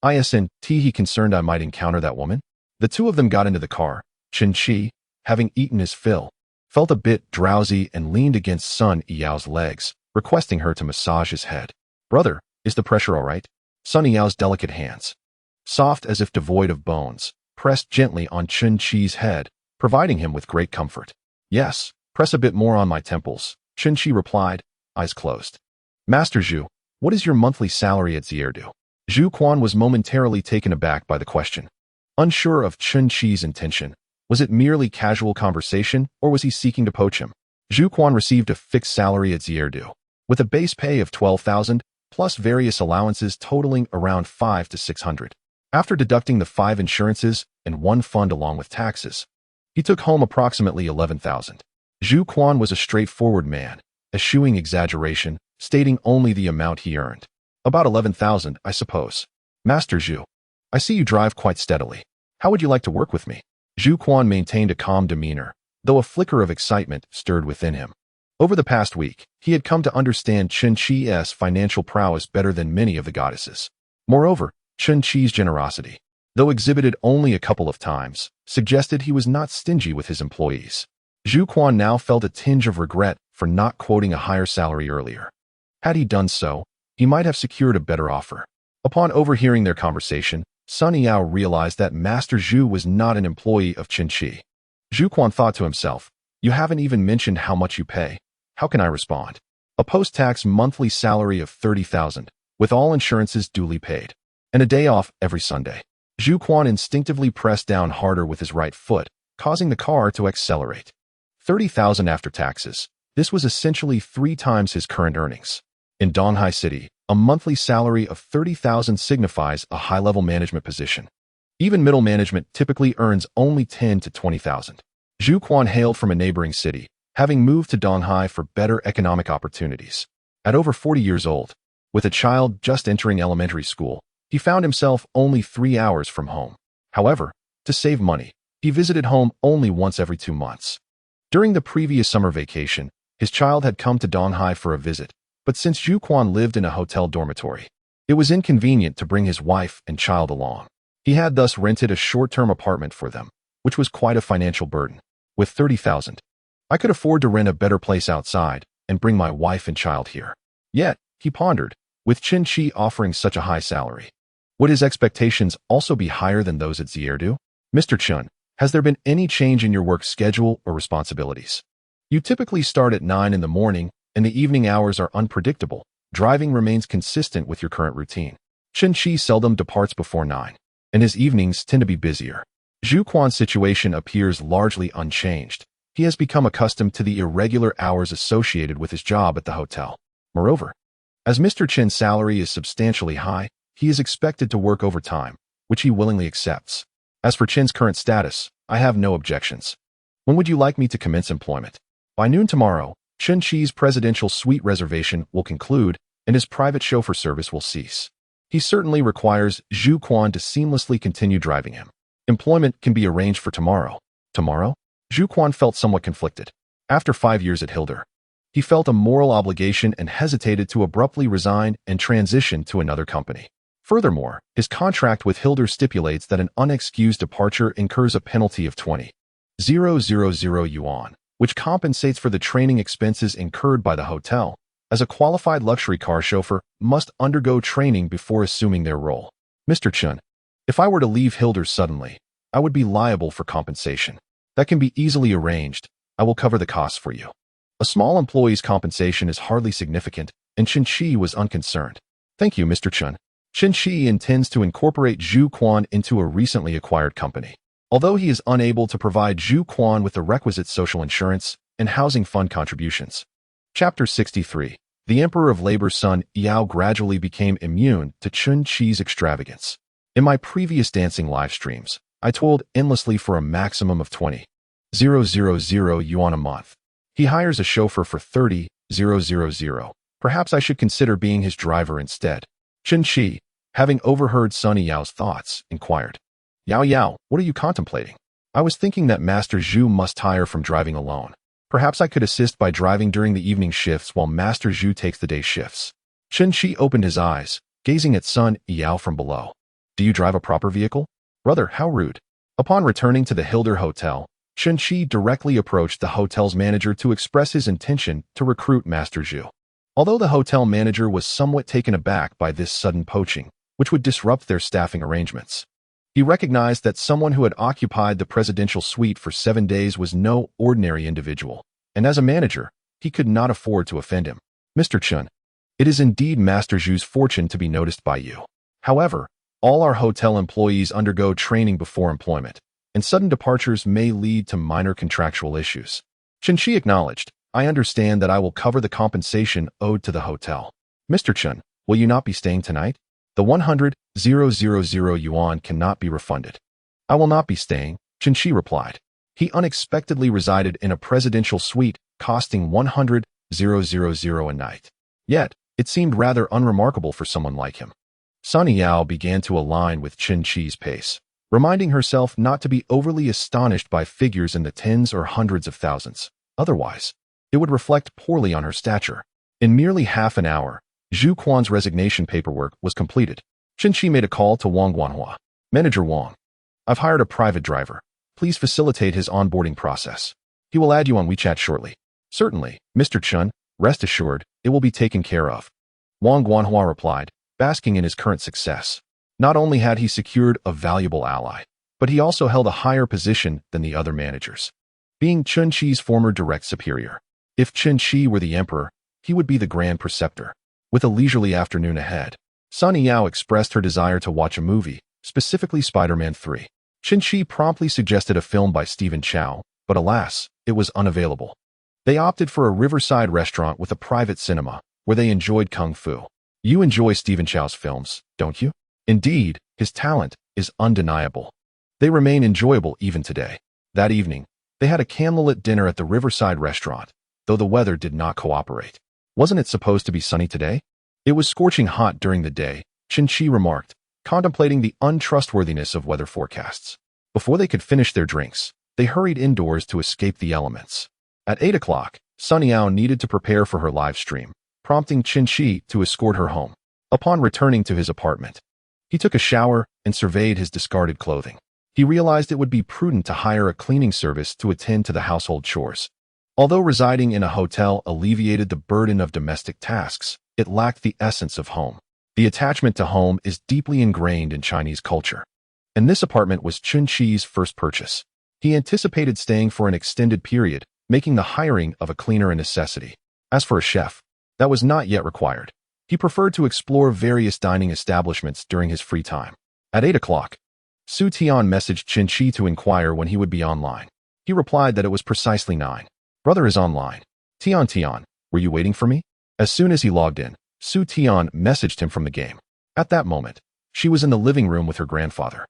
Isn't he concerned I might encounter that woman? The two of them got into the car. Qin, having eaten his fill, felt a bit drowsy and leaned against Su Yao's legs, requesting her to massage his head. Brother, is the pressure all right? Su Yao's delicate hands, soft as if devoid of bones, pressed gently on Qin's head, providing him with great comfort. Yes, press a bit more on my temples, Qin replied, eyes closed. Master Zhu, what is your monthly salary at Zierdu? Zhu Quan was momentarily taken aback by the question. Unsure of Qin's intention, was it merely casual conversation or was he seeking to poach him? Zhu Quan received a fixed salary at Zierdu, with a base pay of 12,000 plus various allowances totaling around 500 to 600. After deducting the 5 insurances and 1 fund along with taxes, he took home approximately 11,000. Zhu Quan was a straightforward man, eschewing exaggeration, stating only the amount he earned. About 11,000, I suppose. Master Zhu, I see you drive quite steadily. How would you like to work with me? Zhu Quan maintained a calm demeanor, though a flicker of excitement stirred within him. Over the past week, he had come to understand Chen Qi's financial prowess better than many of the goddesses. Moreover, Chen Qi's generosity, though exhibited only a couple of times, suggested he was not stingy with his employees. Zhu Quan now felt a tinge of regret for not quoting a higher salary earlier. Had he done so, he might have secured a better offer. Upon overhearing their conversation, Su Yao realized that Master Zhu was not an employee of Chen Qi. Zhu Quan thought to himself, "You haven't even mentioned how much you pay. How can I respond?" A post-tax monthly salary of 30,000, with all insurances duly paid, and a day off every Sunday. Zhu Quan instinctively pressed down harder with his right foot, causing the car to accelerate. 30,000 after taxes. This was essentially 3 times his current earnings. In Donghai City, a monthly salary of 30,000 signifies a high-level management position. Even middle management typically earns only 10 to 20,000. Zhu Quan hailed from a neighboring city, having moved to Donghai for better economic opportunities. At over 40 years old, with a child just entering elementary school, he found himself only 3 hours from home. However, to save money, he visited home only once every 2 months. During the previous summer vacation, his child had come to Donghai for a visit, but since Zhu Quan lived in a hotel dormitory, it was inconvenient to bring his wife and child along. He had thus rented a short-term apartment for them, which was quite a financial burden. With 30,000, I could afford to rent a better place outside and bring my wife and child here. Yet, he pondered, with Chen Qi offering such a high salary, would his expectations also be higher than those at Zierdu? Mr. Chen, has there been any change in your work schedule or responsibilities? You typically start at 9 in the morning, and the evening hours are unpredictable. Driving remains consistent with your current routine. Chen Qi seldom departs before 9, and his evenings tend to be busier. Zhu Quan's situation appears largely unchanged. He has become accustomed to the irregular hours associated with his job at the hotel. Moreover, as Mr. Chen's salary is substantially high, he is expected to work overtime, which he willingly accepts. As for Chen's current status, I have no objections. When would you like me to commence employment? By noon tomorrow, Chen Qi's presidential suite reservation will conclude and his private chauffeur service will cease. He certainly requires Zhu Quan to seamlessly continue driving him. Employment can be arranged for tomorrow. Tomorrow? Zhu Quan felt somewhat conflicted. After 5 years at Hilder, he felt a moral obligation and hesitated to abruptly resign and transition to another company. Furthermore, his contract with Hilder stipulates that an unexcused departure incurs a penalty of 20,000 yuan, which compensates for the training expenses incurred by the hotel, as a qualified luxury car chauffeur must undergo training before assuming their role. Mr. Chen, if I were to leave Hilder suddenly, I would be liable for compensation. That can be easily arranged. I will cover the costs for you. A small employee's compensation is hardly significant, and Chen Qi was unconcerned. Thank you, Mr. Chen. Chen Qi intends to incorporate Zhu Quan into a recently acquired company. Although he is unable to provide Zhu Quan with the requisite social insurance and housing fund contributions. Chapter 63. The Emperor of Labor's son, Yao, gradually became immune to Chen Qi's extravagance. In my previous dancing live streams, I toiled endlessly for a maximum of 20,000 yuan a month. He hires a chauffeur for 30,000. Perhaps I should consider being his driver instead. Chen Qi, having overheard Su Yao's thoughts, inquired, Yao, what are you contemplating? I was thinking that Master Zhu must tire from driving alone. Perhaps I could assist by driving during the evening shifts while Master Zhu takes the day shifts. Chen Qi opened his eyes, gazing at Su Yao from below. Do you drive a proper vehicle? Brother, how rude. Upon returning to the Hilder Hotel, Chen Qi directly approached the hotel's manager to express his intention to recruit Master Zhu. Although the hotel manager was somewhat taken aback by this sudden poaching, which would disrupt their staffing arrangements, he recognized that someone who had occupied the presidential suite for 7 days was no ordinary individual, and as a manager, he could not afford to offend him. Mr. Chen, it is indeed Master Zhu's fortune to be noticed by you. However, all our hotel employees undergo training before employment, and sudden departures may lead to minor contractual issues. Chen Qi acknowledged, I understand that I will cover the compensation owed to the hotel. Mr. Chen, will you not be staying tonight? The 100,000 yuan cannot be refunded. I will not be staying, Chen Qi replied. He unexpectedly resided in a presidential suite costing 100,000 a night. Yet, it seemed rather unremarkable for someone like him. Su Yao began to align with Qin-Chi's pace, reminding herself not to be overly astonished by figures in the tens or hundreds of thousands. Otherwise, it would reflect poorly on her stature. In merely half an hour, Zhu Quan's resignation paperwork was completed. Qin-Chi made a call to Wang Guanhua. Manager Wang, I've hired a private driver. Please facilitate his onboarding process. He will add you on WeChat shortly. Certainly, Mr. Chun, rest assured, it will be taken care of. Wang Guanhua replied, basking in his current success. Not only had he secured a valuable ally, but he also held a higher position than the other managers, being Qin-Chi's former direct superior. If Qin-Chi were the emperor, he would be the grand preceptor. With a leisurely afternoon ahead, Su Yao expressed her desire to watch a movie, specifically Spider-Man 3. Qin-Chi promptly suggested a film by Stephen Chow, but alas, it was unavailable. They opted for a riverside restaurant with a private cinema, where they enjoyed kung fu. You enjoy Stephen Chow's films, don't you? Indeed, his talent is undeniable. They remain enjoyable even today. That evening, they had a candlelit dinner at the riverside restaurant, though the weather did not cooperate. Wasn't it supposed to be sunny today? It was scorching hot during the day, Qin-Chi remarked, contemplating the untrustworthiness of weather forecasts. Before they could finish their drinks, they hurried indoors to escape the elements. At 8 o'clock, Su Yao needed to prepare for her live stream, prompting Qin-Chi to escort her home. Upon returning to his apartment, he took a shower and surveyed his discarded clothing. He realized it would be prudent to hire a cleaning service to attend to the household chores. Although residing in a hotel alleviated the burden of domestic tasks, it lacked the essence of home. The attachment to home is deeply ingrained in Chinese culture, and this apartment was Qin-Chi's first purchase. He anticipated staying for an extended period, making the hiring of a cleaner a necessity. As for a chef, that was not yet required. He preferred to explore various dining establishments during his free time. At 8 o'clock, Su Tian messaged Qin-Chi to inquire when he would be online. He replied that it was precisely 9. Brother is online. Tian, were you waiting for me? As soon as he logged in, Su Tian messaged him from the game. At that moment, she was in the living room with her grandfather.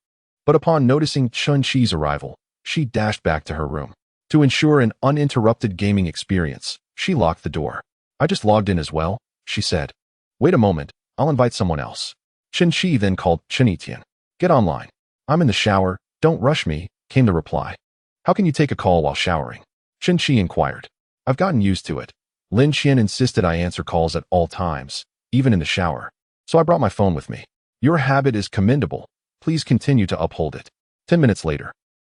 But upon noticing Qin-Chi's arrival, she dashed back to her room. To ensure an uninterrupted gaming experience, she locked the door. I just logged in as well, she said. Wait a moment, I'll invite someone else. Qin-Chi then called Qin-Etian. Get online. I'm in the shower, don't rush me, came the reply. How can you take a call while showering? Qin-Chi inquired. I've gotten used to it. Lin Qian insisted I answer calls at all times, even in the shower. So I brought my phone with me. Your habit is commendable. Please continue to uphold it. 10 minutes later,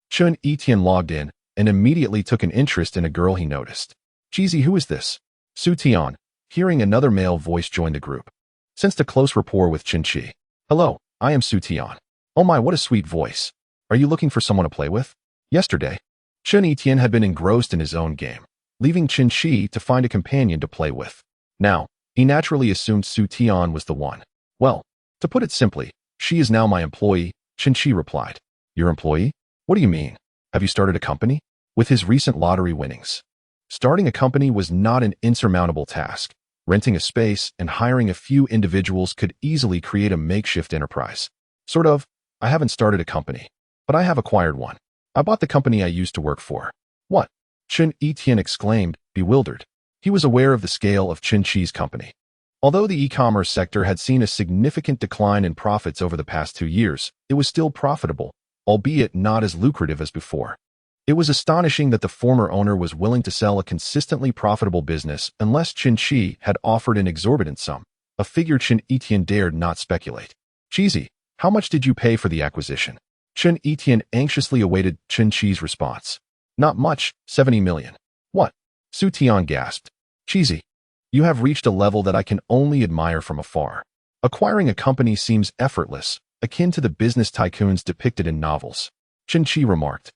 Qin-Etian logged in and immediately took an interest in a girl he noticed. Cheesy, who is this? Su Tian, hearing another male voice join the group, sensed a close rapport with Qin-Chi. Hello, I am Su Tian. Oh my, what a sweet voice. Are you looking for someone to play with? Yesterday, Qin-Etian had been engrossed in his own game, leaving Qin-Chi to find a companion to play with. Now, he naturally assumed Su Tian was the one. Well, to put it simply, she is now my employee, Qin-Chi replied. Your employee? What do you mean? Have you started a company? With his recent lottery winnings, starting a company was not an insurmountable task. Renting a space and hiring a few individuals could easily create a makeshift enterprise. Sort of, I haven't started a company, but I have acquired one. I bought the company I used to work for. What? Qin-Etian exclaimed, bewildered. He was aware of the scale of Qin-Chi's company. Although the e-commerce sector had seen a significant decline in profits over the past 2 years, it was still profitable, albeit not as lucrative as before. It was astonishing that the former owner was willing to sell a consistently profitable business unless Qin-Chi had offered an exorbitant sum, a figure Qin-Etian dared not speculate. Cheesy, how much did you pay for the acquisition? Qin-Etian anxiously awaited Qin-Chi's response. Not much, 70 million. What? Su Tian gasped. Cheesy, you have reached a level that I can only admire from afar. Acquiring a company seems effortless, akin to the business tycoons depicted in novels. Qin-Chi remarked.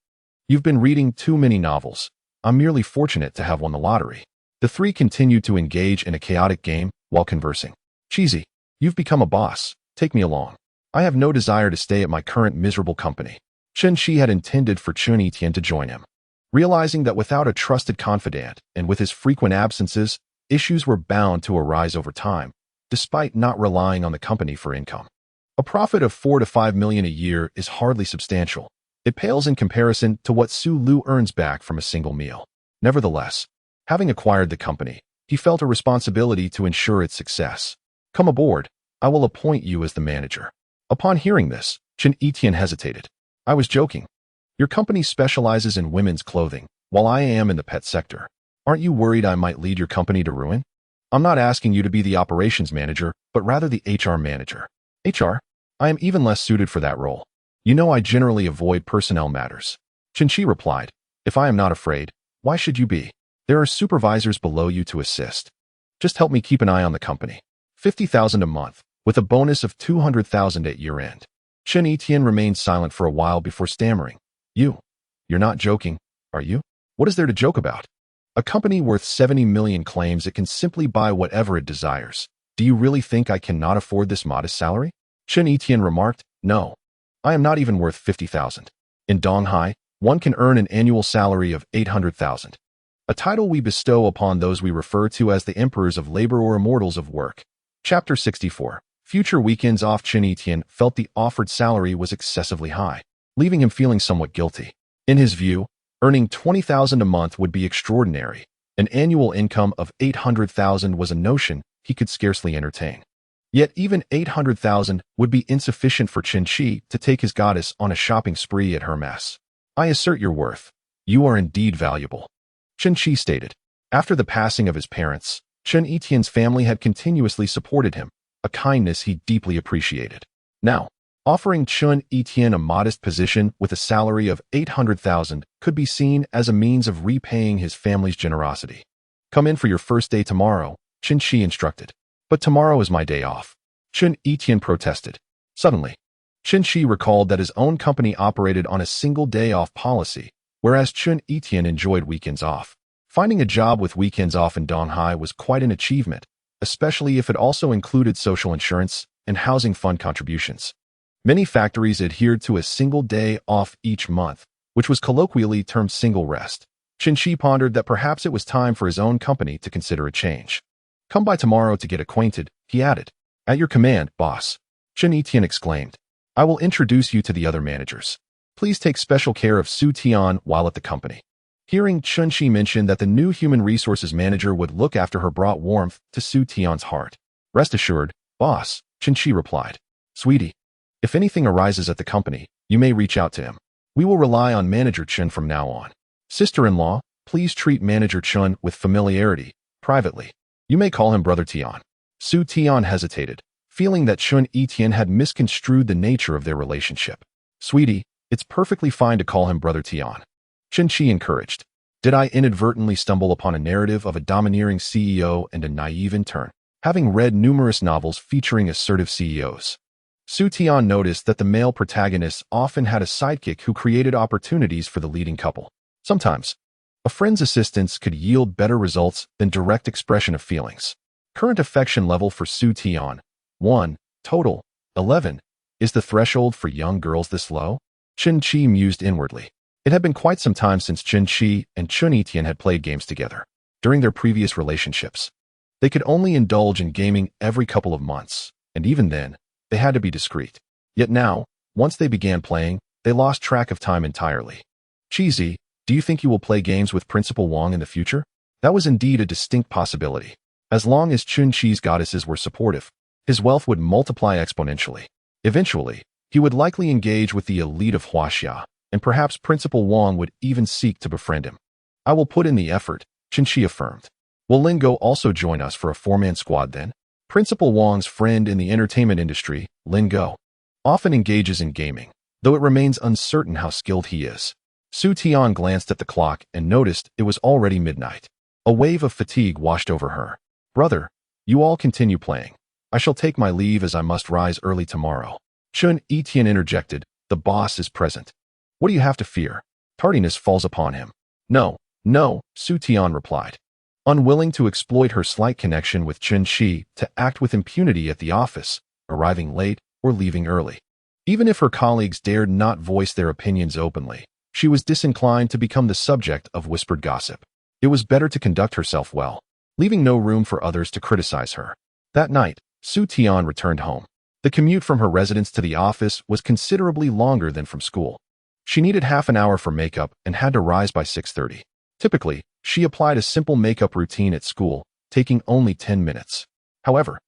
You've been reading too many novels. I'm merely fortunate to have won the lottery. The three continued to engage in a chaotic game while conversing. Cheesy, you've become a boss. Take me along. I have no desire to stay at my current miserable company. Qin-Chi had intended for Qin-Etian to join him. Realizing that without a trusted confidant and with his frequent absences, issues were bound to arise over time, despite not relying on the company for income. A profit of 4 to 5 million a year is hardly substantial. It pales in comparison to what Su Lu earns back from a single meal. Nevertheless, having acquired the company, He felt a responsibility to ensure its success. Come aboard. I will appoint you as the manager. Upon hearing this, Chen Etienne hesitated. I was joking. Your company specializes in women's clothing, while I am in the pet sector. Aren't you worried I might lead your company to ruin? I'm not asking you to be the operations manager, but rather the HR manager. HR? I am even less suited for that role. You know I generally avoid personnel matters. Chen Qi replied, if I am not afraid, why should you be? There are supervisors below you to assist. Just help me keep an eye on the company. 50,000 a month, with a bonus of 200,000 at year-end. Chen Etienne remained silent for a while before stammering. You're not joking, are you? What is there to joke about? A company worth 70 million claims it can simply buy whatever it desires. Do you really think I cannot afford this modest salary? Chen Etienne remarked, no. I am not even worth 50,000. In Donghai, one can earn an annual salary of 800,000. A title we bestow upon those we refer to as the emperors of labor or immortals of work. Chapter 64. Future weekends off. Chen Etienne felt the offered salary was excessively high, leaving him feeling somewhat guilty. In his view, earning 20,000 a month would be extraordinary. An annual income of 800,000 was a notion he could scarcely entertain. Yet even 800,000 would be insufficient for Chen Qi to take his goddess on a shopping spree at Hermes. I assert your worth. You are indeed valuable, Chen Qi stated. After the passing of his parents, Chen Etienne's family had continuously supported him, a kindness he deeply appreciated. Now, offering Chen Etienne a modest position with a salary of 800,000 could be seen as a means of repaying his family's generosity. Come in for your first day tomorrow, Chen Qi instructed. But tomorrow is my day off, Chen Etienne protested. Suddenly, Chen Qi recalled that his own company operated on a single day off policy, whereas Chen Etienne enjoyed weekends off. Finding a job with weekends off in Donghai was quite an achievement, especially if it also included social insurance and housing fund contributions. Many factories adhered to a single day off each month, which was colloquially termed single rest. Chen Qi pondered that perhaps it was time for his own company to consider a change. Come by tomorrow to get acquainted, he added. At your command, boss, Chen Etienne exclaimed. I will introduce you to the other managers. Please take special care of Su Tian while at the company. Hearing Chen Qi mention that the new human resources manager would look after her brought warmth to Su Tian's heart. Rest assured, boss, Chen Qi replied. Sweetie, if anything arises at the company, you may reach out to him. We will rely on Manager Chen from now on. Sister-in-law, please treat Manager Chen with familiarity, privately. You may call him Brother Tian. Su Tian hesitated, feeling that Chen Etienne had misconstrued the nature of their relationship. Sweetie, it's perfectly fine to call him Brother Tian, Chen Qi encouraged. Did I inadvertently stumble upon a narrative of a domineering CEO and a naive intern, having read numerous novels featuring assertive CEOs? Su Tian noticed that the male protagonists often had a sidekick who created opportunities for the leading couple. Sometimes, a friend's assistance could yield better results than direct expression of feelings. Current affection level for Su Tian, 1, total, 11. Is the threshold for young girls this low? Chen Qi mused inwardly. It had been quite some time since Chen Qi and Chen Etienne had played games together. During their previous relationships, they could only indulge in gaming every couple of months, and even then, they had to be discreet. Yet now, once they began playing, they lost track of time entirely. Cheesy, do you think you will play games with Principal Wang in the future? That was indeed a distinct possibility. As long as Chen Qi's goddesses were supportive, his wealth would multiply exponentially. Eventually, he would likely engage with the elite of Huaxia, and perhaps Principal Wang would even seek to befriend him. I will put in the effort, Chen Qi affirmed. Will Lingo also join us for a four-man squad then? Principal Wang's friend in the entertainment industry, Lingo, often engages in gaming, though it remains uncertain how skilled he is. Su Tian glanced at the clock and noticed it was already midnight. A wave of fatigue washed over her. Brother, you all continue playing. I shall take my leave as I must rise early tomorrow. Chen Etienne interjected, the boss is present. What do you have to fear? Tardiness falls upon him. No, Su Tian replied. Unwilling to exploit her slight connection with Chen Qi to act with impunity at the office, arriving late or leaving early. Even if her colleagues dared not voice their opinions openly, she was disinclined to become the subject of whispered gossip. It was better to conduct herself well, leaving no room for others to criticize her. That night, Su Tian returned home. The commute from her residence to the office was considerably longer than from school. She needed half an hour for makeup and had to rise by 6:30. Typically, she applied a simple makeup routine at school, taking only 10 minutes. However,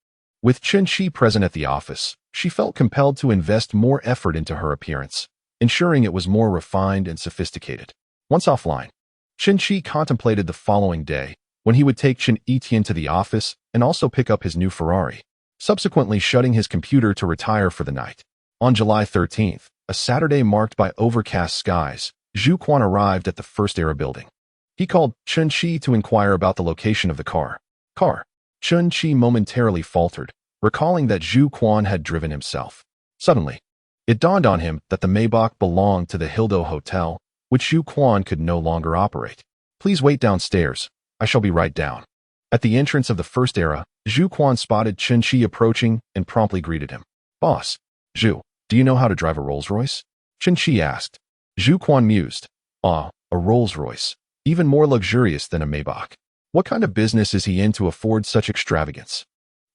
with Chen Shi present at the office, she felt compelled to invest more effort into her appearance, ensuring it was more refined and sophisticated. Once offline, Chen Shi contemplated the following day, when he would take Chen Etienne to the office and also pick up his new Ferrari, subsequently shutting his computer to retire for the night. On July 13th, a Saturday marked by overcast skies, Zhu Quan arrived at the First Era building. He called Chen Shi to inquire about the location of the car. Chen Shi momentarily faltered, recalling that Zhu Quan had driven himself. Suddenly, it dawned on him that the Maybach belonged to the Hildo Hotel, which Zhu Quan could no longer operate. "Please wait downstairs. I shall be right down." At the entrance of the First Era, Zhu Quan spotted Chen Shi approaching and promptly greeted him. "Boss, Zhu, do you know how to drive a Rolls-Royce?" Chen Shi asked. Zhu Quan mused. "Ah, a Rolls-Royce. Even more luxurious than a Maybach. What kind of business is he in to afford such extravagance?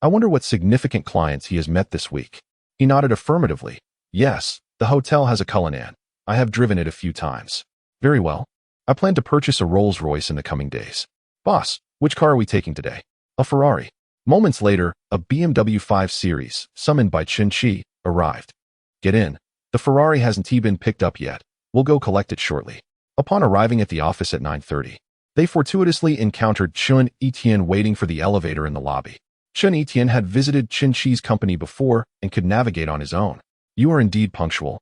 I wonder what significant clients he has met this week." He nodded affirmatively. "Yes, the hotel has a Cullinan. I have driven it a few times." "Very well. I plan to purchase a Rolls-Royce in the coming days." "Boss, which car are we taking today?" "A Ferrari." Moments later, a BMW 5 Series, summoned by Chen Shi, arrived. "Get in. The Ferrari hasn't been picked up yet. We'll go collect it shortly." Upon arriving at the office at 9:30, they fortuitously encountered Chen Etienne waiting for the elevator in the lobby. Chen Etienne had visited Chen Shi's company before and could navigate on his own. "You are indeed punctual,"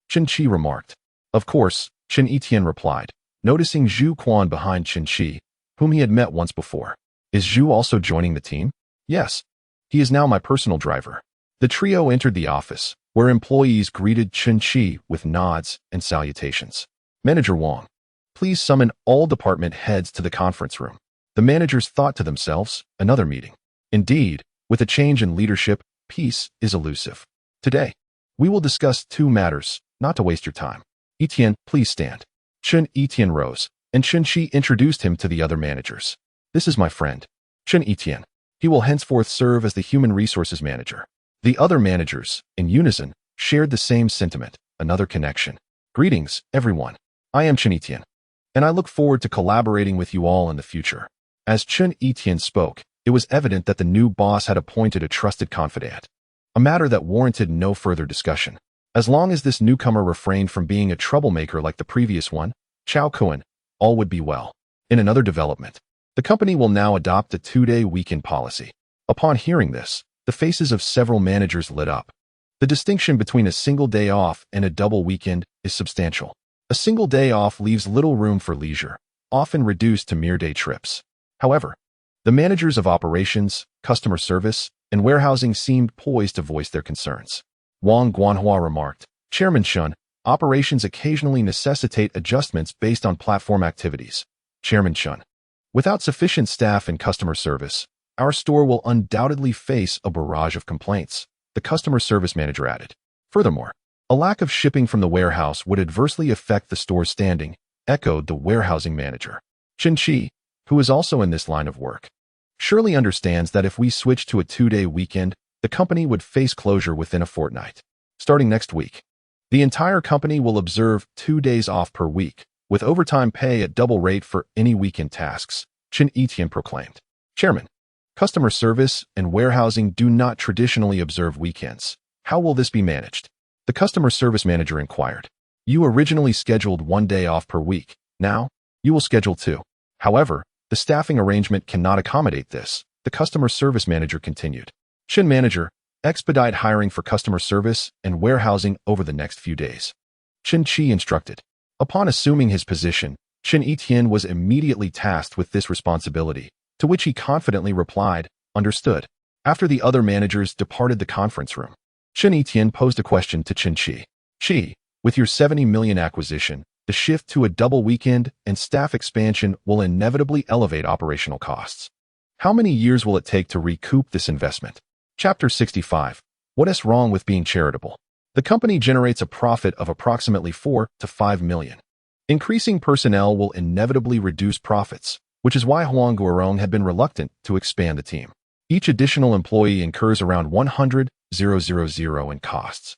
Chen Shi remarked. "Of course," Chen Etienne replied, noticing Zhu Quan behind Chen Shi, whom he had met once before. "Is Zhu also joining the team?" "Yes. He is now my personal driver." The trio entered the office, where employees greeted Chen Shi with nods and salutations. "Manager Wang, please summon all department heads to the conference room." The managers thought to themselves, another meeting. Indeed, with a change in leadership, peace is elusive. "Today, we will discuss two matters, not to waste your time. Etienne, please stand." Chen Etienne rose, and Chen Shi introduced him to the other managers. "This is my friend, Chen Etienne. He will henceforth serve as the human resources manager." The other managers, in unison, shared the same sentiment, another connection. "Greetings, everyone. I am Chen Etienne, and I look forward to collaborating with you all in the future." As Chen Etienne spoke, it was evident that the new boss had appointed a trusted confidant, a matter that warranted no further discussion. As long as this newcomer refrained from being a troublemaker like the previous one, Chao Kuan, all would be well. In another development, the company will now adopt a 2-day weekend policy. Upon hearing this, the faces of several managers lit up. The distinction between a single day off and a double weekend is substantial. A single day off leaves little room for leisure, often reduced to mere day trips. However, the managers of operations, customer service, and warehousing seemed poised to voice their concerns. Wang Guanhua remarked, "Chairman Shun, operations occasionally necessitate adjustments based on platform activities." Chairman Shun, "Without sufficient staff and customer service, our store will undoubtedly face a barrage of complaints," the customer service manager added. "Furthermore, a lack of shipping from the warehouse would adversely affect the store's standing," echoed the warehousing manager. Chen Shi, who is also in this line of work, surely understands that if we switch to a 2-day weekend, the company would face closure within a fortnight. Starting next week, the entire company will observe 2 days off per week, with overtime pay at double rate for any weekend tasks, Chen Etienne proclaimed. "Chairman, customer service and warehousing do not traditionally observe weekends. How will this be managed?" The customer service manager inquired. "You originally scheduled 1 day off per week. Now, you will schedule 2. However, the staffing arrangement cannot accommodate this," the customer service manager continued. "Chen manager, expedite hiring for customer service and warehousing over the next few days," Chen Shi instructed. Upon assuming his position, Chen Etienne was immediately tasked with this responsibility, to which he confidently replied, "Understood." After the other managers departed the conference room, Chen Etienne posed a question to Chen Shi. "Shi, with your 70 million acquisition, the shift to a double weekend and staff expansion will inevitably elevate operational costs. How many years will it take to recoup this investment?" Chapter 65. What is wrong with being charitable? The company generates a profit of approximately 4 to 5 million. Increasing personnel will inevitably reduce profits, which is why Huang Guorong had been reluctant to expand the team. Each additional employee incurs around 100,000 in costs,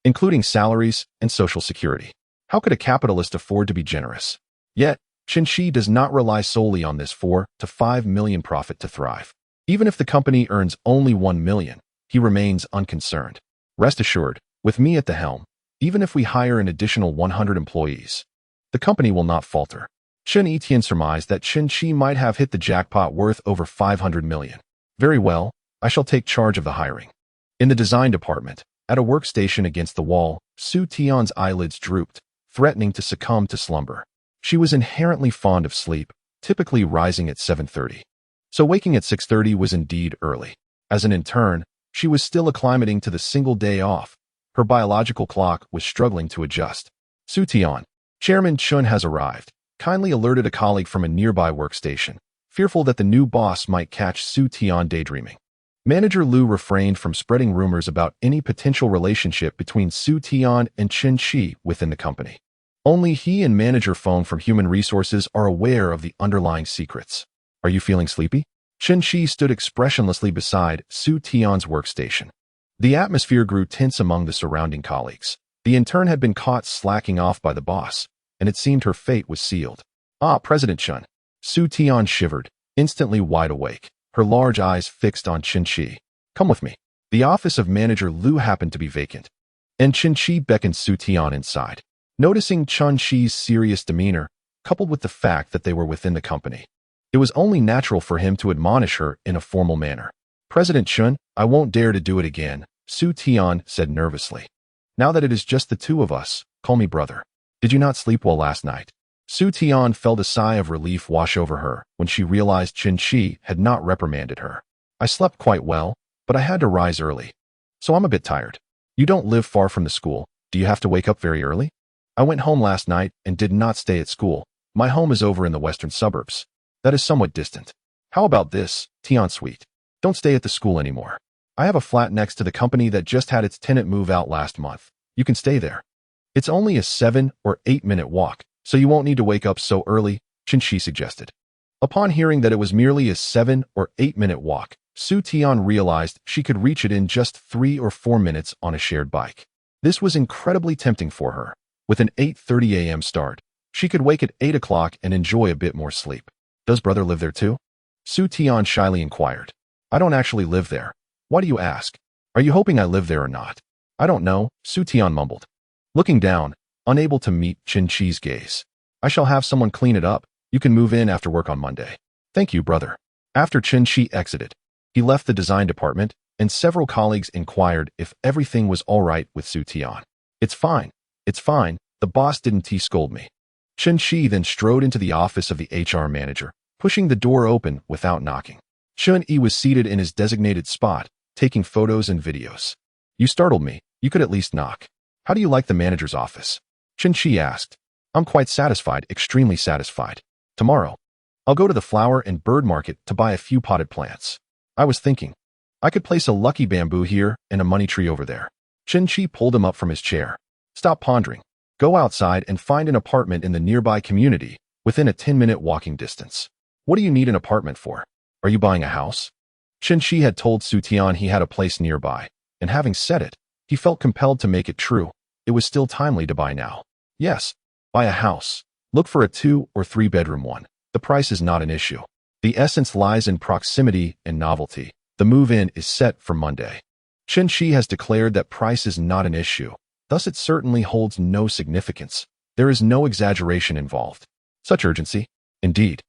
including salaries and social security. How could a capitalist afford to be generous? Yet, Chen Shi does not rely solely on this 4 to 5 million profit to thrive. Even if the company earns only 1 million, he remains unconcerned. Rest assured, with me at the helm, even if we hire an additional 100 employees, the company will not falter. Chen Etienne surmised that Chen Qi might have hit the jackpot worth over 500 million. Very well, I shall take charge of the hiring. In the design department, at a workstation against the wall, Su Tian's eyelids drooped, threatening to succumb to slumber. She was inherently fond of sleep, typically rising at 7:30. So waking at 6:30 was indeed early. As an intern, she was still acclimating to the single day off. Her biological clock was struggling to adjust. Su Tian, Chairman Chun has arrived, kindly alerted a colleague from a nearby workstation, fearful that the new boss might catch Su Tian daydreaming. Manager Lu refrained from spreading rumors about any potential relationship between Su Tian and Chen Qi within the company. Only he and Manager Feng from Human Resources are aware of the underlying secrets. Are you feeling sleepy? Chen Qi stood expressionlessly beside Su Tian's workstation. The atmosphere grew tense among the surrounding colleagues. The intern had been caught slacking off by the boss, and it seemed her fate was sealed. Ah, President Chen. Su Tian shivered, instantly wide awake, her large eyes fixed on Chen Qi. Come with me. The office of Manager Lu happened to be vacant, and Chen Qi beckoned Su Tian inside. Noticing Chen Qi's serious demeanor, coupled with the fact that they were within the company, it was only natural for him to admonish her in a formal manner. President Chen, I won't dare to do it again, Su Tian said nervously. Now that it is just the two of us, call me brother. Did you not sleep well last night? Su Tian felt a sigh of relief wash over her when she realized Chen Qi had not reprimanded her. I slept quite well, but I had to rise early, so I'm a bit tired. You don't live far from the school. Do you have to wake up very early? I went home last night and did not stay at school. My home is over in the western suburbs. That is somewhat distant. How about this, Tian Suite? Don't stay at the school anymore. I have a flat next to the company that just had its tenant move out last month. You can stay there. It's only a 7 or 8 minute walk, so you won't need to wake up so early, Chen Qi suggested. Upon hearing that it was merely a 7 or 8 minute walk, Su Tian realized she could reach it in just 3 or 4 minutes on a shared bike. This was incredibly tempting for her. With an 8:30 a.m. start, she could wake at 8 o'clock and enjoy a bit more sleep. Does brother live there too? Su Tian shyly inquired. I don't actually live there. Why do you ask? Are you hoping I live there or not? I don't know, Su Tian mumbled. Looking down, unable to meet Chen Qi's gaze. I shall have someone clean it up. You can move in after work on Monday. Thank you, brother. After Chen Qi exited, he left the design department, and several colleagues inquired if everything was all right with Su Tian. It's fine. It's fine. The boss didn't scold me. Chen Qi then strode into the office of the HR manager, pushing the door open without knocking. Chen Yi was seated in his designated spot, taking photos and videos. You startled me. You could at least knock. How do you like the manager's office? Chen Qi asked. I'm quite satisfied, extremely satisfied. Tomorrow, I'll go to the flower and bird market to buy a few potted plants. I was thinking, I could place a lucky bamboo here and a money tree over there. Chen Qi pulled him up from his chair. Stop pondering. Go outside and find an apartment in the nearby community, within a 10-minute walking distance. What do you need an apartment for? Are you buying a house? Chen Qi had told Su Tian he had a place nearby, and having said it, he felt compelled to make it true. It was still timely to buy now. Yes, buy a house. Look for a 2 or 3 bedroom one. The price is not an issue. The essence lies in proximity and novelty. The move-in is set for Monday. Chen Qi has declared that price is not an issue. Thus it certainly holds no significance. There is no exaggeration involved. Such urgency? Indeed.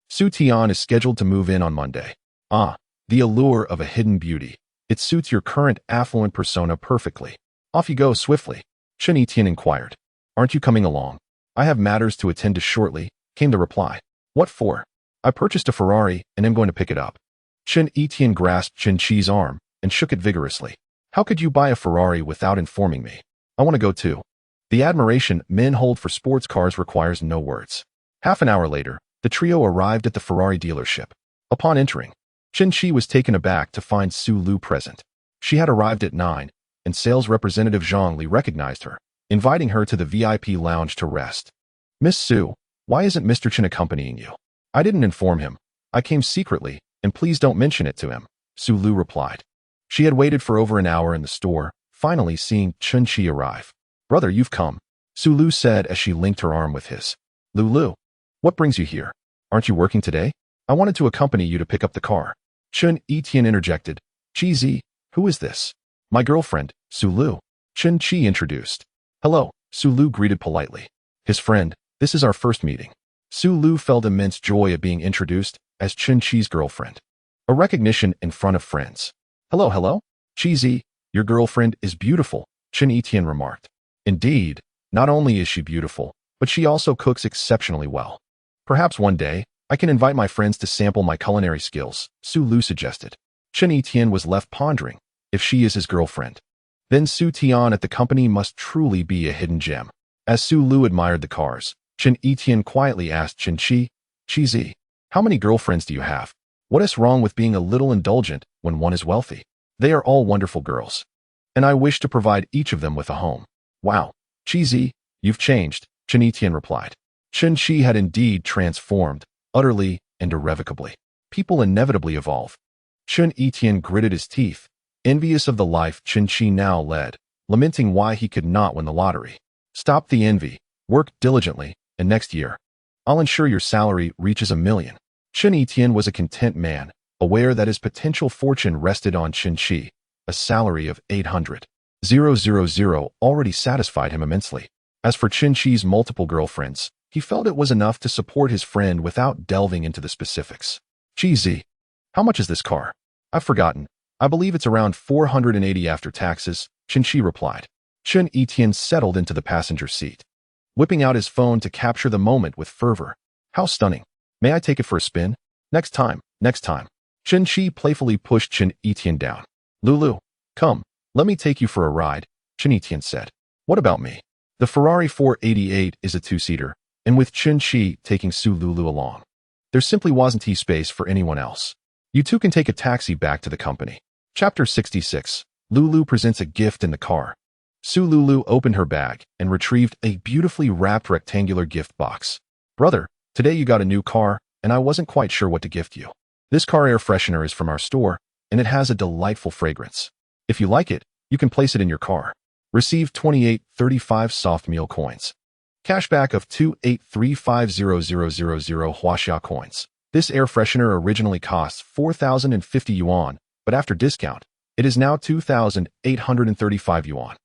Su Tian is scheduled to move in on Monday. Ah, the allure of a hidden beauty. It suits your current affluent persona perfectly. Off you go swiftly. Chen Etienne inquired. Aren't you coming along? I have matters to attend to shortly, came the reply. What for? I purchased a Ferrari and am going to pick it up. Chen Etienne grasped Chen Qi's arm and shook it vigorously. How could you buy a Ferrari without informing me? I want to go too. The admiration men hold for sports cars requires no words. Half an hour later, the trio arrived at the Ferrari dealership. Upon entering, Chen Qi was taken aback to find Su Lu present. She had arrived at 9, and sales representative Zhang Li recognized her, inviting her to the VIP lounge to rest. Miss Su, why isn't Mr. Chen accompanying you? I didn't inform him. I came secretly, and please don't mention it to him, Su Lu replied. She had waited for over an hour in the store, finally seeing Chen Qi arrive. Brother, you've come, Su Lu said as she linked her arm with his. Lu, what brings you here? Aren't you working today? I wanted to accompany you to pick up the car. Chun Etian interjected. Cheesy, who is this? My girlfriend, Su Lu. Chen Chi introduced. Hello, Su Lu greeted politely. His friend, this is our first meeting. Su Lu felt immense joy at being introduced as Chen Chi's girlfriend. A recognition in front of friends. Hello. Cheesy, your girlfriend is beautiful, Chen Etian remarked. Indeed, not only is she beautiful, but she also cooks exceptionally well. Perhaps one day, I can invite my friends to sample my culinary skills, Su Lu suggested. Chen Etian was left pondering, if she is his girlfriend, then Su Tian at the company must truly be a hidden gem. As Su Lu admired the cars, Chen Etian quietly asked Chen Chi, Cheesy, how many girlfriends do you have? What is wrong with being a little indulgent when one is wealthy? They are all wonderful girls, and I wish to provide each of them with a home. Wow, Cheesy, you've changed, Chen Etian replied. Chen Chi had indeed transformed, utterly and irrevocably. People inevitably evolve. Chen Etian gritted his teeth, envious of the life Chen Chi now led, lamenting why he could not win the lottery. Stop the envy, work diligently, and next year, I'll ensure your salary reaches $1 million. Chen Etian was a content man, aware that his potential fortune rested on Chen Chi. A salary of 800,000 already satisfied him immensely. As for Chen Chi's multiple girlfriends, he felt it was enough to support his friend without delving into the specifics. Cheesy, how much is this car? I've forgotten. I believe it's around 480 after taxes, Chen Chi replied. Chen Etian settled into the passenger seat, whipping out his phone to capture the moment with fervor. How stunning. May I take it for a spin? Next time. Chen Chi playfully pushed Chen Etian down. Lulu, come, let me take you for a ride, Chen Etian said. What about me? The Ferrari 488 is a two-seater, and with Chen Chi taking Su Lulu along, there simply wasn't space for anyone else. You two can take a taxi back to the company. Chapter 66. Lulu presents a gift in the car. Su Lulu opened her bag and retrieved a beautifully wrapped rectangular gift box. Brother, today you got a new car, and I wasn't quite sure what to gift you. This car air freshener is from our store, and it has a delightful fragrance. If you like it, you can place it in your car. Receive 2835 soft meal coins. Cashback of 2835,000 Huaxia coins. This air freshener originally costs 4,050 yuan, but after discount, it is now 2,835 yuan.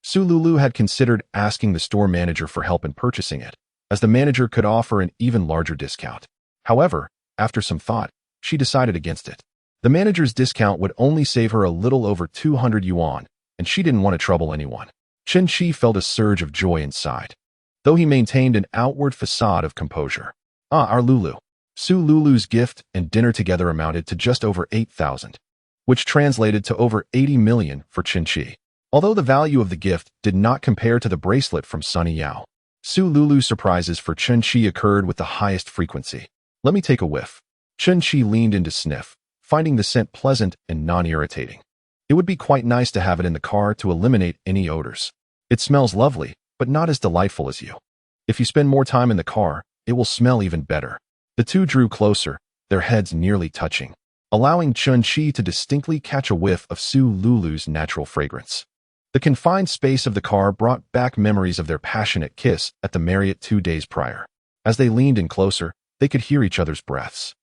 Su Lulu had considered asking the store manager for help in purchasing it, as the manager could offer an even larger discount. However, after some thought, she decided against it. The manager's discount would only save her a little over 200 yuan, and she didn't want to trouble anyone. Chen Chi felt a surge of joy inside, though he maintained an outward facade of composure. Our Lulu. Su Lulu's gift and dinner together amounted to just over 8,000, which translated to over 80 million for Chen Chi. Although the value of the gift did not compare to the bracelet from Su Yao, Su Lulu's surprises for Chen Chi occurred with the highest frequency. Let me take a whiff. Chen Chi leaned in to sniff, finding the scent pleasant and non-irritating. It would be quite nice to have it in the car to eliminate any odors. It smells lovely, but not as delightful as you. If you spend more time in the car, it will smell even better. The two drew closer, their heads nearly touching, allowing Chen Chi to distinctly catch a whiff of Su Lulu's natural fragrance. The confined space of the car brought back memories of their passionate kiss at the Marriott 2 days prior. As they leaned in closer, they could hear each other's breaths.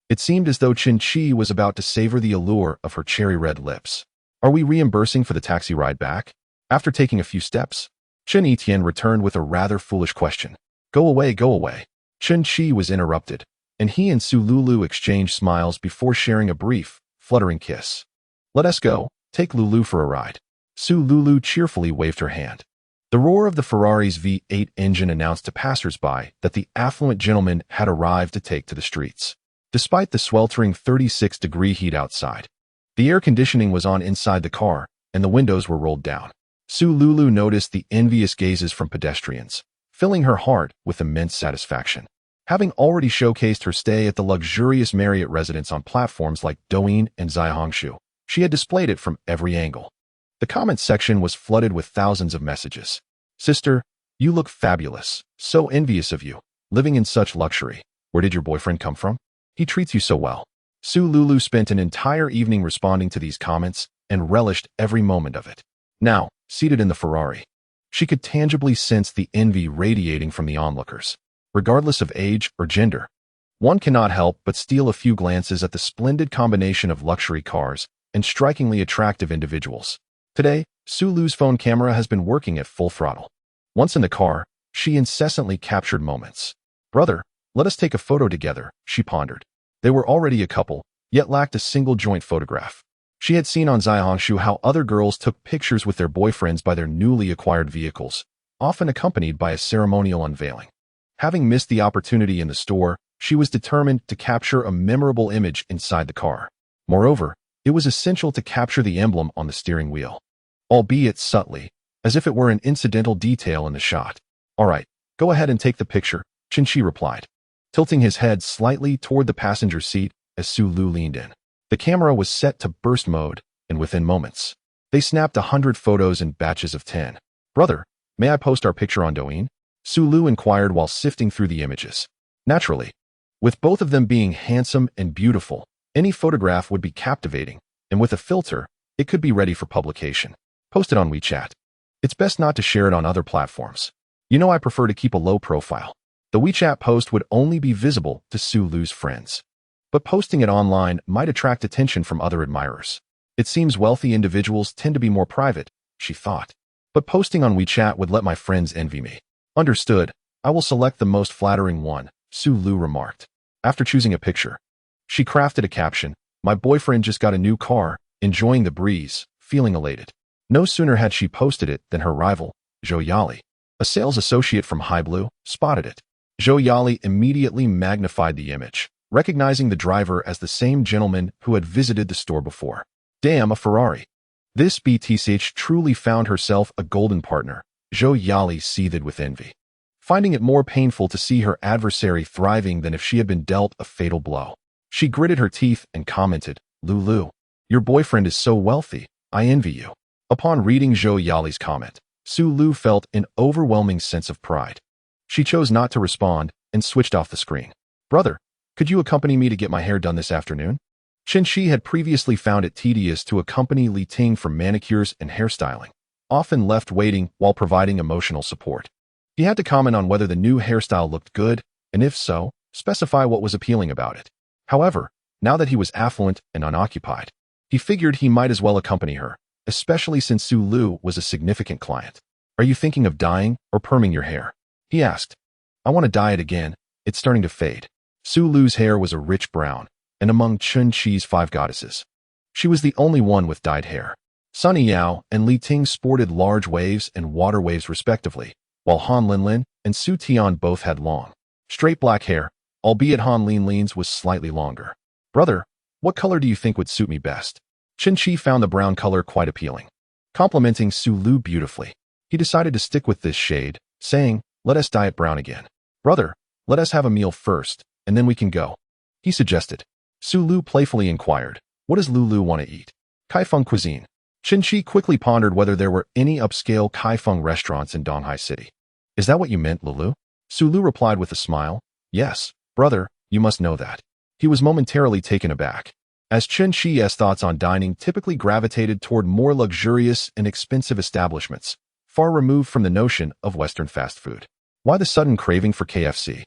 It seemed as though Chen Chi was about to savor the allure of her cherry-red lips. Are we reimbursing for the taxi ride back? After taking a few steps, Chen Etian returned with a rather foolish question. Go away. Chen Chi was interrupted, and he and Su Lulu exchanged smiles before sharing a brief, fluttering kiss. Let us go, take Lulu for a ride. Su Lulu cheerfully waved her hand. The roar of the Ferrari's V8 engine announced to passers-by that the affluent gentleman had arrived to take to the streets. Despite the sweltering 36-degree heat outside, the air conditioning was on inside the car, and the windows were rolled down. Su Lulu noticed the envious gazes from pedestrians, filling her heart with immense satisfaction. Having already showcased her stay at the luxurious Marriott residence on platforms like Douyin and Zaihongshu, she had displayed it from every angle. The comment section was flooded with thousands of messages. Sister, you look fabulous. So envious of you, living in such luxury. Where did your boyfriend come from? He treats you so well. Su Lulu spent an entire evening responding to these comments and relished every moment of it. Now, seated in the Ferrari, she could tangibly sense the envy radiating from the onlookers. Regardless of age or gender, One cannot help but steal a few glances at the splendid combination of luxury cars and strikingly attractive individuals. Today, Su Lu's phone camera has been working at full throttle. Once in the car, she incessantly captured moments. "Brother, let us take a photo together," she pondered. They were already a couple, yet lacked a single joint photograph. She had seen on Zaihongshu how other girls took pictures with their boyfriends by their newly acquired vehicles, often accompanied by a ceremonial unveiling. Having missed the opportunity in the store, she was determined to capture a memorable image inside the car. Moreover, it was essential to capture the emblem on the steering wheel, albeit subtly, as if it were an incidental detail in the shot. "All right, go ahead and take the picture," Qinshi replied, tilting his head slightly toward the passenger seat as Su Lu leaned in. The camera was set to burst mode, and within moments, they snapped 100 photos in batches of 10. "Brother, may I post our picture on Douyin?" Su Lu inquired while sifting through the images. Naturally. With both of them being handsome and beautiful, any photograph would be captivating, and with a filter, it could be ready for publication. "Post it on WeChat. It's best not to share it on other platforms. You know I prefer to keep a low profile." The WeChat post would only be visible to Su Lu's friends. But posting it online might attract attention from other admirers. "It seems wealthy individuals tend to be more private," she thought. "But posting on WeChat would let my friends envy me." "Understood. I will select the most flattering one," Su Lu remarked. After choosing a picture, she crafted a caption: "My boyfriend just got a new car, enjoying the breeze, feeling elated." No sooner had she posted it than her rival, Zhou Yali, a sales associate from High Blue, spotted it. Zhou Yali immediately magnified the image, recognizing the driver as the same gentleman who had visited the store before. "Damn, a Ferrari." This BTCH truly found herself a golden partner. Zhou Yali seethed with envy, finding it more painful to see her adversary thriving than if she had been dealt a fatal blow. She gritted her teeth and commented, "Lulu, your boyfriend is so wealthy, I envy you." Upon reading Zhou Yali's comment, Su Lu felt an overwhelming sense of pride. She chose not to respond and switched off the screen. "Brother, could you accompany me to get my hair done this afternoon?" Qinshi had previously found it tedious to accompany Li Ting for manicures and hairstyling, often left waiting while providing emotional support. He had to comment on whether the new hairstyle looked good, and if so, specify what was appealing about it. However, now that he was affluent and unoccupied, he figured he might as well accompany her, especially since Su Lu was a significant client. "Are you thinking of dyeing or perming your hair?" he asked. "I want to dye it again. It's starting to fade." Su Lu's hair was a rich brown, and among Qinqi's 5 goddesses, she was the only one with dyed hair. Su Yao and Li Ting sported large waves and water waves respectively, while Han Linlin and Su Tian both had long, straight black hair, albeit Han Linlin's was slightly longer. "Brother, what color do you think would suit me best?" Qinqi found the brown color quite appealing. Complimenting Su Lu beautifully, he decided to stick with this shade, saying, "Let us dye it brown again." "Brother, let us have a meal first, and then we can go," he suggested. Su Lu playfully inquired, "What does Lulu want to eat?" "Kaifeng cuisine." Qinqi quickly pondered whether there were any upscale Kaifeng restaurants in Donghai City. "Is that what you meant, Lulu?" Su Lu replied with a smile. "Yes, brother, you must know that." He was momentarily taken aback, as Qinqi's thoughts on dining typically gravitated toward more luxurious and expensive establishments, far removed from the notion of Western fast food. Why the sudden craving for KFC?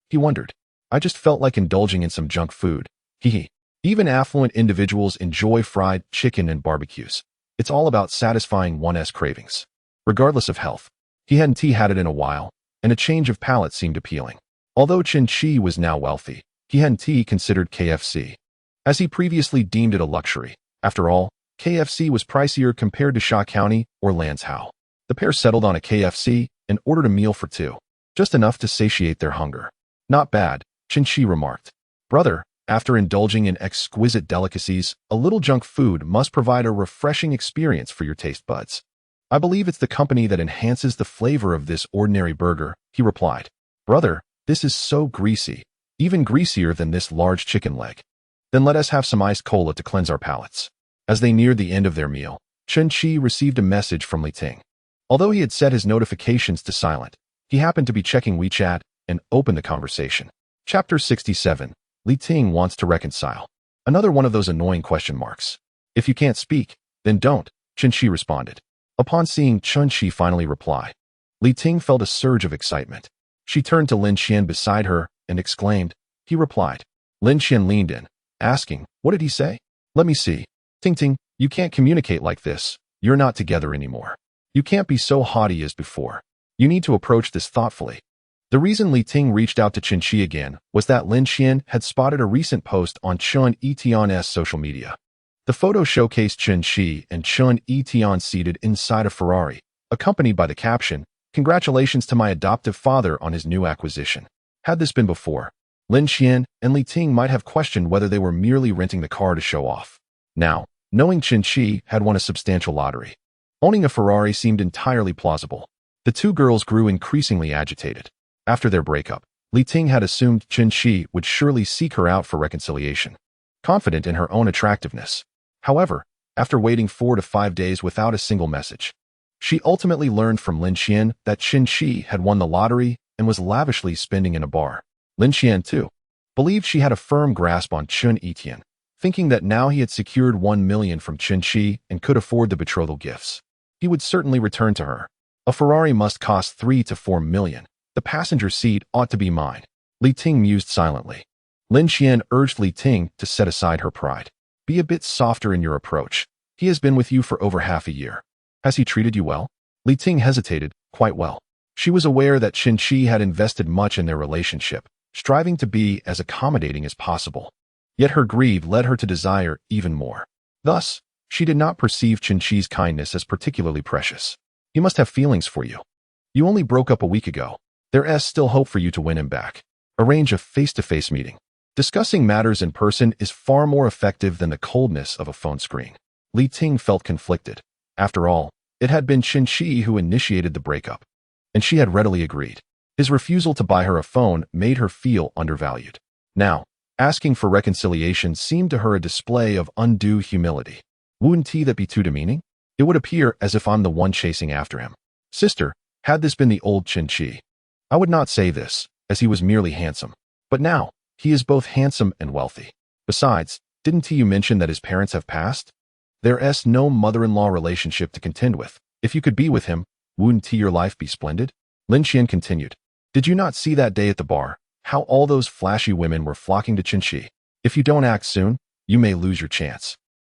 He wondered. "I just felt like indulging in some junk food. Hee. Even affluent individuals enjoy fried chicken and barbecues. It's all about satisfying one's cravings, regardless of health." He hadn't had it in a while, and a change of palate seemed appealing. Although Qinqi was now wealthy, he hadn't considered KFC, as he previously deemed it a luxury. After all, KFC was pricier compared to Sha County or Lanzhou. The pair settled on a KFC and ordered a meal for 2, just enough to satiate their hunger. "Not bad," Qinqi remarked. "Brother, after indulging in exquisite delicacies, a little junk food must provide a refreshing experience for your taste buds. I believe it's the company that enhances the flavor of this ordinary burger," he replied. "Brother, this is so greasy, even greasier than this large chicken leg." "Then let us have some iced cola to cleanse our palates." As they neared the end of their meal, Qinqi received a message from Li Ting. Although he had set his notifications to silent, he happened to be checking WeChat and opened the conversation. Chapter 67. Li Ting wants to reconcile. Another one of those annoying question marks. "If you can't speak, then don't," Qinqi responded. Upon seeing Qinqi finally reply, Li Ting felt a surge of excitement. She turned to Lin Qian beside her and exclaimed, he replied. Lin Qian leaned in, asking, what did he say? Let me see. Ting Ting, you can't communicate like this. You're not together anymore. You can't be so haughty as before. You need to approach this thoughtfully. The reason Li Ting reached out to Chen Qi again was that Lin Qian had spotted a recent post on Chun Etion's social media. The photo showcased Chen Qi and Chun Etion seated inside a Ferrari, accompanied by the caption, "Congratulations to my adoptive father on his new acquisition." Had this been before, Lin Qian and Li Ting might have questioned whether they were merely renting the car to show off. Now, knowing Chen Qi had won a substantial lottery, owning a Ferrari seemed entirely plausible. The two girls grew increasingly agitated. After their breakup, Li Ting had assumed Chen Qi would surely seek her out for reconciliation, confident in her own attractiveness. However, after waiting 4 to 5 days without a single message, she ultimately learned from Lin Qian that Chen Qi had won the lottery and was lavishly spending in a bar. Lin Qian, too, believed she had a firm grasp on Chun Etian, thinking that now he had secured 1 million from Chen Qi and could afford the betrothal gifts. He would certainly return to her. A Ferrari must cost 3 to 4 million. The passenger seat ought to be mine. Li Ting mused silently. Lin Qian urged Li Ting to set aside her pride. Be a bit softer in your approach. He has been with you for over half a year. Has he treated you well? Li Ting hesitated. Quite well. She was aware that Chen Qi had invested much in their relationship, striving to be as accommodating as possible. Yet her greed led her to desire even more. Thus, she did not perceive Chen Qi's kindness as particularly precious. He must have feelings for you. You only broke up a week ago. There's still hope for you to win him back. Arrange a face-to-face meeting. Discussing matters in person is far more effective than the coldness of a phone screen. Li Ting felt conflicted. After all, it had been Chen Qi who initiated the breakup, and she had readily agreed. His refusal to buy her a phone made her feel undervalued. Now, asking for reconciliation seemed to her a display of undue humility. Wouldn't that be too demeaning? It would appear as if I'm the one chasing after him. Sister, had this been the old Chen Qi, I would not say this, as he was merely handsome. But now, he is both handsome and wealthy. Besides, didn't you mention that his parents have passed? There's no mother-in-law relationship to contend with. If you could be with him, wouldn't your life be splendid? Lin Qian continued. Did you not see that day at the bar, how all those flashy women were flocking to Chen Qi? If you don't act soon, you may lose your chance.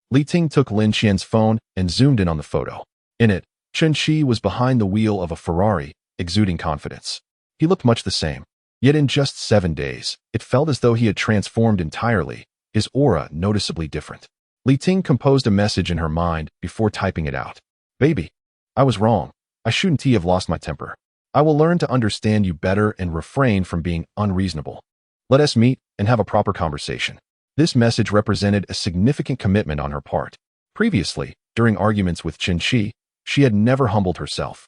Li Ting took Lin Qian's phone and zoomed in on the photo. In it, Chen Qi was behind the wheel of a Ferrari, exuding confidence. He looked much the same. Yet in just 7 days, it felt as though he had transformed entirely, his aura noticeably different. Li Ting composed a message in her mind before typing it out. Baby, I was wrong. I shouldn't have lost my temper. I will learn to understand you better and refrain from being unreasonable. Let us meet and have a proper conversation. This message represented a significant commitment on her part. Previously, during arguments with Chen Qi, she had never humbled herself,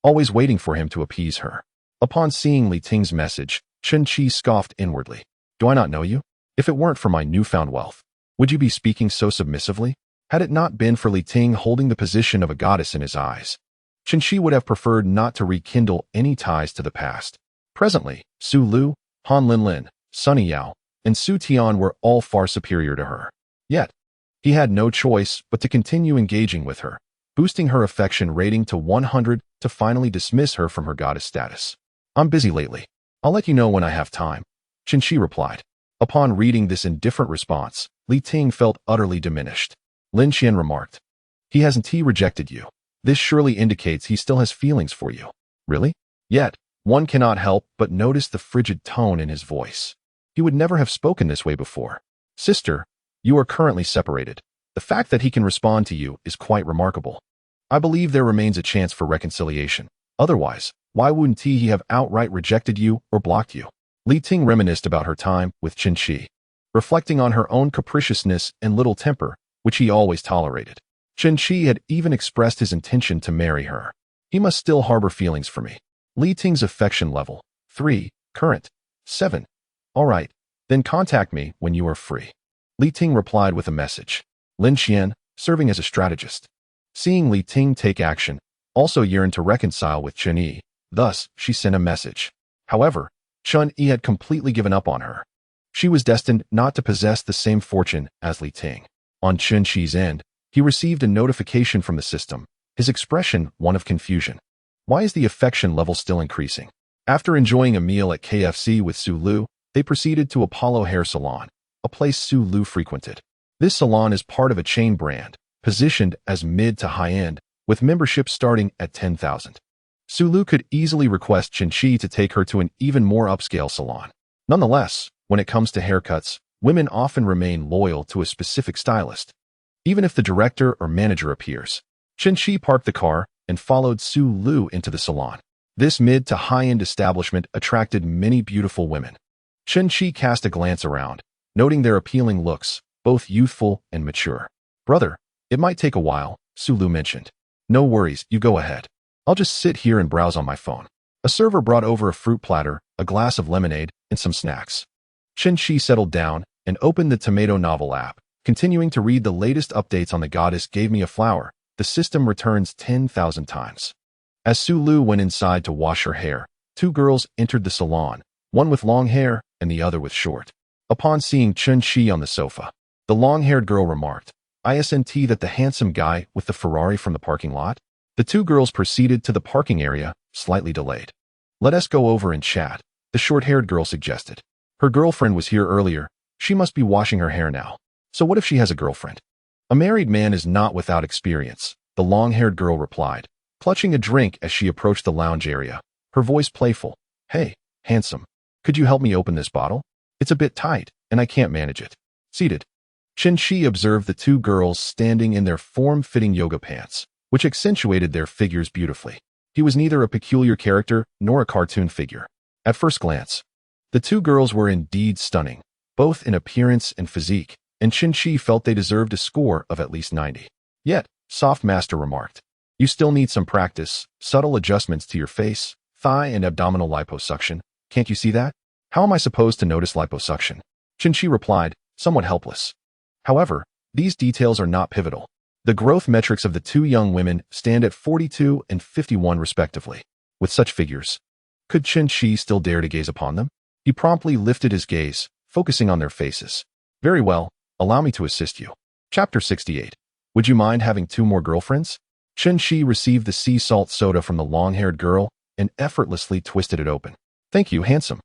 always waiting for him to appease her. Upon seeing Li Ting's message, Chen Qi scoffed inwardly. Do I not know you? If it weren't for my newfound wealth, would you be speaking so submissively? Had it not been for Li Ting holding the position of a goddess in his eyes, Chen Qi would have preferred not to rekindle any ties to the past. Presently, Su Lu, Han Linlin, Su Yao, and Su Tian were all far superior to her. Yet, he had no choice but to continue engaging with her, boosting her affection rating to 100 to finally dismiss her from her goddess status. I'm busy lately. I'll let you know when I have time, Chen Qi replied. Upon reading this indifferent response, Li Ting felt utterly diminished. Lin Qian remarked, he hasn't rejected you. This surely indicates he still has feelings for you. Really? Yet, one cannot help but notice the frigid tone in his voice. He would never have spoken this way before. Sister, you are currently separated. The fact that he can respond to you is quite remarkable. I believe there remains a chance for reconciliation. Otherwise, why wouldn't he have outright rejected you or blocked you? Li Ting reminisced about her time with Chen Qi, reflecting on her own capriciousness and little temper, which he always tolerated. Chen Qi had even expressed his intention to marry her. He must still harbor feelings for me. Li Ting's affection level, 3, current, 7. All right, then contact me when you are free. Li Ting replied with a message. Lin Qian, serving as a strategist, seeing Li Ting take action, also yearned to reconcile with Chen Yi. Thus, she sent a message. However, Chen Yi had completely given up on her. She was destined not to possess the same fortune as Li Ting. On Chen Qi's end, he received a notification from the system, his expression one of confusion. Why is the affection level still increasing? After enjoying a meal at KFC with Su Lu, They proceeded to Apollo Hair Salon, a place Su Lu frequented. This salon is part of a chain brand, positioned as mid to high-end, with membership starting at 10,000. Su Lu could easily request Qinshi to take her to an even more upscale salon. Nonetheless, when it comes to haircuts, women often remain loyal to a specific stylist, even if the director or manager appears. Qinshi parked the car and followed Su Lu into the salon. This mid to high-end establishment attracted many beautiful women. Qinshi cast a glance around, noting their appealing looks, both youthful and mature. "Brother, it might take a while," Su Lu mentioned. "No worries, you go ahead. I'll just sit here and browse on my phone." A server brought over a fruit platter, a glass of lemonade, and some snacks. Qinshi settled down and opened the Tomato Novel app, continuing to read the latest updates on the goddess gave me a flower. The system returns 10,000 times. As Su Lu went inside to wash her hair, two girls entered the salon, one with long hair and the other with short. Upon seeing Qinshi on the sofa, the long-haired girl remarked, "Isn't that the handsome guy with the Ferrari from the parking lot?" The two girls proceeded to the parking area, slightly delayed. "Let us go over and chat," the short-haired girl suggested. Her girlfriend was here earlier. She must be washing her hair now. So what if she has a girlfriend? "A married man is not without experience," the long-haired girl replied, clutching a drink as she approached the lounge area, her voice playful. "Hey, handsome, could you help me open this bottle? It's a bit tight, and I can't manage it." Seated, Qinshi observed the two girls standing in their form-fitting yoga pants, which accentuated their figures beautifully. He was neither a peculiar character nor a cartoon figure. At first glance, the two girls were indeed stunning, both in appearance and physique, and Qinshi felt they deserved a score of at least 90. Yet, Soft Master remarked, "You still need some practice, subtle adjustments to your face, thigh and abdominal liposuction. Can't you see that?" "How am I supposed to notice liposuction?" Qinshi replied, somewhat helpless. However, these details are not pivotal. The growth metrics of the two young women stand at 42 and 51 respectively. With such figures, could Qinshi still dare to gaze upon them? He promptly lifted his gaze, focusing on their faces. "Very well, allow me to assist you." Chapter 68. Would you mind having two more girlfriends? Qinshi received the sea salt soda from the long-haired girl and effortlessly twisted it open. "Thank you, handsome,"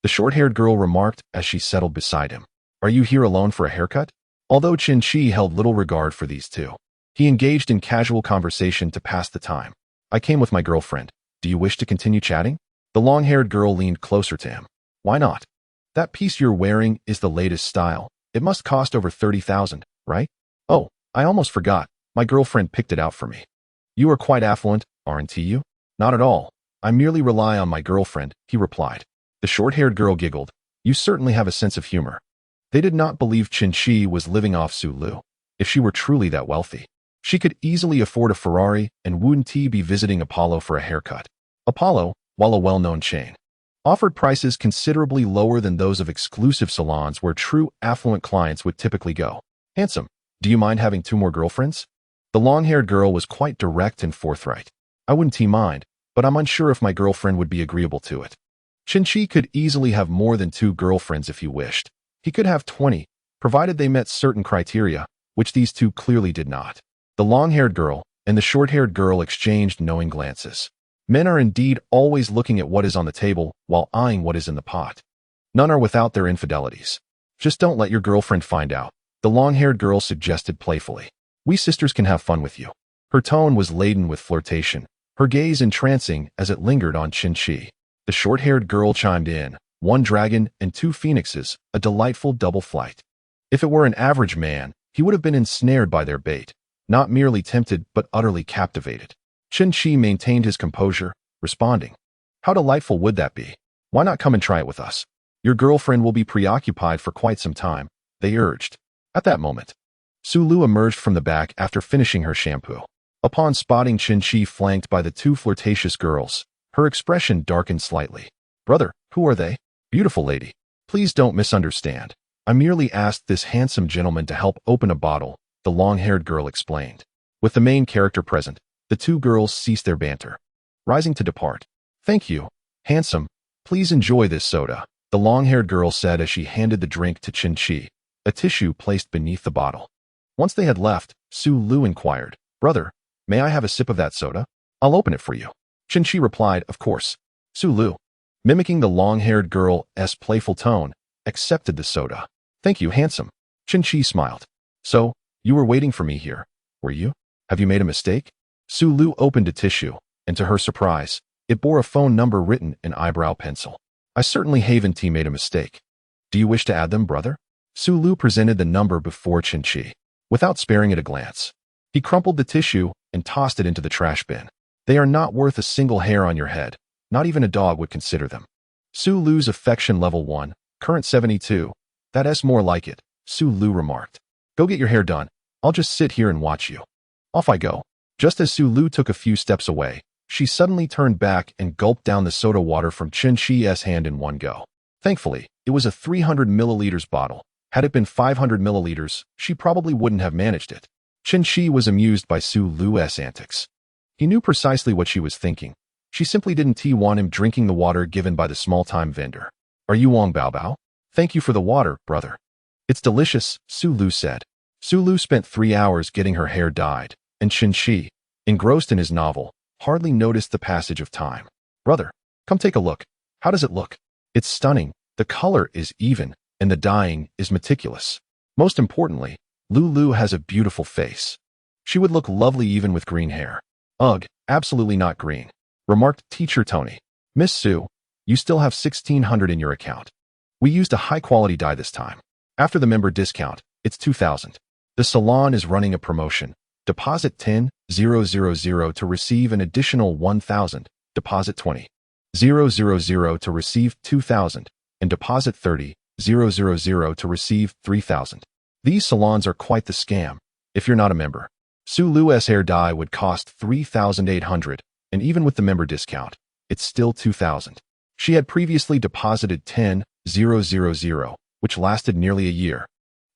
the short-haired girl remarked as she settled beside him. "Are you here alone for a haircut?" Although Qinshi held little regard for these two, he engaged in casual conversation to pass the time. "I came with my girlfriend. Do you wish to continue chatting?" The long-haired girl leaned closer to him. "Why not? That piece you're wearing is the latest style. It must cost over 30,000, right?" "Oh, I almost forgot. My girlfriend picked it out for me." "You are quite affluent, aren't you?" "Not at all. I merely rely on my girlfriend," he replied. The short-haired girl giggled. "You certainly have a sense of humor." They did not believe Qinshi was living off Su Lu. If she were truly that wealthy, she could easily afford a Ferrari and wouldn't be visiting Apollo for a haircut. Apollo, while a well-known chain, offered prices considerably lower than those of exclusive salons where true affluent clients would typically go. "Handsome, do you mind having two more girlfriends?" The long-haired girl was quite direct and forthright. "I wouldn't mind, but I'm unsure if my girlfriend would be agreeable to it." Qinshi could easily have more than two girlfriends if he wished. He could have 20, provided they met certain criteria, which these two clearly did not. The long-haired girl and the short-haired girl exchanged knowing glances. Men are indeed always looking at what is on the table while eyeing what is in the pot. None are without their infidelities. "Just don't let your girlfriend find out," the long-haired girl suggested playfully. "We sisters can have fun with you." Her tone was laden with flirtation, her gaze entrancing as it lingered on Qinshi. The short-haired girl chimed in, "One dragon and two phoenixes, a delightful double flight." If it were an average man, he would have been ensnared by their bait, not merely tempted but utterly captivated. Qinshi maintained his composure, responding, "How delightful would that be? Why not come and try it with us? Your girlfriend will be preoccupied for quite some time," they urged. At that moment, Su Lu emerged from the back after finishing her shampoo. Upon spotting Qinshi flanked by the two flirtatious girls, her expression darkened slightly. "Brother, who are they?" "Beautiful lady, please don't misunderstand. I merely asked this handsome gentleman to help open a bottle," the long-haired girl explained. With the main character present, the two girls ceased their banter. Rising to depart, "Thank you, handsome. Please enjoy this soda," the long-haired girl said as she handed the drink to Qinshi, a tissue placed beneath the bottle. Once they had left, Su Lu inquired, "Brother, may I have a sip of that soda? I'll open it for you." Qinshi replied, "Of course." Su Lu, mimicking the long-haired girl's playful tone, accepted the soda. Thank you, handsome. Chin-Chi smiled. So, you were waiting for me here, were you? Have you made a mistake? Su Lu opened a tissue, and to her surprise, it bore a phone number written in eyebrow pencil. I certainly haven't made a mistake. Do you wish to add them, brother? Su Lu presented the number before Chin-Chi, without sparing it a glance. He crumpled the tissue and tossed it into the trash bin. They are not worth a single hair on your head. Not even a dog would consider them. Su Lu's affection level 1, current 72. That's more like it, Su Lu remarked. Go get your hair done. I'll just sit here and watch you. Off I go. Just as Su Lu took a few steps away, she suddenly turned back and gulped down the soda water from Chin-Chi's hand in one go. Thankfully, it was a 300 milliliters bottle. Had it been 500 milliliters, she probably wouldn't have managed it. Chin-Chi was amused by Su Lu's antics. He knew precisely what she was thinking. She simply didn't want him drinking the water given by the small-time vendor. Are you Wong Bao Bao? Thank you for the water, brother. It's delicious, Su Lu said. Su Lu spent 3 hours getting her hair dyed, and Chin-Chi, engrossed in his novel, hardly noticed the passage of time. Brother, come take a look. How does it look? It's stunning. The color is even, and the dyeing is meticulous. Most importantly, Lulu has a beautiful face. She would look lovely even with green hair. Ugh, absolutely not green, remarked Teacher Tony. Miss Su, you still have 1,600 in your account. We used a high-quality dye this time. After the member discount, it's 2,000. The salon is running a promotion. Deposit 10,000 to receive an additional 1,000. Deposit 20,000 to receive 2,000. And deposit 30,000 to receive 3,000. These salons are quite the scam. If you're not a member, Su Lu's hair dye would cost 3,800, and even with the member discount, it's still 2,000. She had previously deposited 10,000, which lasted nearly a year,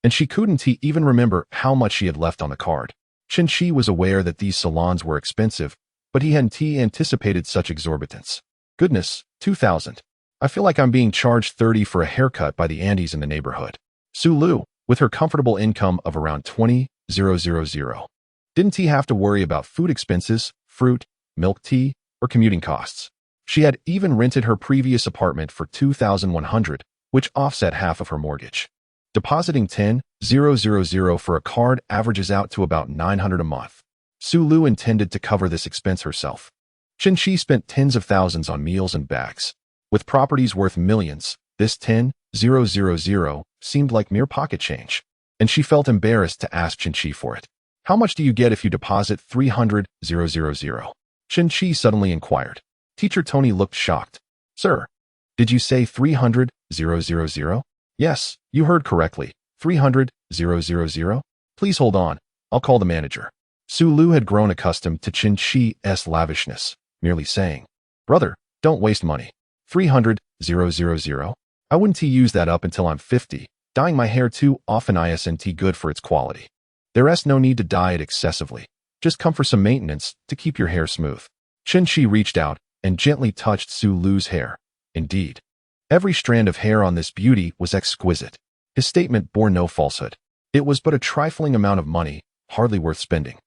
and she couldn't even remember how much she had left on the card. Chin-Chi was aware that these salons were expensive, but he hadn't anticipated such exorbitance. Goodness, 2,000. I feel like I'm being charged 30 for a haircut by the Andes in the neighborhood. Su Lu, with her comfortable income of around 20,000, didn't have to worry about food expenses, fruit, milk tea, or commuting costs. She had even rented her previous apartment for 2,100, which offset half of her mortgage. Depositing 10,000 for a card averages out to about 900 a month. Su Lu intended to cover this expense herself. Chin-Chi spent tens of thousands on meals and bags. With properties worth millions, this 10,000 seemed like mere pocket change, and she felt embarrassed to ask Chin-Chi for it. How much do you get if you deposit 300,000? Chin-Chi suddenly inquired. Teacher Tony looked shocked. Sir, did you say 300,000? Yes, you heard correctly. 300,000? Please hold on. I'll call the manager. Su Lu had grown accustomed to Chin-Chi's lavishness, merely saying, Brother, don't waste money. 300,000? I wouldn't use that up until I'm 50. Dyeing my hair too often isn't good for its quality. There's no need to dye it excessively. Just come for some maintenance to keep your hair smooth. Chin-Chi reached out and gently touched Su Lu's hair. Indeed, every strand of hair on this beauty was exquisite. His statement bore no falsehood. It was but a trifling amount of money, hardly worth spending.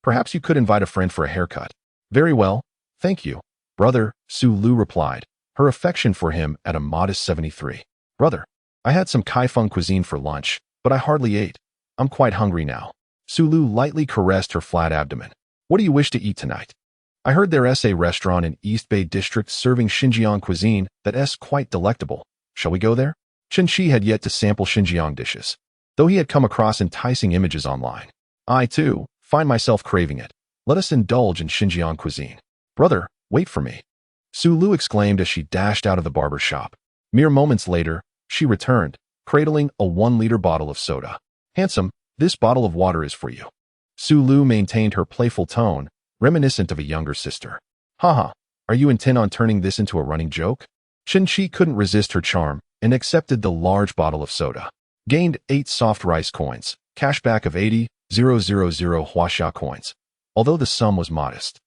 Perhaps you could invite a friend for a haircut. Very well, thank you, brother, Su Lu replied, her affection for him at a modest 73. Brother, I had some Kaifeng cuisine for lunch, but I hardly ate. I'm quite hungry now. Su Lu lightly caressed her flat abdomen. What do you wish to eat tonight? I heard there's a restaurant in East Bay District serving Xinjiang cuisine that's quite delectable. Shall we go there? Chin-Chi had yet to sample Xinjiang dishes, though he had come across enticing images online. I, too, find myself craving it. Let us indulge in Xinjiang cuisine. Brother, wait for me. Su Lu exclaimed as she dashed out of the barber shop. Mere moments later, she returned, cradling a 1-liter bottle of soda. Handsome, this bottle of water is for you. Su Lu maintained her playful tone, reminiscent of a younger sister. Haha, are you intent on turning this into a running joke? Chin-Chi couldn't resist her charm and accepted the large bottle of soda. Gained 8 soft rice coins, cashback of 80,000 Huaxia coins, although the sum was modest.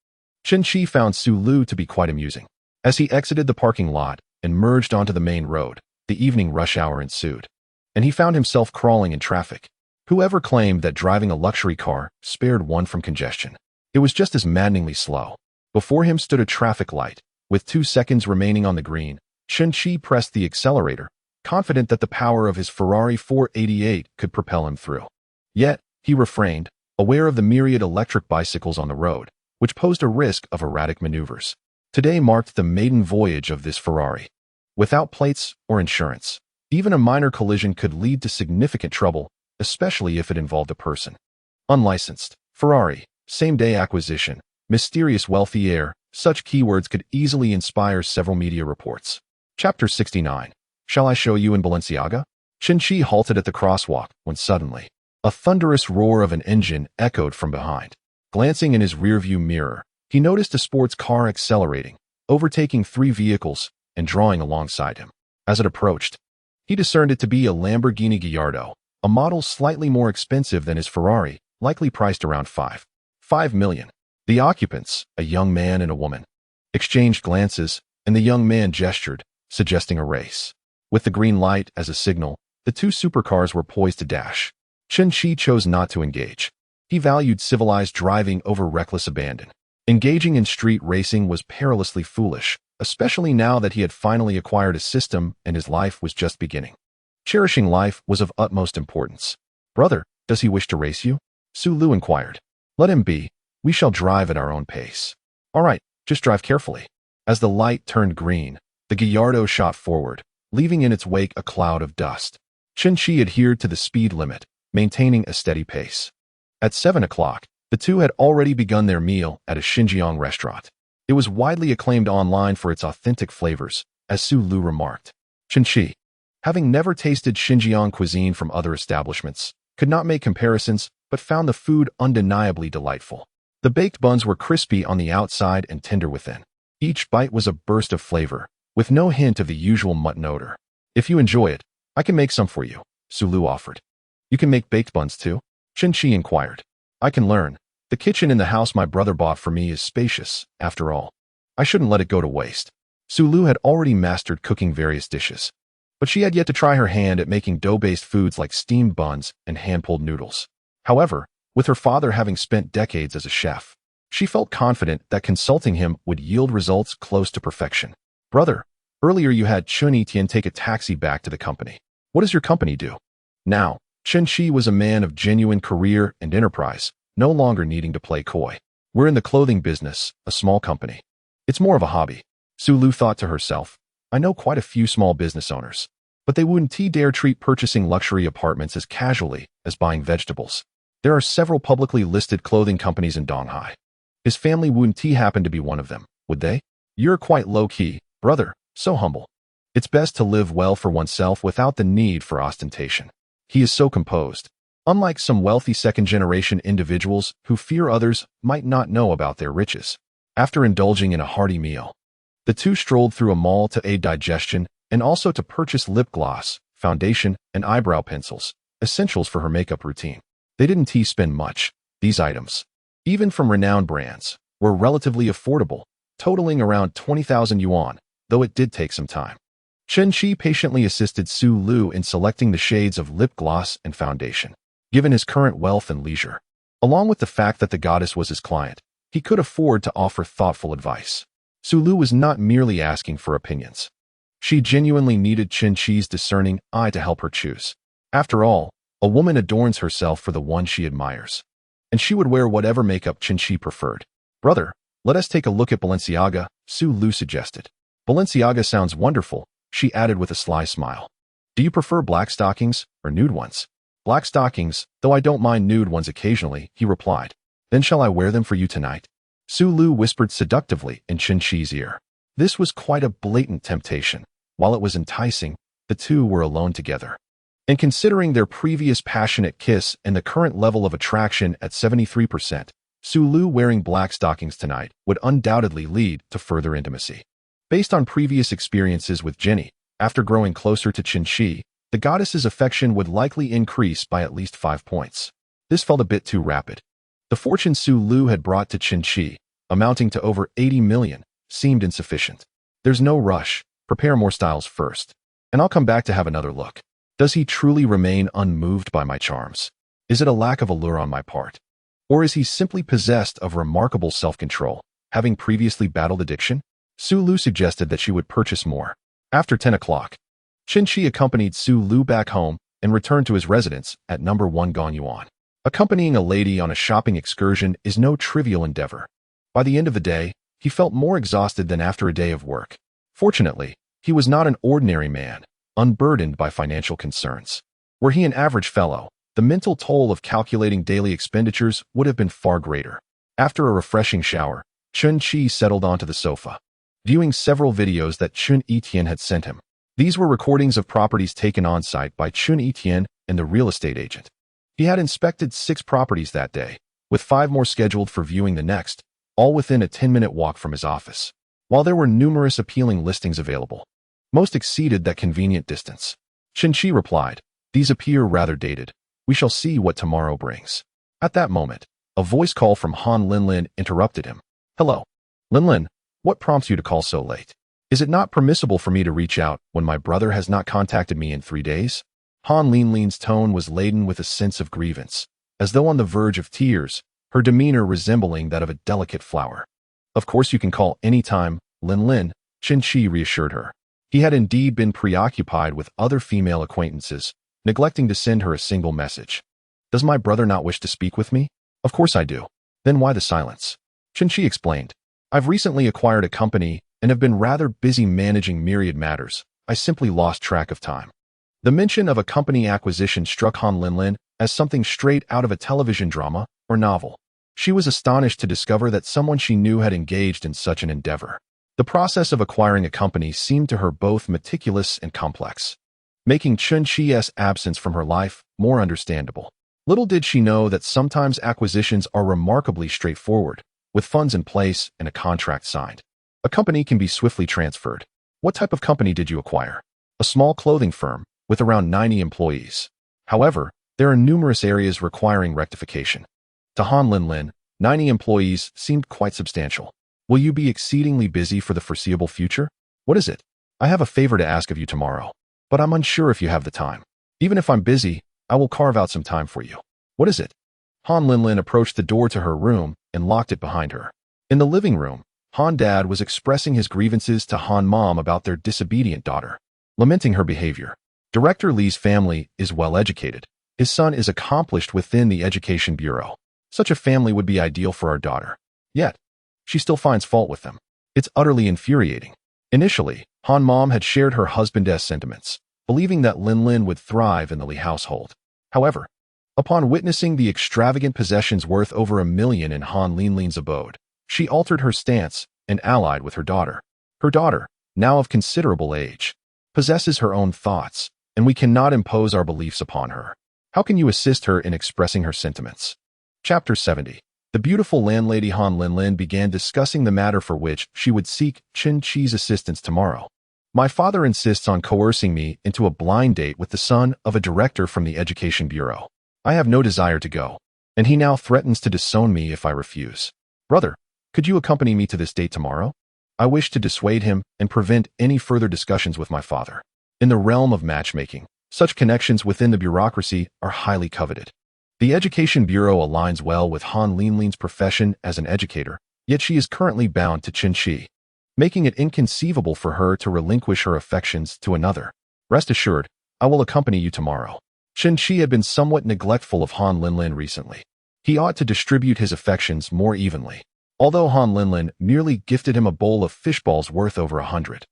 Chin-Chi found Su Lu to be quite amusing. As he exited the parking lot and merged onto the main road, the evening rush hour ensued, and he found himself crawling in traffic. Whoever claimed that driving a luxury car spared one from congestion? It was just as maddeningly slow. Before him stood a traffic light. With 2 seconds remaining on the green, Chin-Chi pressed the accelerator, confident that the power of his Ferrari 488 could propel him through. Yet, he refrained, aware of the myriad electric bicycles on the road, which posed a risk of erratic maneuvers. Today marked the maiden voyage of this Ferrari. Without plates or insurance, even a minor collision could lead to significant trouble, especially if it involved a person. Unlicensed, Ferrari, same-day acquisition, mysterious wealthy heir, such keywords could easily inspire several media reports. Chapter 69. Shall I show you in Balenciaga? Qin halted at the crosswalk when suddenly, a thunderous roar of an engine echoed from behind. Glancing in his rearview mirror, he noticed a sports car accelerating, overtaking 3 vehicles, and drawing alongside him. As it approached, he discerned it to be a Lamborghini Gallardo, a model slightly more expensive than his Ferrari, likely priced around $5 million. The occupants, a young man and a woman, exchanged glances, and the young man gestured, suggesting a race. With the green light as a signal, the 2 supercars were poised to dash. Qin chose not to engage. He valued civilized driving over reckless abandon. Engaging in street racing was perilously foolish, especially now that he had finally acquired a system and his life was just beginning. Cherishing life was of utmost importance. Brother, does he wish to race you? Su Lu inquired. Let him be. We shall drive at our own pace. All right, just drive carefully. As the light turned green, the Gallardo shot forward, leaving in its wake a cloud of dust. Qin adhered to the speed limit, maintaining a steady pace. At 7 o'clock, the 2 had already begun their meal at a Xinjiang restaurant. It was widely acclaimed online for its authentic flavors, as Su Lu remarked. Qin, having never tasted Xinjiang cuisine from other establishments, could not make comparisons but found the food undeniably delightful. The baked buns were crispy on the outside and tender within. Each bite was a burst of flavor, with no hint of the usual mutton odor. If you enjoy it, I can make some for you, Su Lu offered. You can make baked buns too? Qin inquired. I can learn. The kitchen in the house my brother bought for me is spacious, after all. I shouldn't let it go to waste. Su Lu had already mastered cooking various dishes, but she had yet to try her hand at making dough-based foods like steamed buns and hand-pulled noodles. However, with her father having spent decades as a chef, she felt confident that consulting him would yield results close to perfection. Brother, earlier you had Chun Etienne take a taxi back to the company. What does your company do? Now, Qin was a man of genuine career and enterprise, no longer needing to play coy. We're in the clothing business, a small company. It's more of a hobby. Su Lu thought to herself. I know quite a few small business owners, but they wouldn't dare treat purchasing luxury apartments as casually as buying vegetables. There are several publicly listed clothing companies in Donghai. His family wouldn't happen to be one of them, would they? You're quite low-key, brother, so humble. It's best to live well for oneself without the need for ostentation. He is so composed. Unlike some wealthy second-generation individuals who fear others might not know about their riches. After indulging in a hearty meal, the 2 strolled through a mall to aid digestion and also to purchase lip gloss, foundation, and eyebrow pencils, essentials for her makeup routine. They didn't spend much. These items, even from renowned brands, were relatively affordable, totaling around 20,000 yuan, though it did take some time. Qin patiently assisted Su Lu in selecting the shades of lip gloss and foundation. Given his current wealth and leisure, along with the fact that the goddess was his client, he could afford to offer thoughtful advice. Su Lu was not merely asking for opinions. She genuinely needed Qin's discerning eye to help her choose. After all, a woman adorns herself for the one she admires, and she would wear whatever makeup Qin preferred. Brother, let us take a look at Balenciaga, Su Lu suggested. Balenciaga sounds wonderful, she added with a sly smile. Do you prefer black stockings or nude ones? Black stockings, though I don't mind nude ones occasionally, he replied. Then shall I wear them for you tonight? Su Lu whispered seductively in Qin's ear. This was quite a blatant temptation. While it was enticing, the 2 were alone together. And considering their previous passionate kiss and the current level of attraction at 73%, Su Lu wearing black stockings tonight would undoubtedly lead to further intimacy. Based on previous experiences with Jenny, after growing closer to Qin, the goddess's affection would likely increase by at least 5 points. This felt a bit too rapid. The fortune Su Lu had brought to Qin, amounting to over 80 million, seemed insufficient. There's no rush, prepare more styles first, and I'll come back to have another look. Does he truly remain unmoved by my charms? Is it a lack of allure on my part? Or is he simply possessed of remarkable self-control, having previously battled addiction? Su Lu suggested that she would purchase more. After 10 o'clock, Qin accompanied Su Lu back home and returned to his residence at number 1 Gonyuan. Accompanying a lady on a shopping excursion is no trivial endeavor. By the end of the day, he felt more exhausted than after a day of work. Fortunately, he was not an ordinary man, unburdened by financial concerns. Were he an average fellow, the mental toll of calculating daily expenditures would have been far greater. After a refreshing shower, Qi settled onto the sofa, viewing several videos that Chun Etian had sent him. These were recordings of properties taken on-site by Chun Etian and the real estate agent. He had inspected 6 properties that day, with 5 more scheduled for viewing the next, all within a 10-minute walk from his office. While there were numerous appealing listings available, most exceeded that convenient distance. Qi replied, "These appear rather dated. We shall see what tomorrow brings." At that moment, a voice call from Han Linlin interrupted him. "Hello. Linlin, what prompts you to call so late? Is it not permissible for me to reach out when my brother has not contacted me in 3 days?" Han Linlin's tone was laden with a sense of grievance, as though on the verge of tears, her demeanor resembling that of a delicate flower. "Of course you can call any time, Linlin," Qi reassured her. He had indeed been preoccupied with other female acquaintances, neglecting to send her a single message. "Does my brother not wish to speak with me?" "Of course I do." "Then why the silence?" Qi explained. "I've recently acquired a company and have been rather busy managing myriad matters. I simply lost track of time." The mention of a company acquisition struck Han Linlin as something straight out of a television drama or novel. She was astonished to discover that someone she knew had engaged in such an endeavor. The process of acquiring a company seemed to her both meticulous and complex, making Qi's absence from her life more understandable. Little did she know that sometimes acquisitions are remarkably straightforward, with funds in place and a contract signed. A company can be swiftly transferred. "What type of company did you acquire?" "A small clothing firm with around 90 employees. However, there are numerous areas requiring rectification." To Han Linlin, 90 employees seemed quite substantial. "Will you be exceedingly busy for the foreseeable future?" "What is it?" "I have a favor to ask of you tomorrow, but I'm unsure if you have the time." "Even if I'm busy, I will carve out some time for you." "What is it?" Han Linlin approached the door to her room and locked it behind her. In the living room, Han Dad was expressing his grievances to Han Mom about their disobedient daughter, lamenting her behavior. Director Lee's family is well educated. His son is accomplished within the Education Bureau. Such a family would be ideal for our daughter. Yet, she still finds fault with them. It's utterly infuriating. Initially, Han Mom had shared her husband's sentiments, believing that Linlin would thrive in the Lee household. However, upon witnessing the extravagant possessions worth over $1 million in Han Linlin's abode, she altered her stance and allied with her daughter. Her daughter, now of considerable age, possesses her own thoughts, and we cannot impose our beliefs upon her. How can you assist her in expressing her sentiments? Chapter 70. The beautiful landlady Han Linlin began discussing the matter for which she would seek Qi's assistance tomorrow. "My father insists on coercing me into a blind date with the son of a director from the Education Bureau. I have no desire to go, and he now threatens to disown me if I refuse. Brother, could you accompany me to this date tomorrow? I wish to dissuade him and prevent any further discussions with my father." In the realm of matchmaking, such connections within the bureaucracy are highly coveted. The Education Bureau aligns well with Han Linlin's profession as an educator, yet she is currently bound to Qi, making it inconceivable for her to relinquish her affections to another. "Rest assured, I will accompany you tomorrow." Qi had been somewhat neglectful of Han Linlin recently. He ought to distribute his affections more evenly. Although Han Linlin merely gifted him a bowl of fish balls worth over 100,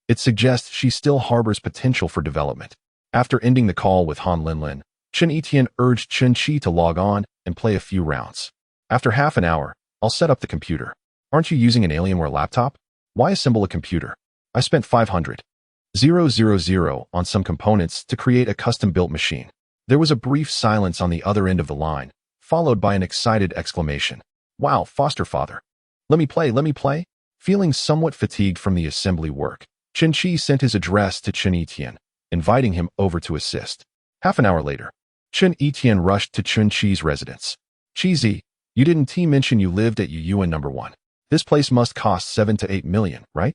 it suggests she still harbors potential for development. After ending the call with Han Linlin, Chun Etian urged Qi to log on and play a few rounds. "After half an hour, I'll set up the computer." "Aren't you using an Alienware laptop? Why assemble a computer?" "I spent 500,000 on some components to create a custom-built machine." There was a brief silence on the other end of the line, followed by an excited exclamation. "Wow, foster father. Let me play." Feeling somewhat fatigued from the assembly work, Qi sent his address to Chun Etian, inviting him over to assist. Half an hour later, Chun Etian rushed to Qi's residence. "Qizi, you didn't mention you lived at Yuyuan number 1. This place must cost 7 to 8 million, right?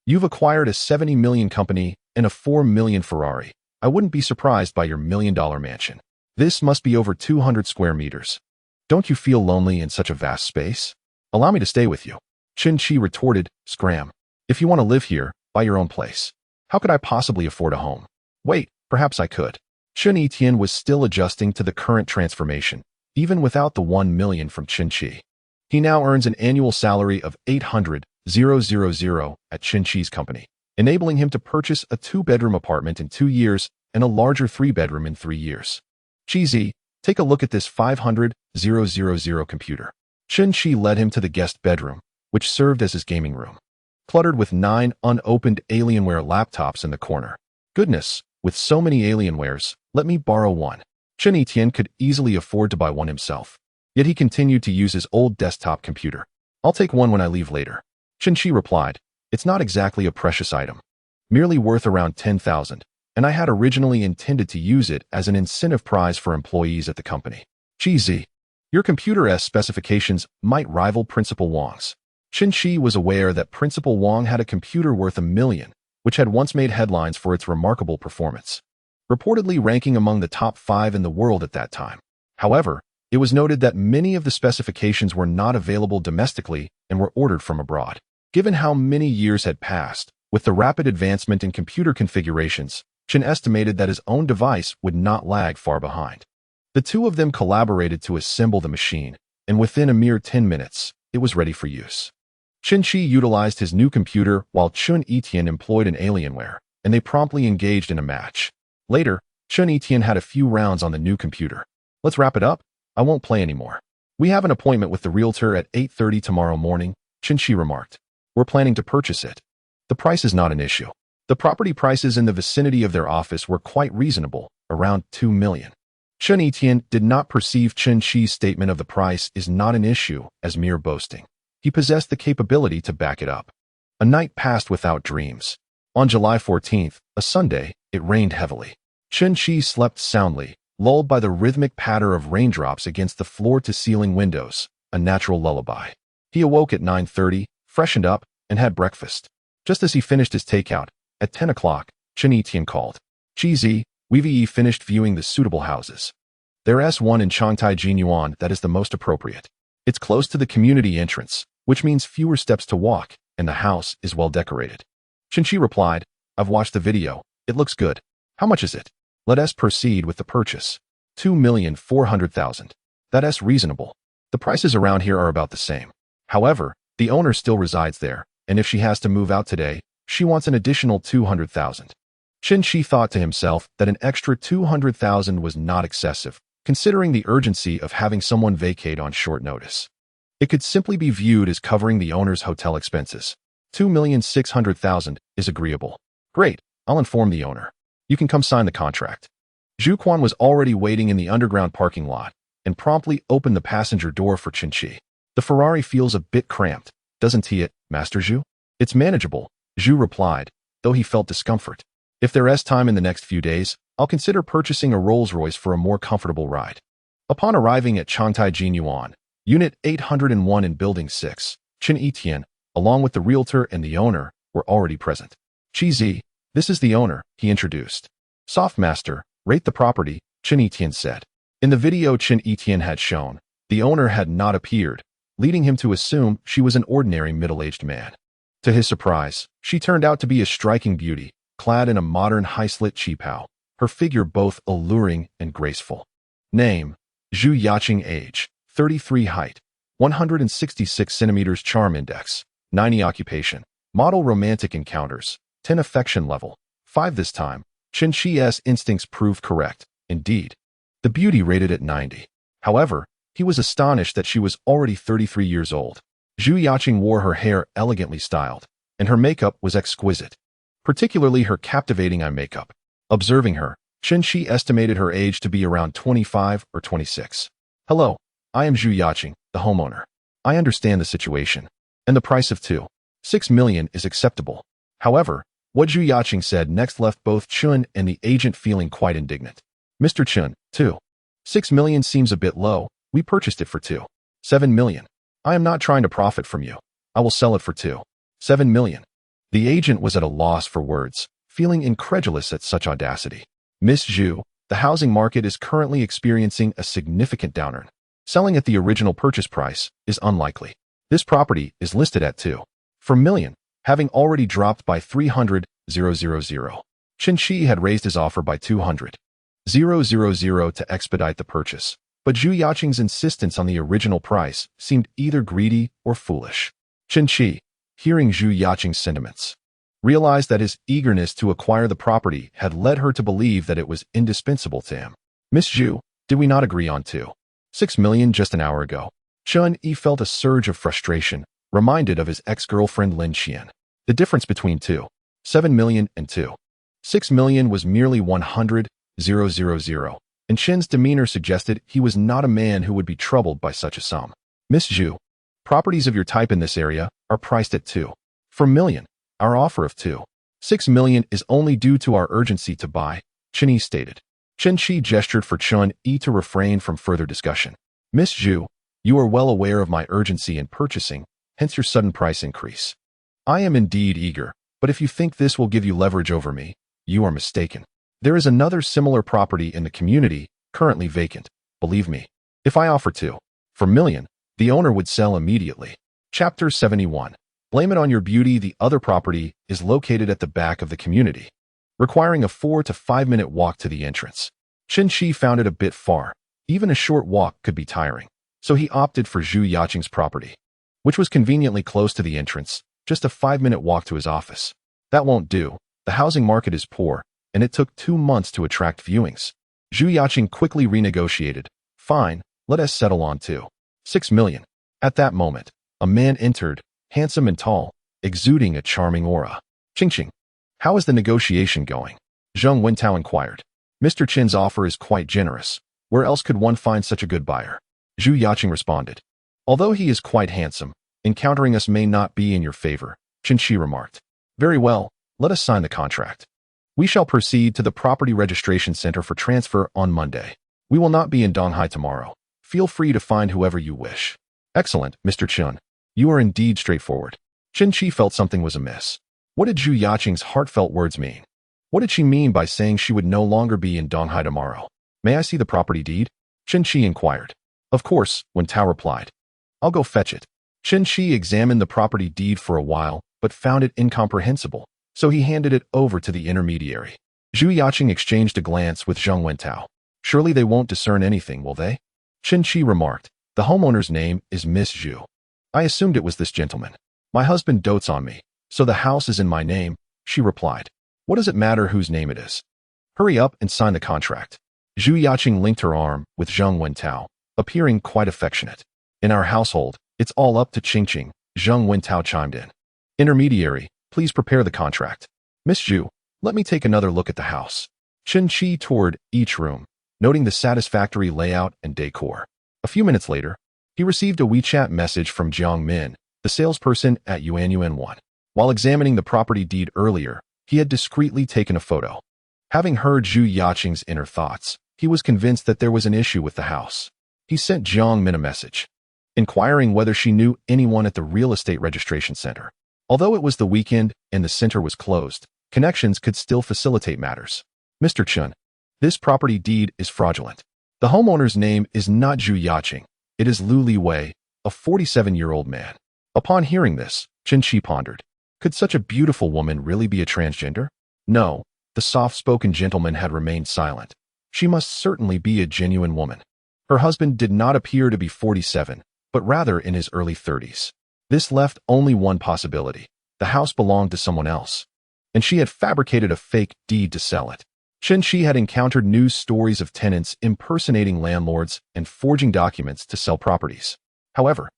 You've acquired a 70 million company and a 4 million Ferrari. I wouldn't be surprised by your $1 million mansion. This must be over 200 square meters. Don't you feel lonely in such a vast space? Allow me to stay with you." Qi retorted, "Scram. If you want to live here, buy your own place. How could I possibly afford a home?" Wait, perhaps I could. Chen Etienne was still adjusting to the current transformation, even without the 1 million from Qinchi. He now earns an annual salary of 800,000 at Qinchi's company, enabling him to purchase a 2-bedroom apartment in 2 years and a larger 3-bedroom in 3 years. Chizi, take a look at this 500,000 computer. Qinchi led him to the guest bedroom, which served as his gaming room, cluttered with 9 unopened Alienware laptops in the corner. Goodness, with so many Alienwares, let me borrow one. Chen Etienne could easily afford to buy one himself. Yet he continued to use his old desktop computer. I'll take one when I leave later. Qinchi replied, it's not exactly a precious item, merely worth around 10,000, and I had originally intended to use it as an incentive prize for employees at the company. Chizi, your computer's specifications might rival Principal Wang's. Qinchi was aware that Principal Wang had a computer worth 1 million, which had once made headlines for its remarkable performance, reportedly ranking among the top 5 in the world at that time. However, it was noted that many of the specifications were not available domestically and were ordered from abroad. Given how many years had passed, with the rapid advancement in computer configurations, Chen estimated that his own device would not lag far behind. The two of them collaborated to assemble the machine, and within a mere 10 minutes, it was ready for use. Qinchi utilized his new computer while Chen Etienne employed an Alienware, and they promptly engaged in a match. Later, Chen Etienne had a few rounds on the new computer. Let's wrap it up. I won't play anymore. We have an appointment with the realtor at 8:30 tomorrow morning, Qinchi remarked. We're planning to purchase it. The price is not an issue. The property prices in the vicinity of their office were quite reasonable, around 2 million. Chen Etienne did not perceive Qinchi's statement of the price is not an issue as mere boasting. He possessed the capability to back it up. A night passed without dreams. On July 14th, a Sunday, it rained heavily. Qinchi slept soundly, lulled by the rhythmic patter of raindrops against the floor-to-ceiling windows, a natural lullaby. He awoke at 9:30, freshened up, and had breakfast. Just as he finished his takeout, at 10 o'clock, Chen Etienne called. Chizi, we've finished viewing the suitable houses. There's one in Changtai Jinyuan that is the most appropriate. It's close to the community entrance, which means fewer steps to walk, and the house is well decorated. Qinchi replied, I've watched the video. It looks good. How much is it? Let us proceed with the purchase. 2,400,000. That's reasonable. The prices around here are about the same. However, the owner still resides there, and if she has to move out today, she wants an additional 200,000. Qinchi thought to himself that an extra 200,000 was not excessive, considering the urgency of having someone vacate on short notice. It could simply be viewed as covering the owner's hotel expenses. 2,600,000 is agreeable. Great, I'll inform the owner. You can come sign the contract. Zhu Quan was already waiting in the underground parking lot and promptly opened the passenger door for Qinchi. The Ferrari feels a bit cramped, doesn't he, Master Zhu? It's manageable, Zhu replied, though he felt discomfort. If there's time in the next few days, I'll consider purchasing a Rolls-Royce for a more comfortable ride. Upon arriving at Changtai Jinyuan, Unit 801 in Building 6, Chen Etienne, along with the realtor and the owner, were already present. Chizi, this is the owner, he introduced. Softmaster, rate the property, Chen Etienne said. In the video Chen Etienne had shown, the owner had not appeared, leading him to assume she was an ordinary middle-aged man. To his surprise, she turned out to be a striking beauty, clad in a modern high-slit qipao, her figure both alluring and graceful. Name, Zhu Yaqing. Age, 33. Height, 166 centimeters. Charm index, 90. Occupation, model. Romantic encounters, 10. Affection level, 5. This time, Qinchi's instincts proved correct. Indeed, the beauty rated at 90. However, he was astonished that she was already 33 years old. Zhu Yaqing wore her hair elegantly styled, and her makeup was exquisite, particularly her captivating eye makeup. Observing her, Qinchi estimated her age to be around 25 or 26. Hello, I am Zhu Yaqing, the homeowner. I understand the situation, and the price of 2.6 million is acceptable. However, what Zhu Yaqing said next left both Chun and the agent feeling quite indignant. Mr. Chun, 2.6 million seems a bit low. We purchased it for 2.7 million. I am not trying to profit from you. I will sell it for 2.7 million. The agent was at a loss for words, feeling incredulous at such audacity. Miss Zhu, the housing market is currently experiencing a significant downturn. Selling at the original purchase price is unlikely. This property is listed at 2.4 million, having already dropped by 300,000. Chen Shi had raised his offer by 200,000 to expedite the purchase, but Zhu Yaqing's insistence on the original price seemed either greedy or foolish. Chen Shi, hearing Zhu Yaqing's sentiments, realized that his eagerness to acquire the property had led her to believe that it was indispensable to him. Miss Zhu, did we not agree on 2.6 million just an hour ago? Chen Yi felt a surge of frustration, reminded of his ex-girlfriend Lin Xian. The difference between 2.7 million and 2.6 million was merely 100,000, and Chen's demeanor suggested he was not a man who would be troubled by such a sum. Miss Zhu, properties of your type in this area are priced at 2.4 million. Our offer of 2.6 million is only due to our urgency to buy, Chen Yi stated. Chen Shi gestured for Chen Yi to refrain from further discussion. Miss Zhu, you are well aware of my urgency in purchasing, hence your sudden price increase. I am indeed eager, but if you think this will give you leverage over me, you are mistaken. There is another similar property in the community, currently vacant. Believe me, if I offer 2.4 million, the owner would sell immediately. Chapter 71. Blame it on your beauty. The other property is located at the back of the community, requiring a 4 to 5 minute walk to the entrance. Chen Shi found it a bit far. Even a short walk could be tiring, so he opted for Zhu Yaqing's property, which was conveniently close to the entrance, just a 5-minute walk to his office. That won't do. The housing market is poor, and it took 2 months to attract viewings. Zhu Yaqing quickly renegotiated. Fine, let us settle on 2.6 million. At that moment, a man entered, handsome and tall, exuding a charming aura. Ching, how is the negotiation going? Zheng Wentao inquired. Mr. Chen's offer is quite generous. Where else could one find such a good buyer? Zhu Yaqing responded. Although he is quite handsome, encountering us may not be in your favor, Chen Shi remarked. Very well, let us sign the contract. We shall proceed to the property registration center for transfer on Monday. We will not be in Donghai tomorrow. Feel free to find whoever you wish. Excellent, Mr. Chen. You are indeed straightforward. Chen Shi felt something was amiss. What did Zhu Yaqing's heartfelt words mean? What did she mean by saying she would no longer be in Donghai tomorrow? May I see the property deed? Chen Shi inquired. Of course, Wen Tao replied. I'll go fetch it. Chen Shi examined the property deed for a while, but found it incomprehensible, so he handed it over to the intermediary. Zhu Yaqing exchanged a glance with Zheng Wentao. Surely they won't discern anything, will they? Chen Shi remarked. The homeowner's name is Miss Zhu. I assumed it was this gentleman. My husband dotes on me, so the house is in my name, she replied. What does it matter whose name it is? Hurry up and sign the contract. Zhu Yaqing linked her arm with Zheng Wentao, appearing quite affectionate. In our household, it's all up to Ching, Zheng Wentao chimed in. Intermediary, please prepare the contract. Miss Zhu, let me take another look at the house. Chen Shi toured each room, noting the satisfactory layout and decor. A few minutes later, he received a WeChat message from Jiang Min, the salesperson at Yuanyuan. While examining the property deed earlier, he had discreetly taken a photo. Having heard Zhu Yaqing's inner thoughts, he was convinced that there was an issue with the house. He sent Jiang Min a message, inquiring whether she knew anyone at the real estate registration center. Although it was the weekend and the center was closed, connections could still facilitate matters. Mr. Chen, this property deed is fraudulent. The homeowner's name is not Zhu Yaqing. It is Lu Liwei, a 47-year-old man. Upon hearing this, Chen Shi pondered. Could such a beautiful woman really be a transgender? No, the soft-spoken gentleman had remained silent. She must certainly be a genuine woman. Her husband did not appear to be 47, but rather in his early 30s. This left only one possibility. The house belonged to someone else, and she had fabricated a fake deed to sell it. Chen Shi had encountered news stories of tenants impersonating landlords and forging documents to sell properties. However,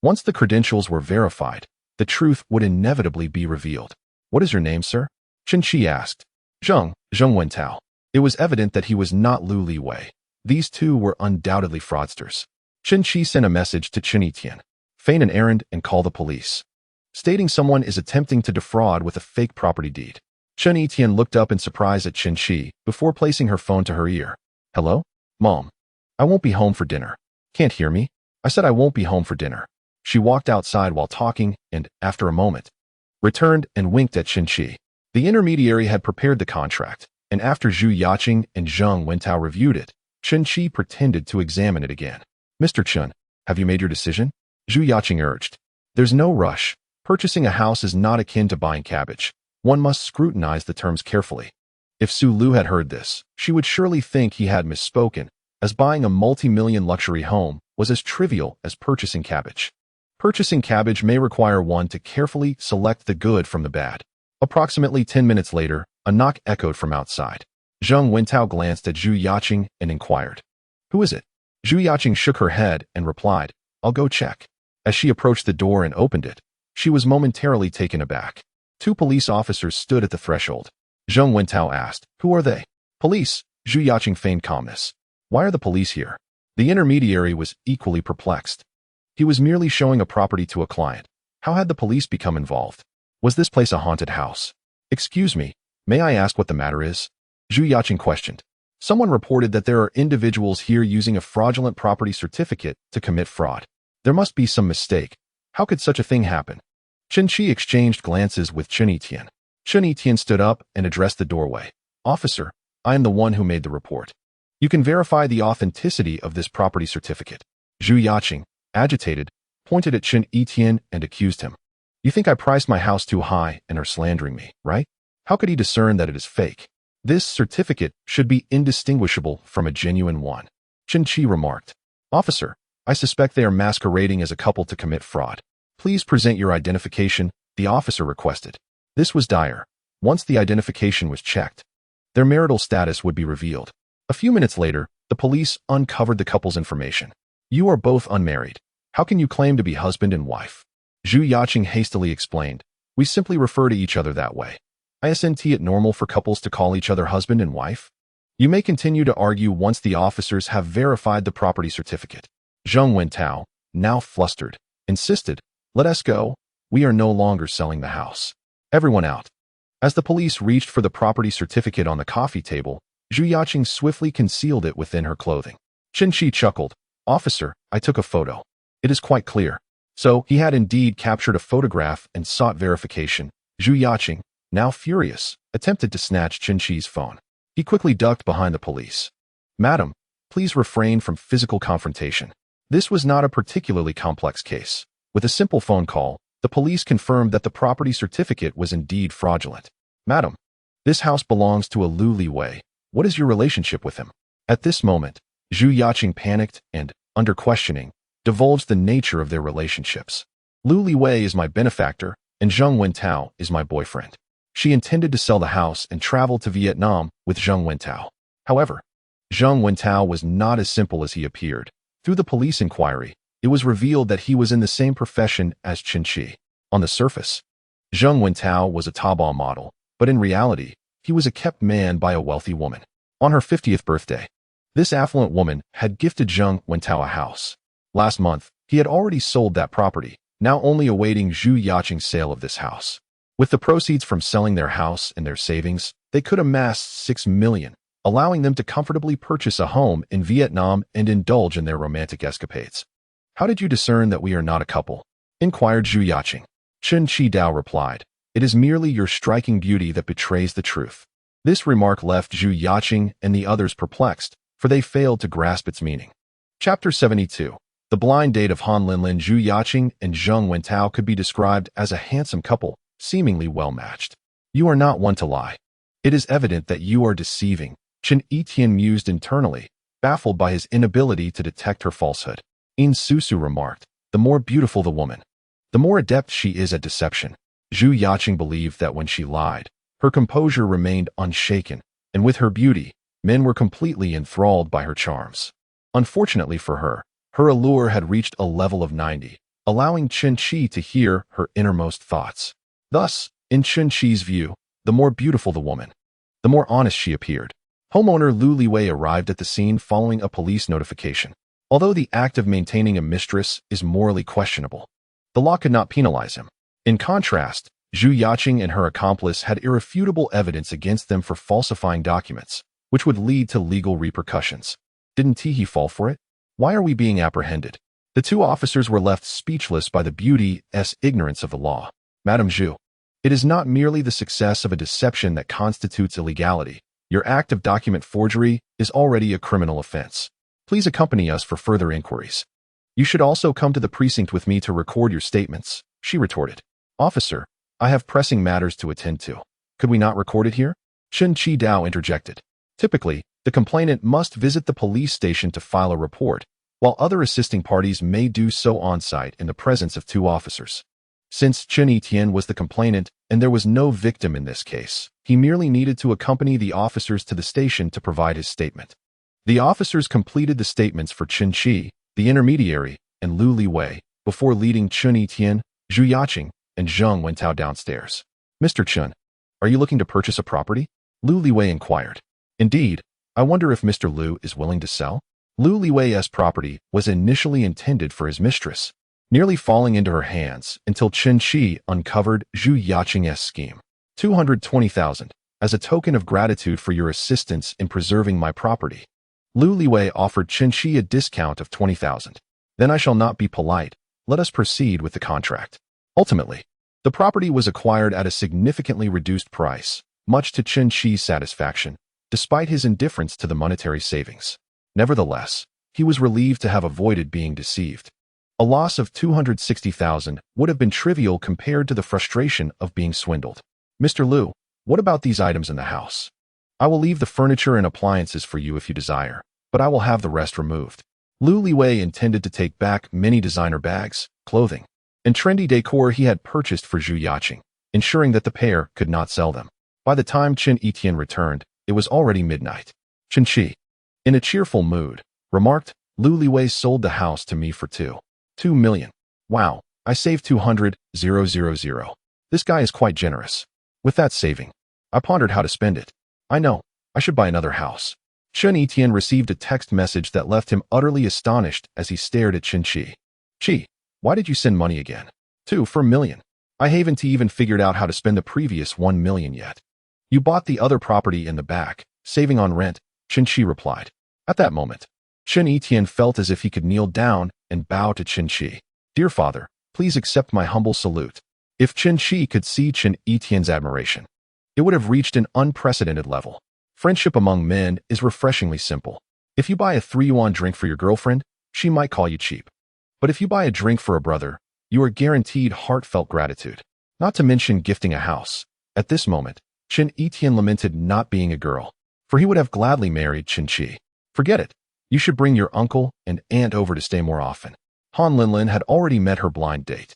once the credentials were verified, the truth would inevitably be revealed. What is your name, sir? Chen Shi asked. Zheng Wentao. It was evident that he was not Lu Liwei. These two were undoubtedly fraudsters. Chen Shi sent a message to Chen Yitian. Feign an errand and call the police, stating someone is attempting to defraud with a fake property deed. Chen Yitian looked up in surprise at Chen Shi before placing her phone to her ear. Hello? Mom. I won't be home for dinner. Can't hear me? I said I won't be home for dinner. She walked outside while talking and, after a moment, returned and winked at Chen Shi. The intermediary had prepared the contract, and after Zhu Yaqing and Zheng Wentao reviewed it, Chen Shi pretended to examine it again. Mr. Chen, have you made your decision? Zhu Yaqing urged. There's no rush. Purchasing a house is not akin to buying cabbage. One must scrutinize the terms carefully. If Su Lu had heard this, she would surely think he had misspoken, as buying a multi-million luxury home was as trivial as purchasing cabbage. Purchasing cabbage may require one to carefully select the good from the bad. Approximately 10 minutes later, a knock echoed from outside. Zheng Wentao glanced at Zhu Yaqing and inquired, "Who is it?" Zhu Yaqing shook her head and replied, "I'll go check." As she approached the door and opened it, she was momentarily taken aback. Two police officers stood at the threshold. Zheng Wentao asked, "Who are they?" "Police," Zhu Yaqing feigned calmness. "Why are the police here?" The intermediary was equally perplexed. He was merely showing a property to a client. How had the police become involved? Was this place a haunted house? "Excuse me, may I ask what the matter is?" Zhu Yaqing questioned. "Someone reported that there are individuals here using a fraudulent property certificate to commit fraud. There must be some mistake. How could such a thing happen?" Chen Qi exchanged glances with Chen Etian. Chen Etian stood up and addressed the doorway. "Officer, I am the one who made the report. You can verify the authenticity of this property certificate." Zhu Yaqing, agitated, pointed at Chen Etian and accused him. "You think I priced my house too high and are slandering me, right? How could he discern that it is fake? This certificate should be indistinguishable from a genuine one." Chen Qi remarked, "Officer, I suspect they are masquerading as a couple to commit fraud. Please present your identification," the officer requested. This was dire. Once the identification was checked, their marital status would be revealed. A few minutes later, the police uncovered the couple's information. "You are both unmarried. How can you claim to be husband and wife?" Zhu Yaqing hastily explained, "We simply refer to each other that way. Isn't it normal for couples to call each other husband and wife?" "You may continue to argue once the officers have verified the property certificate." Zheng Wentao, now flustered, insisted, "Let us go. We are no longer selling the house. Everyone out." As the police reached for the property certificate on the coffee table, Zhu Yaqing swiftly concealed it within her clothing. Chen Qi chuckled, "Officer, I took a photo. It is quite clear." So he had indeed captured a photograph and sought verification. Zhu Yaqing, now furious, attempted to snatch Chen Qi's phone. He quickly ducked behind the police. "Madam, please refrain from physical confrontation." This was not a particularly complex case. With a simple phone call, the police confirmed that the property certificate was indeed fraudulent. "Madam, this house belongs to a Lu Liwei. What is your relationship with him?" At this moment, Zhu Yaqing panicked and, under questioning, divulged the nature of their relationships. "Lu Liwei is my benefactor, and Zheng Wentao is my boyfriend." She intended to sell the house and travel to Vietnam with Zheng Wentao. However, Zheng Wentao was not as simple as he appeared. Through the police inquiry, it was revealed that he was in the same profession as Chen Qi. On the surface, Zheng Wentao was a Taobao model, but in reality, he was a kept man by a wealthy woman. On her 50th birthday, this affluent woman had gifted Zheng Wentao a house. Last month, he had already sold that property, now only awaiting Zhu Yaqing's sale of this house. With the proceeds from selling their house and their savings, they could amass 6 million, allowing them to comfortably purchase a home in Vietnam and indulge in their romantic escapades. "How did you discern that we are not a couple?" inquired Zhu Yaqing. Chen Qidao replied, "It is merely your striking beauty that betrays the truth." This remark left Zhu Yaqing and the others perplexed, for they failed to grasp its meaning. Chapter 72. The blind date of Han Linlin. Zhu Yaqing and Zheng Wentao could be described as a handsome couple, seemingly well-matched. "You are not one to lie. It is evident that you are deceiving," Chen Etian mused internally, baffled by his inability to detect her falsehood. In Susu remarked, "The more beautiful the woman, the more adept she is at deception." Zhu Yaqing believed that when she lied, her composure remained unshaken, and with her beauty, men were completely enthralled by her charms. Unfortunately for her, her allure had reached a level of 90, allowing Chen Qi to hear her innermost thoughts. Thus, in Chen Qi's view, the more beautiful the woman, the more honest she appeared. Homeowner Lu Liwei arrived at the scene following a police notification. Although the act of maintaining a mistress is morally questionable, the law could not penalize him. In contrast, Zhu Yaqing and her accomplice had irrefutable evidence against them for falsifying documents, which would lead to legal repercussions. Didn't he fall for it? Why are we being apprehended? The two officers were left speechless by the beauty's ignorance of the law. "Madam Zhu, it is not merely the success of a deception that constitutes illegality. Your act of document forgery is already a criminal offense. Please accompany us for further inquiries." "You should also come to the precinct with me to record your statements," she retorted. "Officer, I have pressing matters to attend to. Could we not record it here?" Chen Qidao interjected. Typically, the complainant must visit the police station to file a report, while other assisting parties may do so on-site in the presence of two officers. Since Chen Etienne was the complainant and there was no victim in this case, he merely needed to accompany the officers to the station to provide his statement. The officers completed the statements for Chen Qi, the intermediary, and Lu Liwei, before leading Chen Etienne, Zhu Yaqing, and Zheng Wentao downstairs. Mr. Chen, are you looking to purchase a property? Lu Liwei inquired. Indeed, I wonder if Mr. Lu is willing to sell? Lu Liwei's property was initially intended for his mistress, nearly falling into her hands until Chen Qi uncovered Zhu Yaqing's scheme. 220,000, as a token of gratitude for your assistance in preserving my property. Lu Liwei offered Chen Qi a discount of 20,000. Then I shall not be polite. Let us proceed with the contract. Ultimately, the property was acquired at a significantly reduced price, much to Chen Qi's satisfaction, despite his indifference to the monetary savings. Nevertheless, he was relieved to have avoided being deceived. A loss of 260,000 would have been trivial compared to the frustration of being swindled. Mr. Lu, what about these items in the house? I will leave the furniture and appliances for you if you desire, but I will have the rest removed. Lu Liwei intended to take back many designer bags, clothing, and trendy decor he had purchased for Zhu Yaqing, ensuring that the pair could not sell them. By the time Chen Etienne returned, it was already midnight. Chen Qi, in a cheerful mood, remarked, Lu Liwei sold the house to me for 2 million. Wow, I saved 200,000. This guy is quite generous. With that saving, I pondered how to spend it. I know, I should buy another house. Chen Etienne received a text message that left him utterly astonished as he stared at Chen Qi. Qi, why did you send money again? 2 million. I haven't even figured out how to spend the previous 1 million yet. You bought the other property in the back, saving on rent, Chen Qi replied. At that moment, Chen Etienne felt as if he could kneel down and bow to Chen Qi. Dear father, please accept my humble salute. If Chen Qi could see Chen Etienne's admiration, it would have reached an unprecedented level. Friendship among men is refreshingly simple. If you buy a 3-yuan drink for your girlfriend, she might call you cheap. But if you buy a drink for a brother, you are guaranteed heartfelt gratitude. Not to mention gifting a house. At this moment, Chen Etienne lamented not being a girl, for he would have gladly married Chen Qi. Forget it. You should bring your uncle and aunt over to stay more often. Han Linlin had already met her blind date.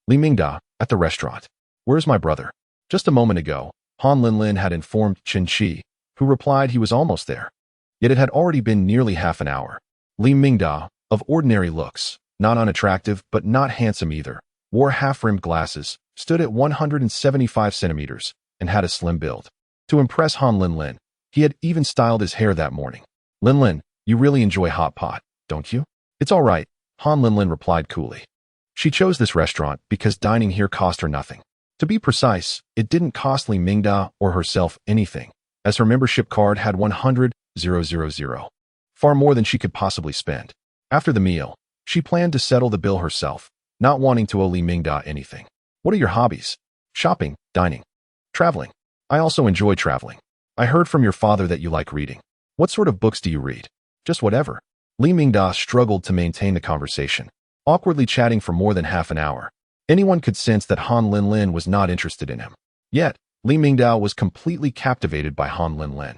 Li Mingda, at the restaurant. Where's my brother? Just a moment ago, Han Linlin had informed Chen Qi, who replied he was almost there. Yet it had already been nearly half an hour. Li Mingda, of ordinary looks, not unattractive but not handsome either, wore half-rimmed glasses, stood at 175 centimeters, and had a slim build. To impress Han Linlin, he had even styled his hair that morning. Linlin, you really enjoy hot pot, don't you? It's all right, Han Linlin replied coolly. She chose this restaurant because dining here cost her nothing. To be precise, it didn't cost Li Mingda or herself anything, as her membership card had 100,000, far more than she could possibly spend. After the meal, she planned to settle the bill herself, not wanting to owe Li Mingda anything. What are your hobbies? Shopping, dining, traveling. I also enjoy traveling. I heard from your father that you like reading. What sort of books do you read? Just whatever. Li Mingda struggled to maintain the conversation, awkwardly chatting for more than half an hour. Anyone could sense that Han Linlin was not interested in him. Yet, Li Mingda was completely captivated by Han Linlin,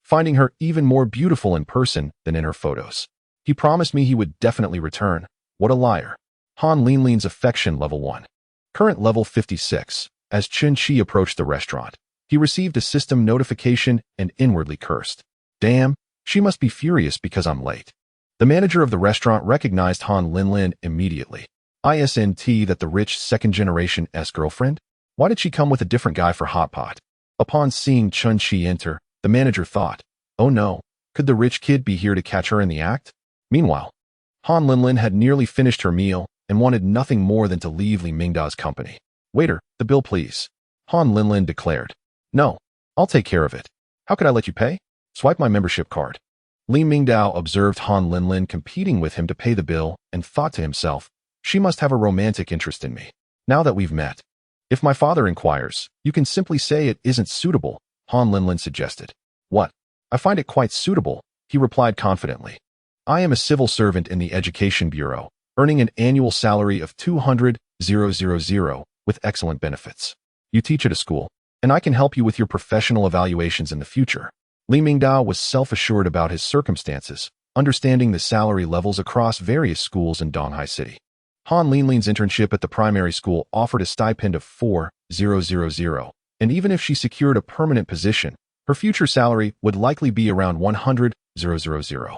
finding her even more beautiful in person than in her photos. He promised me he would definitely return. What a liar. Han Linlin's affection level 1. Current level 56. As Chen Qi approached the restaurant, he received a system notification and inwardly cursed. Damn, she must be furious because I'm late. The manager of the restaurant recognized Han Linlin immediately. Isn't that the rich second-generation girlfriend? Why did she come with a different guy for hot pot? Upon seeing Chen Qi enter, the manager thought, oh no, could the rich kid be here to catch her in the act? Meanwhile, Han Linlin had nearly finished her meal and wanted nothing more than to leave Li Mingda's company. Waiter, the bill please. Han Linlin declared. No, I'll take care of it. How could I let you pay? Swipe my membership card. Li Mingdao observed Han Linlin competing with him to pay the bill and thought to himself, she must have a romantic interest in me. Now that we've met. If my father inquires, you can simply say it isn't suitable, Han Linlin suggested. What? I find it quite suitable, he replied confidently. I am a civil servant in the Education Bureau, earning an annual salary of 200,000 with excellent benefits. You teach at a school. and I can help you with your professional evaluations in the future. Li Mingdao was self-assured about his circumstances, understanding the salary levels across various schools in Donghai City. Han Linlin's internship at the primary school offered a stipend of 4,000, and even if she secured a permanent position, her future salary would likely be around 100,000.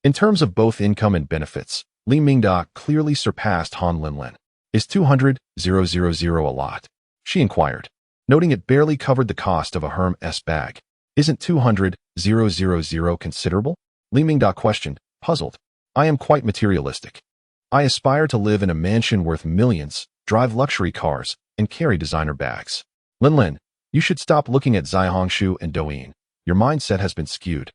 In terms of both income and benefits, Li Mingda clearly surpassed Han Linlin. Is 200,000 a lot? She inquired, noting it barely covered the cost of a Hermes bag. Isn't 200,000 considerable? Li Mingda questioned, puzzled. I am quite materialistic. I aspire to live in a mansion worth millions, drive luxury cars, and carry designer bags. Linlin, you should stop looking at Zaihongshu and Douyin. Your mindset has been skewed.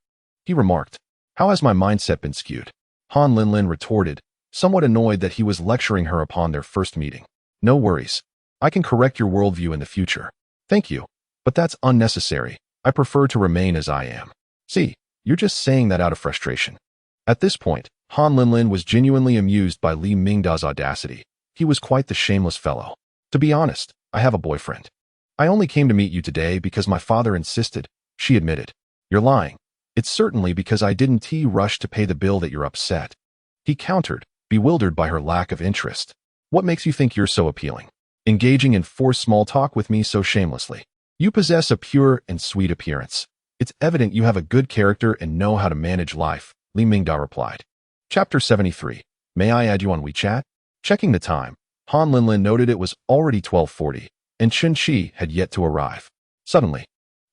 He remarked. How has my mindset been skewed? Han Linlin retorted, somewhat annoyed that he was lecturing her upon their first meeting. No worries. I can correct your worldview in the future. Thank you. But that's unnecessary. I prefer to remain as I am. See, you're just saying that out of frustration. At this point, Han Linlin was genuinely amused by Li Mingda's audacity. He was quite the shameless fellow. To be honest, I have a boyfriend. I only came to meet you today because my father insisted, she admitted. You're lying. It's certainly because I didn't rush to pay the bill that you're upset. He countered, bewildered by her lack of interest. What makes you think you're so appealing? Engaging in forced small talk with me so shamelessly. You possess a pure and sweet appearance. It's evident you have a good character and know how to manage life, Li Mingda replied. Chapter 73. May I add you on WeChat? Checking the time, Han Linlin noted it was already 12:40, and Chen Qi had yet to arrive. Suddenly,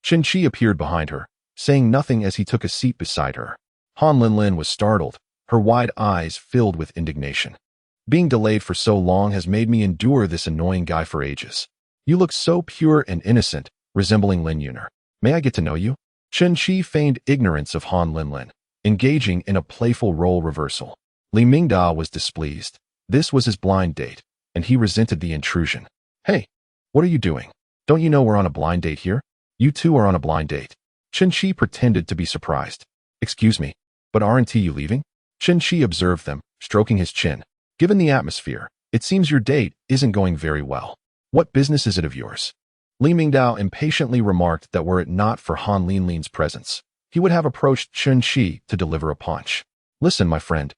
Chen Qi appeared behind her, saying nothing as he took a seat beside her. Han Linlin was startled, her wide eyes filled with indignation. Being delayed for so long has made me endure this annoying guy for ages. You look so pure and innocent, resembling Lin Yuner. May I get to know you? Chen Qi feigned ignorance of Han Linlin, engaging in a playful role reversal. Li Mingda was displeased. This was his blind date, and he resented the intrusion. Hey, what are you doing? Don't you know we're on a blind date here? You two are on a blind date. Chen Qi pretended to be surprised. Excuse me, but aren't you leaving? Chen Qi observed them, stroking his chin. Given the atmosphere, it seems your date isn't going very well. What business is it of yours? Li Mingdao impatiently remarked that were it not for Han Linlin's presence, he would have approached Chen Qi to deliver a punch. Listen, my friend.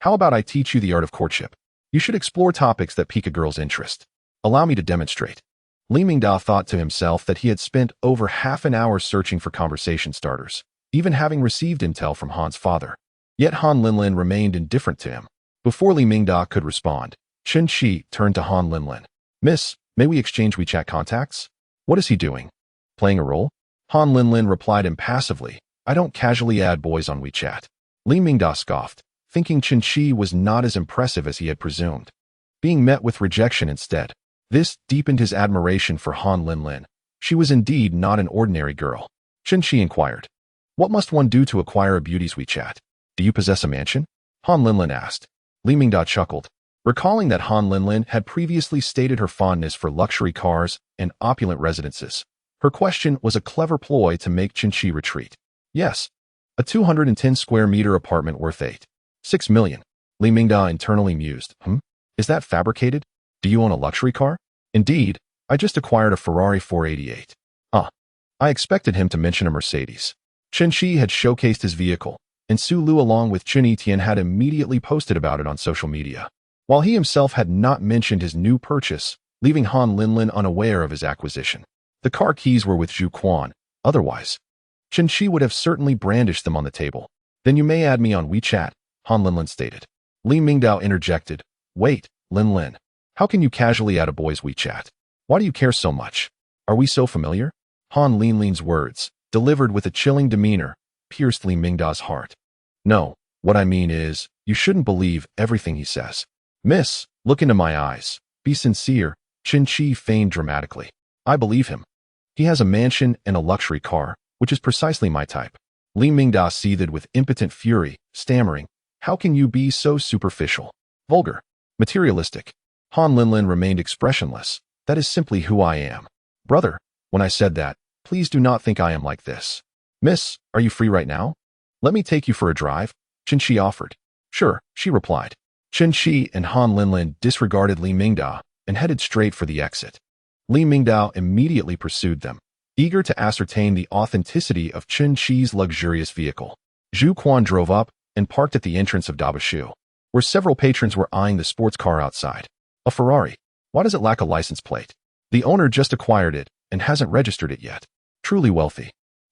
How about I teach you the art of courtship? You should explore topics that pique a girl's interest. Allow me to demonstrate. Li Mingdao thought to himself that he had spent over half an hour searching for conversation starters, even having received intel from Han's father. Yet Han Linlin remained indifferent to him. Before Li Mingda could respond, Chen Qi turned to Han Linlin. Miss, may we exchange WeChat contacts? What is he doing? Playing a role? Han Linlin replied impassively. I don't casually add boys on WeChat. Li Mingda scoffed, thinking Chen Qi was not as impressive as he had presumed. Being met with rejection instead. This deepened his admiration for Han Linlin. She was indeed not an ordinary girl. Chen Qi inquired. What must one do to acquire a beauty's WeChat? Do you possess a mansion? Han Linlin asked. Li Mingda chuckled, recalling that Han Linlin had previously stated her fondness for luxury cars and opulent residences. Her question was a clever ploy to make Chen Qi retreat. Yes, a 210 square meter apartment worth 8.6 million. Li Mingda internally mused. Is that fabricated? Do you own a luxury car? Indeed, I just acquired a Ferrari 488. I expected him to mention a Mercedes. Chen Qi had showcased his vehicle, and Su Lu along with Chen Etian had immediately posted about it on social media. While he himself had not mentioned his new purchase, leaving Han Linlin unaware of his acquisition. The car keys were with Zhu Quan. Otherwise, Chen Qi would have certainly brandished them on the table. Then you may add me on WeChat, Han Linlin stated. Li Mingdao interjected. Wait, Linlin. How can you casually add a boy's WeChat? Why do you care so much? Are we so familiar? Han Linlin's words, delivered with a chilling demeanor, pierced Li Mingda's heart. No, what I mean is, you shouldn't believe everything he says. Miss, look into my eyes. Be sincere, Chen Qi feigned dramatically. I believe him. He has a mansion and a luxury car, which is precisely my type. Li Mingda seethed with impotent fury, stammering, how can you be so superficial? Vulgar. Materialistic. Han Linlin remained expressionless. That is simply who I am. Brother, when I said that, please do not think I am like this. Miss, are you free right now? Let me take you for a drive, Chen Qi offered. Sure, she replied. Chen Qi and Han Linlin disregarded Li Mingda and headed straight for the exit. Li Mingdao immediately pursued them, eager to ascertain the authenticity of Chen Qi's luxurious vehicle. Zhu Quan drove up and parked at the entrance of Dabashu, where several patrons were eyeing the sports car outside. A Ferrari. Why does it lack a license plate? The owner just acquired it and hasn't registered it yet. Truly wealthy.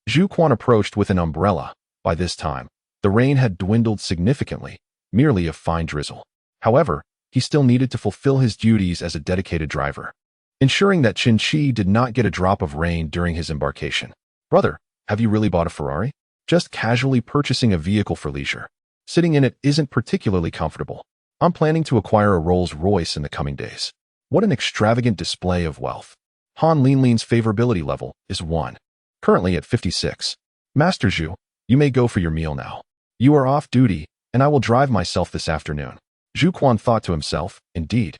Zhu Quan approached with an umbrella. By this time, the rain had dwindled significantly, merely a fine drizzle. However, he still needed to fulfill his duties as a dedicated driver, ensuring that Chen Qi did not get a drop of rain during his embarkation. Brother, have you really bought a Ferrari? Just casually purchasing a vehicle for leisure. Sitting in it isn't particularly comfortable. I'm planning to acquire a Rolls-Royce in the coming days. What an extravagant display of wealth. Han Linlin's favorability level is 1. Currently at 56. Master Zhu, you may go for your meal now. You are off duty, and I will drive myself this afternoon. Zhu Quan thought to himself, indeed.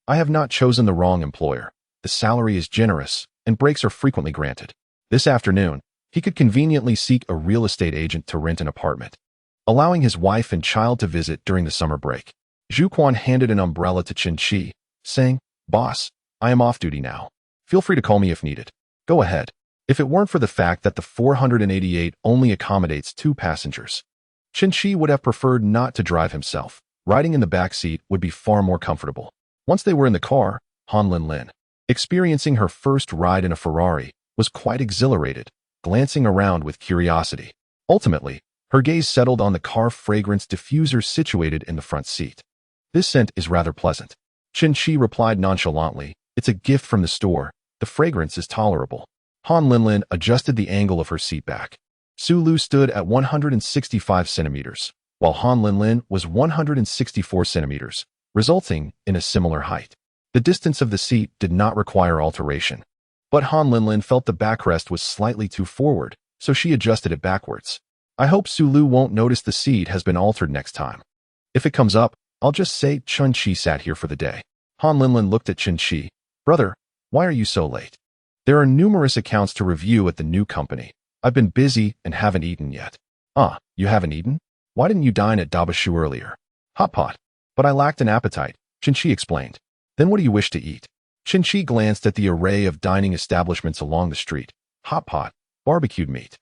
I have not chosen the wrong employer. The salary is generous, and breaks are frequently granted. This afternoon, he could conveniently seek a real estate agent to rent an apartment, allowing his wife and child to visit during the summer break. Zhu Quan handed an umbrella to Chen Qi, saying, Boss, I am off duty now. Feel free to call me if needed. Go ahead. If it weren't for the fact that the 488 only accommodates 2 passengers, Chen Qi would have preferred not to drive himself. Riding in the back seat would be far more comfortable. Once they were in the car, Han Linlin, experiencing her first ride in a Ferrari, was quite exhilarated, glancing around with curiosity. Ultimately, her gaze settled on the car fragrance diffuser situated in the front seat. This scent is rather pleasant. Chen Qi replied nonchalantly, it's a gift from the store. The fragrance is tolerable. Han Linlin adjusted the angle of her seat back. Su Lu stood at 165 centimeters, while Han Linlin was 164 centimeters, resulting in a similar height. The distance of the seat did not require alteration, but Han Linlin felt the backrest was slightly too forward, so she adjusted it backwards. I hope Su Lu won't notice the seat has been altered next time. If it comes up, I'll just say Chen Qi sat here for the day. Han Linlin looked at Chen Qi. Brother, why are you so late? There are numerous accounts to review at the new company. I've been busy and haven't eaten yet. Ah, you haven't eaten? Why didn't you dine at Dabashu earlier? Hot pot. But I lacked an appetite, Chen Qi explained. Then what do you wish to eat? Chen Qi glanced at the array of dining establishments along the street. Hot pot, barbecued meat,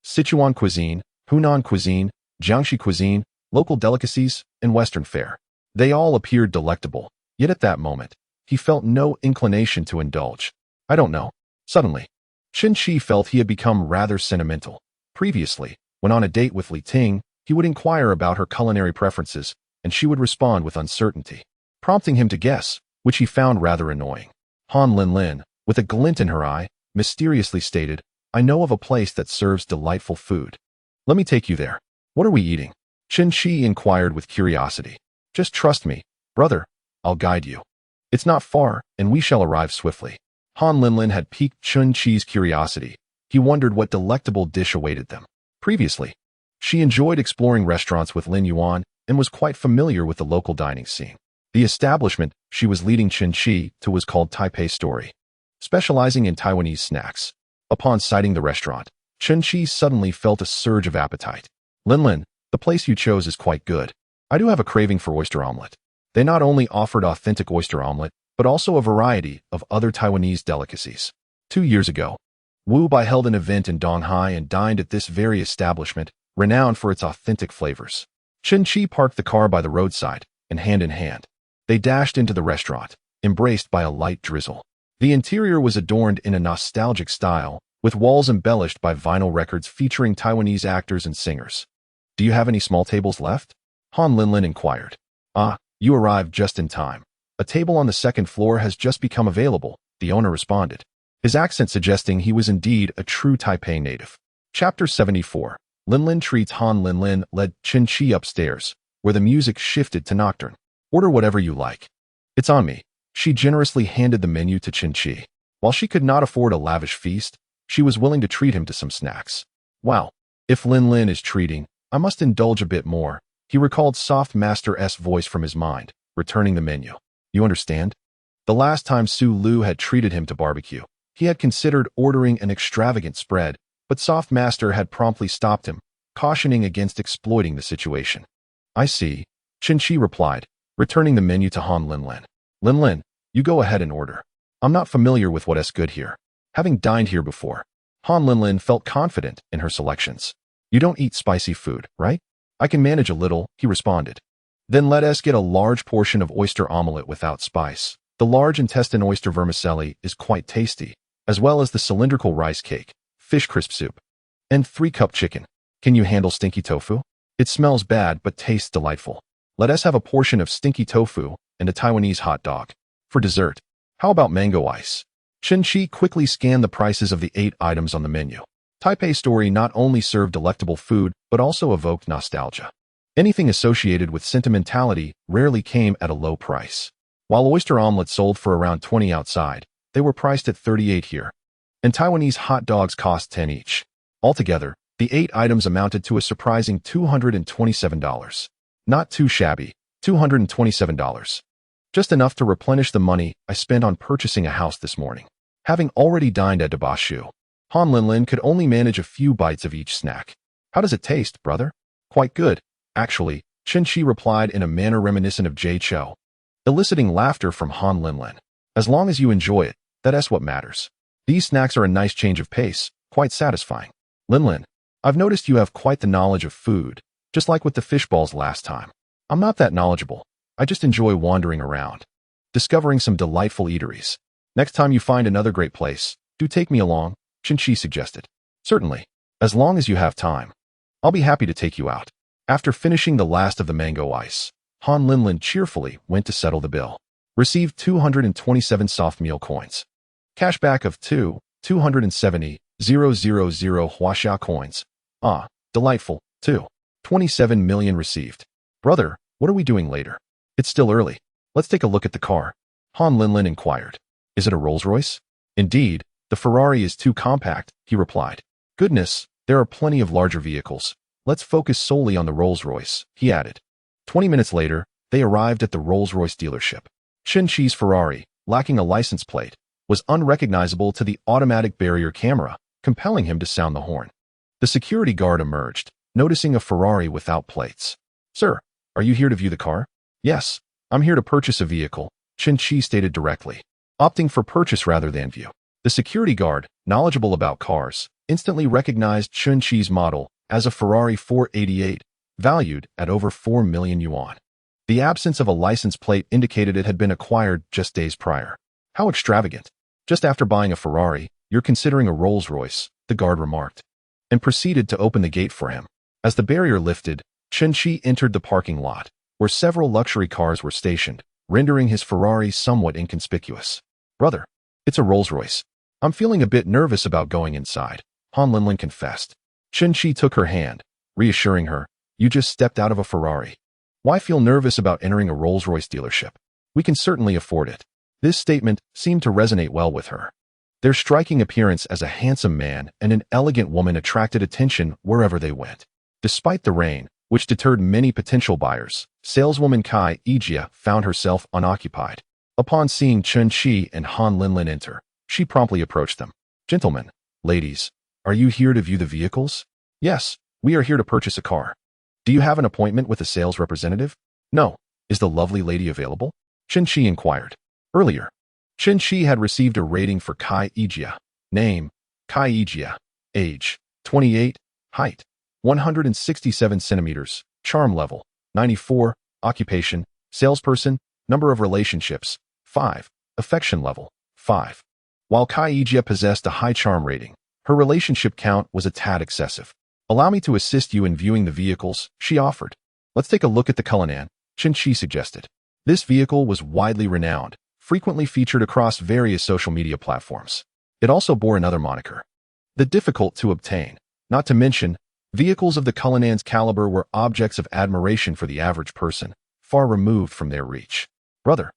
Sichuan cuisine, Hunan cuisine, Jiangxi cuisine, local delicacies, and Western fare. They all appeared delectable, yet at that moment, he felt no inclination to indulge. I don't know. Suddenly, Chen Qi felt he had become rather sentimental. Previously, when on a date with Li Ting, he would inquire about her culinary preferences, and she would respond with uncertainty, prompting him to guess, which he found rather annoying. Han Linlin, with a glint in her eye, mysteriously stated, I know of a place that serves delightful food. Let me take you there. What are we eating? Chen Qi inquired with curiosity. Just trust me, brother. I'll guide you. It's not far, and we shall arrive swiftly. Han Linlin had piqued Chen Qi's curiosity. He wondered what delectable dish awaited them. Previously, she enjoyed exploring restaurants with Lin Yuan and was quite familiar with the local dining scene. The establishment she was leading Chen Qi to was called Taipei Story, specializing in Taiwanese snacks. Upon sighting the restaurant, Chen Qi suddenly felt a surge of appetite. Linlin, the place you chose is quite good. I do have a craving for oyster omelet. They not only offered authentic oyster omelet, but also a variety of other Taiwanese delicacies. 2 years ago, Wu Bai held an event in Donghai and dined at this very establishment, renowned for its authentic flavors. Chen Qi parked the car by the roadside, and hand in hand, they dashed into the restaurant, embraced by a light drizzle. The interior was adorned in a nostalgic style, with walls embellished by vinyl records featuring Taiwanese actors and singers. Do you have any small tables left? Han Linlin inquired. Ah, you arrived just in time. A table on the second floor has just become available, the owner responded, his accent suggesting he was indeed a true Taipei native. Chapter 74. Linlin treats. Han Linlin led Chen Qi upstairs, where the music shifted to nocturne. Order whatever you like. It's on me. She generously handed the menu to Chen Qi. While she could not afford a lavish feast, she was willing to treat him to some snacks. Wow, if Linlin is treating, I must indulge a bit more. He recalled soft Master S voice from his mind, returning the menu. You understand? The last time Su Lu had treated him to barbecue, he had considered ordering an extravagant spread, but Soft Master had promptly stopped him, cautioning against exploiting the situation. I see, Chen Qi replied, returning the menu to Han Linlin. Linlin, you go ahead and order. I'm not familiar with what is good here, having dined here before. Han Linlin felt confident in her selections. You don't eat spicy food, right? I can manage a little, he responded. Then let us get a large portion of oyster omelette without spice. The large intestine oyster vermicelli is quite tasty, as well as the cylindrical rice cake, fish crisp soup, and 3-cup chicken. Can you handle stinky tofu? It smells bad but tastes delightful. Let us have a portion of stinky tofu and a Taiwanese hot dog. For dessert, how about mango ice? Chen Qi quickly scanned the prices of the 8 items on the menu. Taipei Story not only served delectable food, but also evoked nostalgia. Anything associated with sentimentality rarely came at a low price. While oyster omelets sold for around 20 outside, they were priced at 38 here. And Taiwanese hot dogs cost 10 each. Altogether, the 8 items amounted to a surprising $227. Not too shabby, $227. Just enough to replenish the money I spent on purchasing a house this morning. Having already dined at Dabashu, Han Linlin could only manage a few bites of each snack. How does it taste, brother? Quite good, actually, Chen Qi replied in a manner reminiscent of Jay Chou, eliciting laughter from Han Linlin. As long as you enjoy it, that's what matters. These snacks are a nice change of pace, quite satisfying. Linlin, I've noticed you have quite the knowledge of food, just like with the fish balls last time. I'm not that knowledgeable. I just enjoy wandering around, discovering some delightful eateries. Next time you find another great place, do take me along, Chen Qi suggested. Certainly, as long as you have time. I'll be happy to take you out. After finishing the last of the mango ice, Han Linlin cheerfully went to settle the bill. Received 227 soft meal coins. Cashback of 270,000 Huaxia coins. Ah, delightful, too. 27 million received. Brother, what are we doing later? It's still early. Let's take a look at the car. Han Linlin inquired. Is it a Rolls-Royce? Indeed, the Ferrari is too compact, he replied. Goodness, there are plenty of larger vehicles. Let's focus solely on the Rolls-Royce, he added. 20 minutes later, they arrived at the Rolls-Royce dealership. Chen Qi's Ferrari, lacking a license plate, was unrecognizable to the automatic barrier camera, compelling him to sound the horn. The security guard emerged, noticing a Ferrari without plates. Sir, are you here to view the car? Yes, I'm here to purchase a vehicle, Chen Qi stated directly, opting for purchase rather than view. The security guard, knowledgeable about cars, instantly recognized Chen Qi's model as a Ferrari 488, valued at over 4 million yuan. The absence of a license plate indicated it had been acquired just days prior. How extravagant. Just after buying a Ferrari, you're considering a Rolls-Royce, the guard remarked, and proceeded to open the gate for him. As the barrier lifted, Chen Qi entered the parking lot, where several luxury cars were stationed, rendering his Ferrari somewhat inconspicuous. Brother, it's a Rolls-Royce. I'm feeling a bit nervous about going inside, Han Linlin confessed. Chen Qi took her hand, reassuring her, you just stepped out of a Ferrari. Why feel nervous about entering a Rolls-Royce dealership? We can certainly afford it. This statement seemed to resonate well with her. Their striking appearance as a handsome man and an elegant woman attracted attention wherever they went. Despite the rain, which deterred many potential buyers, saleswoman Kai Yijia found herself unoccupied. Upon seeing Chen Qi and Han Linlin enter, she promptly approached them. Gentlemen, ladies, are you here to view the vehicles? Yes, we are here to purchase a car. Do you have an appointment with a sales representative? No. Is the lovely lady available? Chen Qi inquired. Earlier, Chen Qi had received a rating for Kai Yijia. Name, Kai Yijia. Age, 28. Height, 167 centimeters. Charm level, 94. Occupation, salesperson. Number of relationships, 5. Affection level, 5. While Kai Yijia possessed a high charm rating, her relationship count was a tad excessive. Allow me to assist you in viewing the vehicles, she offered. Let's take a look at the Cullinan, Chen Qi suggested. This vehicle was widely renowned, frequently featured across various social media platforms. It also bore another moniker, the difficult to obtain. Not to mention, vehicles of the Cullinan's caliber were objects of admiration for the average person, far removed from their reach. Brother,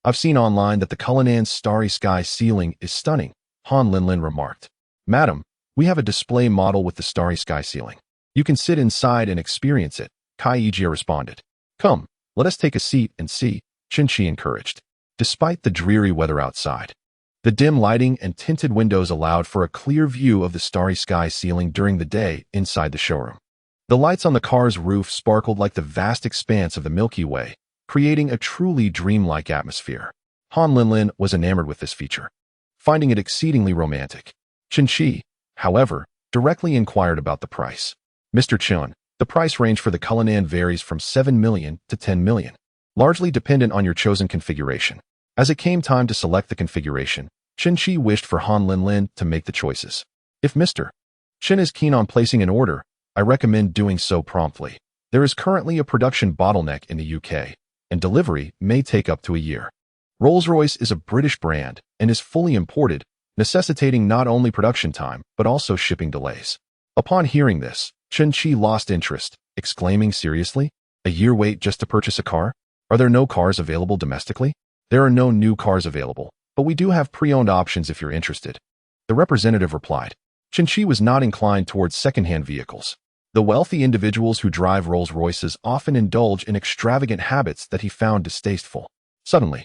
I've seen online that the Cullinan's starry sky ceiling is stunning, Han Linlin remarked. Madam, we have a display model with the starry sky ceiling. You can sit inside and experience it, Kai Yijia responded. Come, let us take a seat and see, Chen Qi encouraged. Despite the dreary weather outside, the dim lighting and tinted windows allowed for a clear view of the starry sky ceiling during the day inside the showroom. The lights on the car's roof sparkled like the vast expanse of the Milky Way, creating a truly dreamlike atmosphere. Han Linlin was enamored with this feature, finding it exceedingly romantic. Chen Qi, however, directly inquired about the price. Mr. Chun, the price range for the Cullinan varies from 7 million to 10 million, largely dependent on your chosen configuration. As it came time to select the configuration, Chen Qi wished for Han Linlin to make the choices. If Mr. Chen is keen on placing an order, I recommend doing so promptly. There is currently a production bottleneck in the UK, and delivery may take up to a year. Rolls-Royce is a British brand and is fully imported, necessitating not only production time, but also shipping delays. Upon hearing this, Chen Qi lost interest, exclaiming seriously, "A year wait just to purchase a car? Are there no cars available domestically?" "There are no new cars available, but we do have pre-owned options if you're interested," the representative replied. Chen Qi was not inclined towards second-hand vehicles. The wealthy individuals who drive Rolls-Royces often indulge in extravagant habits that he found distasteful. Suddenly,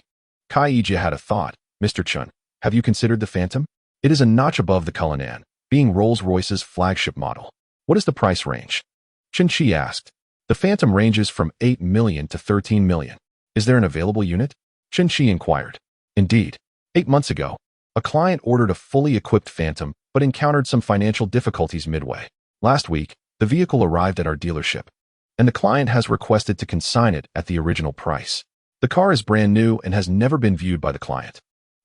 Kai Yijie had a thought. "Mr. Chun, have you considered the Phantom? It is a notch above the Cullinan, being Rolls-Royce's flagship model. What is the price range?" Chen Qi asked. "The Phantom ranges from 8 million to 13 million. Is there an available unit?" Chen Qi inquired. Indeed, 8 months ago, a client ordered a fully equipped Phantom but encountered some financial difficulties midway. Last week, the vehicle arrived at our dealership, and the client has requested to consign it at the original price. The car is brand new and has never been viewed by the client,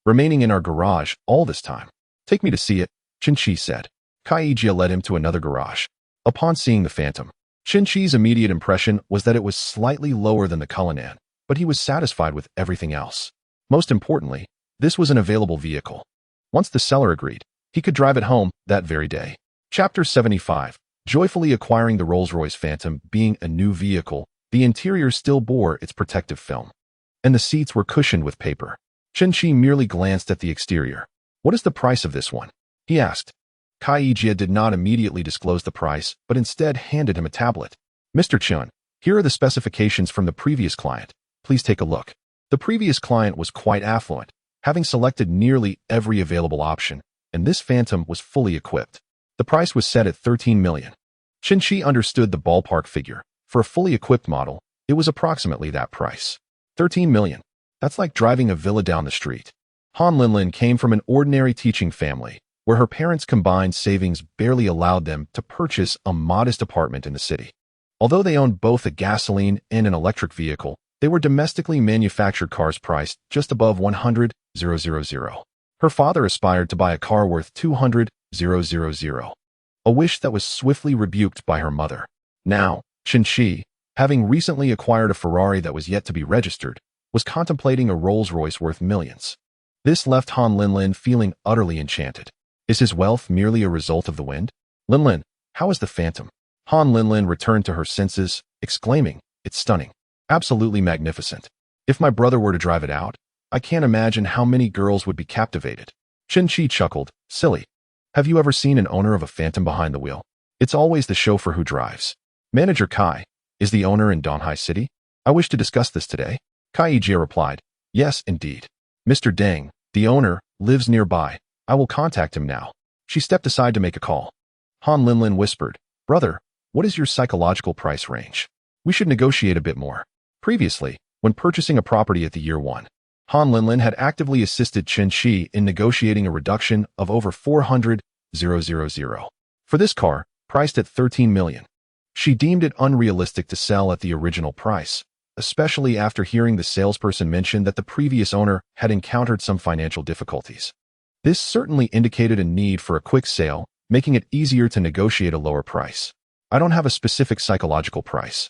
remaining in our garage all this time. "Take me to see it," Chen Qi said. Kai Yijie led him to another garage. Upon seeing the Phantom, Chen Qi's immediate impression was that it was slightly lower than the Cullinan, but he was satisfied with everything else. Most importantly, this was an available vehicle. Once the seller agreed, he could drive it home that very day. Chapter 75. Joyfully acquiring the Rolls-Royce Phantom being a new vehicle, the interior still bore its protective film, and the seats were cushioned with paper. Chen Qi merely glanced at the exterior. "What is the price of this one?" he asked. Kai Yijie did not immediately disclose the price, but instead handed him a tablet. "Mr. Chun, here are the specifications from the previous client. Please take a look." The previous client was quite affluent, having selected nearly every available option, and this Phantom was fully equipped. The price was set at 13 million. Chen Qi understood the ballpark figure. For a fully equipped model, it was approximately that price. 13 million. That's like driving a villa down the street. Han Linlin came from an ordinary teaching family, where her parents' combined savings barely allowed them to purchase a modest apartment in the city. Although they owned both a gasoline and an electric vehicle, they were domestically manufactured cars priced just above 100,000. Her father aspired to buy a car worth 200,000, a wish that was swiftly rebuked by her mother. Now, Chen Qi, having recently acquired a Ferrari that was yet to be registered, was contemplating a Rolls-Royce worth millions. This left Han Linlin feeling utterly enchanted. Is his wealth merely a result of the wind? "Linlin, how is the Phantom?" Han Linlin returned to her senses, exclaiming, "It's stunning. Absolutely magnificent. If my brother were to drive it out, I can't imagine how many girls would be captivated." Chen Qi chuckled. "Silly. Have you ever seen an owner of a Phantom behind the wheel? It's always the chauffeur who drives." "Manager Kai, is the owner in Donghai City? I wish to discuss this today." Kai Yijie replied, "Yes, indeed. Mr. Deng, the owner, lives nearby. I will contact him now." She stepped aside to make a call. Han Linlin whispered, "Brother, what is your psychological price range? We should negotiate a bit more." Previously, when purchasing a property at the year 1, Han Linlin had actively assisted Chen Qi in negotiating a reduction of over 400,000 for this car, priced at 13 million. She deemed it unrealistic to sell at the original price, especially after hearing the salesperson mention that the previous owner had encountered some financial difficulties. This certainly indicated a need for a quick sale, making it easier to negotiate a lower price. "I don't have a specific psychological price.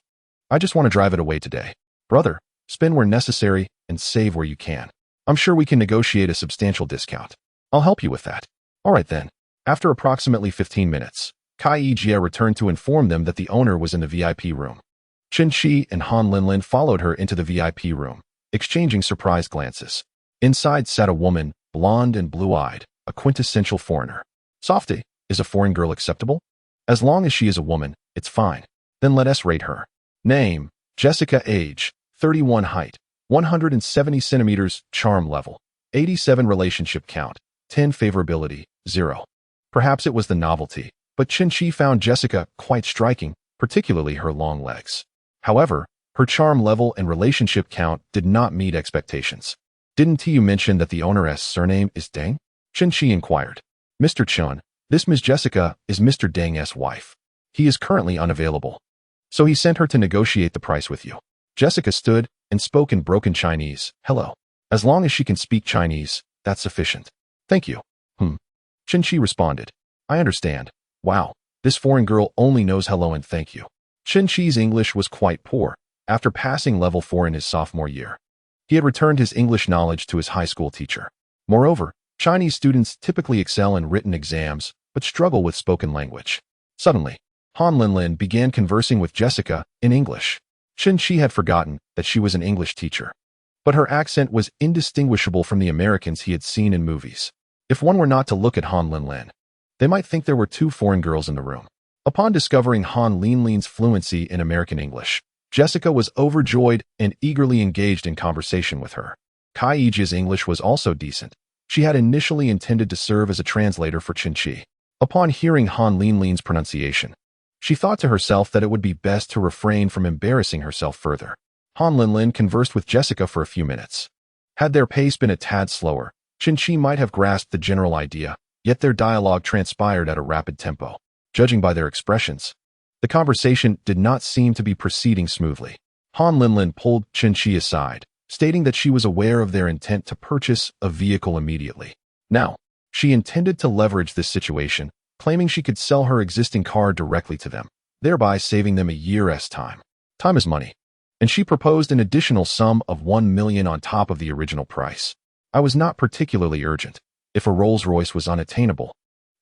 I just want to drive it away today. Brother, spend where necessary and save where you can. I'm sure we can negotiate a substantial discount. I'll help you with that." "All right then." After approximately 15 minutes, Kai Yijie returned to inform them that the owner was in the VIP room. Chen Qi and Han Linlin followed her into the VIP room, exchanging surprised glances. Inside sat a woman, blonde and blue-eyed, a quintessential foreigner. "Softy, is a foreign girl acceptable? As long as she is a woman, it's fine. Then let us rate her. Name, Jessica. Age, 31. Height, 170 centimeters. Charm level, 87. Relationship count, 10. Favorability, 0. Perhaps it was the novelty, but Chen Qi found Jessica quite striking, particularly her long legs. However, her charm level and relationship count did not meet expectations. "Didn't you mention that the owner's surname is Deng?" Chen Qi inquired. "Mr. Chun, This Ms. Jessica is Mr. Deng's wife. He is currently unavailable. So he sent her to negotiate the price with you. Jessica stood and spoke in broken Chinese. Hello. As long as she can speak Chinese, that's sufficient. Thank you. Qin responded. I understand. Wow. This foreign girl only knows hello and thank you. Qin English was quite poor after passing level 4 in his sophomore year. He had returned his English knowledge to his high school teacher. Moreover, Chinese students typically excel in written exams but struggle with spoken language. Suddenly, Han Linlin began conversing with Jessica in English. Qin had forgotten that she was an English teacher, but her accent was indistinguishable from the Americans he had seen in movies. If one were not to look at Han Linlin, they might think there were two foreign girls in the room. Upon discovering Han Linlin's fluency in American English, Jessica was overjoyed and eagerly engaged in conversation with her. Kai Yiji's English was also decent. She had initially intended to serve as a translator for Qin. Upon hearing Han Linlin's pronunciation, she thought to herself that it would be best to refrain from embarrassing herself further. Han Linlin conversed with Jessica for a few minutes. Had their pace been a tad slower, Qin might have grasped the general idea, yet their dialogue transpired at a rapid tempo. Judging by their expressions, the conversation did not seem to be proceeding smoothly. Han Linlin pulled Qin aside, stating that she was aware of their intent to purchase a vehicle immediately. Now, she intended to leverage this situation, claiming she could sell her existing car directly to them, thereby saving them a year's time. Time is money, and she proposed an additional sum of 1 million on top of the original price. I was not particularly urgent. If a Rolls-Royce was unattainable,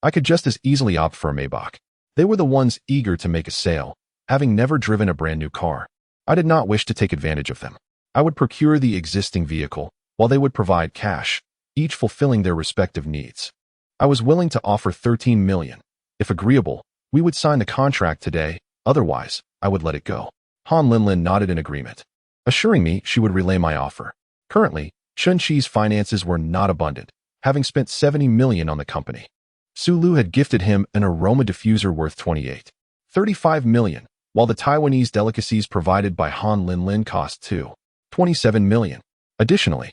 I could just as easily opt for a Maybach. They were the ones eager to make a sale, having never driven a brand new car. I did not wish to take advantage of them. I would procure the existing vehicle, while they would provide cash, each fulfilling their respective needs. I was willing to offer 13 million. If agreeable, we would sign the contract today, otherwise, I would let it go. Han Linlin nodded in agreement, assuring me she would relay my offer. Currently, Qin's finances were not abundant, having spent 70 million on the company. Su Lu had gifted him an aroma diffuser worth 35 million, while the Taiwanese delicacies provided by Han Linlin cost 27 million. Additionally,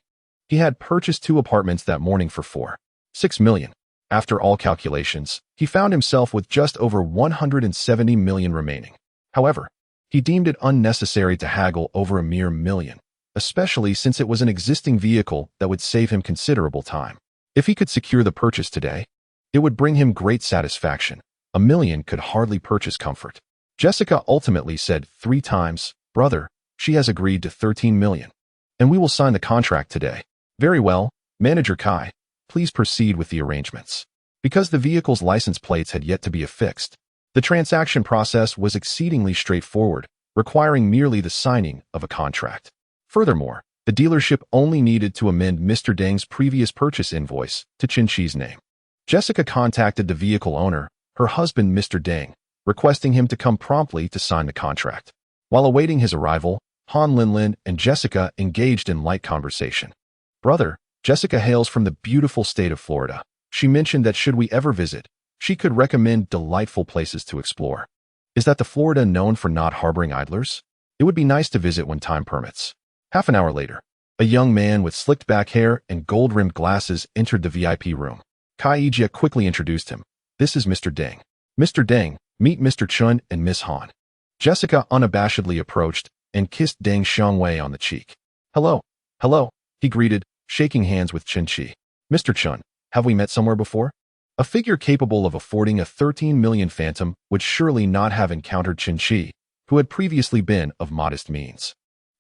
he had purchased 2 apartments that morning for 6 million. After all calculations, he found himself with just over 170 million remaining. However, he deemed it unnecessary to haggle over a mere million, especially since it was an existing vehicle that would save him considerable time. If he could secure the purchase today, it would bring him great satisfaction. A million could hardly purchase comfort. Jessica ultimately said 3 times, "Brother, she has agreed to 13 million, and we will sign the contract today." Very well, Manager Kai, please proceed with the arrangements. Because the vehicle's license plates had yet to be affixed, the transaction process was exceedingly straightforward, requiring merely the signing of a contract. Furthermore, the dealership only needed to amend Mr. Deng's previous purchase invoice to Qin's name. Jessica contacted the vehicle owner, her husband Mr. Deng, requesting him to come promptly to sign the contract. While awaiting his arrival, Han Linlin and Jessica engaged in light conversation. "Brother, Jessica hails from the beautiful state of Florida. She mentioned that should we ever visit, she could recommend delightful places to explore. Is that the Florida known for not harboring idlers? It would be nice to visit when time permits." Half an hour later, a young man with slicked back hair and gold-rimmed glasses entered the VIP room. Kai Yijie quickly introduced him. "This is Mr. Deng. Mr. Deng, meet Mr. Chun and Miss Han." Jessica unabashedly approached and kissed Deng Xiangwei on the cheek. "Hello, hello," he greeted, shaking hands with Qin. "Mr. Chun, have we met somewhere before?" A figure capable of affording a 13 million phantom would surely not have encountered Qin, who had previously been of modest means.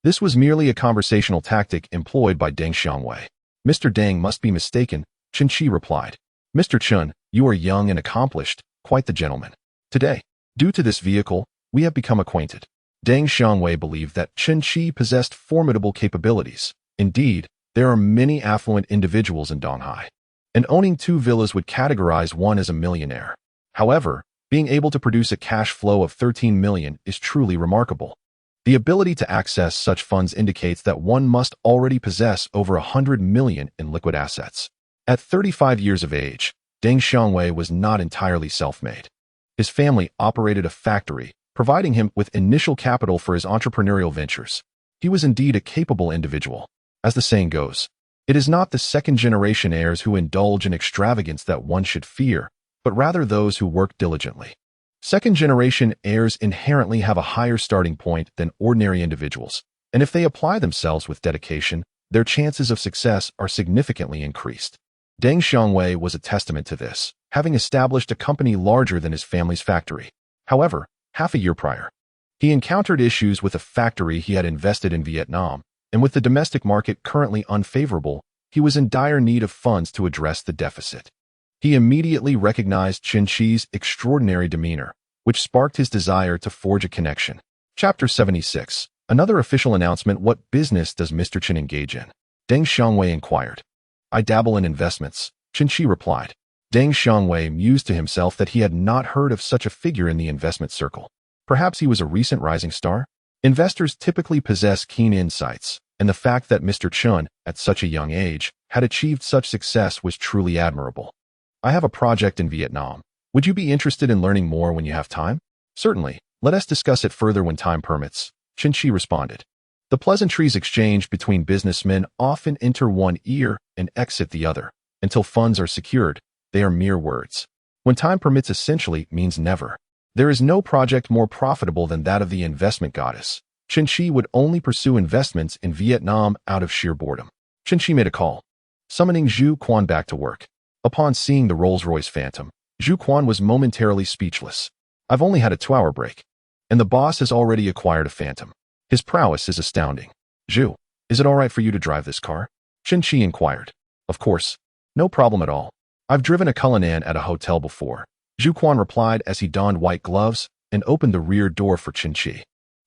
This was merely a conversational tactic employed by Deng Xiangwei. "Mr. Deng must be mistaken," Qin replied. "Mr. Chun, you are young and accomplished, quite the gentleman. Today, due to this vehicle, we have become acquainted." Deng Xiangwei believed that Qin possessed formidable capabilities. Indeed, there are many affluent individuals in Donghai, and owning 2 villas would categorize one as a millionaire. However, being able to produce a cash flow of 13 million is truly remarkable. The ability to access such funds indicates that one must already possess over 100 million in liquid assets. At 35 years of age, Deng Xiangwei was not entirely self-made. His family operated a factory, providing him with initial capital for his entrepreneurial ventures. He was indeed a capable individual. As the saying goes, it is not the second-generation heirs who indulge in extravagance that one should fear, but rather those who work diligently. Second-generation heirs inherently have a higher starting point than ordinary individuals, and if they apply themselves with dedication, their chances of success are significantly increased. Deng Xiangwei was a testament to this, having established a company larger than his family's factory. However, half a year prior, he encountered issues with a factory he had invested in Vietnam, and with the domestic market currently unfavorable, he was in dire need of funds to address the deficit. He immediately recognized Chen Qi's extraordinary demeanor, which sparked his desire to forge a connection. Chapter 76. Another official announcement. What business does Mr. Chen engage in? Deng Xiangwei inquired. I dabble in investments, Chen Qi replied. Deng Xiangwei mused to himself that he had not heard of such a figure in the investment circle. Perhaps he was a recent rising star? Investors typically possess keen insights, and the fact that Mr. Chen, at such a young age, had achieved such success was truly admirable. I have a project in Vietnam. Would you be interested in learning more when you have time? Certainly. Let us discuss it further when time permits, Chen Qi responded. The pleasantries exchanged between businessmen often enter one ear and exit the other. Until funds are secured, they are mere words. When time permits essentially means never. There is no project more profitable than that of the investment goddess. Chen Qi would only pursue investments in Vietnam out of sheer boredom. Chen Qi made a call, summoning Zhu Quan back to work. Upon seeing the Rolls-Royce Phantom, Zhu Quan was momentarily speechless. I've only had a 2-hour break, and the boss has already acquired a Phantom. His prowess is astounding. Zhu, is it all right for you to drive this car? Chen Qi inquired. Of course. No problem at all. I've driven a Cullinan at a hotel before, Zhu Quan replied as he donned white gloves and opened the rear door for Chen Qi.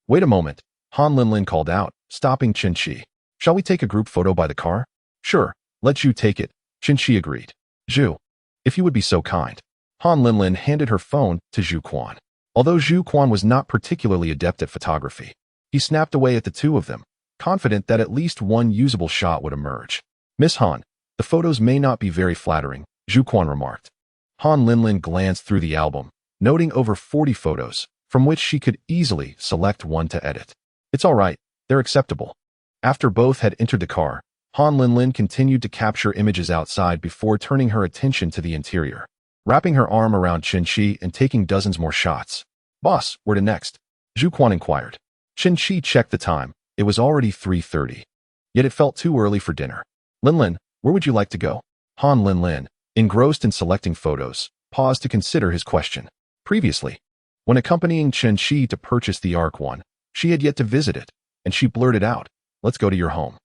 Wait a moment, Han Linlin called out, stopping Chen Qi. Shall we take a group photo by the car? Sure, let Zhu take it, Chen Qi agreed. Zhu, if you would be so kind. Han Linlin handed her phone to Zhu Quan. Although Zhu Quan was not particularly adept at photography, he snapped away at the two of them, confident that at least one usable shot would emerge. Miss Han, the photos may not be very flattering, Zhu Quan remarked. Han Linlin glanced through the album, noting over 40 photos, from which she could easily select one to edit. It's all right, they're acceptable. After both had entered the car, Han Linlin continued to capture images outside before turning her attention to the interior, wrapping her arm around Chen Qi and taking dozens more shots. Boss, where to next? Zhu Quan inquired. Chen Qi checked the time. It was already 3:30. Yet it felt too early for dinner. Linlin, where would you like to go? Han Linlin, engrossed in selecting photos, paused to consider his question. Previously, when accompanying Chen Qi to purchase the Arc One, she had yet to visit it, and she blurted out, let's go to your home.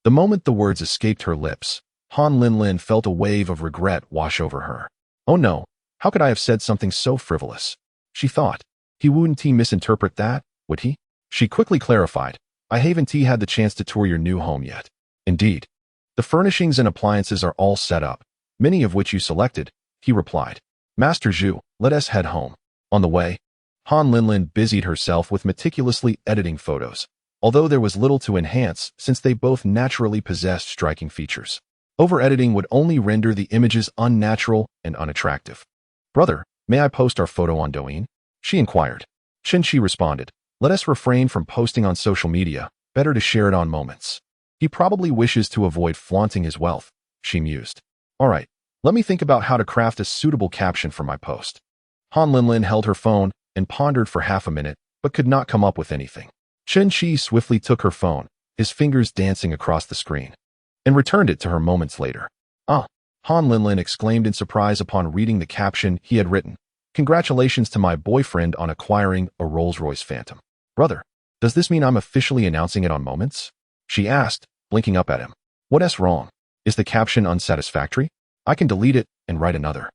The moment the words escaped her lips, Han Linlin felt a wave of regret wash over her. Oh no, how could I have said something so frivolous? She thought. He wouldn't misinterpret that, would he? She quickly clarified, I haven't had the chance to tour your new home yet. Indeed. The furnishings and appliances are all set up, many of which you selected, he replied. Master Zhu, let us head home. On the way, Han Linlin busied herself with meticulously editing photos, although there was little to enhance since they both naturally possessed striking features. Over-editing would only render the images unnatural and unattractive. Brother, may I post our photo on Douyin? She inquired. Chen Qi responded, let us refrain from posting on social media, better to share it on Moments. He probably wishes to avoid flaunting his wealth, she mused. All right, let me think about how to craft a suitable caption for my post. Han Linlin held her phone and pondered for half a minute, but could not come up with anything. Chen Qi swiftly took her phone, his fingers dancing across the screen, and returned it to her moments later. Ah, Han Linlin exclaimed in surprise upon reading the caption he had written. Congratulations to my boyfriend on acquiring a Rolls-Royce Phantom. Brother, does this mean I'm officially announcing it on Moments? She asked, blinking up at him. What's wrong? Is the caption unsatisfactory? I can delete it and write another.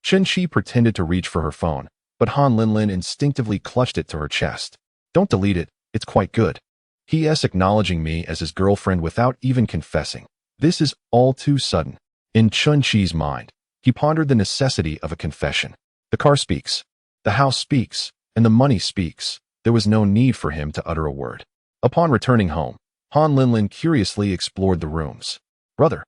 Chen Qi pretended to reach for her phone, but Han Linlin instinctively clutched it to her chest. Don't delete it, it's quite good. He.s. acknowledging me as his girlfriend without even confessing. This is all too sudden. In Chen Qi's mind, he pondered the necessity of a confession. The car speaks, the house speaks, and the money speaks. There was no need for him to utter a word. Upon returning home, Han Linlin curiously explored the rooms. Brother,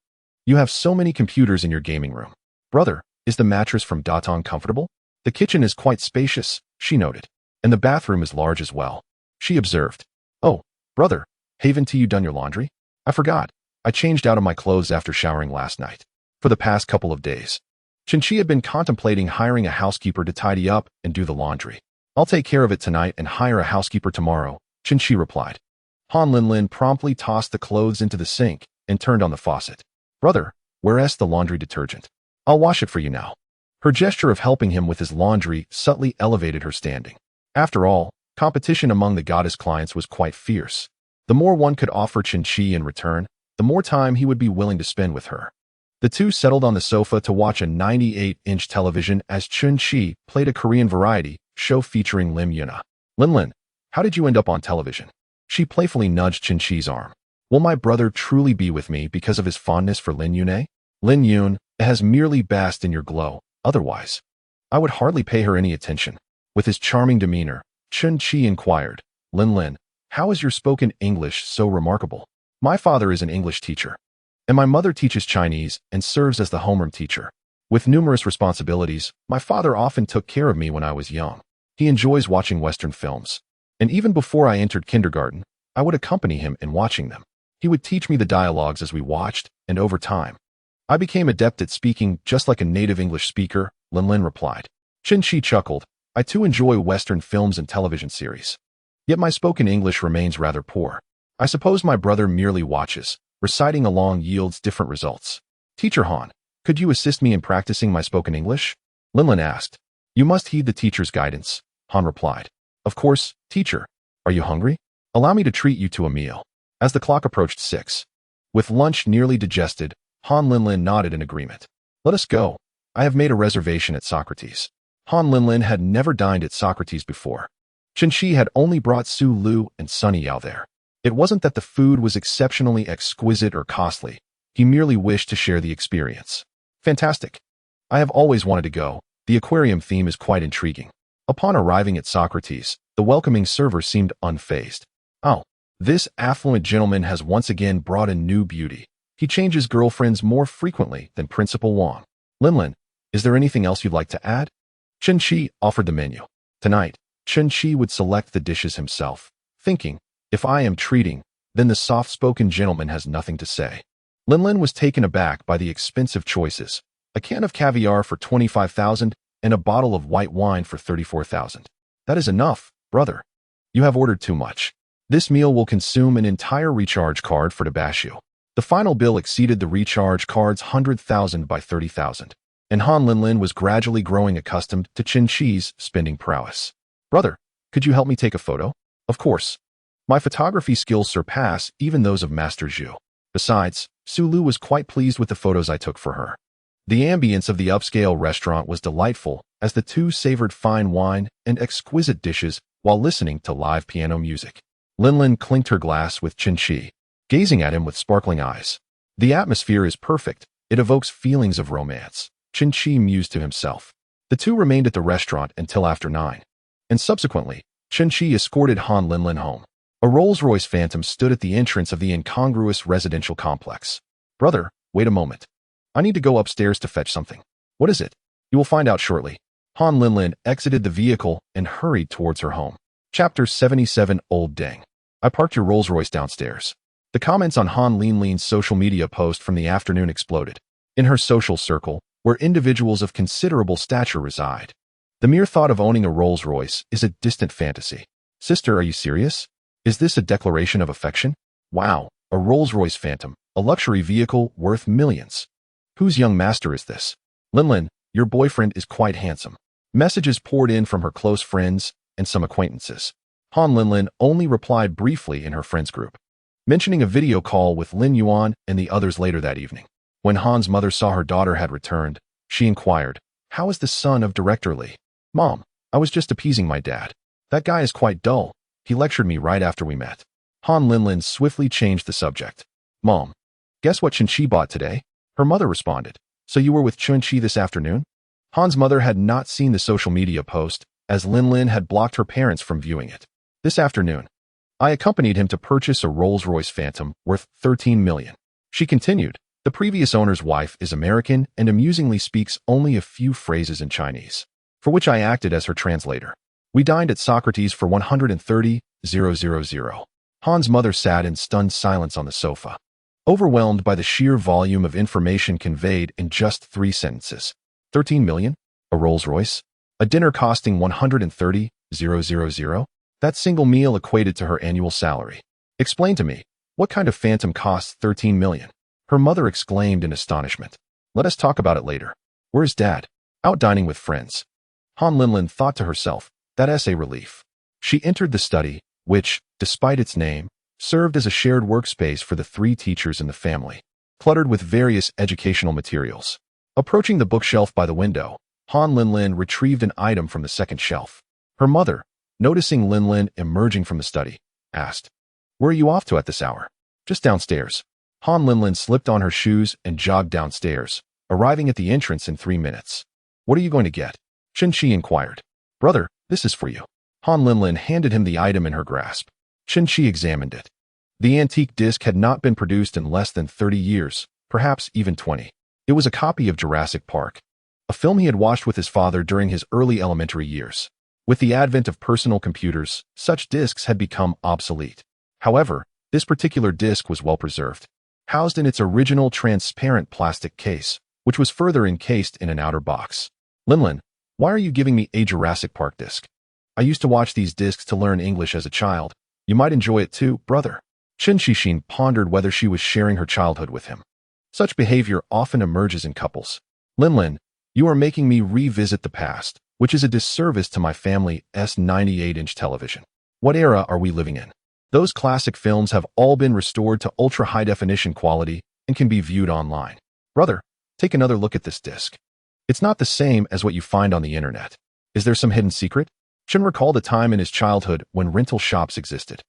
you have so many computers in your gaming room. Brother, is the mattress from Datong comfortable? The kitchen is quite spacious, she noted, and the bathroom is large as well. She observed. Oh, brother, haven't you done your laundry? I forgot. I changed out of my clothes after showering last night. For the past couple of days, Qinshi had been contemplating hiring a housekeeper to tidy up and do the laundry. I'll take care of it tonight and hire a housekeeper tomorrow, Qinshi replied. Han Linlin promptly tossed the clothes into the sink and turned on the faucet. Brother, where's the laundry detergent? I'll wash it for you now. Her gesture of helping him with his laundry subtly elevated her standing. After all, competition among the goddess clients was quite fierce. The more one could offer Qinshi in return, the more time he would be willing to spend with her. The two settled on the sofa to watch a 98-inch television as Qinshi played a Korean variety show featuring Lim Yuna. Linlin, how did you end up on television? She playfully nudged Qinshi's arm. Will my brother truly be with me because of his fondness for Lin Yune? Lin Yun has merely basked in your glow. Otherwise, I would hardly pay her any attention. With his charming demeanor, Qinshi inquired, Linlin, how is your spoken English so remarkable? My father is an English teacher, and my mother teaches Chinese and serves as the homeroom teacher. With numerous responsibilities, my father often took care of me when I was young. He enjoys watching Western films, and even before I entered kindergarten, I would accompany him in watching them. He would teach me the dialogues as we watched, and over time, I became adept at speaking just like a native English speaker, Linlin replied. Qinshi chuckled. I too enjoy Western films and television series. Yet my spoken English remains rather poor. I suppose my brother merely watches. Reciting along yields different results. Teacher Han, could you assist me in practicing my spoken English? Linlin asked. You must heed the teacher's guidance, Han replied. Of course, teacher. Are you hungry? Allow me to treat you to a meal. As the clock approached 6. With lunch nearly digested, Han Linlin nodded in agreement. Let us go. I have made a reservation at Socrates. Han Linlin had never dined at Socrates before. Qinshi had only brought Su Lu and Su Yao there. It wasn't that the food was exceptionally exquisite or costly. He merely wished to share the experience. Fantastic. I have always wanted to go. The aquarium theme is quite intriguing. Upon arriving at Socrates, the welcoming server seemed unfazed. Oh, this affluent gentleman has once again brought in new beauty. He changes girlfriends more frequently than Principal Wang. Linlin, is there anything else you'd like to add? Qinshi offered the menu. Tonight, Qinshi would select the dishes himself, thinking, if I am treating, then the soft-spoken gentleman has nothing to say. Linlin was taken aback by the expensive choices, a can of caviar for 25,000 and a bottle of white wine for 34,000. That is enough, brother. You have ordered too much. This meal will consume an entire recharge card for Tabashu. The final bill exceeded the recharge card's 100,000 by 30,000, and Han Linlin was gradually growing accustomed to Qinshi's spending prowess. Brother, could you help me take a photo? Of course. My photography skills surpass even those of Master Zhu. Besides, Su Lu was quite pleased with the photos I took for her. The ambience of the upscale restaurant was delightful as the two savored fine wine and exquisite dishes while listening to live piano music. Linlin clinked her glass with Qinshi, gazing at him with sparkling eyes. The atmosphere is perfect. It evokes feelings of romance, Qinshi mused to himself. The two remained at the restaurant until after 9, and subsequently, Qinshi escorted Han Linlin home. A Rolls-Royce Phantom stood at the entrance of the incongruous residential complex. Brother, wait a moment. I need to go upstairs to fetch something. What is it? You will find out shortly. Han Linlin exited the vehicle and hurried towards her home. Chapter 77 Old Deng. I parked your Rolls-Royce downstairs. The comments on Han Linlin's social media post from the afternoon exploded. In her social circle, where individuals of considerable stature reside, the mere thought of owning a Rolls-Royce is a distant fantasy. Sister, are you serious? Is this a declaration of affection? Wow, a Rolls-Royce Phantom, a luxury vehicle worth millions. Whose young master is this? Linlin, your boyfriend is quite handsome. Messages poured in from her close friends and some acquaintances. Han Linlin only replied briefly in her friends group, mentioning a video call with Lin Yuan and the others later that evening. When Han's mother saw her daughter had returned, she inquired, how is the son of Director Li? Mom, I was just appeasing my dad. That guy is quite dull. He lectured me right after we met. Han Linlin swiftly changed the subject. Mom, guess what Qinshi bought today? Her mother responded. So you were with Qinshi this afternoon? Han's mother had not seen the social media post, as Linlin had blocked her parents from viewing it. This afternoon, I accompanied him to purchase a Rolls-Royce Phantom worth 13 million. She continued, the previous owner's wife is American and amusingly speaks only a few phrases in Chinese, for which I acted as her translator. We dined at Socrates for 130,000. Han's mother sat in stunned silence on the sofa, overwhelmed by the sheer volume of information conveyed in just 3 sentences. 13 million? A Rolls Royce? A dinner costing 130,000? That single meal equated to her annual salary. Explain to me, what kind of phantom costs 13 million? Her mother exclaimed in astonishment. Let us talk about it later. Where's Dad? Out dining with friends. Han Linlin thought to herself, that's a relief. She entered the study, which, despite its name, served as a shared workspace for the 3 teachers in the family, cluttered with various educational materials. Approaching the bookshelf by the window, Han Linlin retrieved an item from the second shelf. Her mother, noticing Linlin emerging from the study, asked, Where are you off to at this hour? Just downstairs. Han Linlin slipped on her shoes and jogged downstairs, arriving at the entrance in 3 minutes. What are you going to get? Chen Shi inquired. Brother, this is for you. Han Linlin handed him the item in her grasp. Chen Shi examined it. The antique disc had not been produced in less than 30 years, perhaps even 20. It was a copy of Jurassic Park, a film he had watched with his father during his early elementary years. With the advent of personal computers, such discs had become obsolete. However, this particular disc was well preserved, housed in its original transparent plastic case, which was further encased in an outer box. Linlin, why are you giving me a Jurassic Park disc? I used to watch these discs to learn English as a child. You might enjoy it too, brother. Chen Shixin pondered whether she was sharing her childhood with him. Such behavior often emerges in couples. Linlin, you are making me revisit the past, which is a disservice to my family's 98-inch television. What era are we living in? Those classic films have all been restored to ultra-high-definition quality and can be viewed online. Brother, take another look at this disc. It's not the same as what you find on the internet. Is there some hidden secret? Chen recalled a time in his childhood when rental shops existed.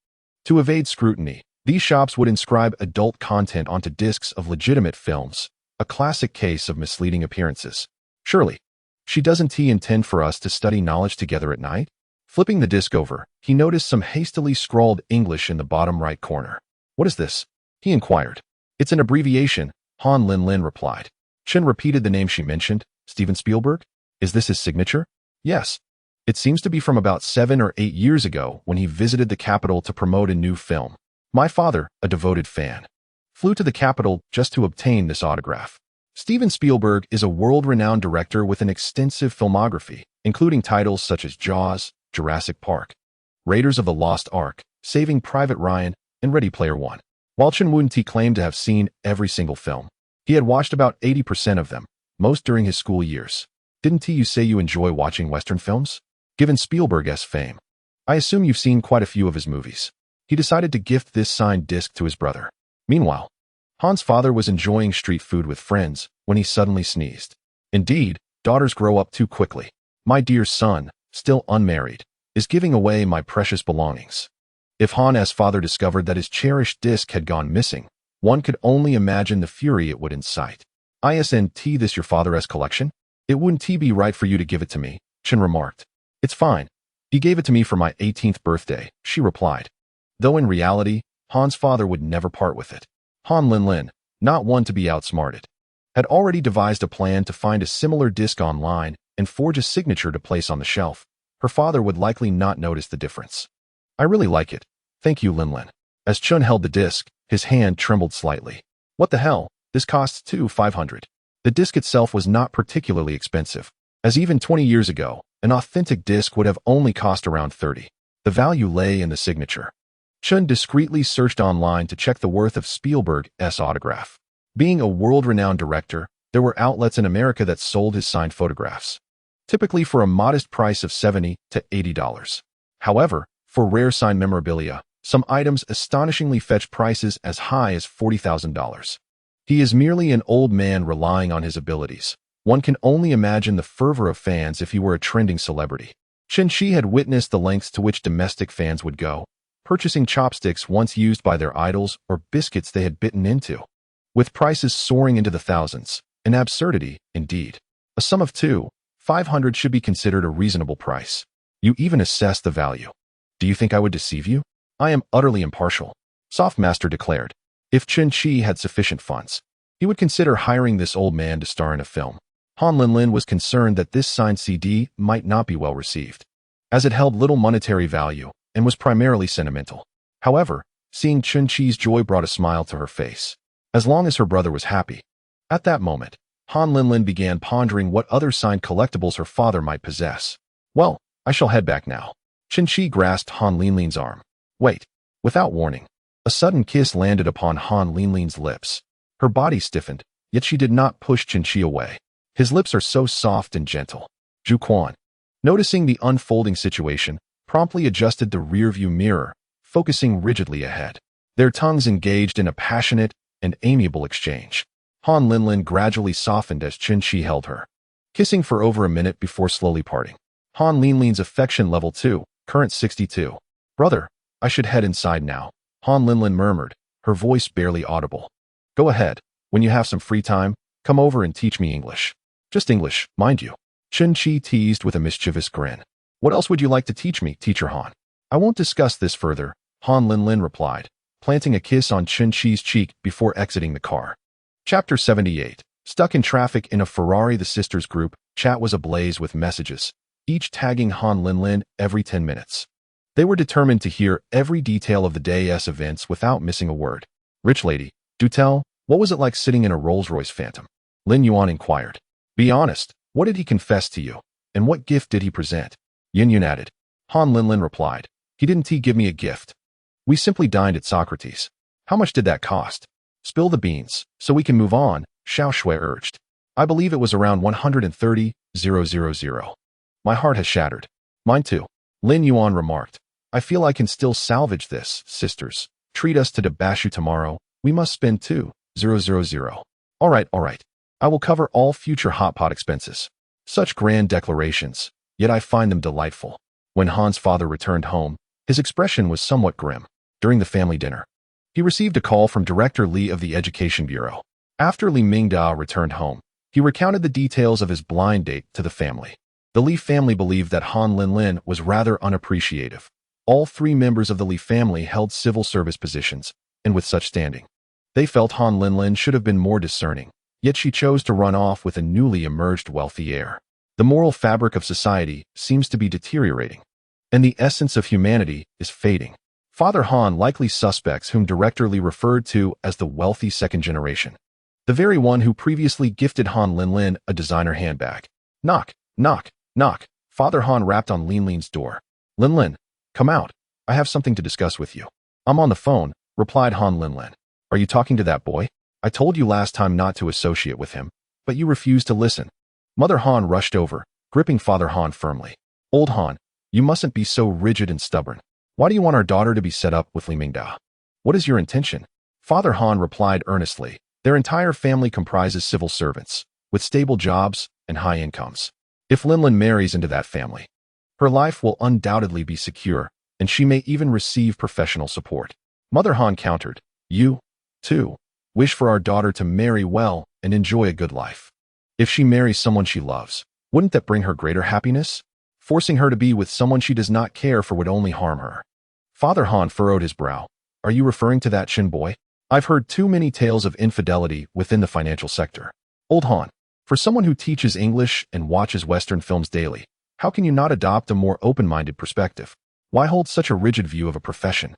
To evade scrutiny, these shops would inscribe adult content onto discs of legitimate films, a classic case of misleading appearances. Surely, she doesn't intend for us to study knowledge together at night? Flipping the disc over, he noticed some hastily scrawled English in the bottom right corner. What is this? He inquired. It's an abbreviation, Han Linlin replied. Chen repeated the name she mentioned, Steven Spielberg? Is this his signature? Yes. It seems to be from about 7 or 8 years ago when he visited the capital to promote a new film. My father, a devoted fan, flew to the capital just to obtain this autograph. Steven Spielberg is a world-renowned director with an extensive filmography, including titles such as Jaws, Jurassic Park, Raiders of the Lost Ark, Saving Private Ryan, and Ready Player One. While Chen Wunti claimed to have seen every single film, he had watched about 80% of them, most during his school years. Didn't you say you enjoy watching Western films? Given Spielberg's fame, I assume you've seen quite a few of his movies. He decided to gift this signed disc to his brother. Meanwhile, Han's father was enjoying street food with friends when he suddenly sneezed. Indeed, daughters grow up too quickly. My dear son, still unmarried, is giving away my precious belongings. If Han's father discovered that his cherished disc had gone missing, one could only imagine the fury it would incite. Isn't this your father's collection? It wouldn't be right for you to give it to me, Chen remarked. It's fine. He gave it to me for my 18th birthday, she replied. Though in reality, Han's father would never part with it. Han Linlin, not one to be outsmarted, had already devised a plan to find a similar disc online and forge a signature to place on the shelf. Her father would likely not notice the difference. I really like it. Thank you, Linlin. As Chun held the disc, his hand trembled slightly. What the hell? This costs $500. The disc itself was not particularly expensive, as even 20 years ago, an authentic disc would have only cost around 30. The value lay in the signature. Chun discreetly searched online to check the worth of Spielberg's autograph. Being a world-renowned director, there were outlets in America that sold his signed photographs, typically for a modest price of $70 to $80. However, for rare signed memorabilia, some items astonishingly fetch prices as high as $40,000. He is merely an old man relying on his abilities. One can only imagine the fervor of fans if he were a trending celebrity. Chen Shi had witnessed the lengths to which domestic fans would go, purchasing chopsticks once used by their idols or biscuits they had bitten into. With prices soaring into the thousands, an absurdity, indeed. A sum of $500 should be considered a reasonable price. You even assess the value. Do you think I would deceive you? I am utterly impartial, Softmaster declared. If Chen Chi had sufficient funds, he would consider hiring this old man to star in a film. Han Linlin was concerned that this signed CD might not be well received, as it held little monetary value and was primarily sentimental. However, seeing Chen Chi's joy brought a smile to her face. As long as her brother was happy. At that moment, Han Linlin began pondering what other signed collectibles her father might possess. Well, I shall head back now. Qin grasped Han Linlin's arm. Wait. Without warning, a sudden kiss landed upon Han Linlin's lips. Her body stiffened, yet she did not push Qin away. His lips are so soft and gentle. Zhu Quan, noticing the unfolding situation, promptly adjusted the rearview mirror, focusing rigidly ahead. Their tongues engaged in a passionate and amiable exchange. Han Linlin gradually softened as Qin held her, kissing for over a minute before slowly parting. Han Linlin's affection level 2, current 62. Brother, I should head inside now, Han Linlin murmured, her voice barely audible. Go ahead. When you have some free time, come over and teach me English. Just English, mind you. Qin teased with a mischievous grin. What else would you like to teach me, Teacher Han? I won't discuss this further, Han Linlin replied, planting a kiss on Qin's cheek before exiting the car. Chapter 78. Stuck in traffic in a Ferrari. The sisters group chat was ablaze with messages, each tagging Han Linlin every 10 minutes. They were determined to hear every detail of the day's events without missing a word. Rich lady, do tell, what was it like sitting in a Rolls-Royce Phantom? Lin Yuan inquired. Be honest, what did he confess to you? And what gift did he present? Yin Yun added. Han Linlin replied. He didn't give me a gift. We simply dined at Socrates. How much did that cost? Spill the beans, so we can move on, Xiao Shui urged. I believe it was around 130,000. My heart has shattered. Mine too. Lin Yuan remarked. I feel I can still salvage this, sisters. Treat us to Bashu tomorrow. We must spend 2,000. All right. I will cover all future hot pot expenses. Such grand declarations, yet I find them delightful. When Han's father returned home, his expression was somewhat grim. During the family dinner, he received a call from Director Li of the Education Bureau. After Li Mingda returned home, he recounted the details of his blind date to the family. The Li family believed that Han Linlin was rather unappreciative. All 3 members of the Li family held civil service positions, and with such standing, they felt Han Linlin should have been more discerning, yet she chose to run off with a newly emerged wealthy heir. The moral fabric of society seems to be deteriorating, and the essence of humanity is fading. Father Han likely suspects whom Director Li referred to as the wealthy second generation, the very one who previously gifted Han Linlin a designer handbag. Knock, knock, knock. Father Han rapped on Linlin's door. Linlin, come out. I have something to discuss with you. I'm on the phone, replied Han Linlin. Are you talking to that boy? I told you last time not to associate with him, but you refused to listen. Mother Han rushed over, gripping Father Han firmly. Old Han, you mustn't be so rigid and stubborn. Why do you want our daughter to be set up with Li Mingda? What is your intention? Father Han replied earnestly. Their entire family comprises civil servants, with stable jobs and high incomes. If Linlin marries into that family, her life will undoubtedly be secure, and she may even receive professional support. Mother Han countered. You, too, wish for our daughter to marry well and enjoy a good life. If she marries someone she loves, wouldn't that bring her greater happiness? Forcing her to be with someone she does not care for would only harm her. Father Han furrowed his brow. Are you referring to that Qin boy? I've heard too many tales of infidelity within the financial sector. Old Han, for someone who teaches English and watches Western films daily, how can you not adopt a more open-minded perspective? Why hold such a rigid view of a profession?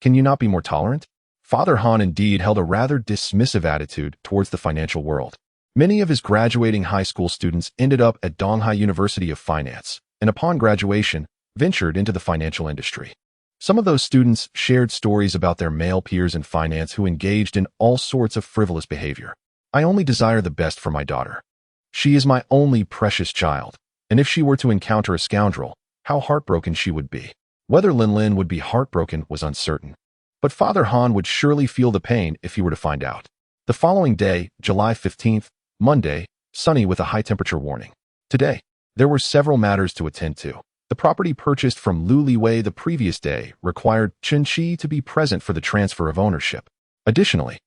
Can you not be more tolerant? Father Han indeed held a rather dismissive attitude towards the financial world. Many of his graduating high school students ended up at Donghai University of Finance, and upon graduation, ventured into the financial industry. Some of those students shared stories about their male peers in finance who engaged in all sorts of frivolous behavior. I only desire the best for my daughter. She is my only precious child, and if she were to encounter a scoundrel, how heartbroken she would be. Whether Linlin would be heartbroken was uncertain, but Father Han would surely feel the pain if he were to find out. The following day, July 15th, Monday, sunny with a high temperature warning. Today, there were several matters to attend to. The property purchased from Lu Liwei the previous day required Qin to be present for the transfer of ownership. Additionally,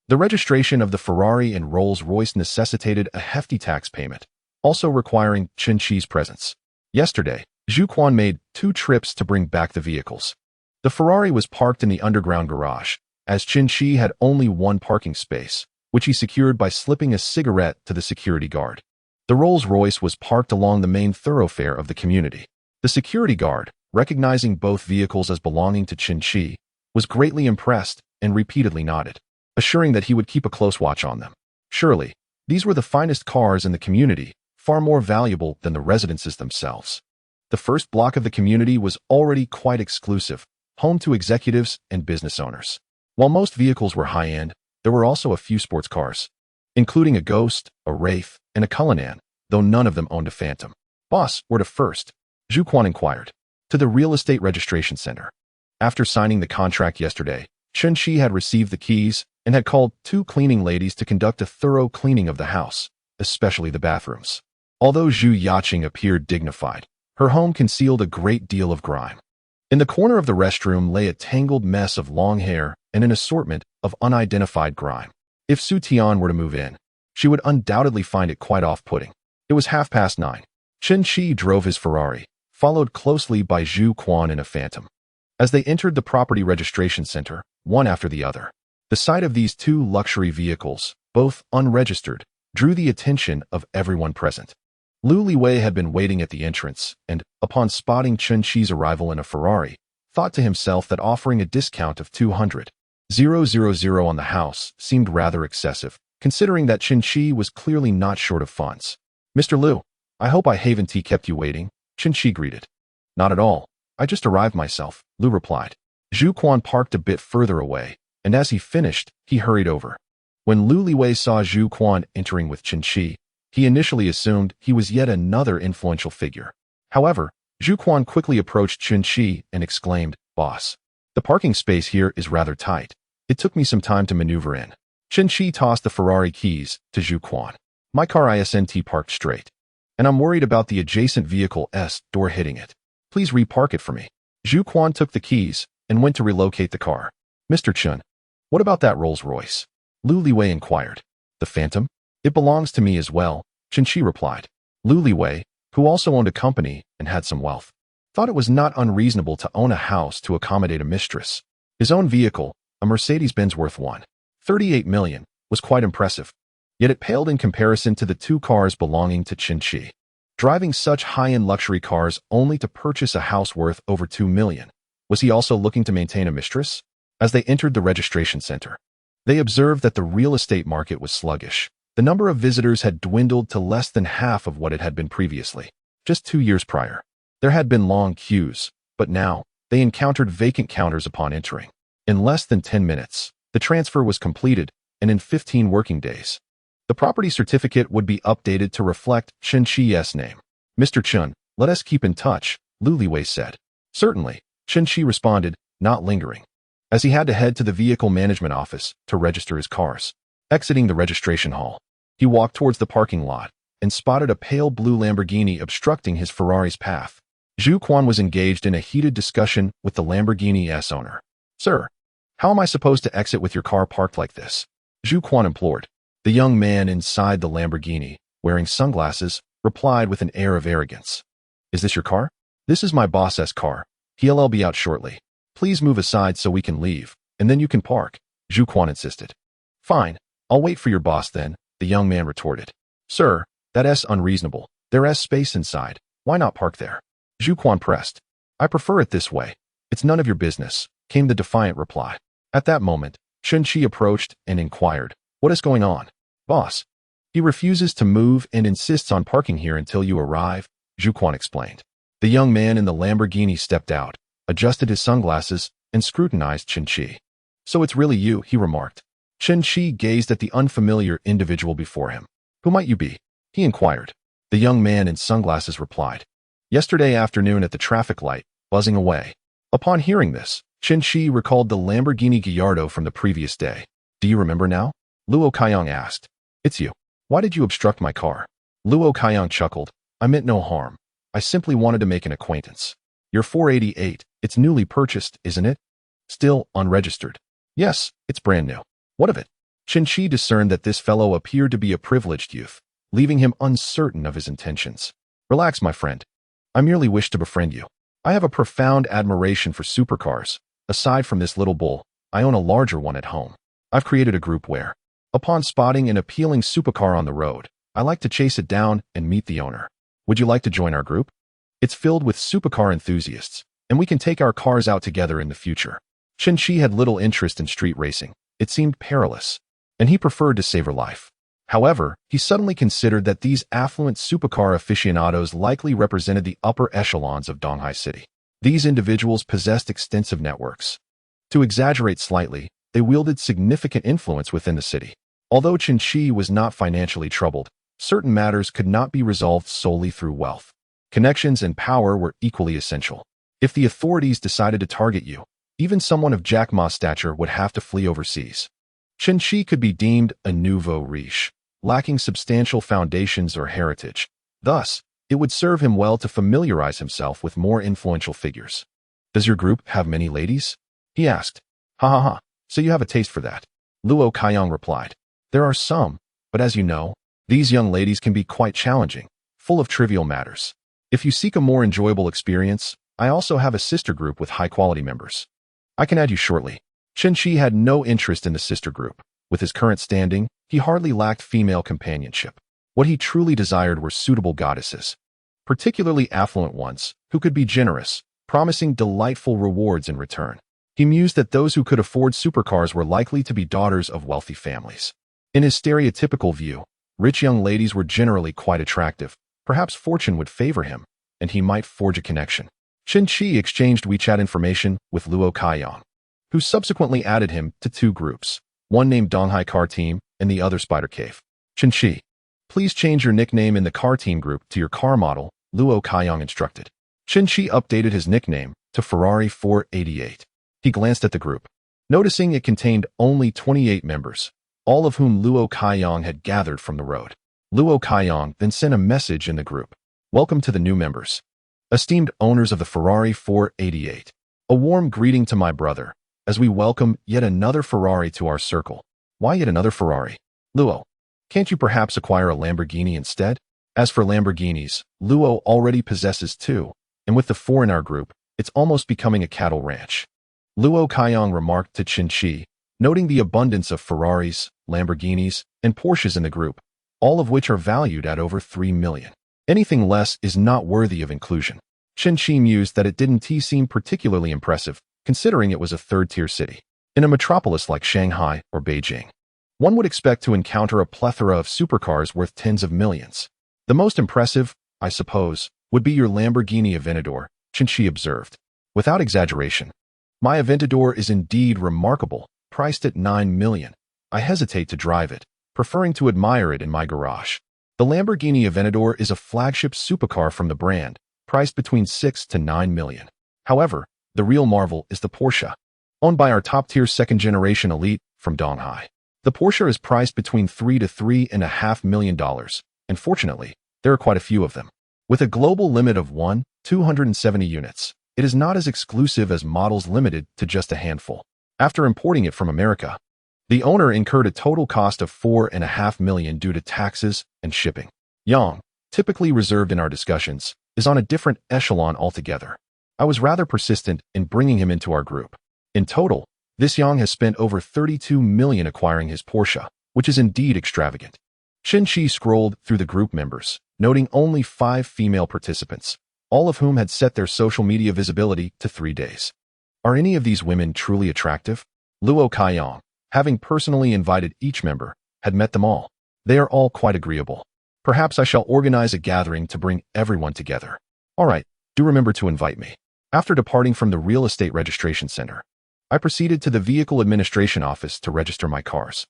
the registration of the Ferrari and Rolls-Royce necessitated a hefty tax payment, also requiring Qin's presence. Yesterday, Zhu Quan made 2 trips to bring back the vehicles. The Ferrari was parked in the underground garage, as Qin had only 1 parking space, which he secured by slipping a cigarette to the security guard. The Rolls-Royce was parked along the main thoroughfare of the community. The security guard, recognizing both vehicles as belonging to Qin, was greatly impressed and repeatedly nodded, assuring that he would keep a close watch on them. Surely, These were the finest cars in the community, far more valuable than the residences themselves. The first block of the community was already quite exclusive, home to executives and business owners. While most vehicles were high-end, there were also a few sports cars, including a Ghost, a Wraith, and a Cullinan, though none of them owned a Phantom. Boss, where to first? Zhu Quan inquired. To the real estate registration center. After signing the contract yesterday, Chen Shi had received the keys and had called 2 cleaning ladies to conduct a thorough cleaning of the house, especially the bathrooms. Although Zhu Yaqing appeared dignified, her home concealed a great deal of grime. In the corner of the restroom lay a tangled mess of long hair and an assortment of unidentified grime. If Su Tian were to move in, she would undoubtedly find it quite off-putting. It was 9:30. Chen Shi drove his Ferrari, followed closely by Zhu Quan in a Phantom. As they entered the property registration center, one after the other, the sight of these 2 luxury vehicles, both unregistered, drew the attention of everyone present. Lu Liwei had been waiting at the entrance and, upon spotting Chen Shi's arrival in a Ferrari, thought to himself that offering a discount of 200,000 on the house seemed rather excessive, considering that Chen Shi was clearly not short of funds. Mr. Lu, I hope I haven't kept you waiting, Chen Shi greeted. Not at all. I just arrived myself, Lu replied. Zhu Quan parked a bit further away, and as he finished, he hurried over. When Lu Liwei saw Zhu Quan entering with Chen Shi, he initially assumed he was yet another influential figure. However, Zhu Quan quickly approached Chen Shi and exclaimed, Boss, the parking space here is rather tight. It took me some time to maneuver in. Chen Shi tossed the Ferrari keys to Zhu Quan. My car isn't parked straight, and I'm worried about the adjacent vehicle's door hitting it. Please repark it for me. Zhu Quan took the keys and went to relocate the car. Mr. Chen, what about that Rolls-Royce? Lu Liwei inquired. The Phantom? It belongs to me as well, Chen Shi replied. Lu Liwei, who also owned a company and had some wealth, thought it was not unreasonable to own a house to accommodate a mistress. His own vehicle, a Mercedes-Benz worth $1.38 million, was quite impressive. Yet it paled in comparison to the 2 cars belonging to Chen Shi. Driving such high-end luxury cars only to purchase a house worth over $2 million. Was he also looking to maintain a mistress? As they entered the registration center, they observed that the real estate market was sluggish. The number of visitors had dwindled to less than half of what it had been previously. Just 2 years prior, there had been long queues, but now, they encountered vacant counters upon entering. In less than 10 minutes, the transfer was completed, and in 15 working days, the property certificate would be updated to reflect Chen Shi's name. Mr. Chen, let us keep in touch, Lu Liwei said. Certainly, Chen Shi responded, not lingering, as he had to head to the vehicle management office to register his cars. Exiting the registration hall, he walked towards the parking lot and spotted a pale blue Lamborghini obstructing his Ferrari's path. Zhu Quan was engaged in a heated discussion with the Lamborghini's owner. Sir, how am I supposed to exit with your car parked like this? Zhu Quan implored. The young man inside the Lamborghini, wearing sunglasses, replied with an air of arrogance. Is this your car? This is my boss's car. He'll be out shortly. Please move aside so we can leave, and then you can park, Zhu Quan insisted. Fine, I'll wait for your boss then, the young man retorted. Sir, that's unreasonable. There's space inside. Why not park there? Zhu Quan pressed. I prefer it this way. It's none of your business, came the defiant reply. At that moment, Chen Shi approached and inquired, what is going on? Boss. He refuses to move and insists on parking here until you arrive, Zhu Quan explained. The young man in the Lamborghini stepped out, adjusted his sunglasses, and scrutinized Chen Shi. So it's really you, he remarked. Chen Shi gazed at the unfamiliar individual before him. Who might you be? He inquired. The young man in sunglasses replied. Yesterday afternoon at the traffic light, buzzing away. Upon hearing this, Chen Shi recalled the Lamborghini Gallardo from the previous day. Do you remember now? Luo Kaiyang asked. It's you. Why did you obstruct my car? Luo Kaiyang chuckled. I meant no harm. I simply wanted to make an acquaintance. You're 488. It's newly purchased, isn't it? Still unregistered. Yes, it's brand new. What of it? Chen Shi discerned that this fellow appeared to be a privileged youth, leaving him uncertain of his intentions. Relax, my friend. I merely wish to befriend you. I have a profound admiration for supercars. Aside from this little bull, I own a larger one at home. I've created a group where, upon spotting an appealing supercar on the road, I like to chase it down and meet the owner. Would you like to join our group? It's filled with supercar enthusiasts, and we can take our cars out together in the future. Chen Shi had little interest in street racing. It seemed perilous, and he preferred to save her life. However, he suddenly considered that these affluent supercar aficionados likely represented the upper echelons of Donghai City. These individuals possessed extensive networks. To exaggerate slightly, they wielded significant influence within the city. Although Qinshi was not financially troubled, certain matters could not be resolved solely through wealth. Connections and power were equally essential. If the authorities decided to target you, even someone of Jack Ma's stature would have to flee overseas. Qinshi could be deemed a nouveau riche, lacking substantial foundations or heritage. Thus, it would serve him well to familiarize himself with more influential figures. "Does your group have many ladies?" he asked. "Ha ha ha, so you have a taste for that," Luo Kaiyang replied. "There are some, but as you know, these young ladies can be quite challenging, full of trivial matters. If you seek a more enjoyable experience, I also have a sister group with high-quality members. I can add you shortly." Qinshi had no interest in the sister group. With his current standing, he hardly lacked female companionship. What he truly desired were suitable goddesses, particularly affluent ones, who could be generous, promising delightful rewards in return. He mused that those who could afford supercars were likely to be daughters of wealthy families. In his stereotypical view, rich young ladies were generally quite attractive. Perhaps fortune would favor him, and he might forge a connection. Qinshi exchanged WeChat information with Luo Kaiyang, who subsequently added him to two groups, one named Donghai Car Team and the other Spider Cave. "Qinshi, please change your nickname in the Car Team group to your car model," Luo Kaiyang instructed. Qinshi updated his nickname to Ferrari 488. He glanced at the group, noticing it contained only 28 members, all of whom Luo Kaiyang had gathered from the road. Luo Kaiyang then sent a message in the group. "Welcome to the new members. Esteemed owners of the Ferrari 488. A warm greeting to my brother, as we welcome yet another Ferrari to our circle." "Why yet another Ferrari? Luo, can't you perhaps acquire a Lamborghini instead?" As for Lamborghinis, Luo already possesses two, and with the four in our group, it's almost becoming a cattle ranch. Luo Kaiyang remarked to Qinshi, noting the abundance of Ferraris, Lamborghinis, and Porsches in the group, all of which are valued at over 3 million. Anything less is not worthy of inclusion. Qinshi mused that it didn't seem particularly impressive, considering it was a third-tier city. In a metropolis like Shanghai or Beijing, one would expect to encounter a plethora of supercars worth tens of millions. "The most impressive, I suppose, would be your Lamborghini Aventador," Qinshi observed. "Without exaggeration, my Aventador is indeed remarkable, priced at 9 million. I hesitate to drive it, preferring to admire it in my garage." The Lamborghini Aventador is a flagship supercar from the brand, priced between 6 to 9 million. However, the real marvel is the Porsche, owned by our top-tier second-generation elite from Donghai. The Porsche is priced between $3 to $3.5 million, and fortunately, there are quite a few of them. With a global limit of 270 units, it is not as exclusive as models limited to just a handful. After importing it from America, the owner incurred a total cost of $4.5 million due to taxes and shipping. Yang, typically reserved in our discussions, is on a different echelon altogether. I was rather persistent in bringing him into our group. In total, this Yang has spent over 32 million acquiring his Porsche, which is indeed extravagant. Qinshi scrolled through the group members, noting only 5 female participants, all of whom had set their social media visibility to 3 days. Are any of these women truly attractive? Luo Kaiyang, having personally invited each member, had met them all. They are all quite agreeable. Perhaps I shall organize a gathering to bring everyone together. All right, do remember to invite me. After departing from the real estate registration center, I proceeded to the vehicle administration office to register my cars.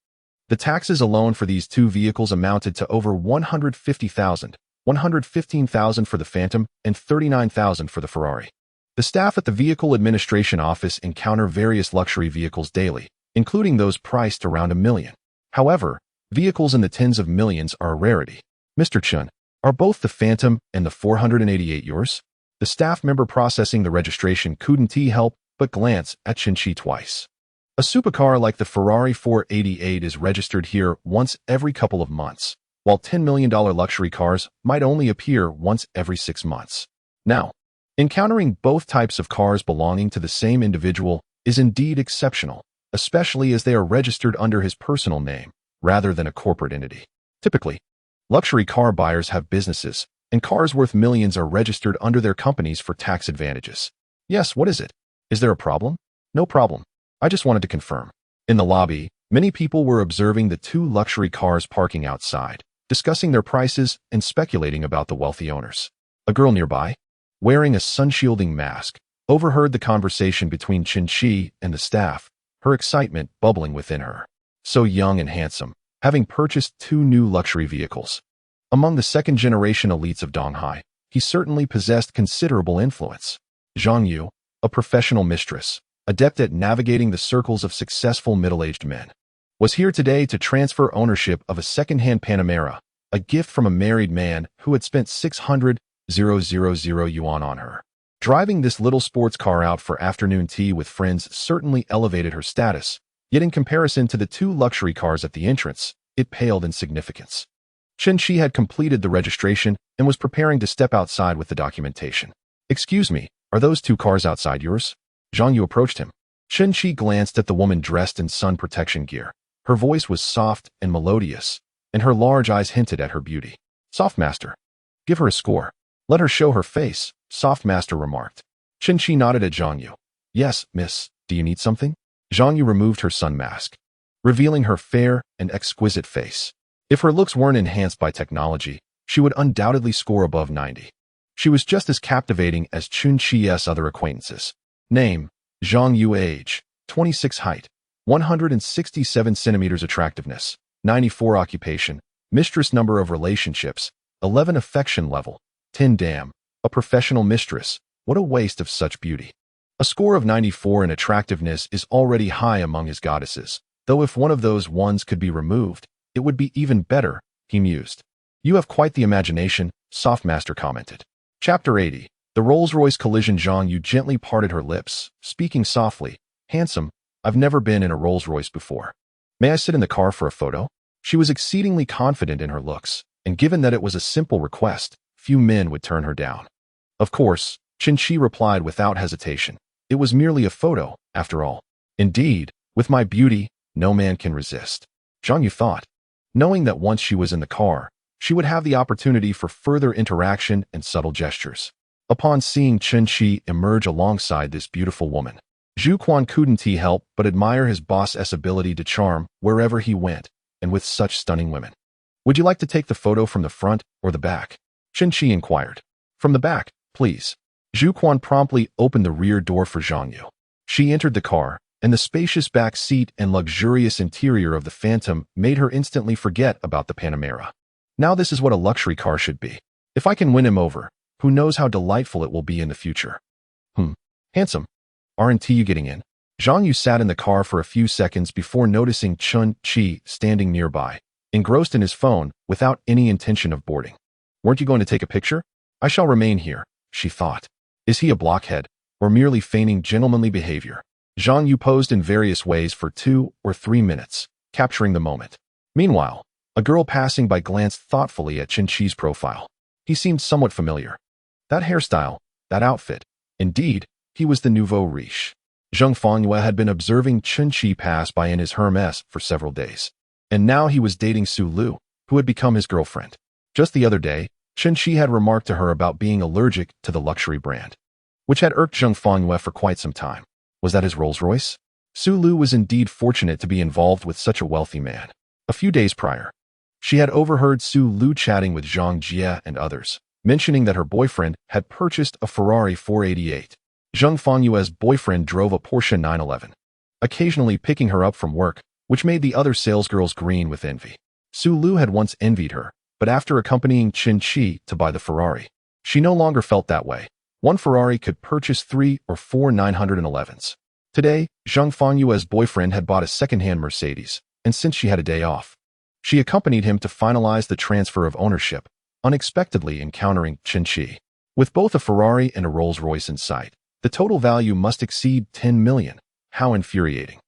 The taxes alone for these 2 vehicles amounted to over 150,000, 115,000 for the Phantom, and 39,000 for the Ferrari. The staff at the vehicle administration office encounter various luxury vehicles daily, including those priced around $1 million. However, vehicles in the tens of millions are a rarity. "Mr. Chun, are both the Phantom and the 488 yours?" The staff member processing the registration couldn't help but glance at Qinshi twice. A supercar like the Ferrari 488 is registered here once every couple of months, while $10 million luxury cars might only appear once every 6 months. Now, encountering both types of cars belonging to the same individual is indeed exceptional, especially as they are registered under his personal name, rather than a corporate entity. Typically, luxury car buyers have businesses, and cars worth millions are registered under their companies for tax advantages. "Yes, what is it? Is there a problem?" "No problem. I just wanted to confirm." In the lobby, Many people were observing the two luxury cars parking outside, discussing their prices and speculating about the wealthy owners. A girl nearby, wearing a sun-shielding mask, overheard the conversation between Qinshi and the staff, her excitement bubbling within her. So young and handsome, having purchased two new luxury vehicles. Among the second-generation elites of Donghai, he certainly possessed considerable influence. Zhang Yu, a professional mistress, adept at navigating the circles of successful middle-aged men, was here today to transfer ownership of a second-hand Panamera, a gift from a married man who had spent 600,000 yuan on her. Driving this little sports car out for afternoon tea with friends certainly elevated her status, yet in comparison to the two luxury cars at the entrance, it paled in significance. Qinshi had completed the registration and was preparing to step outside with the documentation. "Excuse me, are those two cars outside yours?" Zhang Yu approached him. Qinshi glanced at the woman dressed in sun protection gear. Her voice was soft and melodious, and her large eyes hinted at her beauty. "Soft master. Give her a score. Let her show her face," Soft master remarked. Qinshi nodded at Zhang Yu. "Yes, miss. Do you need something?" Zhang Yu removed her sun mask, revealing her fair and exquisite face. If her looks weren't enhanced by technology, she would undoubtedly score above 90. She was just as captivating as Qinshi's other acquaintances. Name: Zhang Yu. Age: 26. Height: 167 centimeters. Attractiveness: 94. Occupation: mistress. Number of relationships: 11. Affection level: 10. Damn, a professional mistress. What a waste of such beauty. A score of 94 in attractiveness is already high among his goddesses, though if one of those ones could be removed, it would be even better, he mused. "You have quite the imagination," Soft Master commented. Chapter 80. The Rolls-Royce collision. Zhang Yu gently parted her lips, speaking softly. "Handsome, I've never been in a Rolls-Royce before. May I sit in the car for a photo?" She was exceedingly confident in her looks, and given that it was a simple request, few men would turn her down. "Of course," Qinshi replied without hesitation. "It was merely a photo, after all. Indeed, with my beauty, no man can resist." Zhang Yu thought, knowing that once she was in the car, she would have the opportunity for further interaction and subtle gestures. Upon seeing Qinshi emerge alongside this beautiful woman, Zhu Quan couldn't help but admire his boss's ability to charm wherever he went, and with such stunning women. "Would you like to take the photo from the front or the back?" Qinshi inquired. "From the back, please." Zhu Quan promptly opened the rear door for Zhang Yu. She entered the car, and the spacious back seat and luxurious interior of the Phantom made her instantly forget about the Panamera. Now this is what a luxury car should be. If I can win him over, who knows how delightful it will be in the future. Handsome. Aren't you getting in?" Zhang Yu sat in the car for a few seconds before noticing Qinshi standing nearby, engrossed in his phone without any intention of boarding. "Weren't you going to take a picture? I shall remain here," she thought. Is he a blockhead, or merely feigning gentlemanly behavior? Zhang Yu posed in various ways for 2 or 3 minutes, capturing the moment. Meanwhile, a girl passing by glanced thoughtfully at Qinshi's profile. He seemed somewhat familiar. That hairstyle, that outfit. Indeed, he was the nouveau riche. Zheng Fangyue had been observing Qinshi pass by in his Hermes for several days. And now he was dating Su Lu, who had become his girlfriend. Just the other day, Qinshi had remarked to her about being allergic to the luxury brand, which had irked Zheng Fangyue for quite some time. Was that his Rolls-Royce? Su Lu was indeed fortunate to be involved with such a wealthy man. A few days prior, she had overheard Su Lu chatting with Zhang Jie and others, mentioning that her boyfriend had purchased a Ferrari 488. Zheng Fangyue's boyfriend drove a Porsche 911, occasionally picking her up from work, which made the other salesgirls green with envy. Su Lu had once envied her, but after accompanying Qinshi to buy the Ferrari, she no longer felt that way. One Ferrari could purchase 3 or 4 911s. Today, Zheng Fangyue's boyfriend had bought a second-hand Mercedes, and since she had a day off, she accompanied him to finalize the transfer of ownership, unexpectedly encountering Qinshi. With both a Ferrari and a Rolls-Royce in sight, the total value must exceed 10 million. How infuriating.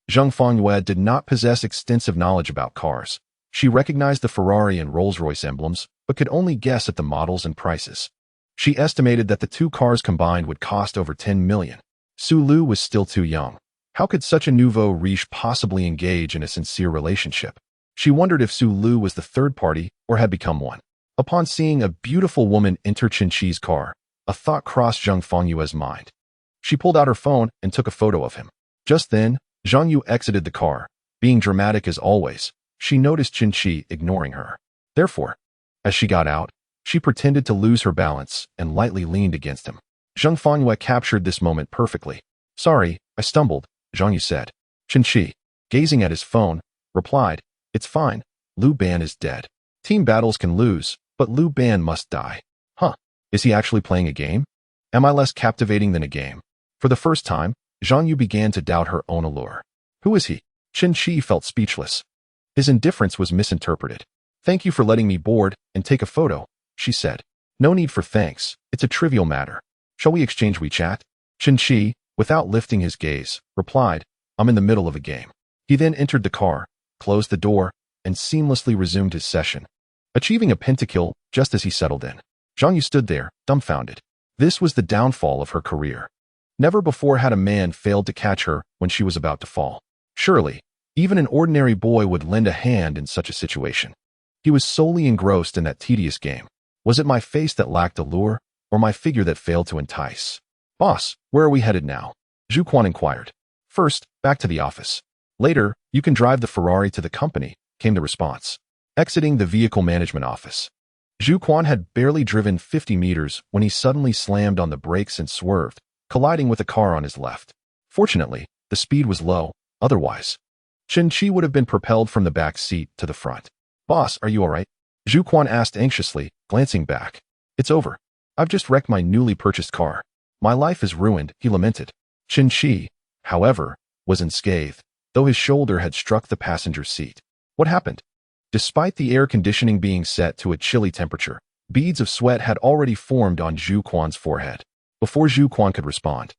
Zheng Fangyue did not possess extensive knowledge about cars. She recognized the Ferrari and Rolls-Royce emblems, but could only guess at the models and prices. She estimated that the two cars combined would cost over 10 million. Su Lu was still too young. How could such a nouveau riche possibly engage in a sincere relationship? She wondered if Su Lu was the third party or had become one. Upon seeing a beautiful woman enter Qinshi's car, a thought crossed Zheng Fangyue's mind. She pulled out her phone and took a photo of him. Just then, Zhang Yu exited the car, Being dramatic as always, she noticed Qinqi ignoring her. Therefore, as she got out, she pretended to lose her balance and lightly leaned against him. Zhang Fanyue captured this moment perfectly. Sorry, I stumbled, Zhang Yu said. Qinqi, gazing at his phone, replied, It's fine, Lu Ban is dead. Team battles can lose, but Lu Ban must die. Huh, is he actually playing a game? Am I less captivating than a game? For the first time, Zhang Yu began to doubt her own allure. Who is he? Qinqi felt speechless. His indifference was misinterpreted. Thank you for letting me board and take a photo, she said. No need for thanks, it's a trivial matter. Shall we exchange WeChat? Qinqi, without lifting his gaze, replied, I'm in the middle of a game. He then entered the car, closed the door, and seamlessly resumed his session, achieving a pentakill just as he settled in. Zhang Yu stood there, dumbfounded. This was the downfall of her career. Never before had a man failed to catch her when she was about to fall. Surely, even an ordinary boy would lend a hand in such a situation. He was solely engrossed in that tedious game. Was it my face that lacked allure, or my figure that failed to entice? Boss, where are we headed now? Zhu Quan inquired. First, back to the office. Later, you can drive the Ferrari to the company, came the response. Exiting the vehicle management office. Zhu Quan had barely driven 50 meters when he suddenly slammed on the brakes and swerved, colliding with a car on his left. Fortunately, the speed was low, otherwise, Qinqi would have been propelled from the back seat to the front. Boss, are you alright? Zhu Quan asked anxiously, glancing back. It's over. I've just wrecked my newly purchased car. My life is ruined, he lamented. Qinqi, however, was unscathed, though his shoulder had struck the passenger seat. What happened? Despite the air conditioning being set to a chilly temperature, beads of sweat had already formed on Zhu Quan's forehead. Before Zhu Quan could respond,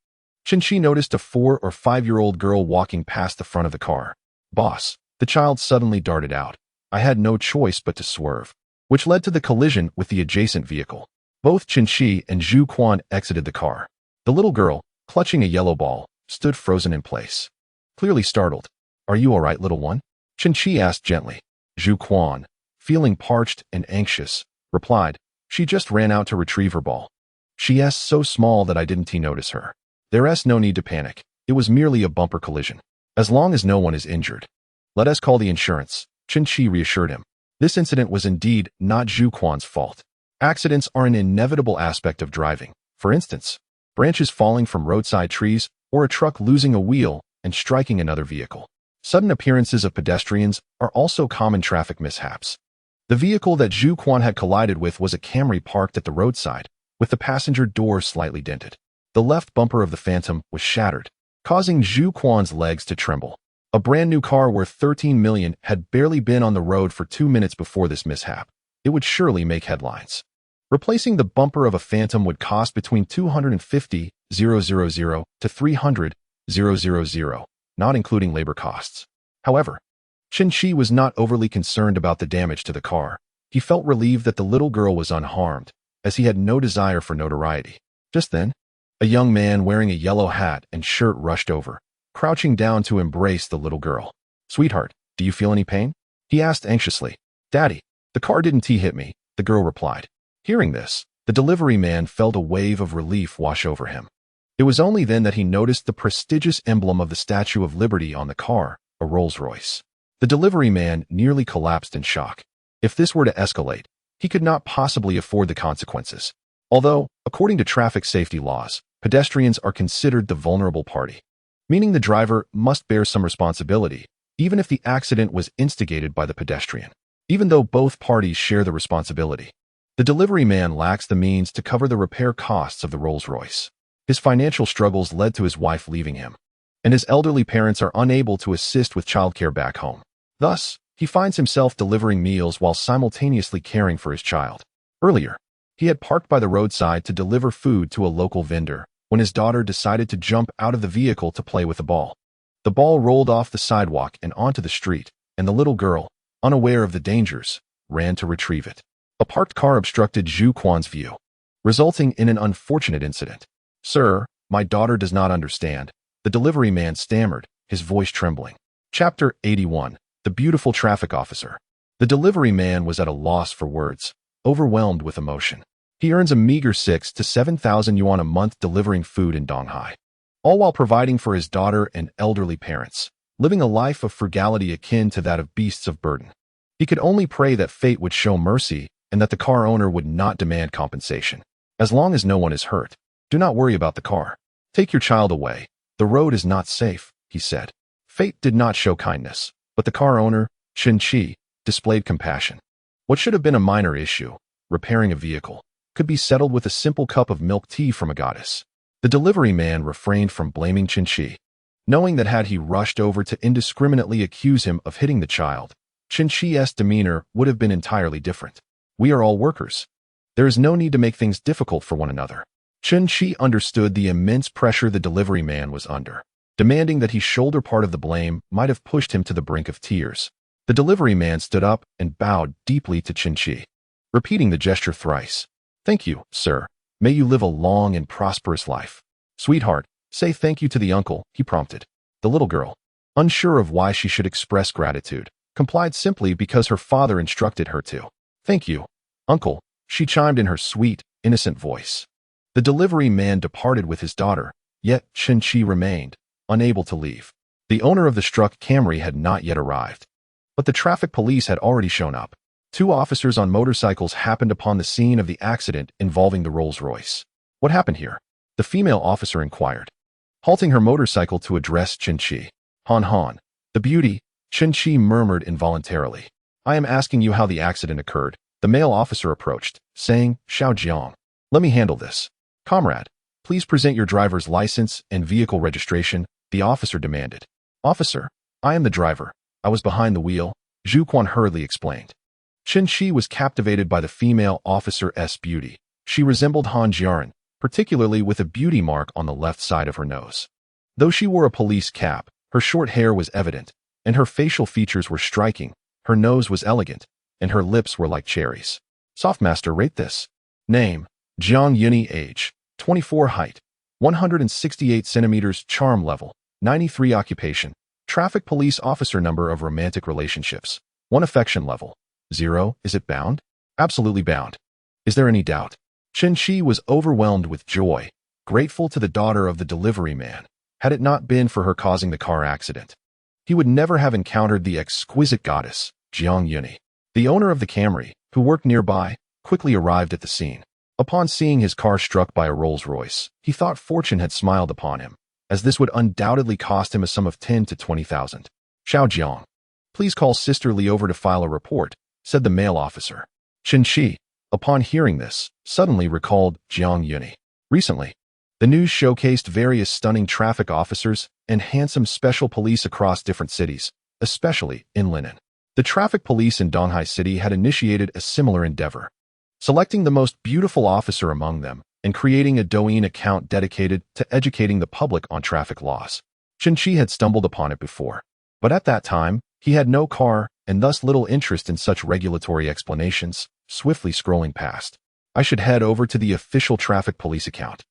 Qinqi noticed a 4 or 5-year-old girl walking past the front of the car. Boss, the child suddenly darted out. I had no choice but to swerve, which led to the collision with the adjacent vehicle. Both Qinqi and Zhu Quan exited the car. The little girl, clutching a yellow ball, stood frozen in place. Clearly startled. Are you all right, little one? Qinqi asked gently. Zhu Quan, feeling parched and anxious, replied, She just ran out to retrieve her ball. She's so small that I didn't notice her. There's no need to panic. It was merely a bumper collision. As long as no one is injured. Let us call the insurance, Qinqi reassured him. This incident was indeed not Zhu Quan's fault. Accidents are an inevitable aspect of driving. For instance, branches falling from roadside trees, or a truck losing a wheel and striking another vehicle. Sudden appearances of pedestrians are also common traffic mishaps. The vehicle that Zhu Quan had collided with was a Camry parked at the roadside, with the passenger door slightly dented. The left bumper of the Phantom was shattered, causing Zhu Quan's legs to tremble. A brand new car worth 13 million had barely been on the road for 2 minutes before this mishap. It would surely make headlines. Replacing the bumper of a Phantom would cost between 250,000 to 300,000, not including labor costs. However, Qinqi was not overly concerned about the damage to the car. He felt relieved that the little girl was unharmed, as he had no desire for notoriety. Just then, a young man wearing a yellow hat and shirt rushed over, crouching down to embrace the little girl. Sweetheart, do you feel any pain? He asked anxiously. Daddy, the car didn't hit me, the girl replied. Hearing this, the delivery man felt a wave of relief wash over him. It was only then that he noticed the prestigious emblem of the Statue of Liberty on the car, a Rolls-Royce. The delivery man nearly collapsed in shock. If this were to escalate, he could not possibly afford the consequences. Although, according to traffic safety laws, pedestrians are considered the vulnerable party, meaning the driver must bear some responsibility, even if the accident was instigated by the pedestrian. Even though both parties share the responsibility, the delivery man lacks the means to cover the repair costs of the Rolls-Royce. His financial struggles led to his wife leaving him, and his elderly parents are unable to assist with childcare back home. Thus, he finds himself delivering meals while simultaneously caring for his child. Earlier, he had parked by the roadside to deliver food to a local vendor when his daughter decided to jump out of the vehicle to play with the ball. The ball rolled off the sidewalk and onto the street, and the little girl, unaware of the dangers, ran to retrieve it. A parked car obstructed Zhu Quan's view, resulting in an unfortunate incident. Sir, my daughter does not understand, the delivery man stammered, his voice trembling. Chapter 81. The Beautiful Traffic Officer. The delivery man was at a loss for words, overwhelmed with emotion. He earns a meager 6,000 to 7,000 yuan a month delivering food in Donghai, all while providing for his daughter and elderly parents. living a life of frugality akin to that of beasts of burden. He could only pray that fate would show mercy and that the car owner would not demand compensation. As long as no one is hurt, do not worry about the car. Take your child away. The road is not safe, he said. Fate did not show kindness, but the car owner, Chen-Chi, displayed compassion. What should have been a minor issue, repairing a vehicle, could be settled with a simple cup of milk tea from a goddess. The delivery man refrained from blaming Chen-Chi, knowing that had he rushed over to indiscriminately accuse him of hitting the child, Chen-Chi's demeanor would have been entirely different. We are all workers. There is no need to make things difficult for one another. Chen-Chi understood the immense pressure the delivery man was under. Demanding that he shoulder part of the blame might have pushed him to the brink of tears. The delivery man stood up and bowed deeply to Chen-Chi, repeating the gesture thrice. Thank you, sir. May you live a long and prosperous life. Sweetheart, say thank you to the uncle, he prompted. The little girl, unsure of why she should express gratitude, complied simply because her father instructed her to. Thank you, uncle, she chimed in her sweet, innocent voice. The delivery man departed with his daughter, yet Chen-Chi remained, unable to leave. The owner of the struck Camry had not yet arrived, but the traffic police had already shown up. 2 officers on motorcycles happened upon the scene of the accident involving the Rolls-Royce. What happened here? The female officer inquired, halting her motorcycle to address Chen-Chi. Han, the beauty, Chen-Chi murmured involuntarily. I am asking you how the accident occurred. The male officer approached, saying, Xiao Jiang, let me handle this. Comrade, please present your driver's license and vehicle registration, the officer demanded. Officer, I am the driver. I was behind the wheel, Zhu Quan hurriedly explained. Chen-Chi was captivated by the female officer's beauty. She resembled Han Jiaran, particularly with a beauty mark on the left side of her nose. Though she wore a police cap, her short hair was evident, and her facial features were striking. Her nose was elegant, and her lips were like cherries. Softmaster, rate this. Name, Jiang Yuni. Age, 24. Height, 168 centimeters. Charm level, 93. Occupation, traffic police officer. Number of romantic relationships, 1. Affection level, 0. Is it bound? Absolutely bound. Is there any doubt? Chen-Chi was overwhelmed with joy, grateful to the daughter of the delivery man. Had it not been for her causing the car accident, he would never have encountered the exquisite goddess, Jiang Yuni. The owner of the Camry, who worked nearby, quickly arrived at the scene. Upon seeing his car struck by a Rolls-Royce, he thought fortune had smiled upon him, as this would undoubtedly cost him a sum of 10 to 20,000. Xiao Jiang, please call Sister Li over to file a report, said the male officer. Chen-Chi, upon hearing this, suddenly recalled Jiang Yuni. Recently, the news showcased various stunning traffic officers and handsome special police across different cities, especially in Linen. The traffic police in Donghai City had initiated a similar endeavor, selecting the most beautiful officer among them and creating a Douyin account dedicated to educating the public on traffic laws. Chen-Chi had stumbled upon it before, but at that time, he had no car and thus little interest in such regulatory explanations. Swiftly scrolling past, I should head over to the official traffic police account.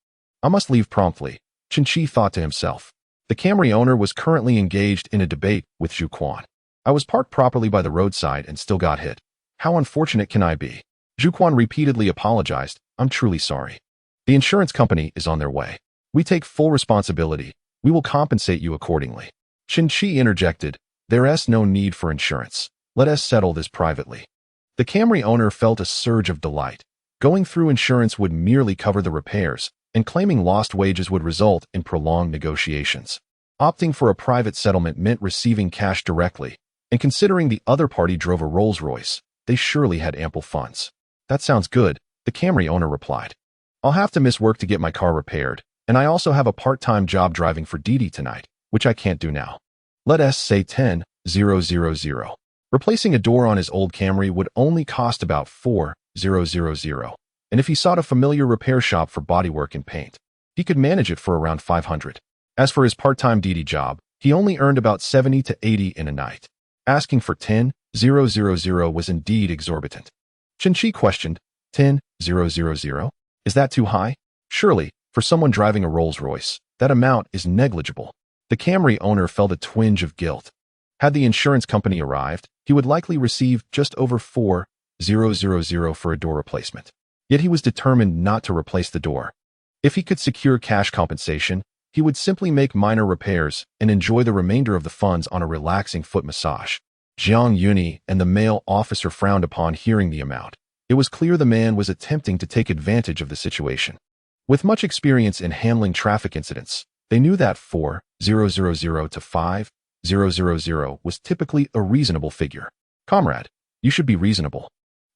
I must leave promptly, Chen-Chi thought to himself. The Camry owner was currently engaged in a debate with Zhu Quan. I was parked properly by the roadside and still got hit. How unfortunate can I be? Zhu Quan repeatedly apologized. I'm truly sorry. The insurance company is on their way. We take full responsibility. We will compensate you accordingly. Chen-Chi interjected. There's no need for insurance. Let us settle this privately. The Camry owner felt a surge of delight. Going through insurance would merely cover the repairs, and claiming lost wages would result in prolonged negotiations. Opting for a private settlement meant receiving cash directly, and considering the other party drove a Rolls-Royce, they surely had ample funds. That sounds good, the Camry owner replied. I'll have to miss work to get my car repaired, and I also have a part-time job driving for Didi tonight, which I can't do now. Let us say 10,000. Replacing a door on his old Camry would only cost about 4,000, and if he sought a familiar repair shop for bodywork and paint, he could manage it for around 500. As for his part-time Didi job, he only earned about 70 to 80 in a night. Asking for 10,000 was indeed exorbitant. Chen-Chi questioned, 10,000? Is that too high? Surely, for someone driving a Rolls-Royce, that amount is negligible. The Camry owner felt a twinge of guilt. Had the insurance company arrived, he would likely receive just over 4,000 for a door replacement. Yet he was determined not to replace the door. If he could secure cash compensation, He would simply make minor repairs and enjoy the remainder of the funds on a relaxing foot massage. Jiang Yuni and the male officer frowned upon hearing the amount. It was clear the man was attempting to take advantage of the situation. With much experience in handling traffic incidents, they knew that 4,000 to 5,000 was typically a reasonable figure. Comrade, you should be reasonable.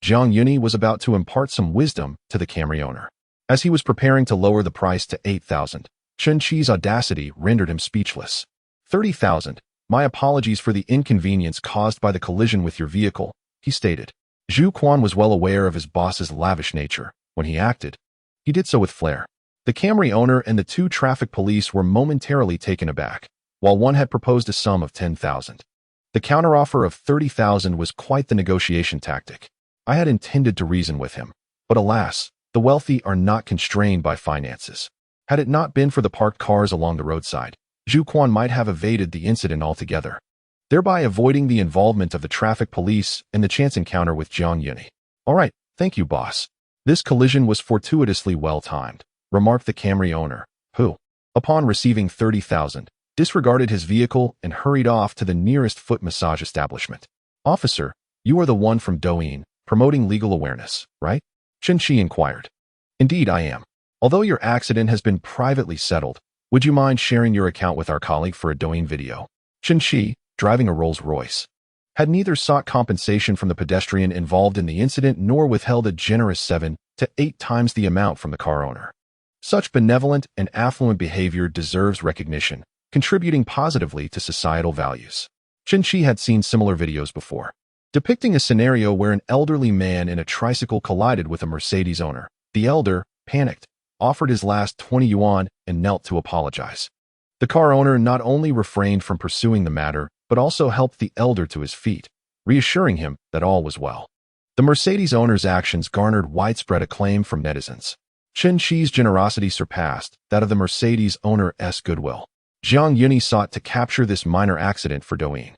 Jiang Yuni was about to impart some wisdom to the Camry owner. As he was preparing to lower the price to 8,000, Chen Qi's audacity rendered him speechless. 30,000. My apologies for the inconvenience caused by the collision with your vehicle, he stated. Zhu Quan was well aware of his boss's lavish nature. When he acted, he did so with flair. The Camry owner and the two traffic police were momentarily taken aback, while one had proposed a sum of 10,000. The counteroffer of 30,000 was quite the negotiation tactic. I had intended to reason with him, but alas, the wealthy are not constrained by finances. Had it not been for the parked cars along the roadside, Zhu Quan might have evaded the incident altogether, thereby avoiding the involvement of the traffic police and the chance encounter with Jiang Yuni. All right, thank you, boss. This collision was fortuitously well-timed, remarked the Camry owner, who, upon receiving 30,000, disregarded his vehicle and hurried off to the nearest foot massage establishment. Officer, you are the one from Douyin, promoting legal awareness, right? Chen Qi inquired. Indeed, I am. Although your accident has been privately settled, would you mind sharing your account with our colleague for a Douyin video? Chen Qi, driving a Rolls-Royce, had neither sought compensation from the pedestrian involved in the incident nor withheld a generous 7 to 8 times the amount from the car owner. Such benevolent and affluent behavior deserves recognition, contributing positively to societal values. Chen Qi had seen similar videos before, depicting a scenario where an elderly man in a tricycle collided with a Mercedes owner. The elder, panicked, offered his last 20 yuan and knelt to apologize. The car owner not only refrained from pursuing the matter, but also helped the elder to his feet, reassuring him that all was well. The Mercedes owner's actions garnered widespread acclaim from netizens. Chen Qi's generosity surpassed that of the Mercedes owner's goodwill. Jiang Yuni sought to capture this minor accident for Douyin,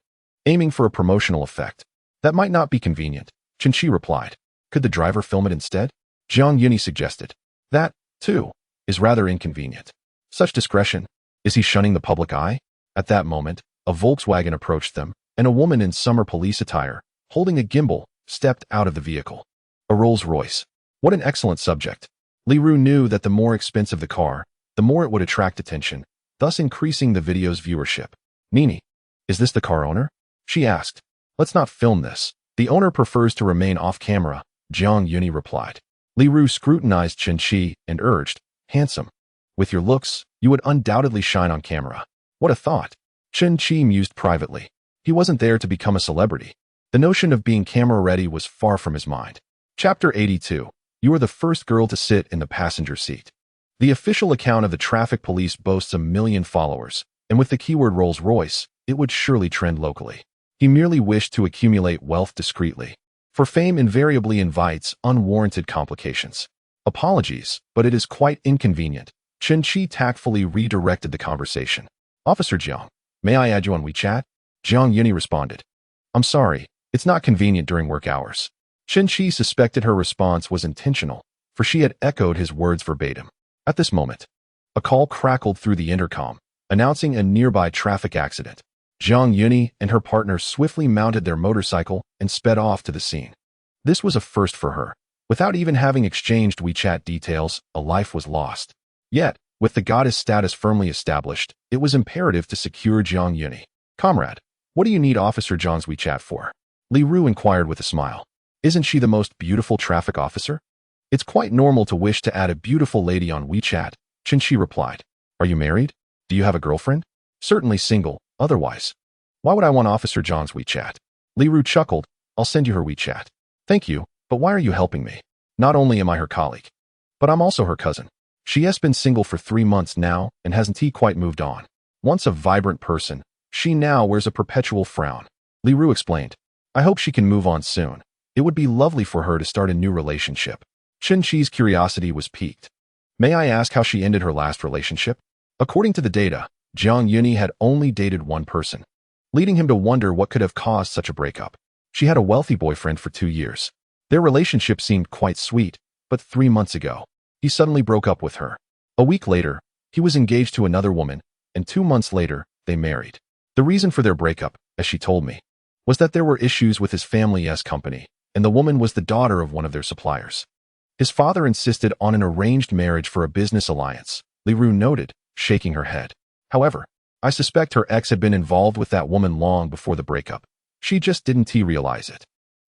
aiming for a promotional effect. That might not be convenient, Chen Qi replied. Could the driver film it instead? Jiang Yuni suggested. That, too, is rather inconvenient. Such discretion. Is he shunning the public eye? At that moment, a Volkswagen approached them, and a woman in summer police attire, holding a gimbal, stepped out of the vehicle. A Rolls-Royce. What an excellent subject. Li Ru knew that the more expensive the car, the more it would attract attention, thus increasing the video's viewership. Nini, is this the car owner? She asked. Let's not film this. The owner prefers to remain off camera, Jiang Yuni replied. Li Ru scrutinized Chen Qi and urged, handsome. With your looks, you would undoubtedly shine on camera. What a thought. Chen Qi mused privately. He wasn't there to become a celebrity. The notion of being camera-ready was far from his mind. Chapter 82. You are the first girl to sit in the passenger seat. The official account of the traffic police boasts 1 million followers, and with the keyword Rolls-Royce, it would surely trend locally. He merely wished to accumulate wealth discreetly, for fame invariably invites unwarranted complications. Apologies, but it is quite inconvenient. Chen Qi tactfully redirected the conversation. Officer Jiang, may I add you on WeChat? Jiang Yuni responded. I'm sorry, it's not convenient during work hours. Chen Qi suspected her response was intentional, for she had echoed his words verbatim. At this moment, a call crackled through the intercom, announcing a nearby traffic accident. Jiang Yuni and her partner swiftly mounted their motorcycle and sped off to the scene. This was a first for her. Without even having exchanged WeChat details, a life was lost. Yet, with the goddess status firmly established, it was imperative to secure Jiang Yuni. Comrade, what do you need Officer Zhang's WeChat for? Li Ru inquired with a smile. Isn't she the most beautiful traffic officer? It's quite normal to wish to add a beautiful lady on WeChat, Chen Qi replied. Are you married? Do you have a girlfriend? Certainly single, otherwise. Why would I want Officer Zhang's WeChat? Li Ru chuckled. I'll send you her WeChat. Thank you, but why are you helping me? Not only am I her colleague, but I'm also her cousin. She has been single for 3 months now and hasn't quite moved on. Once a vibrant person, she now wears a perpetual frown. Li Ru explained. I hope she can move on soon. It would be lovely for her to start a new relationship. Chen Qi's curiosity was piqued. May I ask how she ended her last relationship? According to the data, Jiang Yuni had only dated one person, leading him to wonder what could have caused such a breakup. She had a wealthy boyfriend for 2 years. Their relationship seemed quite sweet, but 3 months ago, he suddenly broke up with her. A week later, He was engaged to another woman, and 2 months later, they married. The reason for their breakup, as she told me, was that there were issues with his family's company, and the woman was the daughter of one of their suppliers. His father insisted on an arranged marriage for a business alliance, Li Ru noted, shaking her head. However, I suspect her ex had been involved with that woman long before the breakup. She just didn't realize it.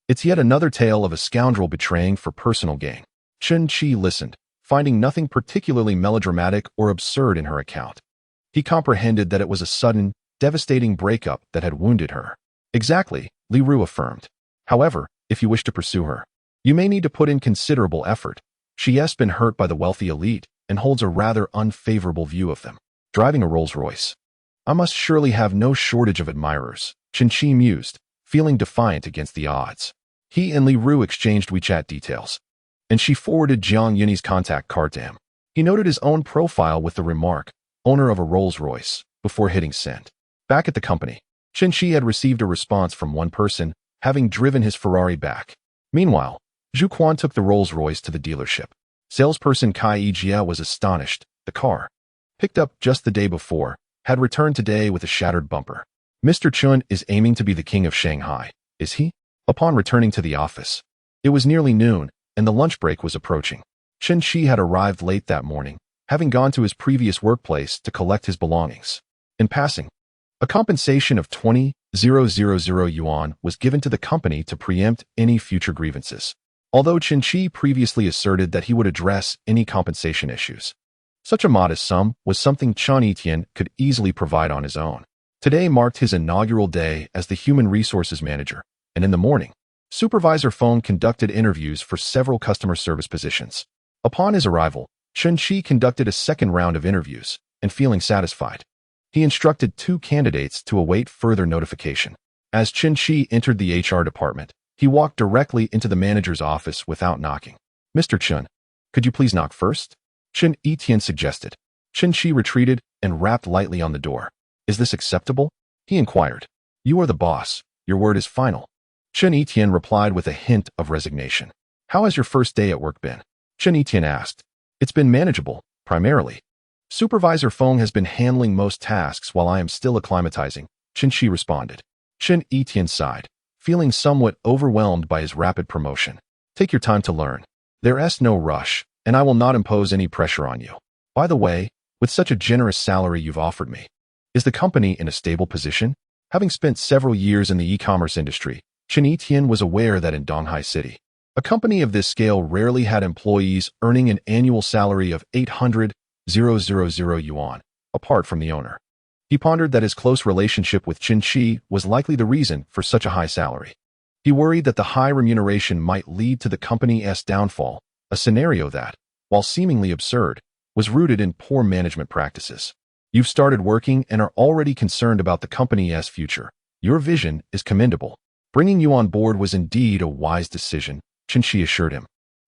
It's yet another tale of a scoundrel betraying for personal gain. Chen Qi listened, finding nothing particularly melodramatic or absurd in her account. He comprehended that it was a sudden, devastating breakup that had wounded her. Exactly, Li Ru affirmed. However, if you wish to pursue her, you may need to put in considerable effort. She has been hurt by the wealthy elite and holds a rather unfavorable view of them. Driving a Rolls-Royce. I must surely have no shortage of admirers, Chen Qi mused, feeling defiant against the odds. He and Li Ru exchanged WeChat details, and she forwarded Jiang Yunyi's contact card to him. He noted his own profile with the remark, owner of a Rolls-Royce, before hitting send. Back at the company, Chen Qi had received a response from one person, having driven his Ferrari back. Meanwhile, Zhu Quan took the Rolls-Royce to the dealership. Salesperson Kai Yijia was astonished. The car, picked up just the day before, had returned today with a shattered bumper. Mr. Chun is aiming to be the king of Shanghai, is he? Upon returning to the office, it was nearly noon, and the lunch break was approaching. Chen Qi had arrived late that morning, having gone to his previous workplace to collect his belongings. In passing, a compensation of 20,000 yuan was given to the company to preempt any future grievances. Although Chen Qi previously asserted that he would address any compensation issues, such a modest sum was something Chen Etienne could easily provide on his own. Today marked his inaugural day as the Human Resources Manager, and in the morning, Supervisor Feng conducted interviews for several customer service positions. Upon his arrival, Chen Qi conducted a second round of interviews, and feeling satisfied, he instructed 2 candidates to await further notification. As Chen Qi entered the HR department, he walked directly into the manager's office without knocking. Mr. Chen, could you please knock first? Chen Etienne suggested. Chen Qi retreated and rapped lightly on the door. Is this acceptable? He inquired. You are the boss. Your word is final. Chen Etienne replied with a hint of resignation. How has your first day at work been? Chen Etienne asked. It's been manageable, primarily. Supervisor Feng has been handling most tasks while I am still acclimatizing, Chen Qi responded. Chen Etienne sighed, feeling somewhat overwhelmed by his rapid promotion. Take your time to learn. There's no rush, and I will not impose any pressure on you. By the way, with such a generous salary you've offered me, is the company in a stable position? Having spent several years in the e-commerce industry, Chen Etienne was aware that in Donghai City, a company of this scale rarely had employees earning an annual salary of 800,000 yuan, apart from the owner. He pondered that his close relationship with Chen Qi was likely the reason for such a high salary. He worried that the high remuneration might lead to the company's downfall, a scenario that, while seemingly absurd, was rooted in poor management practices. You've started working and are already concerned about the company's future. Your vision is commendable. Bringing you on board was indeed a wise decision, Chen Qi assured him.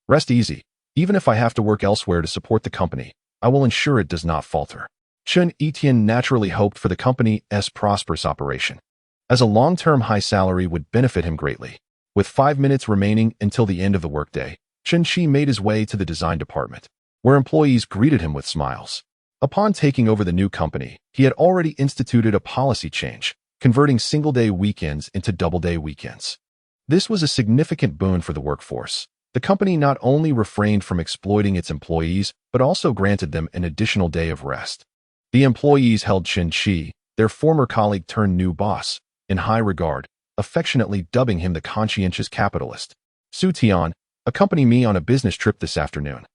Rest easy. Even if I have to work elsewhere to support the company, I will ensure it does not falter. Chen Etienne naturally hoped for the company's prosperous operation, as a long-term high salary would benefit him greatly. With 5 minutes remaining until the end of the workday, Chen Qi made his way to the design department, where employees greeted him with smiles. Upon taking over the new company, he had already instituted a policy change, converting single-day weekends into double-day weekends. This was a significant boon for the workforce. The company not only refrained from exploiting its employees, but also granted them an additional day of rest. The employees held Chen Qi, their former colleague turned new boss, in high regard, affectionately dubbing him the conscientious capitalist. Su Tian, accompany me on a business trip this afternoon.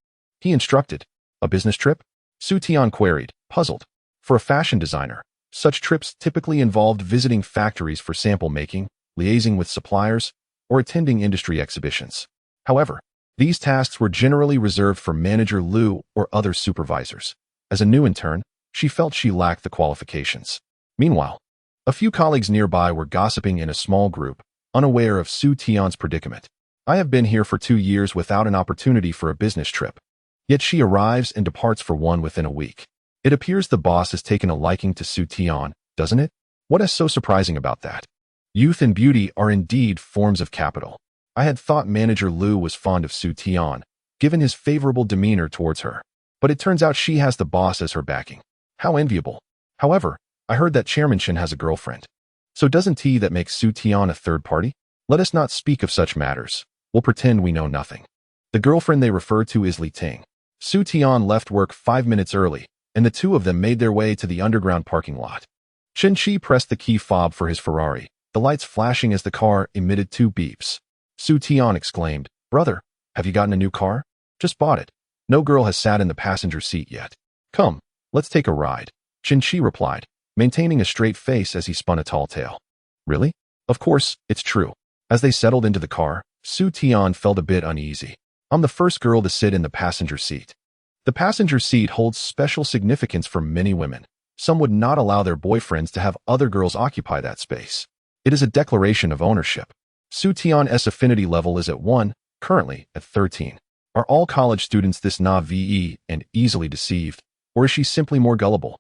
He instructed. A business trip? Su Tian queried, puzzled. For a fashion designer, such trips typically involved visiting factories for sample making, liaising with suppliers, or attending industry exhibitions. However, these tasks were generally reserved for Manager Liu or other supervisors. As a new intern, she felt she lacked the qualifications. Meanwhile, a few colleagues nearby were gossiping in a small group, unaware of Su Tian's predicament. I have been here for 2 years without an opportunity for a business trip. Yet she arrives and departs for one within a week. It appears the boss has taken a liking to Su Tian, doesn't it? What is so surprising about that? Youth and beauty are indeed forms of capital. I had thought Manager Liu was fond of Su Tian, given his favorable demeanor towards her. But it turns out she has the boss as her backing. How enviable. However, I heard that Chairman Chen has a girlfriend. So doesn't that make Su Tian a third party? Let us not speak of such matters. We'll pretend we know nothing. The girlfriend they refer to is Li Ting. Su Tian left work 5 minutes early, and the two of them made their way to the underground parking lot. Chen Qi pressed the key fob for his Ferrari, the lights flashing as the car emitted 2 beeps. Su Tian exclaimed, "Brother, have you gotten a new car?" "Just bought it. No girl has sat in the passenger seat yet." "Come, let's take a ride," Chen Qi replied, maintaining a straight face as he spun a tall tale. "Really? Of course, it's true." As they settled into the car, Su Tian felt a bit uneasy. "I'm the first girl to sit in the passenger seat." The passenger seat holds special significance for many women. Some would not allow their boyfriends to have other girls occupy that space. It is a declaration of ownership. Su Tian's affinity level is at 1, currently at 13. Are all college students this naive and easily deceived, or is she simply more gullible?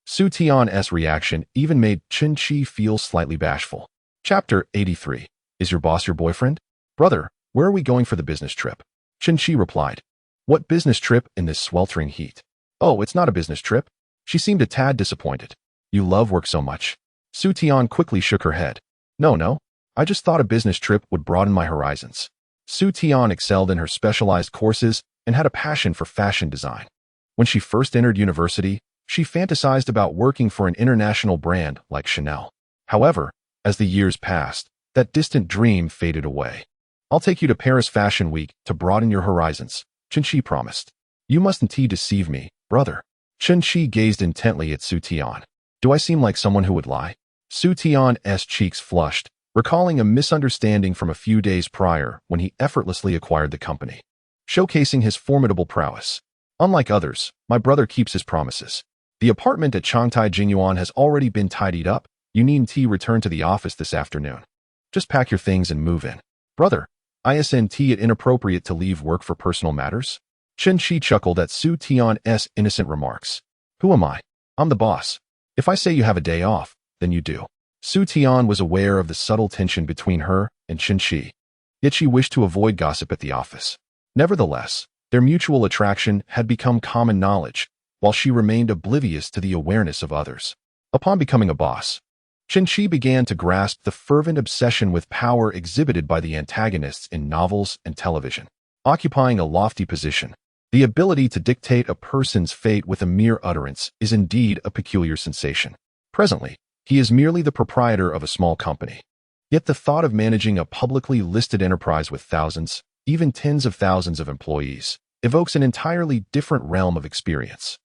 Su Tian's reaction even made Chen Qi feel slightly bashful. Chapter 83. Is your boss your boyfriend? "Brother, where are we going for the business trip?" Chen Qi replied. "What business trip in this sweltering heat?" "Oh, it's not a business trip." She seemed a tad disappointed. "You love work so much." Su Tian quickly shook her head. No. I just thought a business trip would broaden my horizons." Su Tian excelled in her specialized courses and had a passion for fashion design. When she first entered university, she fantasized about working for an international brand like Chanel. However, as the years passed, that distant dream faded away. "I'll take you to Paris Fashion Week to broaden your horizons," Chen Qi promised. "You mustn't deceive me, brother." Chen Qi gazed intently at Su Tian. "Do I seem like someone who would lie?" Su Tian's cheeks flushed, recalling a misunderstanding from a few days prior when he effortlessly acquired the company, showcasing his formidable prowess. "Unlike others, my brother keeps his promises. The apartment at Changtai Jingyuan has already been tidied up. You needn't return to the office this afternoon. Just pack your things and move in." "Brother, isn't it inappropriate to leave work for personal matters?" Chen Qi chuckled at Su Tian's innocent remarks. "Who am I? I'm the boss. If I say you have a day off, then you do." Su Tian was aware of the subtle tension between her and Chen Qi, yet she wished to avoid gossip at the office. Nevertheless, their mutual attraction had become common knowledge, while she remained oblivious to the awareness of others. Upon becoming a boss, Chen Qi began to grasp the fervent obsession with power exhibited by the antagonists in novels and television. Occupying a lofty position, the ability to dictate a person's fate with a mere utterance is indeed a peculiar sensation. Presently, he is merely the proprietor of a small company. Yet the thought of managing a publicly listed enterprise with thousands, even tens of thousands of employees, evokes an entirely different realm of experience.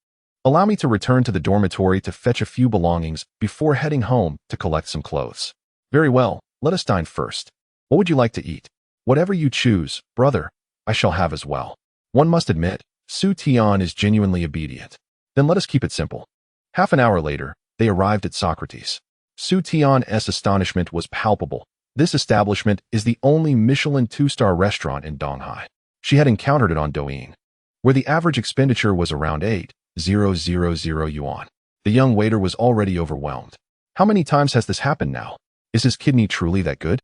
"Allow me to return to the dormitory to fetch a few belongings before heading home to collect some clothes." "Very well, let us dine first. What would you like to eat?" "Whatever you choose, brother, I shall have as well." One must admit, Su Tian is genuinely obedient. "Then let us keep it simple." Half an hour later, they arrived at Socrates. Su Tian's astonishment was palpable. This establishment is the only Michelin 2-star restaurant in Donghai. She had encountered it on Douyin, where the average expenditure was around 8,000 yuan. The young waiter was already overwhelmed. How many times has this happened now? Is his kidney truly that good?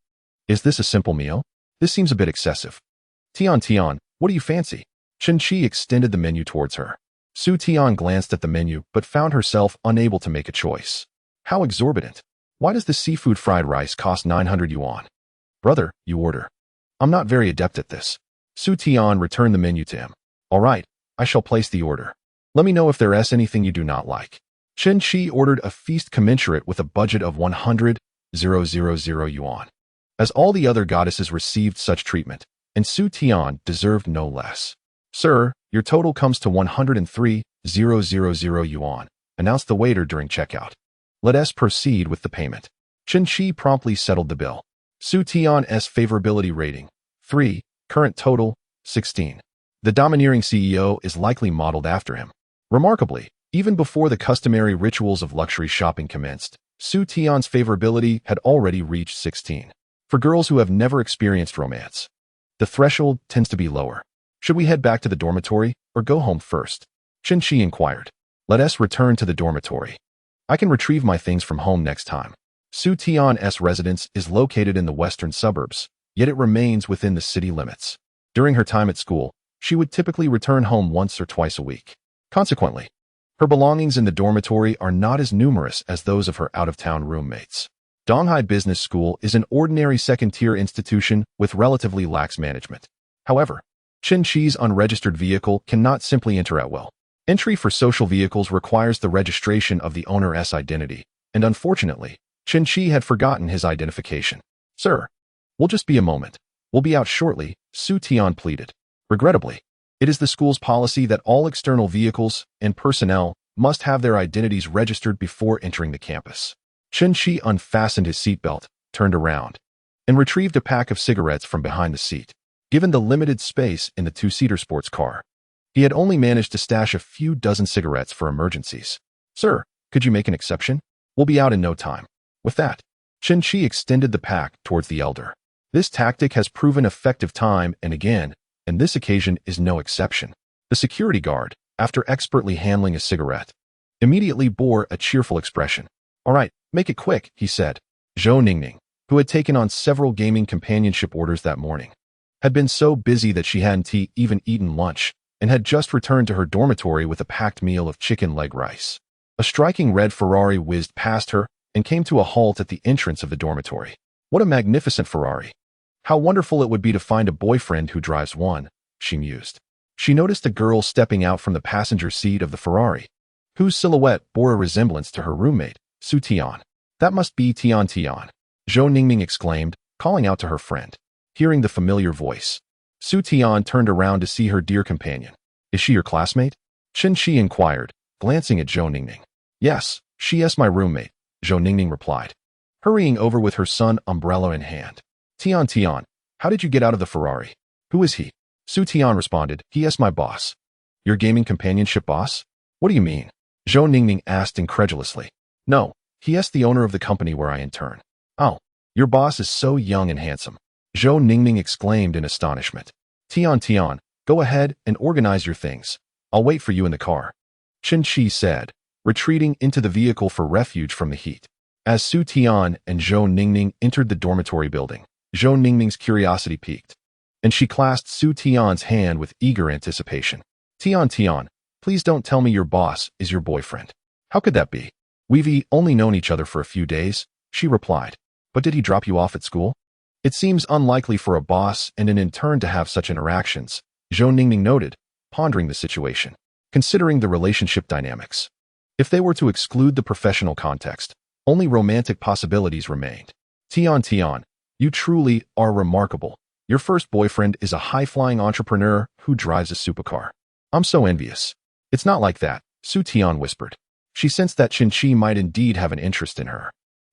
Is this a simple meal? This seems a bit excessive. Tian, what do you fancy?" Chen Qi extended the menu towards her. Su Tian glanced at the menu but found herself unable to make a choice. How exorbitant. Why does the seafood fried rice cost 900 yuan? "Brother, you order." "I'm not very adept at this." Su Tian returned the menu to him. "All right, I shall place the order. Let me know if there's anything you do not like." Chen Qi ordered a feast commensurate with a budget of 100,000 yuan. As all the other goddesses received such treatment, and Su Tian deserved no less. "Sir, your total comes to 103,000 yuan, announced the waiter during checkout. "Let us proceed with the payment." Chen Qi promptly settled the bill. Su Tian's favorability rating, 3, current total, 16. The domineering CEO is likely modeled after him. Remarkably, even before the customary rituals of luxury shopping commenced, Su Tian's favorability had already reached 16. For girls who have never experienced romance, the threshold tends to be lower. "Should we head back to the dormitory or go home first?" Chen Qi inquired. "Let us return to the dormitory. I can retrieve my things from home next time." Su Tian's residence is located in the western suburbs, yet it remains within the city limits. During her time at school, she would typically return home once or twice a week. Consequently, her belongings in the dormitory are not as numerous as those of her out-of-town roommates. Donghai Business School is an ordinary second-tier institution with relatively lax management. However, Chen Qi's unregistered vehicle cannot simply enter at will. Entry for social vehicles requires the registration of the owner's identity, and unfortunately, Chen Qi had forgotten his identification. "Sir, we'll just be a moment. We'll be out shortly," Su Tian pleaded. Regrettably, it is the school's policy that all external vehicles and personnel must have their identities registered before entering the campus. Chen Qi unfastened his seatbelt, turned around, and retrieved a pack of cigarettes from behind the seat. Given the limited space in the two-seater sports car, he had only managed to stash a few dozen cigarettes for emergencies. "Sir, could you make an exception? We'll be out in no time." With that, Chen Qi extended the pack towards the elder. This tactic has proven effective time and again, and this occasion is no exception. The security guard, after expertly handling a cigarette, immediately bore a cheerful expression. "All right, make it quick," he said. Zhou Ningning, who had taken on several gaming companionship orders that morning, had been so busy that she hadn't even eaten lunch and had just returned to her dormitory with a packed meal of chicken leg rice. A striking red Ferrari whizzed past her and came to a halt at the entrance of the dormitory. What a magnificent Ferrari! How wonderful it would be to find a boyfriend who drives one, she mused. She noticed a girl stepping out from the passenger seat of the Ferrari, whose silhouette bore a resemblance to her roommate, Su Tian. "That must be Tian Tian," Zhou Ningming exclaimed, calling out to her friend. Hearing the familiar voice, Su Tian turned around to see her dear companion. "Is she your classmate?" Chen Qi inquired, glancing at Zhou Ningning. "Yes, she is my roommate," Zhou Ningning replied, hurrying over with her sun umbrella in hand. "Tian Tian, how did you get out of the Ferrari?" "Who is he?" Su Tian responded. "He is my boss." "Your gaming companionship boss? What do you mean?" Zhou Ningning asked incredulously. "No, he is the owner of the company where I intern." "Oh, your boss is so young and handsome," Zhou Ningning exclaimed in astonishment. "Tian Tian, go ahead and organize your things. I'll wait for you in the car," Chen Qi said, retreating into the vehicle for refuge from the heat. As Su Tian and Zhou Ningning entered the dormitory building, Zhou Ningming's curiosity piqued, and she clasped Su Tian's hand with eager anticipation. "Tian Tian, please don't tell me your boss is your boyfriend." "How could that be? We've only known each other for a few days," she replied. "But did he drop you off at school?" "It seems unlikely for a boss and an intern to have such interactions," Zhou Ningming noted, pondering the situation. Considering the relationship dynamics, if they were to exclude the professional context, only romantic possibilities remained. "Tian Tian, you truly are remarkable. Your first boyfriend is a high-flying entrepreneur who drives a supercar. I'm so envious." "It's not like that," Su Tian whispered. She sensed that Chen Qi might indeed have an interest in her.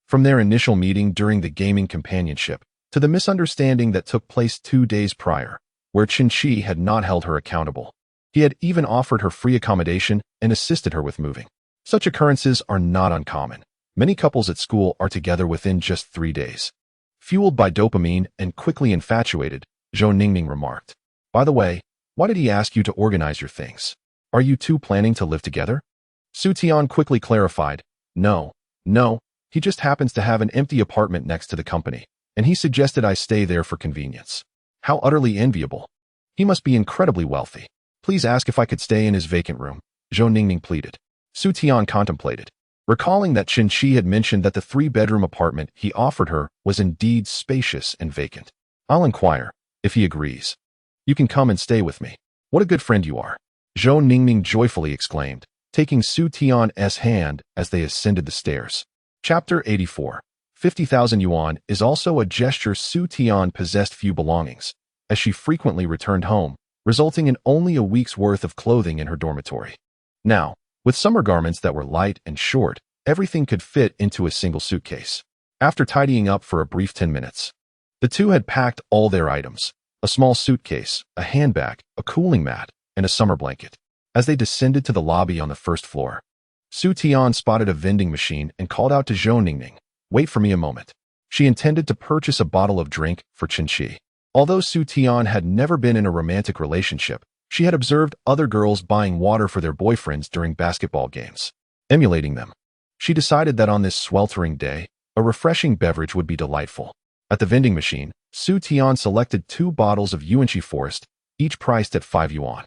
From their initial meeting during the gaming companionship to the misunderstanding that took place 2 days prior, where Chen Qi had not held her accountable, he had even offered her free accommodation and assisted her with moving. Such occurrences are not uncommon. Many couples at school are together within just 3 days. Fueled by dopamine and quickly infatuated, Zhou Ningming remarked. "By the way, why did he ask you to organize your things? Are you two planning to live together?" Su Tian quickly clarified. No, he just happens to have an empty apartment next to the company, and he suggested I stay there for convenience." "How utterly enviable. He must be incredibly wealthy. Please ask if I could stay in his vacant room," Zhou Ningming pleaded. Su Tian contemplated, recalling that Chen Qi had mentioned that the 3-bedroom apartment he offered her was indeed spacious and vacant. "I'll inquire, if he agrees. You can come and stay with me. What a good friend you are," Zhou Ningming joyfully exclaimed, taking Su Tian's hand as they ascended the stairs. Chapter 84. 50,000 yuan is also a gesture. Su Tian possessed few belongings, as she frequently returned home, resulting in only a week's worth of clothing in her dormitory. Now, with summer garments that were light and short, everything could fit into a single suitcase. After tidying up for a brief 10 minutes, the two had packed all their items: a small suitcase, a handbag, a cooling mat, and a summer blanket. As they descended to the lobby on the first floor, Su Tian spotted a vending machine and called out to Zhou Ningning, "Wait for me a moment." She intended to purchase a bottle of drink for Chen Qi. Although Su Tian had never been in a romantic relationship, she had observed other girls buying water for their boyfriends during basketball games. Emulating them, she decided that on this sweltering day, a refreshing beverage would be delightful. At the vending machine, Su Tian selected 2 bottles of Yuanqi Forest, each priced at 5 yuan.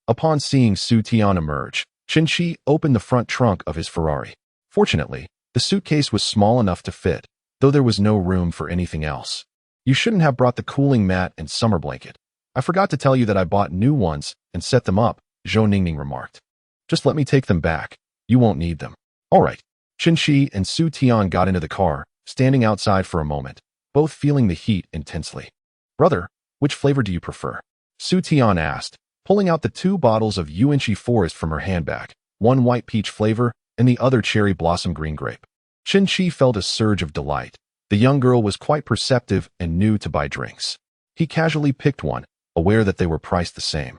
Upon seeing Su Tian emerge, Qin opened the front trunk of his Ferrari. Fortunately, the suitcase was small enough to fit, though there was no room for anything else. You shouldn't have brought the cooling mat and summer blanket. I forgot to tell you that I bought new ones and set them up, Zhou Ningning remarked. Just let me take them back. You won't need them. All right. Qin and Su Tian got into the car, standing outside for a moment, both feeling the heat intensely. Brother, which flavor do you prefer? Su Tian asked, pulling out the 2 bottles of Yuanqi Forest from her handbag, one white peach flavor and the other cherry blossom green grape. Qin felt a surge of delight. The young girl was quite perceptive and knew to buy drinks. He casually picked one, aware that they were priced the same.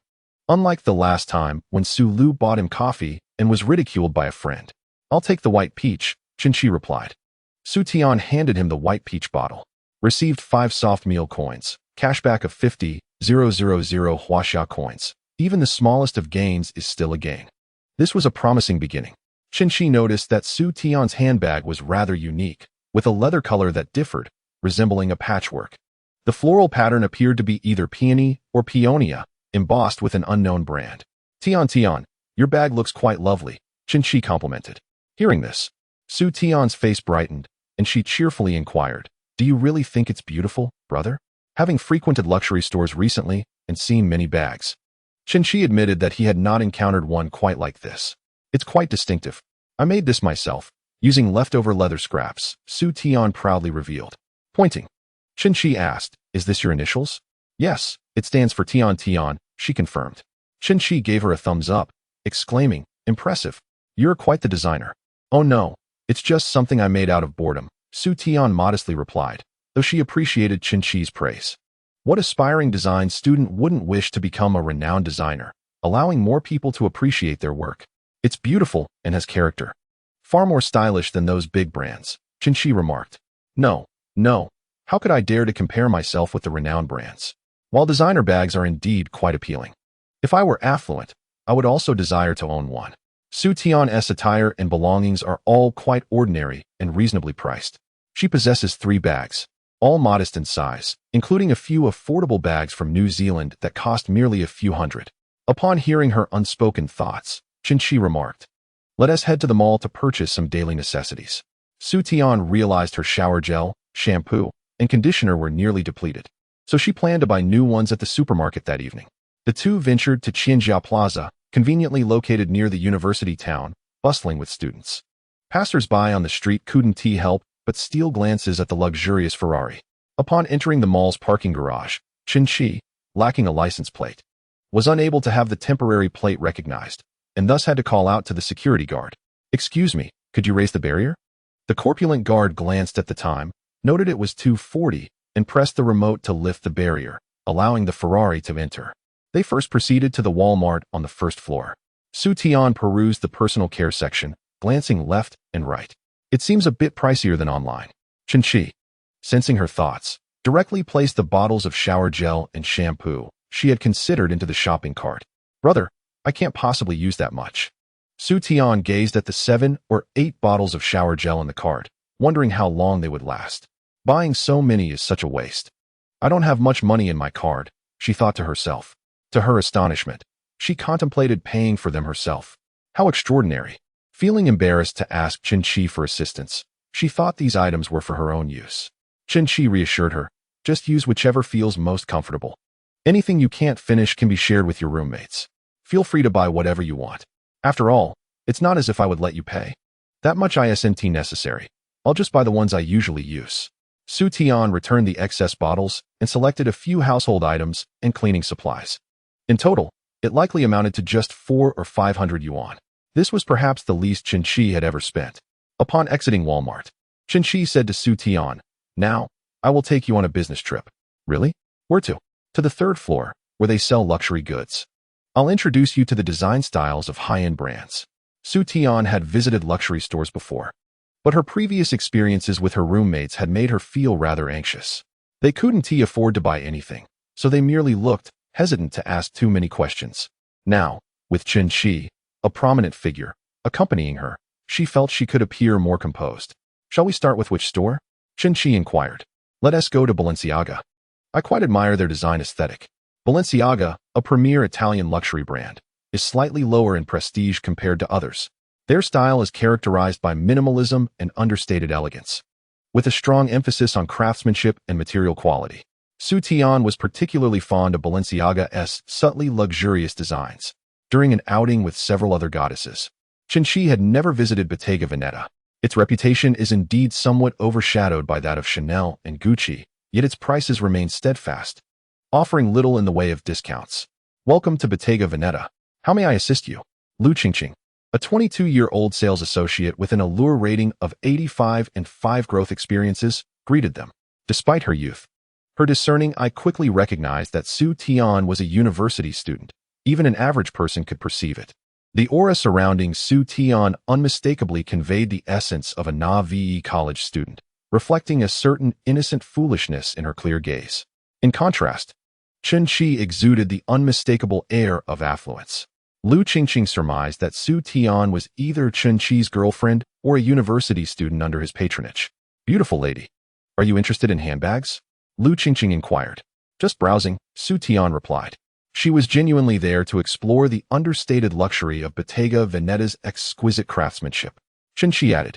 Unlike the last time when Su Lu bought him coffee and was ridiculed by a friend. I'll take the white peach, Qin replied. Su Tian handed him the white peach bottle. Received 5 soft meal coins, cashback of 50,000 Huaxia coins. Even the smallest of gains is still a gain. This was a promising beginning. Qin noticed that Su Tian's handbag was rather unique, with a leather color that differed, resembling a patchwork. The floral pattern appeared to be either peony or peonia, embossed with an unknown brand. Tian, your bag looks quite lovely, Qin complimented. Hearing this, Su Tian's face brightened, and she cheerfully inquired, do you really think it's beautiful, brother? Having frequented luxury stores recently and seen many bags, Qin admitted that he had not encountered one quite like this. It's quite distinctive. I made this myself, using leftover leather scraps, Su Tian proudly revealed. Pointing, Qin asked, is this your initials? Yes, it stands for Tian, she confirmed. Qin gave her a thumbs up, exclaiming, impressive. You're quite the designer. Oh no, it's just something I made out of boredom, Su Tian modestly replied, though she appreciated Qin's praise. What aspiring design student wouldn't wish to become a renowned designer, allowing more people to appreciate their work? It's beautiful and has character. Far more stylish than those big brands, Qin remarked. No, how could I dare to compare myself with the renowned brands? While designer bags are indeed quite appealing. If I were affluent, I would also desire to own one. Su Tian's attire and belongings are all quite ordinary and reasonably priced. She possesses 3 bags, all modest in size, including a few affordable bags from New Zealand that cost merely a few hundred. Upon hearing her unspoken thoughts, Qin remarked, let us head to the mall to purchase some daily necessities. Su Tian realized her shower gel, shampoo, and conditioner were nearly depleted, so she planned to buy new ones at the supermarket that evening. The two ventured to Qianjiao Plaza, conveniently located near the university town, bustling with students. Passers-by on the street couldn't help but steal glances at the luxurious Ferrari. Upon entering the mall's parking garage, Qin, lacking a license plate, was unable to have the temporary plate recognized, and thus had to call out to the security guard. Excuse me, could you raise the barrier? The corpulent guard glanced at the time, noted it was 2:40, and pressed the remote to lift the barrier, allowing the Ferrari to enter. They first proceeded to the Walmart on the first floor. Su Tian perused the personal care section, glancing left and right. It seems a bit pricier than online. Qin, sensing her thoughts, directly placed the bottles of shower gel and shampoo she had considered into the shopping cart. Brother, I can't possibly use that much. Su Tian gazed at the 7 or 8 bottles of shower gel in the cart, wondering how long they would last. Buying so many is such a waste. I don't have much money in my card, she thought to herself. To her astonishment, she contemplated paying for them herself. How extraordinary. Feeling embarrassed to ask Qin for assistance, she thought these items were for her own use. Qin reassured her, just use whichever feels most comfortable. Anything you can't finish can be shared with your roommates. Feel free to buy whatever you want. After all, it's not as if I would let you pay. That much isn't necessary. I'll just buy the ones I usually use. Su Tian returned the excess bottles and selected a few household items and cleaning supplies. In total, it likely amounted to just 400 or 500 yuan. This was perhaps the least Qin had ever spent. Upon exiting Walmart, Qin said to Su Tian, now, I will take you on a business trip. Really? Where to? To the 3rd floor, where they sell luxury goods. I'll introduce you to the design styles of high-end brands. Su Tian had visited luxury stores before, but her previous experiences with her roommates had made her feel rather anxious. They couldn't afford to buy anything, so they merely looked, hesitant to ask too many questions. Now, with Qin, a prominent figure, accompanying her, she felt she could appear more composed. Shall we start with which store? Qin inquired. Let us go to Balenciaga. I quite admire their design aesthetic. Balenciaga, a premier Italian luxury brand, is slightly lower in prestige compared to others. Their style is characterized by minimalism and understated elegance, with a strong emphasis on craftsmanship and material quality. Su Yao was particularly fond of Balenciaga's subtly luxurious designs. During an outing with several other goddesses, Qinshi had never visited Bottega Veneta. Its reputation is indeed somewhat overshadowed by that of Chanel and Gucci, yet its prices remain steadfast, offering little in the way of discounts. Welcome to Bottega Veneta. How may I assist you? Lu Qingqing, a 22-year-old sales associate with an allure rating of 85 and 5 growth experiences, greeted them. Despite her youth, her discerning eye quickly recognized that Su Yao was a university student. Even an average person could perceive it. The aura surrounding Su Yao unmistakably conveyed the essence of a na-ve college student, reflecting a certain innocent foolishness in her clear gaze. In contrast, Qinshi exuded the unmistakable air of affluence. Lu Qingqing surmised that Su Yao was either Qinshi's girlfriend or a university student under his patronage. Beautiful lady, are you interested in handbags? Lu Qingqing inquired. Just browsing, Su Yao replied. She was genuinely there to explore the understated luxury of Bottega Veneta's exquisite craftsmanship. Qinshi added,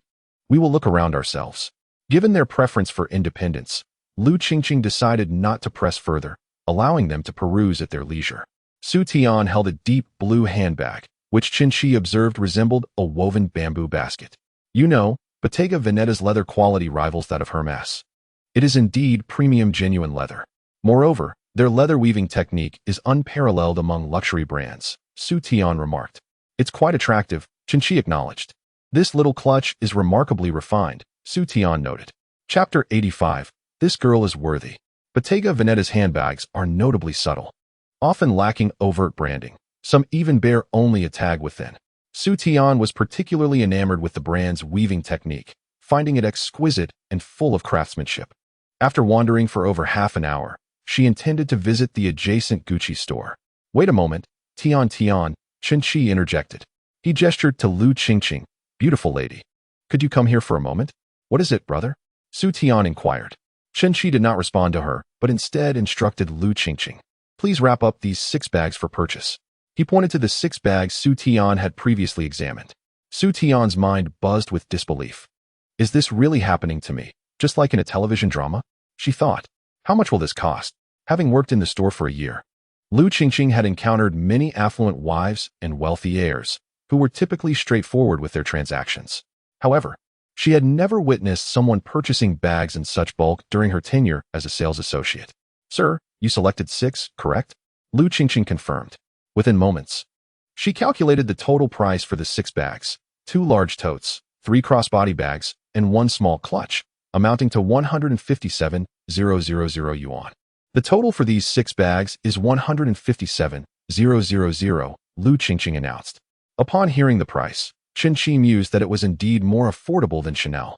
we will look around ourselves. Given their preference for independence, Lu Qingqing decided not to press further, allowing them to peruse at their leisure. Su Yao held a deep blue handbag, which Qinshi observed resembled a woven bamboo basket. You know, Bottega Veneta's leather quality rivals that of Hermes. It is indeed premium genuine leather. Moreover, their leather weaving technique is unparalleled among luxury brands, Su Yao remarked. It's quite attractive, Qinshi acknowledged. This little clutch is remarkably refined, Su Yao noted. Chapter 85. This girl is worthy. Bottega Veneta's handbags are notably subtle, often lacking overt branding. Some even bear only a tag within. Su Yao was particularly enamored with the brand's weaving technique, finding it exquisite and full of craftsmanship. After wandering for over half an hour, she intended to visit the adjacent Gucci store. Wait a moment, Tian, Qinshi interjected. He gestured to Lu Qingqing. Beautiful lady, could you come here for a moment? What is it, brother? Su Yao inquired. Qinshi did not respond to her, but instead instructed Lu Qingqing. Please wrap up these 6 bags for purchase. He pointed to the 6 bags Su Yao had previously examined. Su Yao's mind buzzed with disbelief. Is this really happening to me, just like in a television drama? She thought. How much will this cost? Having worked in the store for a year, Lu Qingqing had encountered many affluent wives and wealthy heirs, who were typically straightforward with their transactions. However, she had never witnessed someone purchasing bags in such bulk during her tenure as a sales associate. Sir, you selected 6, correct? Lu Qingqing confirmed. Within moments, she calculated the total price for the 6 bags, 2 large totes, 3 crossbody bags, and 1 small clutch, amounting to 157,000 yuan. The total for these 6 bags is 157,000, Lu Qingqing announced. Upon hearing the price, Qinshi mused that it was indeed more affordable than Chanel.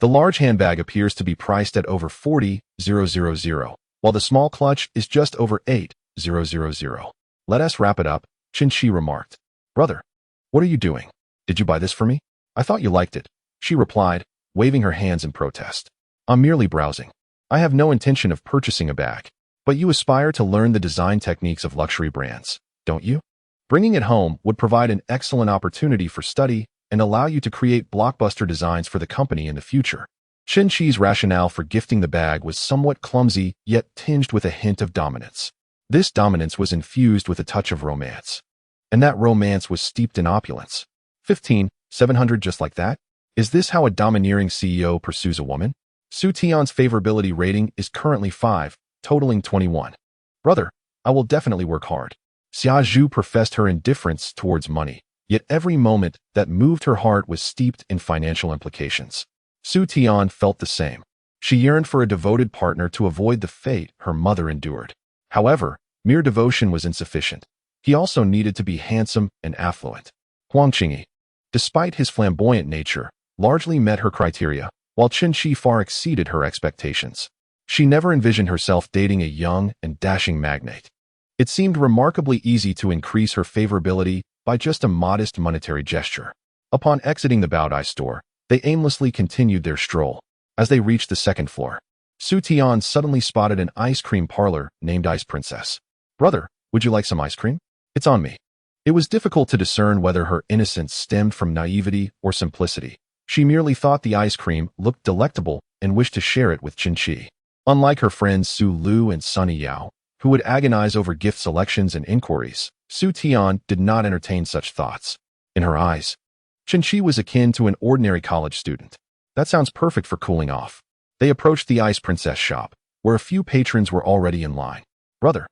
The large handbag appears to be priced at over 40,000, while the small clutch is just over 8,000. Let us wrap it up, Qinshi remarked. Brother, what are you doing? Did you buy this for me? I thought you liked it, she replied, waving her hands in protest. I'm merely browsing. I have no intention of purchasing a bag. But you aspire to learn the design techniques of luxury brands, don't you? Bringing it home would provide an excellent opportunity for study and allow you to create blockbuster designs for the company in the future. Qinshi's rationale for gifting the bag was somewhat clumsy, yet tinged with a hint of dominance. This dominance was infused with a touch of romance. And that romance was steeped in opulence. 15,700 just like that? Is this how a domineering CEO pursues a woman? Su Yao's favorability rating is currently 5, totaling 21. Brother, I will definitely work hard. Xiaozhu professed her indifference towards money, yet every moment that moved her heart was steeped in financial implications. Su Yao felt the same. She yearned for a devoted partner to avoid the fate her mother endured. However, mere devotion was insufficient. He also needed to be handsome and affluent. Huang Qingyi, despite his flamboyant nature, largely met her criteria, while Qinshi far exceeded her expectations. She never envisioned herself dating a young and dashing magnate. It seemed remarkably easy to increase her favorability by just a modest monetary gesture. Upon exiting the Baodai store, they aimlessly continued their stroll. As they reached the 2nd floor, Su Yao suddenly spotted an ice cream parlor named Ice Princess. Brother, would you like some ice cream? It's on me. It was difficult to discern whether her innocence stemmed from naivety or simplicity. She merely thought the ice cream looked delectable and wished to share it with Qin. Unlike her friends Su Lu and Su Yao, who would agonize over gift selections and inquiries, Su Tian did not entertain such thoughts. In her eyes, Qin was akin to an ordinary college student. That sounds perfect for cooling off. They approached the Ice Princess shop, where a few patrons were already in line. Brother,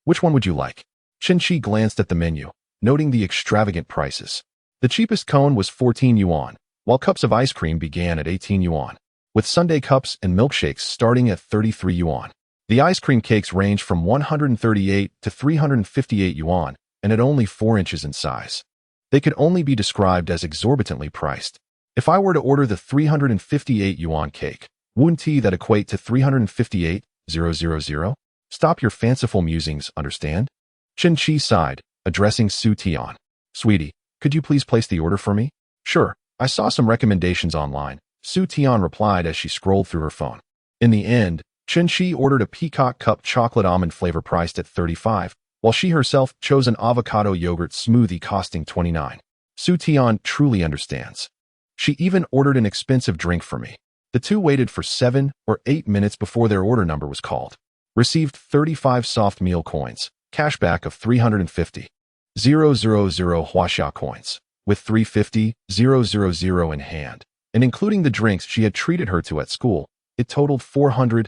which one would you like? Qin glanced at the menu, noting the extravagant prices. The cheapest cone was 14 yuan, while cups of ice cream began at 18 yuan, with sundae cups and milkshakes starting at 33 yuan. The ice cream cakes ranged from 138 to 358 yuan, and at only 4 inches in size. They could only be described as exorbitantly priced. If I were to order the 358 yuan cake, wouldn't that equate to 358,000? Stop your fanciful musings, understand? Qin sighed, addressing Su Tian. Sweetie, could you please place the order for me? Sure, I saw some recommendations online, Su Tian replied as she scrolled through her phone. In the end, Qin ordered a peacock cup chocolate almond flavor priced at 35, while she herself chose an avocado yogurt smoothie costing 29. Su Tian truly understands. She even ordered an expensive drink for me. The two waited for 7 or 8 minutes before their order number was called. Received 35 soft meal coins, cashback of 350,000 Huaxia coins, with 350,000 in hand, and including the drinks she had treated her to at school, it totaled 400,000.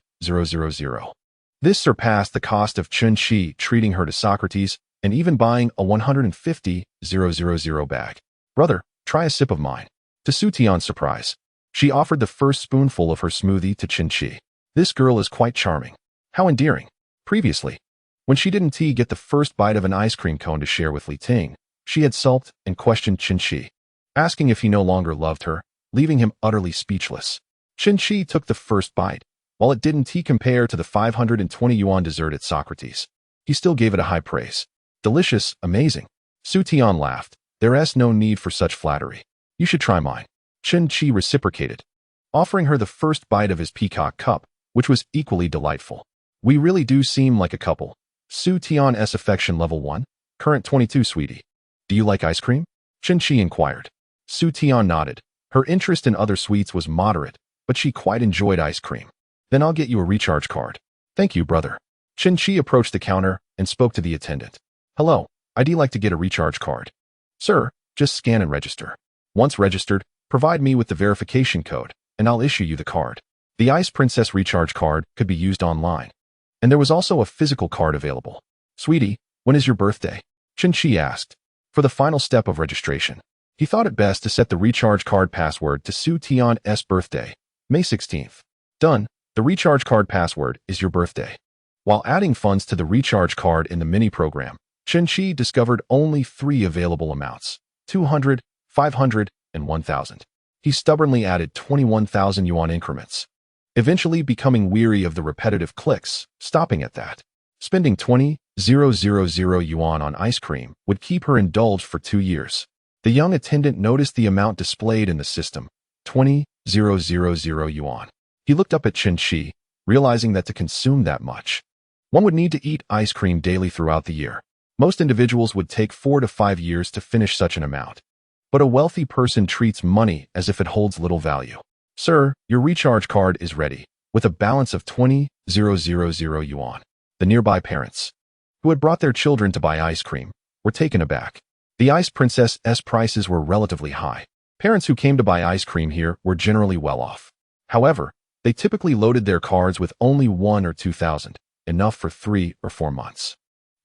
This surpassed the cost of Qin treating her to Socrates and even buying a 150,000 bag. Brother, try a sip of mine. To Su Tian's surprise, she offered the first spoonful of her smoothie to Qin. This girl is quite charming. How endearing. Previously, when she didn't get the first bite of an ice cream cone to share with Li Ting, she had sulked and questioned Qin, asking if he no longer loved her, leaving him utterly speechless. Qin took the first bite. While it didn't compare to the 520 yuan dessert at Socrates, he still gave it a high praise. Delicious, amazing. Su Tian laughed. There's no need for such flattery. You should try mine. Qin reciprocated, offering her the first bite of his peacock cup, which was equally delightful. We really do seem like a couple. Su Tian's affection level 1, current 22, sweetie. Do you like ice cream? Qin inquired. Su Tian nodded. Her interest in other sweets was moderate, but she quite enjoyed ice cream. Then I'll get you a recharge card. Thank you, brother. Qin approached the counter and spoke to the attendant. Hello, I'd like to get a recharge card. Sir, just scan and register. Once registered, provide me with the verification code, and I'll issue you the card. The Ice Princess recharge card could be used online. And there was also a physical card available. Sweetie, when is your birthday? Qin asked. For the final step of registration, he thought it best to set the recharge card password to Su Tian's birthday, May 16th. Done. The recharge card password is your birthday. While adding funds to the recharge card in the mini program, Qin discovered only 3 available amounts, 200, 500, and 1,000. He stubbornly added 21,000 yuan increments, eventually becoming weary of the repetitive clicks, stopping at that. Spending 20,000 yuan on ice cream would keep her indulged for 2 years. The young attendant noticed the amount displayed in the system, 20,000 yuan. He looked up at Qin, realizing that to consume that much, one would need to eat ice cream daily throughout the year. Most individuals would take 4 to 5 years to finish such an amount. But a wealthy person treats money as if it holds little value. Sir, your recharge card is ready, with a balance of 20,000 yuan. The nearby parents, who had brought their children to buy ice cream, were taken aback. The Ice Princess's prices were relatively high. Parents who came to buy ice cream here were generally well off. However, they typically loaded their cards with only 1 or 2,000, enough for 3 or 4 months.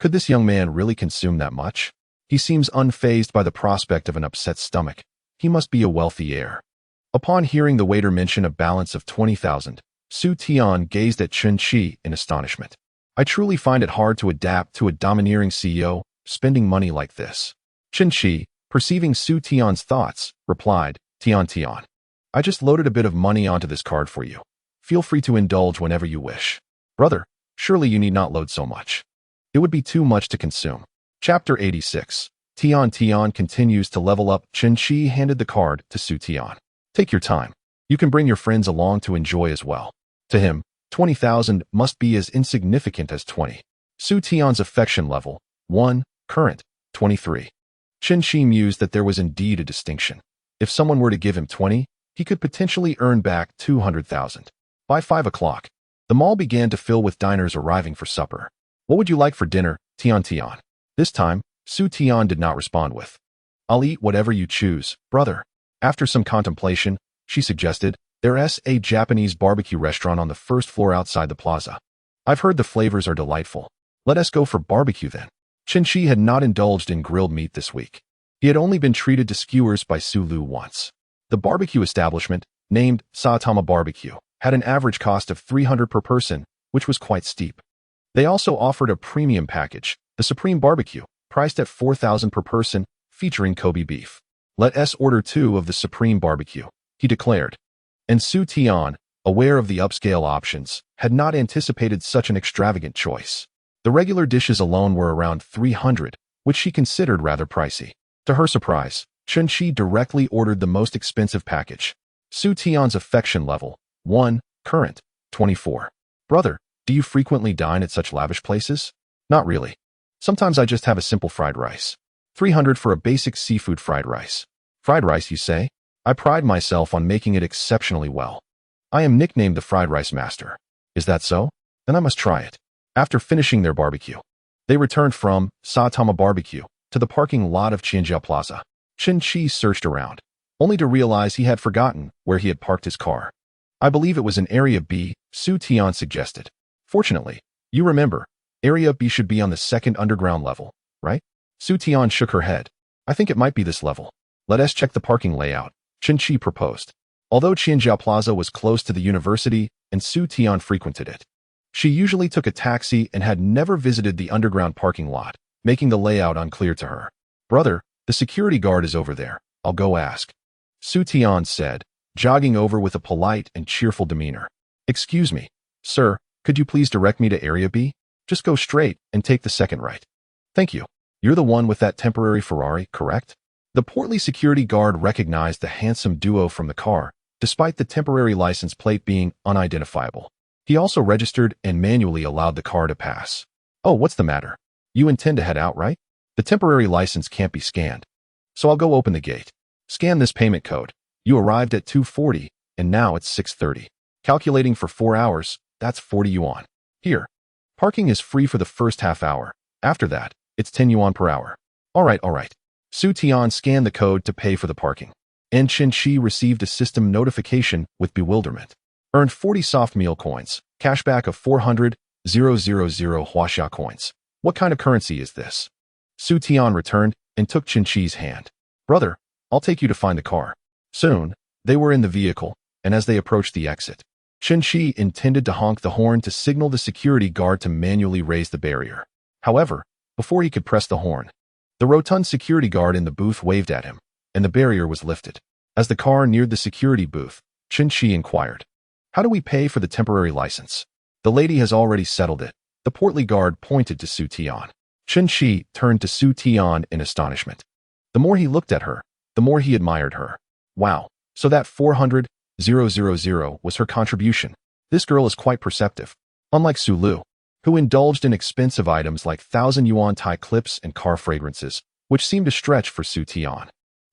Could this young man really consume that much? He seems unfazed by the prospect of an upset stomach. He must be a wealthy heir. Upon hearing the waiter mention a balance of 20,000, Su Tian gazed at Qin in astonishment. I truly find it hard to adapt to a domineering CEO spending money like this. Qin, perceiving Su Tian's thoughts, replied, Tian, I just loaded a bit of money onto this card for you. Feel free to indulge whenever you wish. Brother, surely you need not load so much. It would be too much to consume. Chapter 86. Tian continues to level up. Qin handed the card to Su Tian. Take your time. You can bring your friends along to enjoy as well. To him, 20,000 must be as insignificant as 20. Su Tian's affection level, 1, current, 23. Chen Shi mused that there was indeed a distinction. If someone were to give him 20, he could potentially earn back 200,000. By 5 o'clock, the mall began to fill with diners arriving for supper. What would you like for dinner, Tian Tian? This time, Su Tian did not respond with, I'll eat whatever you choose, brother. After some contemplation, she suggested, there's a Japanese barbecue restaurant on the first floor outside the plaza. I've heard the flavors are delightful. Let us go for barbecue then. Chen Shi had not indulged in grilled meat this week. He had only been treated to skewers by Su Lu once. The barbecue establishment, named Saitama Barbecue, had an average cost of 300 per person, which was quite steep. They also offered a premium package, the Supreme Barbecue, priced at 4,000 per person, featuring Kobe beef. Let us order 2 of the Supreme Barbecue, he declared. And Su Tian, aware of the upscale options, had not anticipated such an extravagant choice. The regular dishes alone were around 300, which she considered rather pricey. To her surprise, Chen Shi directly ordered the most expensive package. Su Tian's affection level, 1, current, 24. Brother, do you frequently dine at such lavish places? Not really. Sometimes I just have a simple fried rice. 300 for a basic seafood fried rice. Fried rice, you say? I pride myself on making it exceptionally well. I am nicknamed the fried rice master. Is that so? Then I must try it. After finishing their barbecue, they returned from Saitama Barbecue to the parking lot of Qianjiao Plaza. Chen Shi searched around, only to realize he had forgotten where he had parked his car. I believe it was in Area B, Su Tian suggested. Fortunately, you remember, Area B should be on the second underground level, right? Su Tian shook her head. I think it might be this level. Let us check the parking layout, Chen Shi proposed. Although Qianjiao Plaza was close to the university and Su Tian frequented it, she usually took a taxi and had never visited the underground parking lot, making the layout unclear to her. Brother, the security guard is over there. I'll go ask. Su Tian said, jogging over with a polite and cheerful demeanor. Excuse me, sir, could you please direct me to Area B? Just go straight and take the second right. Thank you. You're the one with that temporary Ferrari, correct? The portly security guard recognized the handsome duo from the car, despite the temporary license plate being unidentifiable. He also registered and manually allowed the car to pass. Oh, what's the matter? You intend to head out, right? The temporary license can't be scanned. So I'll go open the gate. Scan this payment code. You arrived at 2:40, and now it's 6:30. Calculating for 4 hours, that's 40 yuan. Here. Parking is free for the first half hour. After that, it's 10 yuan per hour. All right. Su Tian scanned the code to pay for the parking. And Chen Shi received a system notification with bewilderment. Earned 40 soft meal coins, cashback of 400,000 Huaxia coins. What kind of currency is this? Su Tian returned and took Chen Shi's hand. Brother, I'll take you to find the car. Soon, they were in the vehicle, and as they approached the exit, Chen Shi intended to honk the horn to signal the security guard to manually raise the barrier. However, before he could press the horn, the rotund security guard in the booth waved at him, and the barrier was lifted. As the car neared the security booth, Chen Shi inquired, how do we pay for the temporary license? The lady has already settled it. The portly guard pointed to Su Tian. Chen Shi turned to Su Tian in astonishment. The more he looked at her, the more he admired her. Wow, so that 400,000 was her contribution. This girl is quite perceptive. Unlike Su Lu, who indulged in expensive items like 1,000 yuan tie clips and car fragrances, which seemed to stretch for Su Tian.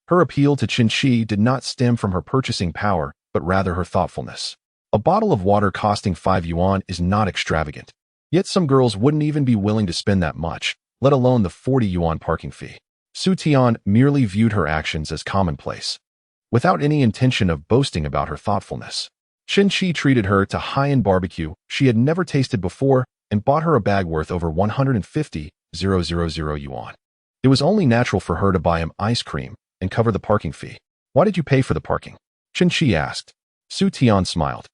Her appeal to Chen Shi did not stem from her purchasing power, but rather her thoughtfulness. A bottle of water costing 5 yuan is not extravagant. Yet some girls wouldn't even be willing to spend that much, let alone the 40 yuan parking fee. Su Tian merely viewed her actions as commonplace, without any intention of boasting about her thoughtfulness. Chen Shi treated her to high-end barbecue she had never tasted before and bought her a bag worth over 150,000 yuan. It was only natural for her to buy him ice cream and cover the parking fee. Why did you pay for the parking? Chen Shi asked. Su Tian smiled.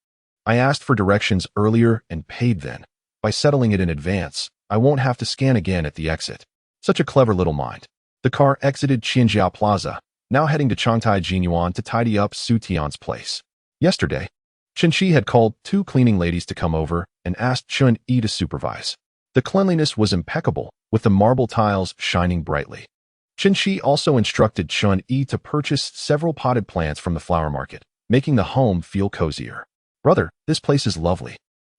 I asked for directions earlier and paid then. By settling it in advance, I won't have to scan again at the exit. Such a clever little mind. The car exited Qianjiao Plaza, now heading to Changtai Jinyuan to tidy up Su Tian's place. Yesterday, Chen Shi had called 2 cleaning ladies to come over and asked Chun Yi to supervise. The cleanliness was impeccable, with the marble tiles shining brightly. Chen Shi also instructed Chun Yi to purchase several potted plants from the flower market, making the home feel cozier. Brother, this place is lovely.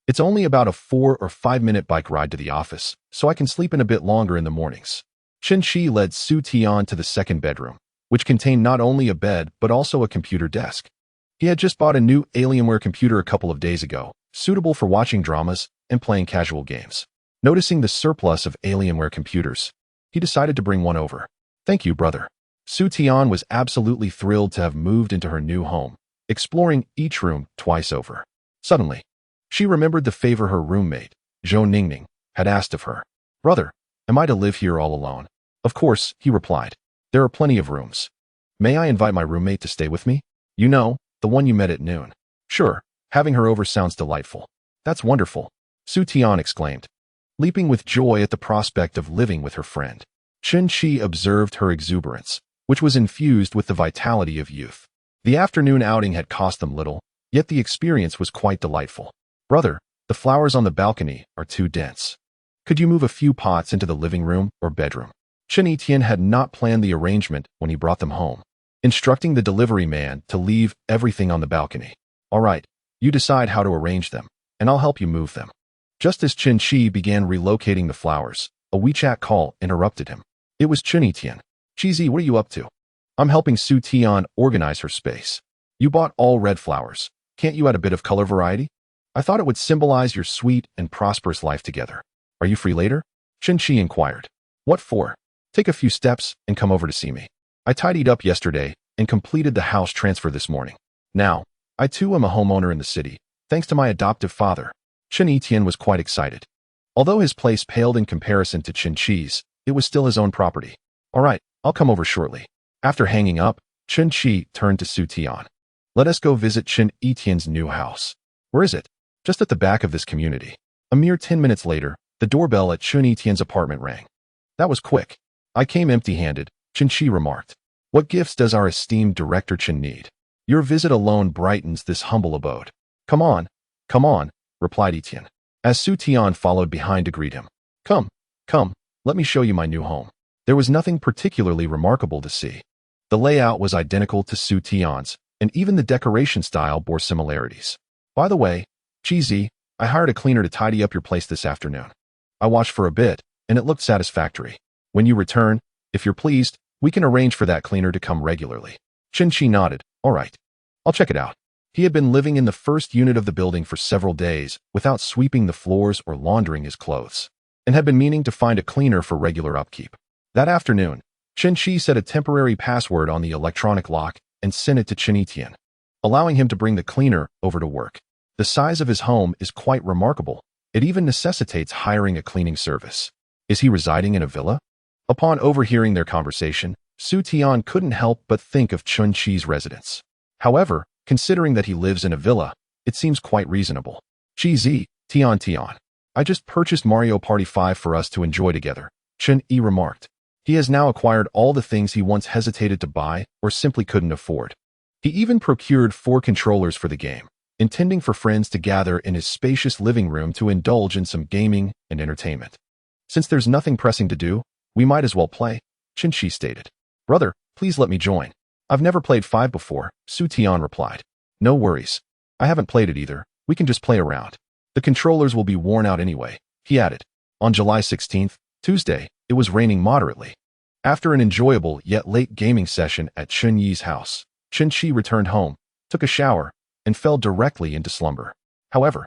It's only about a 4 or 5 minute bike ride to the office, so I can sleep in a bit longer in the mornings. Chen Shi led Su Tian to the second bedroom, which contained not only a bed but also a computer desk. He had just bought a new Alienware computer a couple of days ago, suitable for watching dramas and playing casual games. Noticing the surplus of Alienware computers, he decided to bring one over. "Thank you, brother." Su Tian was absolutely thrilled to have moved into her new home, exploring each room twice over. Suddenly, she remembered the favor her roommate, Zhou Ningning, had asked of her. "Brother, am I to live here all alone?" "Of course," he replied. "There are plenty of rooms. May I invite my roommate to stay with me? You know, the one you met at noon." "Sure, having her over sounds delightful." "That's wonderful," Su Tian exclaimed, leaping with joy at the prospect of living with her friend. Chen Shi observed her exuberance, which was infused with the vitality of youth. The afternoon outing had cost them little, yet the experience was quite delightful. "Brother, the flowers on the balcony are too dense. Could you move a few pots into the living room or bedroom?" Chen Etian had not planned the arrangement when he brought them home, instructing the delivery man to leave everything on the balcony. "All right, you decide how to arrange them, and I'll help you move them." Just as Chen Shi began relocating the flowers, a WeChat call interrupted him. It was Chen Etian. "Chizi, what are you up to?" "I'm helping Su Tian organize her space." "You bought all red flowers. Can't you add a bit of color variety? I thought it would symbolize your sweet and prosperous life together. Are you free later?" Chen Shi inquired. "What for?" "Take a few steps and come over to see me. I tidied up yesterday and completed the house transfer this morning. Now, I too am a homeowner in the city, thanks to my adoptive father." Chen Etian was quite excited. Although his place paled in comparison to Chen Shi's, it was still his own property. "All right, I'll come over shortly." After hanging up, Chen Shi turned to Su Tian. "Let us go visit Chen Etian's new house." "Where is it?" "Just at the back of this community." A mere 10 minutes later, the doorbell at Chen Etian's apartment rang. "That was quick." "I came empty-handed," Chen Shi remarked. "What gifts does our esteemed director Chen need? Your visit alone brightens this humble abode." Come on," replied Etian, as Su Tian followed behind to greet him. Come, let me show you my new home." There was nothing particularly remarkable to see. The layout was identical to Su Tian's, and even the decoration style bore similarities. "By the way, Chizi, I hired a cleaner to tidy up your place this afternoon. I watched for a bit, and it looked satisfactory. When you return, if you're pleased, we can arrange for that cleaner to come regularly." Chen Shi nodded. "All right, I'll check it out." He had been living in the first unit of the building for several days without sweeping the floors or laundering his clothes, and had been meaning to find a cleaner for regular upkeep. That afternoon, Chen Shi set a temporary password on the electronic lock and sent it to Chen Etian, allowing him to bring the cleaner over to work. The size of his home is quite remarkable. It even necessitates hiring a cleaning service. Is he residing in a villa? Upon overhearing their conversation, Su Tian couldn't help but think of Chen Shi's residence. However, considering that he lives in a villa, it seems quite reasonable. "Chizi, Tian. I just purchased Mario Party 5 for us to enjoy together," Chen Yi remarked. He has now acquired all the things he once hesitated to buy or simply couldn't afford. He even procured 4 controllers for the game, intending for friends to gather in his spacious living room to indulge in some gaming and entertainment. "Since there's nothing pressing to do, we might as well play," Chen Shi stated. "Brother, please let me join." "I've never played 5 before," Su Tian replied. "No worries. I haven't played it either. We can just play around. The controllers will be worn out anyway," he added. On July 16th, Tuesday, it was raining moderately. After an enjoyable yet late gaming session at Chen Yi's house, Chen Shi returned home, took a shower, and fell directly into slumber. However,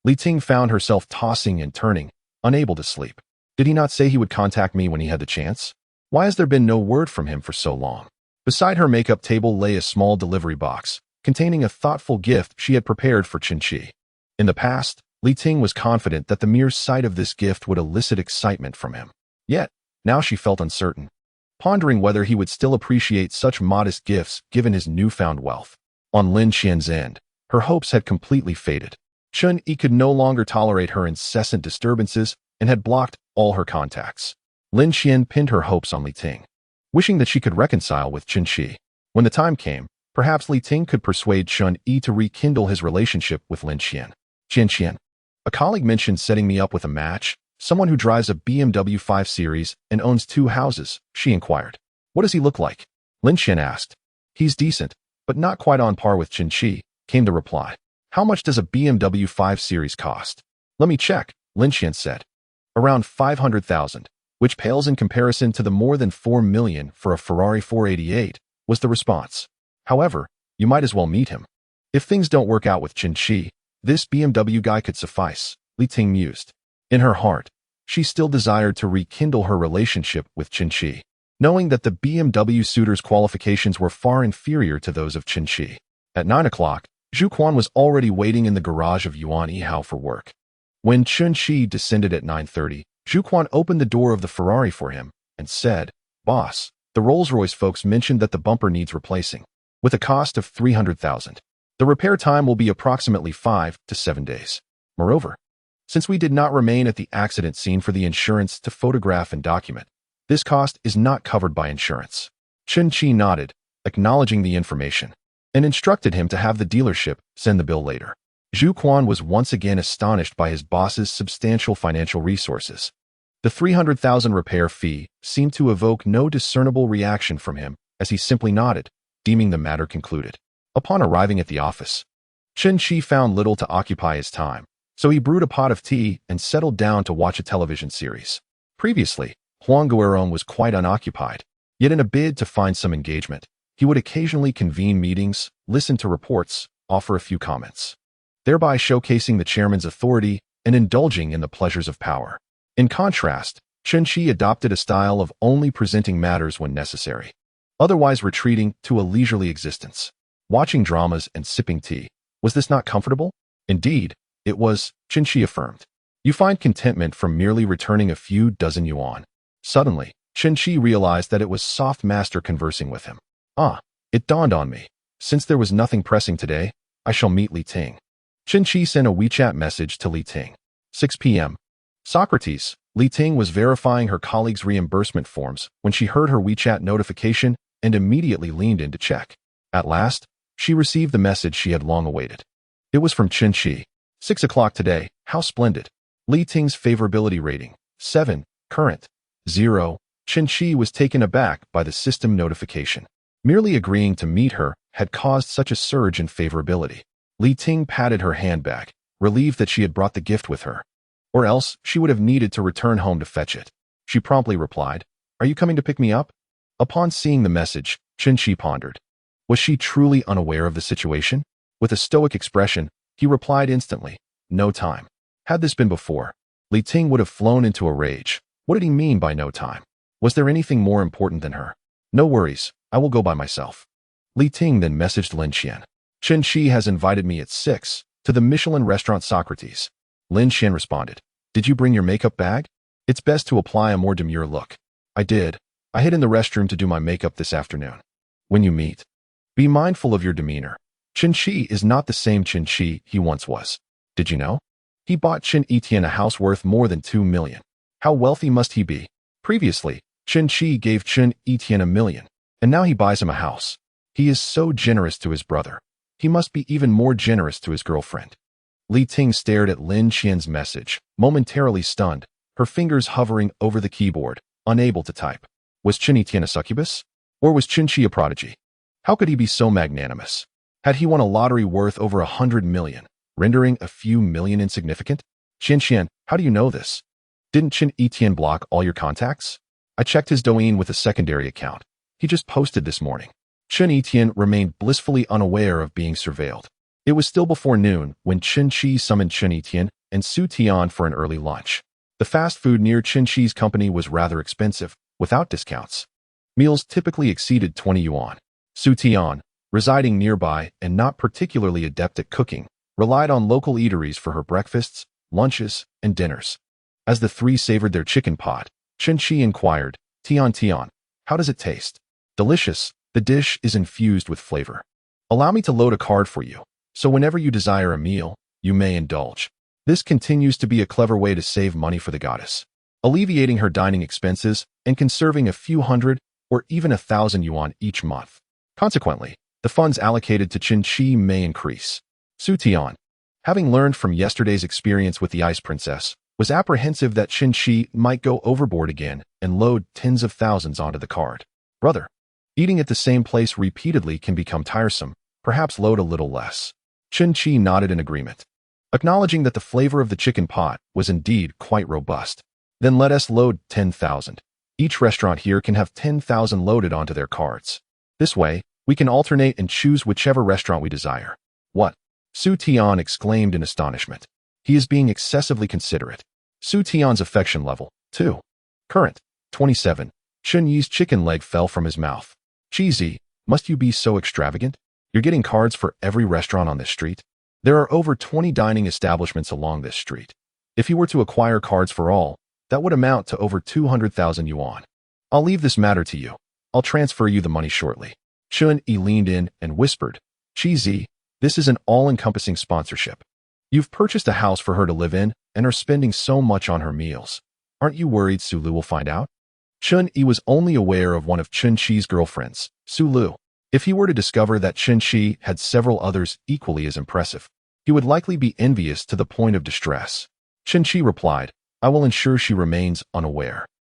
Li Ting found herself tossing and turning, unable to sleep. Did he not say he would contact me when he had the chance? Why has there been no word from him for so long? Beside her makeup table lay a small delivery box, containing a thoughtful gift she had prepared for Chen Shi. In the past, Li Ting was confident that the mere sight of this gift would elicit excitement from him. Yet, now she felt uncertain, pondering whether he would still appreciate such modest gifts given his newfound wealth. On Lin Qian's end, her hopes had completely faded. Chen Yi could no longer tolerate her incessant disturbances and had blocked all her contacts. Lin Qian pinned her hopes on Li Ting, wishing that she could reconcile with Chen Shi. When the time came, perhaps Li Ting could persuade Chen Yi to rekindle his relationship with Lin Qian. "Qian, a colleague mentioned setting me up with a match, someone who drives a BMW 5 Series and owns 2 houses," she inquired. "What does he look like?" Lin Qian asked. "He's decent, but not quite on par with Chen Shi," came the reply. "How much does a BMW 5 Series cost?" "Let me check," Lin Qian said. "Around 500,000. which pales in comparison to the more than 4 million for a Ferrari 488, was the response. However, you might as well meet him. If things don't work out with Qin, this BMW guy could suffice, Li Ting mused. In her heart, she still desired to rekindle her relationship with Qin, knowing that the BMW suitor's qualifications were far inferior to those of Qin. At 9 o'clock, Zhu Quan was already waiting in the garage of Yuan Yihao for work. When Qin descended at 9:30, Zhu Quan opened the door of the Ferrari for him and said, "Boss, the Rolls-Royce folks mentioned that the bumper needs replacing, with a cost of 300,000. The repair time will be approximately 5 to 7 days. Moreover, since we did not remain at the accident scene for the insurance to photograph and document, this cost is not covered by insurance." Qin nodded, acknowledging the information, and instructed him to have the dealership send the bill later. Zhu Quan was once again astonished by his boss's substantial financial resources. The 300,000 repair fee seemed to evoke no discernible reaction from him, as he simply nodded, deeming the matter concluded. Upon arriving at the office, Qin found little to occupy his time, so he brewed a pot of tea and settled down to watch a television series. Previously, Huang Guoron was quite unoccupied, yet in a bid to find some engagement, he would occasionally convene meetings, listen to reports, offer a few comments, thereby showcasing the chairman's authority and indulging in the pleasures of power. In contrast, Qin adopted a style of only presenting matters when necessary, otherwise retreating to a leisurely existence. Watching dramas and sipping tea, was this not comfortable? Indeed, it was, Qin affirmed. You find contentment from merely returning a few dozen yuan. Suddenly, Qin realized that it was Soft Master conversing with him. It dawned on me. Since there was nothing pressing today, I shall meet Li Ting. Qin sent a WeChat message to Li Ting. 6 p.m. Socrates, Li Ting was verifying her colleague's reimbursement forms when she heard her WeChat notification and immediately leaned in to check. At last, she received the message she had long awaited. It was from Qin. 6 o'clock today, how splendid. Li Ting's favorability rating, 7, current, 0. Qin was taken aback by the system notification. Merely agreeing to meet her had caused such a surge in favorability. Li Ting patted her handbag, relieved that she had brought the gift with her. Or else, she would have needed to return home to fetch it. She promptly replied, "Are you coming to pick me up?" Upon seeing the message, Qin pondered. Was she truly unaware of the situation? With a stoic expression, he replied instantly, "No time." Had this been before, Li Ting would have flown into a rage. What did he mean by no time? Was there anything more important than her? "No worries, I will go by myself." Li Ting then messaged Lin Qian. "Qin has invited me at 6 to the Michelin restaurant Socrates." Lin Qian responded, "Did you bring your makeup bag? It's best to apply a more demure look." "I did. I hid in the restroom to do my makeup this afternoon." When you meet, be mindful of your demeanor. Qin is not the same Qin he once was. Did you know? He bought Qin Etienne a house worth more than 2 million. How wealthy must he be? Previously, Qin gave Qin Etienne 1 million, and now he buys him a house. He is so generous to his brother. He must be even more generous to his girlfriend. Li Ting stared at Lin Qian's message, momentarily stunned, her fingers hovering over the keyboard, unable to type. Was Qin Etienne a succubus? Or was Qin a prodigy? How could he be so magnanimous? Had he won a lottery worth over 100 million, rendering a few million insignificant? Qin, how do you know this? Didn't Qin Etienne block all your contacts? I checked his Douyin with a secondary account. He just posted this morning. Qin Etienne remained blissfully unaware of being surveilled. It was still before noon when Qin summoned Qin Etienne and Su Tian for an early lunch. The fast food near Qin's company was rather expensive, without discounts. Meals typically exceeded 20 yuan. Su Tian, residing nearby and not particularly adept at cooking, relied on local eateries for her breakfasts, lunches, and dinners. As the three savored their chicken pot, Qin inquired, Tian, how does it taste?" "Delicious. The dish is infused with flavor. Allow me to load a card for you, so whenever you desire a meal, you may indulge." This continues to be a clever way to save money for the goddess, alleviating her dining expenses and conserving a few hundred or even 1,000 yuan each month. Consequently, the funds allocated to Qin may increase. Su Tian, having learned from yesterday's experience with the Ice Princess, was apprehensive that Qin might go overboard again and load tens of thousands onto the card. "Brother, eating at the same place repeatedly can become tiresome. Perhaps load a little less." Qin nodded in agreement, acknowledging that the flavor of the chicken pot was indeed quite robust. Then let us load 10,000. Each restaurant here can have 10,000 loaded onto their cards. This way, we can alternate and choose whichever restaurant we desire. What? Su Tian exclaimed in astonishment. He is being excessively considerate. Su Tian's affection level, 2. Current, 27. Chun Yi's chicken leg fell from his mouth. Cheesy, must you be so extravagant? You're getting cards for every restaurant on this street? There are over 20 dining establishments along this street. If you were to acquire cards for all, that would amount to over 200,000 yuan. I'll leave this matter to you. I'll transfer you the money shortly. Chun Yi leaned in and whispered, Cheesy, this is an all-encompassing sponsorship. You've purchased a house for her to live in and are spending so much on her meals. Aren't you worried Su Lu will find out? Chun Yi was only aware of one of Chun Chi's girlfriends, Su Lu. If he were to discover that Chun Chi had several others equally as impressive, he would likely be envious to the point of distress. Chun Chi replied, I will ensure she remains unaware.